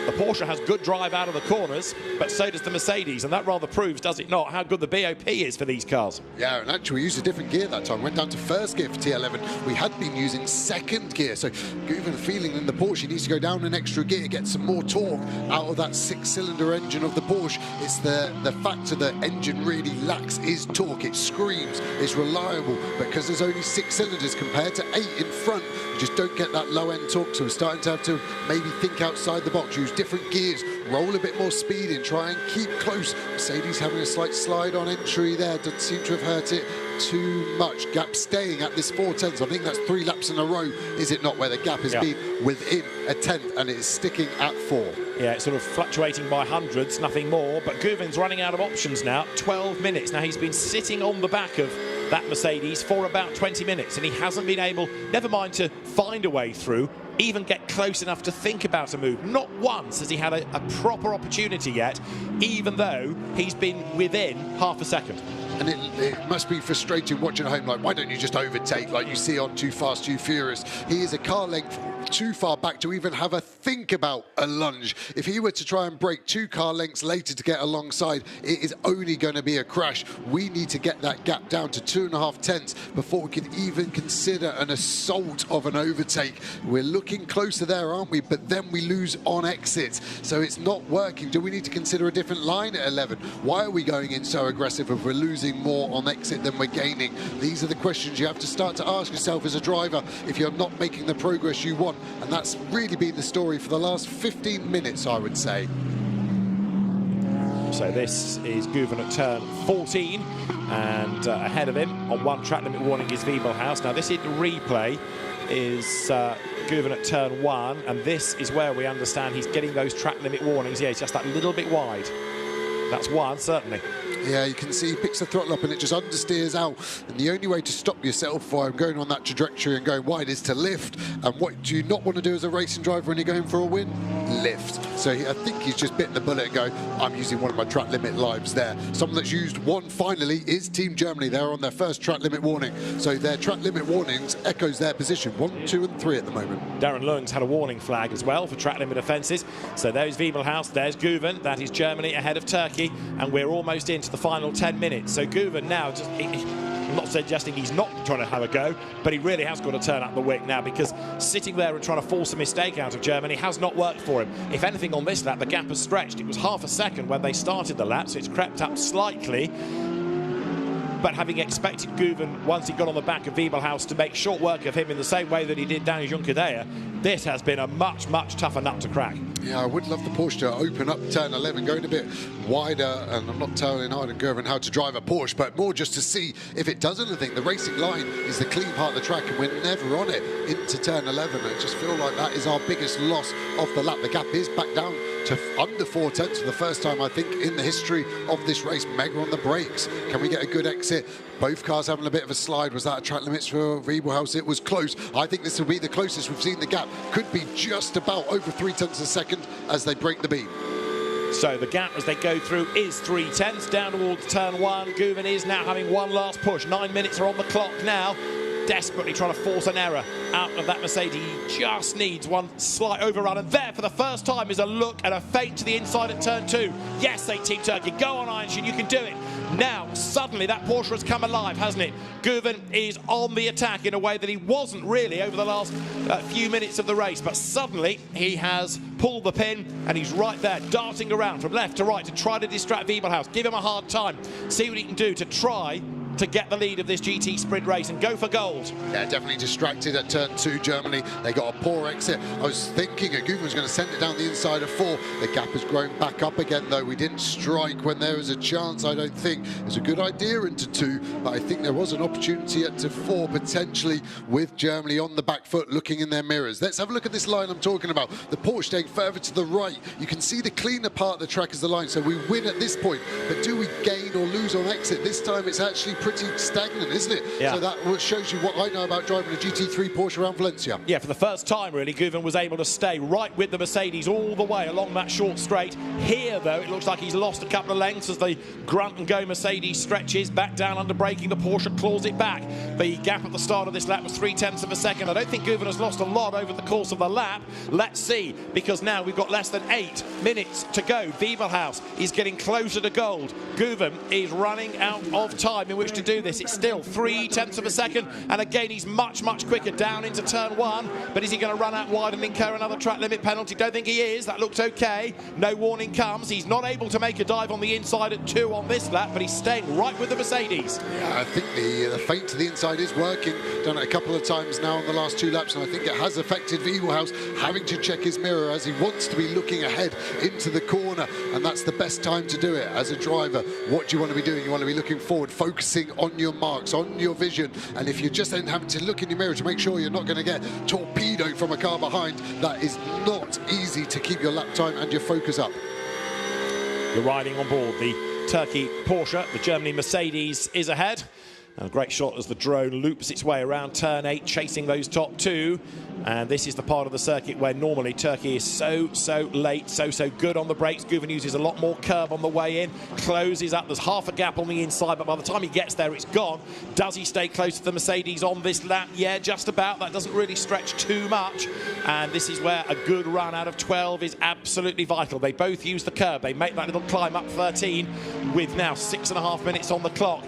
The Porsche has good drive out of the corners, but so does the Mercedes, and that rather proves, does it not, how good the BOP is for these cars. Yeah, and actually we used a different gear that time. Went down to first gear for T11. We had been using second gear, so given the feeling in the Porsche, he needs to go down an extra gear, get some more torque out of that 6-cylinder engine of the Porsche. It's the factor the engine really lacks is torque. It screams, it's reliable, because there's only 6 cylinders compared to 8 in front. You just don't get that low-end torque, so we're starting to have to maybe think outside the box, use different gears, roll a bit more speed in, try and keep close. Mercedes having a slight slide on entry there, doesn't seem to have hurt it too much. Gap staying at this 4/10. I think that's 3 laps in a row, is it not, where the gap has been within a tenth, and it is sticking at 4. Yeah, it's sort of fluctuating by hundreds, nothing more, but Guven's running out of options now. 12 minutes. Now, he's been sitting on the back of that Mercedes for about 20 minutes, and he hasn't been able, never mind to find a way through, even get close enough to think about a move. Not once has he had a proper opportunity yet, even though he's been within half a second. And it must be frustrating watching at home, like, why don't you just overtake like you see on Too Fast, Too Furious? He is a car length too far back to even have a think about a lunge. If he were to try and break 2 car lengths later to get alongside, it is only going to be a crash. We need to get that gap down to 2.5 tenths before we can even consider an assault of an overtake. We're looking closer there, aren't we? But then we lose on exit, so it's not working. Do we need to consider a different line at 11? Why are we going in so aggressive if we're losing more on exit than we're gaining? These are the questions you have to start to ask yourself as a driver if you're not making the progress you want. And that's really been the story for the last 15 minutes, I would say. So this is Guven at turn 14, and ahead of him on 1 track limit warning is Wiebelhaus. Now this in replay is Guven at turn 1, and this is where we understand he's getting those track limit warnings. Yeah, he's just that little bit wide. That's one, certainly. Yeah, you can see he picks the throttle up and it just understeers out. And the only way to stop yourself from going on that trajectory and going wide is to lift. And what do you not want to do as a racing driver when you're going for a win? Lift. So I think he's just bitten the bullet and going, I'm using one of my track limit lives there. Someone that's used one finally is Team Germany. They're on their first track limit warning. So their track limit warnings echoes their position. 1, 2 and 3 at the moment. Darren Lung's had a warning flag as well for track limit offences. So there's Wiebelhaus, there's Guven. That is Germany ahead of Turkey. And we're almost into the final 10 minutes. So Guven now, I'm not suggesting he's not trying to have a go, but he really has got to turn up the wick now, because sitting there and trying to force a mistake out of Germany has not worked for him. If anything, on this lap, the gap has stretched. It was half a second when they started the lap, so it's crept up slightly. But having expected Guven, once he got on the back of Wiebelhaus, to make short work of him in the same way that he did down in Junckerdea, this has been a much, much tougher nut to crack. Yeah, I would love the Porsche to open up turn 11, going a bit wider, and I'm not telling Arden Guven how to drive a Porsche, but more just to see if it does anything. The racing line is the clean part of the track, and we're never on it into turn 11. I just feel like that is our biggest loss of the lap. The gap is back down to under 4 tenths for the first time, I think, in the history of this race. Mega on the brakes. Can we get a good exit? Both cars having a bit of a slide. Was that a track limits for Wiebelhaus? It was close. I think this will be the closest we've seen the gap. Could be just about over 3 tenths a second as they break the beam. So the gap as they go through is 3 tenths down towards turn 1. Guven is now having one last push. 9 minutes are on the clock now. Desperately trying to force an error out of that Mercedes. He just needs one slight overrun, and there for the first time is a look and a feint to the inside at turn 2. Yes, say Team Turkey, go on Einstein, you can do it. Now suddenly that Porsche has come alive, hasn't it? Guven is on the attack in a way that he wasn't really over the last few minutes of the race, but suddenly he has pulled the pin and he's right there darting around from left to right to try to distract Wiebelhaus, give him a hard time, see what he can do to try to get the lead of this GT sprint race and go for gold. Yeah, definitely distracted at turn 2, Germany. They got a poor exit. I was thinking Guven was going to send it down the inside of 4. The gap has grown back up again, though. We didn't strike when there was a chance, I don't think. It was a good idea into 2, but I think there was an opportunity at to 4, potentially, with Germany on the back foot, looking in their mirrors. Let's have a look at this line I'm talking about. The Porsche staying further to the right. You can see the cleaner part of the track as the line, so we win at this point. But do we gain or lose on exit? This time it's actually pretty stagnant, isn't it? Yeah. So that shows you what I know about driving a GT3 Porsche around Valencia. Yeah, for the first time, really, Guven was able to stay right with the Mercedes all the way along that short straight. Here, though, it looks like he's lost a couple of lengths as the grunt and go Mercedes stretches back down under braking. The Porsche claws it back. The gap at the start of this lap was 0.3 of a second. I don't think Guven has lost a lot over the course of the lap. Let's see, because now we've got less than 8 minutes to go. Wiebelhaus is getting closer to gold. Guven is running out of time in which to do this. It's still 0.3 of a second, and again he's much quicker down into turn 1. But is he going to run out wide and incur another track limit penalty? Don't think he is. That looked okay. No warning comes. He's not able to make a dive on the inside at 2 on this lap, but he's staying right with the Mercedes. Yeah, I think the feint to the inside is working. Done it a couple of times now on the last 2 laps, and I think it has affected Wiebelhaus having to check his mirror as he wants to be looking ahead into the corner, and that's the best time to do it as a driver. What do you want to be doing? You want to be looking forward, focusing on your marks, on your vision, and if you're just then having to look in your mirror to make sure you're not going to get torpedoed from a car behind, that is not easy to keep your lap time and your focus up. You're riding on board the Turkey Porsche. The Germany Mercedes is ahead. And a great shot as the drone loops its way around turn 8, chasing those top 2. And this is the part of the circuit where normally Turkey is so late, so good on the brakes. Guven uses a lot more curve on the way in, closes up. There's half a gap on the inside, but by the time he gets there, it's gone. Does he stay close to the Mercedes on this lap? Yeah, just about. That doesn't really stretch too much. And this is where a good run out of 12 is absolutely vital. They both use the curve. They make that little climb up 13 with now 6.5 minutes on the clock.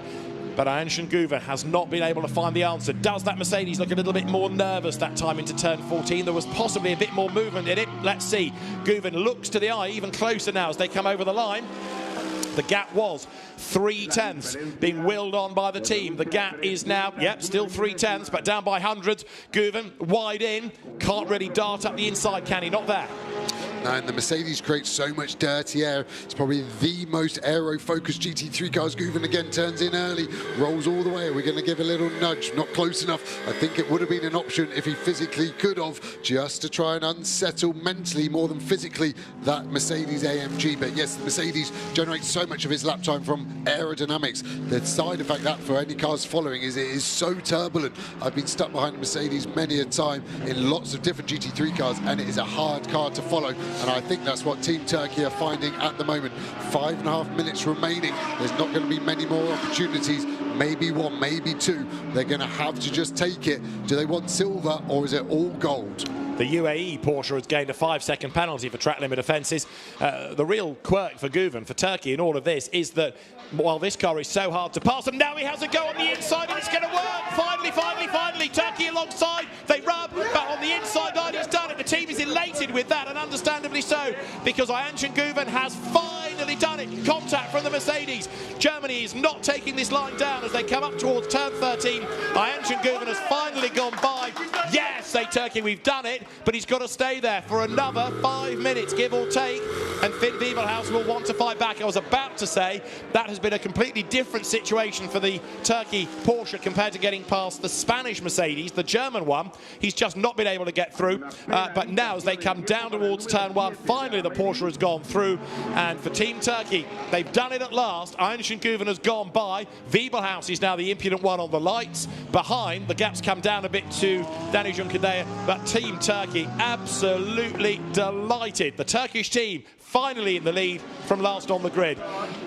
But Anshin Guven has not been able to find the answer. Does that Mercedes look a little bit more nervous that time into turn 14? There was possibly a bit more movement in it. Let's see. Guven looks to the eye even closer now as they come over the line. The gap was 0.3, being willed on by the team. The gap is now, still 0.3, but down by hundreds. Guven wide in, can't really dart up the inside, can he? Not there. And the Mercedes creates so much dirty air. It's probably the most aero-focused GT3 cars. Guven again turns in early, rolls all the way. Are we going to give a little nudge? Not close enough. I think it would have been an option if he physically could have, just to try and unsettle mentally more than physically that Mercedes AMG. But yes, the Mercedes generates so much of his lap time from aerodynamics. The side effect that for any cars following is it is so turbulent. I've been stuck behind a Mercedes many a time in lots of different GT3 cars, and it is a hard car to follow. And I think that's what Team Turkey are finding at the moment. 5.5 minutes remaining. There's not going to be many more opportunities. Maybe 1, maybe 2. They're going to have to just take it. Do they want silver or is it all gold? The UAE Porsche has gained a 5-second penalty for track limit offences. The real quirk for Guven, for Turkey in all of this, is that while this car is so hard to pass, and now he has a go on the inside and it's going to work. Finally, Turkey alongside. They rub, but on the inside line he's done it. The team is elated with that, and understandably so, because Anshin Guven has finally done it. Contact from the Mercedes. Germany is not taking this line down as they come up towards turn 13. Anshin Guven has finally gone by. Yes, say Turkey, we've done it, but he's got to stay there for another 5 minutes, give or take, and Finn Wiebelhaus will want to fight back. I was about to say that has been a completely different situation for the Turkey Porsche compared to getting past the Spanish Mercedes, the German one. He's just not been able to get through, but now as they come down towards turn 1, finally the Porsche has gone through, and for Team Turkey, they've done it at last. Anshin Guven has gone by. Wiebelhaus is now the impudent one on the lights. Behind, the gap's come down a bit to Danny Junkadea, but Team Turkey absolutely delighted. The Turkish team finally in the lead from last on the grid.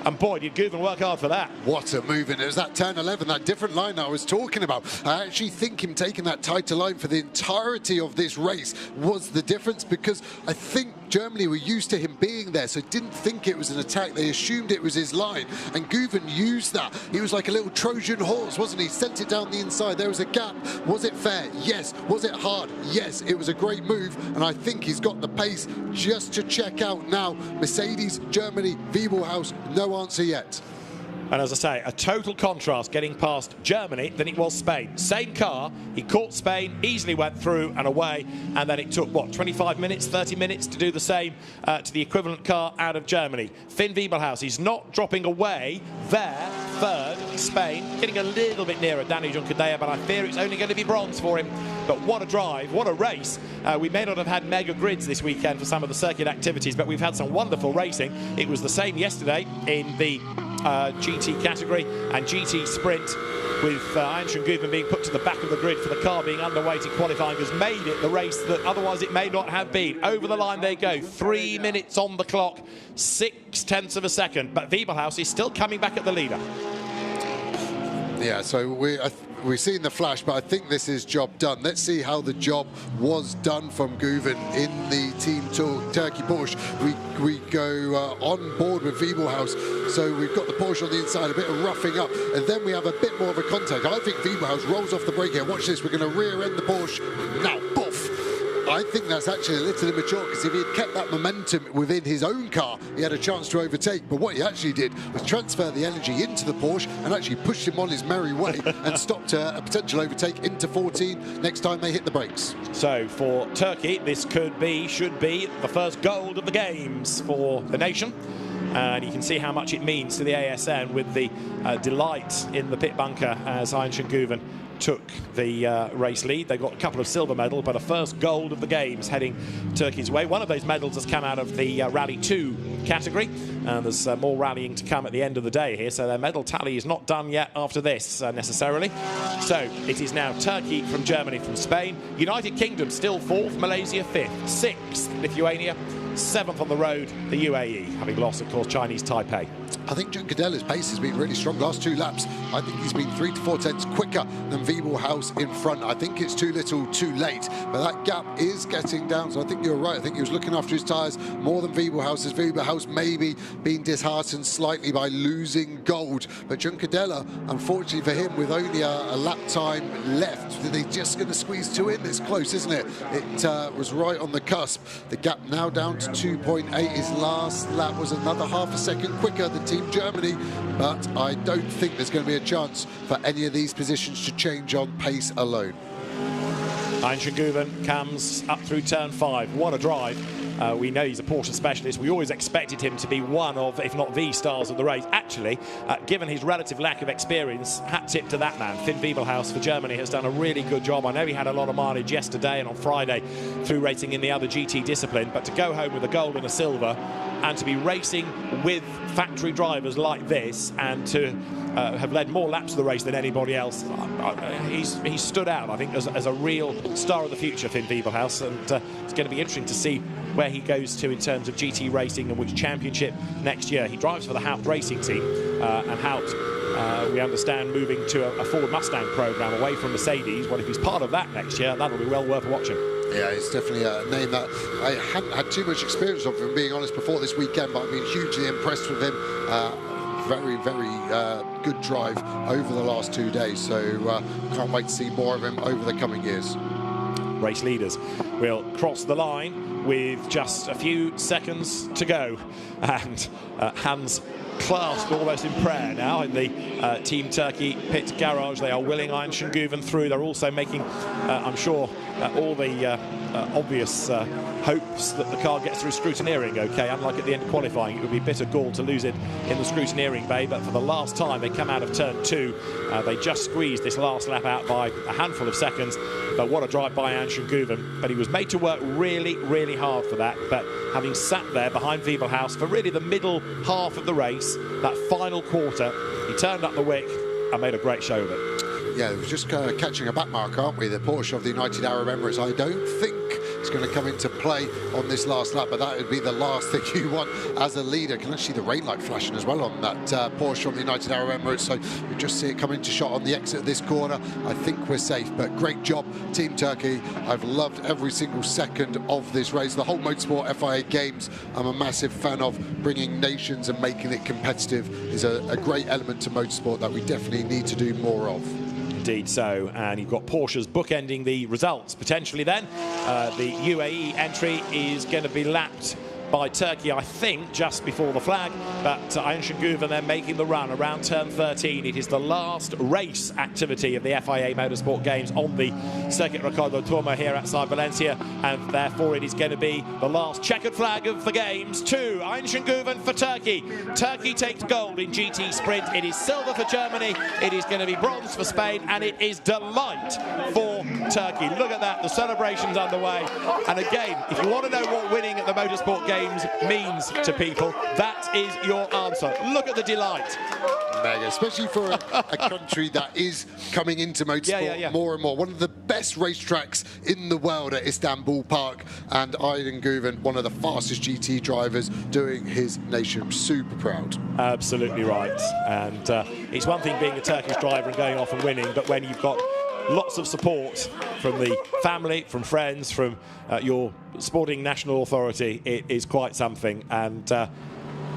And boy, did Guven work hard for that. What a move. And it was that turn 11, that different line that I was talking about. I actually think him taking that tighter line for the entirety of this race was the difference, because I think Germany were used to him being there, so didn't think it was an attack. They assumed it was his line, and Guven used that. He was like a little Trojan horse, wasn't he? Sent it down the inside. There was a gap. Was it fair? Yes. Was it hard? Yes. It was a great move, and I think he's got the pace just to check out now. Mercedes, Germany, Wiebelhaus, no answer yet. And as I say, a total contrast getting past Germany than it was Spain. Same car, he caught Spain, easily went through and away, and then it took, what, 25 minutes, 30 minutes to do the same to the equivalent car out of Germany. Finn Wiebelhaus, he's not dropping away there third. Spain getting a little bit nearer Danny Juncadella, but I fear it's only going to be bronze for him. But what a drive, what a race. We may not have had mega grids this weekend for some of the circuit activities, but we've had some wonderful racing. It was the same yesterday in the GT category and GT sprint, with Aenshin Guven being put to the back of the grid for the car being underweighted. Qualifying has made it the race that otherwise it may not have been. Over the line they go, 3 minutes on the clock, 0.6 of a second, but Wiebelhaus is still coming back at the leader. Yeah, so we've seen the flash, but I think this is job done. Let's see how the job was done from Guven in the Team Turkey Porsche. We go on board with Wiebelhaus. So we've got the Porsche on the inside, a bit of roughing up, and then we have a bit more of a contact. I think Wiebelhaus rolls off the brake here. Watch this, we're going to rear end the Porsche. Now, poof! I think that's actually a little immature, because if he had kept that momentum within his own car, he had a chance to overtake. But what he actually did was transfer the energy into the Porsche and actually pushed him on his merry way and stopped a potential overtake into 14 next time they hit the brakes. So for Turkey, this should be the first gold of the games for the nation. And you can see how much it means to the ASN with the delight in the pit bunker as Aenshin Guven took the race lead. They got a couple of silver medals, but a first gold of the games heading Turkey's way. One of those medals has come out of the Rally 2 category, and there's more rallying to come at the end of the day here, so their medal tally is not done yet after this necessarily. So it is now Turkey from Germany from Spain, United Kingdom still 4th, Malaysia 5th, 6th Lithuania, 7th on the road, the UAE, having lost, of course, Chinese Taipei. I think Juncadella's pace has been really strong. Last 2 laps, I think he's been 3 to 4 tenths quicker than Wiebelhaus in front. I think it's too little, too late, but that gap is getting down, so I think you're right. I think he was looking after his tyres more than Wiebelhaus, as Wiebelhaus maybe being disheartened slightly by losing gold. But Juncadella, unfortunately for him, with only a lap time left, they're just going to squeeze 2 in. It's close, isn't it? It was right on the cusp. The gap now down to 2.8. His last lap was another half a second quicker than Team Germany, but I don't think there's going to be a chance for any of these positions to change on pace alone. Aenshin Guven comes up through turn 5. What a drive. We know he's a Porsche specialist. We always expected him to be one of, if not the stars of the race. Actually, given his relative lack of experience, hat tip to that man. Finn Wiebelhaus for Germany has done a really good job. I know he had a lot of mileage yesterday and on Friday through racing in the other GT discipline, but to go home with a gold and a silver and to be racing with factory drivers like this and to have led more laps of the race than anybody else, he's stood out, I think, as a real star of the future, Finn Wiebelhaus, and it's going to be interesting to see where he goes to in terms of GT racing and which championship next year. He drives for the Haupt racing team, and Haupt, we understand, moving to a Ford Mustang program away from Mercedes. Well, if he's part of that next year, that'll be well worth watching. Yeah, it's definitely a name that I hadn't had too much experience of, if I'm being honest, before this weekend, but I've been hugely impressed with him. Very, very good drive over the last 2 days, so can't wait to see more of him over the coming years. Race leaders will cross the line with just a few seconds to go, and hands clasped almost in prayer now in the Team Turkey pit garage. They are willing Aenshin Guven through. They're also making, I'm sure, all the obvious hopes that the car gets through scrutineering okay. Unlike at the end of qualifying, it would be bitter gall to lose it in the scrutineering bay, but for the last time they come out of turn 2. They just squeezed this last lap out by a handful of seconds, but what a drive by Aenshin Guven. But he was made to work really, really hard for that. But having sat there behind Wiebelhaus for really the middle half of the race, that final quarter, he turned up the wick and made a great show of it. Yeah, it was just catching a back mark, aren't we? The Porsche of the United Arab Emirates. I don't think it's going to come into play on this last lap, but that would be the last thing you want as a leader. Can actually see the rain light flashing as well on that Porsche from the United Arab Emirates, so we just see it come into shot on the exit of this corner. I think we're safe, but great job, Team Turkey. I've loved every single second of this race. The whole Motorsport FIA Games, I'm a massive fan of. Bringing nations and making it competitive is a great element to motorsport that we definitely need to do more of. Indeed so, and you've got Porsches bookending the results potentially then. The UAE entry is going to be lapped by Turkey, I think, just before the flag, but Ayhan Şengüven then making the run around turn 13. It is the last race activity of the FIA Motorsport Games on the Circuit Ricardo Tormo here outside Valencia, and therefore it is going to be the last checkered flag of the Games to Ayhan Şengüven for Turkey. Turkey takes gold in GT Sprint. It is silver for Germany. It is going to be bronze for Spain, and it is delight for Turkey. Look at that, the celebration's underway. And again, if you want to know what winning at the Motorsport Games means to people, that is your answer. Look at the delight. Mega, especially for a country that is coming into motorsport more and more. One of the best racetracks in the world at Istanbul Park, and Ayhan Şengüven, one of the fastest GT drivers, doing his nation super proud. Absolutely right. And it's one thing being a Turkish driver and going off and winning, but when you've got lots of support from the family, from friends, from your sporting national authority, it is quite something. And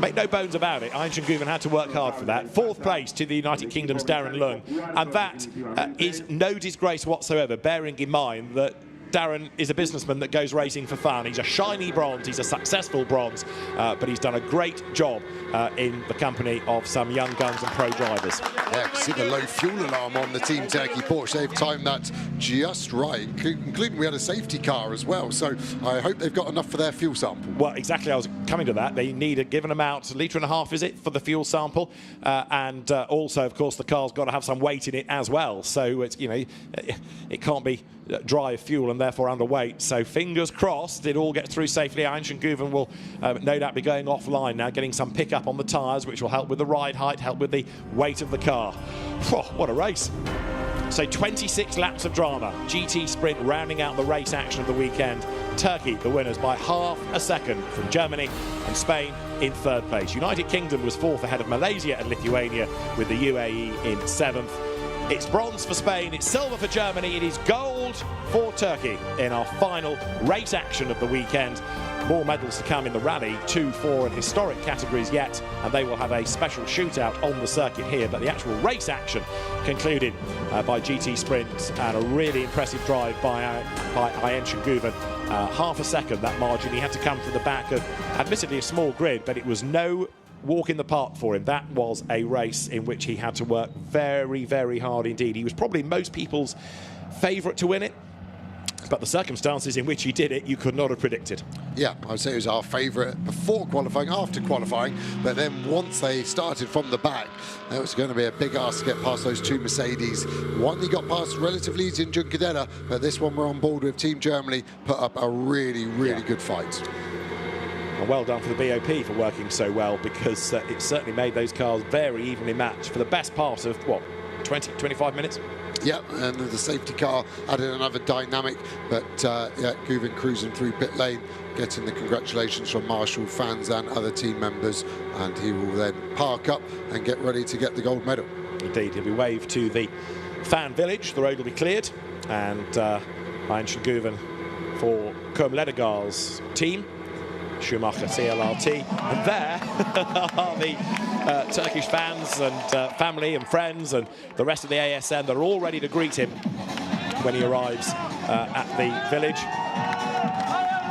make no bones about it, Ayhan Şengüven had to work hard for that. 4th place to the United Kingdom's Darren Lung, and that is no disgrace whatsoever, bearing in mind that Darren is a businessman that goes racing for fun. He's a shiny bronze, he's a successful bronze, but he's done a great job in the company of some young guns and pro drivers. Yeah, see the low fuel alarm on the Team Turkey Porsche. They've timed that just right, including we had a safety car as well, so I hope they've got enough for their fuel sample. Well, exactly, I was coming to that. They need a given amount, a litre and a half, is it, for the fuel sample? And also, of course, the car's got to have some weight in it as well, so it's, you know, it can't be dry fuel and therefore underweight. So fingers crossed it all gets through safely. Ayhan Şengüven will no doubt be going offline now, getting some pickup on the tyres, which will help with the ride height, help with the weight of the car. Whew, what a race. So 26 laps of drama. GT Sprint rounding out the race action of the weekend. Turkey the winners by half a second from Germany, and Spain in 3rd place. United Kingdom was 4th ahead of Malaysia and Lithuania, with the UAE in 7th. It's bronze for Spain, it's silver for Germany, it is gold for Turkey in our final race action of the weekend. More medals to come in the rally, 2, 4 and historic categories yet, and they will have a special shootout on the circuit here, but the actual race action concluded by GT Sprint, and a really impressive drive by Ayhan Şengüven. Half a second, that margin. He had to come from the back of, admittedly, a small grid, but it was no walk in the park for him. That was a race in which he had to work very, very hard indeed. He was probably most people's favourite to win it, but the circumstances in which he did it, you could not have predicted. Yeah, I would say it was our favourite before qualifying, after qualifying, but then once they started from the back, it was going to be a big ask to get past those 2 Mercedes. One he got past relatively easy in Juncadella, but this one we're on board with. Team Germany put up a really, really good fight. And well done for the BOP for working so well, because it certainly made those cars very evenly matched for the best part of, what, 20, 25 minutes? Yep, and the safety car added another dynamic, but yeah, Güven cruising through pit lane, getting the congratulations from Marshall fans and other team members, and he will then park up and get ready to get the gold medal. Indeed, he'll be waved to the fan village, the road will be cleared, and Ayhan Şengüven for Kom Ledegar's team, Schumacher CLRT, and there are the Turkish fans and family and friends and the rest of the ASM that are all ready to greet him when he arrives at the village.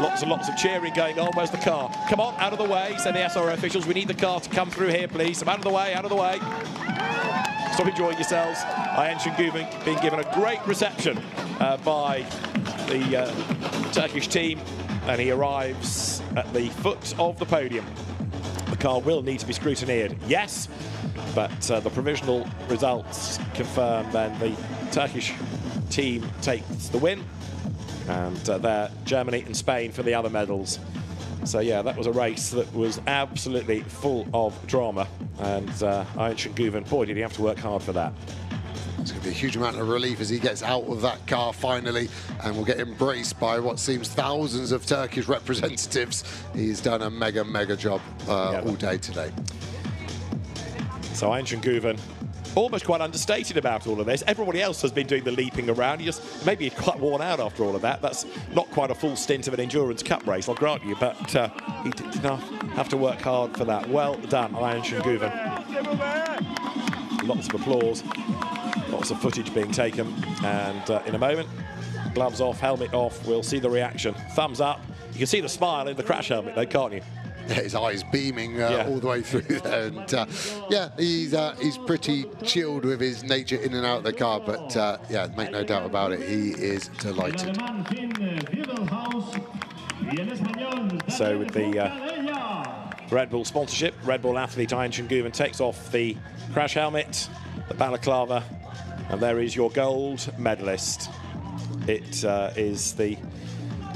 Lots and lots of cheering going on. Where's the car? Come on, out of the way, say the SRO officials. We need the car to come through here, please. Out of the way, out of the way. Stop enjoying yourselves. Ayhan Şengüven being given a great reception by the Turkish team, and he arrives at the foot of the podium. The car will need to be scrutineered, yes, but the provisional results confirm then the Turkish team takes the win, and there Germany and Spain for the other medals. So yeah, that was a race that was absolutely full of drama, and Ayhan Şengüven, boy, did he have to work hard for that. It's going to be a huge amount of relief as he gets out of that car finally, and will get embraced by what seems thousands of Turkish representatives. He's done a mega job all day today. So Ayhan Şengüven, almost quite understated about all of this. Everybody else has been doing the leaping around. He just maybe quite worn out after all of that. That's not quite a full stint of an endurance cup race, I'll grant you, but he did have to work hard for that. Well done, Ayhan Şengüven. Lots of applause. Lots of footage being taken, and in a moment, gloves off, helmet off, we'll see the reaction. Thumbs up You can see the smile in the crash helmet, though, can't you? Yeah, his eyes beaming all the way through there, and yeah, he's pretty chilled with his nature in and out of the car. But yeah, make no doubt about it, he is delighted. So with the Red Bull sponsorship, Red Bull athlete Ayhan Şengüven takes off the crash helmet, the balaclava, and there is your gold medalist. It is the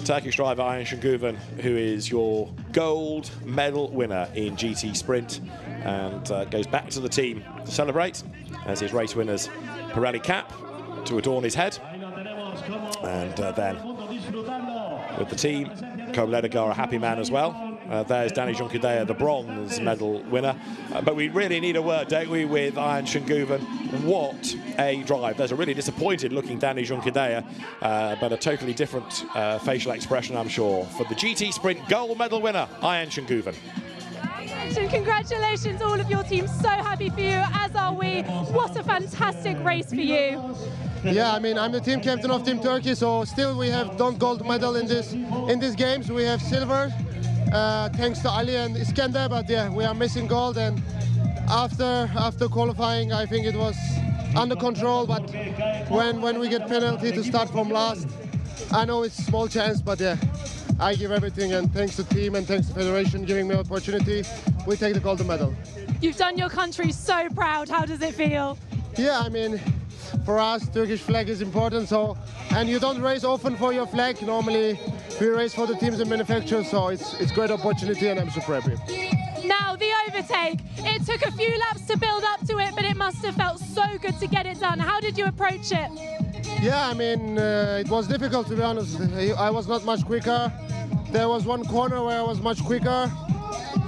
Turkish driver Ayhan Şengüven, who is your gold medal winner in GT Sprint, and goes back to the team to celebrate as his race winner's Pirelli cap to adorn his head. And then with the team, Kobledega are a happy man as well. There's Danny Junkadea, the bronze medal winner. But we really need a word, don't we, with Ayhan Şengüven. What a drive. There's a really disappointed looking Danny Junkadea, but a totally different facial expression, I'm sure, for the GT Sprint gold medal winner, Ayhan Şengüven. Congratulations, all of your team. So happy for you, as are we. What a fantastic race for you. Yeah, I mean, I'm the team captain of Team Turkey, so still we have done gold medal in these games. We have silver, thanks to Ali and Iskender, but yeah, we are missing gold. And after qualifying, I think it was under control, but when we get penalty to start from last, I know it's a small chance, but yeah, I give everything, and thanks to the team and thanks to the federation giving me an opportunity, we take the gold medal. You've done your country so proud. How does it feel? Yeah, I mean, for us, Turkish flag is important, so, and you don't race often for your flag. Normally, we race for the teams and manufacturers, so it's a great opportunity, and I'm super happy. Now, the overtake. It took a few laps to build up to it, but it must have felt so good to get it done. How did you approach it? Yeah, I mean, it was difficult, to be honest. I was not much quicker. There was one corner where I was much quicker,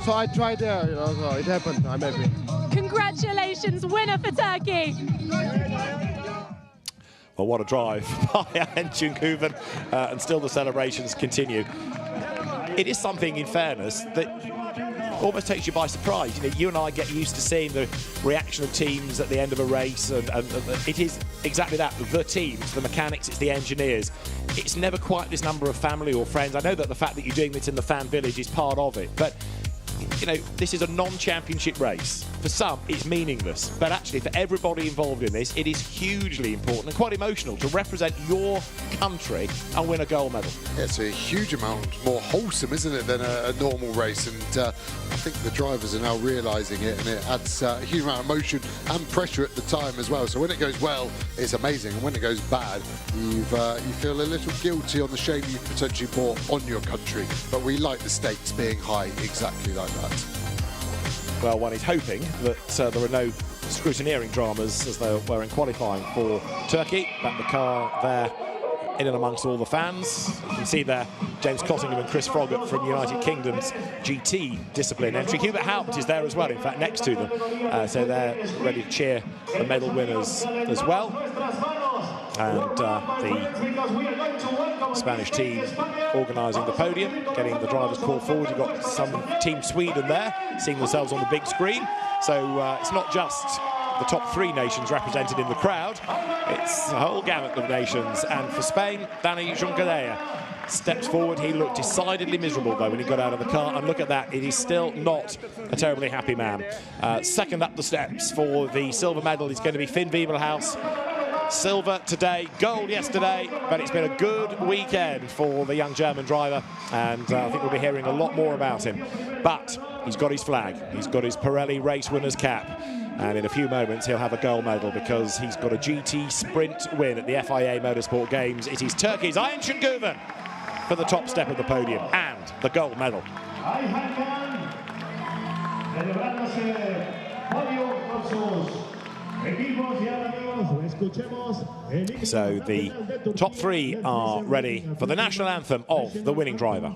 so I tried there, you know, so it happened. I'm happy. Congratulations, winner for Turkey. Well, what a drive by Ayhan Şengüven, and still the celebrations continue. It is something, in fairness, that almost takes you by surprise. You know, you and I get used to seeing the reaction of teams at the end of a race, and it is exactly that, the teams, the mechanics, it's the engineers. It's never quite this number of family or friends. I know that the fact that you're doing this in the fan village is part of it, but you know, this is a non-championship race. For some, it's meaningless, but actually for everybody involved in this, it is hugely important and quite emotional to represent your country and win a gold medal. Yeah, it's a huge amount more wholesome, isn't it, than a normal race, and I think the drivers are now realising it, and it adds a huge amount of emotion and pressure at the time as well. So when it goes well, it's amazing, and when it goes bad, you feel a little guilty on the shame you potentially brought on your country. But we like the stakes being high exactly like that. Well, one is hoping that there are no scrutineering dramas as they were in qualifying for Turkey. Back the car there in and amongst all the fans. You can see there James Cottingham and Chris Froggatt from United Kingdom's GT discipline entry. Hubert Haupt is there as well, in fact, next to them. So they're ready to cheer the medal winners as well. And the Spanish team organising the podium, getting the drivers called forward. You've got some Team Sweden there, seeing themselves on the big screen. So it's not just the top three nations represented in the crowd, it's a whole gamut of nations. And for Spain, Danny Junkadea steps forward. He looked decidedly miserable, though, when he got out of the car. And look at that, it is still not a terribly happy man. Second up the steps for the silver medal is going to be Finn Wiebelhaus. Silver today, gold yesterday, but it's been a good weekend for the young German driver, and I think we'll be hearing a lot more about him. But he's got his flag, he's got his Pirelli race winner's cap, and in a few moments he'll have a gold medal because he's got a GT Sprint win at the FIA Motorsport Games. It is Turkey's Ayhan Şengüven for the top step of the podium and the gold medal. So the top three are ready for the national anthem of the winning driver.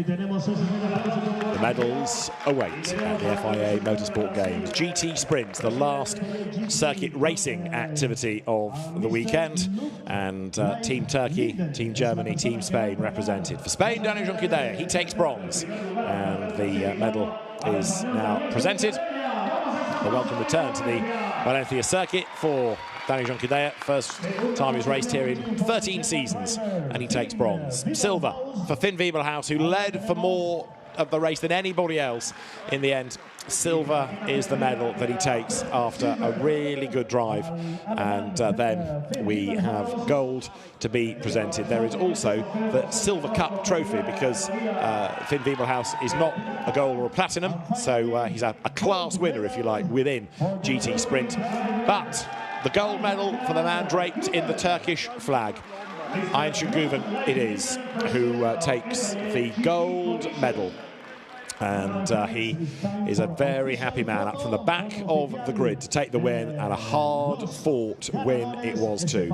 The medals await at the FIA Motorsport Games. GT Sprint, the last circuit racing activity of the weekend. And Team Turkey, Team Germany, Team Spain represented. For Spain, Dani Junqueira, he takes bronze. And the medal is now presented. A welcome return to the Valencia circuit for Dani Junqueira. First time he's raced here in 13 seasons, and he takes bronze. Silver for Finn Wiebelhaus, who led for more of the race than anybody else in the end. Silver is the medal that he takes after a really good drive. And then we have gold to be presented. There is also the Silver Cup trophy, because Finn Wiebelhaus is not a gold or a platinum, so he's a class winner, if you like, within GT Sprint. But the gold medal for the man draped in the Turkish flag. Ayhan Şengüven it is who takes the gold medal. And he is a very happy man, up from the back of the grid to take the win, and a hard-fought win it was too.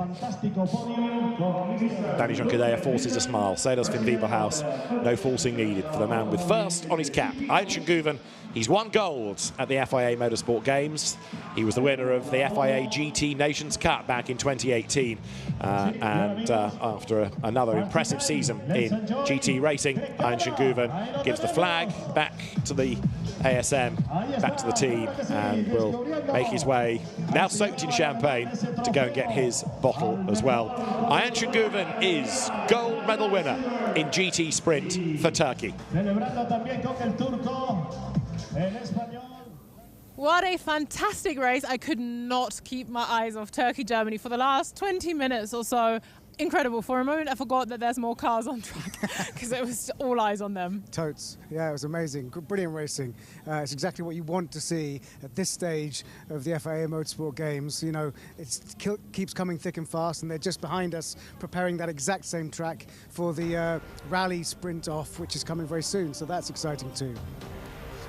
Dani Junqueira forces a smile, so does Finn Wiebelhaus. No forcing needed for the man with first on his cap. Ayhan Şengüven, he's won gold at the FIA Motorsport Games. He was the winner of the FIA GT Nations Cup back in 2018. And after another impressive season in GT racing, Ayhan Şengüven gives the flag back to the ASM, back to the team, and will make his way, now soaked in champagne, to go and get his bottle as well. Ayhan Şengüven is gold medal winner in GT Sprint for Turkey. What a fantastic race. I could not keep my eyes off Turkey, Germany for the last 20 minutes or so. Incredible. For a moment, I forgot that there's more cars on track, because it was all eyes on them. Totes. Yeah, it was amazing. Brilliant racing. It's exactly what you want to see at this stage of the FIA Motorsport Games. You know, it keeps coming thick and fast, and they're just behind us preparing that exact same track for the rally sprint off, which is coming very soon. So that's exciting too.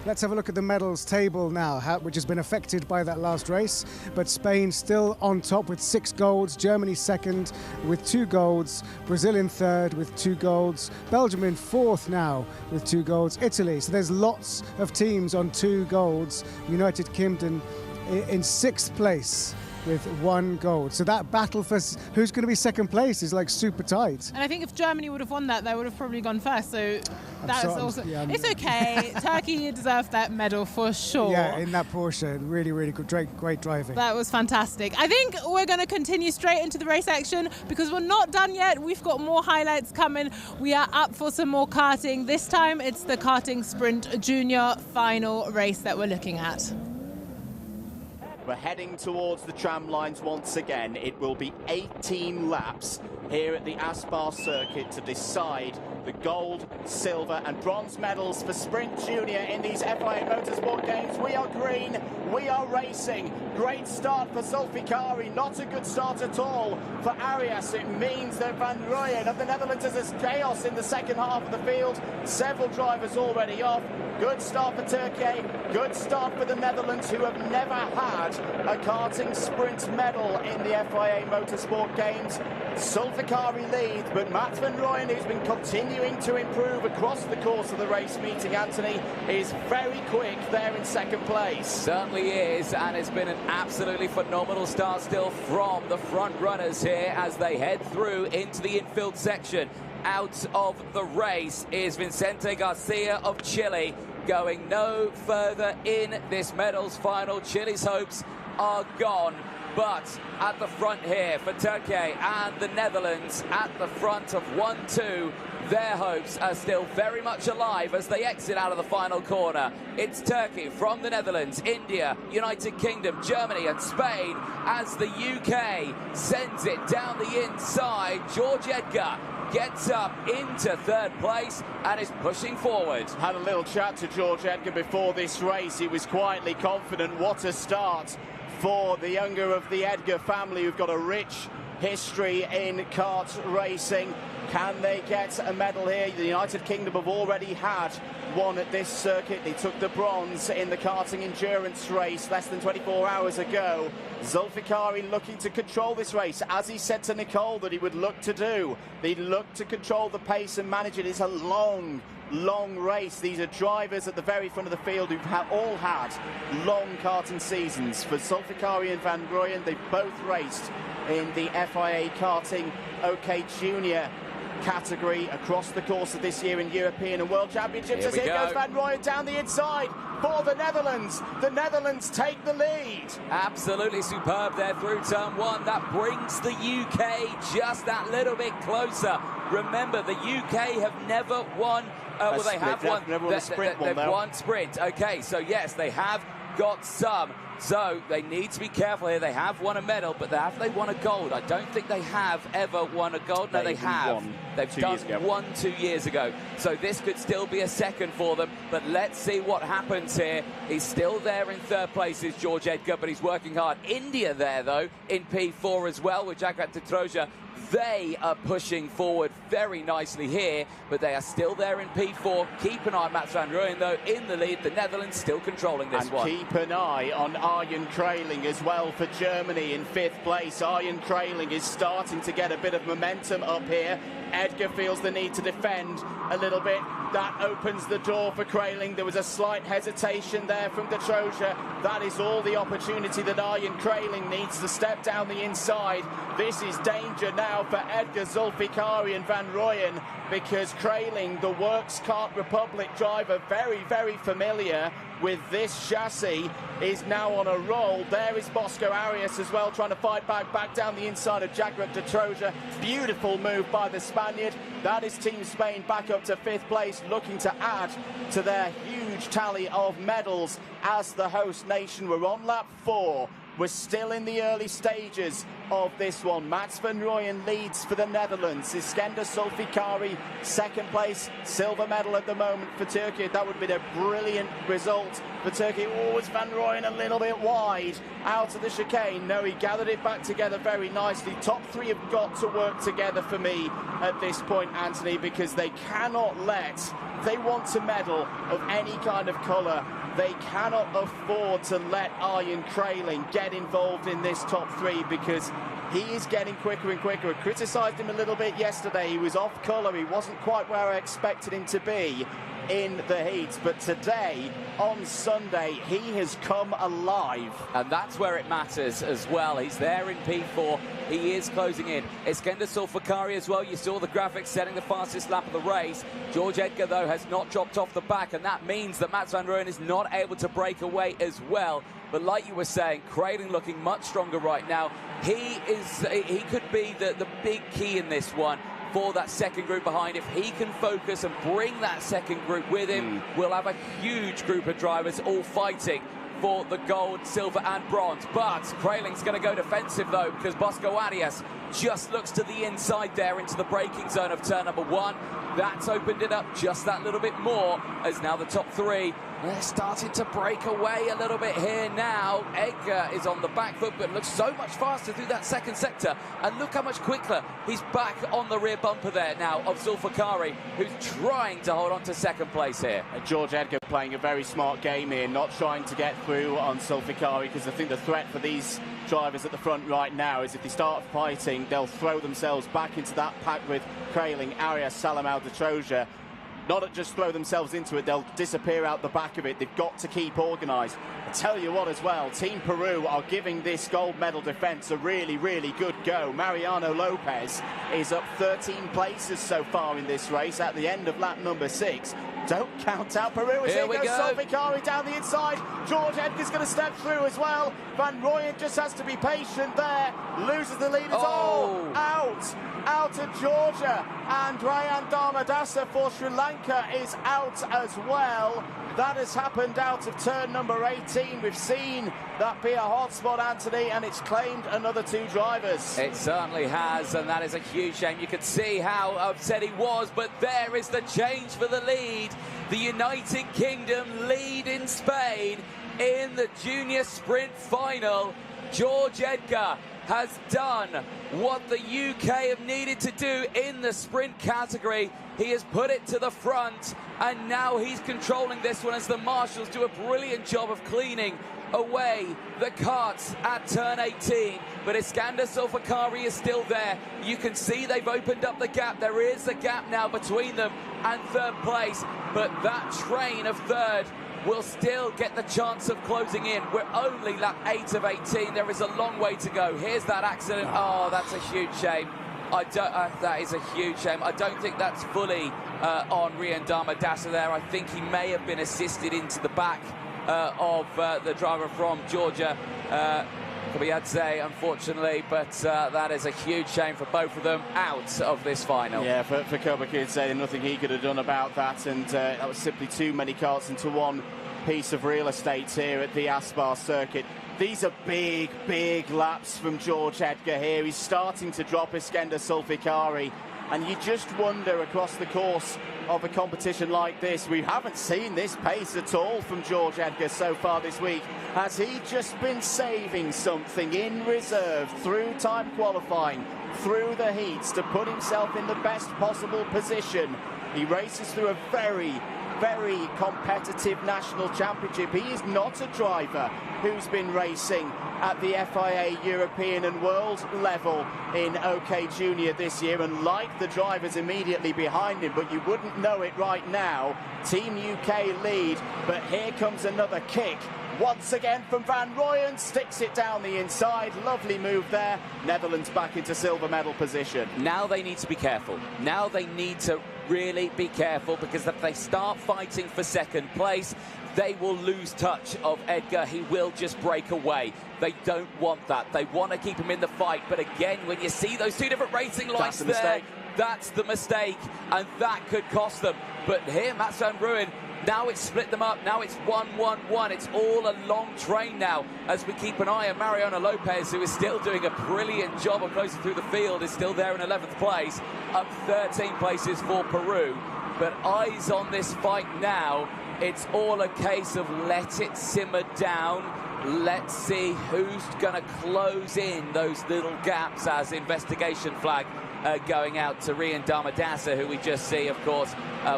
Let's have a look at the medals table now, which has been affected by that last race. But Spain still on top with 6 golds, Germany second with 2 golds, Brazil in third with 2 golds, Belgium in fourth now with 2 golds, Italy. So there's lots of teams on 2 golds. United Kingdom in 6th place with 1 gold. So that battle for who's going to be second place is like super tight. And I think if Germany would have won that, they would have probably gone first. So that's also... Yeah, it's okay. Turkey deserved that medal for sure. Yeah, in that Porsche. Really, really good. Great driving. That was fantastic. I think we're going to continue straight into the race action, because we're not done yet. We've got more highlights coming. We are up for some more karting. This time it's the Karting Sprint Junior final race that we're looking at. We're heading towards the tram lines once again. It will be 18 laps here at the Aspar circuit to decide the gold, silver and bronze medals for Sprint Junior in these FIA Motorsport Games. We are green, we are racing. Great start for Zulfikari, not a good start at all for Arias. It means that Van Rooyen of the Netherlands has chaos in the second half of the field. Several drivers already off. Good start for Turkey, good start for the Netherlands, who have never had a karting sprint medal in the FIA Motorsport Games. Zulfikari leads, but Mats Van Rooyen, who's been continuing to improve across the course of the race meeting, Anthony, is very quick there in second place. Certainly is, and it's been an absolutely phenomenal start still from the front runners here as they head through into the infield section. Out of the race is Vicente Garcia of Chile, going no further in this medals final. Chile's hopes are gone, but at the front here for Turkey and the Netherlands at the front of 1-2, their hopes are still very much alive as they exit out of the final corner. It's Turkey from the Netherlands, India, United Kingdom, Germany and Spain as the UK sends it down the inside. George Edgar gets up into third place and is pushing forward. Had a little chat to George Edgar before this race. He was quietly confident. What a start for the younger of the Edgar family, who've got a rich history in kart racing. Can they get a medal here? The United Kingdom have already had one at this circuit. They took the bronze in the karting endurance race less than 24 hours ago. Zulfikari looking to control this race, as he said to Nicole that he would look to do. They look to control the pace and manage it. It's a long race. These are drivers at the very front of the field who've all had long karting seasons. For Zulfikari and Van Rooyen, they've both raced in the FIA Karting OK Junior category across the course of this year in European and World Championships. Here goes Van Rooyen down the inside for the Netherlands. The Netherlands take the lead. Absolutely superb there through turn one. That brings the UK just that little bit closer. Remember, the UK have never won. Well, they have won. Never won a sprint one, they've won sprint. Okay, so yes, they have got some. So they need to be careful here. They have won a medal, but have they won a gold? I don't think they have ever won a gold. No, they have. They've done one 2 years ago. So this could still be a second for them. But let's see what happens here. He's still there in third place, is George Edgar, but he's working hard. India there, though, in P4 as well with Jagrat Titroja. They are pushing forward very nicely here, but they are still there in P4. Keep an eye on Mats van Rooyen, though, in the lead. The Netherlands still controlling this one. And keep an eye on Arjen Kraling as well for Germany in 5th place. Arjen Kraling is starting to get a bit of momentum up here. Edgar feels the need to defend a little bit. That opens the door for Kraling. There was a slight hesitation there from the Troja. That is all the opportunity that Arjen Kraling needs to step down the inside. This is danger now for Edgar, Zulfikari and Van Rooyen, because Kraling, the Works Kart Republic driver, very, very familiar with this chassis, is now on a roll. There is Bosco Arias as well, trying to fight back down the inside of Jagrat de Troja. Beautiful move by the Spaniard. That is Team Spain back up to 5th place, looking to add to their huge tally of medals as the host nation. We're on lap 4. We're still in the early stages of this one. Mats van Rooyen leads for the Netherlands. Iskender Zulfikari, 2nd place, silver medal at the moment for Turkey. That would be a brilliant result for Turkey. Always Van Rooyen a little bit wide out of the chicane. No, he gathered it back together very nicely. Top 3 have got to work together for me at this point, Anthony, because they cannot let, if they want to medal of any kind of colour, they cannot afford to let Arjen Kraling get involved in this top 3, because he is getting quicker and quicker. I criticised him a little bit yesterday. He was off colour. He wasn't quite where I expected him to be in the heats, but today on Sunday he has come alive, and that's where it matters as well. He's there in P4. He is closing in. Iskender Zulfikari as well. You saw the graphics setting the fastest lap of the race. George Edgar, though, has not dropped off the back, and that means that Mats van Rooyen is not able to break away as well. But like you were saying, Kraling looking much stronger right now. He could be the big key in this one for that second group behind. If he can focus and bring that second group with him, we'll have a huge group of drivers all fighting for the gold, silver and bronze. But Kraling's going to go defensive, though, because Bosco Arias just looks to the inside there into the braking zone of turn number 1. That's opened it up just that little bit more, as now the top 3, they're starting to break away a little bit here now. Edgar is on the back foot, but looks so much faster through that second sector. And look how much quicker he's back on the rear bumper there now of Zulfikari, who's trying to hold on to second place here. George Edgar playing a very smart game here, not trying to get through on Zulfikari, because I think the threat for these drivers at the front right now is if they start fighting, they'll throw themselves back into that pack with Kraling, Arias, Salamau de Troja. Not just throw themselves into it, they'll disappear out the back of it. They've got to keep organised. I tell you what as well, Team Peru are giving this gold medal defence a really, really good go. Mariano Lopez is up 13 places so far in this race at the end of lap number 6. Don't count out Peru as here goes Zulfikari down the inside. George Edgar's going to step through as well. Van Rooyen just has to be patient there. Loses the lead. It's all out of Georgia. And Ryan Dharmadasa for Sri Lanka is out as well. That has happened out of turn number 18. We've seen that be a hotspot, Anthony, and it's claimed another 2 drivers. It certainly has, and that is a huge shame. You could see how upset he was, but there is the change for the lead. The United Kingdom lead in Spain in the junior sprint final. George Edgar has done what the UK have needed to do in the sprint category. He has put it to the front, and now he's controlling this one as the marshals do a brilliant job of cleaning away the carts at turn 18. But Iskander Sulfakari is still there. You can see they've opened up the gap. There is a gap now between them and third place, but that train of third will still get the chance of closing in. We're only lap 8 of 18. There is a long way to go. Here's that accident. Oh, that's a huge shame. That is a huge shame. I don't think that's fully on Rian Damadasa there. I think he may have been assisted into the back of the driver from Georgia, Kobayadze, unfortunately, but that is a huge shame for both of them, out of this final. Yeah, for Kobayadze, nothing he could have done about that, and that was simply too many carts into one piece of real estate here at the Aspar circuit. These are big, big laps from George Edgar here. He's starting to drop Iskander Sulfikari, and you just wonder across the course of a competition like this, we haven't seen this pace at all from George Edgar so far this week. Has he just been saving something in reserve through time qualifying, through the heats, to put himself in the best possible position? He races through a very, very competitive national championship. He is not a driver who's been racing at the FIA European and World level in OK Junior this year, and like the drivers immediately behind him, but you wouldn't know it right now. Team UK lead, but here comes another kick. Once again from Van Rooyen, sticks it down the inside. Lovely move there. Netherlands back into silver medal position. Now they need to be careful. Now they need to really be careful, because if they start fighting for second place, they will lose touch of Edgar. He will just break away. They don't want that. They want to keep him in the fight. But again, when you see those two different racing lights there, that's the mistake, and that could cost them. But here, Mats Van Rooyen, now it's split them up. Now it's 1-1-1. It's all a long train now as we keep an eye on Mariano Lopez, who is still doing a brilliant job of closing through the field, is still there in 11th place, up 13 places for Peru. But eyes on this fight now. It's all a case of let it simmer down. Let's see who's going to close in those little gaps, as investigation flag going out to Rian Damadasa, who we just see, of course,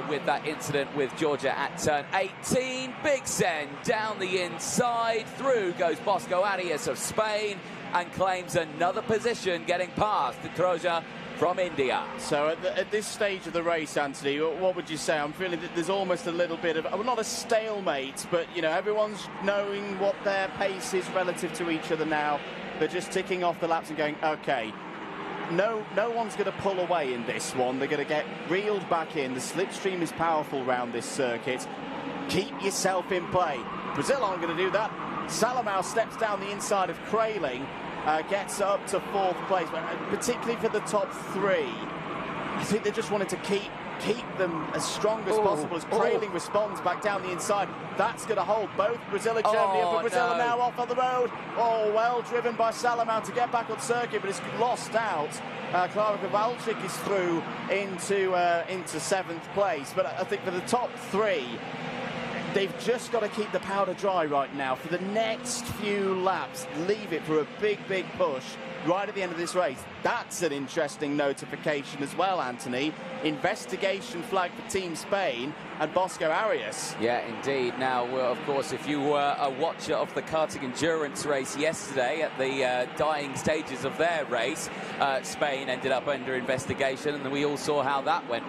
with that incident with Georgia at turn 18. Big send down the inside. Through goes Bosco Arias of Spain and claims another position, getting past the Croja from India. So at this stage of the race, Anthony, what would you say? I'm feeling that there's almost a little bit of, well, not a stalemate, but, you know, everyone's knowing what their pace is relative to each other now. They're just ticking off the laps and going, OK, no one's going to pull away in this one. They're going to get reeled back in. The slipstream is powerful around this circuit. Keep yourself in play. Brazil aren't going to do that. Salamau steps down the inside of Kraling, gets up to 4th place, but particularly for the top 3, I think they just wanted to keep them as strong as possible as Kraling responds back down the inside. That's going to hold both Brazil and Germany up, but Brazil are now off on the road. Oh, well driven by Salamau to get back on circuit, but it's lost out. Klara Kowalczyk is through into 7th place, but I think for the top 3, they've just got to keep the powder dry right now for the next few laps. Leave it for a big, big push right at the end of this race. That's an interesting notification as well, Anthony. Investigation flag for Team Spain and Bosco Arias. Yeah, indeed. Now, of course, if you were a watcher of the karting endurance race yesterday at the dying stages of their race, Spain ended up under investigation, and we all saw how that went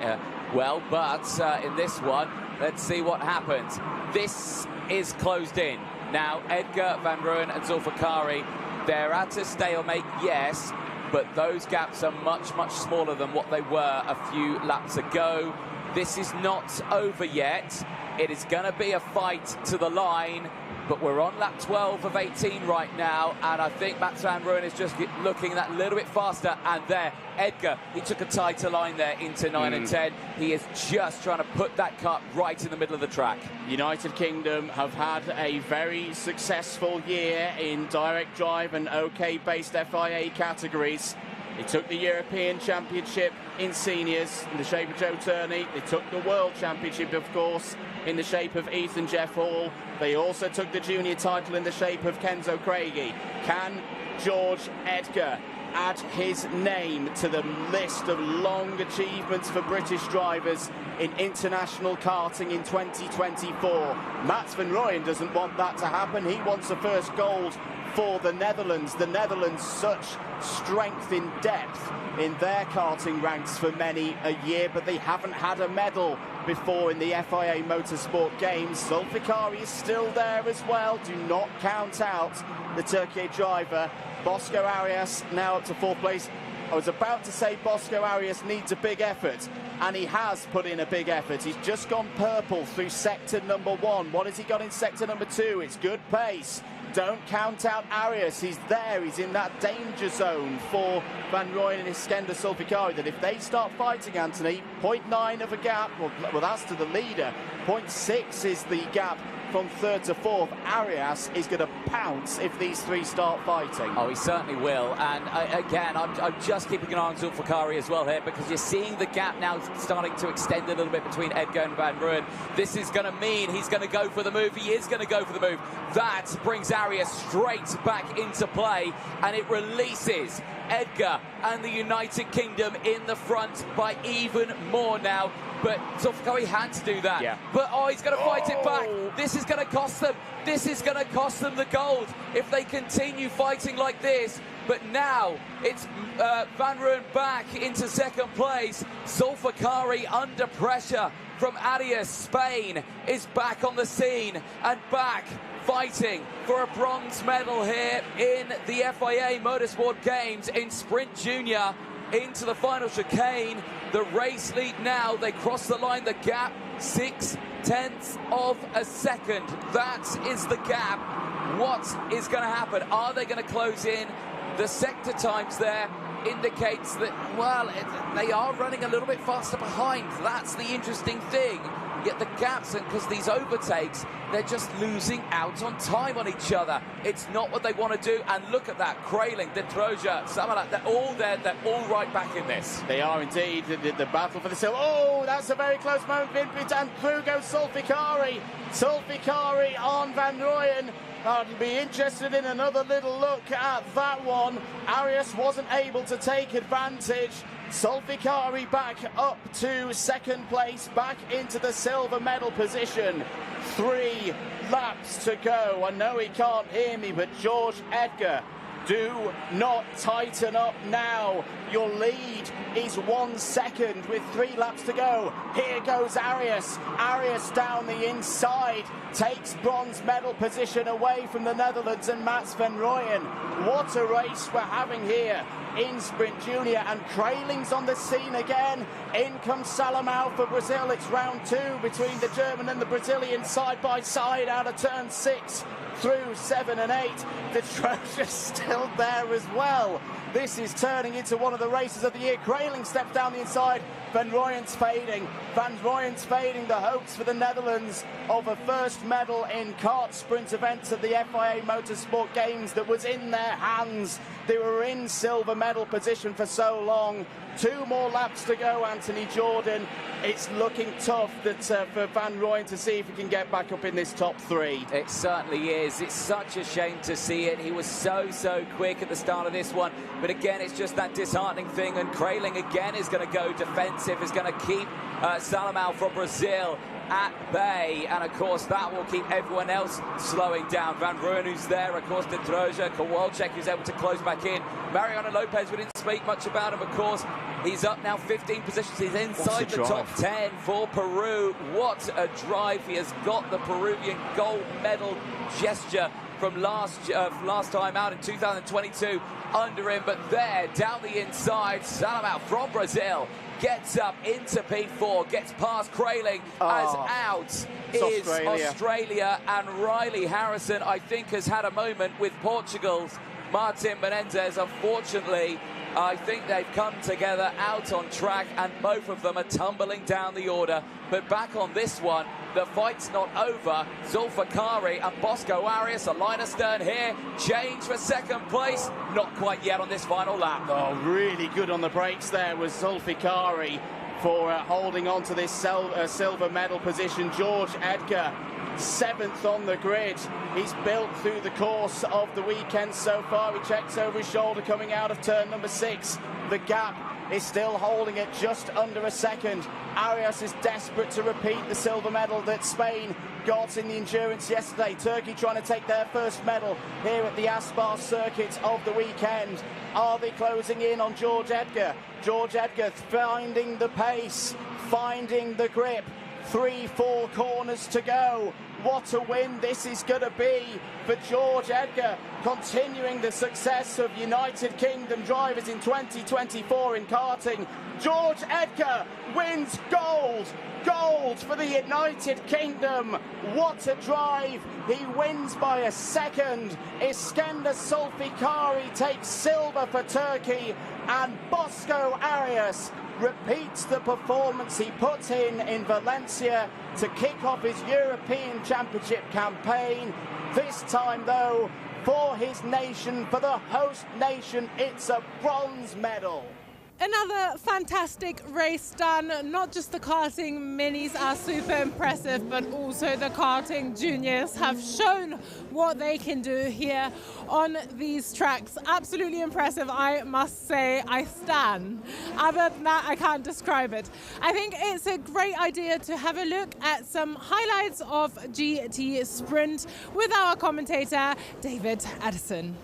well. But in this one, let's see what happens. This is closed in. Now, Edgar, Van Rooyen and Zulfikari, they're at a stalemate, yes, but those gaps are much, much smaller than what they were a few laps ago. This is not over yet. It is going to be a fight to the line, but we're on lap 12 of 18 right now, and I think Mats Van Rooyen is just looking that little bit faster. And there, Edgar, he took a tighter line there into 9 and 10. He is just trying to put that cut right in the middle of the track. United Kingdom have had a very successful year in direct drive and OK-based FIA categories. They took the European Championship in seniors in the shape of Joe Turney. They took the World Championship, of course, in the shape of Ethan Jeff Hall. They also took the junior title in the shape of Kenzo Craigie. Can George Edgar add his name to the list of long achievements for British drivers in international karting in 2024. Mats van Rooyen doesn't want that to happen. He wants the first gold for the Netherlands. The Netherlands, such strength in depth in their karting ranks for many a year, but they haven't had a medal before in the FIA Motorsport Games. Zulfikari is still there as well. Do not count out the Turkey driver. Bosco Arias now up to 4th place. I was about to say Bosco Arias needs a big effort, and he has put in a big effort. He's just gone purple through sector number 1. What has he got in sector number 2? It's good pace. Don't count out Arias. He's there. He's in that danger zone for Van Rooyen and Iskender Zulfikari, that if they start fighting, Anthony, 0.9 of a gap, well, that's to the leader. 0.6 is the gap from 3rd to 4th. Arias is going to pounce if these three start fighting. Oh, he certainly will. And again, I'm just keeping an eye on Zulfikari as well here, because you're seeing the gap now starting to extend a little bit between Edgar and Van Rooyen. This is going to mean he's going to go for the move. He is going to go for the move. That brings Arias straight back into play, and it releases Edgar and the United Kingdom in the front by even more now. But Zulfikari had to do that. Yeah. But, oh, he's going to fight it back. This is going to cost them. This is going to cost them the gold if they continue fighting like this. But now it's Van Rooyen back into 2nd place. Zulfikari under pressure from Arias. Spain is back on the scene and back fighting for a bronze medal here in the FIA Motorsport Games in Sprint Junior. Into the final chicane. The race lead now. They cross the line. The gap, 0.6 of a second. That is the gap. What is going to happen? Are they going to close in? The sector times there indicates that, well, they are running a little bit faster behind. That's the interesting thing. Yet the gaps, and because these overtakes, they're just losing out on time on each other. It's not what they want to do. And look at that, Krayling, De Troja, Samalat, they're all there. They're all right back in this. They are indeed. The battle for the silver. Oh, that's a very close moment. Vinpit, and through goes Zulfikari. Zulfikari on Van Rooyen. I'd be interested in another little look at that one. Arias wasn't able to take advantage. Zulfikari back up to 2nd place, back into the silver medal position. 3 laps to go. I know he can't hear me, but George Edgar, do not tighten up now. Your lead is 1 second with 3 laps to go. Here goes Arias. Arias down the inside takes bronze medal position away from the Netherlands and Mats van Rooyen. What a race we're having here in Sprint Junior, and Krayling's on the scene again. In comes Salamau for Brazil. It's round 2 between the German and the Brazilian side by side out of turn 6 through 7 and 8. The Troja's still there as well. This is turning into one of the races of the year. Krayling steps down the inside. Van Rooyen's fading. Van Rooyen's fading. The hopes for the Netherlands of a first medal in kart sprint events at the FIA Motorsport Games that was in their hands. They were in silver medal position for so long. 2 more laps to go, Anthony Jordan. It's looking tough that for Van Rooyen to see if he can get back up in this top 3. It certainly is. It's such a shame to see it. He was so quick at the start of this one. But again, it's just that disheartening thing. And Krayling again is going to go defensive, is going to keep Salamau from Brazil at bay, and of course that will keep everyone else slowing down. Van Rooyen, who's there, of course, De Troja, Kowalczyk, who's able to close back in. Mariano Lopez, we didn't speak much about him, of course. He's up now 15 positions. He's inside the top 10 for Peru. What a drive. He has got the Peruvian gold medal gesture from last time out in 2022 under him. But there, down the inside, Salamau from Brazil gets up into P4, gets past Krayling, as out is Australia. And Riley Harrison, I think, has had a moment with Portugal's Martin Menendez. Unfortunately, I think they've come together out on track, and both of them are tumbling down the order. But back on this one, the fight's not over. Zulfikari and Bosco Arias, a line astern here. Change for 2nd place. Not quite yet on this final lap. Oh, really good on the brakes there was Zulfikari for holding on to this silver medal position. George Edgar 7th on the grid. He's built through the course of the weekend so far. He checks over his shoulder coming out of turn number 6. The gap is still holding at just under a second. Arias is desperate to repeat the silver medal that Spain got in the endurance yesterday. Turkey trying to take their first medal here at the Aspar circuit of the weekend. Are they closing in on George Edgar? George Edgar finding the pace, finding the grip. 3-4 corners to go. What a win this is going to be for George Edgar, continuing the success of United Kingdom drivers in 2024 in karting. George Edgar wins gold. Gold for the United Kingdom. What a drive. He wins by a second. Iskender Solfikari takes silver for Turkey, and Bosco Arias repeats the performance he put in Valencia to kick off his European Championship campaign. This time, though, for his nation, for the host nation, it's a bronze medal. Another fantastic race done. Not just the karting minis are super impressive, but also the karting juniors have shown what they can do here on these tracks. Absolutely impressive, I must say. I stan. Other than that, I can't describe it. I think it's a great idea to have a look at some highlights of GT Sprint with our commentator, David Addison.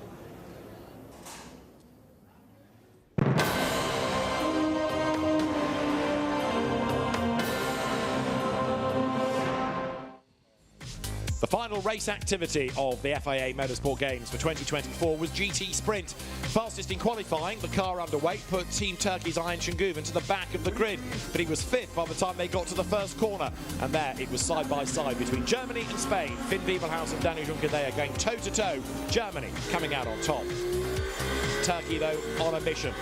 The final race activity of the FIA Motorsport Games for 2024 was GT Sprint. Fastest in qualifying, the car underweight put Team Turkey's Ayhan Şengüven to the back of the grid, but he was 5th by the time they got to the first corner. And there it was side by side between Germany and Spain. Finn Wiebelhaus and Daniel Juncadella going toe-to-toe. Germany coming out on top. Turkey, though, on a mission.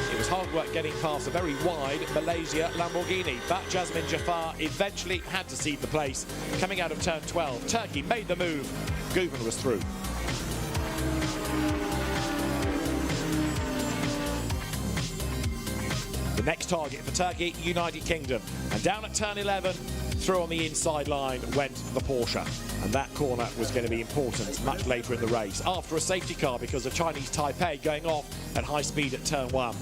It was hard work getting past a very wide Malaysia Lamborghini, but Jasmine Jafar eventually had to cede the place. Coming out of turn 12, Turkey made the move. Guven was through. The next target for Turkey, United Kingdom. And down at turn 11, through on the inside line went the Porsche. And that corner was going to be important much later in the race, after a safety car because of Chinese Taipei going off at high speed at turn 1.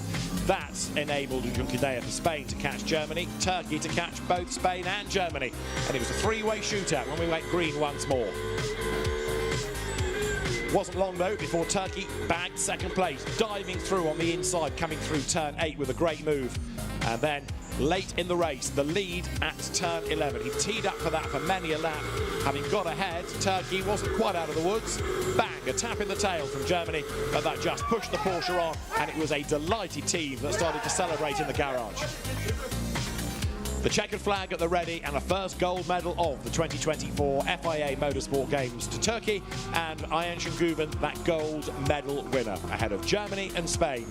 That enabled Juncadella for Spain to catch Germany, Turkey to catch both Spain and Germany. And it was a three-way shootout when we went green once more. Wasn't long though before Turkey bagged second place, diving through on the inside, coming through turn 8 with a great move. And then late in the race, the lead at turn 11. He teed up for that for many a lap. Having got ahead, Turkey wasn't quite out of the woods. Bang, a tap in the tail from Germany, but that just pushed the Porsche on, and it was a delighted team that started to celebrate in the garage. The checkered flag at the ready and a first gold medal of the 2024 FIA Motorsport Games to Turkey, and Ayhan Şengüven, that gold medal winner, ahead of Germany and Spain.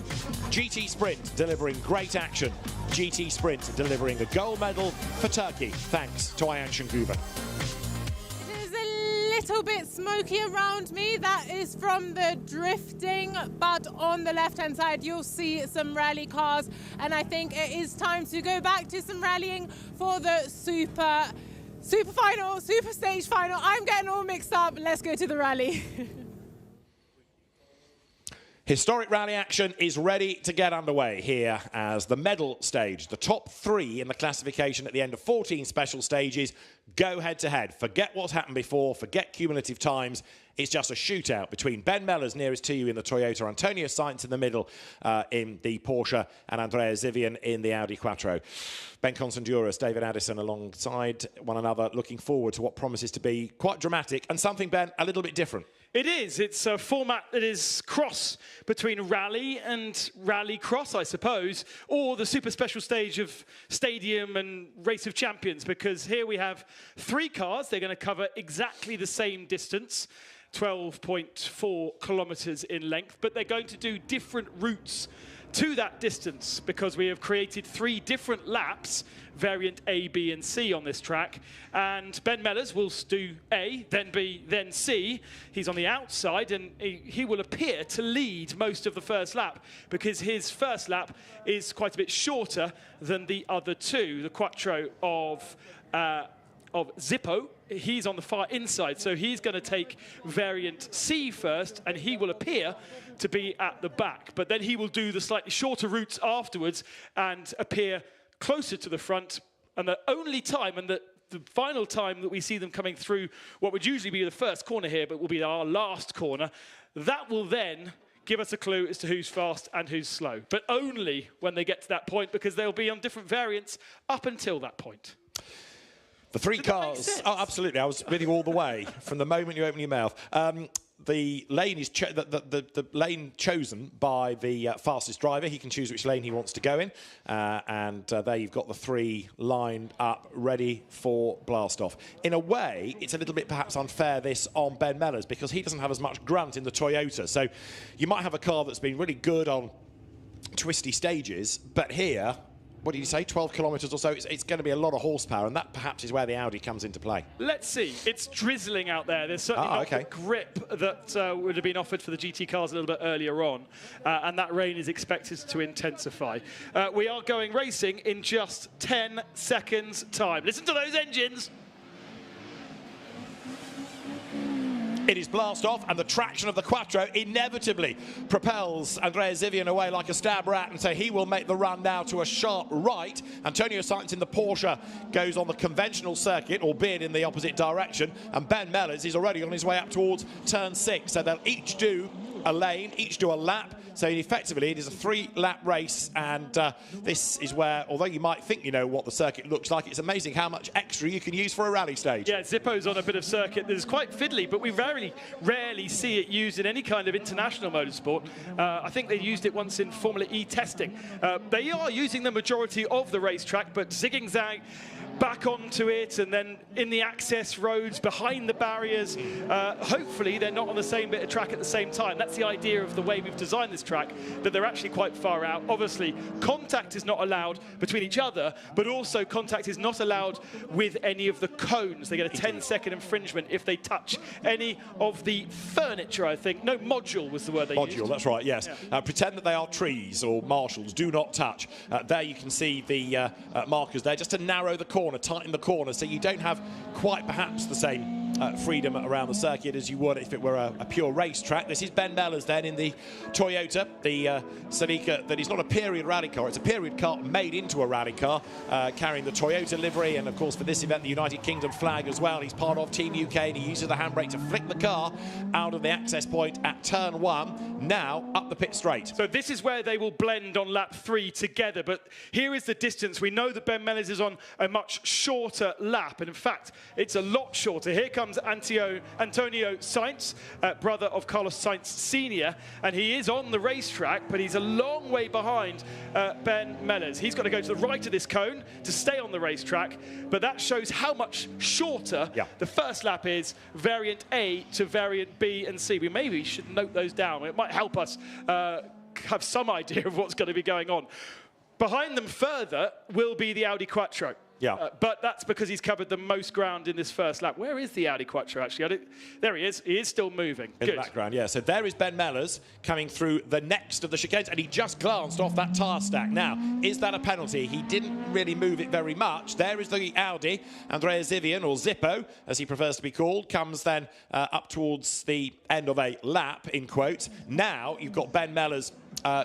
GT Sprint delivering great action. GT Sprint delivering a gold medal for Turkey, thanks to Ayhan Şengüven. Little bit smoky around me. That is from the drifting, but on the left hand side you'll see some rally cars, and I think it is time to go back to some rallying for the super stage final. I'm getting all mixed up. Let's go to the rally. Historic rally action is ready to get underway here as the medal stage, the top 3 in the classification at the end of 14 special stages, go head-to-head. Forget what's happened before, forget cumulative times. It's just a shootout between Ben Mellors nearest to you in the Toyota, Antonio Sainz in the middle in the Porsche, and Andrea Zivian in the Audi Quattro. Ben Constanduras, David Addison alongside one another, looking forward to what promises to be quite dramatic and something, Ben, a little bit different. It is. It's a format that is cross between rally and rally cross, I suppose, or the super special stage of Stadium and Race of Champions, because here we have 3 cars. They're going to cover exactly the same distance, 12.4 kilometers in length, but they're going to do different routes to that distance because we have created 3 different laps, variant A, B, and C on this track. And Ben Mellors will do A, then B, then C. He's on the outside, and he will appear to lead most of the first lap because his first lap is quite a bit shorter than the other 2. The Quattro of Zippo he's on the far inside, so he's going to take variant C first, and he will appear to be at the back. But then he will do the slightly shorter routes afterwards and appear closer to the front. And the only time, and the final time that we see them coming through what would usually be the first corner here, but will be our last corner, that will then give us a clue as to who's fast and who's slow. But only when they get to that point, because they'll be on different variants up until that point. The three cars. Oh, absolutely. I was with you all the way from the moment you open your mouth. The lane is the lane chosen by the fastest driver. He can choose which lane he wants to go in, and there you've got the three lined up, ready for blast off. In a way, it's a little bit perhaps unfair this on Ben Mellors because he doesn't have as much grunt in the Toyota. So you might have a car that's been really good on twisty stages, but here, what did you say, 12 kilometres or so, it's going to be a lot of horsepower, and that perhaps is where the Audi comes into play. Let's see. It's drizzling out there. There's certainly not the grip that would have been offered for the GT cars a little bit earlier on, and that rain is expected to intensify. We are going racing in just 10 seconds' time. Listen to those engines. It is blast off, and the traction of the Quattro inevitably propels Andrea Zivian away like a stab rat, and so he will make the run now to a sharp right. Antonio Sainz in the Porsche goes on the conventional circuit, albeit in the opposite direction, and Ben Mellors is already on his way up towards turn 6. So they'll each do a lane, each do a lap. So effectively, it is a 3-lap race, and this is where, although you might think you know what the circuit looks like, it's amazing how much extra you can use for a rally stage. Yeah, Zippo's on a bit of circuit that is quite fiddly, but we rarely see it used in any kind of international motorsport. I think they used it once in Formula E testing. They are using the majority of the racetrack, but zigging zag back onto it, and then in the access roads behind the barriers. Hopefully they're not on the same bit of track at the same time. That's the idea of the way we've designed this track, that they're actually quite far out. Obviously contact is not allowed between each other, but also contact is not allowed with any of the cones. They get a 10-second infringement if they touch any of the furniture, I think. No, module was the word they used. Module, that's right, yes. Yeah. Pretend that they are trees or marshals. Do not touch. There you can see the markers there, just to narrow the corner, tighten the corner, so you don't have quite perhaps the same freedom around the circuit as you would if it were a pure racetrack. This is Ben Mellors then in the Toyota, the Celica that is not a period rally car, it's a period car made into a rally car, carrying the Toyota livery, and of course for this event the United Kingdom flag as well. He's part of Team UK, and he uses the handbrake to flick the car out of the access point at turn 1, now up the pit straight. So this is where they will blend on lap 3 together, but here is the distance. We know that Ben Mellors is on a much shorter lap, and in fact it's a lot shorter. Here comes Antonio Sainz, brother of Carlos Sainz Sr., and he is on the racetrack, but he's a long way behind Ben Mellors. He's got to go to the right of this cone to stay on the racetrack, but that shows how much shorter the first lap is, variant A to variant B and C. We maybe should note those down. It might help us have some idea of what's going to be going on. Behind them further will be the Audi Quattro. Yeah. But that's because he's covered the most ground in this first lap. Where is the Audi Quattro, actually? There he is. He is still moving. In the background, yeah. So there is Ben Mellors coming through the next of the chicanes, and he just glanced off that tyre stack. Now, is that a penalty? He didn't really move it very much. There is the Audi. Andrea Zivian, or Zippo, as he prefers to be called, comes then up towards the end of a lap, in quotes. Now, you've got Ben Mellors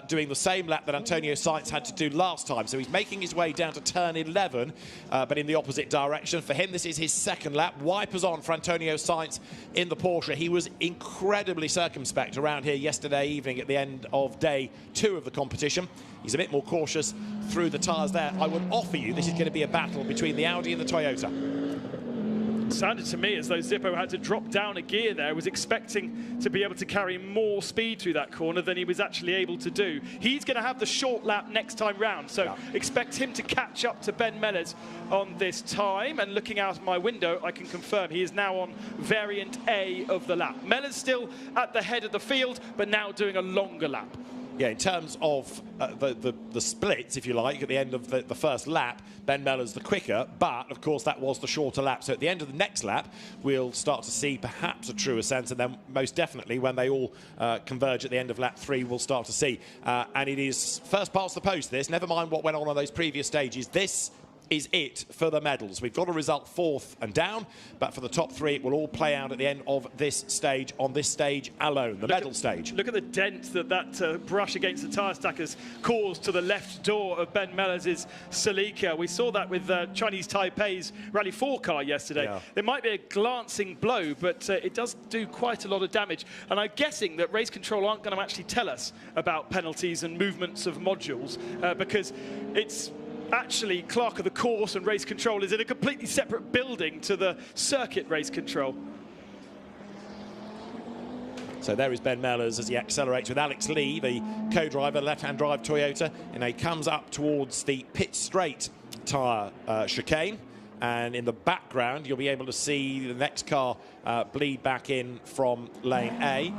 doing the same lap that Antonio Sainz had to do last time. So he's making his way down to turn 11, but in the opposite direction. For him, this is his second lap. Wipers on for Antonio Sainz in the Porsche. He was incredibly circumspect around here yesterday evening at the end of day 2 of the competition. He's a bit more cautious through the tyres there. I would offer you this is going to be a battle between the Audi and the Toyota. Sounded to me as though Zippo had to drop down a gear there, was expecting to be able to carry more speed through that corner than he was actually able to do. He's going to have the short lap next time round, so expect him to catch up to Ben Mellors on this time. And looking out of my window, I can confirm he is now on variant A of the lap. Mellors still at the head of the field, but now doing a longer lap. Yeah, in terms of the splits, if you like, at the end of the first lap, Ben Mellors the quicker, but of course that was the shorter lap. So at the end of the next lap, we'll start to see perhaps a truer sense, and then most definitely when they all converge at the end of lap 3, we'll start to see. And it is first past the post, this, never mind what went on those previous stages. This is it for the medals. We've got a result 4th and down, but for the top 3, it will all play out at the end of this stage, on this stage alone, the medal stage. Look at the dent that brush against the tyre stack has caused to the left door of Ben Mellors' Celica. We saw that with Chinese Taipei's Rally 4 car yesterday. Yeah. There might be a glancing blow, but it does do quite a lot of damage. And I'm guessing that race control aren't going to actually tell us about penalties and movements of modules because it's actually clerk of the course and race control is in a completely separate building to the circuit race control. So there is Ben Mellors as he accelerates with Alex Lee, the co-driver, left-hand drive Toyota, and he comes up towards the pit straight tyre chicane. And in the background, you'll be able to see the next car bleed back in from lane A.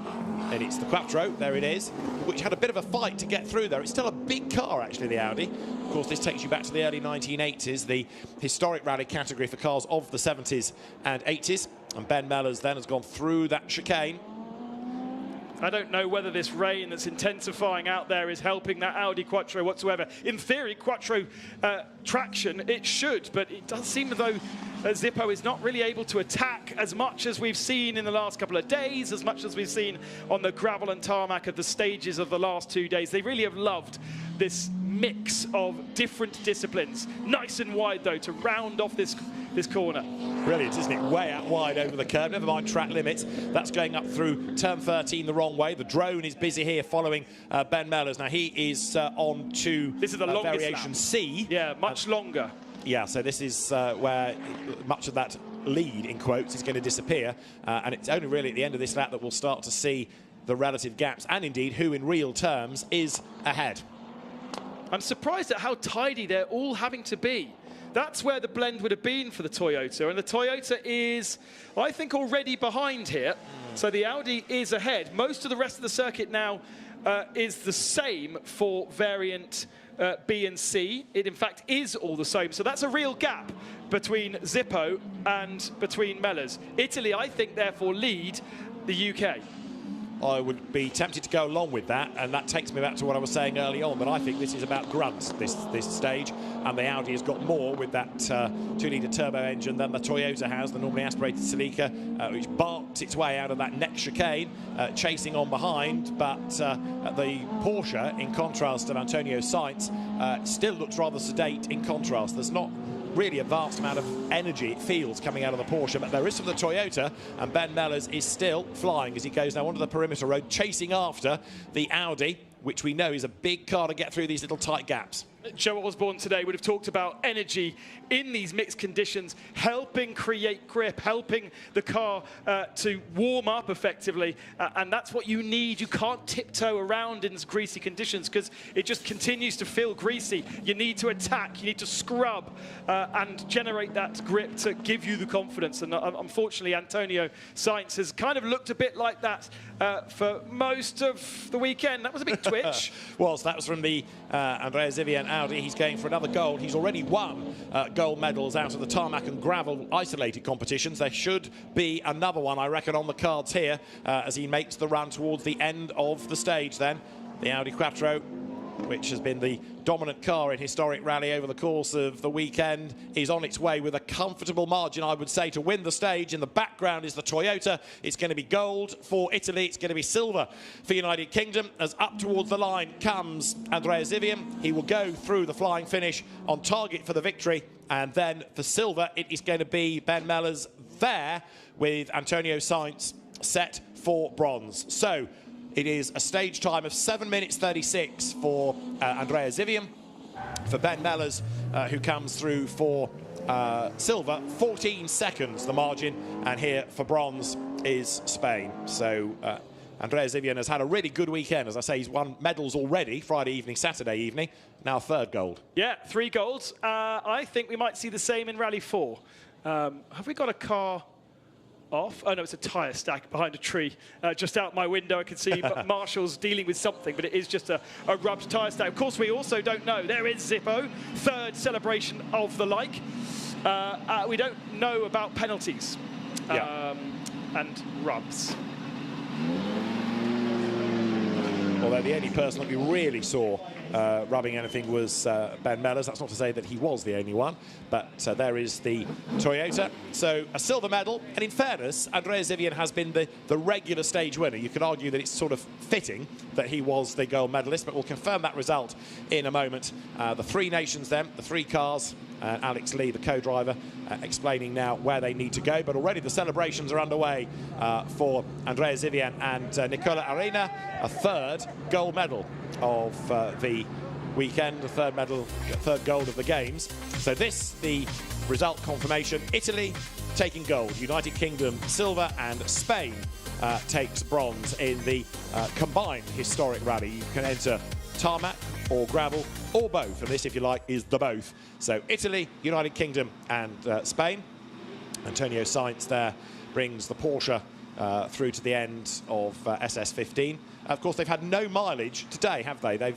And it's the Quattro, there it is, which had a bit of a fight to get through there. It's still a big car, actually, the Audi. Of course, this takes you back to the early 1980s, the historic rally category for cars of the 70s and 80s. And Ben Mellors then has gone through that chicane. I don't know whether this rain that's intensifying out there is helping that Audi Quattro whatsoever. In theory, Quattro traction, it should, but it does seem as though Zippo is not really able to attack as much as we've seen in the last couple of days, as much as we've seen on the gravel and tarmac of the stages of the last 2 days. They really have loved this mix of different disciplines. Nice and wide, though, to round off this corner. Brilliant, isn't it? Way out wide over the curve. Never mind track limits. That's going up through turn 13 the wrong way. The drone is busy here following Ben Mellors. Now he is on to this is the longest variation lap. C. Yeah, much longer. Yeah, so this is where much of that lead, in quotes, is going to disappear. And it's only really at the end of this lap that we'll start to see the relative gaps and indeed who in real terms is ahead. I'm surprised at how tidy they're all having to be. That's where the blend would have been for the Toyota, and the Toyota is, I think, already behind here. So the Audi is ahead. Most of the rest of the circuit now is the same for variant B and C. It, in fact, is all the same. So that's a real gap between Zippo and between Mellors. Italy, I think, therefore, lead the UK. I would be tempted to go along with that, and that takes me back to what I was saying early on, but I think this is about grunts, this stage, and the Audi has got more with that 2-litre turbo engine than the Toyota has, the normally aspirated Celica, which barks its way out of that next chicane, chasing on behind, but the Porsche, in contrast to Antonio Sainz, still looks rather sedate in contrast. There's not really a vast amount of energy, it feels, coming out of the Porsche, but there is from the Toyota, and Ben Mellors is still flying as he goes now onto the perimeter road, chasing after the Audi, which we know is a big car to get through these little tight gaps. Joe Osborne today would have talked about energy in these mixed conditions, helping create grip, helping the car to warm up effectively, and that's what you need. You can't tiptoe around in greasy conditions because it just continues to feel greasy. You need to attack, you need to scrub and generate that grip to give you the confidence, and unfortunately Antonio Sainz has kind of looked a bit like that for most of the weekend. That was a big twitch. Well, that was from the Andrea Zivian Audi. He's going for another gold. He's already won gold medals out of the tarmac and gravel isolated competitions. There should be another one, I reckon, on the cards here as he makes the run towards the end of the stage then. The Audi Quattro, which has been the dominant car in historic rally over the course of the weekend, is on its way with a comfortable margin, I would say, to win the stage. In the background is the Toyota. It's going to be gold for Italy. It's going to be silver for United Kingdom. As up towards the line comes Andrea Zivian. He will go through the flying finish on target for the victory. And then for silver, it is going to be Ben Mellors there with Antonio Sainz set for bronze. So it is a stage time of 7 minutes 36 for Andrea Zivian. For Ben Mellors, who comes through for silver, 14 seconds the margin. And here for bronze is Spain. So Andrea Zivian has had a really good weekend. As I say, he's won medals already, Friday evening, Saturday evening. Now 3rd gold. Yeah, 3 golds. I think we might see the same in Rally 4. Have we got a car off? Oh no, it's a tyre stack behind a tree just out my window. I can see Marshall's dealing with something, but it is just a rubbed tyre stack. Of course, we also don't know. There is Zippo, 3rd celebration of the like. We don't know about penalties and rubs. although the only person that we really saw rubbing anything was Ben Mellors. That's not to say that he was the only one, but there is the Toyota. So a silver medal, and in fairness, Andrea Zivian has been the regular stage winner. You could argue that it's sort of fitting that he was the gold medalist, but we'll confirm that result in a moment. The three nations then, the three cars, Alex Lee, the co-driver, explaining now where they need to go. But already the celebrations are underway for Andrea Zivian and Nicola Arena, a third gold medal of the weekend, a third gold of the games. So this, the result confirmation: Italy taking gold, United Kingdom silver, and Spain takes bronze in the combined historic rally. You can enter tarmac or gravel or both, and this, if you like, is the both. So Italy, United Kingdom, and Spain. Antonio Sainz there brings the Porsche through to the end of SS15. Of course, they've had no mileage today, have they?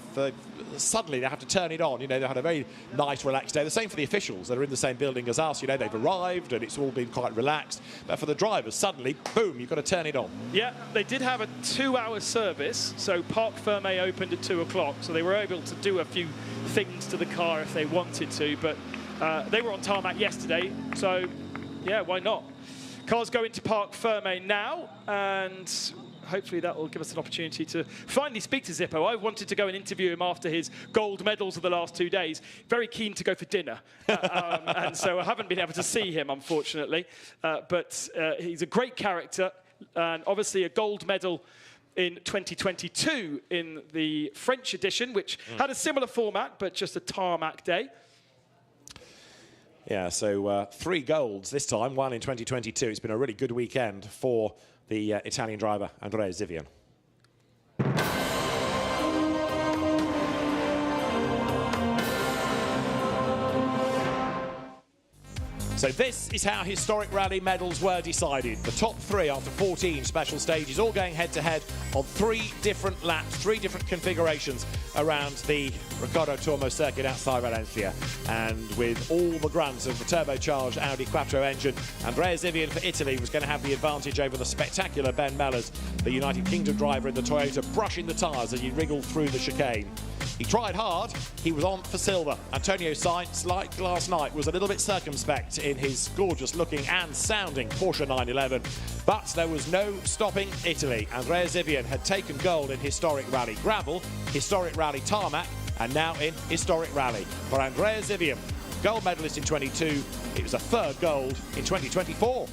Suddenly they have to turn it on. You know, they had a very nice, relaxed day. The same for the officials that are in the same building as us. You know, they've arrived and it's all been quite relaxed. But for the drivers, suddenly, boom, you've got to turn it on. Yeah, they did have a 2-hour service. So Parc Fermé opened at 2 o'clock. So they were able to do a few things to the car if they wanted to. But they were on tarmac yesterday. So, yeah, why not? Cars go into Parc Fermé now, and hopefully that will give us an opportunity to finally speak to Zippo. I wanted to go and interview him after his gold medals of the last 2 days. Very keen to go for dinner. And so I haven't been able to see him, unfortunately. But he's a great character, and obviously a gold medal in 2022 in the French edition, which had a similar format, but just a tarmac day. Yeah, so 3 golds this time, 1 in 2022. It's been a really good weekend for the Italian driver, Andrea Zivian. So this is how historic rally medals were decided. The top 3 after 14 special stages, all going head-to-head on 3 different laps, 3 different configurations around the Riccardo Tormo circuit outside Valencia. And with all the grunts of the turbocharged Audi Quattro engine, Andrea Zivian for Italy was going to have the advantage over the spectacular Ben Mellors, the United Kingdom driver in the Toyota, brushing the tyres as he wriggled through the chicane. He tried hard, he was on for silver. Antonio Sainz, like last night, was a little bit circumspect in his gorgeous looking and sounding Porsche 911, but there was no stopping Italy. Andrea Zivian had taken gold in historic rally gravel, historic rally tarmac, and now in historic rally. For Andrea Zivian, gold medalist in 22, it was a 3rd gold in 2024.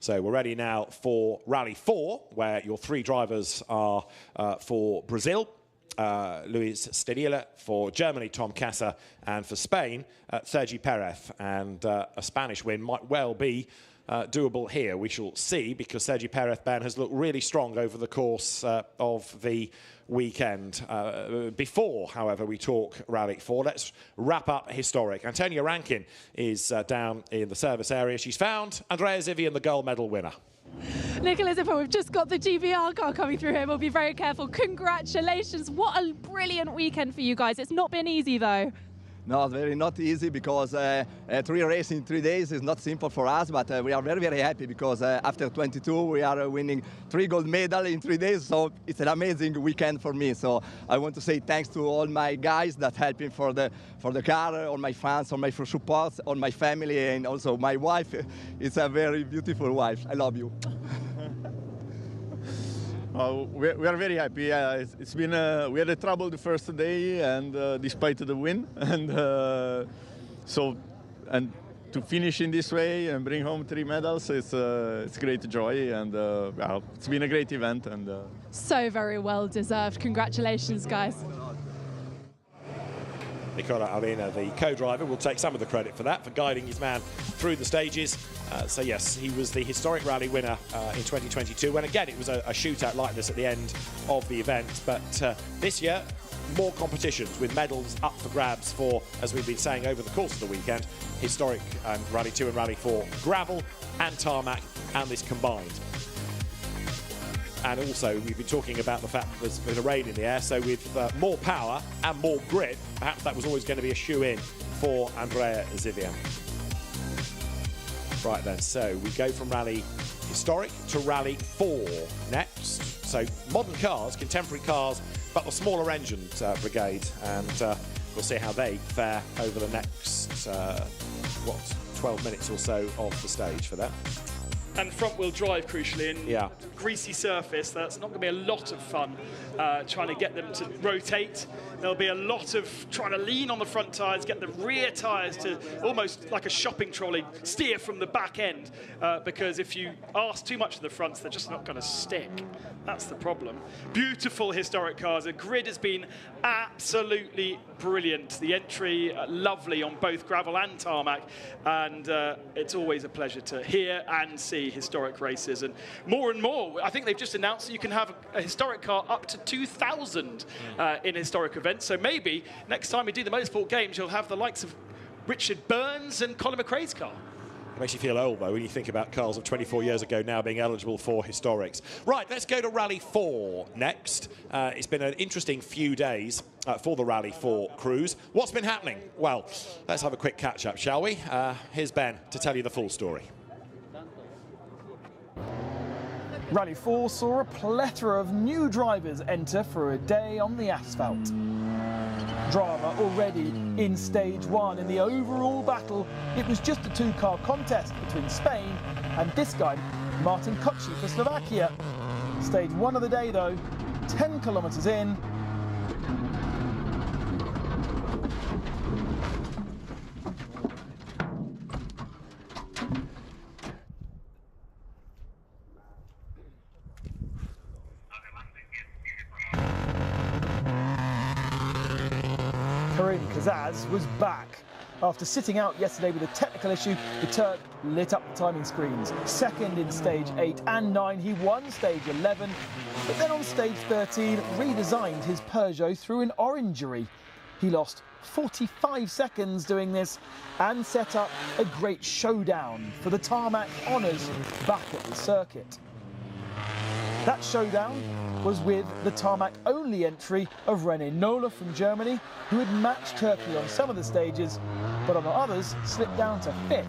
So we're ready now for Rally 4, where your 3 drivers are for Brazil, Luis Stedila, for Germany, Tom Casa, and for Spain, Sergi Perez. And a Spanish win might well be doable here. We shall see, because Sergi Perez, Ben, has looked really strong over the course of the weekend. Before, however, we talk Rally 4, let's wrap up historic. Antonia Rankin is down in the service area. She's found Andrea Zivian, the gold medal winner. Nicola Zippo, we've just got the GBR car coming through here. We'll be very careful. Congratulations. What a brilliant weekend for you guys. It's not been easy, though. No, very not easy, because 3 races in 3 days is not simple for us, but we are very, very happy, because after 22 we are winning 3 gold medals in 3 days, so it's an amazing weekend for me. So I want to say thanks to all my guys that helping for the car, all my fans, all my support, all my family, and also my wife. It's a very beautiful wife. I love you. We are very happy. It's been we had a trouble the first day, and despite the win, and and to finish in this way and bring home 3 medals, it's great joy, and well, it's been a great event, and so very well deserved. Congratulations, guys. Nicola Arena, the co-driver, will take some of the credit for that, for guiding his man through the stages. So yes, he was the historic rally winner in 2022, when again it was a shootout like this at the end of the event. But this year, more competitions with medals up for grabs for, as we've been saying over the course of the weekend, historic Rally 2 and Rally 4 gravel and tarmac, and this combined. And also, we've been talking about the fact that there's a bit of rain in the air, so with more power and more grip, perhaps that was always going to be a shoe-in for Andrea Zivian. Right then, so we go from Rally historic to Rally 4 next. So modern cars, contemporary cars, but the smaller engined brigade, and we'll see how they fare over the next, 12 minutes or so of the stage for that. And front-wheel drive, crucially, in yeah. greasy surface. That's not going to be a lot of fun trying to get them to rotate. There'll be a lot of trying to lean on the front tyres, get the rear tyres to almost like a shopping trolley steer from the back end, because if you ask too much of the fronts, they're just not going to stick. That's the problem. Beautiful historic cars. The grid has been absolutely brilliant. The entry, lovely on both gravel and tarmac, and it's always a pleasure to hear and see historic races. And more, I think they've just announced that you can have a historic car up to 2,000 in historic events. So maybe next time we do the Motorsport Games, you'll have the likes of Richard Burns and Colin McRae's car. It makes you feel old, though, when you think about cars of 24 years ago now being eligible for historics. Right, let's go to Rally 4 next. It's been an interesting few days for the Rally 4 crews. What's been happening? Well, let's have a quick catch-up, shall we? Here's Ben to tell you the full story. Rally 4 saw a plethora of new drivers enter for a day on the asphalt. Drama already in stage 1. In the overall battle, it was just a two-car contest between Spain and this guy, Martin Koci for Slovakia. Stage 1 of the day, though, 10 kilometres in. Was back. After sitting out yesterday with a technical issue, the Turk lit up the timing screens. Second in stage 8 and 9, he won stage 11, but then on stage 13 redesigned his Peugeot through an orangery. He lost 45 seconds doing this and set up a great showdown for the tarmac honours back at the circuit. That showdown was with the tarmac-only entry of René Nola from Germany, who had matched Turkey on some of the stages, but on the others slipped down to 5th.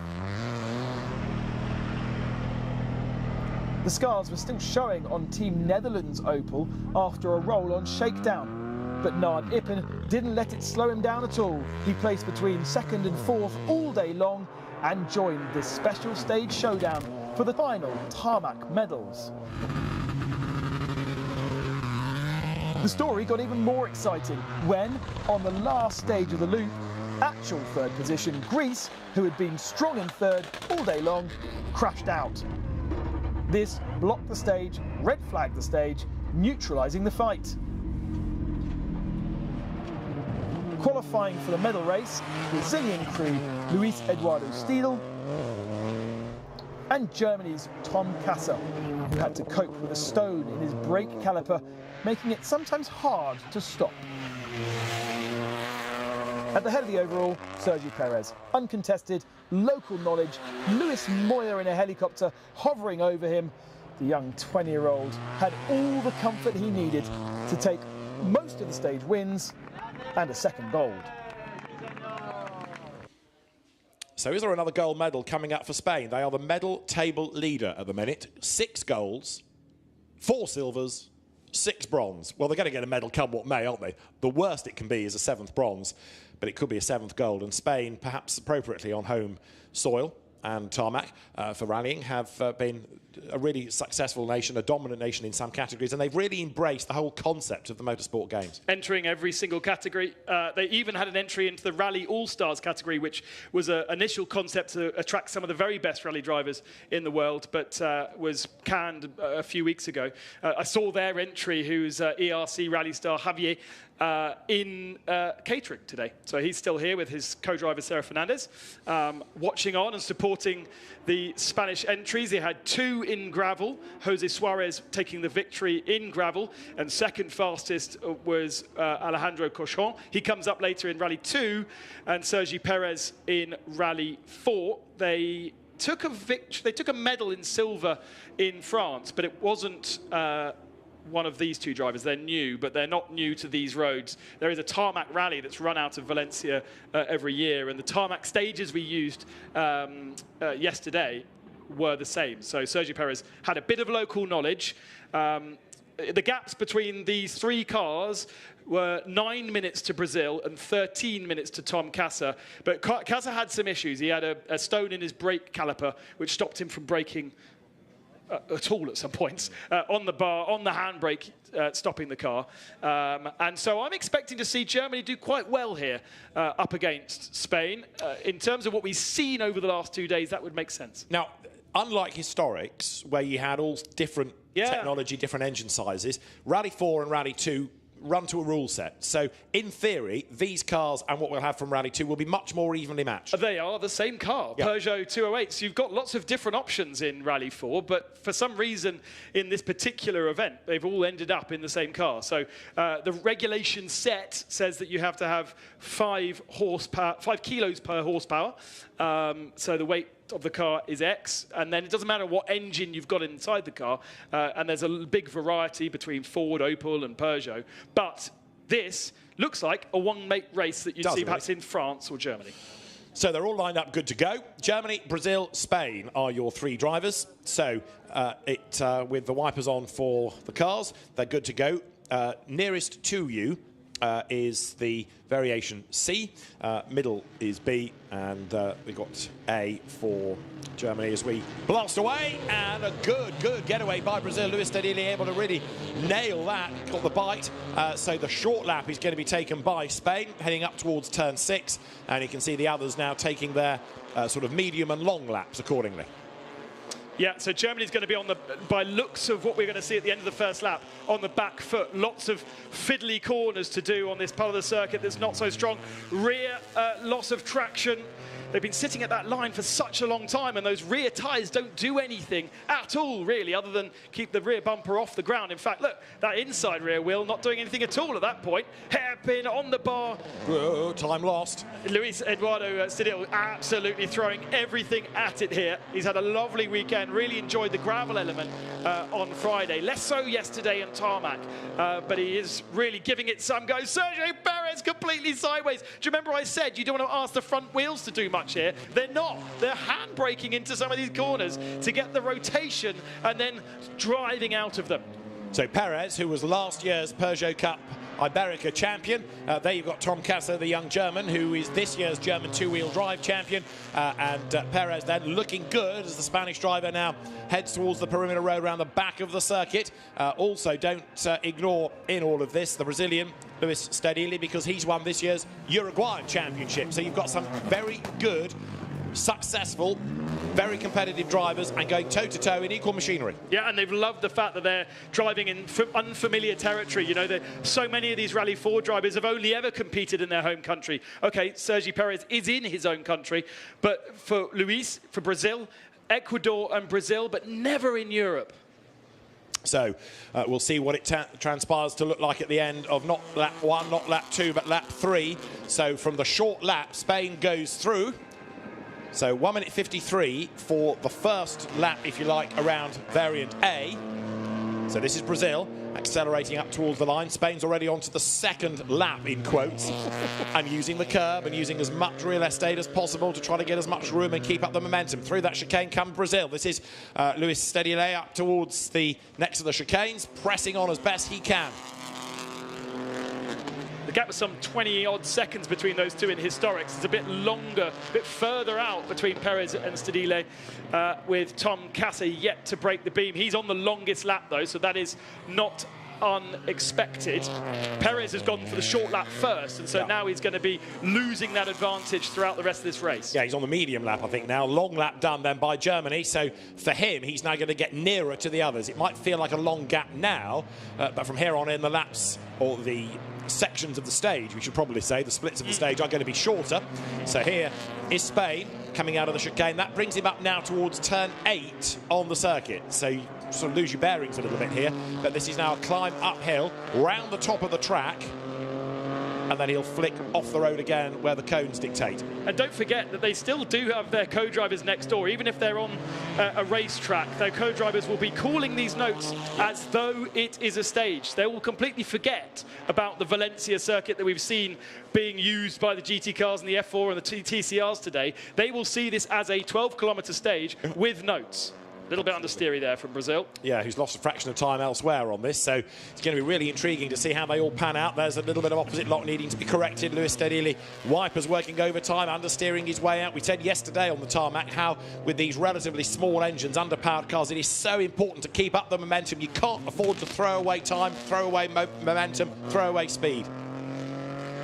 The scars were still showing on Team Netherlands' Opel after a roll on shakedown, but Nard Ippen didn't let it slow him down at all. He placed between 2nd and 4th all day long and joined this special stage showdown for the final tarmac medals. The story got even more exciting when, on the last stage of the loop, actual third position Greece, who had been strong in third all day long, crashed out. This blocked the stage, red flagged the stage, neutralising the fight. Qualifying for the medal race, Brazilian crew Luis Eduardo Steidl and Germany's Tom Kasser, who had to cope with a stone in his brake caliper, making it sometimes hard to stop. At the head of the overall, Sergi Perez. Uncontested, local knowledge, Luis Moya in a helicopter hovering over him. The young 20-year-old had all the comfort he needed to take most of the stage wins and a second gold. So is there another gold medal coming up for Spain? They are the medal table leader at the minute. 6 golds, 4 silvers, 6 bronze. Well, they're going to get a medal come what may, aren't they? The worst it can be is a 7th bronze, but it could be a 7th gold. And Spain, perhaps appropriately on home soil and tarmac for rallying, have been a really successful nation, a dominant nation in some categories, and they've really embraced the whole concept of the Motorsport Games. Entering every single category. They even had an entry into the Rally All-Stars category, which was an initial concept to attract some of the very best rally drivers in the world, but was canned a few weeks ago. I saw their entry, who's ERC rally star Javier, in catering today. So he's still here with his co-driver Sarah Fernandez, watching on and supporting the Spanish entries. They had 2 in gravel, Jose Suarez taking the victory in gravel, and second fastest was Alejandro Cochon. He comes up later in Rally 2, and Sergi Perez in Rally 4. They took a medal in silver in France, but it wasn't one of these 2 drivers. They're new, but they're not new to these roads. There is a tarmac rally that's run out of Valencia every year, and the tarmac stages we used yesterday were the same. So Sergio Perez had a bit of local knowledge. The gaps between these 3 cars were 9 minutes to Brazil and 13 minutes to Tom Kassa. But Kassa had some issues. He had a stone in his brake caliper, which stopped him from braking at all at some points, on the bar, on the handbrake, stopping the car. And so I'm expecting to see Germany do quite well here up against Spain. In terms of what we've seen over the last 2 days, that would make sense. Now, unlike historics, where you had all different technology, different engine sizes, Rally 4 and Rally 2 run to a rule set. So, in theory, these cars and what we'll have from Rally 2 will be much more evenly matched. They are the same car, Peugeot 208. So you've got lots of different options in Rally 4, but for some reason in this particular event, they've all ended up in the same car. So the regulation set says that you have to have 5 kilos per horsepower. So the weight of the car is X, and then it doesn't matter what engine you've got inside the car, and there's a big variety between Ford, Opel and Peugeot, but this looks like a one-make race that you'd see perhaps in France or Germany. So they're all lined up good to go. Germany, Brazil, Spain are your 3 drivers. So with the wipers on for the cars, they're good to go. Nearest to you is the variation C, middle is B, and we've got A for Germany as we blast away, and a good getaway by Brazil. Luis Stadili able to really nail that, got the bite. So the short lap is going to be taken by Spain, heading up towards turn 6, and you can see the others now taking their sort of medium and long laps accordingly. Yeah, so Germany's going to be on the, by looks of what we're going to see at the end of the first lap, on the back foot. Lots of fiddly corners to do on this part of the circuit that's not so strong. Rear loss of traction. They've been sitting at that line for such a long time, and those rear tyres don't do anything at all, really, other than keep the rear bumper off the ground. In fact, look, that inside rear wheel not doing anything at all at that point. Hairpin on the bar. Whoa, time lost. Luis Eduardo Stadil absolutely throwing everything at it here. He's had a lovely weekend, really enjoyed the gravel element on Friday. Less so yesterday on tarmac, but he is really giving it some go. Sergio Perez completely sideways. Do you remember I said you don't want to ask the front wheels to do much here? They're not. They're hand-braking into some of these corners to get the rotation and then driving out of them. So Perez, who was last year's Peugeot Cup Iberica champion. There you've got Tom Kassa, the young German, who is this year's German 2-wheel drive champion. And Perez then looking good as the Spanish driver now heads towards the perimeter road around the back of the circuit. Also, don't ignore in all of this the Brazilian Luis Stadili, because he's won this year's Uruguayan championship. So you've got some very good, successful, very competitive drivers and going toe-to-toe in equal machinery. Yeah, and they've loved the fact that they're driving in unfamiliar territory. You know, so many of these Rally 4 drivers have only ever competed in their home country. Okay, Sergio Perez is in his own country, but for Luis, for Brazil, Ecuador and Brazil, but never in Europe. So we'll see what it transpires to look like at the end of not lap 1, not lap 2, but lap 3. So from the short lap, Spain goes through. So 1 minute 53 for the first lap, if you like, around variant A. So this is Brazil accelerating up towards the line. Spain's already onto the second lap, in quotes, and using the curb and using as much real estate as possible to try to get as much room and keep up the momentum. Through that chicane comes Brazil. This is Luis Stadili up towards the next of the chicanes, pressing on as best he can. The gap was some 20-odd seconds between those two in historics. It's a bit longer, a bit further out between Perez and Stadili, with Tom Kassa yet to break the beam. He's on the longest lap, though, so that is not unexpected. Perez has gone for the short lap first, and so now he's going to be losing that advantage throughout the rest of this race. Yeah, he's on the medium lap, I think, now. Long lap done then by Germany, so for him, he's now going to get nearer to the others. It might feel like a long gap now, but from here on in, the laps, or the sections of the stage, we should probably say, the splits of the stage are going to be shorter. So here is Spain coming out of the chicane. That brings him up now towards turn 8 on the circuit. So you sort of lose your bearings a little bit here, but this is now a climb uphill round the top of the track. and then he'll flick off the road again where the cones dictate. And don't forget that they still do have their co-drivers next door. Even if they're on a racetrack, their co-drivers will be calling these notes as though it is a stage. They will completely forget about the Valencia circuit that we've seen being used by the GT cars and the F4 and the TCRs today. They will see this as a 12-kilometre stage with notes. A little bit understeery there from Brazil. Yeah, who's lost a fraction of time elsewhere on this, so it's going to be really intriguing to see how they all pan out. There's a little bit of opposite lock needing to be corrected. Luis Stedili, wipers working overtime, understeering his way out. We said yesterday on the tarmac how with these relatively small engines, underpowered cars, it is so important to keep up the momentum. You can't afford to throw away time, throw away momentum, throw away speed.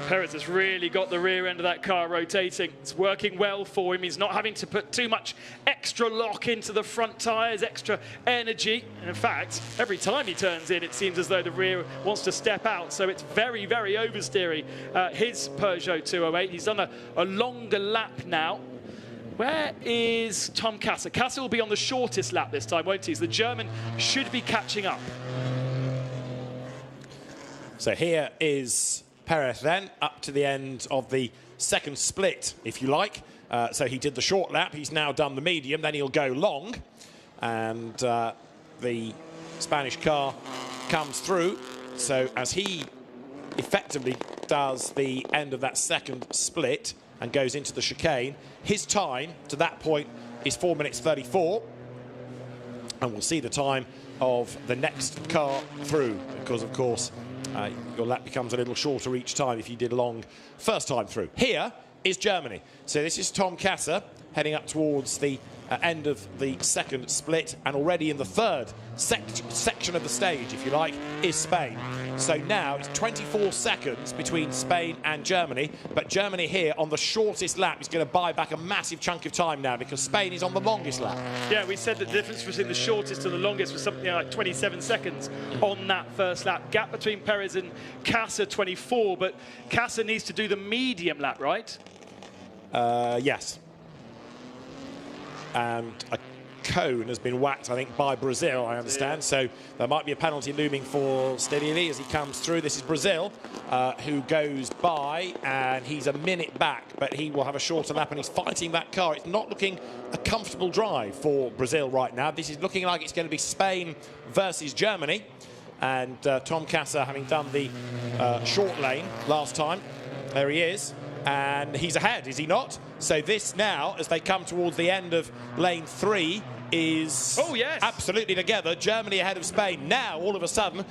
Perez has really got the rear end of that car rotating. It's working well for him. He's not having to put too much extra lock into the front tyres, extra energy. And in fact, every time he turns in, it seems as though the rear wants to step out. So it's very, very oversteery, his Peugeot 208. He's done a longer lap now. Where is Tom Kasser? Kasser will be on the shortest lap this time, won't he? So the German should be catching up. So here is Perez then, up to the end of the second split, if you like. So he did the short lap, he's now done the medium, then he'll go long. And the Spanish car comes through. So as he effectively does the end of that second split and goes into the chicane, his time to that point is 4 minutes 34. And we'll see the time of the next car through, because of course your lap becomes a little shorter each time if you did long first time through. Here is Germany. So this is Tom Kasser heading up towards the end of the second split, and already in the third section of the stage, if you like, is Spain. So now it's 24 seconds between Spain and Germany, but Germany here on the shortest lap is going to buy back a massive chunk of time now because Spain is on the longest lap. Yeah, we said the difference between the shortest and the longest was something like 27 seconds on that first lap. Gap between Perez and Kasser, 24, but Kasser needs to do the medium lap, right? Yes. And a cone has been whacked, I think, by Brazil, I understand. So there might be a penalty looming for Stedili as he comes through. This is Brazil, who goes by, and he's a minute back, but he will have a shorter lap, and he's fighting that car. It's not looking a comfortable drive for Brazil right now. This is looking like it's going to be Spain versus Germany. And Tom Kasser, having done the short lane last time, there he is. And he's ahead, is he not? So this now, as they come towards the end of lane 3, is absolutely together. Germany ahead of Spain. Now, all of a sudden,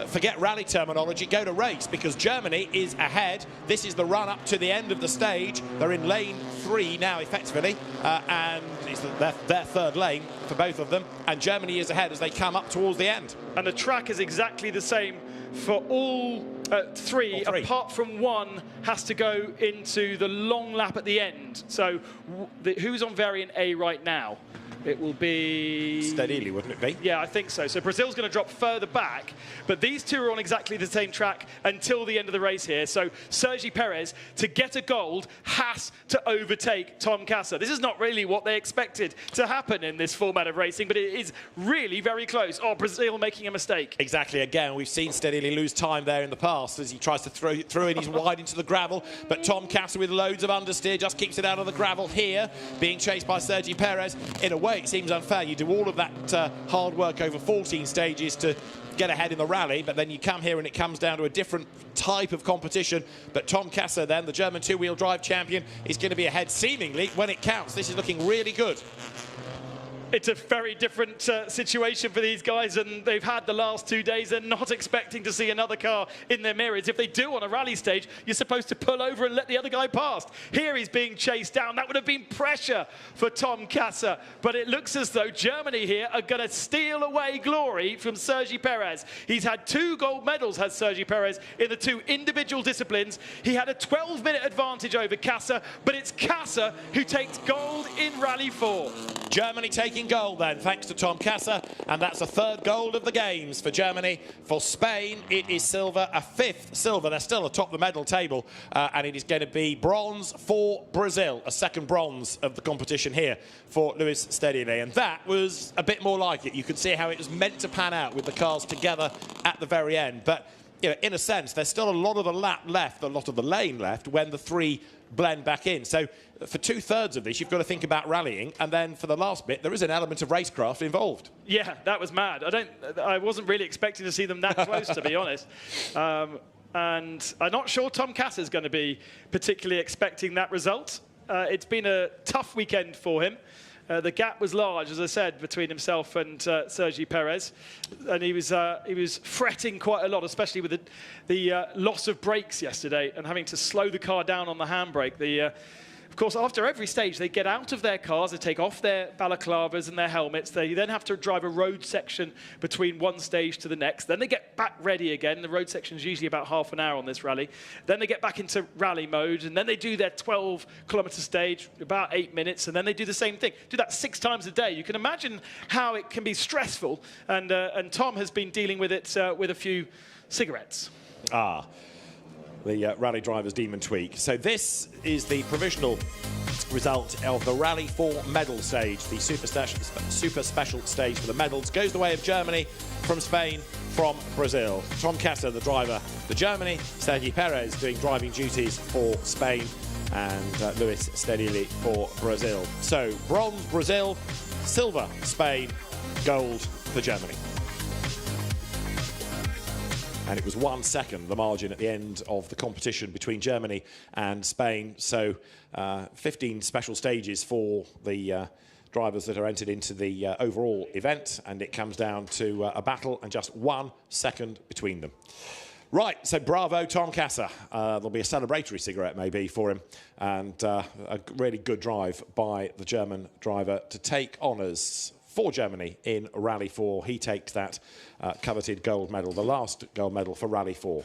forget rally terminology, go to race, because Germany is ahead. This is the run up to the end of the stage. They're in lane 3 now, effectively, and it's their third lane for both of them. And Germany is ahead as they come up towards the end. And the track is exactly the same for all three, apart from one has to go into the long lap at the end. So who's on variant A right now? It will be... Stedili, wouldn't it be? Yeah, I think so. So Brazil's going to drop further back, but these two are on exactly the same track until the end of the race here. So Sergi Perez, to get a gold, has to overtake Tom Kasser. This is not really what they expected to happen in this format of racing, but it is really very close. Oh, Brazil making a mistake. Exactly. Again, we've seen Stedili lose time there in the past as he tries to throw in. He's wide into the gravel, but Tom Kasser with loads of understeer just keeps it out of the gravel here, being chased by Sergi Perez. In a way, it seems unfair. You do all of that hard work over 14 stages to get ahead in the rally, but then you come here and it comes down to a different type of competition. But Tom Kasser then, the German two-wheel drive champion, is going to be ahead seemingly when it counts. This is looking really good. It's a very different situation for these guys, and they've had the last 2 days. They're not expecting to see another car in their mirrors. If they do on a rally stage, you're supposed to pull over and let the other guy past. Here he's being chased down. That would have been pressure for Tom Kasser, but it looks as though Germany here are going to steal away glory from Sergi Perez. He's had 2 gold medals, has Sergi Perez, in the 2 individual disciplines. He had a 12-minute advantage over Kasser, but it's Kasser who takes gold in Rally 4. Germany taking gold then, thanks to Tom Kasser, and that's a 3rd gold of the games for Germany. For Spain, it is silver, a 5th silver. They're still atop the medal table, and it is going to be bronze for Brazil, a 2nd bronze of the competition here for Luis Stedili, and that was a bit more like it. You could see how it was meant to pan out with the cars together at the very end, but you know, in a sense, there's still a lot of the lap left, a lot of the lane left when the three blend back in. So for 2/3 of this, you've got to think about rallying, and then for the last bit, there is an element of racecraft involved. Yeah, that was mad. I wasn't really expecting to see them that close, to be honest. And I'm not sure Tom Cass is going to be particularly expecting that result. It's been a tough weekend for him. The gap was large, as I said, between himself and Sergi Perez, and he was fretting quite a lot, especially with the loss of brakes yesterday and having to slow the car down on the handbrake. Of course, after every stage, they get out of their cars, they take off their balaclavas and their helmets. They then have to drive a road section between one stage to the next. Then they get back ready again. The road section is usually about half an hour on this rally. Then they get back into rally mode, and then they do their 12-kilometer stage, about 8 minutes, and then they do the same thing. Do that 6 times a day. You can imagine how it can be stressful, and Tom has been dealing with it with a few cigarettes. The rally driver's demon tweak. So this is the provisional result of the Rally 4 medal stage. The super special stage for the medals goes the way of Germany, from Spain, from Brazil. Tom Cass, the driver for Germany, Sergi Perez doing driving duties for Spain, and Luis Stedili for Brazil. So bronze Brazil, silver Spain, gold for Germany. And it was 1 second, the margin at the end of the competition between Germany and Spain. So 15 special stages for the drivers that are entered into the overall event. And it comes down to a battle and just 1 second between them. Right, so bravo, Tom Cass. There'll be a celebratory cigarette maybe for him. And a really good drive by the German driver to take honours for Germany in Rally 4. He takes that coveted gold medal, the last gold medal for Rally 4.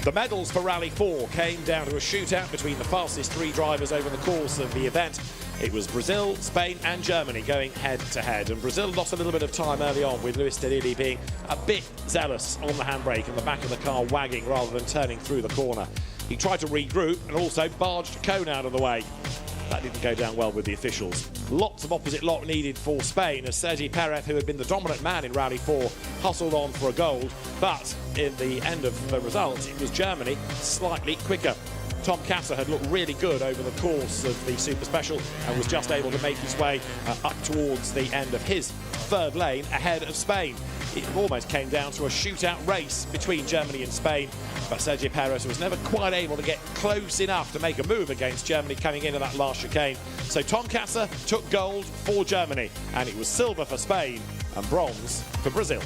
The medals for Rally 4 came down to a shootout between the fastest 3 drivers over the course of the event. It was Brazil, Spain and Germany going head-to-head. And Brazil lost a little bit of time early on, with Luis Stedili being a bit zealous on the handbrake and the back of the car wagging rather than turning through the corner. He tried to regroup and also barged a cone out of the way. That didn't go down well with the officials. Lots of opposite lock needed for Spain, as Sergi Perez, who had been the dominant man in Rally 4, hustled on for a gold. But in the end of the result, it was Germany slightly quicker. Tom Cass had looked really good over the course of the Super Special and was just able to make his way up towards the end of his 3rd lane ahead of Spain. It almost came down to a shootout race between Germany and Spain, but Sergi Perez was never quite able to get close enough to make a move against Germany coming into that last chicane. So Tom Cass took gold for Germany, and it was silver for Spain and bronze for Brazil.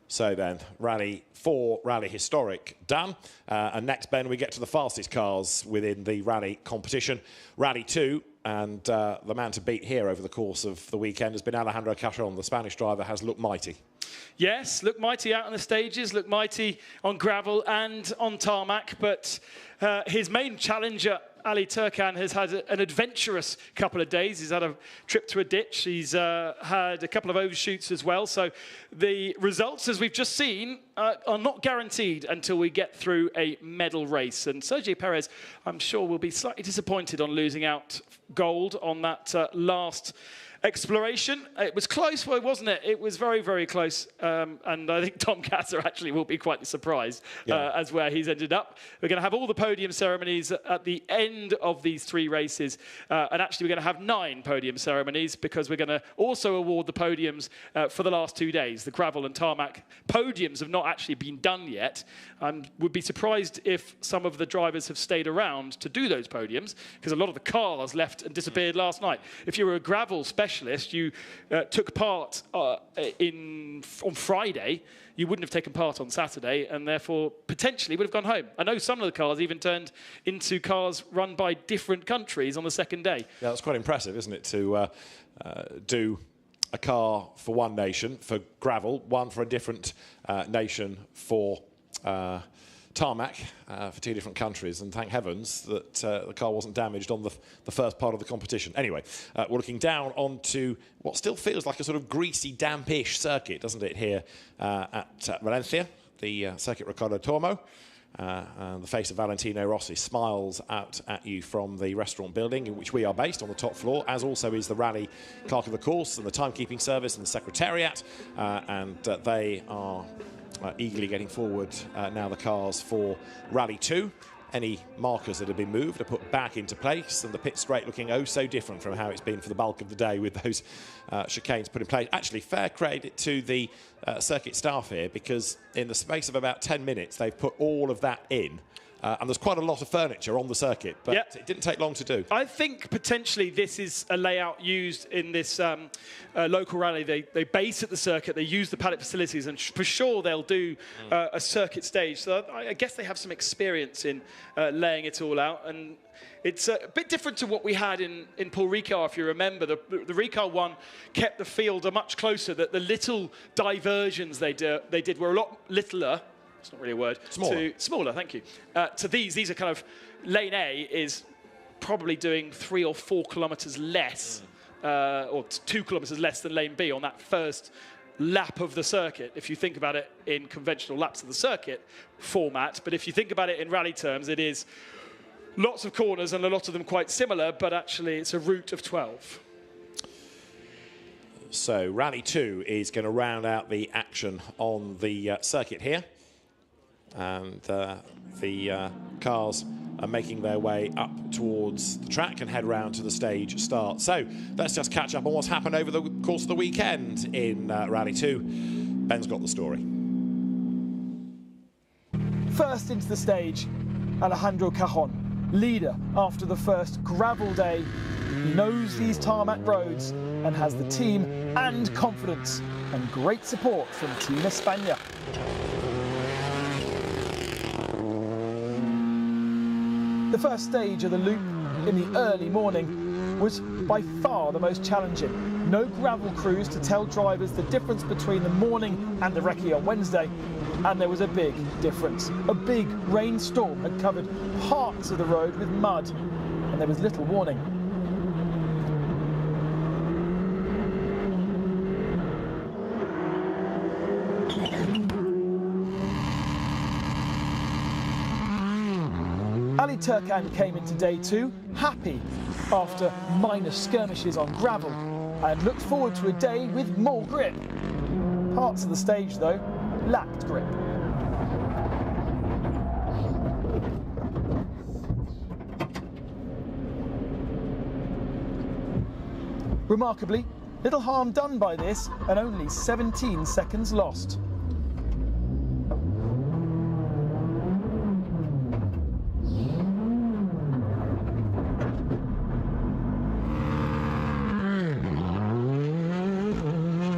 So then, Rally 4, Rally Historic done. And next, Ben, we get to the fastest cars within the rally competition. Rally 2, and the man to beat here over the course of the weekend has been Alejandro Cachon. The Spanish driver has looked mighty. Yes, looked mighty out on the stages, looked mighty on gravel and on tarmac, but his main challenger, Ali Turkan, has had an adventurous couple of days. He's had a trip to a ditch. He's had a couple of overshoots as well. So the results, as we've just seen, are not guaranteed until we get through a medal race. And Sergi Perez, I'm sure, will be slightly disappointed on losing out gold on that last exploration. It was close, wasn't it? It was very, very close. And I think Tom Cass actually will be quite surprised as where he's ended up. We're going to have all the podium ceremonies at the end of these 3 races. And actually, we're going to have 9 podium ceremonies, because we're going to also award the podiums for the last 2 days. The gravel and tarmac podiums have not actually been done yet. I would be surprised if some of the drivers have stayed around to do those podiums, because a lot of the cars left and disappeared last night. If you were a gravel specialist, you took part on Friday, you wouldn't have taken part on Saturday, and therefore potentially would have gone home. I know some of the cars even turned into cars run by different countries on the second day. Yeah, that's quite impressive, isn't it, to do a car for one nation for gravel, one for a different nation for tarmac for 2 different countries, and thank heavens that the car wasn't damaged on the first part of the competition. Anyway, we're looking down onto what still feels like a sort of greasy, dampish circuit, doesn't it, here at Valencia, the Circuit Ricardo Tormo. The face of Valentino Rossi smiles out at you from the restaurant building in which we are based on the top floor, as also is the rally clerk of the course and the timekeeping service and the secretariat, and they are eagerly getting forward now the cars for Rally 2. Any markers that have been moved are put back into place, and the pit straight looking oh so different from how it's been for the bulk of the day with those chicanes put in place. Actually, fair credit to the circuit staff here, because in the space of about 10 minutes they've put all of that in. And there's quite a lot of furniture on the circuit, but it didn't take long to do. I think potentially this is a layout used in this local rally. They base at the circuit, they use the paddock facilities, and for sure they'll do a circuit stage. So I guess they have some experience in laying it all out. And it's a bit different to what we had in Paul Ricard, if you remember. The Ricard one kept the field much closer. That the little diversions they did were a lot littler. It's not really a word. Smaller, thank you. To these are kind of, lane A is probably doing 3 or 4 kilometres less, or 2 kilometres less than lane B on that first lap of the circuit, if you think about it in conventional laps of the circuit format. But if you think about it in rally terms, it is lots of corners and a lot of them quite similar, but actually it's a route of 12. So Rally 2 is going to round out the action on the circuit here. And the cars are making their way up towards the track and head round to the stage start. So let's just catch up on what's happened over the course of the weekend in Rally 2. Ben's got the story. First into the stage, Alejandro Cajon, leader after the first gravel day. He knows these tarmac roads and has the team and confidence and great support from Team España. The first stage of the loop in the early morning was by far the most challenging. No gravel crews to tell drivers the difference between the morning and the recce on Wednesday, and there was a big difference. A big rainstorm had covered parts of the road with mud, and there was little warning. Ali Turkan came into day 2 happy after minor skirmishes on gravel and looked forward to a day with more grip. Parts of the stage, though, lacked grip. Remarkably, little harm done by this and only 17 seconds lost.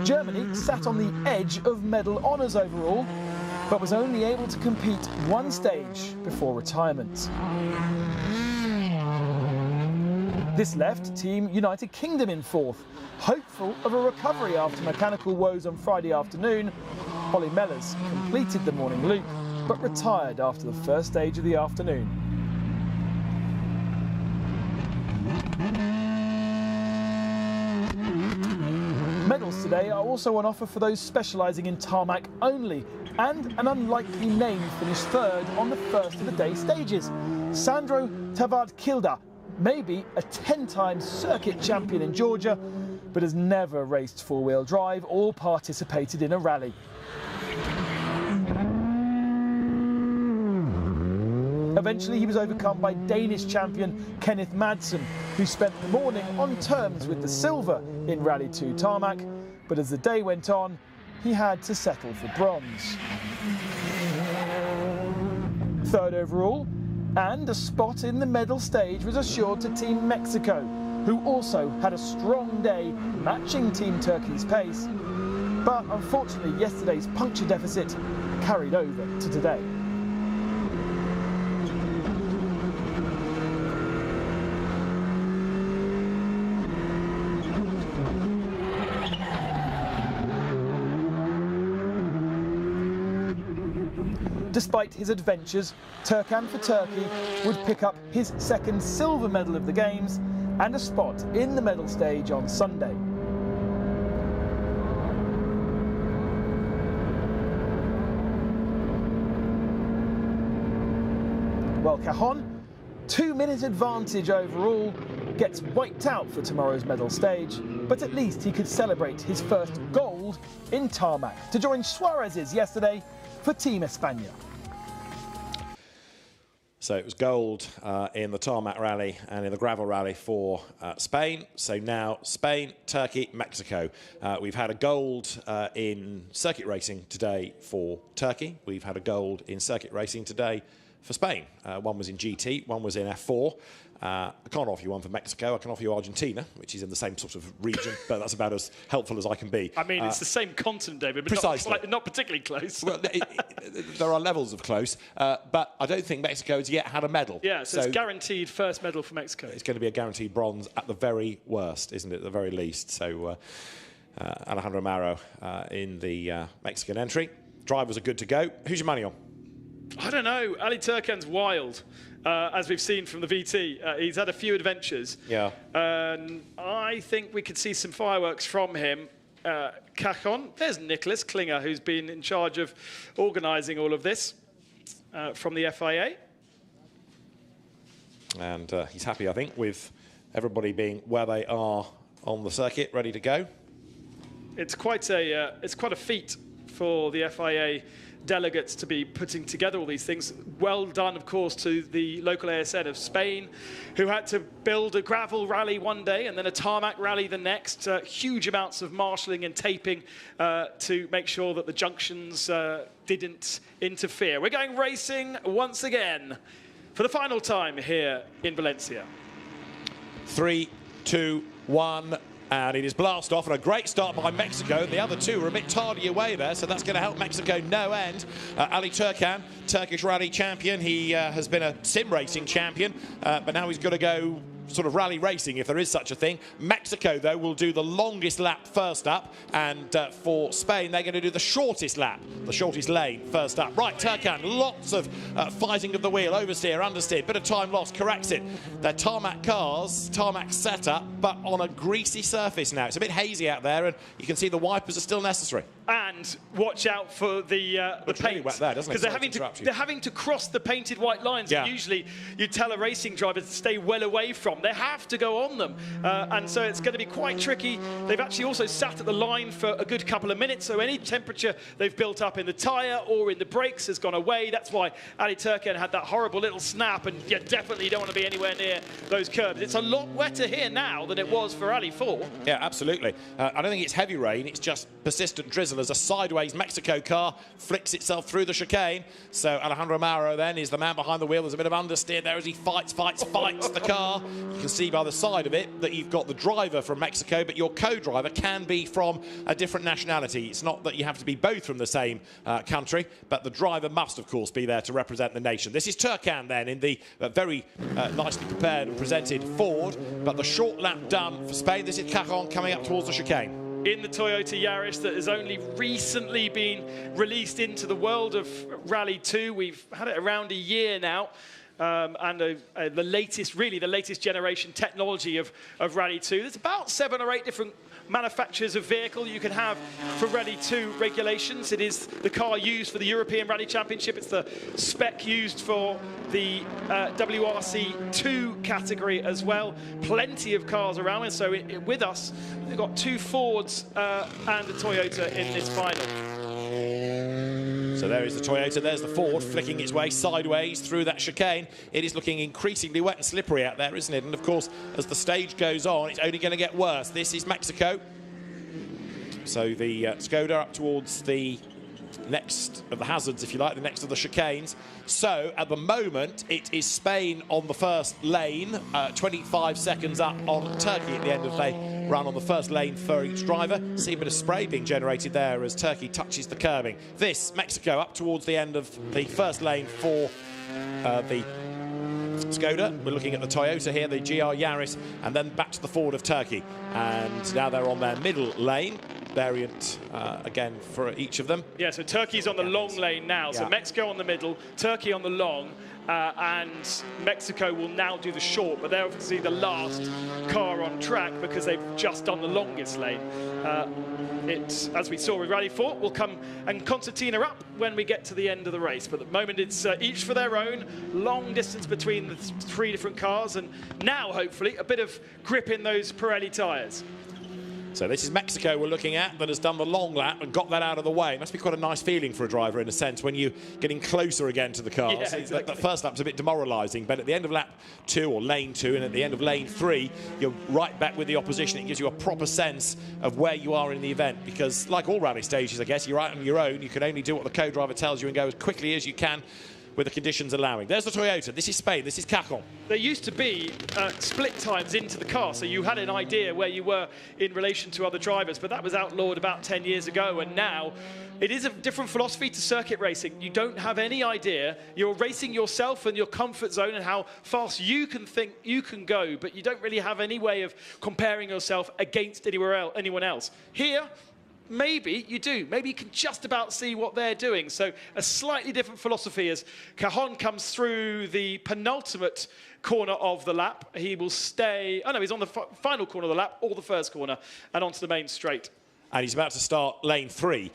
Germany sat on the edge of medal honours overall, but was only able to compete one stage before retirement. This left Team United Kingdom in 4th. Hopeful of a recovery after mechanical woes on Friday afternoon, Holly Mellers completed the morning loop, but retired after the first stage of the afternoon. Medals today are also on offer for those specialising in tarmac only, and an unlikely name finished 3rd on the first of the day stages. Sandro Tavard-Kilda, maybe a 10-time circuit champion in Georgia, but has never raced four-wheel drive or participated in a rally. Eventually he was overcome by Danish champion Kenneth Madsen, who spent the morning on terms with the silver in Rally 2 tarmac, but as the day went on, he had to settle for bronze. 3rd overall, and a spot in the medal stage was assured to Team Mexico, who also had a strong day matching Team Turkey's pace, but unfortunately yesterday's puncture deficit carried over to today. Despite his adventures, Turkan for Turkey would pick up his second silver medal of the Games and a spot in the medal stage on Sunday. Well, Cajon, 2-minute advantage overall, gets wiped out for tomorrow's medal stage, but at least he could celebrate his first gold in tarmac to join Suarez's yesterday for Team España. So it was gold in the tarmac rally and in the gravel rally for Spain. So now Spain, Turkey, Mexico. We've had a gold in circuit racing today for Turkey. We've had a gold in circuit racing today for Spain. One was in GT, one was in F4. I can't offer you one for Mexico. I can offer you Argentina, which is in the same sort of region, but that's about as helpful as I can be. I mean, it's the same continent, David, but precisely. Not particularly close. Well, there are levels of close, but I don't think Mexico has yet had a medal. Yeah, so it's guaranteed first medal for Mexico. It's going to be a guaranteed bronze at the very worst, isn't it? At the very least. So Alejandro Amaro in the Mexican entry. Drivers are good to go. Who's your money on? I don't know. Ali Turkan's wild, as we've seen from the VT. He's had a few adventures. Yeah. I think we could see some fireworks from him. Cajon, there's Nicholas Klinger, who's been in charge of organising all of this from the FIA. And he's happy, I think, with everybody being where they are on the circuit, ready to go. It's quite a feat for the FIA delegates to be putting together all these things. Well done, of course, to the local ASN of Spain, who had to build a gravel rally one day and then a tarmac rally the next. Huge amounts of marshalling and taping to make sure that the junctions didn't interfere. We're going racing once again for the final time here in Valencia. 3, 2, 1. And it is blast off, and a great start by Mexico. The other two are a bit tardy away there, so that's going to help Mexico no end. Ali Turkan, Turkish rally champion. He has been a sim racing champion, but now he's got to go sort of rally racing, if there is such a thing. Mexico, though, will do the longest lap first up, and for Spain, they're going to do the shortest lap, the shortest lane first up. Right, Turkan, lots of fighting of the wheel, oversteer, understeer, bit of time lost, corrects it. They're tarmac cars, tarmac setup, but on a greasy surface now. It's a bit hazy out there, and you can see the wipers are still necessary. And watch out for the paint, really wet there, doesn't it? Because they're having to cross the painted white lines. Yeah. That usually you tell a racing driver to stay well away from. They have to go on them, and so it's going to be quite tricky. They've actually also sat at the line for a good couple of minutes, so any temperature they've built up in the tyre or in the brakes has gone away. That's why Ali Turkan had that horrible little snap, and you definitely don't want to be anywhere near those curbs. It's a lot wetter here now than it was for Ali 4. Yeah, absolutely. I don't think it's heavy rain, it's just persistent drizzle as a sideways Mexico car flicks itself through the chicane. So Alejandro Amaro then is the man behind the wheel. There's a bit of understeer there as he fights the car. You can see by the side of it that you've got the driver from Mexico, but your co-driver can be from a different nationality. It's not that you have to be both from the same country, but the driver must, of course, be there to represent the nation. This is Turkan then in the very nicely prepared and presented Ford, but the short lap done for Spain. This is Cajon coming up towards the chicane. In the Toyota Yaris that has only recently been released into the world of Rally 2. We've had it around a year now. And the latest generation technology of Rally 2. There's about 7 or 8 different manufacturers of vehicle you can have for Rally 2 regulations. It is the car used for the European Rally Championship. It's the spec used for the WRC 2 category as well. Plenty of cars around, and so with us, we've got 2 Fords and a Toyota in this final. So there is the Toyota, there's the Ford flicking its way sideways through that chicane. It is looking increasingly wet and slippery out there, isn't it? And of course, as the stage goes on, it's only going to get worse. This is Mexico. So the Skoda up towards the next of the hazards, if you like, the next of the chicanes. So at the moment, it is Spain on the first lane, 25 seconds up on Turkey at the end of the run on the first lane for each driver. See a bit of spray being generated there as Turkey touches the curbing. This, Mexico, up towards the end of the first lane for the Skoda. We're looking at the Toyota here, the GR Yaris, and then back to the Ford of Turkey. And now they're on their middle lane. variant again for each of them. Yeah, so Turkey's on the long lane now. So Yeah. Mexico on the middle, Turkey on the long, and Mexico will now do the short, but they're obviously the last car on track because they've just done the longest lane. It, as we saw with Rally 4, will come and concertina up when we get to the end of the race. But at the moment, it's each for their own, long distance between the three different cars, and now, hopefully, a bit of grip in those Pirelli tyres. So this is Mexico we're looking at, that has done the long lap and got that out of the way. It must be quite a nice feeling for a driver, in a sense, when you're getting closer again to the cars. Yeah, exactly. That first lap's a bit demoralising, but at the end of lap 2 or lane 2 and at the end of lane 3, you're right back with the opposition. It gives you a proper sense of where you are in the event, because like all rally stages, I guess, you're out on your own. You can only do what the co-driver tells you and go as quickly as you can with the conditions allowing. There's the Toyota. This is Spain. This is Karting. There used to be split times into the car, so you had an idea where you were in relation to other drivers, but that was outlawed about 10 years ago, and now it is a different philosophy to circuit racing. You don't have any idea. You're racing yourself and your comfort zone and how fast you can think you can go, but you don't really have any way of comparing yourself against anyone else. Here, maybe you do. Maybe you can just about see what they're doing. So a slightly different philosophy as Cajon comes through the penultimate corner of the lap. He will stay... Oh, no, he's on the final corner of the lap, or the first corner, and onto the main straight. And he's about to start lane 3.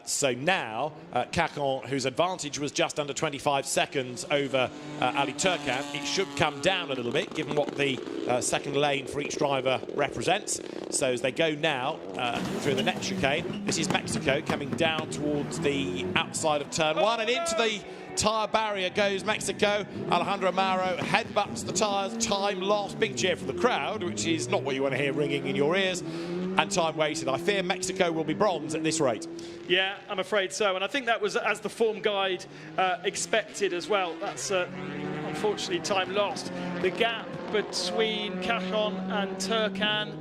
So now, Karting, whose advantage was just under 25 seconds over Ali Turkan, it should come down a little bit, given what the second lane for each driver represents. So as they go now through the next chicane, this is Mexico coming down towards the outside of turn 1 and into the tyre barrier goes Mexico. Alejandro Mauro headbutts the tyres, time lost, big cheer from the crowd, which is not what you want to hear ringing in your ears, and time wasted. I fear Mexico will be bronze at this rate. Yeah, I'm afraid so, and I think that was as the form guide expected as well. That's unfortunately time lost. The gap between Cajon and Turkan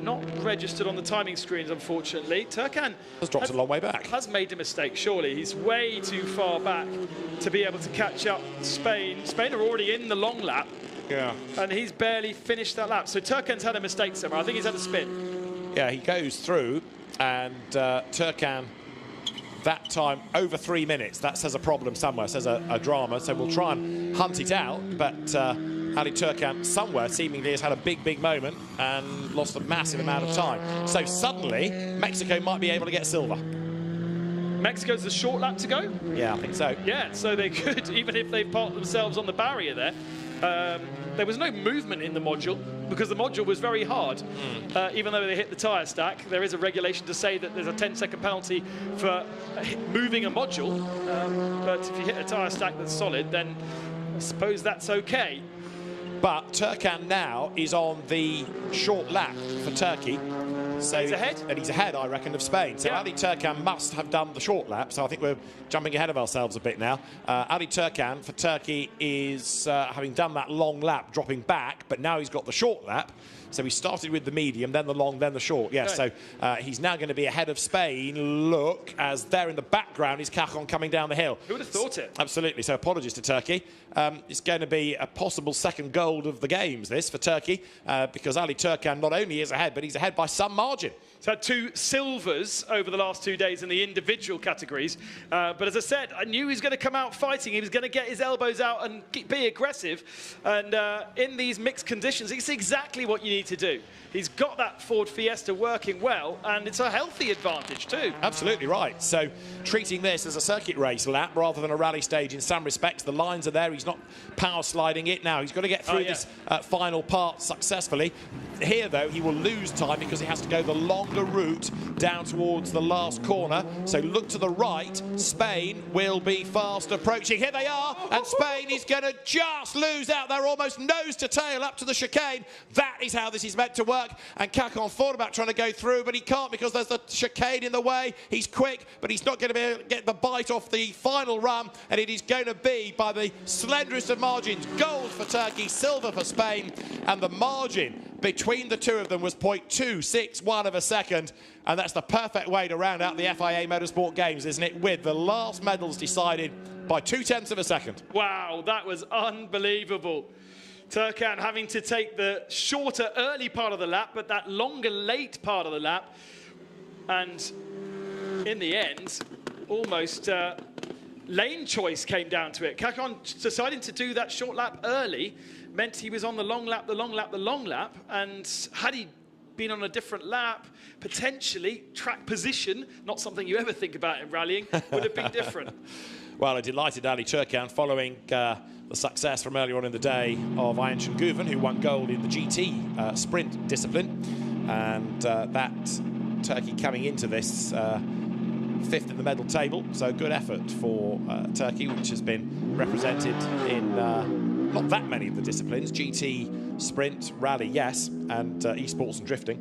not registered on the timing screens, unfortunately. Turkan has dropped a long way back. Has made a mistake, surely. He's way too far back to be able to catch up Spain. Spain are already in the long lap. Yeah. And he's barely finished that lap. So Turkan's had a mistake somewhere. I think he's had a spin. Yeah, he goes through, and Turkan, that time, over 3 minutes. That says a problem somewhere, says a drama. So we'll try and hunt it out. But Ali Turkan somewhere seemingly has had a big moment and lost a massive amount of time. So suddenly, Mexico might be able to get silver. Mexico's the short lap to go? Yeah, I think so. Yeah, so they could, even if they parked themselves on the barrier there. There was no movement in the module because the module was very hard. Even though they hit the tyre stack, there is a regulation to say that there's a 10-second penalty for moving a module. But if you hit a tyre stack that's solid, then I suppose that's okay. But Turkan now is on the short lap for Turkey. So he's ahead? And he's ahead, I reckon, of Spain. So Ali Turkan must have done the short lap. So I think we're jumping ahead of ourselves a bit now. Ali Turkan for Turkey is having done that long lap, dropping back, but now he's got the short lap. So he started with the medium, then the long, then the short. Yes, okay. So he's now going to be ahead of Spain. Look, as there in the background is Cajon coming down the hill. Who would have thought it? Absolutely. So apologies to Turkey. It's going to be a possible second gold of the games, this, for Turkey, because Ali Turkan not only is ahead, but he's ahead by some margin. He's had 2 silvers over the last 2 days in the individual categories. But as I said, I knew he was going to come out fighting. He was going to get his elbows out and be aggressive. And in these mixed conditions, it's exactly what you need to do. He's got that Ford Fiesta working well, and it's a healthy advantage too. Absolutely right. So treating this as a circuit race lap rather than a rally stage in some respects. The lines are there. He's not power sliding it now. He's got to get through this final part successfully. Here, though, he will lose time because he has to go the longer route down towards the last corner. So look to the right. Spain will be fast approaching. Here they are, and Spain is going to just lose out. They're almost nose to tail up to the chicane. That is how this is meant to work. And Cajon thought about trying to go through, but he can't because there's the chicane in the way. He's quick, but he's not going to be able to get the bite off the final run, and it is going to be, by the slenderest of margins, gold for Turkey, silver for Spain, and the margin between the two of them was 0.261 of a second, and that's the perfect way to round out the FIA Motorsport Games, isn't it, with the last medals decided by 0.2 of a second. Wow, that was unbelievable. Turkan having to take the shorter early part of the lap, but that longer late part of the lap And in the end, almost lane choice came down to it. Kakon deciding to do that short lap early meant he was on the long lap, and had he been on a different lap, potentially track position, not something you ever think about in rallying, would have been different. Well, a delighted Ali Turkan following the success from earlier on in the day of Ayhan Şengüven, who won gold in the GT sprint discipline. And that Turkey coming into this 5th in the medal table. So good effort for Turkey, which has been represented in not that many of the disciplines. GT, sprint, rally, yes, and esports and drifting.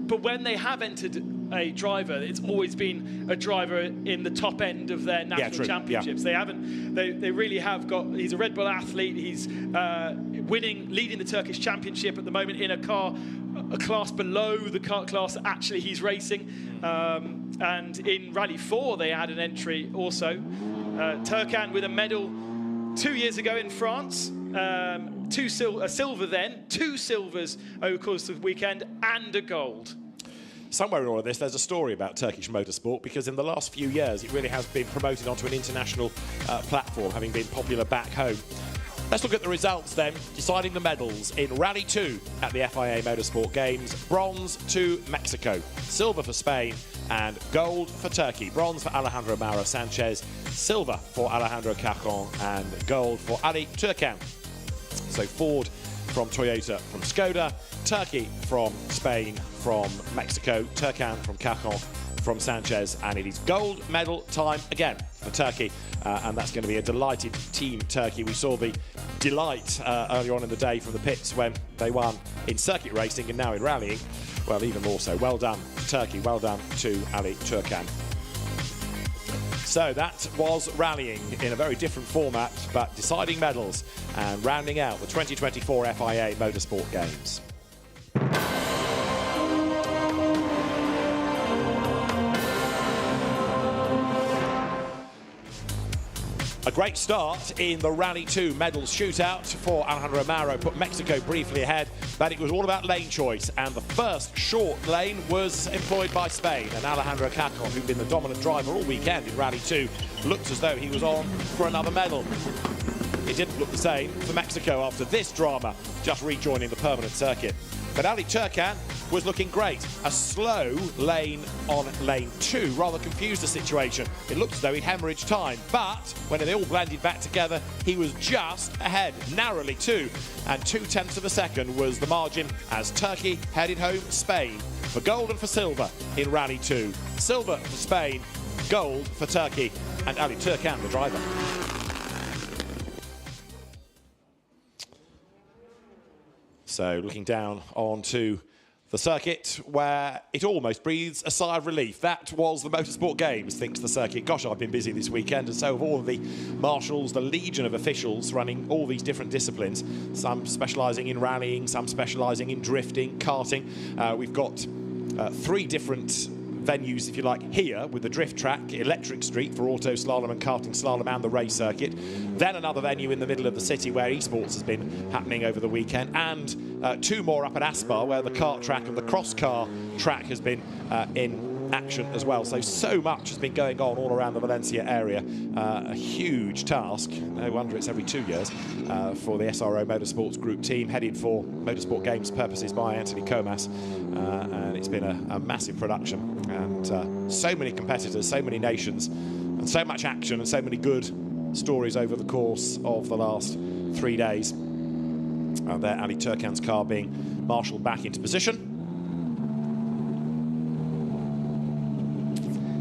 But when they have entered a driver, it's always been a driver in the top end of their national championships. They haven't. They really have got. He's a Red Bull athlete. He's leading the Turkish championship at the moment in a car, a class below the car class that actually he's racing. And in Rally 4, they had an entry also. Turkan with a medal 2 years ago in France. A silver then, 2 silvers over the course of the weekend, and a gold. Somewhere in all of this, there's a story about Turkish motorsport, because in the last few years, it really has been promoted onto an international platform, having been popular back home. Let's look at the results then, deciding the medals in Rally 2 at the FIA Motorsport Games. Bronze to Mexico, silver for Spain, and gold for Turkey. Bronze for Alejandro Mauro Sanchez, silver for Alejandro Karting, and gold for Ali Turkan. So Ford from Toyota from Skoda, Turkey from Spain from Mexico, Turkan from Karting from Sanchez, and it is gold medal time again for Turkey, and that's going to be a delighted Team Turkey. We saw the delight earlier on in the day from the pits when they won in circuit racing and now in rallying. Well, even more so. Well done, Turkey. Well done to Ali Turkan. So that was rallying in a very different format, but deciding medals and rounding out the 2024 FIA Motorsport Games. A great start in the Rally 2 medals shootout for Alejandro Mauro, put Mexico briefly ahead, but it was all about lane choice, and the first short lane was employed by Spain, and Alejandro Karting, who'd been the dominant driver all weekend in Rally 2, looked as though he was on for another medal. It didn't look the same for Mexico after this drama, just rejoining the permanent circuit. But Ali Turkan was looking great. A slow lane on lane 2 rather confused the situation. It looked as though he'd hemorrhaged time, but when they all blended back together, he was just ahead, narrowly too. And 0.2 of a second was the margin as Turkey headed home Spain for gold and for silver in Rally 2. Silver for Spain, gold for Turkey, and Ali Turkan, the driver. So looking down onto the circuit where it almost breathes a sigh of relief. That was the Motorsport Games, thinks the circuit. Gosh, I've been busy this weekend, and so have all of the marshals, the legion of officials running all these different disciplines, some specialising in rallying, some specialising in drifting, karting. We've got 3 different venues, if you like, here with the drift track, Electric Street for auto slalom and karting slalom and the race circuit. Then another venue in the middle of the city where esports has been happening over the weekend, and 2 more up at Aspar where the kart track and the Crosscar track has been in action as well. So much has been going on all around the Valencia area. A huge task, no wonder it's every 2 years, for the SRO Motorsports Group team, headed for Motorsport Games purposes by Anthony Comas, and it's been a massive production, and so many competitors, so many nations, and so much action and so many good stories over the course of the last 3 days. There, Ali Turkan's car being marshalled back into position.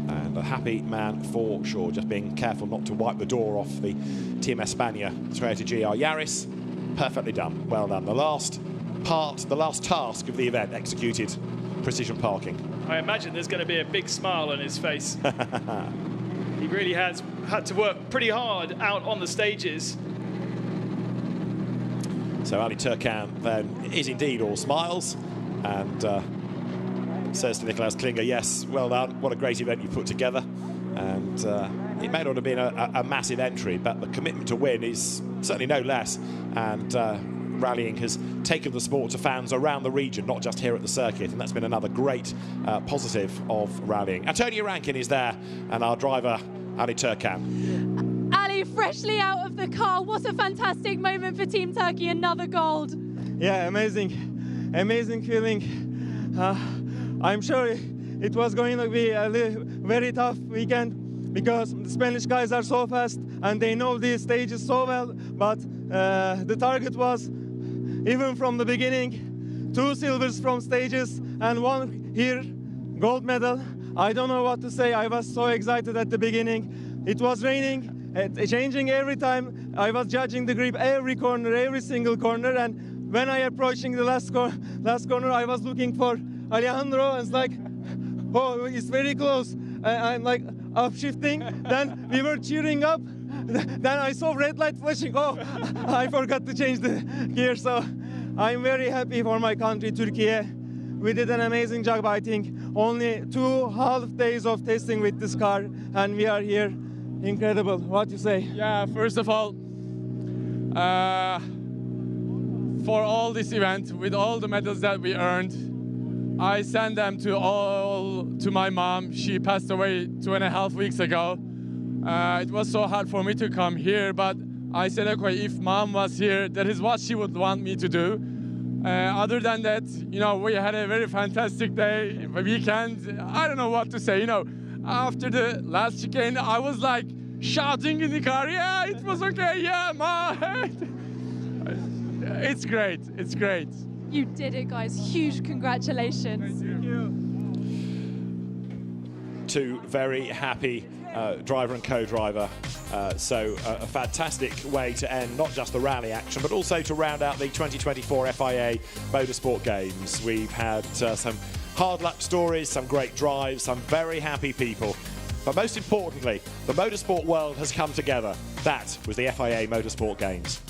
And a happy man for sure, just being careful not to wipe the door off the Team España Toyota GR Yaris. Perfectly done, well done. The last task of the event executed, precision parking. I imagine there's going to be a big smile on his face. He really has had to work pretty hard out on the stages. So Ali Turkan then is indeed all smiles, and says to Nicolaus Klinger, yes, well done, what a great event you put together. And it may not have been a massive entry, but the commitment to win is certainly no less. And rallying has taken the sport to fans around the region, not just here at the circuit, and that's been another great positive of rallying. Antonio Rankin is there, and our driver, Ali Turkan. Ali, freshly out of the car, what a fantastic moment for Team Turkey, another gold. Yeah, amazing feeling. I'm sure it was going to be a very tough weekend because the Spanish guys are so fast and they know these stages so well, but the target was, even from the beginning, 2 silvers from stages and 1 here gold medal. I don't know what to say. I was so excited at the beginning. It was raining, changing every time. I was judging the grip every corner, every single corner, and when I approaching the last corner, I was looking for Alejandro, and it's like, oh, it's very close. I'm like upshifting. Then we were cheering up. Then I saw red light flashing. Oh, I forgot to change the gear. So I'm very happy for my country, Turkey. We did an amazing job, I think. Only 2 half days of testing with this car, and we are here. Incredible. What you say? Yeah, first of all, for all this event, with all the medals that we earned, I sent them to my mom. She passed away 2.5 weeks ago. It was so hard for me to come here, but I said, okay, if mom was here, that is what she would want me to do. Other than that, you know, we had a very fantastic day, weekend. I don't know what to say, you know. After the last chicane, I was like shouting in the car, yeah, it was okay, yeah, mom. It's great, it's great. You did it, guys. Huge congratulations. Thank you. 2 very happy driver and co-driver. So a fantastic way to end not just the rally action, but also to round out the 2024 FIA Motorsport Games. We've had some hard luck stories, some great drives, some very happy people. But most importantly, the motorsport world has come together. That was the FIA Motorsport Games.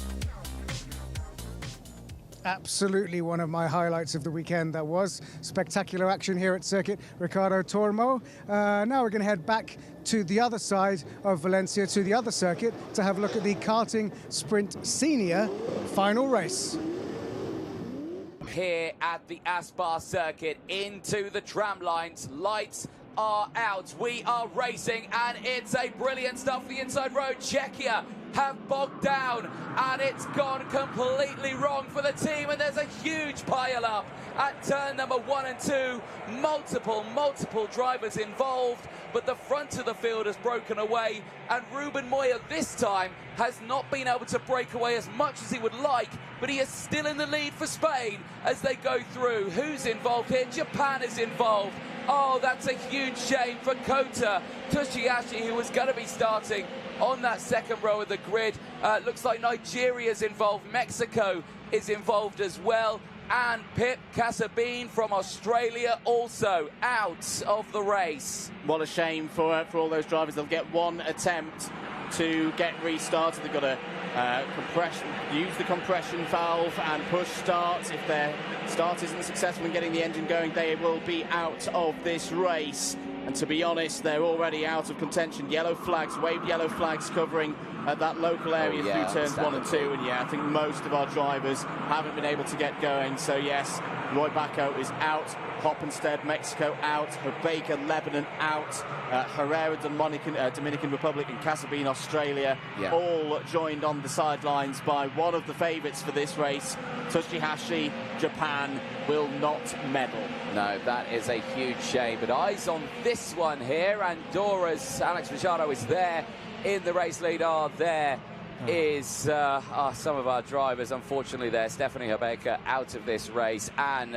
Absolutely one of my highlights of the weekend. That was spectacular action here at Circuit Ricardo Tormo. Now we're going to head back to the other side of Valencia, to the other circuit, to have a look at the Karting Sprint Senior final race. Here at the Aspar circuit, into the tram lines, lights are out, we are racing, and it's a brilliant start for the inside road. Czechia have bogged down, and it's gone completely wrong for the team, and there's a huge pile up at turn number 1 and 2. Multiple drivers involved, but the front of the field has broken away, and Ruben Moya this time has not been able to break away as much as he would like, but he is still in the lead for Spain as they go through. Who's involved here? Japan is involved. Oh, that's a huge shame for Kota Toshihashi, who was going to be starting on that second row of the grid. Looks like Nigeria's involved. Mexico is involved as well. And Pip Casabin from Australia also out of the race. What a shame for all those drivers. They'll get 1 attempt to get restarted. They've got to use the compression valve and push start. If their start isn't successful in getting the engine going, they will be out of this race. And to be honest, they're already out of contention. Yellow flags, waved yellow flags covering that local area through turns 1 and 2. And yeah, I think most of our drivers haven't been able to get going. So yes, Roy Bacco is out. Hoppenstead, Mexico, out. Hubeka, Lebanon, out. Herrera, Dominican Republic, and Casabin, Australia, all joined on the sidelines by one of the favourites for this race. Toshihashi, Japan, will not medal. No, that is a huge shame. But eyes on this one here. Andorra's Alex Machado is there in the race lead. There is some of our drivers, unfortunately, there. Stephanie Hubeka out of this race, and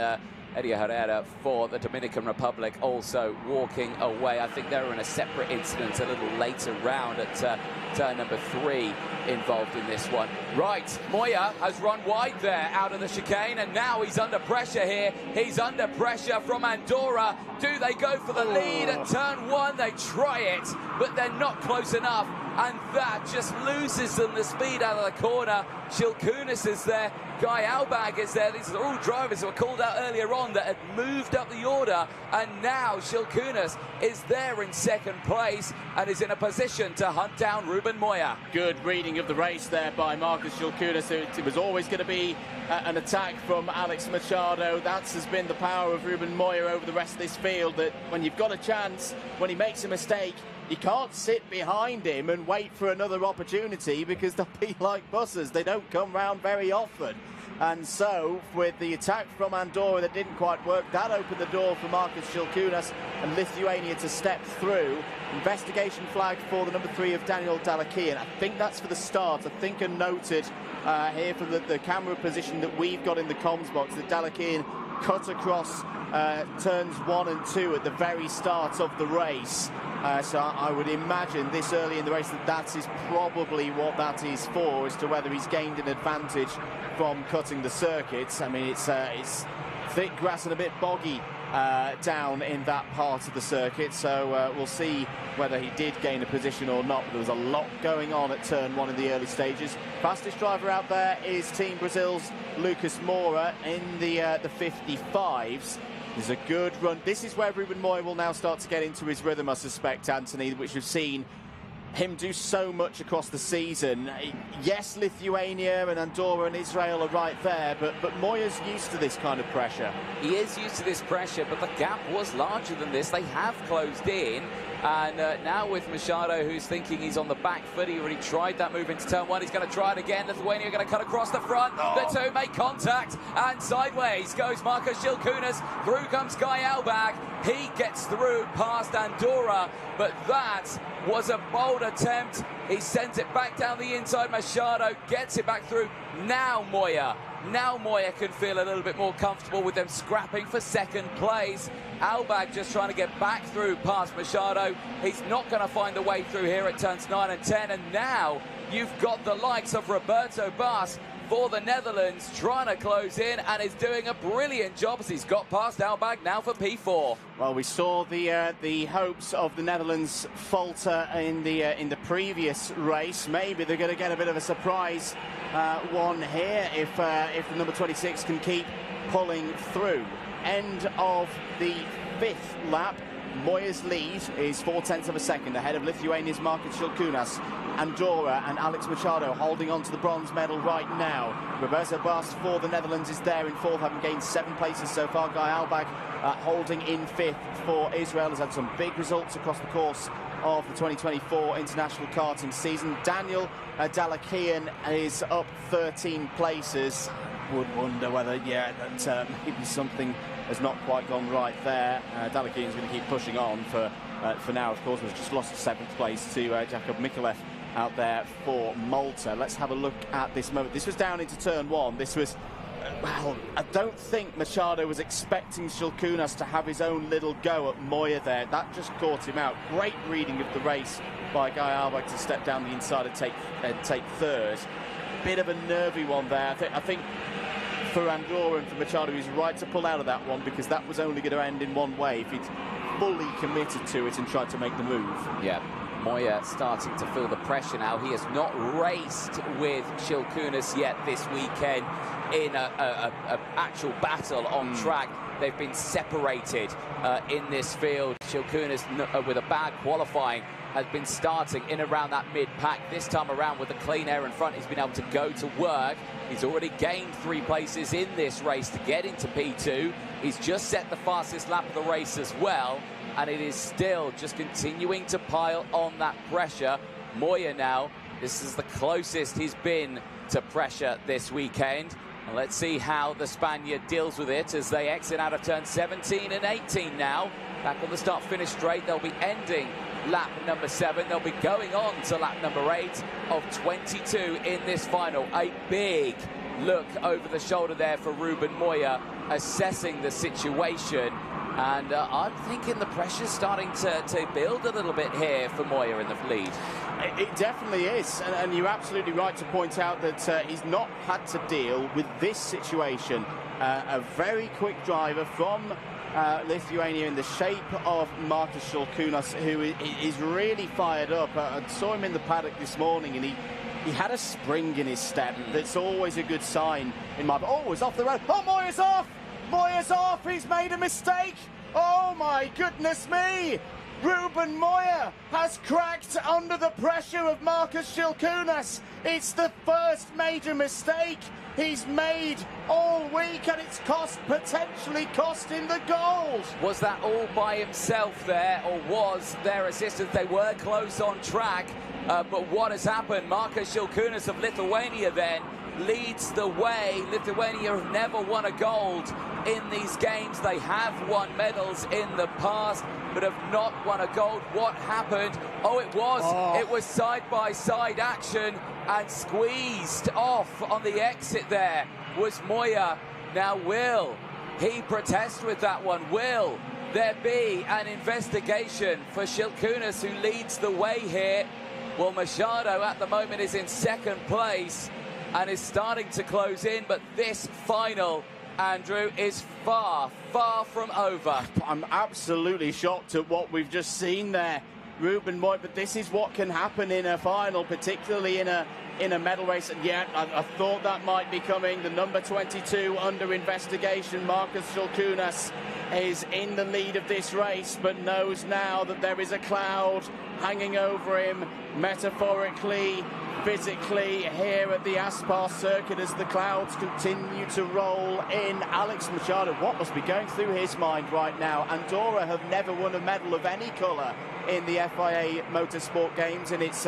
Eddie Herrera for the Dominican Republic also walking away. I think they were in a separate incident a little later round at turn number 3 involved in this one. Right, Moya has run wide there out of the chicane, and now he's under pressure here. He's under pressure from Andorra. Do they go for the lead at turn 1? They try it, but they're not close enough. and that just loses them the speed out of the corner. Shilkunas is there, Guy Albag is there. These are all drivers who were called out earlier on that had moved up the order, and now Shilkunas is there in second place and is in a position to hunt down Ruben Moya. Good reading of the race there by Marcus Shilkunas. It was always going to be an attack from Alex Machado. That has been the power of Ruben Moya over the rest of this field, that when you've got a chance, when he makes a mistake, you can't sit behind him and wait for another opportunity, because they'll be like buses. They don't come round very often. And so, with the attack from Andorra that didn't quite work, that opened the door for Marcus Shilkunas and Lithuania to step through. Investigation flag for the number 3 of Daniel Dalakian. I think that's for the start. I think I noted here from the camera position that we've got in the comms box that Dalakian cut across turns 1 and 2 at the very start of the race. So I would imagine this early in the race that is probably what that is for, as to whether he's gained an advantage from cutting the circuits. I mean, it's thick grass and a bit boggy down in that part of the circuit, so we'll see whether he did gain a position or not. There was a lot going on at turn 1 in the early stages. Fastest driver out there is Team Brazil's Lucas Moura in the 55s. There's a good run. This is where Ruben Moya will now start to get into his rhythm, I suspect, Anthony, which we've seen him do so much across the season. Yes, Lithuania and Andorra and Israel are right there, but Moya's used to this kind of pressure. He is used to this pressure, but the gap was larger than this. They have closed in, and now with Machado, who's thinking he's on the back foot, he already tried that move into turn 1. He's going to try it again. Lithuania are going to cut across the front. The two make contact, and sideways goes Marcus Shilkunas. Through comes Guy Albag. He gets through past Andorra, but that was a bold attempt. He sent it back down the inside. Machado gets it back through. Now Moya can feel a little bit more comfortable with them scrapping for second place. Albag just trying to get back through past Machado. He's not going to find the way through here at turns 9 and 10. And now you've got the likes of Roberto Bas for the Netherlands trying to close in, and is doing a brilliant job as he's got past Albag now for P4. Well, we saw the hopes of the Netherlands falter in the previous race. Maybe they're going to get a bit of a surprise one here if the number 26 can keep pulling through. End of the 5th lap. Moya's lead is 0.4 of a second ahead of Lithuania's Marcus Shilkunas. Andorra and Alex Machado holding on to the bronze medal right now. Roberto Bas for the Netherlands is there in 4th, having gained 7 places so far. Guy Albag holding in 5th for Israel. Has had some big results across the course of the 2024 international karting season. Daniel Dalakian is up 13 places. Would wonder whether, that maybe something has not quite gone right there. Dalakian's going to keep pushing on for now. Of course, was just lost 7th place to Jakub Mikulev out there for Malta. Let's have a look at this moment. This was down into turn 1. This was, well, I don't think Machado was expecting Shilkunas to have his own little go at Moya there. That just caught him out. Great reading of the race by Guy Albag to step down the inside and take 3rd. Bit of a nervy one there. I think for Andorra and for Machado, he's right to pull out of that one, because that was only going to end in one way if he'd fully committed to it and tried to make the move. Yeah, Moya starting to feel the pressure now. He has not raced with Shilkunas yet this weekend in an actual battle on track. They've been separated in this field. Shilkunas, with a bad qualifying, has been starting in around that mid-pack. This time around, with the clean air in front, he's been able to go to work. He's already gained 3 places in this race to get into P2. He's just set the fastest lap of the race as well, and it is still just continuing to pile on that pressure. Moya now, this is the closest he's been to pressure this weekend. And let's see how the Spaniard deals with it as they exit out of turn 17 and 18 now. Back on the start-finish straight, they'll be ending lap number 7. They'll be going on to lap number 8 of 22 in this final. A big look over the shoulder there for Ruben Moya, assessing the situation. And I'm thinking the pressure's starting to build a little bit here for Moya in the lead. It definitely is, and you're absolutely right to point out that he's not had to deal with this situation. A very quick driver from Lithuania in the shape of Markus Šilkūnas, who is really fired up. I saw him in the paddock this morning, and he had a spring in his step. That's always a good sign in my... Oh, it's off the road. Oh, Moya's off! Moya's off! He's made a mistake! Oh, my goodness me! Ruben Moya has cracked under the pressure of Markus Šilkūnas. It's the first major mistake he's made all week, and it's potentially cost him the gold. Was that all by himself there, or was there assistance? They were close on track, but what has happened? Markus Šilkūnas of Lithuania then leads the way. Lithuania have never won a gold in these games. They have won medals in the past, but have not won a gold. What happened? Oh, it was side-by-side action, and squeezed off on the exit there was Moya. Now, will he protest with that one? Will there be an investigation for Šilkūnas, who leads the way here? Well, Machado at the moment is in second place and is starting to close in, but this final, Andrew, is far, far from over. I'm absolutely shocked at what we've just seen there, Ruben Moya, but this is what can happen in a final, particularly in a medal race. And yeah, I thought that might be coming. The number 22 under investigation, Markus Šilkūnas, is in the lead of this race, but knows now that there is a cloud hanging over him, metaphorically, physically, here at the Aspar circuit as the clouds continue to roll in. Alex Machado, what must be going through his mind right now? Andorra have never won a medal of any colour in the FIA Motorsport Games in its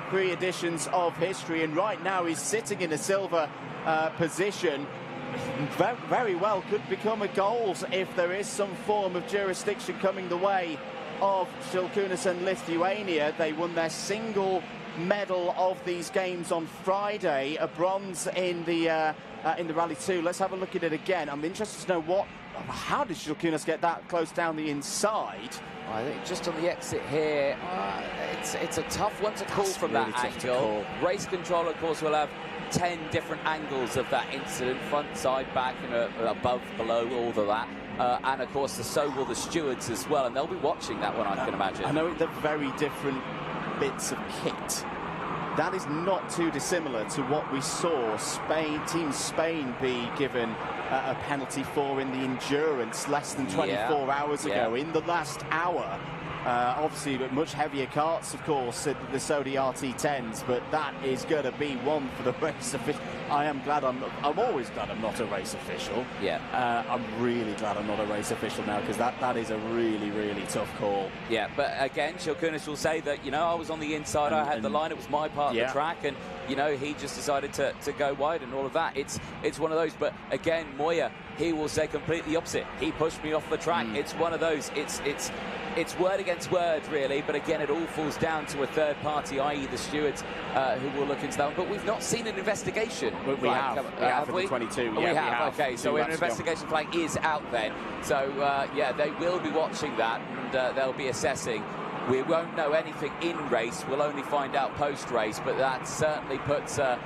3 editions of history, and right now he's sitting in a silver position. Very well could become a gold if there is some form of jurisdiction coming the way of Šilkūnas and Lithuania. They won their single medal of these games on Friday, a bronze in the Rally 2. Let's have a look at it again. I'm interested to know how did Šilkūnas get that close down the inside? I think just on the exit here, it's a tough one to call from that angle. Race control, of course, will have 10 different angles of that incident, front, side, back, and above, below, all of that. And, of course, so will the stewards as well, and they'll be watching that one, I can imagine. I know they're very different bits of kit. That is not too dissimilar to what we saw Team Spain be given a penalty for in the endurance less than 24 hours ago, in the last hour. Obviously, but much heavier carts, of course, the Sodi RT10s, but that is going to be one for the race official. I'm always glad I'm not a race official. Yeah. I'm really glad I'm not a race official now, because that is a really, really tough call. Yeah, but again, Šilkūnas will say that, I was on the inside, I had the line, it was my part of the track, and, he just decided to go wide and all of that. It's one of those, but again, Moya, he will say completely opposite. He pushed me off the track. It's one of those. It's word against word, really, but again, it all falls down to a third party, i.e. the stewards, who will look into that one. But we've not seen an investigation. We have for the 22. We have. Okay, so an investigation flag is out then. So, they will be watching that, and they'll be assessing. We won't know anything in race. We'll only find out post-race, but that certainly puts a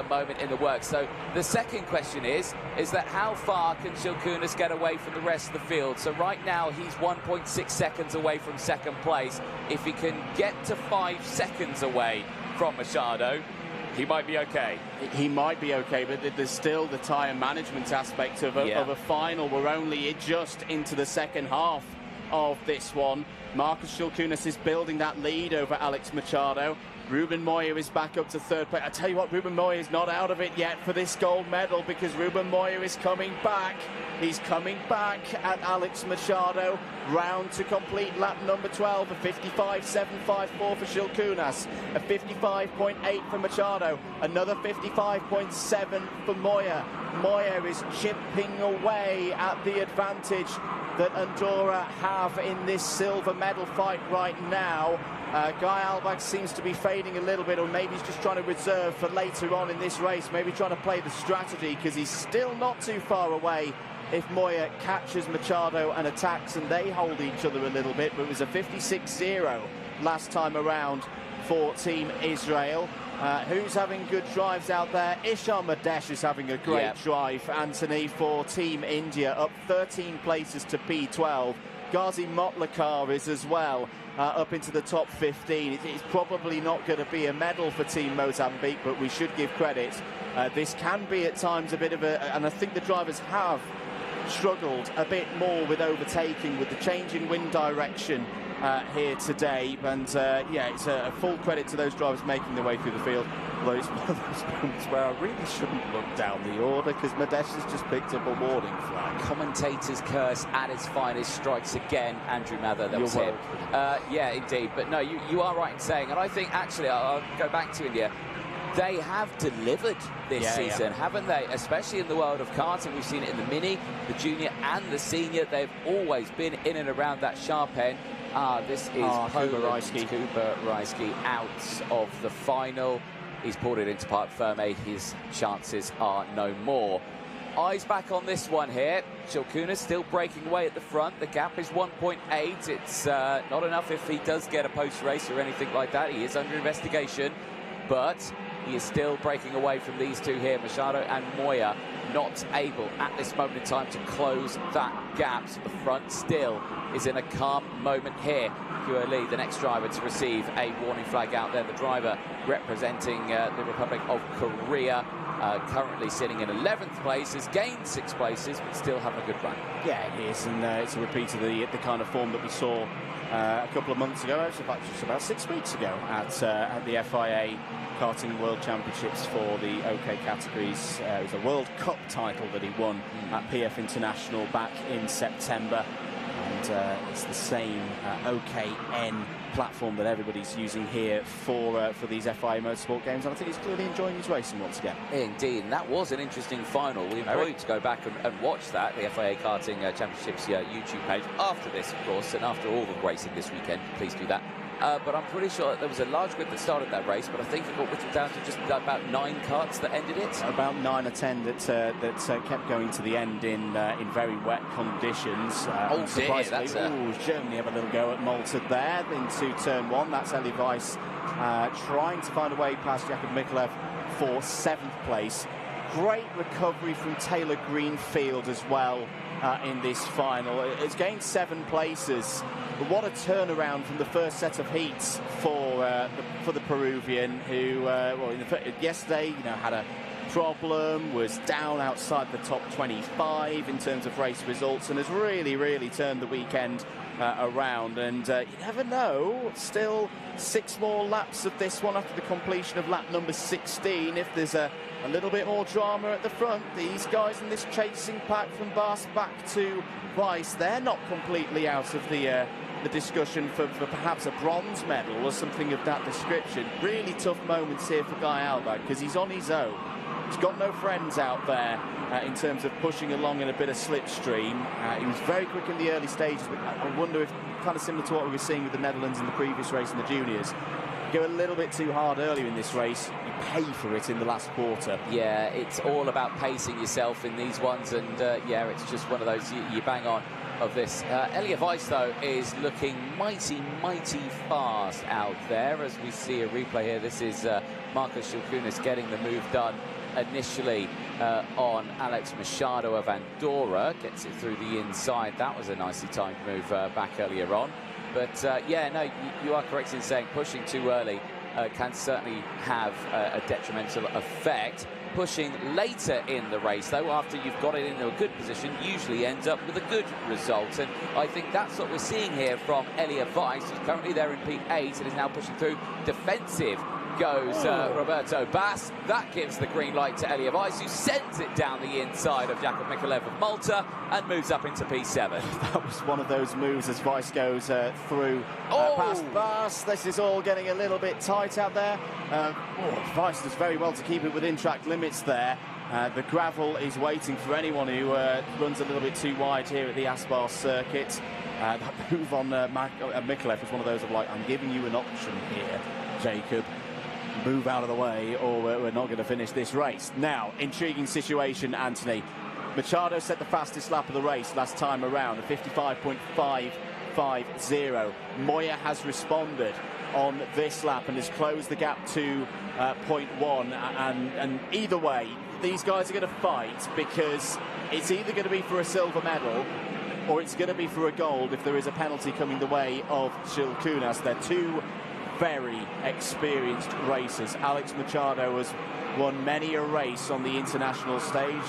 moment in the works. So the second question is that how far can Šilkūnas get away from the rest of the field? So right now he's 1.6 seconds away from second place. If he can get to 5 seconds away from Machado, he might be okay. He might be okay, but there's still the tyre management aspect of a final. We're only just into the second half of this one. Markus Šilkūnas is building that lead over Alex Machado. Ruben Moya is back up to third place. I tell you what, Ruben Moya is not out of it yet for this gold medal, because Ruben Moya is coming back. He's coming back at Alex Machado. Round to complete lap number 12, a 55.754 for Šilkūnas, a 55.8 for Machado, another 55.7 for Moya. Moya is chipping away at the advantage that Andorra have in this silver medal fight right now. Guy Albach seems to be fading a little bit, or maybe he's just trying to reserve for later on in this race, maybe trying to play the strategy, because he's still not too far away if Moya catches Machado and attacks, and they hold each other a little bit. But it was a 56-0 last time around for Team Israel. Who's having good drives out there? Ishan Madesh is having a great drive, Anthony, for Team India, up 13 places to P12. Ghazi Motlakar is as well, up into the top 15. It's probably not going to be a medal for Team Mozambique, but we should give credit. This can be at times a bit of and I think the drivers have struggled a bit more with overtaking, with the change in wind direction here today. And yeah, it's a full credit to those drivers making their way through the field. Although it's one of those moments where I really shouldn't look down the order, because Madesh has just picked up a warning flag. Commentator's curse at its finest strikes again. Andrew Mather, that was him. Yeah, indeed. But no, you are right in saying, and I think actually I'll go back to India. They have delivered this season, haven't they? Especially in the world of karting. We've seen it in the mini, the junior and the senior. They've always been in and around that sharp end. This is Kuba Rajski out of the final. He's pulled it into parc ferme. His chances are no more. Eyes back on this one here. Shilkunas still breaking away at the front. The gap is 1.8. It's not enough if he does get a post-race or anything like that. He is under investigation, but he is still breaking away from these two here. Machado and Moya not able at this moment in time to close that gap. So the front still is in a calm moment here. Kua Lee, the next driver to receive a warning flag out there. The driver representing the Republic of Korea, currently sitting in 11th place, has gained 6 places, but still having a good run. Yeah, it is, and it's a repeat of the kind of form that we saw a couple of months ago, actually about 6 weeks ago, at the FIA Karting World Championships for the OK categories. It was a World Cup title that he won at PF International back in September. And it's the same OKN platform that everybody's using here for these FIA Motorsport Games, and I think he's clearly enjoying his racing once again. Indeed, and that was an interesting final. We invite you to go back and watch that, the FIA Karting Championships YouTube page, after this, of course, and after all the racing this weekend. Please do that. But I'm pretty sure that there was a large grid that started that race, but I think it got whittled down to just about 9 karts that ended it. About 9 or 10 that kept going to the end in very wet conditions. Oh dear, that's Germany have a little go at Malta there into turn 1. That's Eli Weiss trying to find a way past Jakub Mikulev for 7th place. Great recovery from Taylor Greenfield as well in this final. It's gained 7 places. But what a turnaround from the first set of heats for the Peruvian, who yesterday had a problem, was down outside the top 25 in terms of race results, and has really turned the weekend around. And you never know, still 6 more laps of this one after the completion of lap number 16. If there's a little bit more drama at the front, these guys in this chasing pack from Bass back to Weiss, they're not completely out of the discussion for perhaps a bronze medal or something of that description. Really tough moments here for Guy Albach, because he's on his own. He's got no friends out there in terms of pushing along in a bit of slipstream. He was very quick in the early stages, but I wonder if, kind of similar to what we were seeing with the Netherlands in the previous race in the juniors, go a little bit too hard earlier in this race, you pay for it in the last quarter. Yeah, it's all about pacing yourself in these ones, and yeah, it's just one of those you bang on of this. Elia Weiss, though, is looking mighty fast out there, as we see a replay here. This is Marcus Shilkunas getting the move done initially on Alex Machado of Andorra, gets it through the inside. That was a nicely timed move back earlier on. But yeah, no, you are correct in saying pushing too early can certainly have a detrimental effect. Pushing later in the race, though, after you've got it into a good position, usually ends up with a good result. And I think that's what we're seeing here from Elia Weiss, who's currently there in P8 and is now pushing through. Defensive goes Roberto Bass. That gives the green light to Elia Weiss, who sends it down the inside of Jakub Mikulev of Malta and moves up into P7. That was one of those moves as Weiss goes through past Bass. This is all getting a little bit tight out there. Weiss does very well to keep it within track limits there. The gravel is waiting for anyone who runs a little bit too wide here at the Aspar circuit. That move on Mikulev was one of those of like, I'm giving you an option here, Jacob. Move out of the way or we're not going to finish this race. Now, intriguing situation, Anthony. Machado set the fastest lap of the race last time around, a 55.550. Moya has responded. on this lap and has closed the gap to 0.1. And either way, these guys are going to fight, because it's either going to be for a silver medal or it's going to be for a gold if there is a penalty coming the way of Gil Kunas. They're two very experienced racers. Alex Machado has won many a race on the international stage.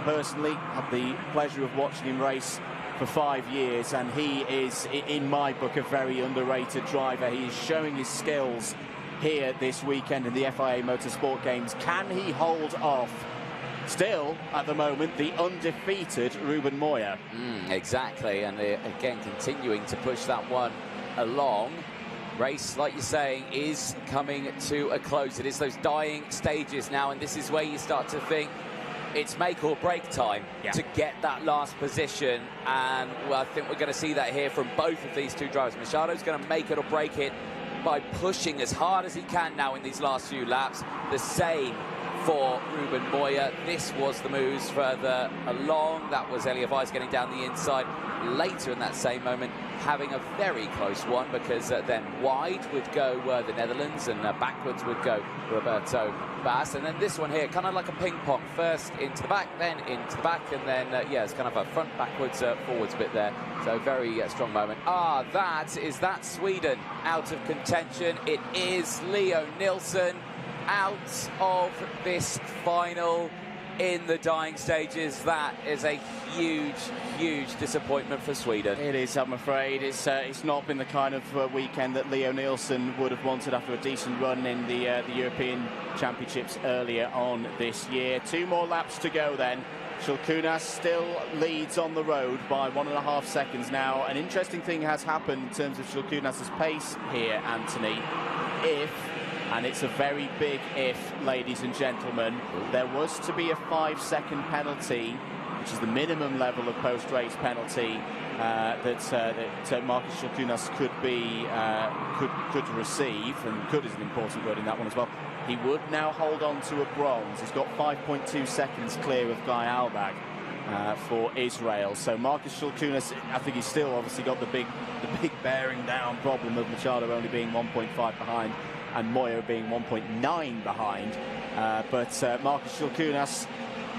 Personally, had the pleasure of watching him race for 5 years, and he is, in my book, a very underrated driver. He is showing his skills here this weekend in the FIA Motorsport Games. Can he hold off, still, at the moment, the undefeated Ruben Moya? Exactly, and again, continuing to push that one along. Race, like you're saying, is coming to a close. It is those dying stages now, and this is where you start to think it's make or break time to get that last position. And well, I think we're going to see that here from both of these two drivers. Machado's going to make it or break it by pushing as hard as he can now in these last few laps. The same for Ruben Moya. This was the moves further along. That was Elia Weiss getting down the inside later in that same moment, having a very close one, because then wide would go the Netherlands, and backwards would go Roberto Bass. And then this one here, kind of like a ping pong, first into the back, then into the back, and then yeah, it's kind of a front backwards forwards bit there. So very strong moment. That Sweden out of contention. It is Leo Nilsson out of this final in the dying stages. That is a huge, huge disappointment for Sweden. It is, I'm afraid. It's not been the kind of weekend that Leo Nilsson would have wanted after a decent run in the European Championships earlier on this year. 2 more laps to go then. Gil Kunas still leads on the road by 1.5 seconds now. An interesting thing has happened in terms of Gil Kunas' pace here, Anthony. And it's a very big if, ladies and gentlemen, there was to be a 5-second penalty, which is the minimum level of post-race penalty that Marcus Gil Kunas could receive, and could is an important word in that one as well. He would now hold on to a bronze. He's got 5.2 seconds clear of Guy Albag for Israel. So Marcus Gil Kunas, I think he's still obviously got the big bearing down problem of Machado only being 1.5 behind, and Moya being 1.9 behind. But Marcus Gil Kunas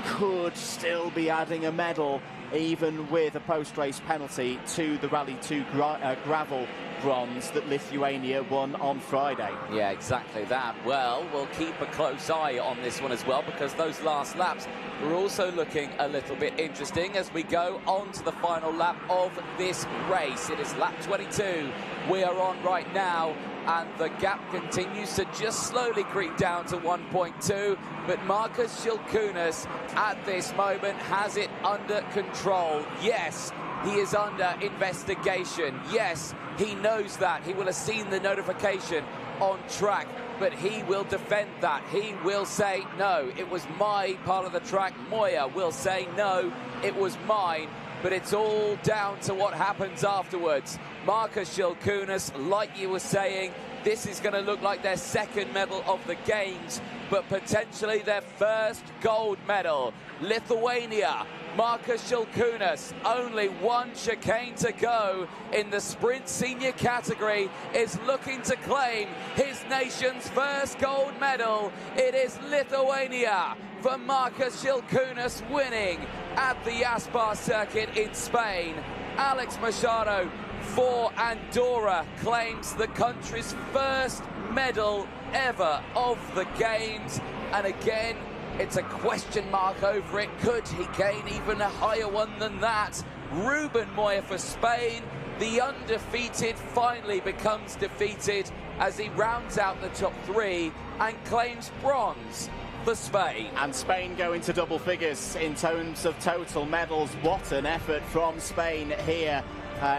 could still be adding a medal, even with a post-race penalty, to the Rally 2 gravel bronze that Lithuania won on Friday. Yeah, exactly that. Well, we'll keep a close eye on this one as well, because those last laps were also looking a little bit interesting as we go on to the final lap of this race. It is lap 22 we are on right now, and the gap continues to just slowly creep down to 1.2, but Marcus Gil Kunas at this moment has it under control. Yes, he is under investigation. Yes, he knows that. He will have seen the notification on track, but he will defend that. He will say, no, it was my part of the track. Moya will say, no, it was mine. But it's all down to what happens afterwards. Marcus Gil Kunas, like you were saying, this is going to look like their second medal of the Games, but potentially their first gold medal. Lithuania, Marcus Gil Kunas, only one chicane to go in the sprint senior category, is looking to claim his nation's first gold medal. It is Lithuania for Marcus Gil Kunas, winning at the Aspar circuit in Spain. Alex Machado for Andorra claims the country's first medal ever of the Games, and again it's a question mark over it. Could he gain even a higher one than that? Ruben Moya for Spain, the undefeated, finally becomes defeated as he rounds out the top 3 and claims bronze for Spain. And Spain go into double figures in terms of total medals. What an effort from Spain here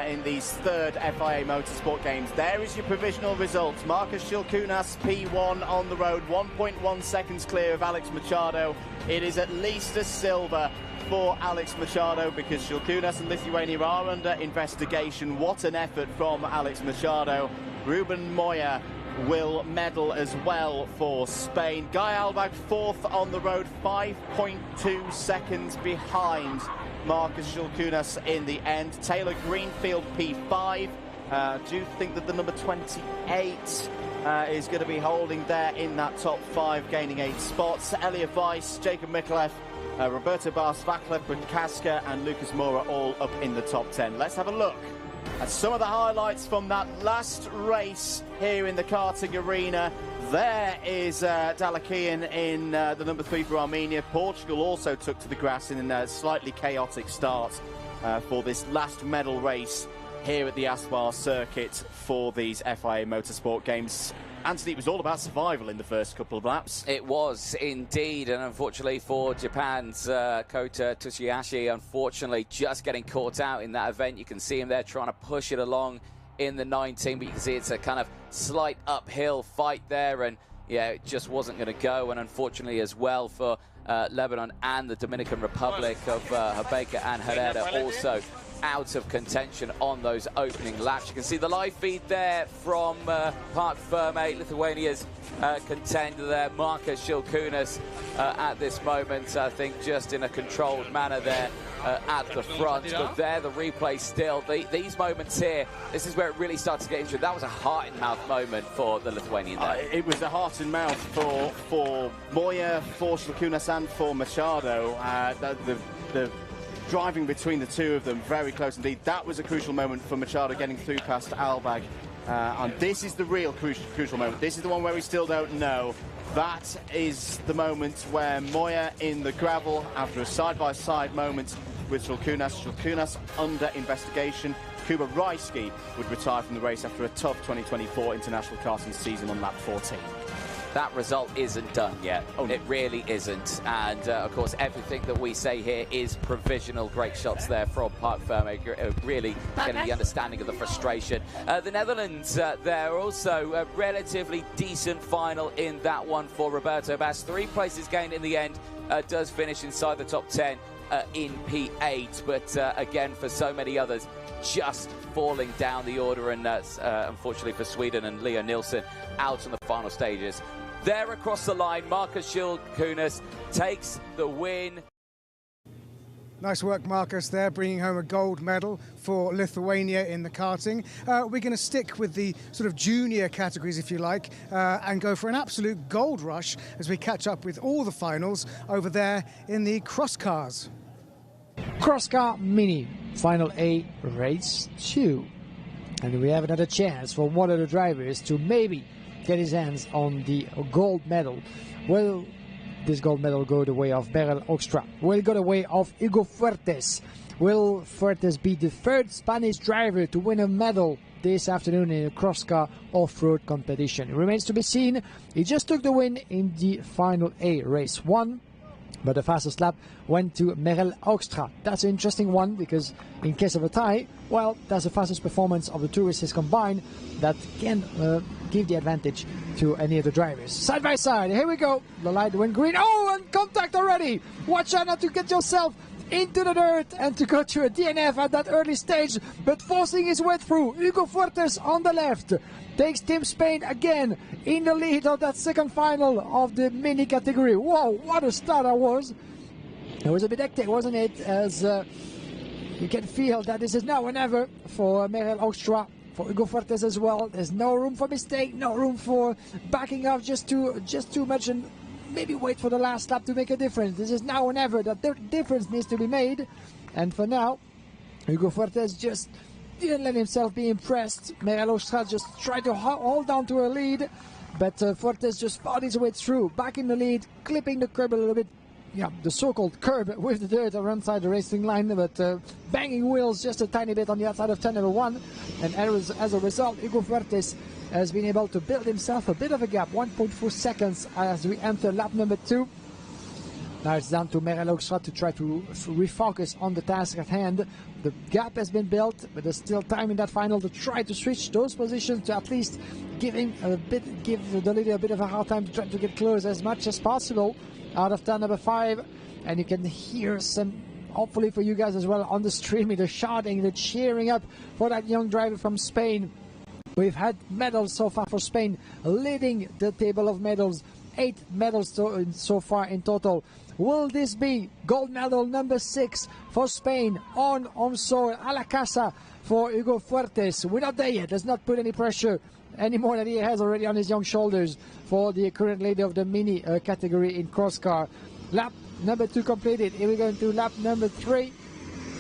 in these third FIA Motorsport Games. There is your provisional results. Marcus Gil Kunas, P1 on the road, 1.1 seconds clear of Alex Machado. It is at least a silver for Alex Machado, because Gil Kunas and Lithuania are under investigation. What an effort from Alex Machado. Ruben Moya will medal as well for Spain. Guy Albag, 4th on the road, 5.2 seconds behind Marcus Gil Kunas in the end. Taylor Greenfield, P5. Do you think that the number 28 is going to be holding there in that top 5, gaining 8 spots? Elliot Weiss, Jacob Mikulev, Roberto Bas, Vaclav Brunkaska and Lucas Moura all up in the top 10. Let's have a look at some of the highlights from that last race here in the karting arena. There is Dalakian in the number 3 for Armenia. Portugal also took to the grass in a slightly chaotic start for this last medal race here at the Aspar circuit for these FIA Motorsport Games. Anthony, it was all about survival in the first couple of laps. It was indeed, and unfortunately for Japan's Kota Tsuchihashi, unfortunately just getting caught out in that event. You can see him there trying to push it along in the 19, but you can see it's a kind of slight uphill fight there, and yeah, it just wasn't going to go. And unfortunately as well for Lebanon and the Dominican Republic of Habeika and Herrera also out of contention on those opening laps. You can see the live feed there from Park Ferme, Lithuania's contender there, Markas Šilkūnas at this moment, I think just in a controlled manner there at the front. But there, the replay still, these moments here, this is where it really starts to get interesting. That was a heart-in-mouth moment for the Lithuanian there. It was a heart-in-mouth for Moya, for Šilkūnas and for Machado. The driving between the two of them, very close indeed. That was a crucial moment for Machado, getting through past Albag. And this is the real crucial moment. This is the one where we still don't know. That is the moment where Moya in the gravel, after a side-by-side moment with Šilkūnas under investigation. Kuba Raisky would retire from the race after a tough 2024 international karting season on lap 14. That result isn't done yet. It really isn't. And, of course, everything that we say here is provisional. Great shots there from Park Ferme, really getting the understanding of the frustration. The Netherlands there also a relatively decent final in that one for Roberto Bas. 3 places gained in the end, does finish inside the top 10 in P8. But, again, for so many others, just falling down the order, and unfortunately for Sweden and Leo Nilsson out in the final stages. There across the line, Markas Šilkūnas takes the win. Nice work, Marcus, there, bringing home a gold medal for Lithuania in the karting. We're going to stick with the sort of junior categories, if you like, and go for an absolute gold rush as we catch up with all the finals over there in the Crosscars. Crosscar Mini, Final A, Race 2. And we have another chance for one of the drivers to maybe get his hands on the gold medal. Will this gold medal go the way of Beryl Hoekstra? Will it go the way of Hugo Fuertes? Will Fuertes be the 3rd Spanish driver to win a medal this afternoon in a Crosscar off-road competition? It remains to be seen. He just took the win in the Final A, Race 1. But the fastest lap went to Beryl Hoekstra. That's an interesting one, because in case of a tie, well, that's the fastest performance of the two races combined that can give the advantage to any of the drivers. Side by side, here we go. The light went green. Oh, and contact already. Watch out not to get yourself into the dirt and to go to a DNF at that early stage, but forcing his way through. Hugo Fuertes on the left takes Tim Spain again in the lead of that second final of the mini category. Whoa, what a start that was. It was a bit hectic, wasn't it? As you can feel that this is now or never for Beryl Hoekstra, for Hugo Fuertes as well. There's no room for mistake, no room for backing off just too much and maybe wait for the last lap to make a difference. This is now or never that the difference needs to be made. And for now, Hugo Fuertes just didn't let himself be impressed. Beryl Hoekstra just tried to hold down to a lead, but Fuertes just fought his way through, back in the lead, clipping the curb a little bit. Yeah, the so-called curb with the dirt around the racing line, but banging wheels just a tiny bit on the outside of turn number 1. And as a result, Hugo Fuertes has been able to build himself a bit of a gap, 1.4 seconds as we enter lap number 2. Now it's down to Beryl Hoekstra to try to refocus on the task at hand. The gap has been built, but there's still time in that final to try to switch those positions to at least give the leader a bit of a hard time to try to get close as much as possible out of turn number 5. And you can hear some, hopefully for you guys as well, on the streaming, the shouting, the cheering up for that young driver from Spain. We've had medals so far for Spain, leading the table of medals 8 medals so far in total. Will this be gold medal number 6 for Spain on soil? A la casa for Hugo Fuertes. We're not there yet. Let's not put any pressure any more than he has already on his young shoulders for the current leader of the mini category in Crosscar. Lap number 2 completed. Here we go into lap number 3.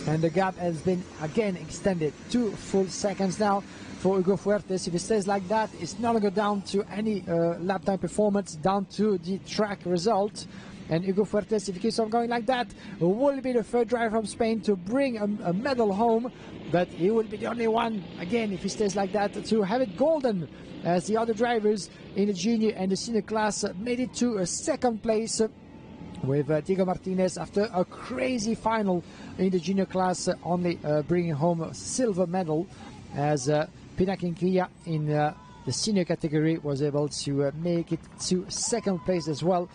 And the gap has been again extended 2 full seconds now for Hugo Fuertes. If it stays like that, it's no longer down to any lap time performance, down to the track result. And Hugo Fuertes, if he keeps on going like that, will be the third driver from Spain to bring a medal home. But he will be the only one, again, if he stays like that, to have it golden, as the other drivers in the junior and the senior class made it to a second place, with Diego Martinez after a crazy final in the junior class, only bringing home a silver medal, as Pina Quinquilla in the senior category was able to make it to second place as well,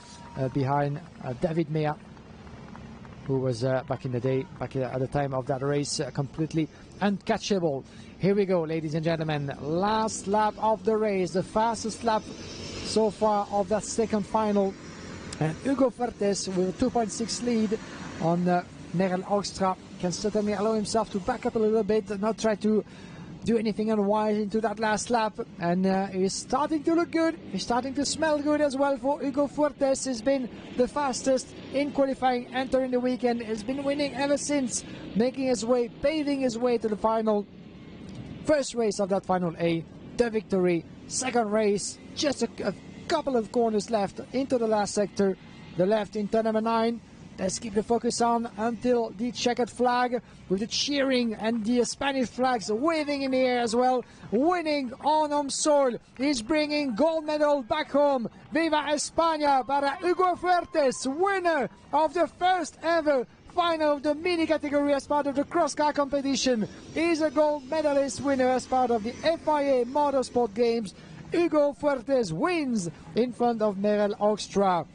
behind David Mea, who was back in the day, back at the time of that race, completely uncatchable. Here we go, ladies and gentlemen, last lap of the race, the fastest lap so far of that second final. And Hugo Fuertes with a 2.6 lead on Merel Hoekstra can certainly allow himself to back up a little bit, not try to do anything unwise into that last lap. And he's starting to look good. He's starting to smell good as well for Hugo Fuertes. He's been the fastest in qualifying, entering the weekend. He's been winning ever since, making his way, paving his way to the final. First race of that final A, the victory. Second race, just a couple of corners left into the last sector, the left in turn number 9. Let's keep the focus on until the checkered flag, with the cheering and the Spanish flags waving in the air as well. Winning on home soil, he's bringing gold medal back home. Viva España para Hugo Fuertes, winner of the first ever final of the mini category as part of the Crosscar competition. He's a gold medalist winner as part of the FIA Motorsport Games. Hugo Fuertes wins in front of Merel Hoekstra.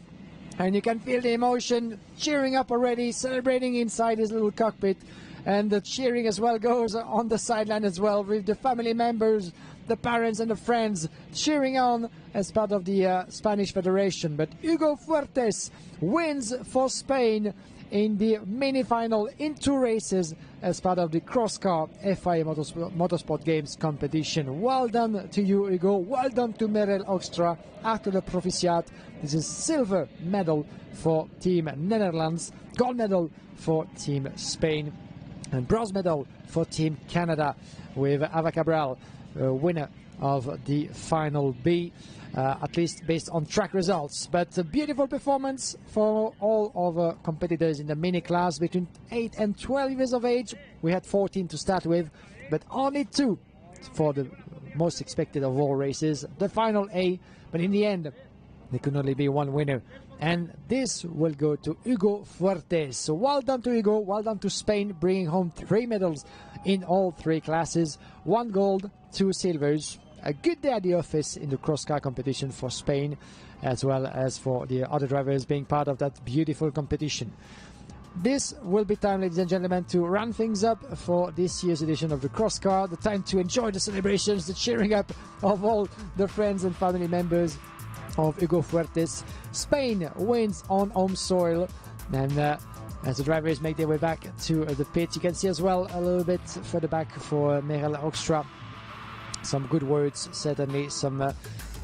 And you can feel the emotion cheering up already, celebrating inside his little cockpit. And the cheering as well goes on the sideline as well, with the family members, the parents and the friends cheering on as part of the Spanish Federation. But Hugo Fuertes wins for Spain in the mini final in 2 races as part of the Crosscar FIA Motorsport Games competition. Well done to you, Hugo. Well done to Merel Hoekstra after the Proficiat. This is silver medal for Team Netherlands, gold medal for Team Spain, and bronze medal for Team Canada, with Ava Cabral, winner of the final B, at least based on track results. But a beautiful performance for all of our competitors in the mini class between 8 and 12 years of age. We had 14 to start with, but only 2 for the most expected of all races, the final A. But in the end, there could only be one winner, and this will go to Hugo Fuertes. So well done to Hugo, well done to Spain, bringing home 3 medals in all 3 classes, 1 gold, 2 silvers. A good day at the office in the Crosscar competition for Spain, as well as for the other drivers being part of that beautiful competition. This will be time, ladies and gentlemen, to run things up for this year's edition of the Crosscar. The time to enjoy the celebrations, the cheering up of all the friends and family members of Hugo Fuertes. Spain wins on home soil, and as the drivers make their way back to the pit, you can see as well a little bit further back for Merel Hoekstra. Some good words, certainly some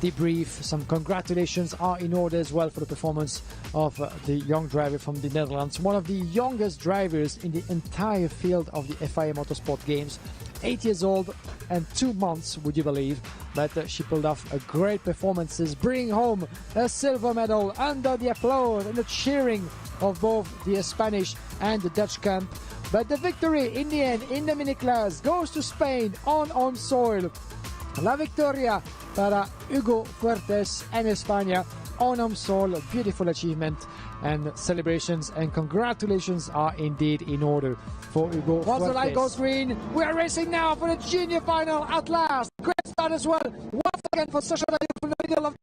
debrief, some congratulations are in order as well for the performance of the young driver from the Netherlands, one of the youngest drivers in the entire field of the FIA Motorsport Games. 8 years old and 2 months, would you believe? But she pulled off a great performances, bringing home a silver medal under the applause and the cheering of both the Spanish and the Dutch camp. But the victory in the end in the mini class goes to Spain on home soil. La victoria para Hugo Fuertes and España on home soil. A beautiful achievement, and celebrations and congratulations are indeed in order for Hugo Fuertes. Once the light goes green, we are racing now for the junior final at last. Great start as well. Once again for Sasha Dayou from the middle of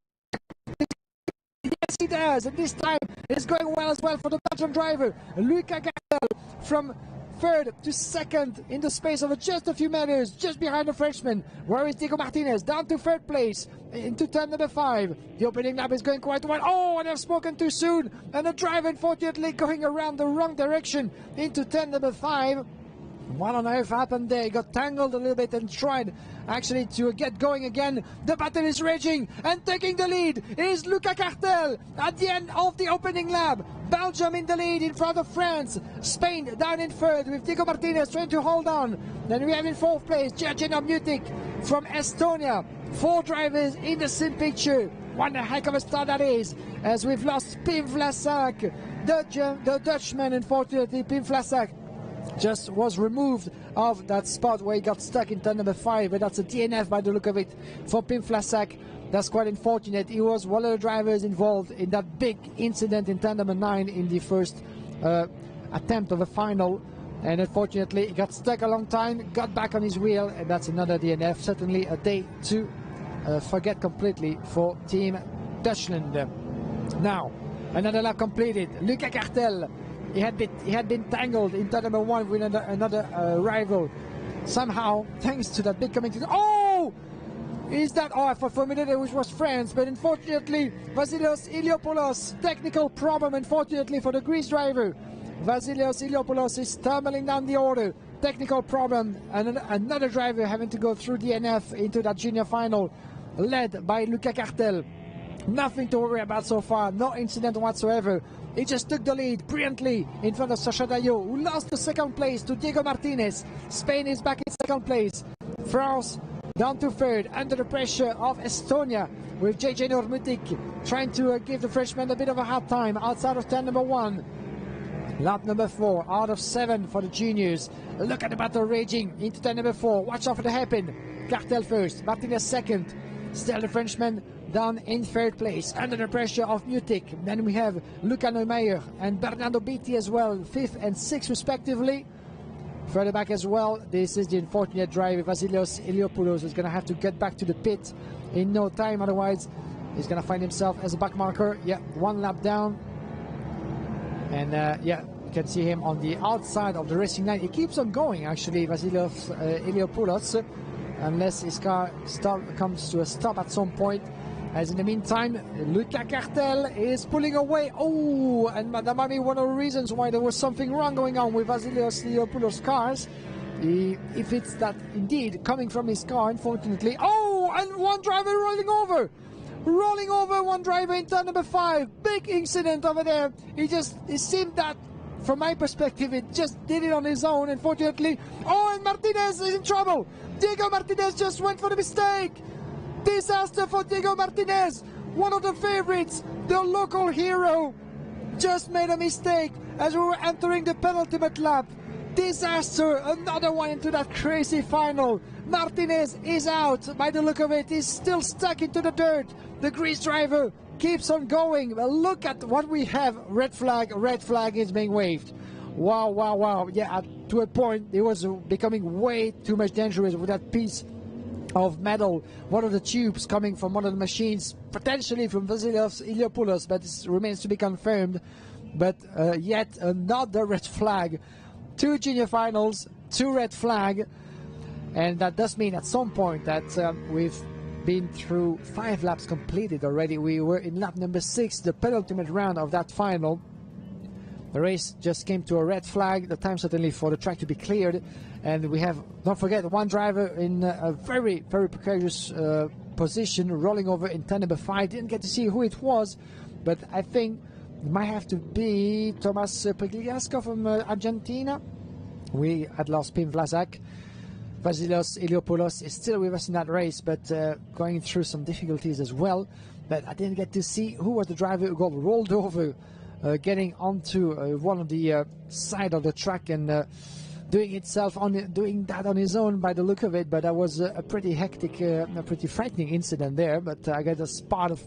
yes, he does, and this time it's going well as well for the Belgian driver Luca Gastel from third to second in the space of just a few meters, just behind the Frenchman. Where is Diego Martinez? Down to third place into turn number 5. The opening lap is going quite well. Oh, and I've spoken too soon. And the driver, unfortunately, going around the wrong direction into turn number 5. What on earth happened there? He got tangled a little bit and tried actually to get going again. The battle is raging, and taking the lead is Luca Cartel at the end of the opening lap. Belgium in the lead in front of France. Spain down in third with Diego Martinez trying to hold on. Then we have in fourth place Ceremonies Mutic from Estonia. 4 drivers in the same picture. What a heck of a start that is, as we've lost Pim Vlasak. The Dutchman, unfortunately, Pim Vlasak, just was removed of that spot where he got stuck in turn number 5, but that's a DNF by the look of it for Pim Vlasak. That's quite unfortunate. He was one of the drivers involved in that big incident in turn number 9 in the first attempt of a final, and unfortunately he got stuck a long time, got back on his wheel, and that's another DNF. Certainly a day to forget completely for Team Deutschland. Now, another lap completed. Luca Cartel, he had been tangled in turn number 1 with another rival. Somehow, thanks to that big coming to... Oh! Is that... Oh, I thought for a minute it was France, but unfortunately, Vasilios Iliopoulos, technical problem, unfortunately, for the Greece driver. Vasilios Iliopoulos is tumbling down the order. Technical problem, and another driver having to go through DNF into that junior final, led by Luca Cartel. Nothing to worry about so far, no incident whatsoever. He just took the lead brilliantly in front of Sacha Dayo, who lost the second place to Diego Martinez. Spain is back in second place. France down to third, under the pressure of Estonia, with JJ Normutik trying to give the Frenchman a bit of a hard time outside of turn number 1. Lap number 4 out of 7 for the juniors. Look at the battle raging into turn number 4. Watch out for the hairpin. Cartel first, Martinez second. Still the Frenchman down in third place, under the pressure of Mutic. Then we have Luca Neumeyer and Bernardo Beatty as well, 5th and 6th respectively. Further back as well, this is the unfortunate driver, Vasilios Iliopoulos, who's going to have to get back to the pit in no time, otherwise he's going to find himself as a back marker. Yeah, 1 lap down. And yeah, you can see him on the outside of the racing line. He keeps on going, actually, Vasilios Iliopoulos, unless his car comes to a stop at some point. As in the meantime, Luca Cartel is pulling away. Oh, and that might be one of the reasons why there was something wrong going on with Vasilios Iliopoulos' cars. If it's that indeed coming from his car, unfortunately. Oh, and one driver rolling over one driver in turn number 5. Big incident over there. It seemed that, from my perspective, it just did it on his own, unfortunately. Oh, and Martinez is in trouble. Diego Martinez just went for the mistake. Disaster for Diego Martinez, one of the favorites, the local hero, just made a mistake as we were entering the penultimate lap. Disaster, another one into that crazy final. Martinez is out, by the look of it. He's still stuck into the dirt. The Greece driver keeps on going. Well, look at what we have. Red flag is being waved. Wow, wow, wow. Yeah, to a point, it was becoming way too much dangerous with that piece of metal, one of the tubes coming from one of the machines, potentially from Vasilios Iliopoulos, but it remains to be confirmed. But yet another red flag. 2 junior finals, 2 red flag, and that does mean at some point that we've been through 5 laps completed already. We were in lap number 6, the penultimate round of that final. The race just came to a red flag, the time certainly for the track to be cleared, and we have, don't forget, one driver in a very, very precarious position, rolling over in turn number 5. Didn't get to see who it was, but I think it might have to be Thomas Prigliasco from Argentina. We had lost Pim Vlasak. Vasilios Iliopoulos is still with us in that race, but going through some difficulties as well. But I didn't get to see who was the driver who got rolled over, getting onto one of the side of the track and doing that on his own by the look of it. But that was a pretty hectic, a pretty frightening incident there. But I guess that's part of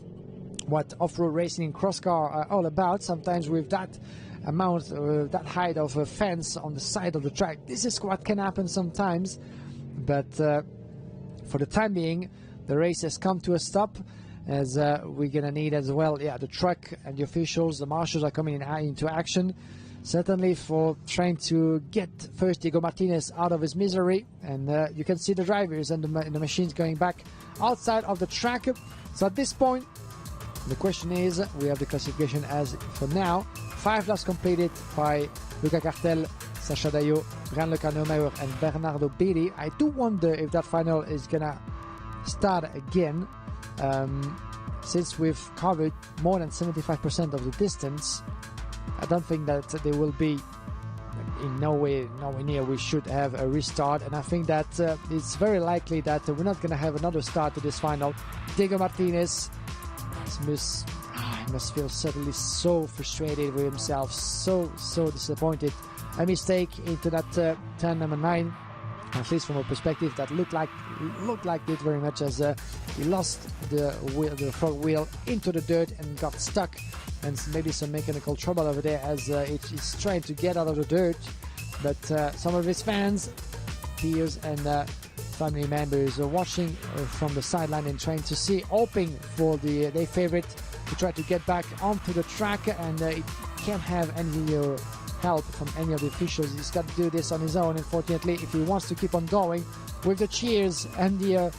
what off-road racing and crosscar are all about. Sometimes with that amount, that height of a fence on the side of the track, this is what can happen sometimes. But for the time being, the race has come to a stop, as we're gonna need as well, yeah, the truck and the officials, the marshals are coming into action certainly for trying to get first Diego Martinez out of his misery. And you can see the drivers and the machines going back outside of the track. So at this point, the question is, we have the classification as for now, 5 laps completed by Luca Cartel, Sacha Dayo, Brian Lecanomeyer and Bernardo Billy. I do wonder if that final is gonna start again, since we've covered more than 75% of the distance. I don't think that there will be, in nowhere near, we should have a restart, and I think that it's very likely that we're not going to have another start to this final. Diego Martinez must feel certainly so frustrated with himself, so disappointed. A mistake into that turn number 9, at least from a perspective that looked like it very much, as he lost the front wheel into the dirt and got stuck, and maybe some mechanical trouble over there as it's trying to get out of the dirt. But some of his fans, peers and family members are watching from the sideline and trying to see, hoping for their favorite to try to get back onto the track, and he can't have any help from any of the officials. He's got to do this on his own, unfortunately, if he wants to keep on going with the cheers and the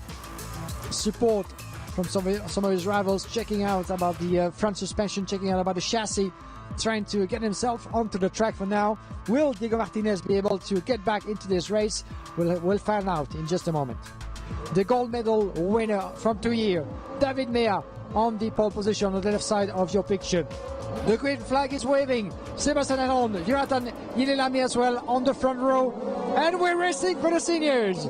support from some of his rivals, checking out about the front suspension, checking out about the chassis, trying to get himself onto the track for now. Will Diego Martinez be able to get back into this race? We'll find out in just a moment. The gold medal winner from 2 years, David Mea, on the pole position on the left side of your picture. The green flag is waving. Sébastien Hennon, Jonathan Ilelami as well on the front row. And we're racing for the seniors.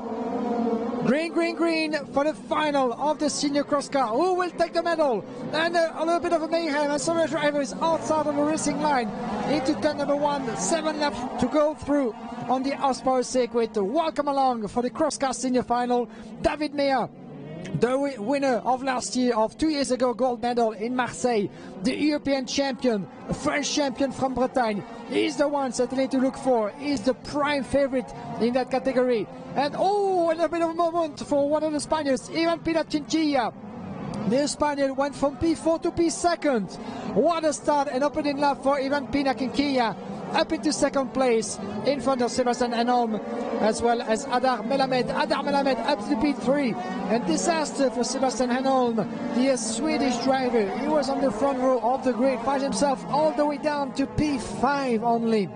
Green, green, green for the final of the senior cross car. Who will take the medal? And a little bit of a mayhem, and some of the drivers outside of the racing line into turn number 1. 7 laps to go through on the Horsepower circuit. Welcome along for the cross car senior final. David Mea, the winner of last year, of 2 years ago, gold medal in Marseille, the European champion, a French champion from Bretagne. He's the one certainly to look for. He's the prime favorite in that category. And a little bit of a moment for one of the Spaniards, Ivan Pina Chinchilla. The Spaniard went from P4 to P2. What a start and opening lap for Ivan Pina Chinchilla, up into second place in front of Sébastien Hennon, as well as Adar Melamed. Adar Melamed up to P3, and disaster for Sébastien Hennon, the Swedish driver. He was on the front row of the grid, finds himself all the way down to P5 only.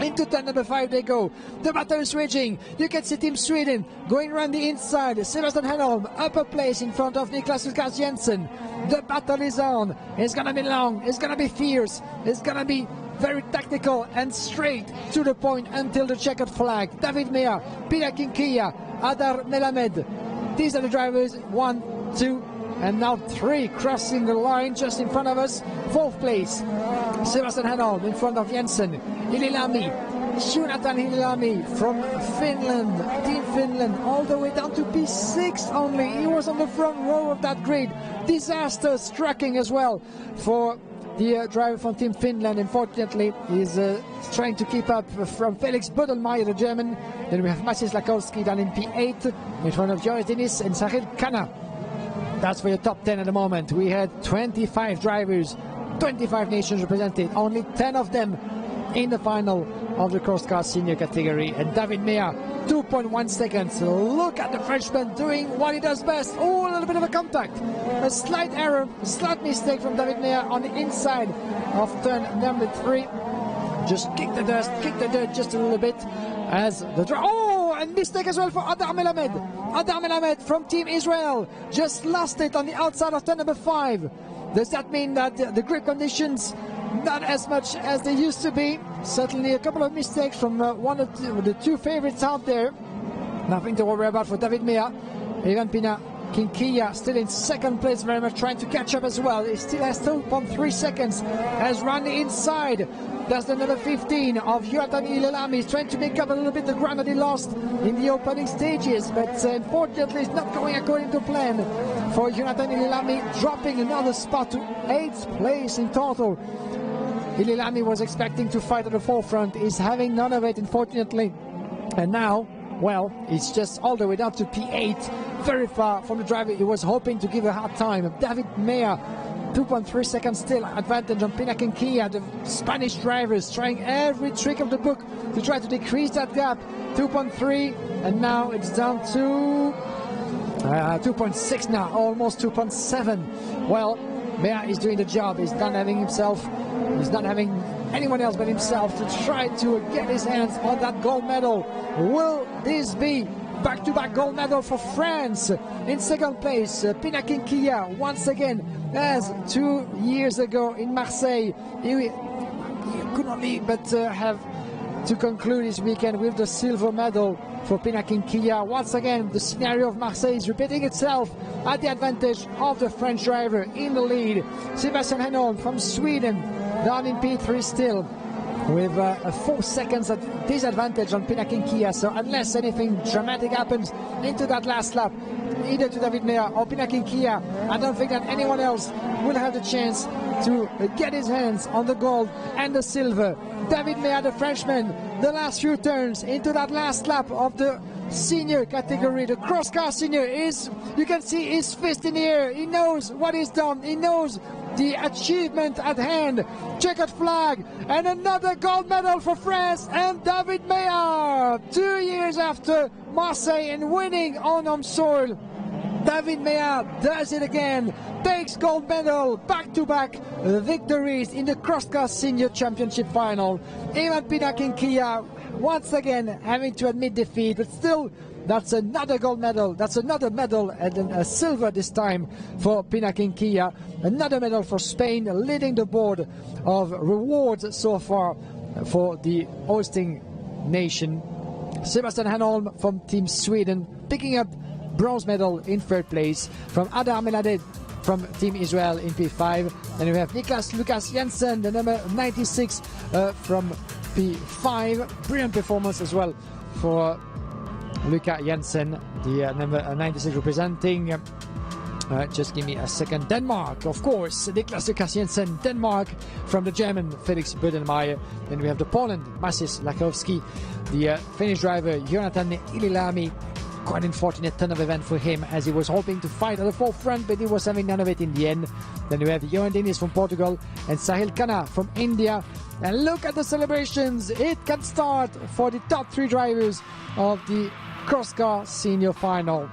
Into turn number 5 they go. The battle is raging. You can see Team Sweden going around the inside. Sébastien Hennon upper place in front of Niklas Lukas Jensen. The battle is on. It's gonna be long. It's gonna be fierce. It's gonna be very tactical and straight to the point until the checkered flag. David Mea, Pina Chinchilla, Adar Melamed. These are the drivers. 1, 2, and now 3 crossing the line just in front of us. 4th place, Sébastien Hennon in front of Jensen. Ililami, Jonathan Ililami from Finland, Team Finland, all the way down to P6 only. He was on the front row of that grid. Disaster striking as well for the driver from Team Finland. Unfortunately, he's trying to keep up from Felix Bodelmeier, the German. Then we have Maciej Lakowski down in P8 in front of Joris Denis and Sahil Khanna. That's for your top 10 at the moment. We had 25 drivers, 25 nations represented, only 10 of them in the final of the cross car senior category. And David Mea, 2.1 seconds. Look at the Frenchman doing what he does best. A little bit of a contact. A slight error, a slight mistake from David Mea on the inside of turn number 3. Just kick the dirt just a little bit as the and mistake as well for Adar Melamed. Adar Melamed from Team Israel just lost it on the outside of turn number 5. Does that mean that the grip conditions not as much as they used to be? Certainly a couple of mistakes from one of the 2 favorites out there. Nothing to worry about for David Mea. Ivan Pina Chinchilla still in second place, very much trying to catch up as well. He still has 2.3 seconds, has run the inside. That's the number 15 of Jonathan Ilelami. He's trying to make up a little bit the ground that he lost in the opening stages, but unfortunately it's not going according to plan for Jonathan Ilelami, dropping another spot to 8th place in total. Ilelami was expecting to fight at the forefront. He's having none of it, unfortunately. And now, well, it's just all the way down to P8, very far from the driver he was hoping to give a hard time. David Mea 2.3 seconds still advantage on Pinac and Kia. The Spanish drivers trying every trick of the book to try to decrease that gap. 2.3, and now it's down to 2.6 now, almost 2.7. Well, Mea is doing the job. He's not having anyone else but himself to try to get his hands on that gold medal. Will this be back-to-back gold medal for France? In second place, Pinac and Kia once again, as 2 years ago in Marseille. He could only but have to conclude his weekend with the silver medal for Pinac and Kia. Once again, the scenario of Marseille is repeating itself at the advantage of the French driver in the lead. Sebastian Henholm from Sweden down in P3 still, with 4 seconds at disadvantage on Pinac and Kia. So unless anything dramatic happens into that last lap, either to David Mea or Pinac and Kia, I don't think that anyone else will have the chance to get his hands on the gold and the silver. David Mea, the Frenchman, the last few turns into that last lap of the senior category, the Crosscar senior, is, you can see his fist in the air. He knows what he's done. He knows the achievement at hand. Checkered flag and another gold medal for France and David Mea. 2 years after Marseille and winning on home soil, David Mea does it again, takes gold medal, back-to-back victories in the Crosscar Senior Championship final. Even Pinac and Kia once again having to admit defeat, but still that's another gold medal, that's another medal, and a silver this time for Pinac and Kia. Another medal for Spain, leading the board of rewards so far for the hosting nation. Sebastian Henholm from Team Sweden picking up bronze medal in third place from Adar Meladeh from Team Israel in P5. And we have Niklas Lukas Jensen, the number 96 from P5. Brilliant performance as well for Lukas Jensen, the number 96 representing, just give me a second, Denmark, of course. Niklas Lukas Jensen, Denmark, from the German Felix Bodenmeier. Then we have the Poland, Masis Lakowski, the Finnish driver Jonathan Ililami. Quite unfortunate turn of event for him, as he was hoping to fight at the forefront, but he was having none of it in the end. Then we have Johan Diniz from Portugal and Sahil Khanna from India. And look at the celebrations. It can start for the top 3 drivers of the Crosscar Senior Final.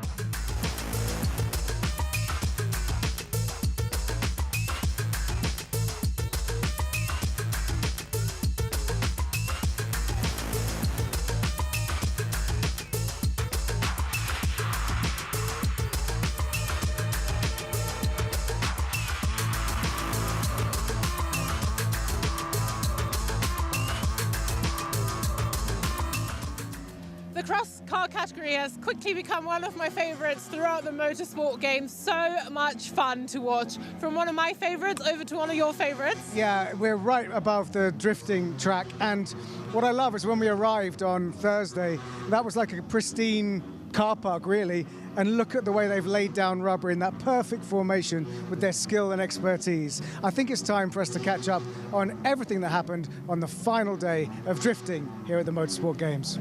The cross-car category has quickly become one of my favourites throughout the motorsport games. So much fun to watch. From one of my favourites over to one of your favourites. Yeah, we're right above the drifting track, and what I love is when we arrived on Thursday, that was like a pristine car park, really. And look at the way they've laid down rubber in that perfect formation with their skill and expertise. I think it's time for us to catch up on everything that happened on the final day of drifting here at the Motorsport Games.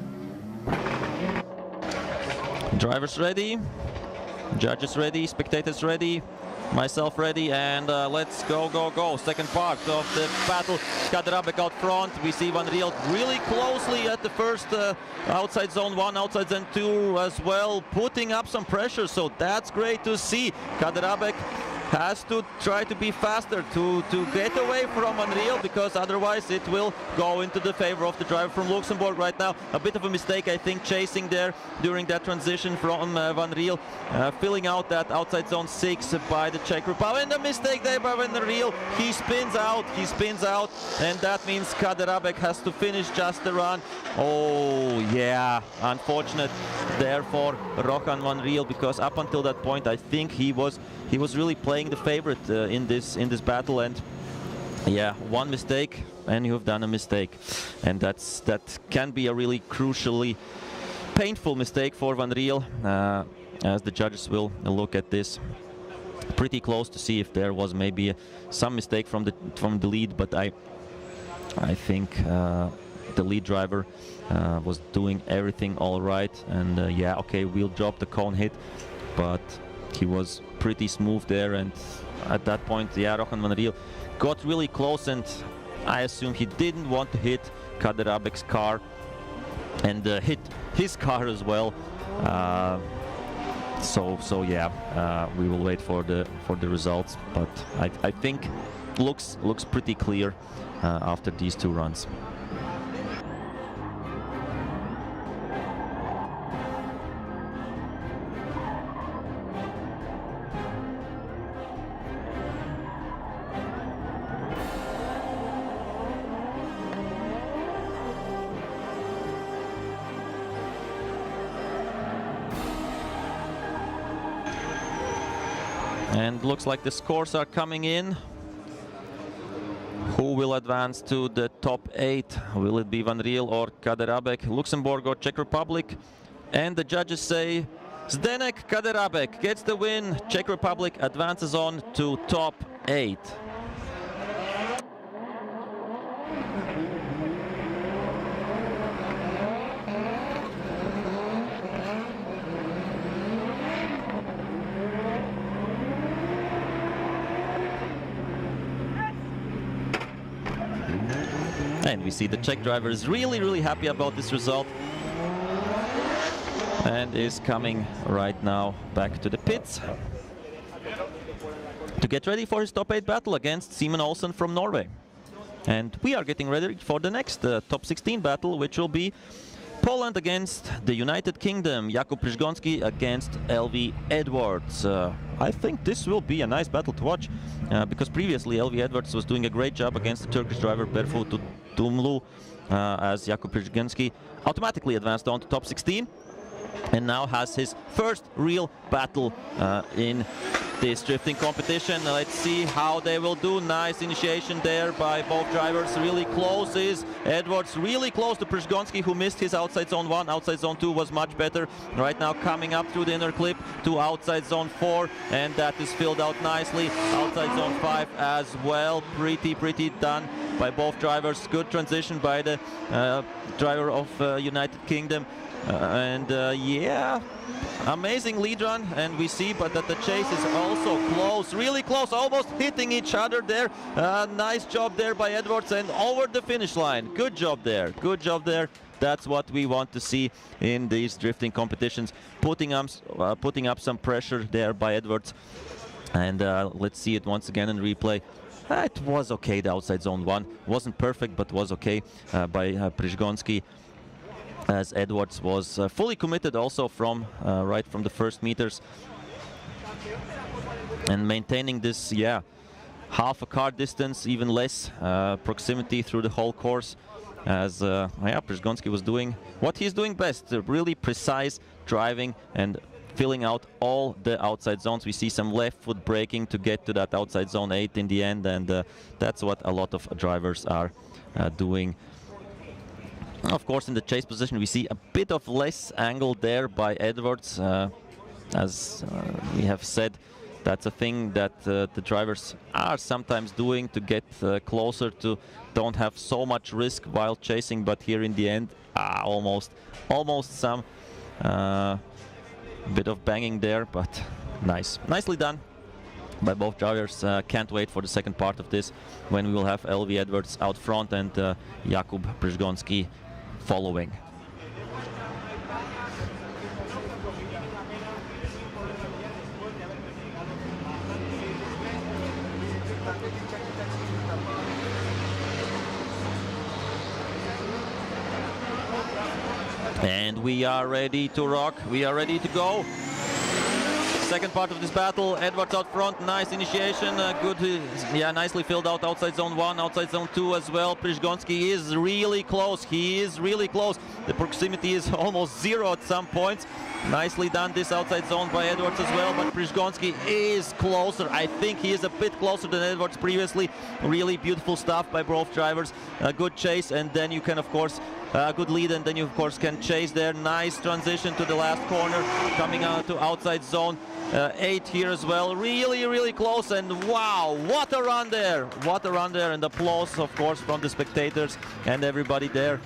Drivers ready, judges ready, spectators ready, myself ready, and let's go. Second part of the battle. Kaderabek out front. We see Van Riel really closely at the first outside zone 1, outside zone 2 as well, putting up some pressure, so that's great to see. Kaderabek has to try to be faster to get away from Van Riel, because otherwise it will go into the favor of the driver from Luxembourg right now. A bit of a mistake, I think, chasing there during that transition from Van Riel, filling out that outside zone 6 by the Czech Republic. And a mistake there by Van Riel. He spins out, and that means Kaderabek has to finish just the run. Oh yeah, unfortunate there for Rohan Van Riel, because up until that point I think he was really playing the favorite in this battle, and yeah, one mistake and you've done a mistake, and that can be a really crucially painful mistake for Van Riel, as the judges will look at this pretty close to see if there was maybe some mistake from the lead, but I think the lead driver was doing everything all right, and yeah, okay, we'll drop the cone hit, but he was pretty smooth there, and at that point, yeah, Rohan van Riel got really close, and I assume he didn't want to hit Kaderabek's car and hit his car as well. So yeah, we will wait for the results, but I think looks pretty clear after these two runs. And looks like the scores are coming in. Who will advance to the top 8? Will it be Van Riel or Kaderabek, Luxembourg or Czech Republic? And the judges say Zdenek Kaderabek gets the win. Czech Republic advances on to top 8. And we see the Czech driver is really happy about this result and is coming right now back to the pits to get ready for his top 8 battle against Simen Olsen from Norway. And we are getting ready for the next top 16 battle, which will be Poland against the United Kingdom, Jakub Przygoński against LV Edwards. I think this will be a nice battle to watch because previously LV Edwards was doing a great job against the Turkish driver Berfu Tumlu as Jakub Przygoński automatically advanced on to top 16 and now has his first real battle in this drifting competition. Let's see how they will do. Nice initiation there by both drivers. Really close is Edwards, really close to Przygoński, who missed his outside zone 1. Outside zone 2 was much better. Right now coming up through the inner clip to outside zone 4, and that is filled out nicely. Outside zone 5 as well. Pretty done by both drivers. Good transition by the driver of United Kingdom. Yeah, amazing lead run, and we see but that the chase is also close, really close, almost hitting each other there. Nice job there by Edwards and over the finish line. Good job there. That's what we want to see in these drifting competitions, putting up some pressure there by Edwards. And let's see it once again in replay. It was okay, the outside zone 1 wasn't perfect, but was okay by Przygoński, as Edwards was fully committed also from right from the first meters and maintaining this, yeah, half a car distance, even less proximity through the whole course, as yeah, Przygoński was doing what he's doing best, really precise driving and filling out all the outside zones. We see some left foot braking to get to that outside zone 8 in the end, and that's what a lot of drivers are doing. Of course, in the chase position, we see a bit of less angle there by Edwards. As we have said, that's a thing that the drivers are sometimes doing to get closer, to don't have so much risk while chasing. But here in the end, almost some bit of banging there, but nicely done by both drivers. Can't wait for the second part of this, when we will have LV Edwards out front and Jakub Przygoński following. And we are ready to rock, we are ready to go. Second part of this battle, Edwards out front, nice initiation, good, yeah, nicely filled out outside zone 1, outside zone 2 as well. Przygoński is really close, he is really close. The proximity is almost 0 at some points. Nicely done this outside zone by Edwards as well, but Przygoński is closer. I think he is a bit closer than Edwards previously. Really beautiful stuff by both drivers. A good chase, and then you can, of course, good lead, and then you, of course, can chase there. Nice transition to the last corner, coming out to outside zone 8 here as well. Really close, and wow, what a run there. What a run there, and applause, of course, from the spectators and everybody there.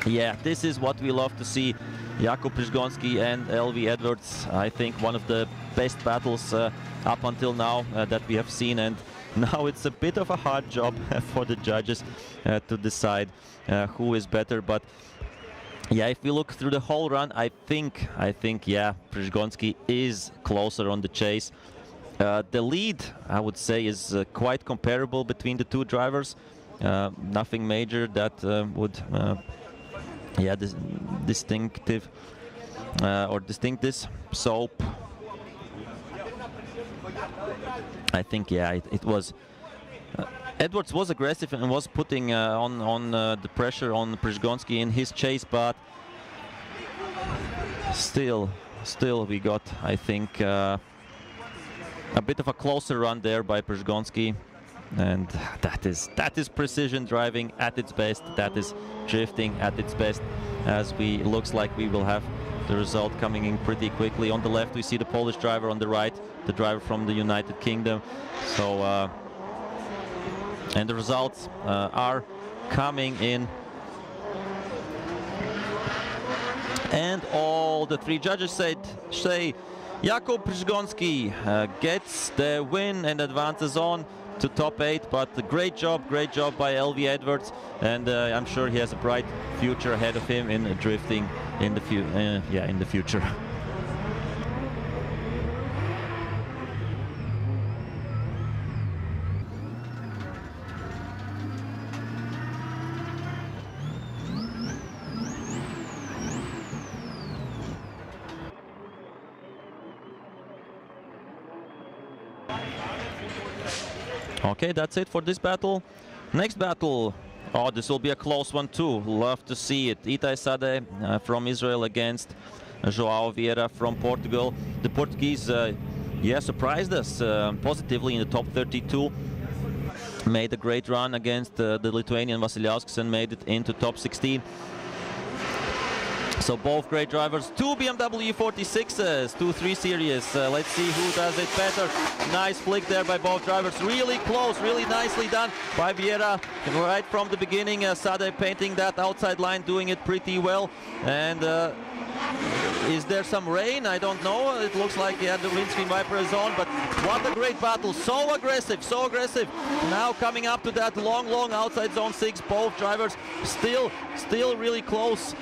Yeah, this is what we love to see. Jakub Przygoński and LV Edwards, I think one of the best battles up until now that we have seen, and now it's a bit of a hard job for the judges to decide who is better. But yeah, if we look through the whole run, I think yeah, Przgonski is closer on the chase. The lead, I would say, is quite comparable between the two drivers. Nothing major that would yeah, distinctive or distinct this. So I think, yeah, it was Edwards was aggressive and was putting on the pressure on Przgonski in his chase, but still we got, I think, a bit of a closer run there by Przgonski, and that is precision driving at its best. That is drifting at its best, as looks like we will have the result coming in pretty quickly. On the left we see the Polish driver, on the right the driver from the United Kingdom. So and the results are coming in, and all the three judges say Jakub Przgonski gets the win and advances on to top 8. But great job by LV Edwards, and I'm sure he has a bright future ahead of him in drifting in the future. Okay, that's it for this battle. Next battle, oh, this will be a close one too. Love to see it. Itai Sade from Israel against João Vieira from Portugal. The Portuguese, yeah, surprised us positively in the top 32. Made a great run against the Lithuanian Vasiliauskas and made it into top 16. So both great drivers, two BMW 46s, 2-3 series. Let's see who does it better. Nice flick there by both drivers. Really close, really nicely done by Vieira right from the beginning. Sade painting that outside line, doing it pretty well. And is there some rain? I don't know. It looks like, yeah, the windscreen wiper is on, but what a great battle. So aggressive, so aggressive. Now coming up to that long outside zone 6. Both drivers still really close.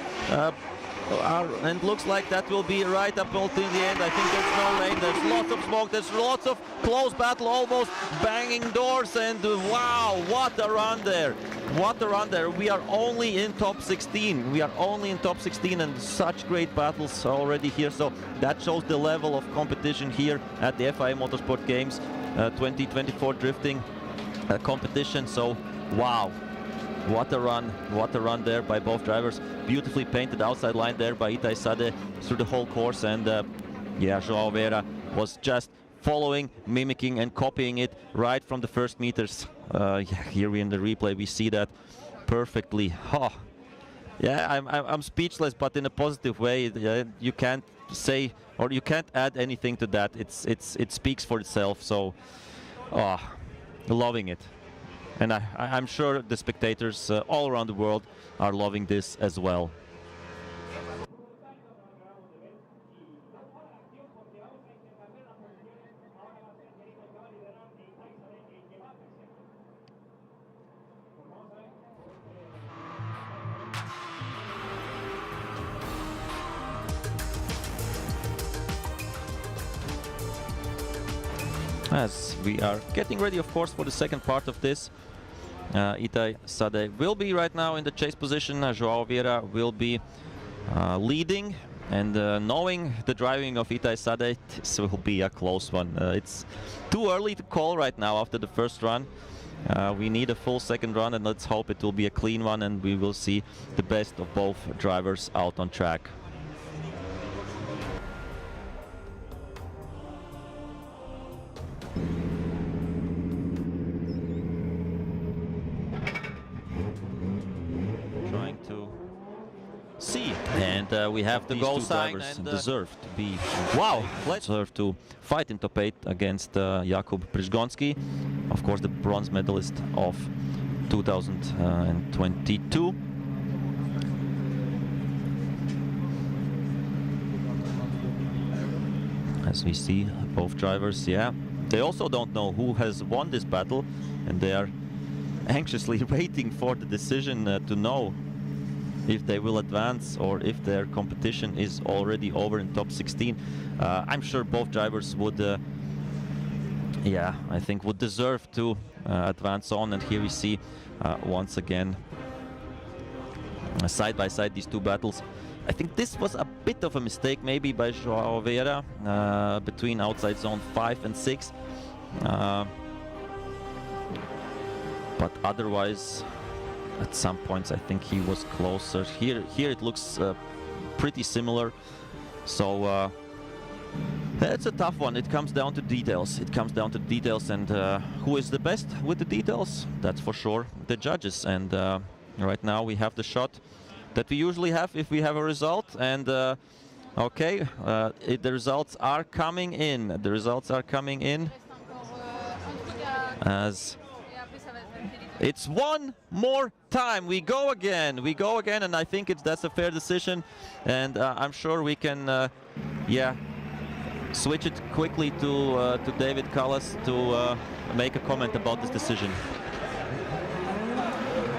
And looks like that will be right up until the end. I think there's no rain, there's lots of smoke, there's lots of close battle, almost banging doors, and wow, what a run there. What a run there. We are only in top 16. We are only in top 16, and such great battles already here. So that shows the level of competition here at the FIA Motorsport Games 2024 drifting competition. So wow. What a run there by both drivers. Beautifully painted outside line there by Itai Sade through the whole course, and yeah, João Vieira was just following, mimicking and copying it right from the first meters. Yeah, here in the replay we see that perfectly. Oh, yeah, I'm speechless, but in a positive way. You can't say, or you can't add anything to that. It speaks for itself. So, oh, loving it. And I'm sure the spectators all around the world are loving this as well. As we are getting ready, of course, for the second part of this, Itai Sade will be right now in the chase position. João Vieira will be leading, and knowing the driving of Itai Sade, this will be a close one. It's too early to call right now after the first run. We need a full second run, and let's hope it will be a clean one and we will see the best of both drivers out on track. And we have the goal sign, and deserve to be deserve to fight in top 8 against Jakub Przgonski, of course the bronze medalist of 2022. As we see, both drivers, yeah, they also don't know who has won this battle, and they are anxiously waiting for the decision to know if they will advance or if their competition is already over in top 16. I'm sure both drivers would, yeah, I think would deserve to advance on. And here we see once again side by side these two battles. I think this was a bit of a mistake maybe by Joao Vera between outside zone 5 and 6. But otherwise, at some points, I think he was closer. Here it looks pretty similar. So it's a tough one. It comes down to details. It comes down to details, and who is the best with the details? That's for sure the judges. And right now we have the shot that we usually have if we have a result. And okay, the results are coming in. The results are coming in as it's one more time. We go again, and I think that's a fair decision. And I'm sure we can, yeah, switch it quickly to David Callas to make a comment about this decision.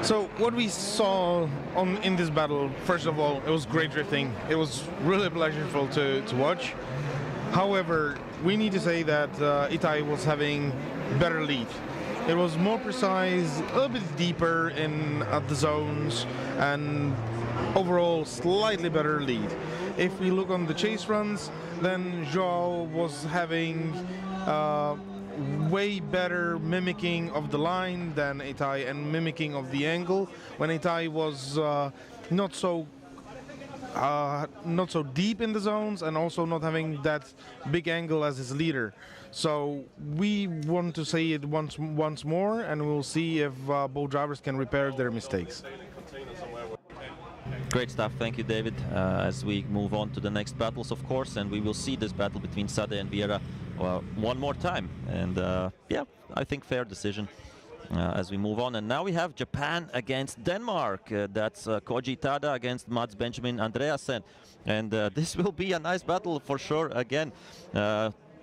So what we saw in this battle, first of all, it was great drifting. It was really pleasurable to watch. However, we need to say that Itai was having better lead. It was more precise, a little bit deeper in the zones, and overall slightly better lead. If we look on the chase runs, then Joao was having way better mimicking of the line than Itai, and mimicking of the angle, when Itai was not so deep in the zones, and also not having that big angle as his leader. So we want to say it once more, and we'll see if both drivers can repair their mistakes. Great stuff, thank you, David. As we move on to the next battles, of course, and we will see this battle between Sade and Vieira one more time. And yeah, I think fair decision as we move on. And now we have Japan against Denmark. That's Koji Tada against Mads Benjamin Andreasen. And this will be a nice battle for sure. Again,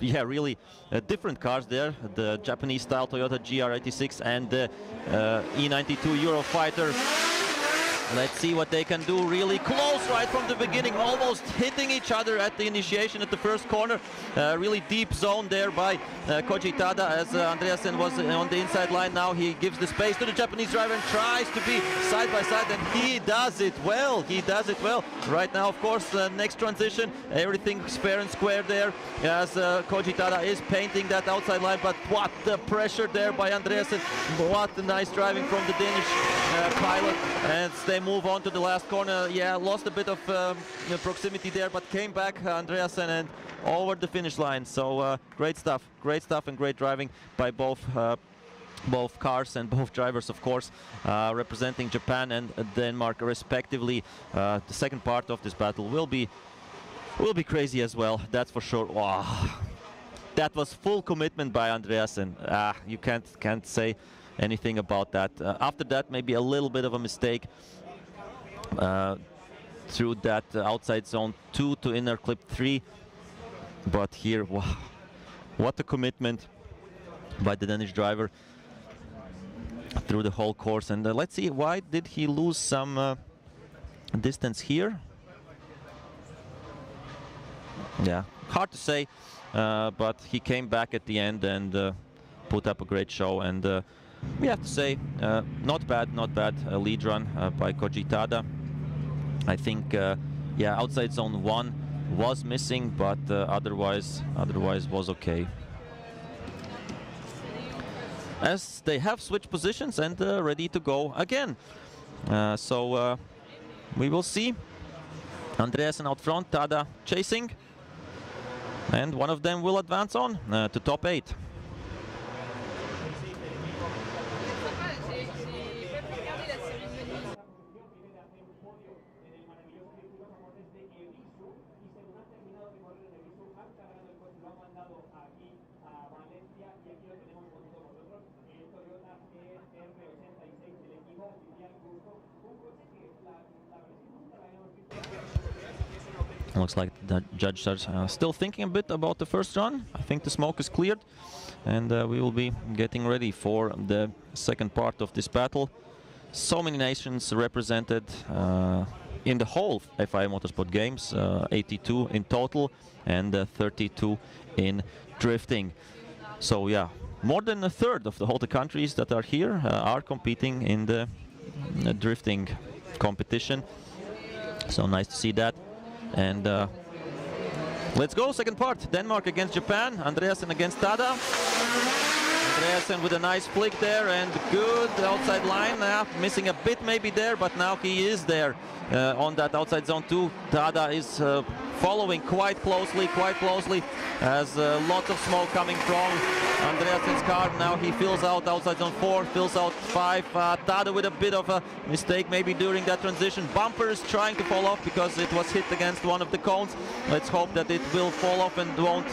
yeah, really different cars there. The Japanese-style Toyota GR86 and the E92 Eurofighter. Let's see what they can do. Really close right from the beginning, almost hitting each other at the initiation at the first corner. Really deep zone there by Koji Tada, as Andreasen was on the inside line. Now he gives the space to the Japanese driver and tries to be side by side, and he does it well. He does it well. Right now, of course, next transition, everything's fair and square there, as Koji Tada is painting that outside line. But what the pressure there by Andreasen. What a nice driving from the Danish pilot. And they move on to the last corner. Yeah, lost a bit of proximity there, but came back, Andreasen, and over the finish line. So great stuff and great driving by both cars and both drivers, of course, representing Japan and Denmark respectively. The second part of this battle will be crazy as well, that's for sure. Wow, that was full commitment by Andreasen. You can't say anything about that. After that, maybe a little bit of a mistake through that outside zone 2 to inner clip 3. But here, wow, what a commitment by the Danish driver through the whole course. And let's see, why did he lose some distance here? Yeah, hard to say, but he came back at the end and put up a great show. And we have to say, not bad lead run by Koji Tada. I think, yeah, outside zone 1 was missing, but otherwise was okay. As they have switched positions and ready to go again. So we will see. Andreasen out front, Tada chasing, and one of them will advance on to top 8. Looks like the judges are still thinking a bit about the first run. I think the smoke is cleared, and we will be getting ready for the second part of this battle. So many nations represented in the whole FIA Motorsport Games, 82 in total and 32 in drifting. So yeah, more than a third of all the countries that are here are competing in the drifting competition. So nice to see that. And let's go, second part. Denmark against Japan, Andreasen against Tada. Andreasen with a nice flick there and good outside line. Missing a bit maybe there, but now he is there on that outside zone 2. Tada is following quite closely, as lots of smoke coming from Andreasen's car. Now he fills out outside zone 4, fills out 5. Tada with a bit of a mistake maybe during that transition. Bumper is trying to fall off because it was hit against one of the cones. Let's hope that it will fall off and won't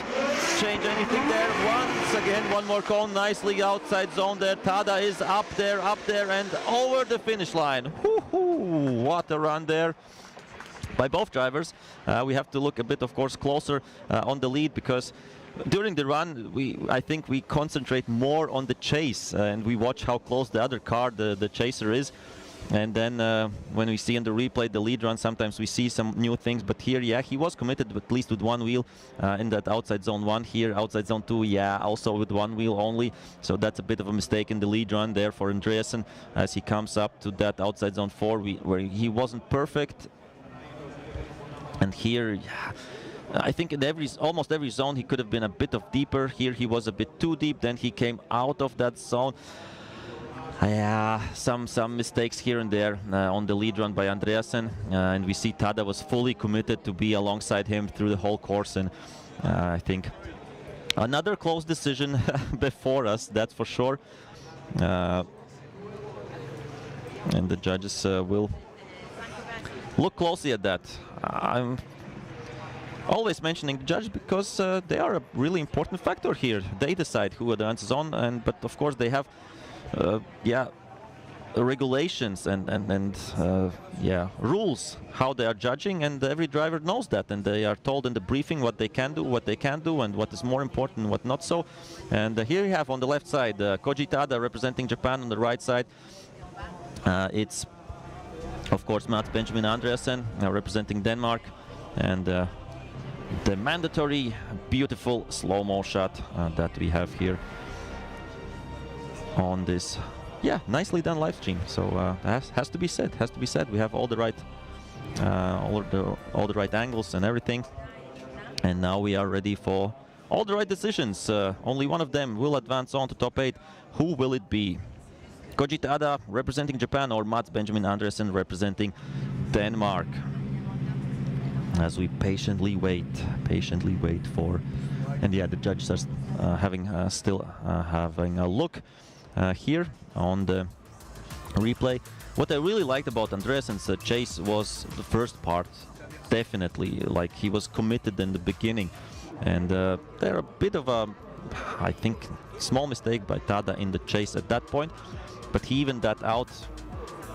change anything there. Once again, one more cone, nicely outside zone there. Tada is up there and over the finish line. Woohoo! What a run there by both drivers. We have to look a bit, of course, closer on the lead, because during the run, I think we concentrate more on the chase and we watch how close the other car, the chaser, is. And then when we see in the replay the lead run, sometimes we see some new things. But here, yeah, he was committed at least with one wheel in that outside zone 1. Here, outside zone 2, yeah, also with one wheel only. So that's a bit of a mistake in the lead run there for Andreasen as he comes up to that outside zone 4 where he wasn't perfect. And here, yeah, I think in almost every zone he could have been a bit of deeper. Here he was a bit too deep, then he came out of that zone. Yeah, some mistakes here and there on the lead run by Andreasen, and we see Tada was fully committed to be alongside him through the whole course, and I think another close decision before us, that's for sure. And the judges will look closely at that. I'm always mentioning the judge because they are a really important factor here. They decide who advances on, but of course they have yeah, regulations and yeah, rules how they are judging, and every driver knows that, and they are told in the briefing what they can do, what they can't do, and what is more important, what not so. And here you have on the left side Koji Tada representing Japan. On the right side it's of course Mats Benjamin Andreasen representing Denmark, and the mandatory beautiful slow-mo shot that we have here on this, yeah, nicely done live stream. So has to be said. We have all the right all the right angles and everything, and now we are ready for all the right decisions. Only one of them will advance on to top 8. Who will it be? Koji Tada representing Japan or Mats Benjamin Andreasen representing Denmark? As we patiently wait for, and yeah, the judges are still having a look here on the replay. What I really liked about Andreasen's chase was the first part. Definitely, like, he was committed in the beginning, and there a bit of a, I think, small mistake by Tada in the chase at that point, but he evened that out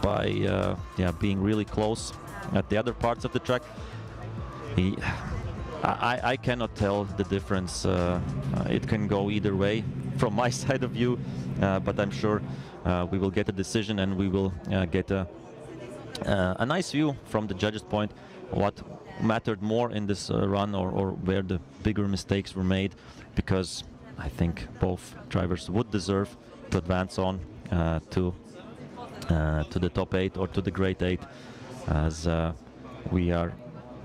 by yeah, being really close at the other parts of the track. I cannot tell the difference. It can go either way from my side of view, but I'm sure we will get a decision, and we will get a nice view from the judges' point what mattered more in this run, or where the bigger mistakes were made, because I think both drivers would deserve to advance on to the top 8 or to the Great 8, as we are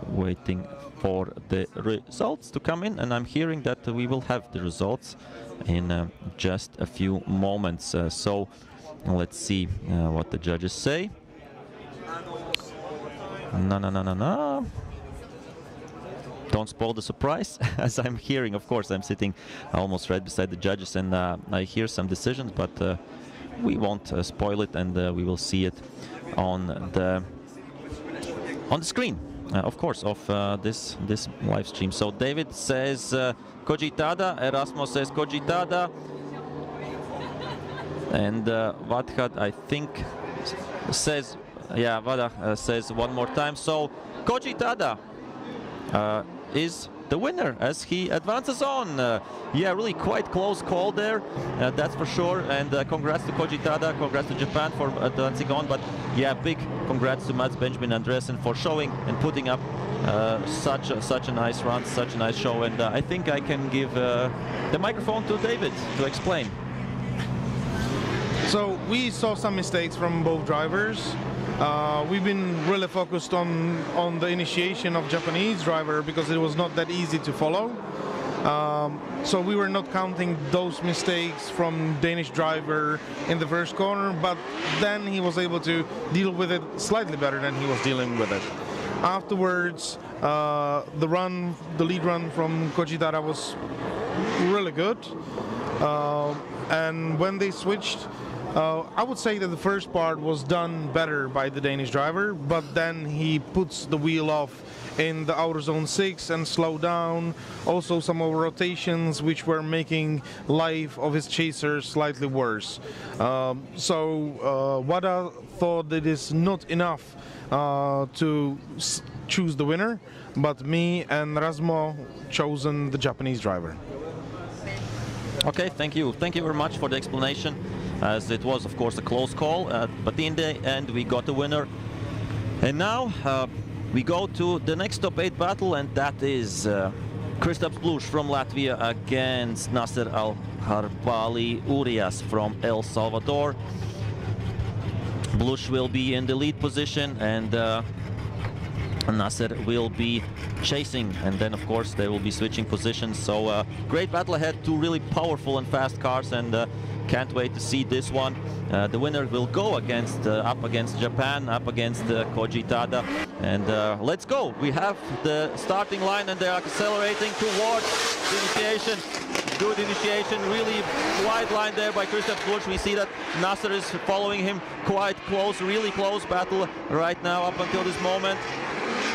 waiting for the results to come in, and I'm hearing that we will have the results in just a few moments. So let's see what the judges say. No. Don't spoil the surprise. As I'm hearing, of course, I'm sitting almost right beside the judges, and I hear some decisions, but we won't spoil it, and we will see it on the screen, of course, of this live stream. So David says Koji Tada, Erasmo says Koji Tada, and Vadhad, I think, says, yeah, Vada says one more time. So Koji Tada is the winner as he advances on. Yeah, really quite close call there, that's for sure. And congrats to Koji Tada, congrats to Japan for advancing on. But yeah, big congrats to Mats Benjamin Andresen for showing and putting up such a nice run, such a nice show. And I think I can give the microphone to David to explain. So we saw some mistakes from both drivers. We've been really focused on the initiation of Japanese driver because it was not that easy to follow. So we were not counting those mistakes from Danish driver in the first corner, but then he was able to deal with it slightly better than he was dealing with it. Afterwards, the lead run from Koji Tada was really good. And when they switched, I would say that the first part was done better by the Danish driver, but then he puts the wheel off in the outer zone 6 and slowed down. Also some of rotations which were making life of his chasers slightly worse. Wada thought that it is not enough to choose the winner, but me and Rasmo chosen the Japanese driver. Okay, thank you. Thank you very much for the explanation, as it was, of course, a close call, but in the end we got a winner. And now we go to the next top 8 battle, and that is Kristaps Blush from Latvia against Nasser Al-Harbali Urias from El Salvador. Blush will be in the lead position, and Nasser will be chasing, and then of course they will be switching positions. So great battle ahead, two really powerful and fast cars, and can't wait to see this one. The winner will go against up against Japan, up against Koji Tada, and let's go. We have the starting line, and they are accelerating towards the initiation. Good initiation, really wide line there by Kristaps Blush. We see that Nasser is following him quite close, really close battle right now up until this moment.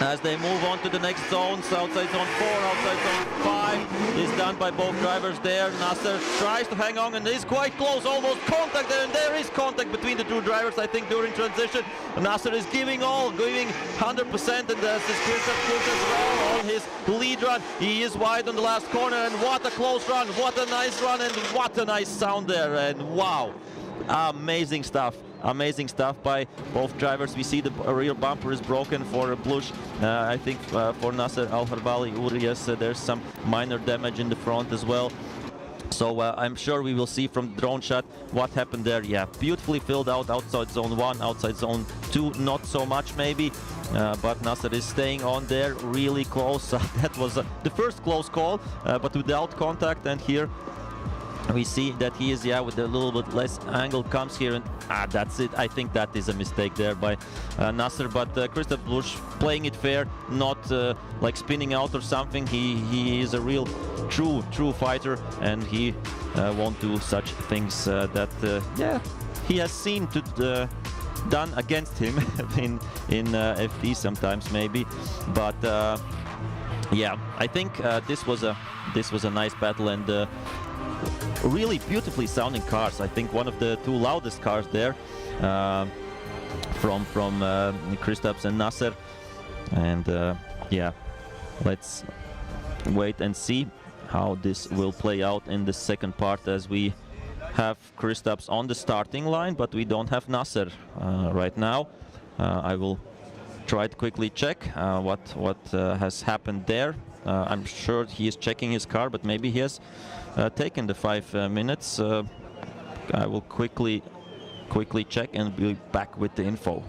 As they move on to the next zones, outside zone 4, outside zone 5 is done by both drivers there. Nasser tries to hang on and is quite close, almost contact there, and there is contact between the two drivers, I think, during transition. Nasser is giving 100%, and this is Kristaps Blush as well on his lead run. He is wide on the last corner, and what a close run, what a nice run, and what a nice sound there, and wow, amazing stuff. Amazing stuff by both drivers. We see the rear bumper is broken for Blush. I think for Nasser Al-Harbali Urias, there's some minor damage in the front as well. So I'm sure we will see from the drone shot what happened there. Yeah, beautifully filled out outside zone 1, outside zone 2, not so much maybe. But Nasser is staying on there really close. That was the first close call, but without contact, and here we see that he is, with a little bit less angle, comes here, and that's it. I think that is a mistake there by Nasser, but Kristaps Blush playing it fair, not like spinning out or something. He is a real true fighter, and he won't do such things that he has seen to done against him in FD sometimes maybe. But yeah, I think this was a nice battle, and really beautifully sounding cars. I think one of the two loudest cars there from Kristaps and Nasser. And yeah, let's wait and see how this will play out in the second part, as we have Kristaps on the starting line, but we don't have Nasser right now. I will try to quickly check what has happened there. I'm sure he is checking his car, but maybe he has taken the 5 minutes. I will quickly check and be back with the info.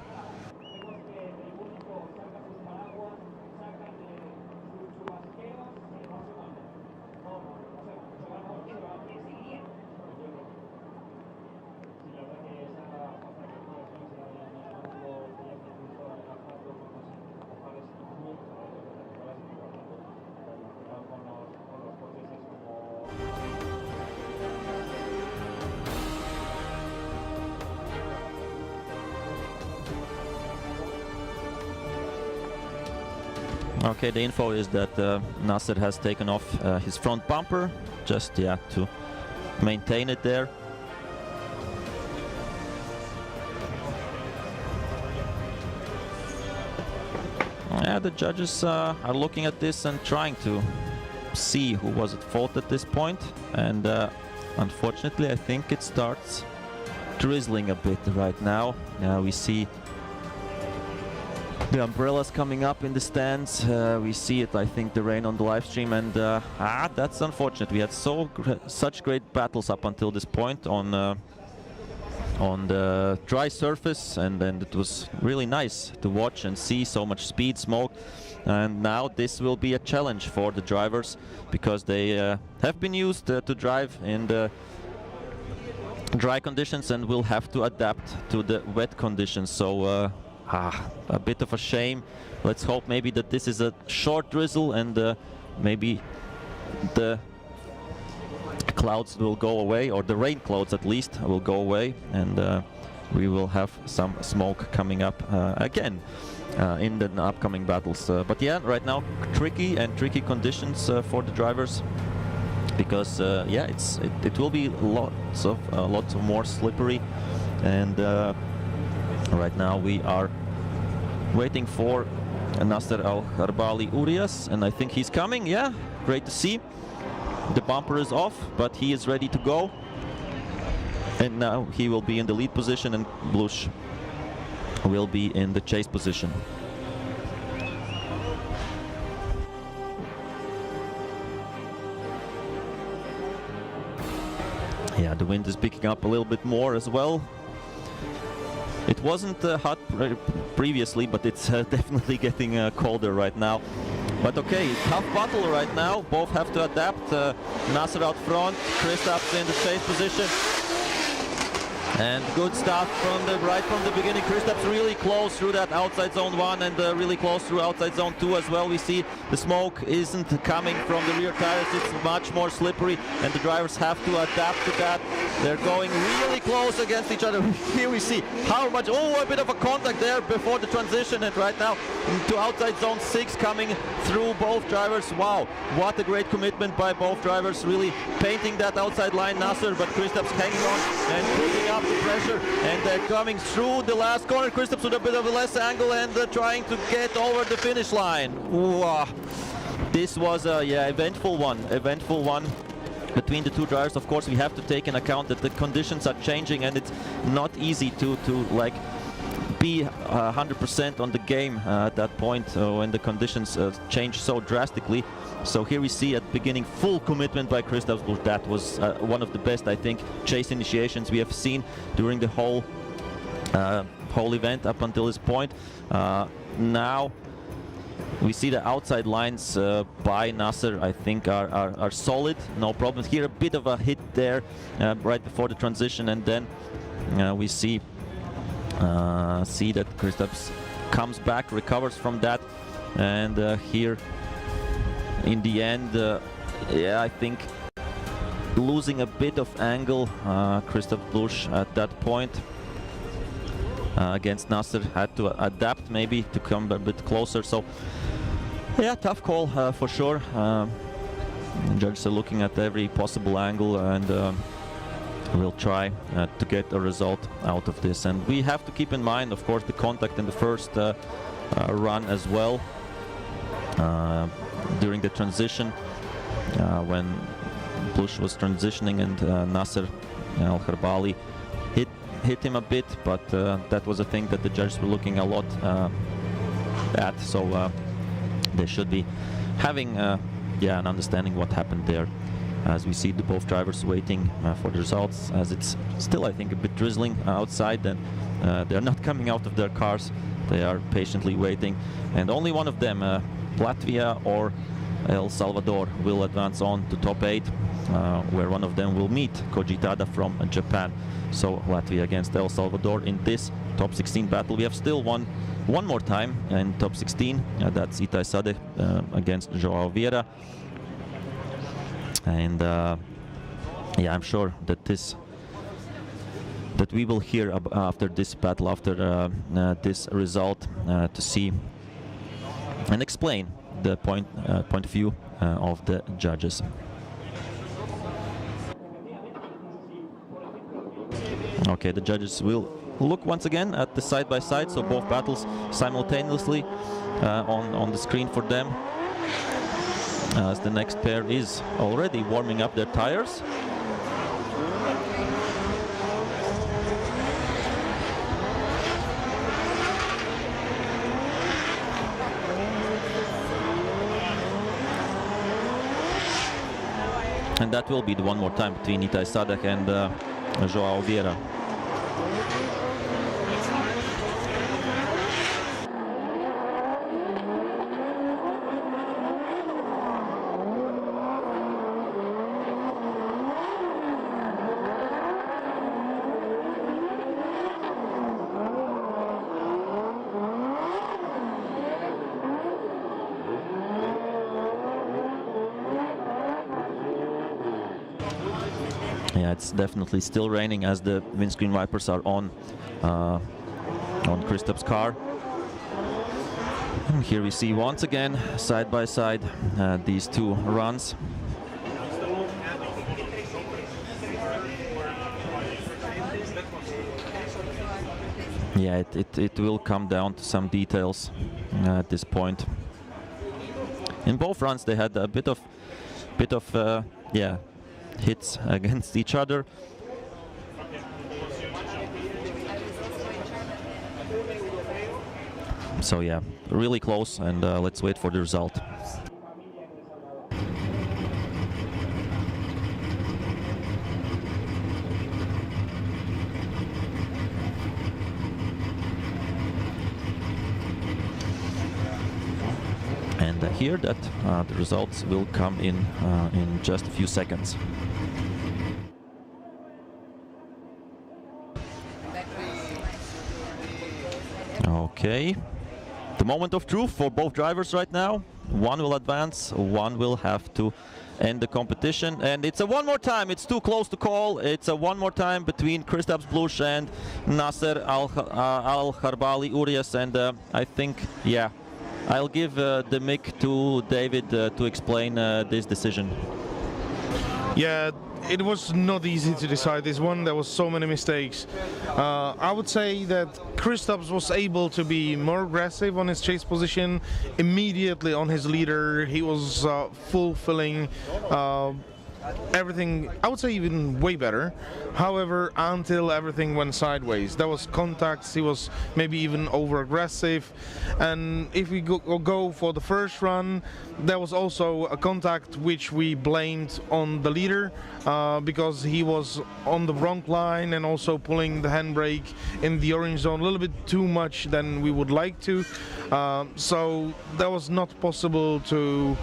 Okay, the info is that Nasser has taken off his front bumper, just to maintain it there. yeah, the judges are looking at this and trying to see who was at fault at this point. And unfortunately, I think it starts drizzling a bit right now. We see the umbrellas coming up in the stands. We see it, I think, the rain on the live stream, and that's unfortunate. We had such great battles up until this point on the dry surface, and then it was really nice to watch and see so much speed, smoke. And now this will be a challenge for the drivers, because they have been used to drive in the dry conditions and will have to adapt to the wet conditions. So a bit of a shame. Let's hope maybe that this is a short drizzle, and maybe the clouds will go away, or the rain clouds at least will go away, and we will have some smoke coming up again in the upcoming battles. But yeah, right now tricky conditions for the drivers, because yeah, it will be lots of more slippery, and right now we are waiting for Nasser Al-Harbali Urias, and I think he's coming. Yeah, great to see. The bumper is off, but he is ready to go, and now he will be in the lead position, and Blush will be in the chase position. Yeah, the wind is picking up a little bit more as well. It wasn't hot previously, but it's definitely getting colder right now. But okay, tough battle right now. Both have to adapt. Nasser out front, Kristaps in the chase position. And good stuff right from the beginning. Kristaps really close through that outside zone 1, and really close through outside zone 2 as well. We see the smoke isn't coming from the rear tires. It's much more slippery, and the drivers have to adapt to that. They're going really close against each other. Here we see how much, a bit of a contact there before the transition, and right now to outside zone 6 coming through both drivers. Wow, what a great commitment by both drivers, really painting that outside line. Nasser, but Kristaps hanging on and putting up the pressure, and they're coming through the last corner. Kristaps with a bit of a less angle, and trying to get over the finish line. Wow. This was a eventful one between the two drivers. Of course, we have to take in account that the conditions are changing, and it's not easy to like be 100% on the game at that point when the conditions change so drastically. So here we see at the beginning full commitment by Kristaps. That was one of the best, I think, chase initiations we have seen during the whole event up until this point. Now we see the outside lines by Nasser, I think, are solid, no problems. Here a bit of a hit there right before the transition, and then we see that Kristaps comes back, recovers from that, and here in the end, I think losing a bit of angle, Kristaps Blush at that point against Nasser had to adapt maybe to come a bit closer. So yeah, tough call for sure. Judges are looking at every possible angle, and we'll try to get a result out of this. And we have to keep in mind, of course, the contact in the first run as well. During the transition, when Blush was transitioning, and Nasser Al-Harbali hit him a bit, but that was a thing that the judges were looking a lot at, so they should be having an understanding what happened there, as we see both drivers waiting for the results, as it's still, I think, a bit drizzling outside, and they're not coming out of their cars. They are patiently waiting, and only one of them, Latvia or El Salvador, will advance on to top 8, where one of them will meet Koji Tada from Japan. So Latvia against El Salvador in this top 16 battle. We have still one more time in top 16. That's Itai Sade against Joao Vieira. And yeah, I'm sure that we will hear after this battle, after this result, to see and explain the point of view of the judges. Okay, the judges will look once again at the side-by-side, so both battles simultaneously on the screen for them, as the next pair is already warming up their tires. And that will be the one more time between Itai Sadek and Joao Vieira. Yeah, it's definitely still raining as the windscreen wipers are on Kristaps' car. And here we see once again side by side these two runs. Yeah, it will come down to some details at this point. In both runs they had a bit of yeah, hits against each other. So yeah, really close, and let's wait for the result. And here that the results will come in just a few seconds. Okay, the moment of truth for both drivers right now. One will advance, one will have to end the competition, and it's a one more time. It's too close to call. It's a one more time between Kristaps Blush and Nasser Al-Kharbali Urias, and I think, yeah, I'll give the mic to David to explain this decision. Yeah, it was not easy to decide this one. There was so many mistakes. I would say that Kristaps was able to be more aggressive on his chase position immediately on his leader. He was fulfilling everything, I would say even way better. However, until everything went sideways, there was contacts, he was maybe even over aggressive. And if we go for the first run, there was also a contact which we blamed on the leader because he was on the wrong line and also pulling the handbrake in the orange zone a little bit too much than we would like to. So that was not possible to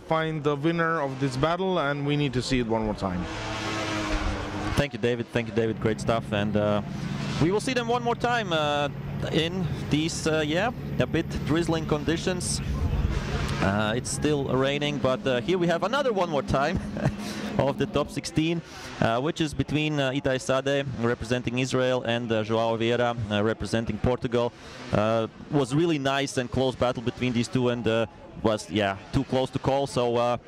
find the winner of this battle, and we need to see it one more time. Thank you, David. Thank you, David. Great stuff. And we will see them one more time in these, yeah, a bit drizzling conditions. It's still raining, but here we have another one more time of the top 16, which is between Itai Sadek representing Israel and Joao Vieira representing Portugal. Was really nice and close battle between these two, and was, yeah, too close to call. So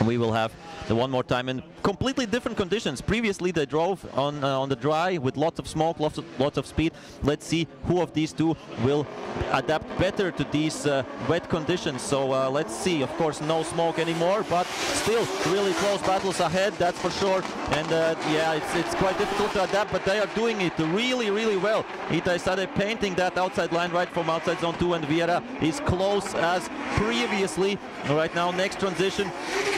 we will have the one more time in completely different conditions. Previously they drove on the dry with lots of smoke, lots of speed. Let's see who of these two will adapt better to these wet conditions. So let's see. Of course, no smoke anymore, but still really close battles ahead, that's for sure. And yeah, it's quite difficult to adapt, but they are doing it really, really well. Itai Sadek painting that outside line right from outside zone 2, and Vieira is close as previously. Right now, next transition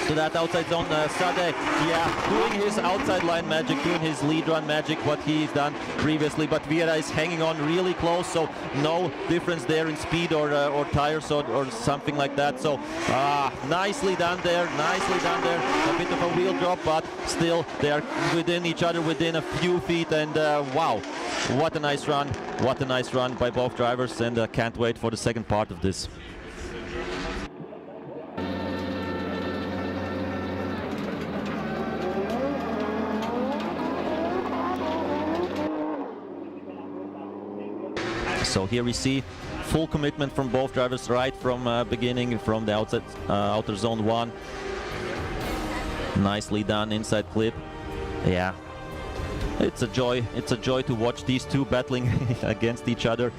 to that outside zone. Sadek, yeah, doing his outside line magic, doing his lead run magic, what he's done previously, but Vieira is hanging on really close, so no difference there in speed or tires or something like that. So nicely done there, a bit of a wheel drop, but still they are within each other, within a few feet, and wow, what a nice run by both drivers, and can't wait for the second part of this. So here we see full commitment from both drivers right from beginning, from the outside outer zone 1. Nicely done inside clip. Yeah, It's a joy. It's a joy to watch these two battling against each other.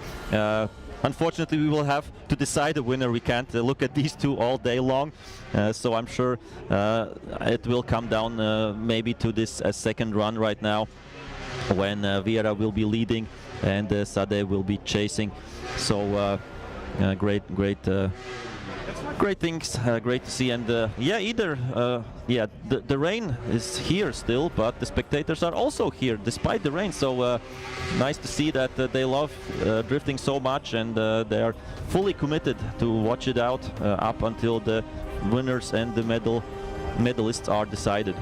Unfortunately, we will have to decide a winner. We can't look at these two all day long. So I'm sure it will come down maybe to this second run right now, when Vieira will be leading and Sade will be chasing. So great things, great to see. And yeah, the rain is here still, but the spectators are also here despite the rain. So nice to see that they love drifting so much, and they are fully committed to watch it out up until the winners and the medalists are decided.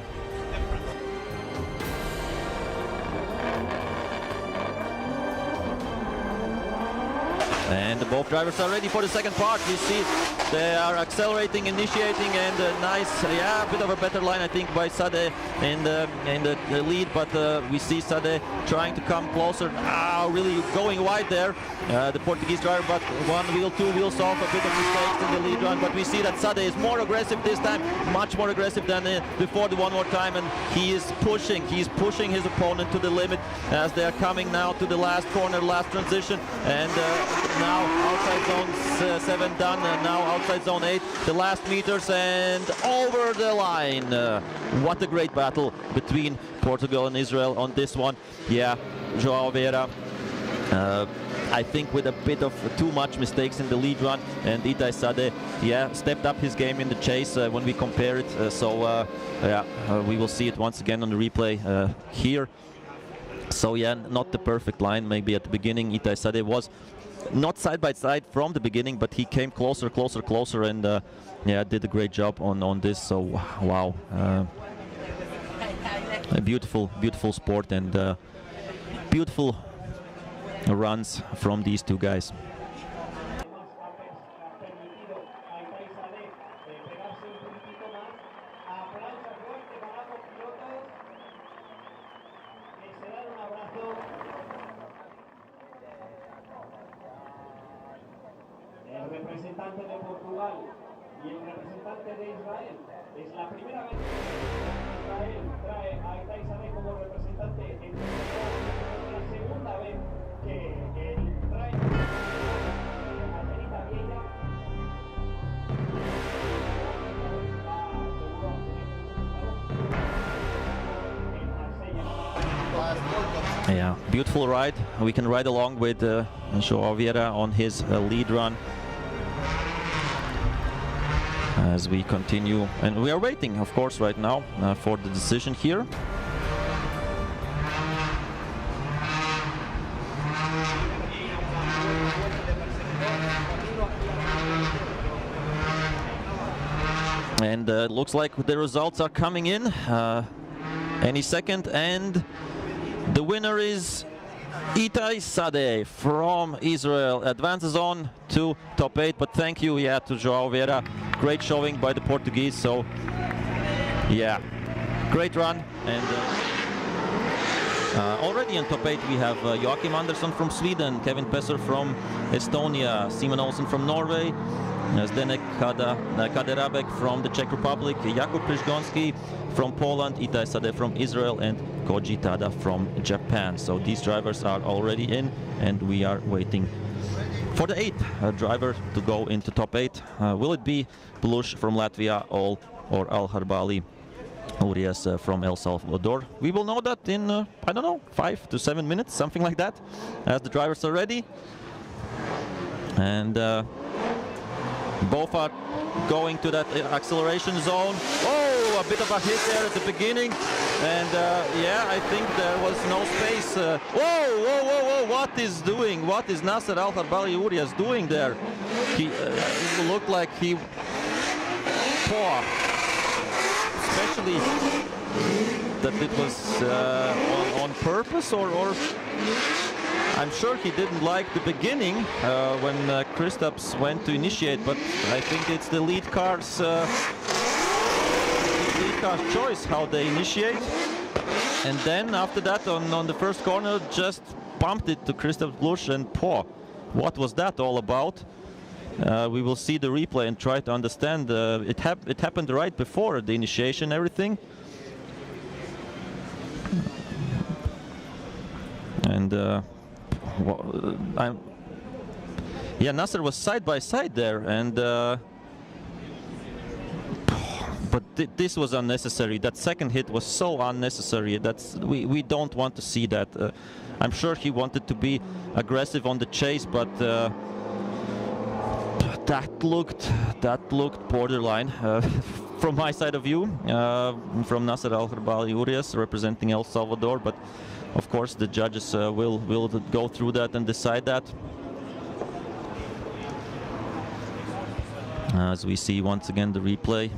And both drivers are ready for the second part. We see they are accelerating, initiating, and nice, yeah, a bit of a better line, I think, by Sade in the lead. But we see Sade trying to come closer. Really going wide there, the Portuguese driver. But 1 wheel, 2 wheels off, a bit of mistakes in the lead run. But we see that Sade is more aggressive this time, much more aggressive than before the one more time, and he is pushing. He's pushing his opponent to the limit as they are coming now to the last corner, last transition, and now outside zone 7 done, and now outside zone 8, the last meters, and over the line. What a great battle between Portugal and Israel on this one. Yeah, João Vieira, I think with a bit of too much mistakes in the lead run, and Itai Sade, yeah, stepped up his game in the chase when we compare it. We will see it once again on the replay here. So yeah, not the perfect line maybe at the beginning. Itai Sade was not side by side from the beginning, but he came closer, and yeah, did a great job on this. So wow, a beautiful sport, and beautiful runs from these two guys. El representante de Portugal y el representante de Israel. Es la primera vez que Israel trae a Itai Sade como representante en Portugal. Es la segunda vez que él trae a Benita Vieira. Yeah, beautiful ride. We can ride along with João Vieira on his lead run as we continue, and we are waiting, of course, right now for the decision here. And it looks like the results are coming in any second, and the winner is Itai Sade from Israel. Advances on to top 8, but thank you, yeah, to João Vieira. Great showing by the Portuguese. So yeah, great run. And already in top 8 we have Joachim Andersson from Sweden, Kevin Pesser from Estonia, Simon Olsen from Norway, Zdenek Kaderabek from the Czech Republic, Jakub Przygonski from Poland, Itai Sade from Israel, and Koji Tada from Japan. So these drivers are already in, and we are waiting for the 8th driver to go into top 8. Will it be Blush from Latvia or Al Harbali Urias from El Salvador? We will know that in, I don't know, 5 to 7 minutes, something like that, as the drivers are ready. And both are going to that acceleration zone. Oh, a bit of a hit there at the beginning. And yeah, I think there was no space. Whoa, what is Nasser Al Harbali Urias doing there? He looked like he especially that it was on purpose, or I'm sure he didn't like the beginning when Kristaps went to initiate, but I think it's the lead car's choice how they initiate. And then after that, on the first corner, just bumped it to Kristaps Blush, and what was that all about? We will see the replay and try to understand. It happened right before the initiation, everything. And yeah, Nasser was side by side there, and but this was unnecessary. That second hit was so unnecessary. We don't want to see that. I'm sure he wanted to be aggressive on the chase, but that looked borderline from my side of view, from Nasser Al-Kharbali Urias representing El Salvador. But of course, the judges will go through that and decide that. As we see once again the replay.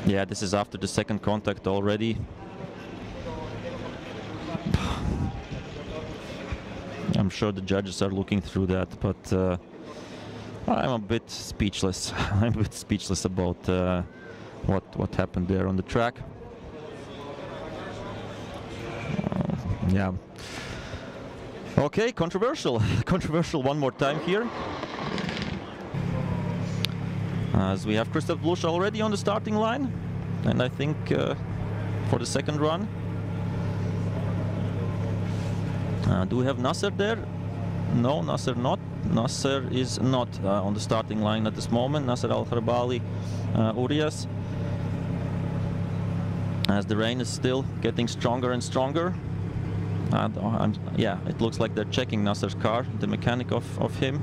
Yeah, this is after the second contact already. I'm sure the judges are looking through that, but I'm a bit speechless. I'm a bit speechless about what happened there on the track. Yeah. Okay, controversial. Controversial one more time here. As we have Christoph Blusch already on the starting line, and I think for the second run. Do we have Nasser there? No, Nasser not. Nasser is not on the starting line at this moment. Nasser Al-Kharbali Urias. As the rain is still getting stronger and stronger. And yeah, it looks like they're checking Nasser's car, the mechanic of him.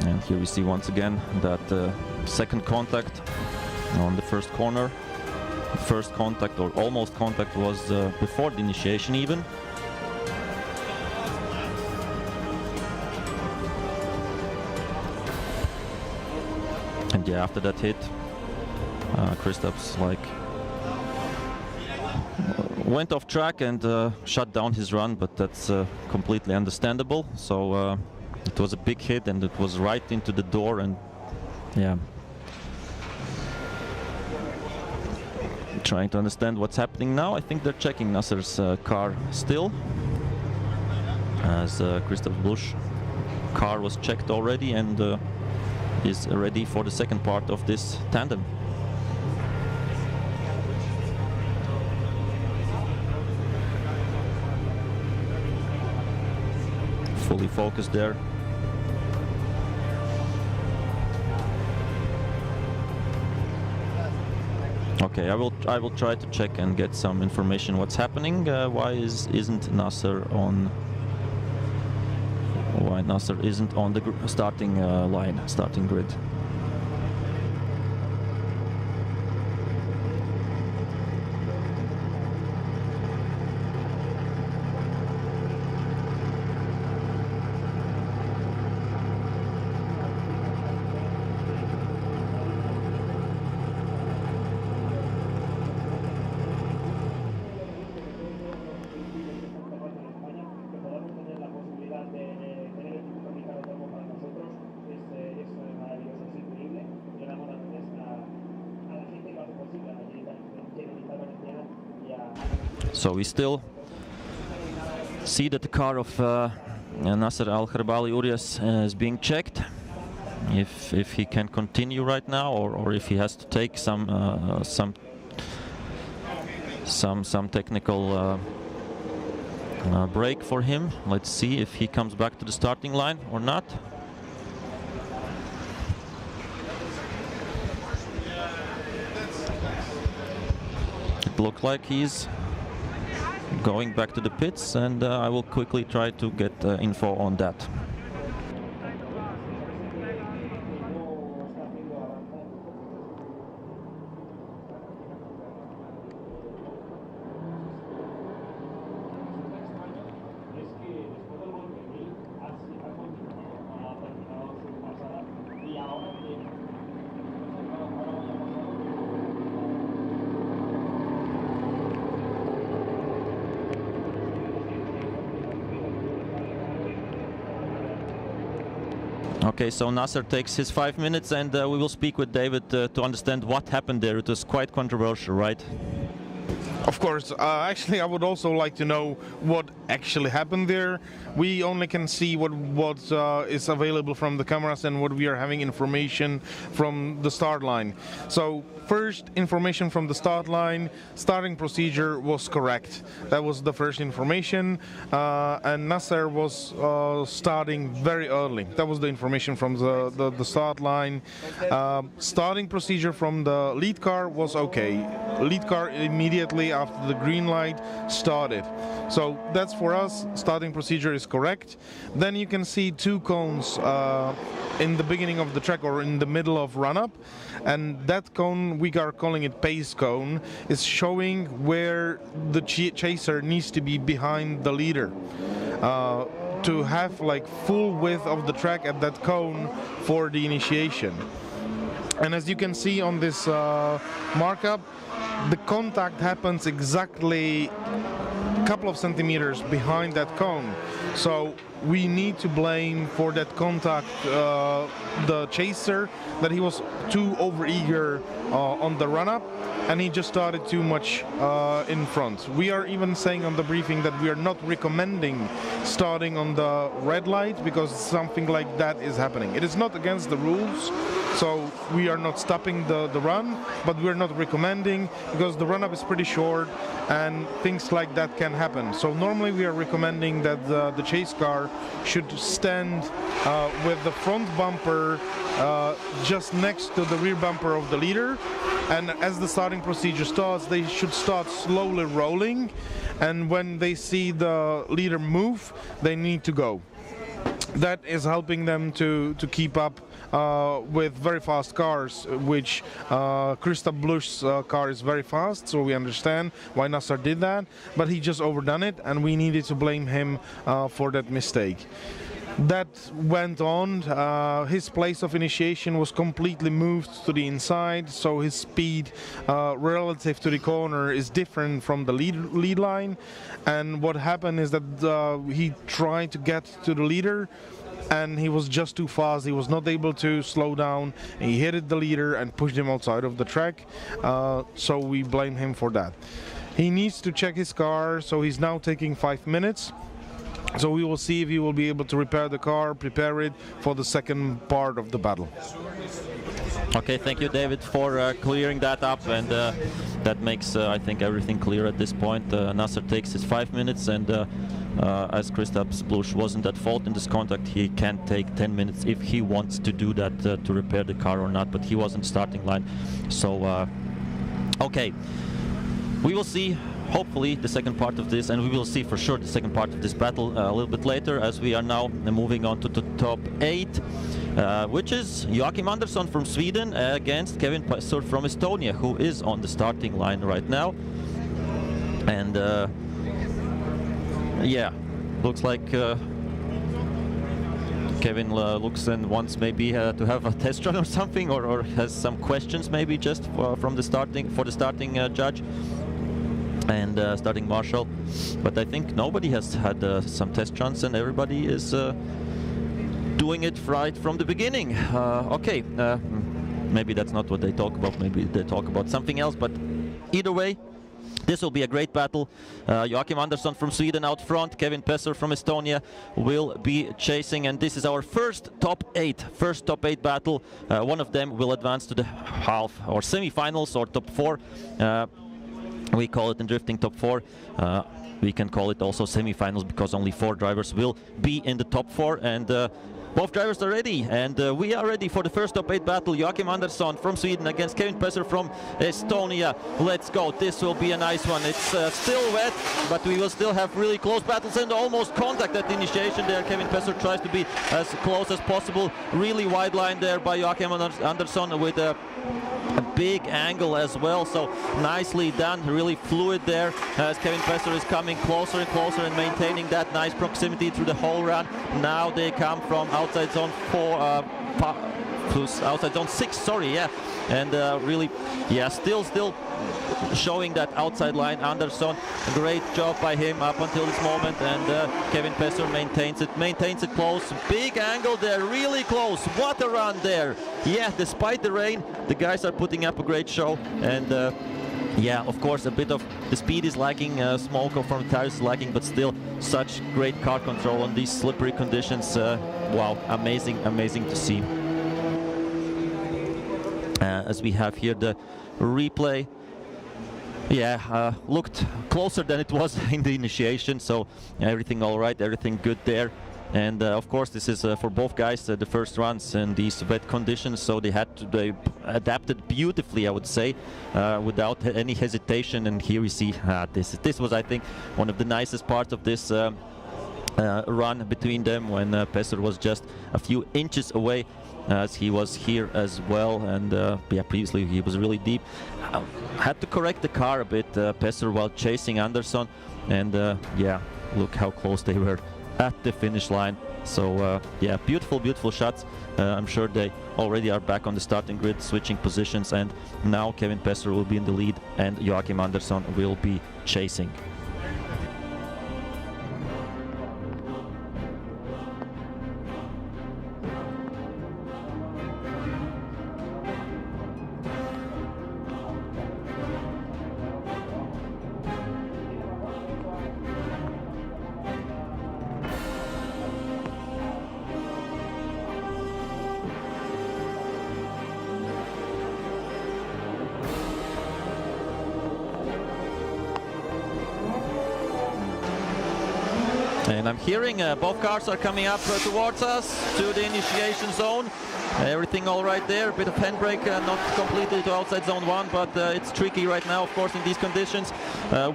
And here we see once again that second contact on the first corner. The first contact, or almost contact, was before the initiation even. And yeah, after that hit, Christoph's like went off track and shut down his run, but that's completely understandable. So it was a big hit and it was right into the door, and yeah. Trying to understand what's happening now. I think they're checking Nasser's car still, as Christoph Blusch car was checked already and is ready for the second part of this tandem. Fully focused there. Okay, I will try to check and get some information what's happening. Why isn't Nasser on? Why Nasser isn't on the starting line, starting grid? So we still see that the car of Nasser Al-Kharbali Urias is being checked. If he can continue right now, or if he has to take some technical break for him. Let's see if he comes back to the starting line or not. It looks like he's going back to the pits, and I will quickly try to get info on that. Okay, so Nasser takes his 5 minutes, and we will speak with David to understand what happened there. It was quite controversial, right? Of course. Actually, I would also like to know what actually happened there. We only can see what is available from the cameras and what we are having information from the start line. So first information from the start line, starting procedure was correct. That was the first information, and Nasser was starting very early. That was the information from the start line. Starting procedure from the lead car was okay. Lead car immediately after the green light started. So that's for us, starting procedure is correct. Then you can see two cones in the beginning of the track or in the middle of run-up, and that cone, we are calling it pace cone, is showing where the chaser needs to be behind the leader to have like full width of the track at that cone for the initiation. And as you can see on this markup, the contact happens exactly a couple of centimeters behind that cone. So we need to blame for that contact the chaser, that he was too overeager on the run-up, and he just started too much in front. We are even saying on the briefing that we are not recommending starting on the red light because something like that is happening. It is not against the rules, so we are not stopping the run, but we're not recommending because the run-up is pretty short and things like that can happen. So normally we are recommending that the chase car should stand with the front bumper just next to the rear bumper of the leader, and as the starting procedure starts, they should start slowly rolling, and when they see the leader move, they need to go. That is helping them to keep up with very fast cars, which Krista Blush's car is very fast, so we understand why Nasser did that, but he just overdone it, and we needed to blame him for that mistake. That went on. His place of initiation was completely moved to the inside, so his speed relative to the corner is different from the lead line. And what happened is that he tried to get to the leader, and he was just too fast. He was not able to slow down. He hit the leader and pushed him outside of the track, so we blame him for that. He needs to check his car, so he's now taking 5 minutes. So we will see if he will be able to repair the car, prepare it for the second part of the battle. Okay, thank you, David, for clearing that up, and that makes, I think, everything clear at this point. Nasser takes his 5 minutes, and as Kristaps Blush wasn't at fault in this contact, he can take 10 minutes if he wants to do that to repair the car or not, but he wasn't starting line. So, okay, we will see. Hopefully the second part of this, and we will see for sure the second part of this battle a little bit later, as we are now moving on to the top 8, which is Joachim Andersson from Sweden against Kevin Pesser from Estonia, who is on the starting line right now. And yeah, looks like Kevin looks and wants maybe to have a test run or something, or has some questions maybe just from the starting judge and starting marshal, but I think nobody has had some test runs, and everybody is doing it right from the beginning. Okay, maybe that's not what they talk about, maybe they talk about something else, but either way, this will be a great battle. Joachim Andersson from Sweden out front, Kevin Pesser from Estonia will be chasing, and this is our first top 8 battle. One of them will advance to the half or semi-finals or top 4. We call it in drifting top 4. We can call it also semi-finals because only 4 drivers will be in the top 4, and both drivers are ready, and we are ready for the first top 8 battle. Joachim Andersson from Sweden against Kevin Pesser from Estonia. Let's go. This will be a nice one. It's still wet, but we will still have really close battles and almost contact at the initiation there. Kevin Pesser tries to be as close as possible. Really wide line there by Joachim Andersson with a big angle as well, so nicely done, really fluid there as Kevin Pesser is coming closer and closer and maintaining that nice proximity through the whole run. Now they come from outside zone 4, outside zone 6, sorry, yeah. And really, yeah, still showing that outside line. Andersson, great job by him up until this moment, and Kevin Pesser maintains it close. Big angle there, really close. What a run there. Yeah, despite the rain, the guys are putting up a great show, and yeah, of course, a bit of the speed is lacking, smoke from the tires is lacking, but still such great car control on these slippery conditions. Wow, amazing to see. As we have here the replay, yeah, looked closer than it was in the initiation, so everything all right, everything good there. And of course, this is for both guys the first runs in these wet conditions, so they adapted beautifully, I would say, without any hesitation. And here we see this was, I think, one of the nicest parts of this run between them, when Pesser was just a few inches away, as he was here as well. And yeah, previously he was really deep. Had to correct the car a bit, Pesser, while chasing Andersson, and yeah, look how close they were at the finish line. So yeah, beautiful shots. I'm sure they already are back on the starting grid, switching positions, and now Kevin Pesser will be in the lead and Joachim Andersson will be chasing. And I'm hearing both cars are coming up towards us to the initiation zone. Everything all right there. A bit of handbrake, not completely to outside zone 1, but it's tricky right now, of course, in these conditions.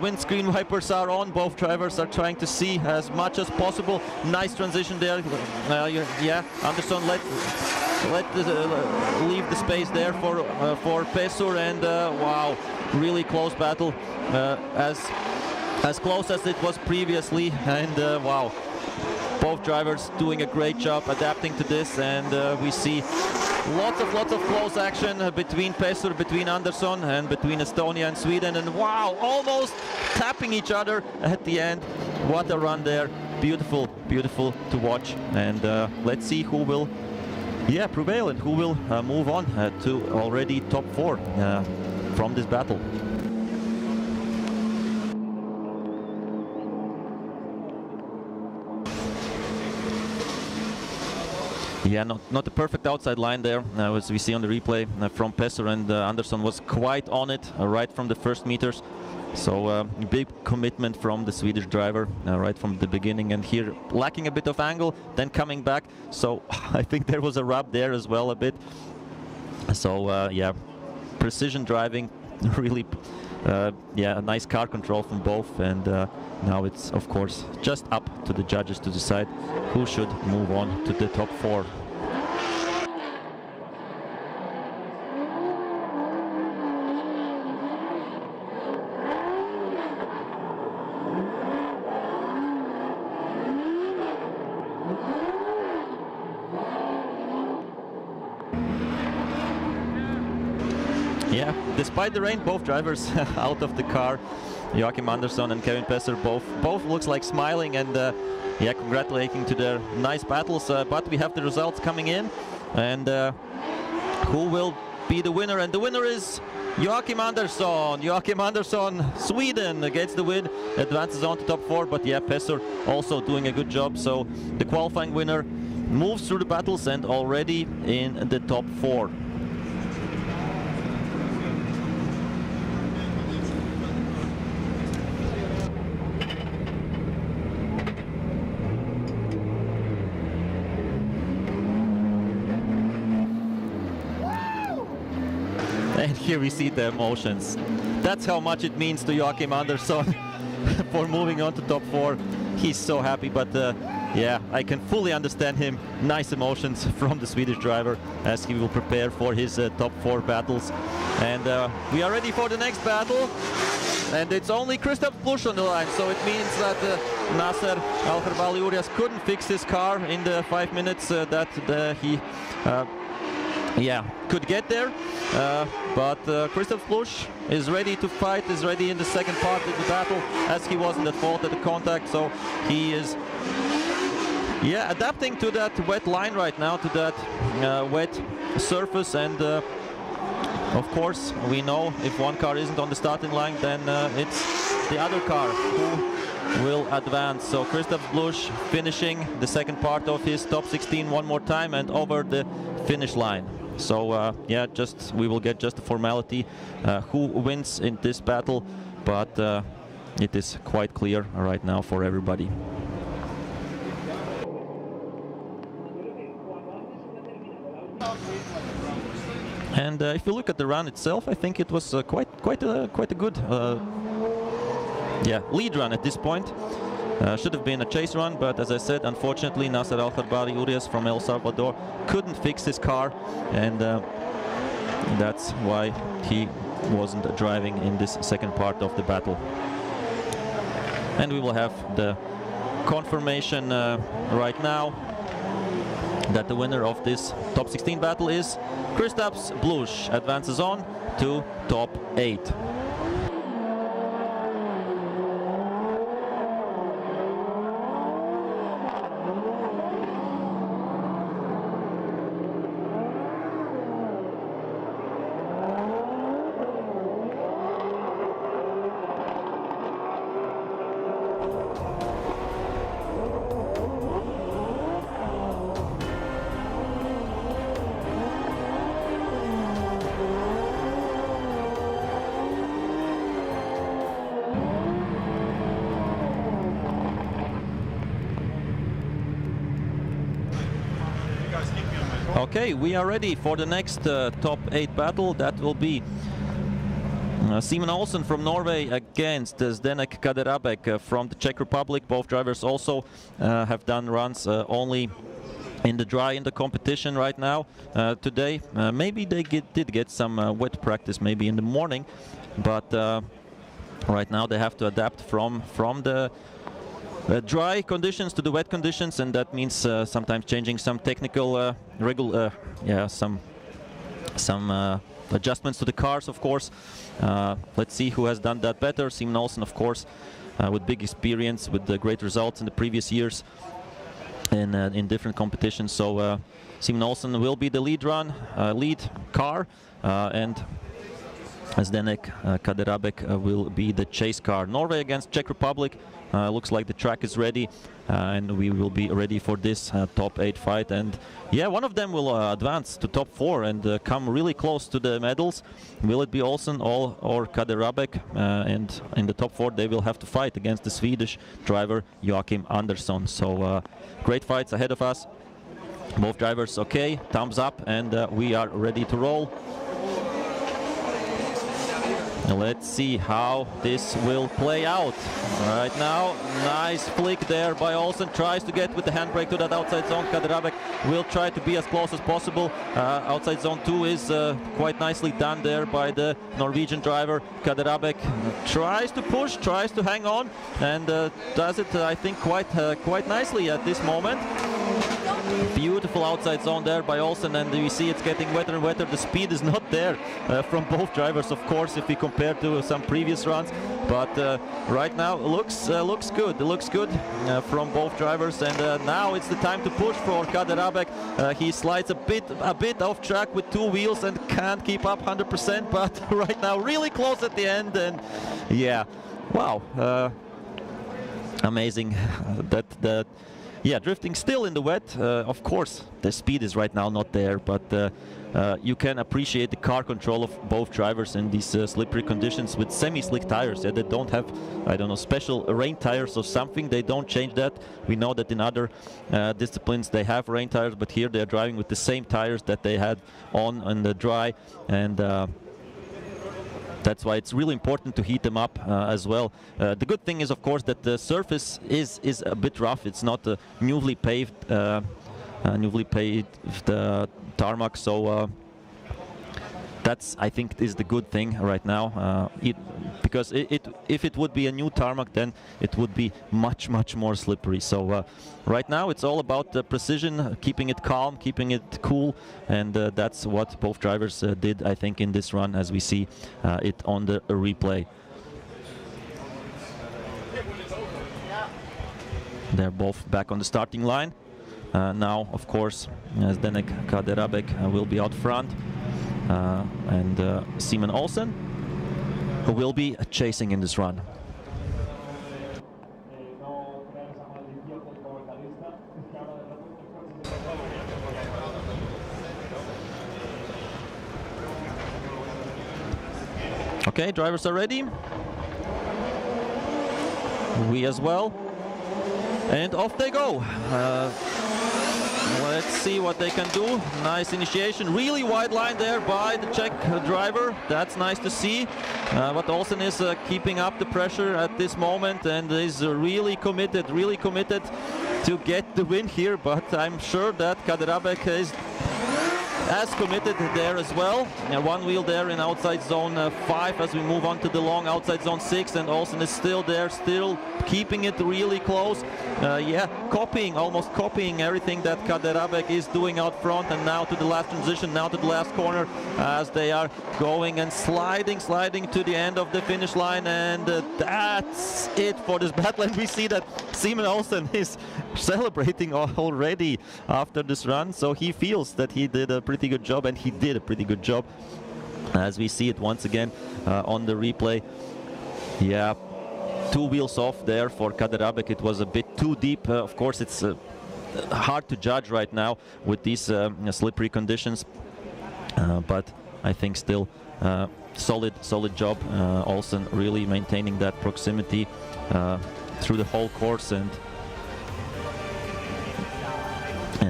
Windscreen wipers are on. Both drivers are trying to see as much as possible. Nice transition there. Yeah, Andersson leave the space there for Pesser, and wow, really close battle, as close as it was previously, and wow, both drivers doing a great job adapting to this, and we see lots of close action between Pesser, between Andersson, and between Estonia and Sweden, and wow, almost tapping each other at the end. What a run there. Beautiful to watch, and let's see who will prevail and who will move on to already top 4 from this battle. Yeah, not a perfect outside line there, as we see on the replay from Pesser, and Andersson was quite on it right from the first meters. So big commitment from the Swedish driver right from the beginning, and here lacking a bit of angle, then coming back. So I think there was a rub there as well a bit. So yeah, precision driving, really, yeah, a nice car control from both, and now it's of course just up to the judges to decide who should move on to the top 4. Yeah, despite the rain, both drivers out of the car. Joachim Andersson and Kevin Pesser both looks like smiling, and yeah, congratulating to their nice battles. But we have the results coming in, and who will be the winner? And the winner is Joachim Andersson. Joachim Andersson, Sweden, gets the win, advances on to top 4. But yeah, Pesser also doing a good job. So the qualifying winner moves through the battles and already in the top 4. And here we see the emotions. That's how much it means to Joachim Andersson for moving on to top 4. He's so happy, but yeah, I can fully understand him. Nice emotions from the Swedish driver as he will prepare for his top 4 battles. And we are ready for the next battle. And it's only Christoph Busch on the line, so it means that Nasser Al-Kharbaliourias couldn't fix his car in the 5 minutes that he yeah, could get there, but Christoph Blusch is ready to fight, is ready in the second part of the battle, as he wasn't at fault at the contact, so he is, yeah, adapting to that wet line right now, to that wet surface, and of course, we know if one car isn't on the starting line, then it's the other car who will advance. So Christoph Blusch finishing the second part of his top 16 one more time and over the finish line. So yeah, just we will get just a formality who wins in this battle, but it is quite clear right now for everybody. And if you look at the run itself, I think it was quite a good yeah, lead run at this point. Should have been a chase run, but as I said, unfortunately, Nasser Al-Kharbari Urias from El Salvador couldn't fix his car, and that's why he wasn't driving in this second part of the battle. And we will have the confirmation right now that the winner of this top 16 battle is Christoph Blusch, advances on to top 8. Okay, we are ready for the next top 8 battle. That will be Simon Olsen from Norway against Zdenek Kaderabek from the Czech Republic. Both drivers also have done runs only in the dry in the competition right now today. Maybe they did get some wet practice maybe in the morning, but right now they have to adapt from the dry conditions to the wet conditions, and that means sometimes changing some technical some adjustments to the cars, of course. Let's see who has done that better. Simon Olsen, of course, with big experience, with great results in the previous years in different competitions. So Simon Olsen will be the lead car, and Zdenek Kaderabek will be the chase car. Norway against Czech Republic. Looks like the track is ready, and we will be ready for this top 8 fight. And yeah, one of them will advance to top 4 and come really close to the medals. Will it be Olsen or Kaderabek? And in the top 4 they will have to fight against the Swedish driver Joachim Andersson. So great fights ahead of us. Both drivers okay, thumbs up, and we are ready to roll. Let's see how this will play out. Right now, nice flick there by Olsen. Tries to get with the handbrake to that outside zone. Kaderabek will try to be as close as possible. Outside zone 2 is quite nicely done there by the Norwegian driver. Kaderabek tries to push, tries to hang on, and does it, I think, quite nicely at this moment. Beautiful outside zone there by Olsen, and you see it's getting wetter and wetter. The speed is not there from both drivers, of course, if we compare to some previous runs. But right now looks good. It looks good from both drivers, and now it's the time to push for Kaderabek. He slides a bit off track with 2 wheels and can't keep up 100%, but right now really close at the end. And yeah, wow, amazing that. Yeah, drifting still in the wet. Of course, the speed is right now not there, but you can appreciate the car control of both drivers in these slippery conditions with semi-slick tires. Yeah, they don't have, I don't know, special rain tires or something. They don't change that. We know that in other disciplines they have rain tires, but here they're driving with the same tires that they had on the dry, and that's why it's really important to heat them up as well. The good thing is, of course, that the surface is a bit rough. It's not a newly paved tarmac, so that's, I think, is the good thing right now. Because if it would be a new tarmac, then it would be much more slippery. So right now it's all about the precision, keeping it calm, keeping it cool, and that's what both drivers did, I think, in this run, as we see it on the replay. They're both back on the starting line. Now, of course, Zdenek Kaderabek will be out front, and Simon Olsen, who will be chasing in this run. Okay, drivers are ready. We as well. And off they go. Let's see what they can do. Nice initiation. Really wide line there by the Czech driver. That's nice to see. But Olsen is keeping up the pressure at this moment and is really committed to get the win here. But I'm sure that Kaderabek is as committed there as well. One wheel there in outside zone 5 as we move on to the long outside zone 6, and Olsen is still there, still keeping it really close. Yeah, almost copying everything that Kaderabek is doing out front. And now to the last transition, now to the last corner, as they are going and sliding to the end of the finish line. And that's it for this battle. And we see that Simon Olsen is celebrating already after this run, so he feels that he did a pretty good job, and he did a pretty good job, as we see it once again on the replay. Yeah, 2 wheels off there for Kaderabek. It was a bit too deep. Of course, it's hard to judge right now with these slippery conditions, but I think still solid job. Olsen really maintaining that proximity through the whole course, and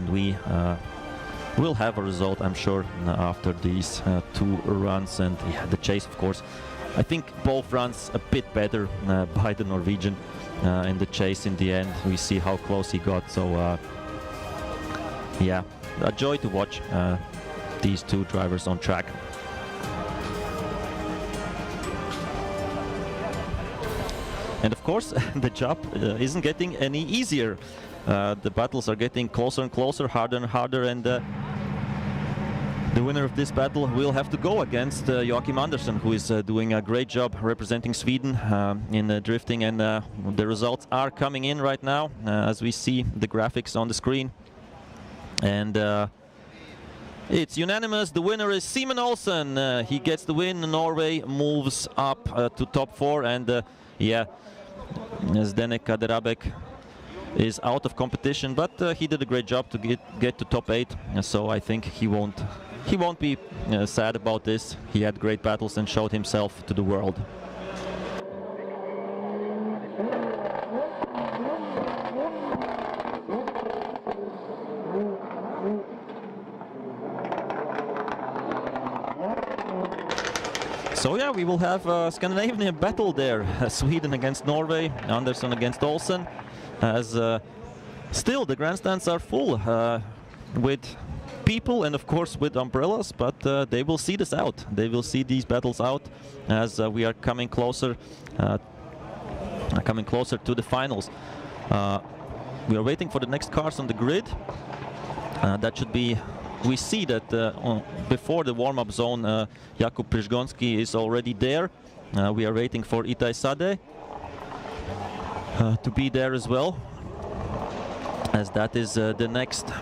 we will have a result, I'm sure, after these 2 runs. And yeah, the chase, of course, I think both runs a bit better by the Norwegian in the chase. In the end, we see how close he got. So yeah, a joy to watch these 2 drivers on track. And of course, the job isn't getting any easier. The battles are getting closer and closer, harder and harder, and the winner of this battle will have to go against Joachim Andersen, who is doing a great job representing Sweden in drifting. And the results are coming in right now, as we see the graphics on the screen. And it's unanimous. The winner is Simon Olsen. He gets the win. Norway moves up to top 4, and yeah, Zdenek Kaderabek is out of competition, but he did a great job to get to top 8. So I think he won't be sad about this. He had great battles and showed himself to the world. So yeah, we will have a Scandinavian battle there. Sweden against Norway, Andersen against Olsen. As still the grandstands are full with people and of course with umbrellas, but they will see this out. They will see these battles out as we are coming closer to the finals. We are waiting for the next cars on the grid. That should be. We see that before the warm-up zone, Jakub Przygonski is already there. We are waiting for Itai Sade to be there as well, as that is the next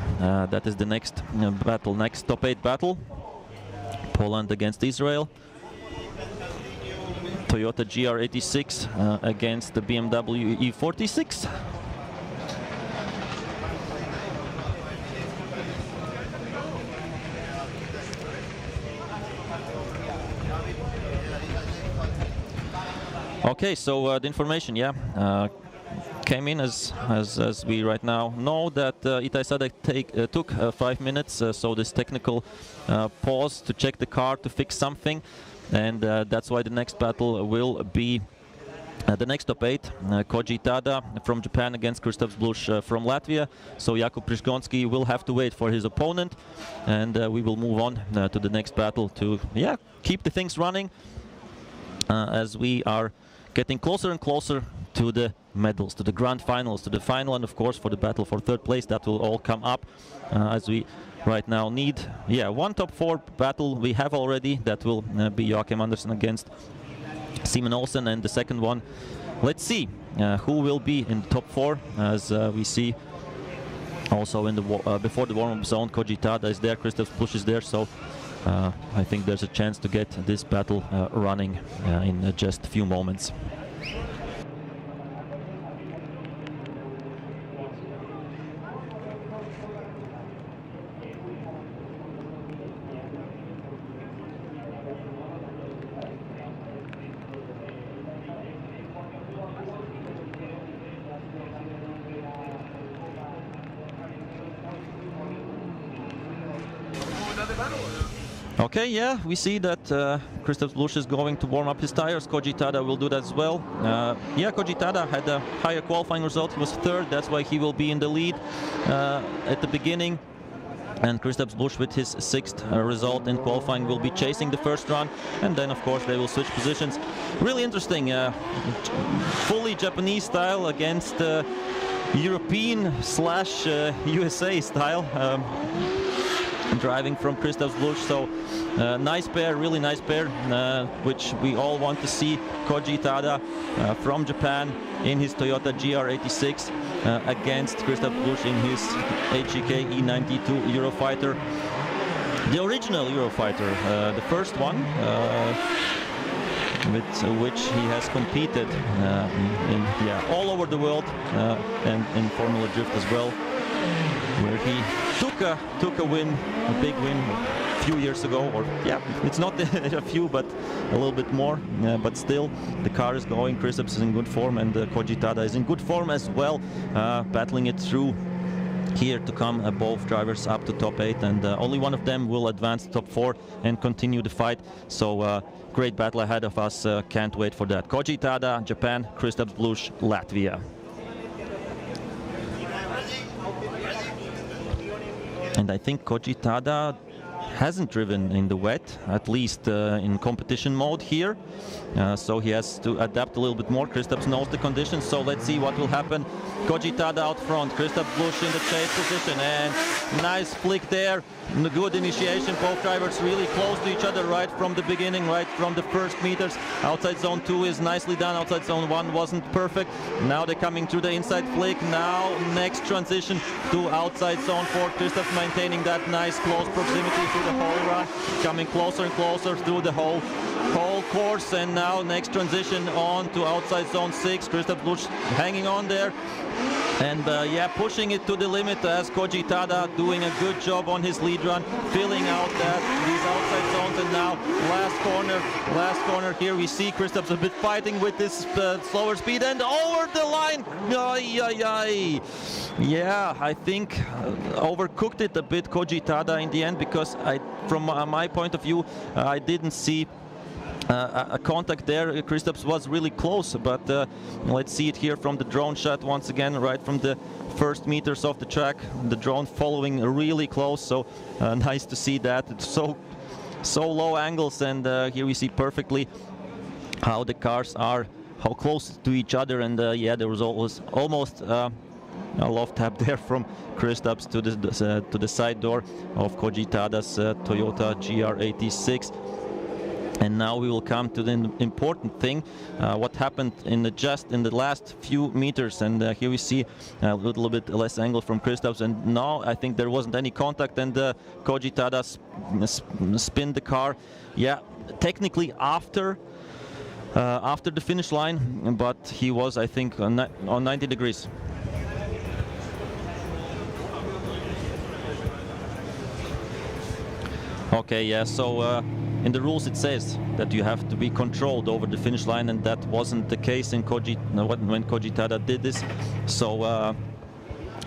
battle, next top 8 battle. Poland against Israel. Toyota GR86 against the BMW E46. Okay, so the information, came in as we right now know that Itai Sade took 5 minutes, so this technical pause to check the car to fix something, and that's why the next battle will be The next top 8, Koji Tada from Japan against Kristaps Blush from Latvia. So Jakub Prižgonski will have to wait for his opponent, and we will move on to the next battle to keep the things running as we are getting closer and closer to the medals, to the grand finals, to the final, and of course for the battle for 3rd place. That will all come up as we right now need one top 4 battle we have already. That will be Joachim Andersen against Simon Olsen, and the second one, let's see who will be in the top 4, as we see also in the before the warm-up zone. Koji Tada is there, Kristaps Blush is there, so I think there's a chance to get this battle running in just a few moments. Okay, yeah, we see that Kristaps Blush is going to warm up his tires. Koji Tada will do that as well. Koji Tada had a higher qualifying result. He was 3rd, that's why he will be in the lead at the beginning. And Kristaps Blush with his 6th result in qualifying will be chasing the first run, and then of course they will switch positions. Really interesting, fully Japanese style against European / USA style. Driving from Kristaps Blush, so nice pair, really nice pair, which we all want to see. Koji Tada from Japan in his Toyota GR86 against Kristaps Blush in his HEK E92 Eurofighter, the original Eurofighter, the first one with which he has competed all over the world and in Formula Drift as well, where he took a win, a big win a few years ago, or it's not a few, but a little bit more, but still the car is going. Kristaps is in good form, and Koji Tada is in good form as well, battling it through here to come both drivers up to top 8, and only one of them will advance to top 4 and continue the fight. So great battle ahead of us, can't wait for that. Koji Tada, Japan, Kristaps Blush, Latvia. And I think Koji Tada hasn't driven in the wet, at least in competition mode here. So he has to adapt a little bit more. Kristaps knows the conditions, so let's see what will happen. Koji Tada out front, Kristaps Blush in the chase position, and nice flick there. Good initiation, both drivers really close to each other right from the beginning, right from the first meters. Outside zone 2 is nicely done, outside zone 1 wasn't perfect. Now they're coming through the inside flick. Now next transition to outside zone 4. Kristaps maintaining that nice close proximity through the whole run, coming closer and closer through the whole course, and now next transition on to outside zone 6. Kristaps Blush hanging on there, and pushing it to the limit as Koji Tada doing a good job on his lead run, filling out these outside zones. And now last corner here we see Kristaps a bit fighting with this slower speed, and over the line. Yeah, I think overcooked it a bit, Koji Tada, in the end, because from my point of view, I didn't see a contact there. Kristaps was really close, but let's see it here from the drone shot once again, right from the first meters of the track. The drone following really close, so nice to see that. It's so low angles, and here we see perfectly how the cars are, how close to each other, and there was almost a loft tap there from Kristaps to the side door of Koji Tada's Toyota GR86. And now we will come to the important thing, what happened in the last few meters. And here we see a little bit less angle from Kristaps, and now I think there wasn't any contact, and Koji Tada spin the car. Yeah, technically after the finish line, but he was, I think, on 90 degrees. Okay, yeah, so in the rules it says that you have to be controlled over the finish line, and that wasn't the case in when Koji Tada did this. So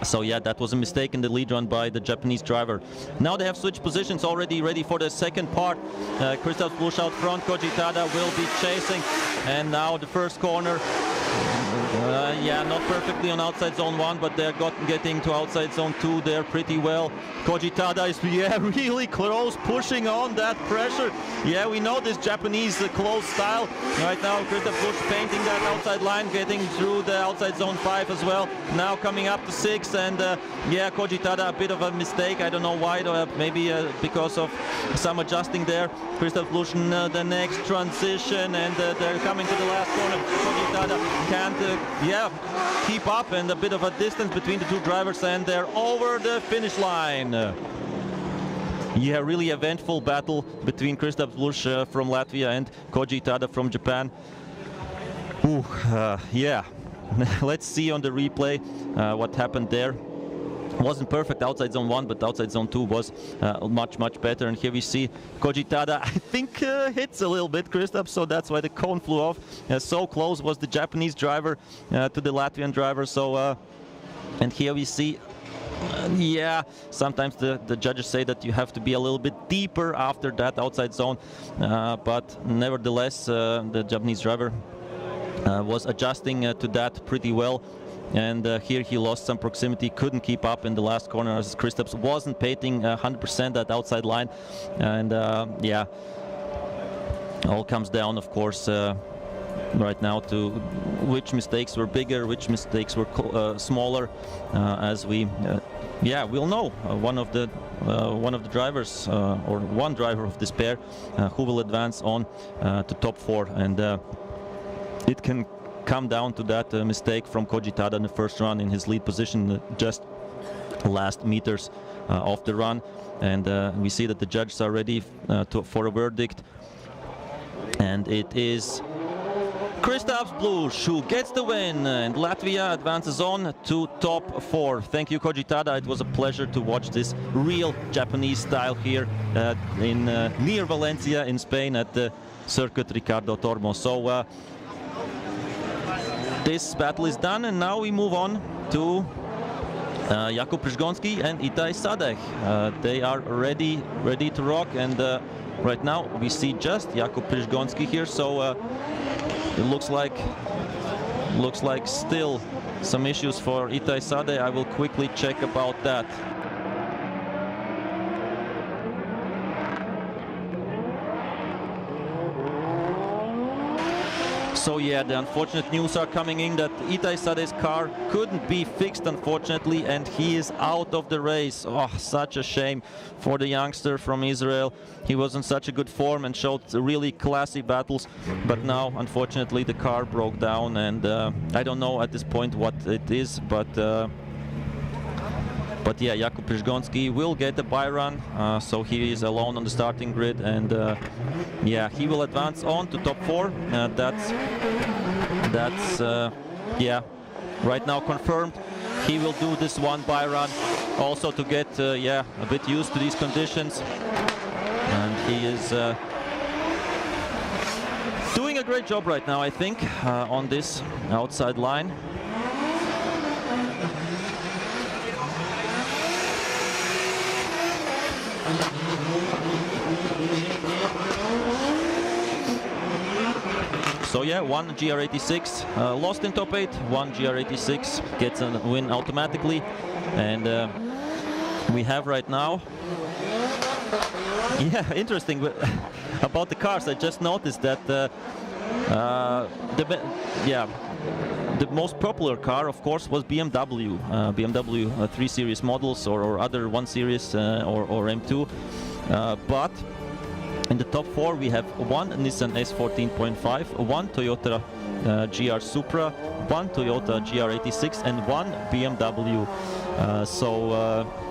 So yeah, that was a mistake in the lead run by the Japanese driver. Now they have switched positions, already ready for the second part. Christoph Busch out front, Koji Tada will be chasing, and now the first corner. Yeah, not perfectly on outside zone 1, but they're getting to outside zone 2 there pretty well. Koji Tada is really close, pushing on that pressure. Yeah, we know this Japanese close style. Right now, Christoph Busch painting that outside line, getting through the outside zone 5 as well. Now coming up to 6, and yeah, Koji Tada, a bit of a mistake. I don't know why, maybe because of some adjusting there. Christoph Busch, the next transition, and they're coming to the last corner. Koji Tada can't keep up, and a bit of a distance between the two drivers, and they're over the finish line. Yeah, really eventful battle between Christoph Busch from Latvia and Koji Tada from Japan. Ooh, yeah, let's see on the replay what happened there. Wasn't perfect outside zone 1, but outside zone 2 was much better. And here we see Koji Tada, I think, hits a little bit Christoph, so that's why the cone flew off. So close was the Japanese driver to the Latvian driver. So, and here we see, yeah, sometimes the judges say that you have to be a little bit deeper after that outside zone, but nevertheless, the Japanese driver was adjusting to that pretty well. And here he lost some proximity, couldn't keep up in the last corner as Christoph wasn't painting 100% that outside line. And yeah, all comes down, of course, right now to which mistakes were bigger, which mistakes were smaller, as we, yeah, we'll know one of the drivers or one driver of this pair who will advance on to top 4, and it can come down to that mistake from Koji Tada in the first run in his lead position, just last meters of the run. And we see that the judges are ready for a verdict, and it is Christoph Busch who gets the win, and Latvia advances on to top 4. Thank you, Koji Tada. It was a pleasure to watch this real Japanese style here in near Valencia in Spain at the Circuit Ricardo Tormo. So this battle is done, and now we move on to Jakub Przygoński and Itai Sadek. They are ready to rock, and right now we see just Jakub Przygoński here. So it looks like still some issues for Itai Sadek. I will quickly check about that. So yeah, the unfortunate news are coming in that Itai Sadek's car couldn't be fixed, unfortunately, and he is out of the race. Oh, such a shame for the youngster from Israel. He was in such a good form and showed really classy battles, but now, unfortunately, the car broke down, and I don't know at this point what it is, but yeah, Jakub Przygoński will get a bye run, so he is alone on the starting grid, and yeah, he will advance on to top 4. That's yeah, right now confirmed. He will do this one bye run, also to get yeah, a bit used to these conditions, and he is doing a great job right now, I think, on this outside line. So yeah, one GR86 lost in top 8, one GR86 gets a win automatically, and we have right now, yeah, interesting about the cars. I just noticed that the most popular car, of course, was BMW. BMW 3 Series models or other 1 Series or M2, but in the top 4 we have one Nissan S14.5, one Toyota GR Supra, one Toyota GR86, and one BMW. So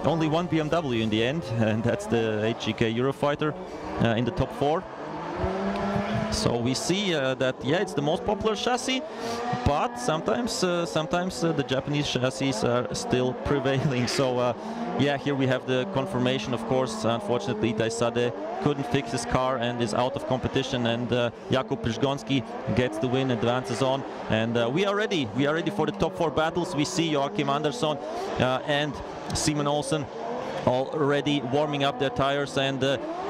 only one BMW in the end, and that's the HGK Eurofighter in the top 4. So we see that, yeah, it's the most popular chassis, but sometimes the Japanese chassis are still prevailing. So yeah, here we have the confirmation, of course. Unfortunately, Itai Sade couldn't fix his car and is out of competition, and Jakub Przgonski gets the win, advances on, and we are ready for the top 4 battles. We see Joachim Andersson and Simon Olsen already warming up their tires, and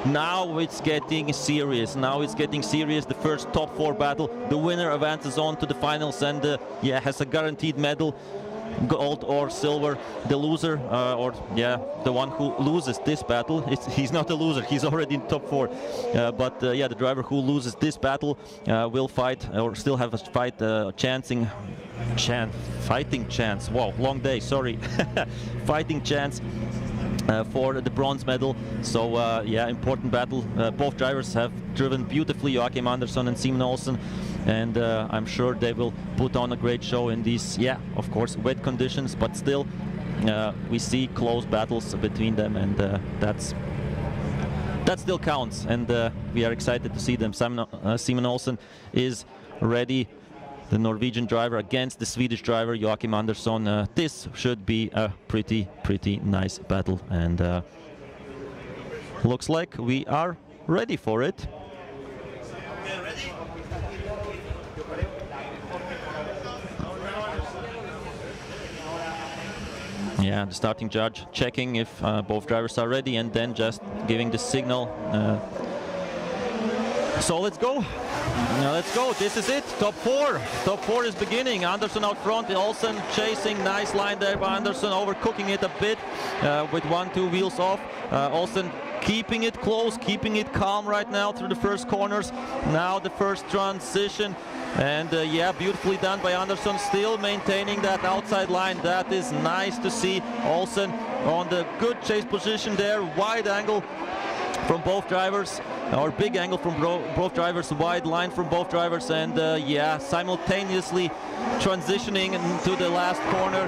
now it's getting serious. The first top 4 battle. The winner advances on to the finals and yeah, has a guaranteed medal, gold or silver. The loser, the one who loses this battle, he's not a loser, he's already in top 4. But yeah, the driver who loses this battle will fight, or still have a fight, fighting chance. Wow, long day, sorry. Fighting chance for the bronze medal. So yeah, important battle. Both drivers have driven beautifully, Joachim Andersson and Simon Olsen, and I'm sure they will put on a great show in these, yeah, of course, wet conditions, but still we see close battles between them, and that still counts, and we are excited to see them. Simon Olsen is ready, the Norwegian driver against the Swedish driver Joachim Andersson. This should be a pretty nice battle, and looks like we are ready for it. Yeah, the starting judge checking if both drivers are ready, and then just giving the signal. So let's go. Let's go. This is it. Top 4. Top 4 is beginning. Andersson out front. Olsen chasing. Nice line there by Andersson, overcooking it a bit with 1-2 wheels off. Olsen keeping it close, keeping it calm right now through the first corners. Now the first transition. And yeah, beautifully done by Andersson, still maintaining that outside line. That is nice to see. Olsen on the good chase position there. Wide angle from both drivers, or big angle from both drivers, wide line from both drivers, and yeah, simultaneously transitioning to the last corner,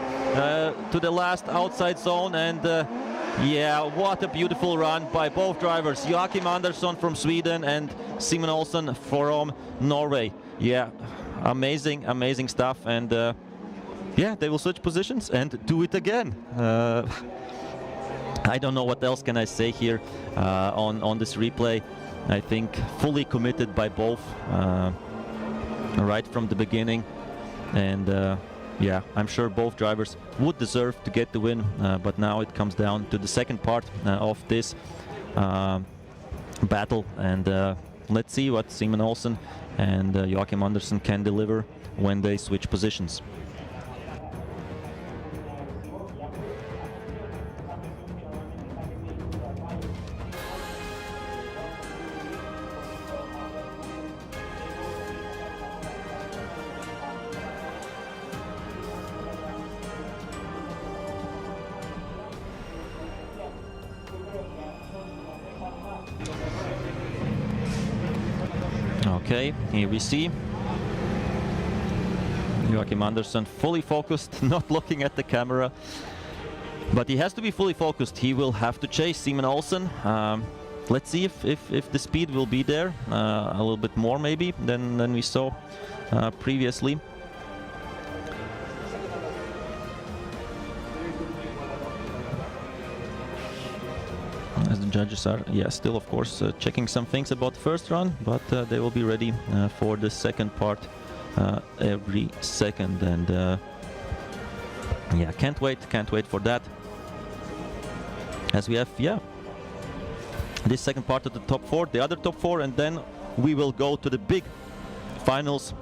to the last outside zone, and yeah, what a beautiful run by both drivers, Joachim Andersson from Sweden and Simon Olsen from Norway. Yeah, amazing stuff, and yeah, they will switch positions and do it again. I don't know what else can I say here on this replay. I think fully committed by both right from the beginning, and yeah, I'm sure both drivers would deserve to get the win, but now it comes down to the second part of this battle, and let's see what Simon Olsen and Joachim Andersson can deliver when they switch positions. Okay, here we see Joachim Andersson fully focused, not looking at the camera, but he has to be fully focused. He will have to chase Simon Olsen. Let's see if the speed will be there, a little bit more maybe than we saw previously. As the judges are, yeah, still of course checking some things about the first run, but they will be ready for the second part every second, and yeah, can't wait for that. As we have, yeah, this second part of the top 4, the other top 4, and then we will go to the big finals.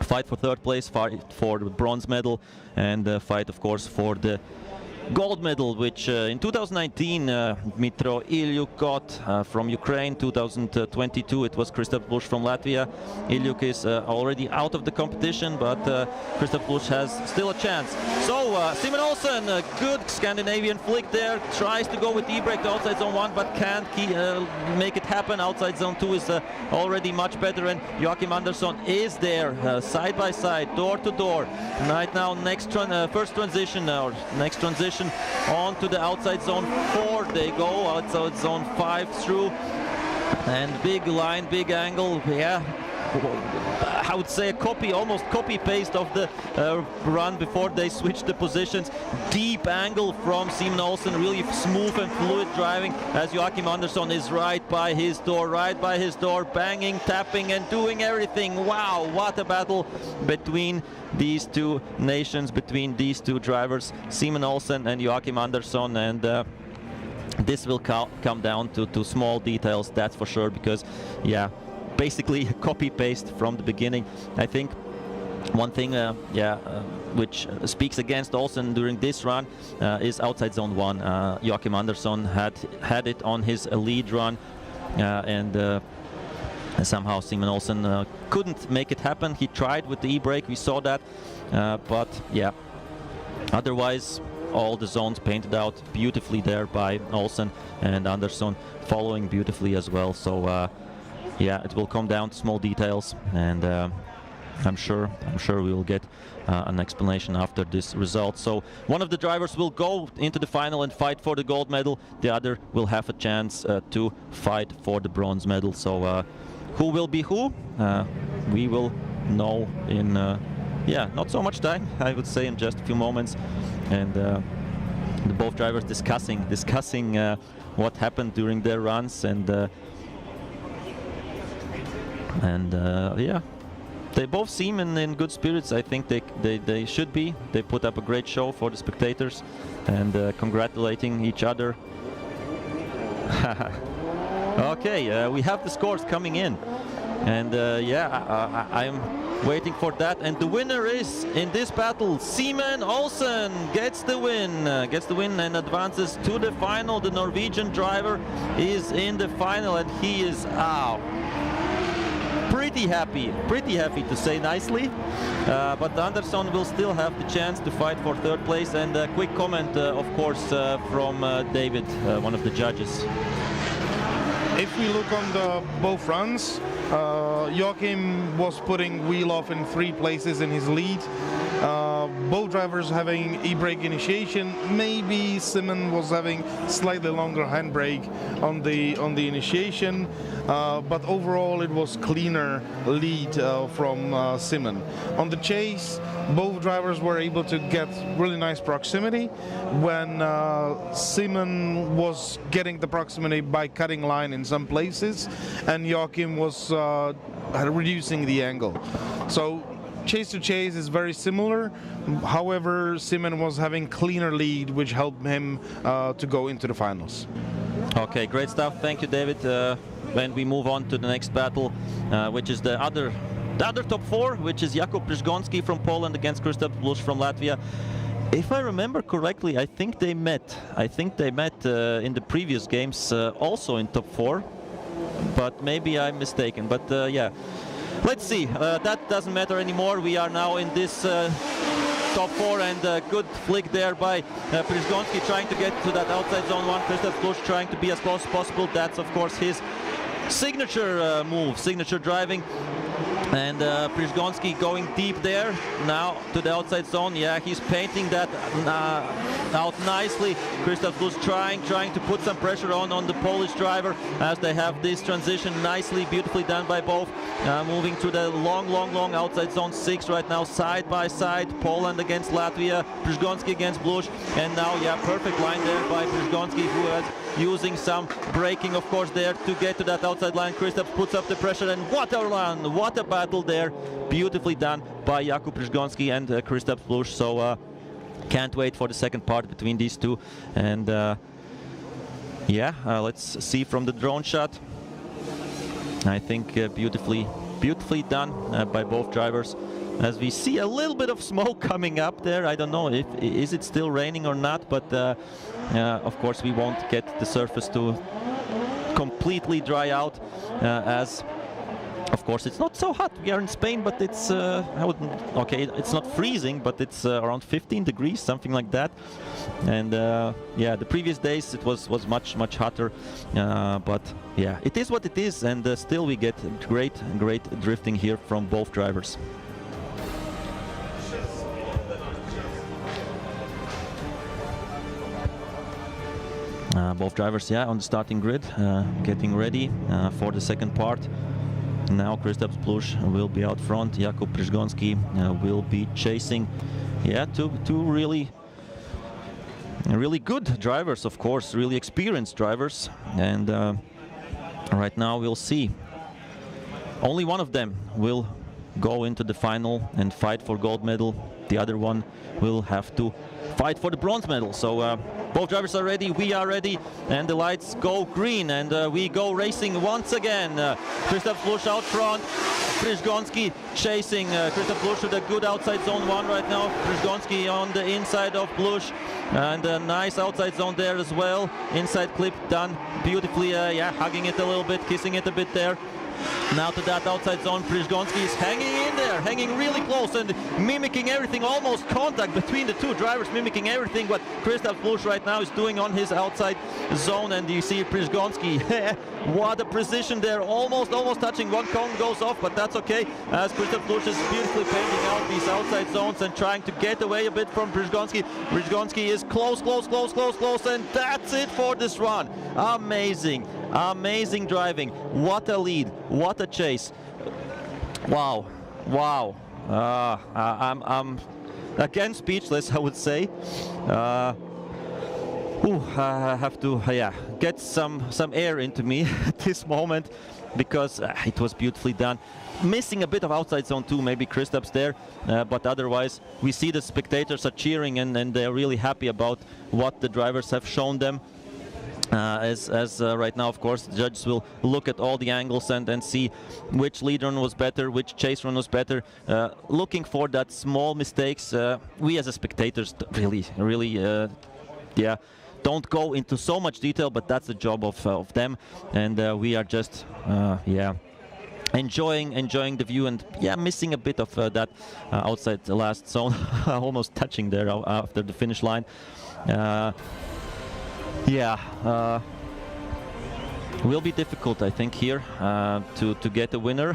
Fight for third place, fight for the bronze medal, and fight of course for the gold medal, which in 2019 Dmitro Ilyuk got from Ukraine. 2022 it was Christoph Busch from Latvia. Ilyuk is already out of the competition, but Christoph Busch has still a chance. So Simon Olsen, a good Scandinavian flick there, tries to go with e-brake to outside zone 1, but can't make it happen. Outside zone 2 is already much better, and Joachim Andersson is there side by side, door to door. Right now, first transition, or next transition onto the outside zone 4 they go, outside zone 5 through. And big line, big angle, yeah. I would say a copy, almost copy-paste of the run before they switched the positions. Deep angle from Simon Olsen, really smooth and fluid driving as Joachim Andersson is right by his door, banging, tapping and doing everything. Wow, what a battle between these two nations, between these two drivers, Simon Olsen and Joachim Andersson. And this will come down to small details, that's for sure, because, yeah, basically copy-paste from the beginning. I think one thing which speaks against Olsen during this run is outside zone 1. Joachim Andersson had it on his lead run, and somehow Simon Olsen couldn't make it happen. He tried with the e-brake, we saw that, but yeah, otherwise all the zones painted out beautifully there by Olsen, and Andersson following beautifully as well. So yeah, it will come down to small details, and I'm sure we will get an explanation after this result. So one of the drivers will go into the final and fight for the gold medal. The other will have a chance to fight for the bronze medal. So who will be who? We will know in not so much time, I would say, in just a few moments. And the both drivers discussing what happened during their runs, and yeah, they both seem in good spirits. I think they should be. They put up a great show for the spectators, and congratulating each other. Okay, we have the scores coming in, and yeah, I'm waiting for that. And the winner is, in this battle, Simon Olsen gets the win and advances to the final. The Norwegian driver is in the final, and he is pretty happy to say nicely, but Andersson will still have the chance to fight for third place. And a quick comment, of course, from David, one of the judges. If we look on the both runs, Joachim was putting wheel off in 3 places in his lead. Both drivers having e-brake initiation. Maybe Simon was having slightly longer handbrake on the initiation, but overall it was cleaner lead from Simon. On the chase, both drivers were able to get really nice proximity. When Simon was getting the proximity by cutting line in some places, and Joachim was reducing the angle. So chase to chase is very similar. However, Simon was having cleaner lead, which helped him to go into the finals. Okay, great stuff. Thank you, David. When we move on to the next battle, which is the other top 4, which is Jakub Przgonski from Poland against Krzysztof Blusz from Latvia. If I remember correctly, I think they met in the previous games, also in top 4, but maybe I'm mistaken. But yeah, let's see. That doesn't matter anymore. We are now in this top 4, and a good flick there by Przgonski, trying to get to that outside zone 1. Krzysztof Blusz trying to be as close as possible. That's of course his signature move, signature driving. And Przgonski going deep there now to the outside zone. Yeah, he's painting that out nicely. Krzysztof Blusz trying to put some pressure on the Polish driver as they have this transition nicely, beautifully done by both. Moving to the long outside zone 6 right now, side by side. Poland against Latvia, Przgonski against Blusz, and now, yeah, perfect line there by Przgonski, who has using some braking, of course, there to get to that outside line. Krzysztof puts up the pressure, and what a run, what a battle there. Beautifully done by Jakub Przgonski and Krzysztof Blusz. So can't wait for the second part between these two. And yeah, let's see from the drone shot. I think beautifully done by both drivers. As we see a little bit of smoke coming up there. I don't know if is it still raining or not, but of course we won't get the surface to completely dry out, as of course it's not so hot. We are in Spain, but it's it's not freezing, but it's around 15 degrees, something like that. And yeah, the previous days it was much hotter, but yeah, it is what it is, and still we get great drifting here from both drivers. Both drivers, on the starting grid, getting ready for the second part. Now Kristaps Plush will be out front. Jakub Przygoński will be chasing. Two really good drivers, of course, really experienced drivers. And right now we'll see. Only one of them will go into the final and fight for gold medal. The other one will have to fight for the bronze medal. So both drivers are ready, we are ready, and the lights go green, and we go racing once again. Kristaps Plush out front, Przygoński chasing. Kristaps Plush with a good outside zone 1 right now. Przygoński on the inside of Plush, and a nice outside zone there as well. Inside clip done beautifully, hugging it a little bit, kissing it a bit there. Now to that outside zone, Przygoński is hanging in there, hanging really close and mimicking everything, almost contact between the two drivers, mimicking everything what Kristaps Plush right now is doing on his outside zone. And you see Przygoński, what a precision there, almost touching. One cone goes off, but that's okay, as Kristaps Plush is beautifully painting out these outside zones and trying to get away a bit from Przygoński. Przygoński is close, and that's it for this run. Amazing driving. What a lead, what a chase. Wow. I'm again speechless, I would say. I have to get some air into me at this moment, because it was beautifully done. Missing a bit of outside zone too, maybe Kristaps there, but otherwise we see the spectators are cheering, and they're really happy about what the drivers have shown them. As right now, of course, the judges will look at all the angles and see which lead run was better, which chase run was better, looking for that small mistakes. We as a spectators really don't go into so much detail, but that's the job of them, and we are just enjoying the view, and missing a bit of that outside the last zone, almost touching there after the finish line. Will be difficult, I think, here to get a winner,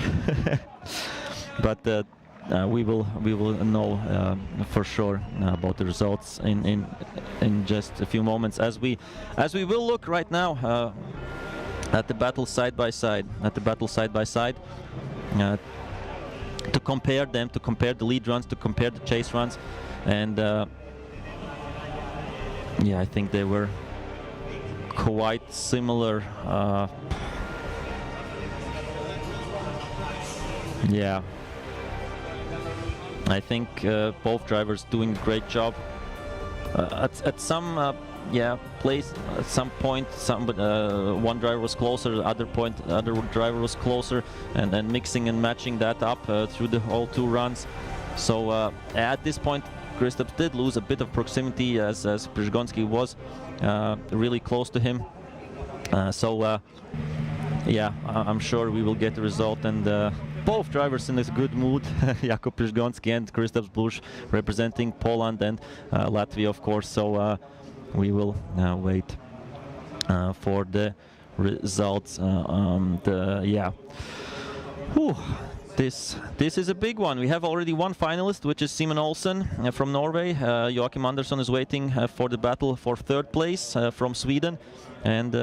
but we will know for sure about the results in just a few moments, as we will look right now at the battle side by side, to compare them, to compare the lead runs, to compare the chase runs, and I think they were quite similar. I think both drivers doing a great job. At some place, at some point, one driver was closer, other driver was closer, and then mixing and matching that up through the whole two runs. So at this point, Kristaps did lose a bit of proximity, as Przygoński was really close to him. I'm sure we will get the result, and both drivers in a good mood. Jakub Przygoński and Kristaps Plush representing Poland and Latvia, of course. So we will wait for the results. This is a big one. We have already one finalist, which is Simen Olsen from Norway. Joachim Andersson is waiting for the battle for third place from Sweden, and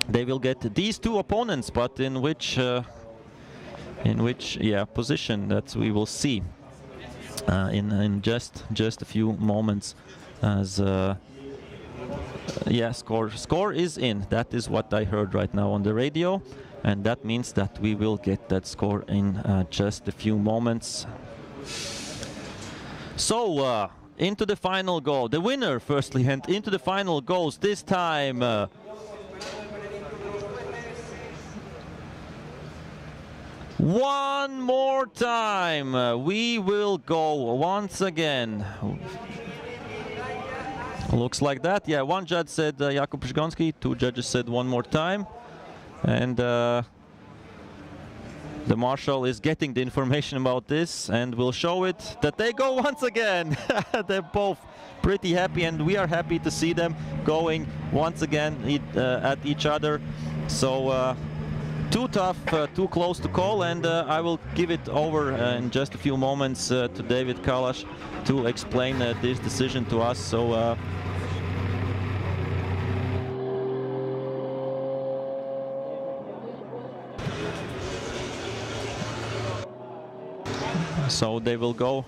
they will get these two opponents, but in which position, that we will see in just a few moments. As score is in. That is what I heard right now on the radio. And that means that we will get that score in just a few moments. So, into the final goal. The winner, firstly, and into the final goes this time. One more time. We will go once again. Looks like that. Yeah, one judge said Jakub Przygoński, two judges said one more time. And the marshal is getting the information about this, and will show it that they go once again. They're both pretty happy, and we are happy to see them going once again at each other. So too tough, too close to call, and I will give it over in just a few moments to David Kalash to explain this decision to us. So So they will go.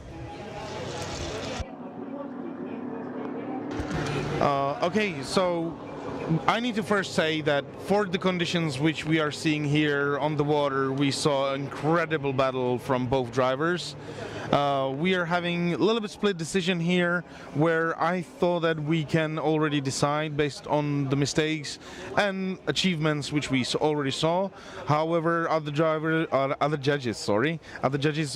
Okay, so I need to first say that for the conditions which we are seeing here on the water, we saw an incredible battle from both drivers. We are having a little bit split decision here, where I thought that we can already decide based on the mistakes and achievements which we already saw. However, other judges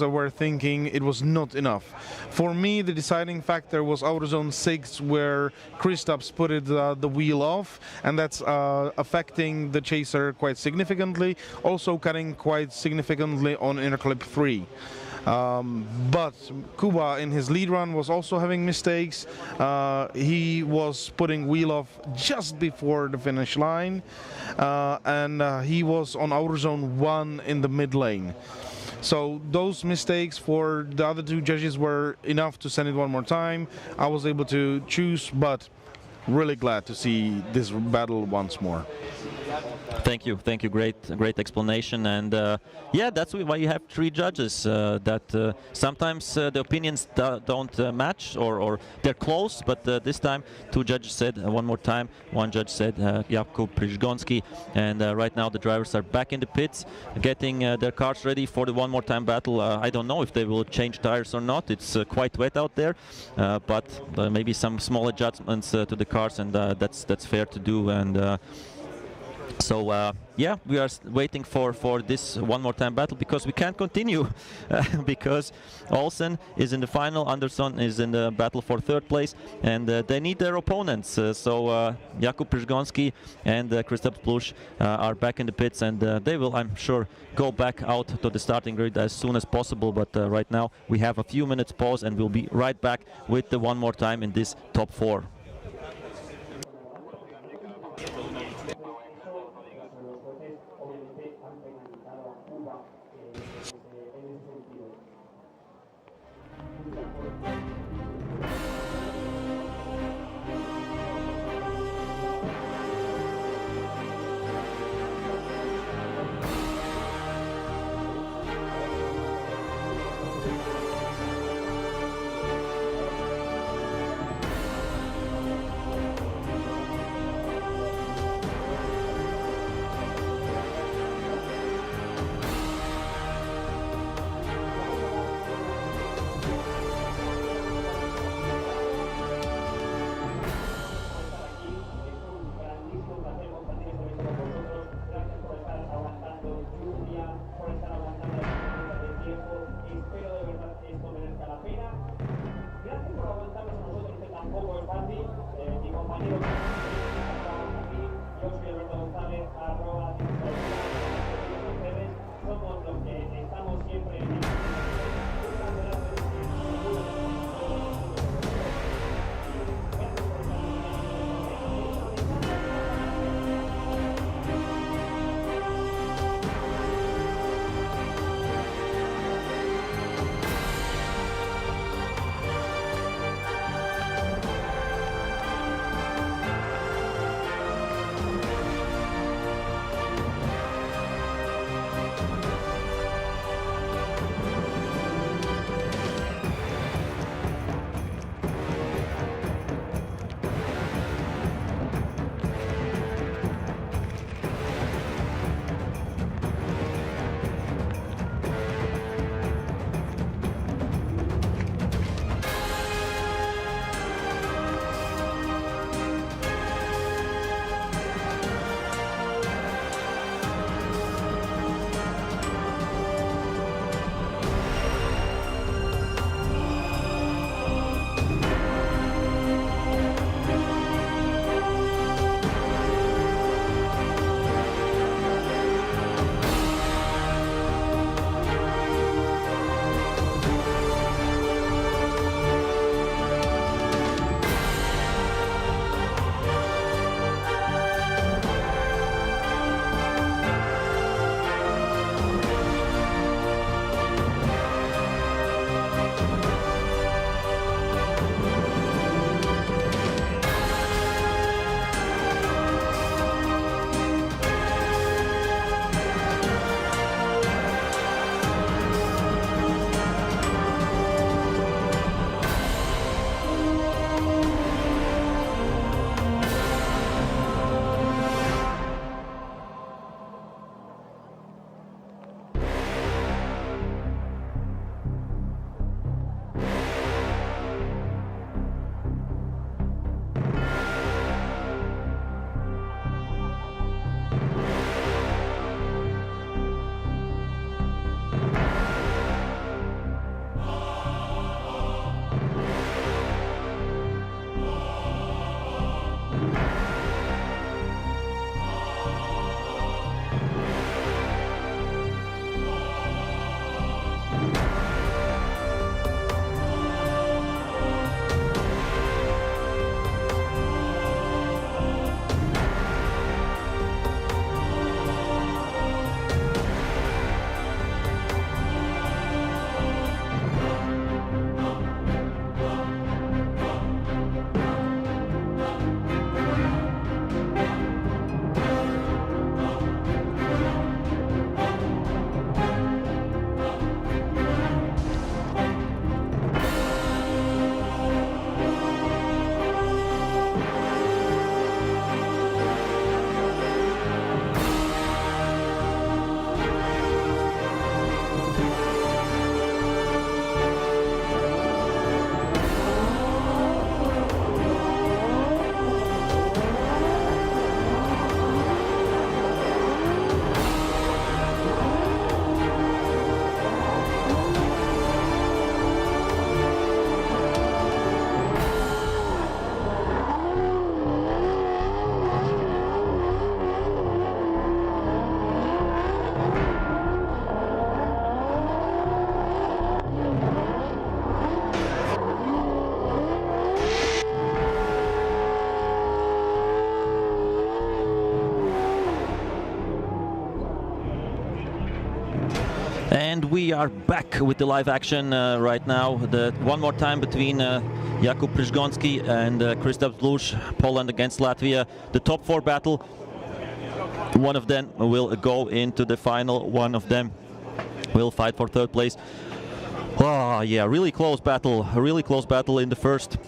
were thinking it was not enough. For me, the deciding factor was outer zone 6, where Kristaps put the wheel off, and that's affecting the chaser quite significantly, also cutting quite significantly on inner clip 3. But Kuba in his lead run was also having mistakes. He was putting wheel off just before the finish line, and he was on outer zone 1 in the mid lane. So those mistakes for the other two judges were enough to send it one more time. I was able to choose, but really glad to see this battle once more. Thank you. Great explanation. And yeah, that's why you have 3 judges. That sometimes the opinions don't match, or they're close. But this time, 2 judges said one more time. One judge said Jakub Przygonski. And right now the drivers are back in the pits, getting their cars ready for the one more time battle. I don't know if they will change tires or not. It's quite wet out there, but maybe some small adjustments to the cars, and that's fair to do. And so yeah, we are waiting for this one more time battle, because we can't continue because Olsen is in the final, Andersson is in the battle for 3rd place, and they need their opponents. So Jakub Przygonski and Kristaps Plush are back in the pits, and they will, I'm sure, go back out to the starting grid as soon as possible. But right now we have a few minutes pause, and we'll be right back with the one more time in this top 4. we are back with the live action right now. One more time between Jakub Przygoński and Krzysztof Zlusz, Poland against Latvia. The top 4 battle. One of them will go into the final. One of them will fight for 3rd place. Oh yeah, really close battle. A really close battle in the first.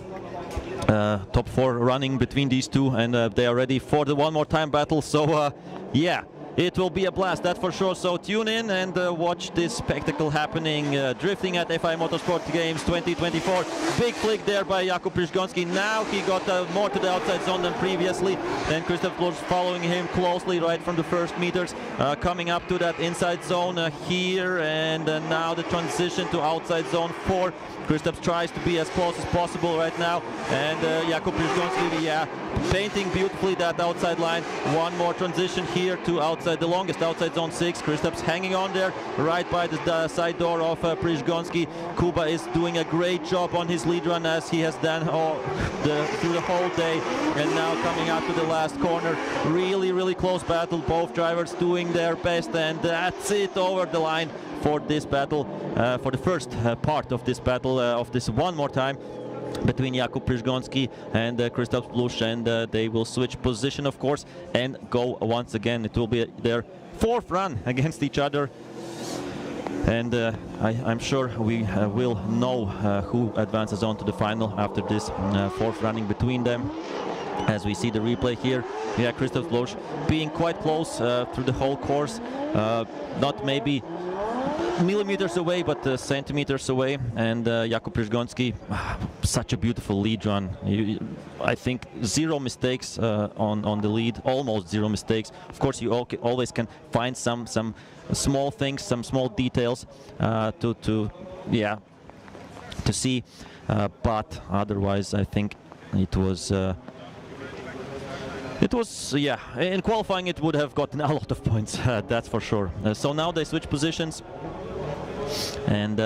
Top 4 running between these two, and they are ready for the one more time battle. So yeah, it will be a blast, that's for sure. So tune in and watch this spectacle happening. Drifting at FIA Motorsport Games 2024. Big flick there by Jakub Przygoński. Now he got more to the outside zone than previously. Then Krzysztof Zlusz following him closely right from the first meters. Coming up to that inside zone here, and now the transition to outside zone 4. Krzysztof tries to be as close as possible right now, and Jakub Przygoński, yeah, painting beautifully that outside line. One more transition here to outside, the longest outside zone 6. Krzysztof's hanging on there right by the side door of Przygoński. Kuba is doing a great job on his lead run, as he has done through the whole day. And now coming up to the last corner, really close battle. Both drivers doing their best, and that's it, over the line for this battle, for the first part of this battle, of this one more time between Jakub Przygoński and Krzysztof Zlusz, and they will switch position, of course, and go once again. It will be their 4th run against each other, and I'm sure we will know who advances on to the final after this 4th running between them. As we see the replay here, yeah, Krzysztof Zlusz being quite close through the whole course, not maybe millimeters away, but centimeters away. And Jakub Przygoński, such a beautiful lead run. I think 0 mistakes on the lead, almost 0 mistakes. Of course, you always can find some small things, some small details to see, but otherwise I think it was yeah, in qualifying it would have gotten a lot of points, that's for sure. So now they switch positions, and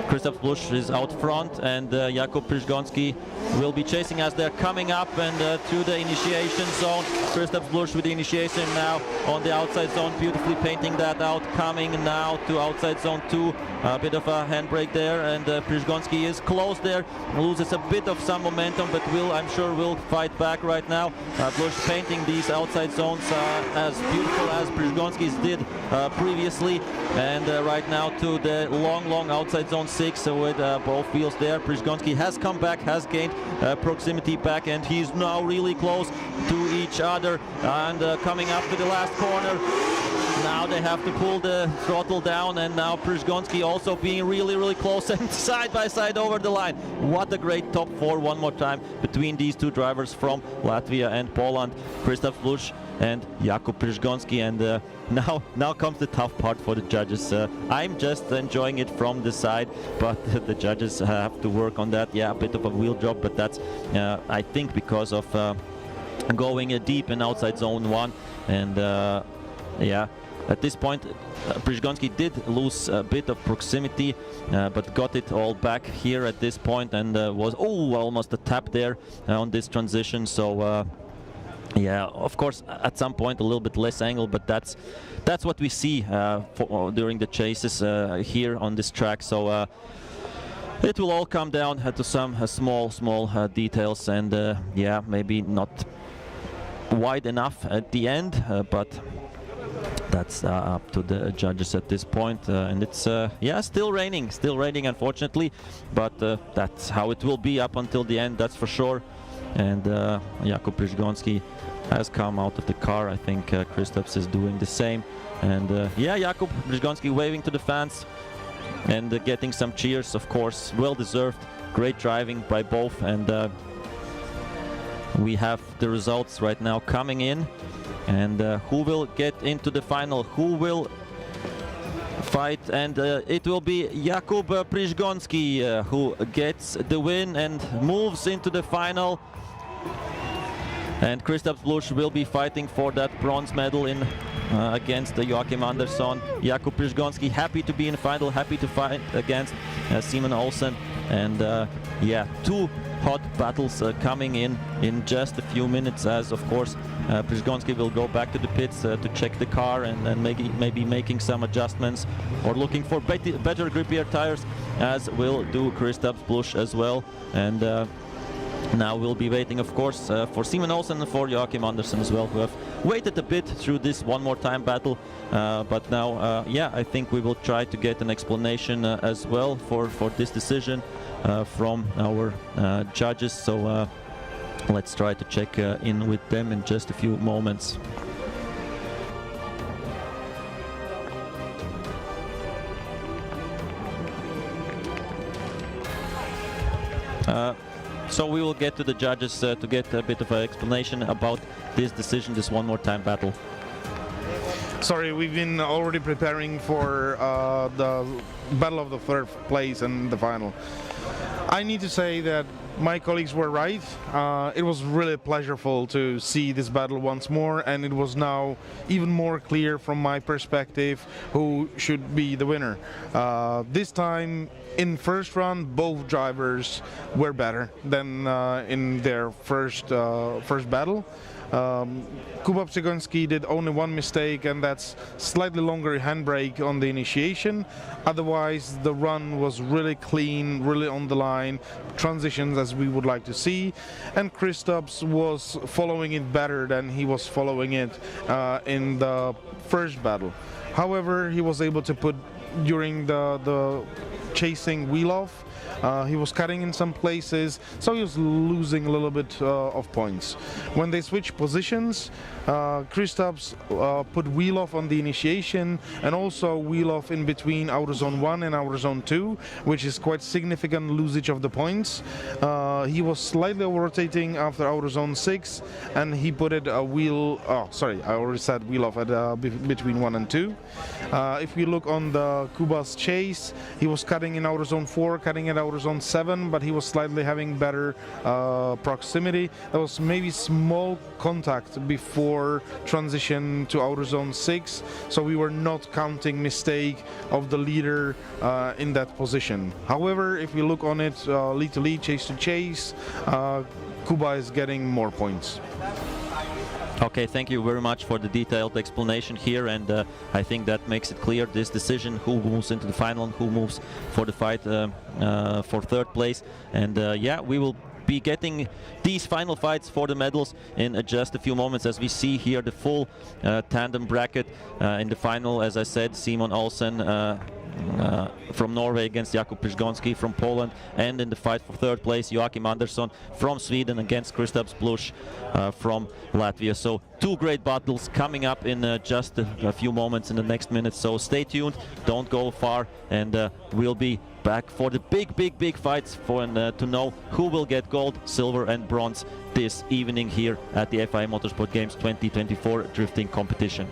Krzysztof Zlusz is out front, and Jakub Przygoński will be chasing as they're coming up and to the initiation zone. Krzysztof Zlusz with the initiation now on the outside zone, beautifully painting that out, coming now to outside zone 2. A bit of a handbrake there, and Przygoński is close there, loses a bit of some momentum, but I'm sure will fight back right now. Zlusz painting these outside zones as beautiful as Przygoński's did previously, and right now to the long outside zone 6 with both wheels there. Przygoński has come back, has gained proximity back, and he's now really close to each other, and coming up to the last corner. Now they have to pull the throttle down, and now Przygoński also being really close and side by side over the line. What a great top 4 one more time between these two drivers from Latvia and Poland, Krzysztof Zlusz and Jakub Przygoński. And now comes the tough part for the judges. I'm just enjoying it from the side, but the judges have to work on that. Yeah, a bit of a wheel job, but that's I think because of going deep in outside zone 1, and yeah. At this point, Przygoński did lose a bit of proximity, but got it all back here at this point, and was almost a tap there on this transition. So yeah, of course, at some point a little bit less angle, but that's what we see during the chases here on this track. So it will all come down to some small details, and yeah, maybe not wide enough at the end, but that's up to the judges at this point. And it's yeah, still raining unfortunately, but that's how it will be up until the end, that's for sure. And Jakub Przygoński has come out of the car. I think Krzysztof is doing the same, and yeah, Jakub Przygoński waving to the fans and getting some cheers, of course, well deserved. Great driving by both, and we have the results right now coming in. And who will get into the final? Who will fight? And it will be Jakub Przygoński who gets the win and moves into the final. And Krzysztof Zlusz will be fighting for that bronze medal in against Joachim Andersson. Jakub Przygoński happy to be in final, happy to fight against Simon Olsen. And yeah, two hot battles coming in just a few minutes, as of course Przgonski will go back to the pits to check the car and maybe making some adjustments or looking for better grippier tires, as will do Kristaps Blush as well. And now we'll be waiting, of course, for Simon Olsen and for Joachim Andersen as well, who have waited a bit through this one more time battle. But now, yeah, I think we will try to get an explanation as well for this decision from our judges. So let's try to check in with them in just a few moments. So we will get to the judges to get a bit of an explanation about this decision, this one more time battle. Sorry, we've been already preparing for the battle of the third place and the final. I need to say that my colleagues were right. It was really pleasurable to see this battle once more, and it was now even more clear from my perspective who should be the winner. This time in first run, both drivers were better than in their first battle. Kuba Przgonski did only one mistake, and that's slightly longer handbrake on the initiation. Otherwise, the run was really clean, really on the line, transitions as we would like to see, and Kristaps was following it better than he was following it in the first battle. However, he was able to put during the chasing wheel off. He was cutting in some places, so he was losing a little bit of points. When they switched positions, Kristaps put wheel off on the initiation and also wheel off in between outer zone 1 and outer zone 2, which is quite significant losage of the points. He was slightly over-rotating after outer zone 6, and he put it a wheel, oh sorry, I already said wheel off at between 1 and 2. If we look on the Kuba's chase, he was cutting in outer zone 4, cutting at outer zone 7, but he was slightly having better proximity. There was maybe small contact before transition to outer zone 6, so we were not counting mistake of the leader in that position. However, if we look on it lead to lead, chase to chase, Kuba is getting more points. Okay, thank you very much for the detailed explanation here, and I think that makes it clear, this decision, who moves into the final and who moves for the fight for third place. And yeah, we will be getting these final fights for the medals in just a few moments, as we see here the full tandem bracket in the final. As I said, Simon Olsen from Norway against Jakub Przgonski from Poland, and in the fight for third place, Joachim Andersson from Sweden against Kristaps Blush from Latvia. So two great battles coming up in just a few moments in the next minutes. So stay tuned, don't go far, and we'll be back for the big fights for to know who will get gold, silver and bronze this evening here at the FIA Motorsport Games 2024 drifting competition.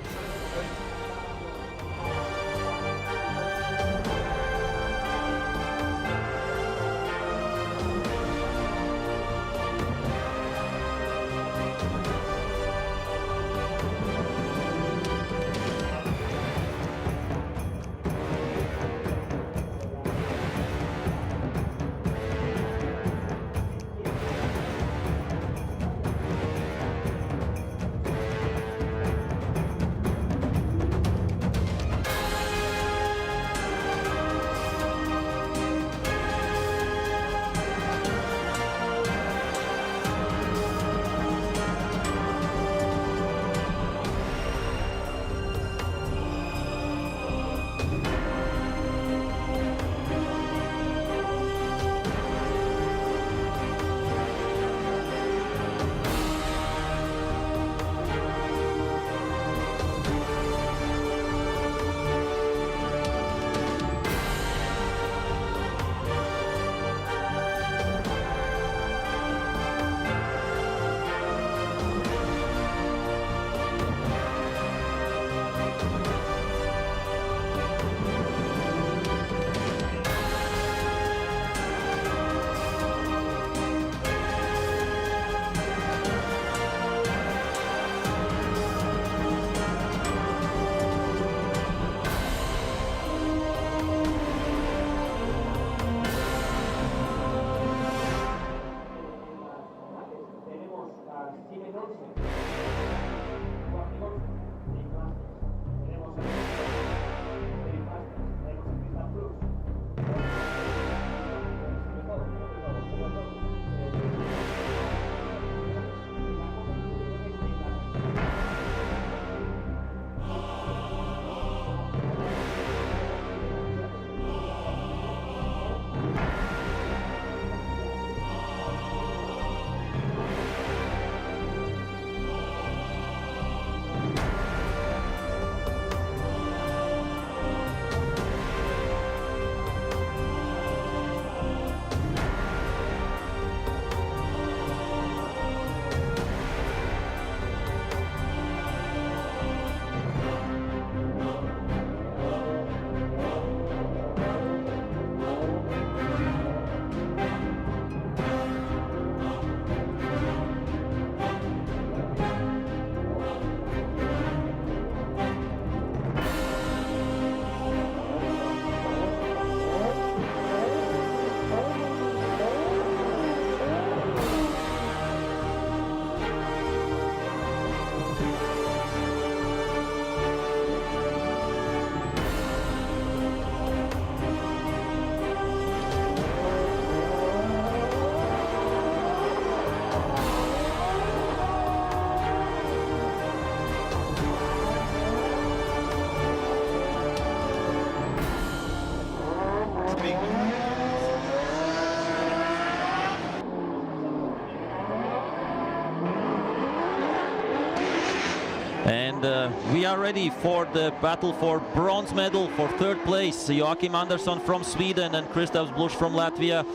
we are ready for the battle for bronze medal, for third place. Joachim Andersson from Sweden and Kristaps Blush from Latvia.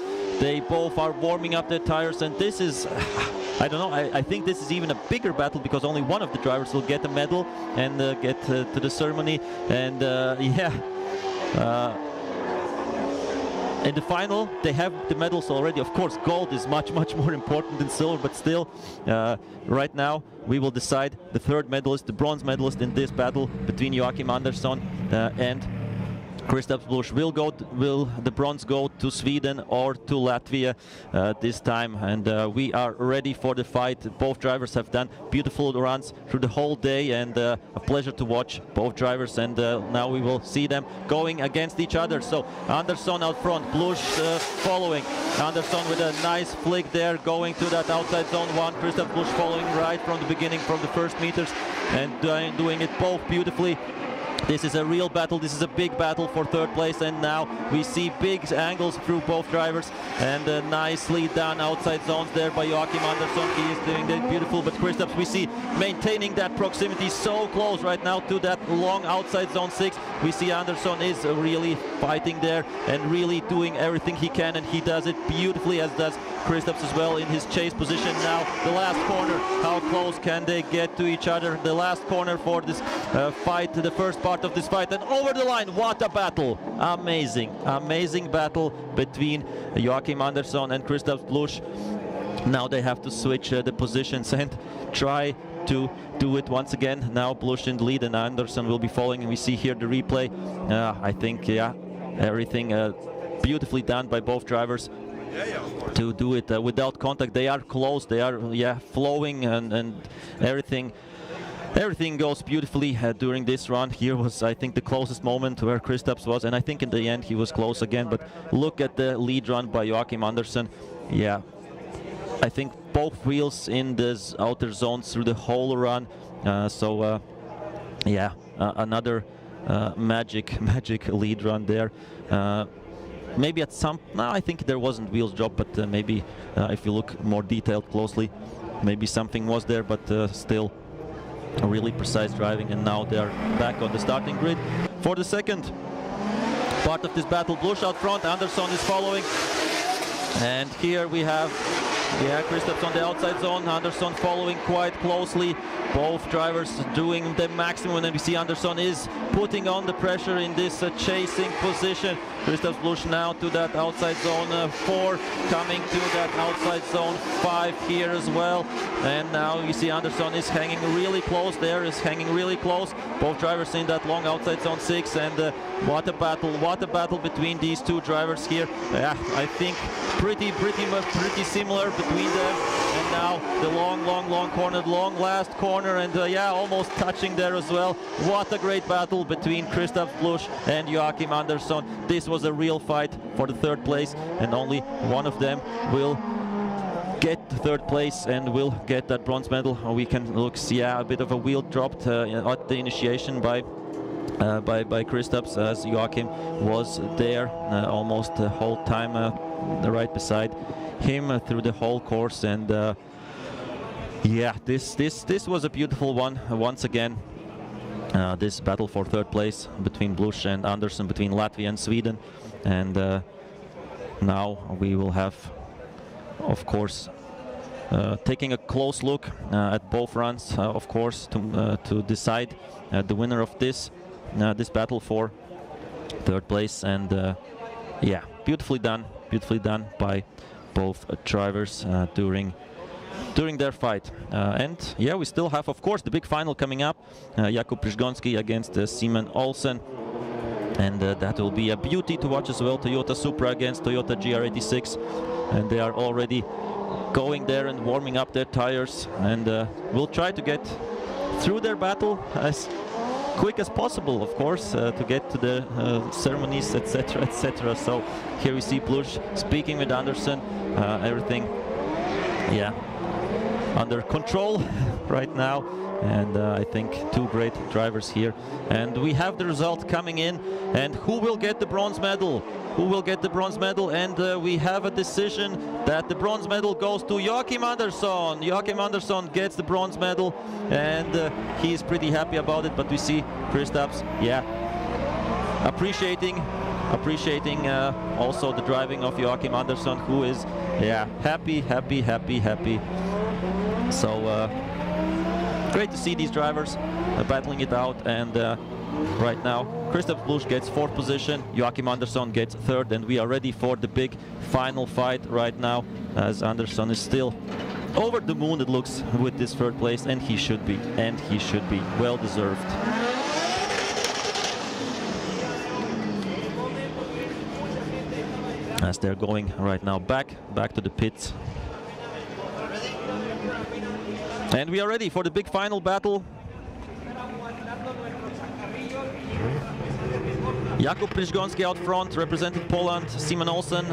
They both are warming up their tires, and this is, I don't know, I think this is even a bigger battle because only one of the drivers will get a medal and get to the ceremony. And in the final, they have the medals already. Of course, gold is much more important than silver, but still, right now, we will decide the third medalist, the bronze medalist in this battle between Joachim Andersson and Kristaps Blush. Will the bronze go to Sweden or to Latvia this time? And we are ready for the fight. Both drivers have done beautiful runs through the whole day, and a pleasure to watch both drivers. And now we will see them going against each other. So Andersson out front, Blush following. Andersson with a nice flick there, going to that outside zone one. Kristaps Blush following right from the beginning, from the first meters, and doing it both beautifully. This is a real battle. This is a big battle for third place, and now we see big angles through both drivers, and nicely done outside zones there by Joachim Andersson. He is doing that beautiful, but Kristaps, we see maintaining that proximity so close right now to that long outside zone 6. We see Andersson is really fighting there and really doing everything he can, and he does it beautifully, as does Kristaps as well in his chase position. Now the last corner, how close can they get to each other? The last corner for this fight, the first part of this fight, and over the line. What a battle! Amazing battle between Joachim Andersson and Kristaps Blush. Now they have to switch the positions and try to do it once again. Now Blush in the lead and Andersson will be following, and we see here the replay. I think, yeah, everything beautifully done by both drivers to do it without contact. They are close, they are flowing, and everything goes beautifully during this run. Here was, I think, the closest moment where Kristaps was, and I think in the end he was close again. But look at the lead run by Joachim Andersson. Yeah, I think both wheels in this outer zones through the whole run. Yeah, another magic lead run there. Maybe at some, no, I think there wasn't wheels drop, but maybe if you look more detailed closely, maybe something was there, but still really precise driving. And now they're back on the starting grid for the second part of this battle. Blush out front, Andersson is following, and here we have Kristaps on the outside zone, Andersson following quite closely. Both drivers doing the maximum, and we see Andersson is putting on the pressure in this chasing position. Kristaps Blush now to that outside zone 4, coming to that outside zone 5 here as well. And now you see Andersson is hanging really close there, Both drivers in that long outside zone 6, and what a battle between these two drivers here. I think pretty similar between them. And now the long corner, last corner, and almost touching there as well. What a great battle between Kristaps Blush and Joachim Andersson. This was a real fight for the third place, and only one of them will get third place and will get that bronze medal. We can see a bit of a wheel dropped at the initiation by Kristaps, as Joachim was there almost the whole time right beside him through the whole course. And this was a beautiful one once again. This battle for third place between Blush and Andersson, between Latvia and Sweden. And now we will have, of course, taking a close look at both runs, of course, to decide the winner of this battle for third place. And beautifully done by both drivers during their fight. And we still have, of course, the big final coming up. Jakub Przygonski against Simon Olsen. And that will be a beauty to watch as well. Toyota Supra against Toyota GR86. And they are already going there and warming up their tires. And we'll try to get through their battle as quick as possible, of course, to get to the ceremonies, etc., etc. So here we see Blush speaking with Andersson. Everything, under control right now. and I think two great drivers here. And we have the result coming in, and who will get the bronze medal? Who will get the bronze medal? And we have a decision that the bronze medal goes to Joachim Andersson. Joachim Andersson gets the bronze medal, and he's pretty happy about it. But we see Kristaps, yeah, appreciating also the driving of Joachim Andersson, who is, yeah, happy. So great to see these drivers battling it out. And right now, Kristaps Busch gets 4th position, Joachim Andersson gets 3rd, and we are ready for the big final fight right now, as Andersson is still over the moon, it looks, with this 3rd place, and he should be, well deserved. As they're going right now back to the pits. And we are ready for the big final battle. Jakub Przygoński out front, representing Poland. Simon Olsen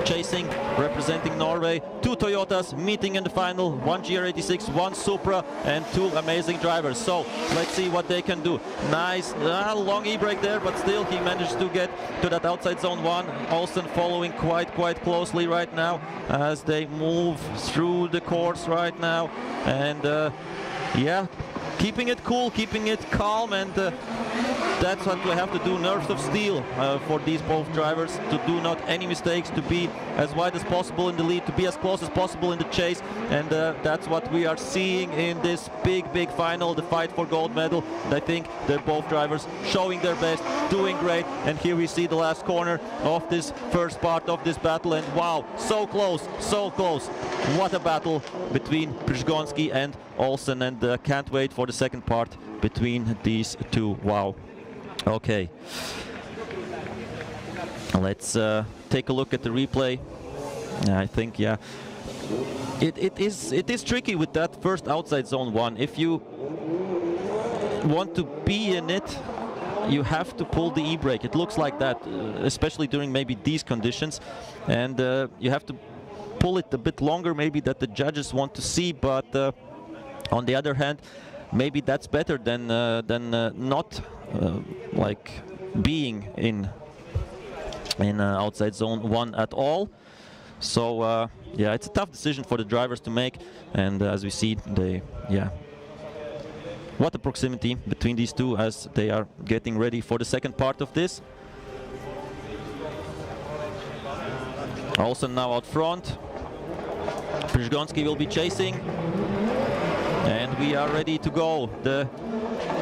chasing, representing Norway. Two Toyotas meeting in the final, one GR86, one Supra, and two amazing drivers. So let's see what they can do. Nice long e-brake there, but still he managed to get to that outside zone 1. Olsen following quite closely right now as they move through the course right now. And yeah, keeping it cool, keeping it calm, and that's what we have to do. Nerves of steel for these both drivers, to do not any mistakes, to be as wide as possible in the lead, to be as close as possible in the chase. And that's what we are seeing in this big final, the fight for gold medal. And I think they're both drivers showing their best, doing great. And here we see the last corner of this first part of this battle, and wow, so close. What a battle between Przygoński and Olsen, and can't wait for the second part between these two. Wow. Okay, let's take a look at the replay. I think, yeah, it is tricky with that first outside zone 1. If you want to be in it, you have to pull the e-brake. It looks like that, especially during maybe these conditions, and you have to pull it a bit longer, maybe, that the judges want to see. But on the other hand, maybe that's better than not like being in outside zone 1 at all. So yeah, it's a tough decision for the drivers to make, and as we see, what a proximity between these two as they are getting ready for the second part of this. Olsen now out front. Przygoński will be chasing, and we are ready to go. The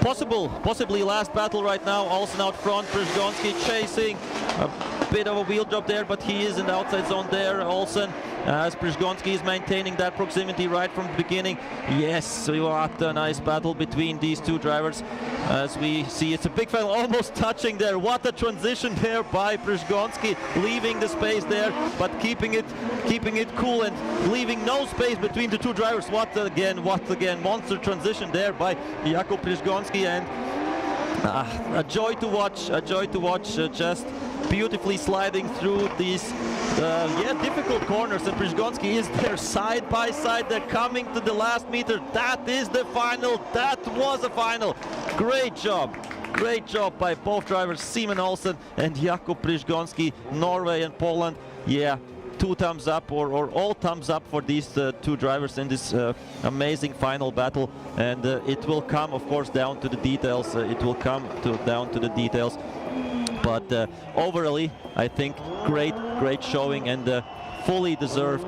possibly last battle right now. Olsen out front, Przygoński chasing. A bit of a wheel drop there, but he is in the outside zone there, Olsen, as Przygoński is maintaining that proximity right from the beginning. Yes, what a nice battle between these two drivers. As we see, it's a big final, almost touching there. What a transition there by Przygoński, leaving the space there, but keeping it cool and leaving no space between the two drivers. What again, monster transition there by Jakub Przygoński, and a joy to watch, just beautifully sliding through these difficult corners, and Przygoński is there side by side. They're coming to the last meter. That is the final. That was a final. Great job by both drivers, Simon Olsen and Jakub Przygoński, Norway and Poland. Yeah, 2 thumbs up, or all thumbs up for these two drivers in this amazing final battle. And it will come, of course, down to the details. Down to the details. But overall, I think great showing, and fully deserved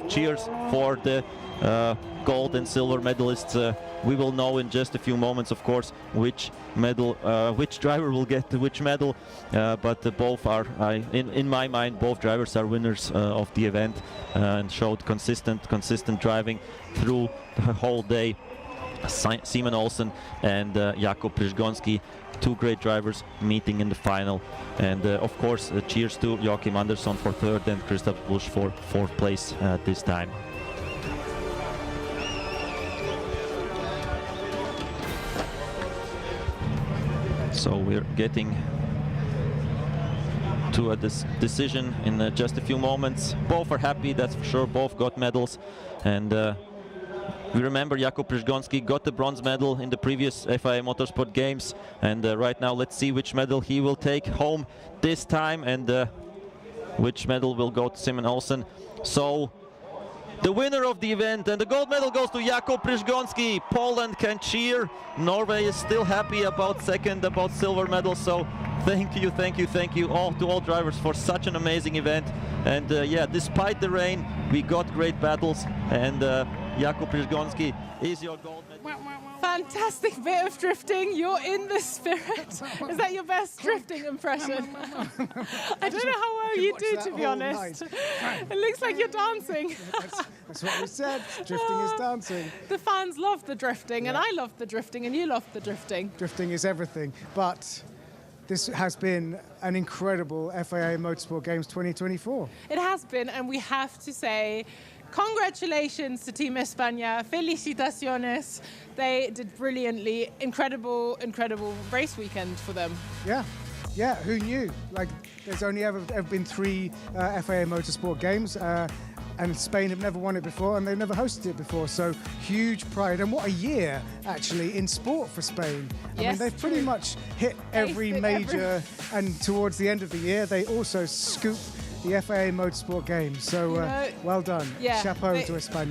cheers for the gold and silver medalists. We will know in just a few moments, of course, which driver will get which medal. But both are, in my mind, both drivers are winners of the event, and showed consistent driving through the whole day. Simon Olsen and Jakub Przygoński, two great drivers meeting in the final. And of course, cheers to Joachim Andersson for 3rd and Kristaps Busch for 4th place this time. So we're getting to a decision in just a few moments. Both are happy, that's for sure. Both got medals, and We remember Jakub Przygoński got the bronze medal in the previous FIA Motorsport Games, and right now let's see which medal he will take home this time, and which medal will go to Simon Olsen. So the winner of the event, and the gold medal goes to Jakub Przygoński. Poland can cheer. Norway is still happy about second, about silver medal. So thank you all to all drivers for such an amazing event. And yeah, despite the rain, we got great battles, and Jakub Przygoński is your gold medal. Fantastic bit of drifting. You're in the spirit. Is that your best drifting impression? I don't know how well you do, to be honest. It looks like you're dancing. That's what we said. Drifting is dancing. The fans love the drifting, and I love the drifting, and you love the drifting. Drifting is everything. But this has been an incredible FIA Motorsport Games 2024. It has been, and we have to say, congratulations to Team España. Felicitaciones. They did brilliantly. Incredible race weekend for them. Yeah, who knew? Like, there's only ever been 3 FIA Motorsport Games, and Spain have never won it before, and they've never hosted it before. So huge pride, and what a year actually in sport for Spain. I mean, they've pretty much hit every major, and towards the end of the year, they also scooped the FIA Motorsport Games. So well done. Yeah, Chapeau to España.